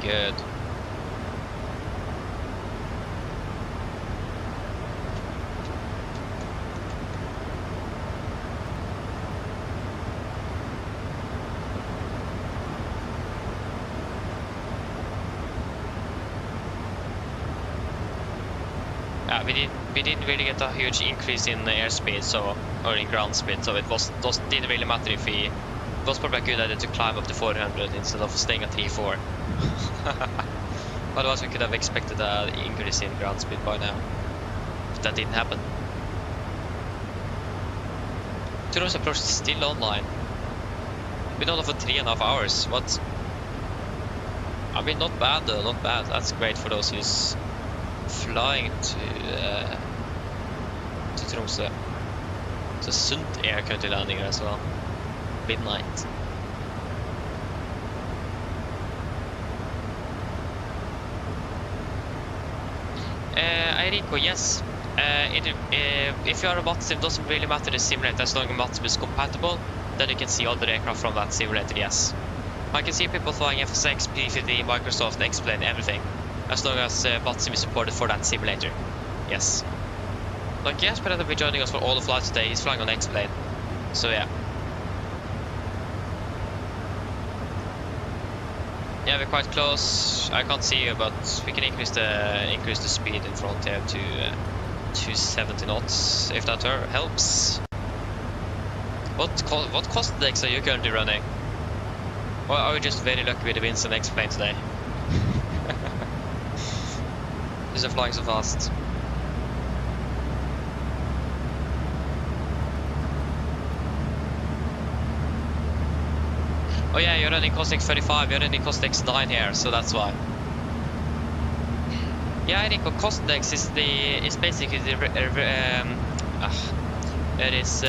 Good. We didn't really get a huge increase in airspeed, or in ground speed, so it didn't really matter if it was probably a good idea to climb up to 400 instead of staying at 3-4. Otherwise we could have expected an increase in ground speed by now, but that didn't happen. Tromsø approach is still online. Been on for 3.5 hours. What? I mean, not bad though, not bad. That's great for those who's flying to Tromsø. It's a sunt air currently landing here as well. Midnight. Enrico, yes. If you are a bot sim, it doesn't really matter the simulator as long as bot sim is compatible. Then you can see all the aircraft from that simulator, yes. I can see people flying FSX, P50, Microsoft, X-Plane, everything. As long as bot sim is supported for that simulator, yes. Like, yes, but will be joining us for all the flights today. He's flying on X-Plane, so yeah. Yeah, we're quite close. I can't see you, but we can increase the speed in front here to 270 knots, if that helps. What cost decks are you currently running? Or are you just very lucky with the winds and X-Plane today? Because they're flying so fast. Oh yeah, you're running Cosix 35, you're running Cosix 9 here, so that's why. Yeah, I think cost index is basically the it is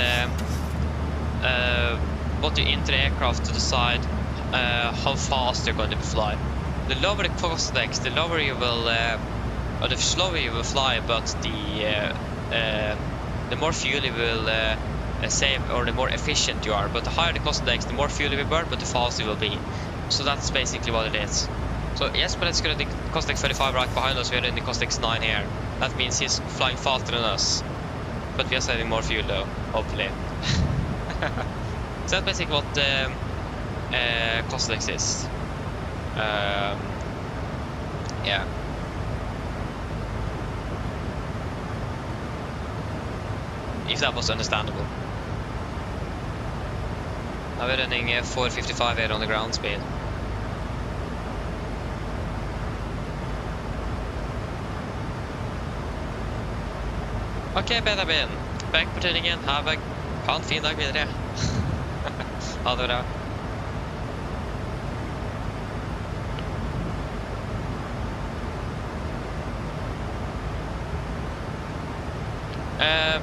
what you enter the aircraft to decide how fast you're going to fly. The lower the cost index, the lower you will, or the slower you will fly, but the more fuel you will save, or the more efficient you are. But the higher the cost index, the more fuel you will burn, but the faster you will be. So that's basically what it is. So yes, but let's go to the cost index 35 right behind us. We are in the cost index 9 here. That means he's flying faster than us. But we are saving more fuel though, hopefully. So that's basically what cost index is. Yeah. If that was understandable. Now we're running 455 here on the ground speed. Ok, Benjamin. Back på tidningen. Ha en fin dag videre. Ha det bra.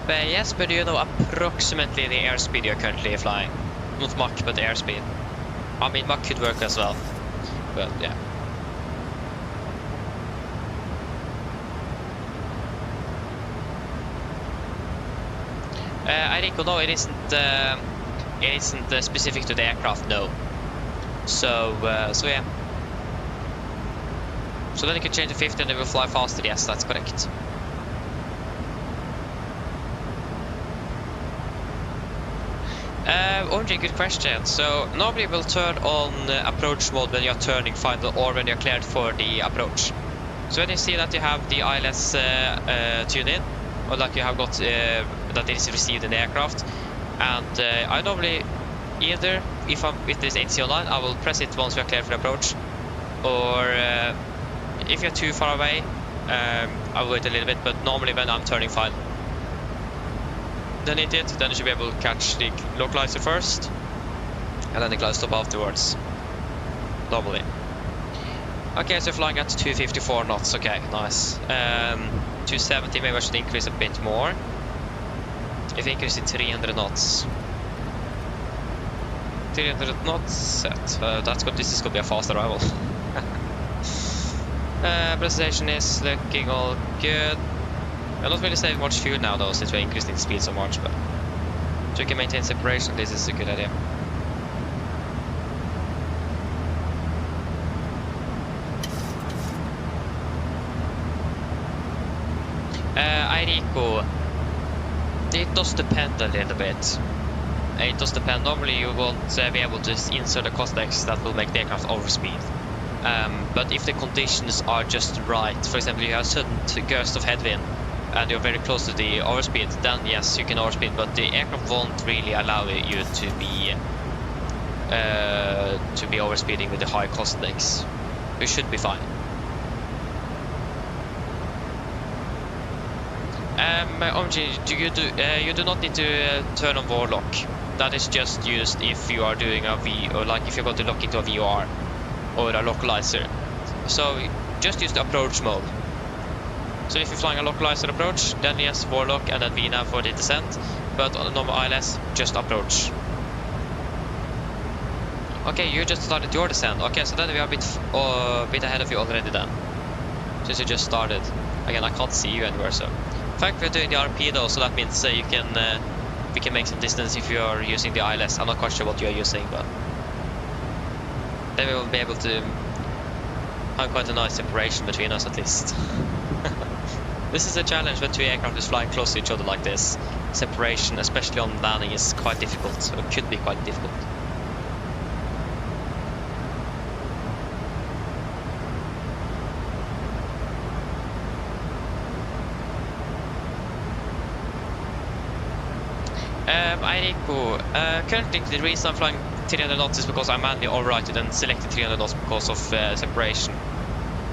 Yes, but do you know approximately the airspeed you're currently flying? Not Mach, but airspeed. I mean, Mach could work as well. But yeah. I think no, it isn't specific to the aircraft, no. So yeah. So then you can change to 50 and it will fly faster. Yes, that's correct. OMG, good question. So normally we'll turn on approach mode when you're turning final or when you're cleared for the approach. So when you see that you have the ILS tuned in, or that you have got that it is received in the aircraft, and I normally either if there's ATC online, I will press it once we are cleared for approach, or if you're too far away, I will wait a little bit. But normally when I'm turning final, then you should be able to catch the localizer first, and then the glide stop afterwards. Normally. Okay, so flying at 254 knots. Okay, nice. 270, maybe I should increase a bit more. If I increase it 300 knots. 300 knots set. That's good. This is gonna be a fast arrival. Presentation is looking all good. I'm not really saving much fuel now though, since we're increasing speed so much, but so we can maintain separation. This is a good idea. Airico, it does depend a little bit. It does depend. Normally you won't be able to insert a cost index that will make the aircraft overspeed. But if the conditions are just right, for example you have a sudden gust of headwind and you're very close to the overspeed, then yes, you can overspeed, but the aircraft won't really allow you to be overspeeding with the high cost index. You should be fine. OMG, you do not need to turn on Warlock. That is just used if you are doing a V, or like if you're going to lock into a VOR or a localizer. So just use the approach mode. So if you're flying a localizer approach, then yes, Warlock and then VNAV for the descent. But on a normal ILS, just approach. Okay, you just started your descent. Okay, so then we are a bit ahead of you already then. Since you just started. Again, I can't see you anywhere, so. In fact, we're doing the RP though, so that means we can make some distance if you are using the ILS. I'm not quite sure what you are using, but then we will be able to have quite a nice separation between us at least. This is a challenge when two aircraft is flying close to each other like this. Separation, especially on landing, is quite difficult, or could be quite difficult. Airico, currently the reason I'm flying 300 knots is because I manually overwrited and selected 300 knots because of separation.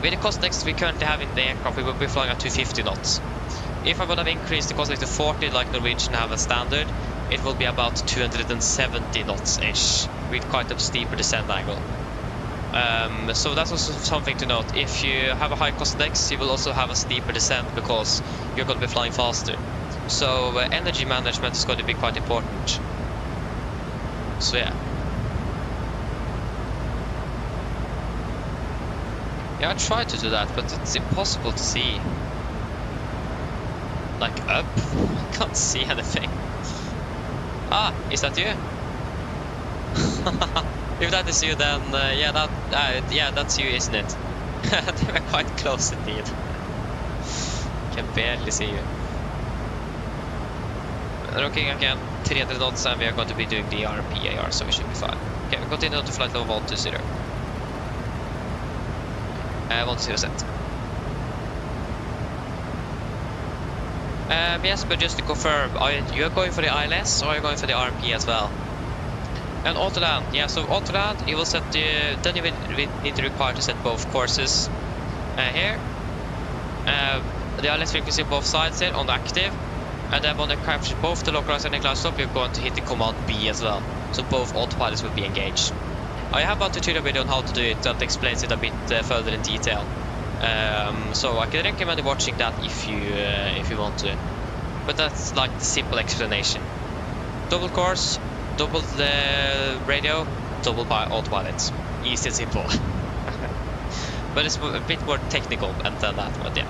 With the cost index we currently have in the aircraft, we will be flying at 250 knots. If I would have increased the cost index to 40 like Norwegian have a standard, it will be about 270 knots-ish, with quite a steeper descent angle. So that's also something to note. If you have a high cost index, you will also have a steeper descent because you're going to be flying faster. So energy management is going to be quite important. So yeah. Yeah, I tried to do that, but it's impossible to see. Like up? I can't see anything. Ah, is that you? If that is you, then yeah, that's you, isn't it? They were quite close indeed. Can barely see you. Looking again, 300 knots, and we are going to be doing the RPAR, so we should be fine. Okay, we continue to flight level 120. 120 set. Yes, but just to confirm, you are going for the ILS or are you going for the RP as well? And auto land, yeah. So auto land, you will set the. Then you will need to require to set both courses here. The ILS frequency both sides here on the active, and then when you capture both the localizer and the glide slope, you're going to hit the command B as well. So both autopilots will be engaged. I have a tutorial video on how to do it that explains it a bit further in detail. So I can recommend watching that if you want to. But that's like the simple explanation. Double course, double the radio, double autopilot. Easy and simple. But it's a bit more technical than that, but yeah.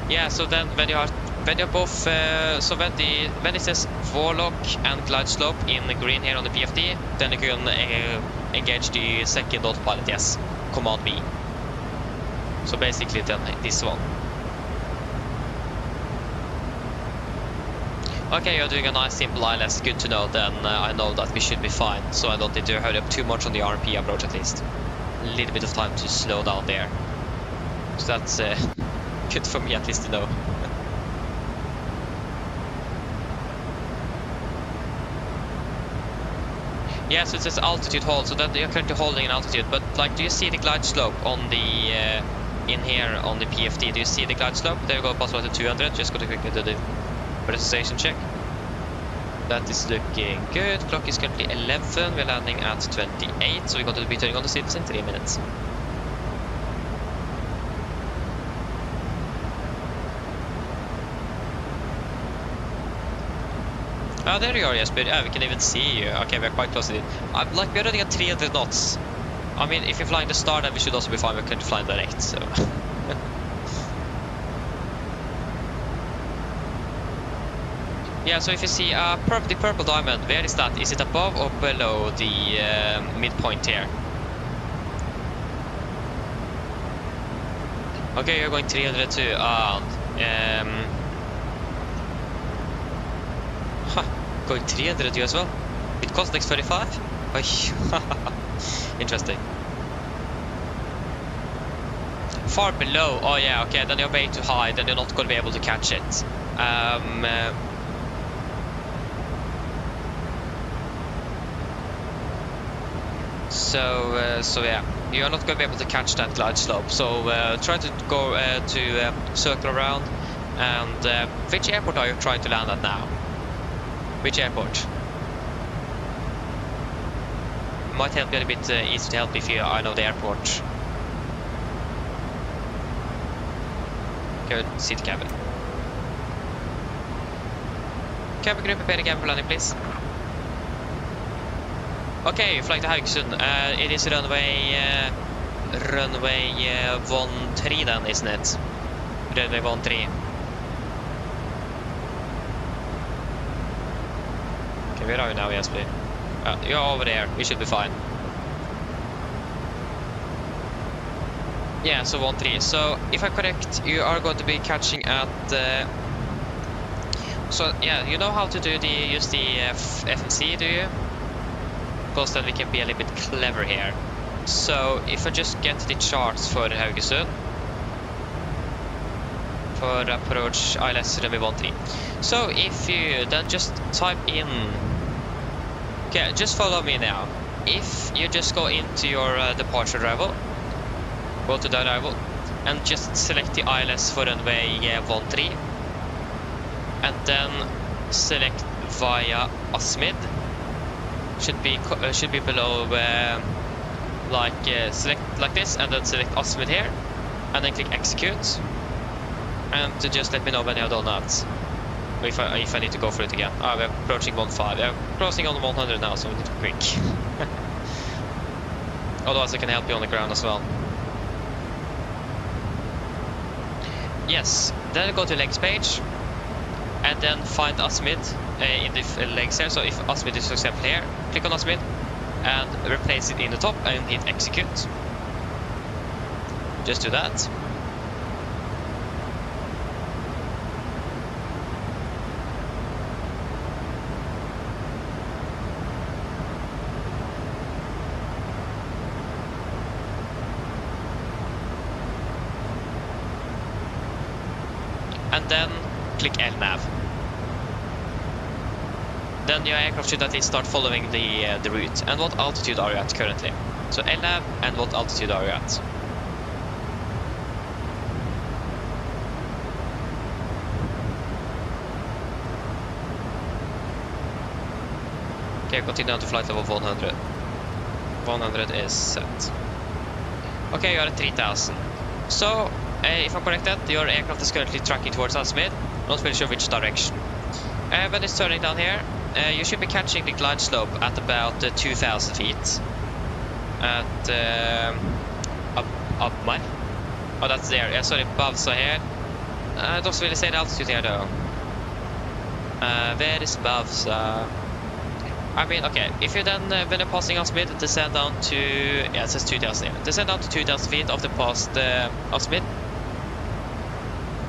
Yeah, so then when you're both, so when it says Warlock and glide slope in the green here on the PFD, then you can engage the second autopilot, yes, command B. So basically then this one. Okay, you're doing a nice simple ILS, good to know, then I know that we should be fine, so I don't need to hurry up too much on the RP approach at least. A little bit of time to slow down there. So that's good for me at least to know. Yeah, so it says altitude hold, so that you're currently holding an altitude, but like, do you see the glide slope on the, in here on the PFD, do you see the glide slope? There we go, possible to 200, just go to quickly do the registration check. That is looking good, clock is currently 11, we're landing at 28, so we're going to be turning on the seats in 3 minutes. Ah, there you are, Jesper. Yeah, we can even see you. Okay, we're quite close to it. Like, we're running at 300 knots. I mean, if you're flying the star, then we should also be fine. We're currently flying direct, so... Yeah, so if you see the purple diamond, where is that? Is it above or below the midpoint here? Okay, you're going 302. Going 300 as well? It costs next 35? Interesting. Far below, oh yeah, okay, then you're way too high, then you're not going to be able to catch it. So yeah, you're not going to be able to catch that glide slope. So try to go to circle around. And which airport are you trying to land at now? Which airport? Might help you a bit easy to help if I know the airport. Good, seat cabin. Cabin crew, prepare again for landing, please. Okay, flying to Haugesund. It is runway 13 then, isn't it? Runway 13. Okay, where are you now, Jesper? You're over there. We should be fine. Yeah, so 13. So if I'm correct, you are going to be catching at. So yeah, you know how to use the FMC, do you? Because then we can be a little bit clever here. So if I just get the charts for Haugesund, for approach ILS runway 13. So if you then just type in, okay, just follow me now. If you just go into your departure arrival, go to the arrival, and just select the ILS for runway 13, and then select via Asmid. Should be below, select like this, and then select Asmid here, and then click execute. And to just let me know when you have done that. If I need to go for it again. We're approaching 1.5. We're crossing on 100 now, so we need to be quick. Otherwise I can help you on the ground as well. Yes, then go to legs page, and then find Asmid in the legs here. So if Asmid is for example here, click on Asmid and replace it in the top and hit execute. Just do that. And then click LNAV. Then your aircraft should at least start following the route. And what altitude are you at currently? So LNAV, and what altitude are you at? Okay, continue on to flight level 100. 100 is set. Okay, you are at 3000. So, if I'm correct, your aircraft is currently tracking towards Asmid. Not really sure which direction. When it's turning down here, you should be catching the glide slope at about 2,000 feet. At up mile. Oh, that's there. Yeah, sorry, Bavsa here. I don't really say the altitude here though. Where is Bavsa? I mean, okay, if you then, when you're passing Asmid, descend down to, yeah, it says 2,000 here. Descend down to 2,000 feet after past Asmid.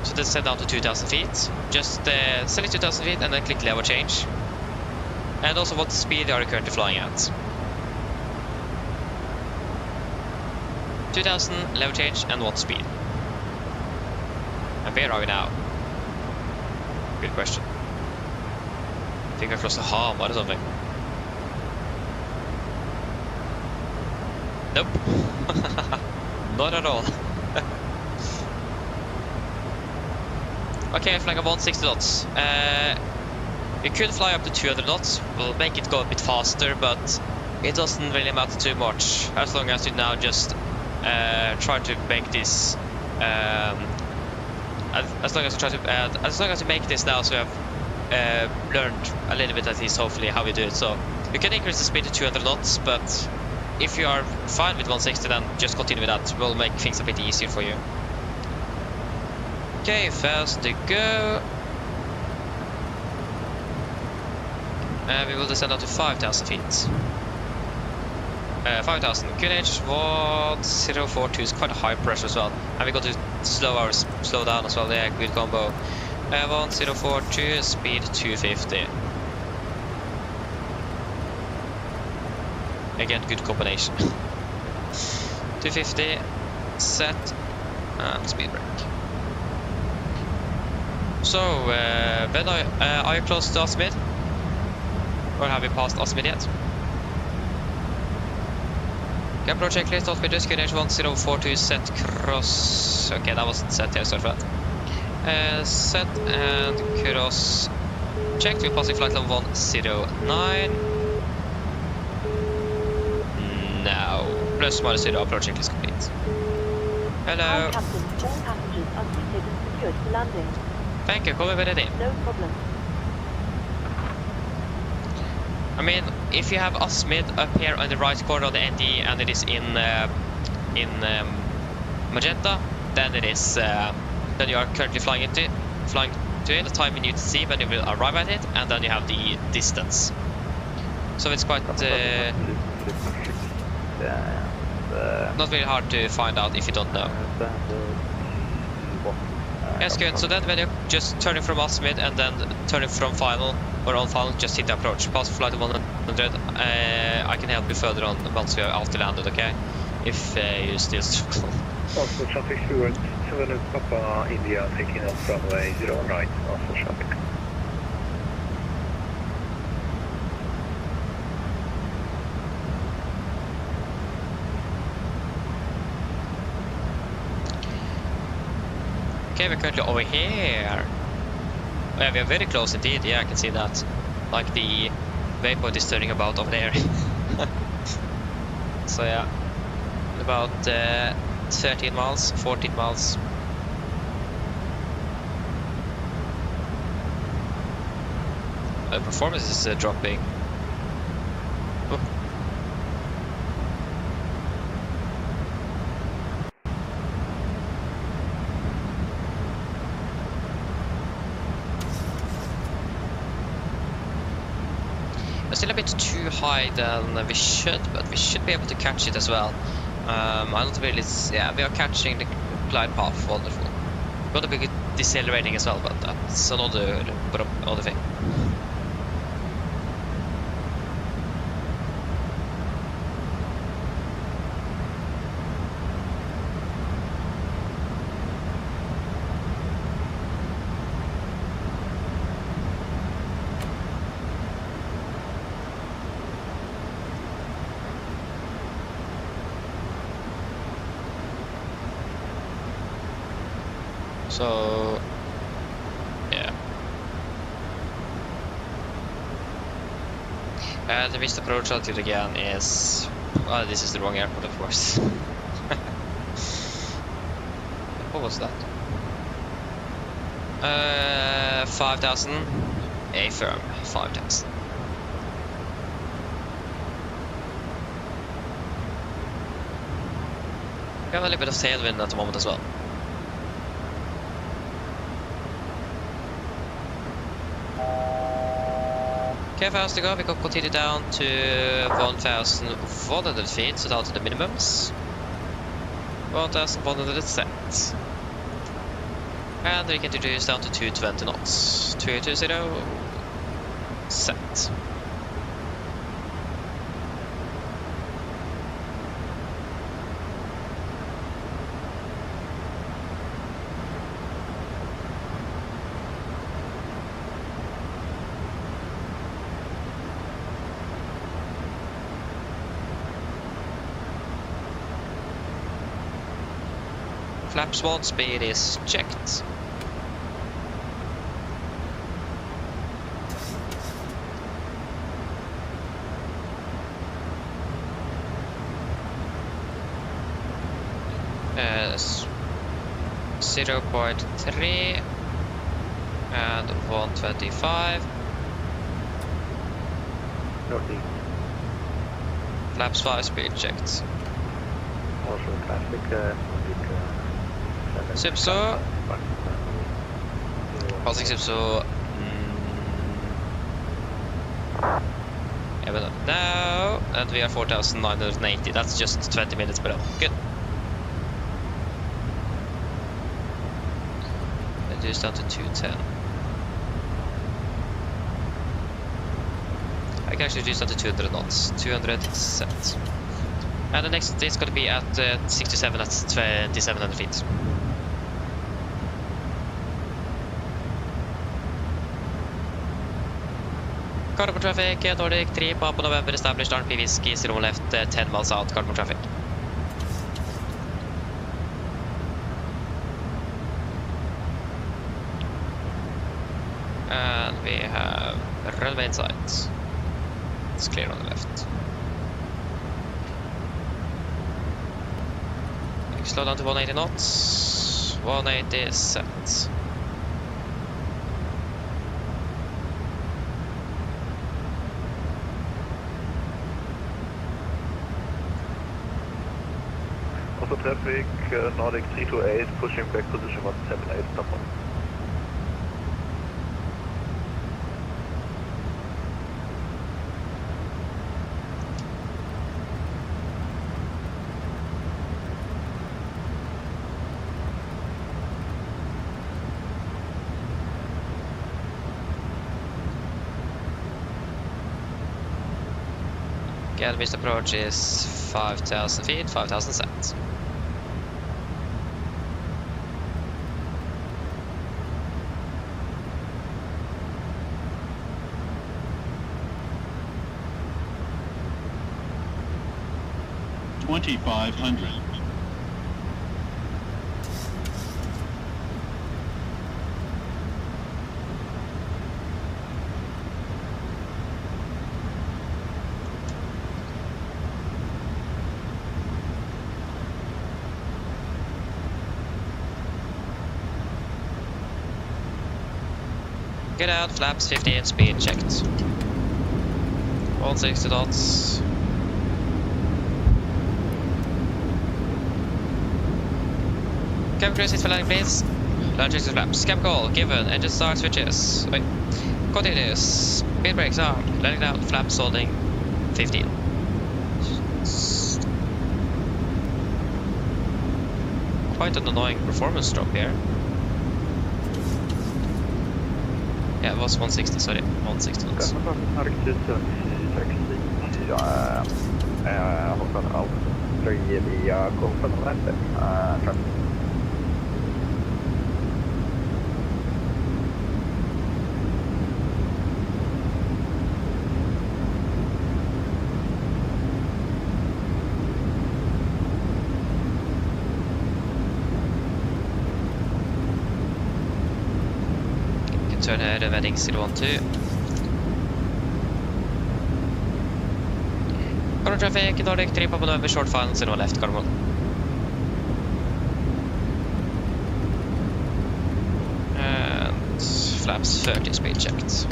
So descend down to 2,000 feet. Just select 2,000 feet and then click level change. And also what speed are you currently flying at? 2,000, level change, and what speed? And where are we now? Good question. I think I crossed a Hamar or something. Nope. Not at all. Okay, flying at 160 knots. You could fly up to 200 knots. We'll make it go a bit faster, but it doesn't really matter too much. As long as you now just try to make this. As long as you make this now, so you have learned a little bit at least, hopefully, how we do it. So you can increase the speed to 200 knots, but if you are fine with 160, then just continue with that. We'll make things a bit easier for you. Okay, fast to go. We will descend down to 5,000 feet. 5,000. QNH 1042 is quite a high pressure as well. And we got to slow down as well. Yeah, good combo. 1042, speed 250. Again, good combination. 250, set, and speed brake. So, when are you close to Asmid? Or have you passed Asmid yet? Okay, approach checklist, Asmid risk, QNH 1042, set, cross. Okay, that wasn't set here, sorry for that. Set and cross. Check to passing flight level 109. Now, plus minus 0, approach checklist complete. Hello. Captain, all passengers are seated and secured for landing. Thank you, come ready. No problem. I mean, if you have Asmid up here on the right corner of the ND and it is in magenta, then it is then you are currently flying to it, the time you need to see when you will arrive at it, and then you have the distance. So it's quite not very hard to find out if you don't know. Yes, good. So then when you're just turning from Asmid and then turning from final or on final, just hit the approach. Pass flight 100. I can help you further on once we are after landed, okay? If you still struggle. Oslo traffic steward, 7 Papa India taking off runway 0 right, Oslo traffic. Okay, we're currently over here. Oh, yeah, we are very close indeed. Yeah, I can see that. Like the waypoint is turning about over there. So yeah, about 13 miles, 14 miles. Performance is dropping. Oh. We're still a bit too high than we should, but we should be able to catch it as well. I don't really. Yeah, we are catching the glide path. Wonderful. We're gonna be decelerating as well, but that's another thing. So, yeah. The missed approach altitude again is... Oh, this is the wrong airport, of course. What was that? 5,000. A firm, 5,000. We have a little bit of tailwind at the moment as well. Okay, fast to go, we can continue down to 1,100 feet, so down to the minimums. 1,100 set. And we can reduce down to 220 knots. 220 set. Flaps 1 speed is checked. Yes. 0.3 and 125. Northeast. Flaps 5 speed checked. Also traffic. Sipso. Passing Sipso. Yeah, but now, and we are 4,980. That's just 20 minutes below. Good. Reduce down to 210. I can actually reduce down to 200 knots. 200 set. And the next is going to be at 67 at 2,700 feet. Carbon traffic, Nordic 3, Papa November established RP Whiskey, 0 left, 10 miles out, carbon traffic. And we have runway in sight. It's clear on the left. Slow down to 180 knots. 180 set. Also traffic, Nordic 328, pushing back position 178, stop on. Missed approach is 5,000 feet, 5,000 set. $2,500. Get out, flaps 15, speed checked. 160 knots. Cabin crew, sit for landing, please. Land checks the flaps. Cabin call, given. Engine start switches. Wait. Continuous. Speed brakes on. Letting out, flaps holding 15. Quite an annoying performance drop here. Yeah, it was 160, sorry. 160 knots. Turn ahead of heading 012. Corner traffic, Nordic 3 Papa November, short final, 0 left, Carmel. And flaps 30, speed checked.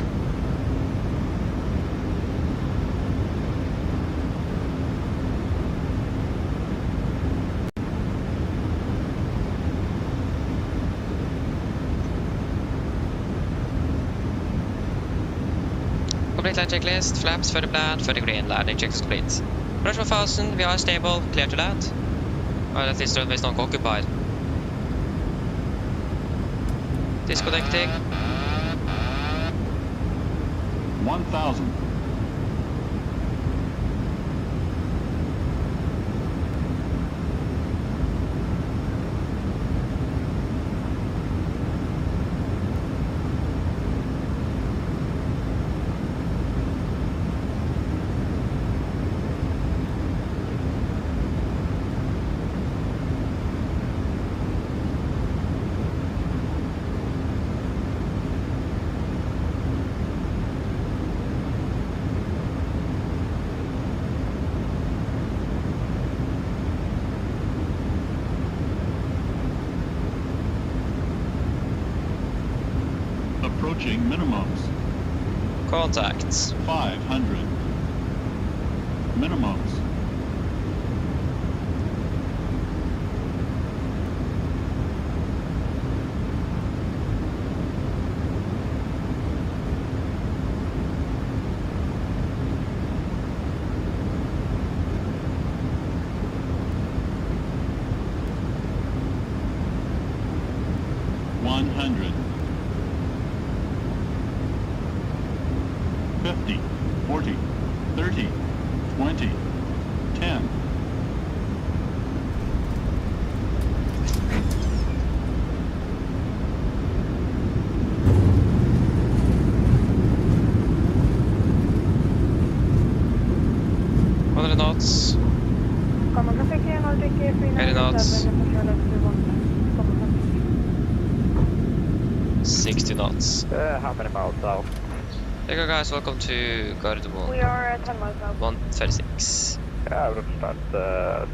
Complete line checklist, flaps, 30 plan, 30 green, landing checks complete. Approach 1000, we are stable, clear to land. Well, at least runway is not occupied. Disconnecting. 1000. Approaching minimums. Contacts. 500. Minimums. $100. 50, 40, 30, 20, 10. Knots. 80 knots. 60 knots. How many miles south? There you go, guys, welcome to Gardermoen. We are at 10 miles south. 136. Yeah, we'll start. So,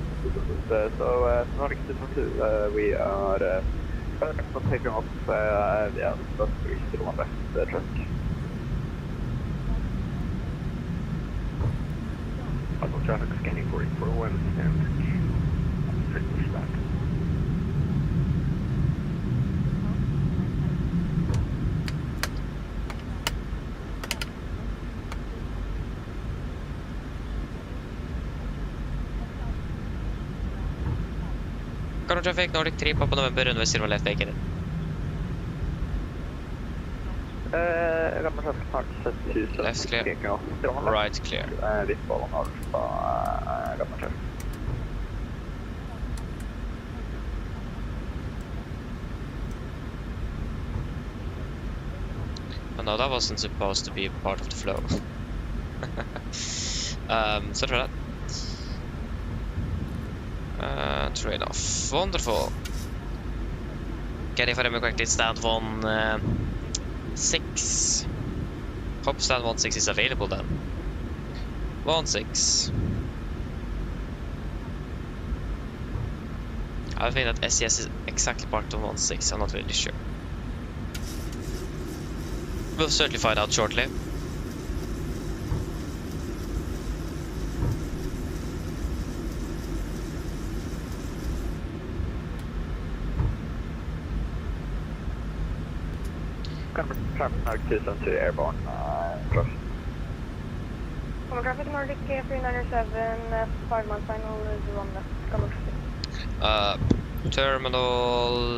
Nordic 212, we are taking off. Yeah, that's 301 left the truck. I'll traffic scanning for wind and finish that. Corner traffic, Nordic 3, Papa November, runway 0 left, make it. Left clear. Right clear. Oh no, that wasn't supposed to be part of the flow. So try that. Trade off. Wonderful. Getting for them correctly, stand 1-6. Hope stand 1-6 is available then. 1-6. I think that SES is exactly part of 1-6, I'm not really sure. We'll certainly find out shortly. Traffic Nordic 272 airborne. Close. Common traffic Nordic 3907, 5 months final is 1 left. Common traffic. Terminal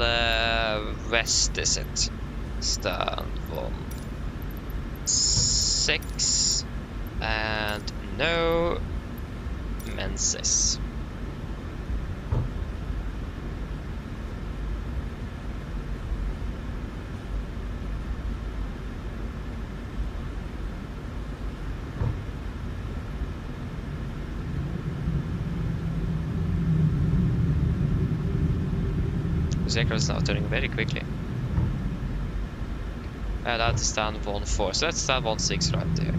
west is it? Stand 16 and no Menses. The aircraft is now turning very quickly. That's stand 14, so that's stand 16 right there.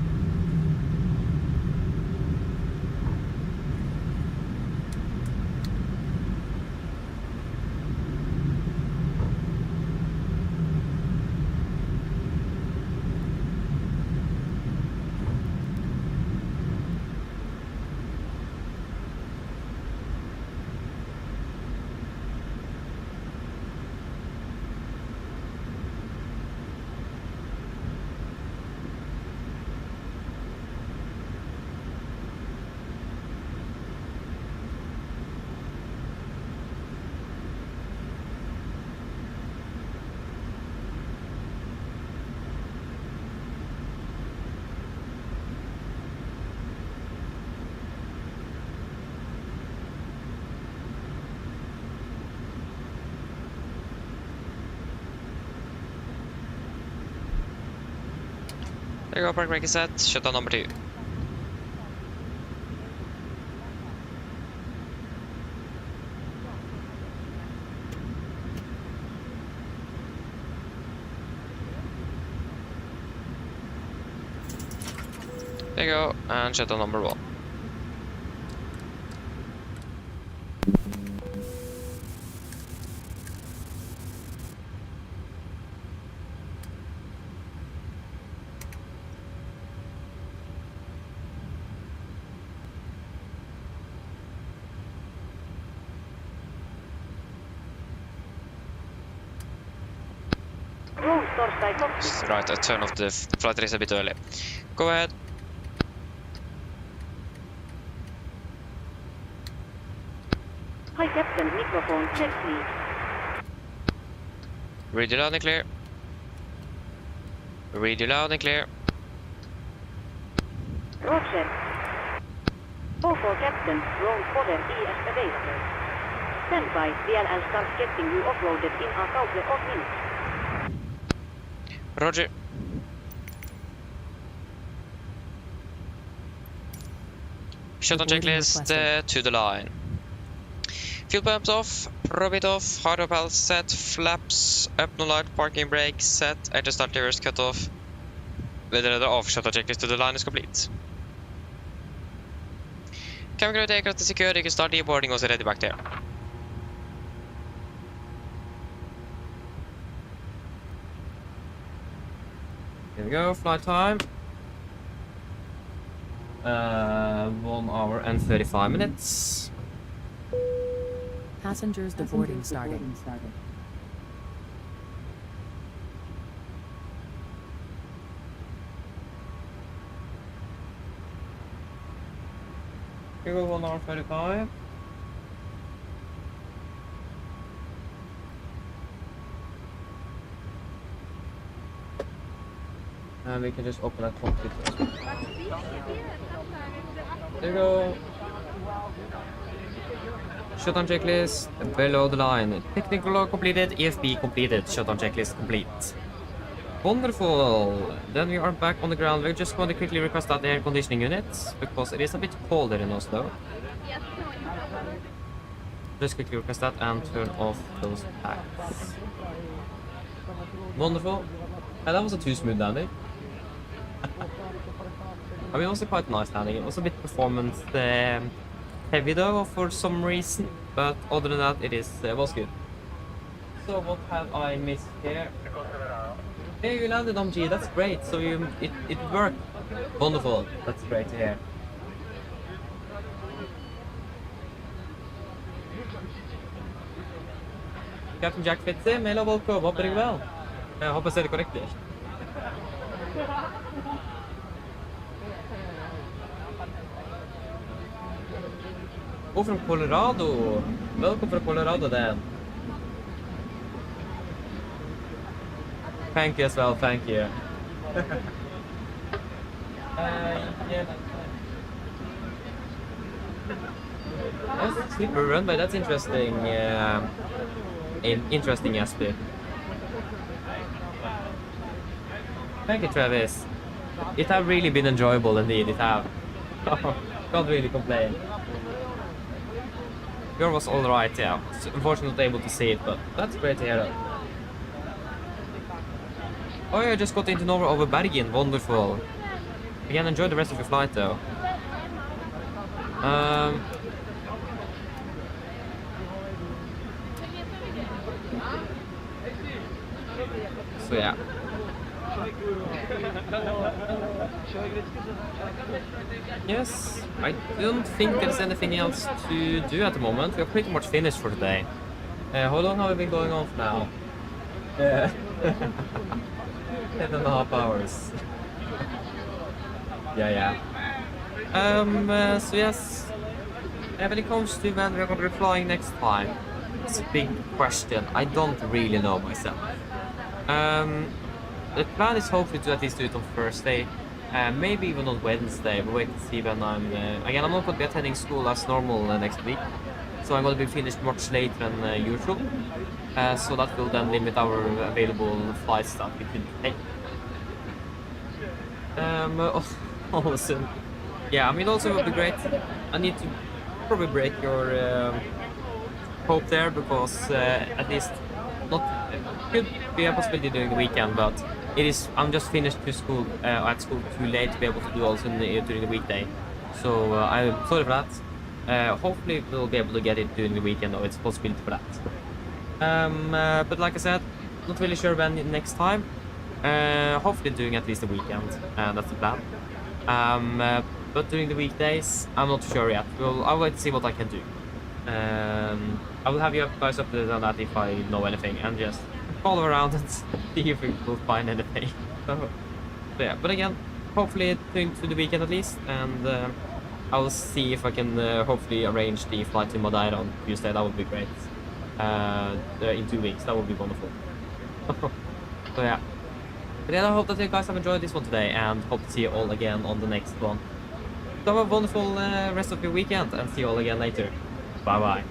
There you go, park brake is set, shutdown number 2. There you go, and shutdown number 1. Right, I turn off the flight race a bit early. Go ahead. Hi Captain, microphone check please. Read you loud and clear. Read you loud and clear. Roger. Go for Captain, roll fodder i excavator. Stand by, DLL starts getting you offloaded in a couple of minutes. Roger. Shutdown checklist to the line. Fuel pumps off, probit off, hard pals set, flaps up, no light, parking brake set, engine start levers cut off. Weather off, shutdown checklist to the line is complete. Cabin crew aircraft is secure, you can start deboarding also ready back there. Here we go, flight time. 1 hour and 35 minutes. Passengers deboarding starting. Here we go, 1 hour 35. And we can just open that cockpit as well. There we go. Shutdown checklist below the line. Technical log completed, EFB completed, shutdown checklist complete. Wonderful. Then we are back on the ground. We're just going to quickly request out the air conditioning units because it is a bit colder in Oslo. Just quickly request that and turn off those packs. Wonderful. And that wasn't too smooth landing. I mean, it was a quite nice landing. It was a bit performance heavy though for some reason, but other than that, it was good. So what have I missed here? Hey, you landed on G. That's great. So it worked. Wonderful. That's great to hear. Captain Jack Fitzy, mail og welcome. Håper det går vel. Jeg håper jeg ser det korrekt. Oh, from Colorado. Welcome from Colorado then. Thank you as well, thank you. Yeah. That's sleeper run, but that's interesting. Interesting aspect. Thank you, Travis. It have really been enjoyable indeed. It have. Can't really complain. Yours was all right, yeah. Unfortunately, not able to see it, but that's great to hear. Oh yeah, I just got into Norway over Bergen. Wonderful. Again, enjoy the rest of your flight though. So yeah. Yes, I don't think there's anything else to do at the moment. We're pretty much finished for today. How long have we been going on for now? 10.5 hours. yeah. So yes, when it comes to when we're going to be flying next time, it's a big question. I don't really know myself. The plan is hopefully to at least do it on Thursday, maybe even on Wednesday. We'll wait and see when I'm... again, I'm not going to be attending school as normal next week, so I'm going to be finished much later than usual. So that will then limit our available flights that we could take. Awesome. Yeah, I mean, also it would be great. I need to probably break your hope there, because at least not could be a possibility during the weekend, but it is. I'm just finished at school too late to be able to do also during the weekday. So I'm sorry for that. Hopefully we'll be able to get it during the weekend, though. It's a possibility for that. But like I said, not really sure when next time. Hopefully doing at least a weekend. That's the plan. But during the weekdays, I'm not sure yet. I'll wait to see what I can do. I will have you guys updated on that if I know anything, and just follow around and see if we will find anything. So yeah, but again, hopefully during to the weekend at least, and I will see if I can hopefully arrange the flight to Madeira on Tuesday. That would be great. In 2 weeks, that would be wonderful. So yeah. But then I hope that you guys have enjoyed this one today, and hope to see you all again on the next one. So have a wonderful rest of your weekend, and see you all again later. Bye bye.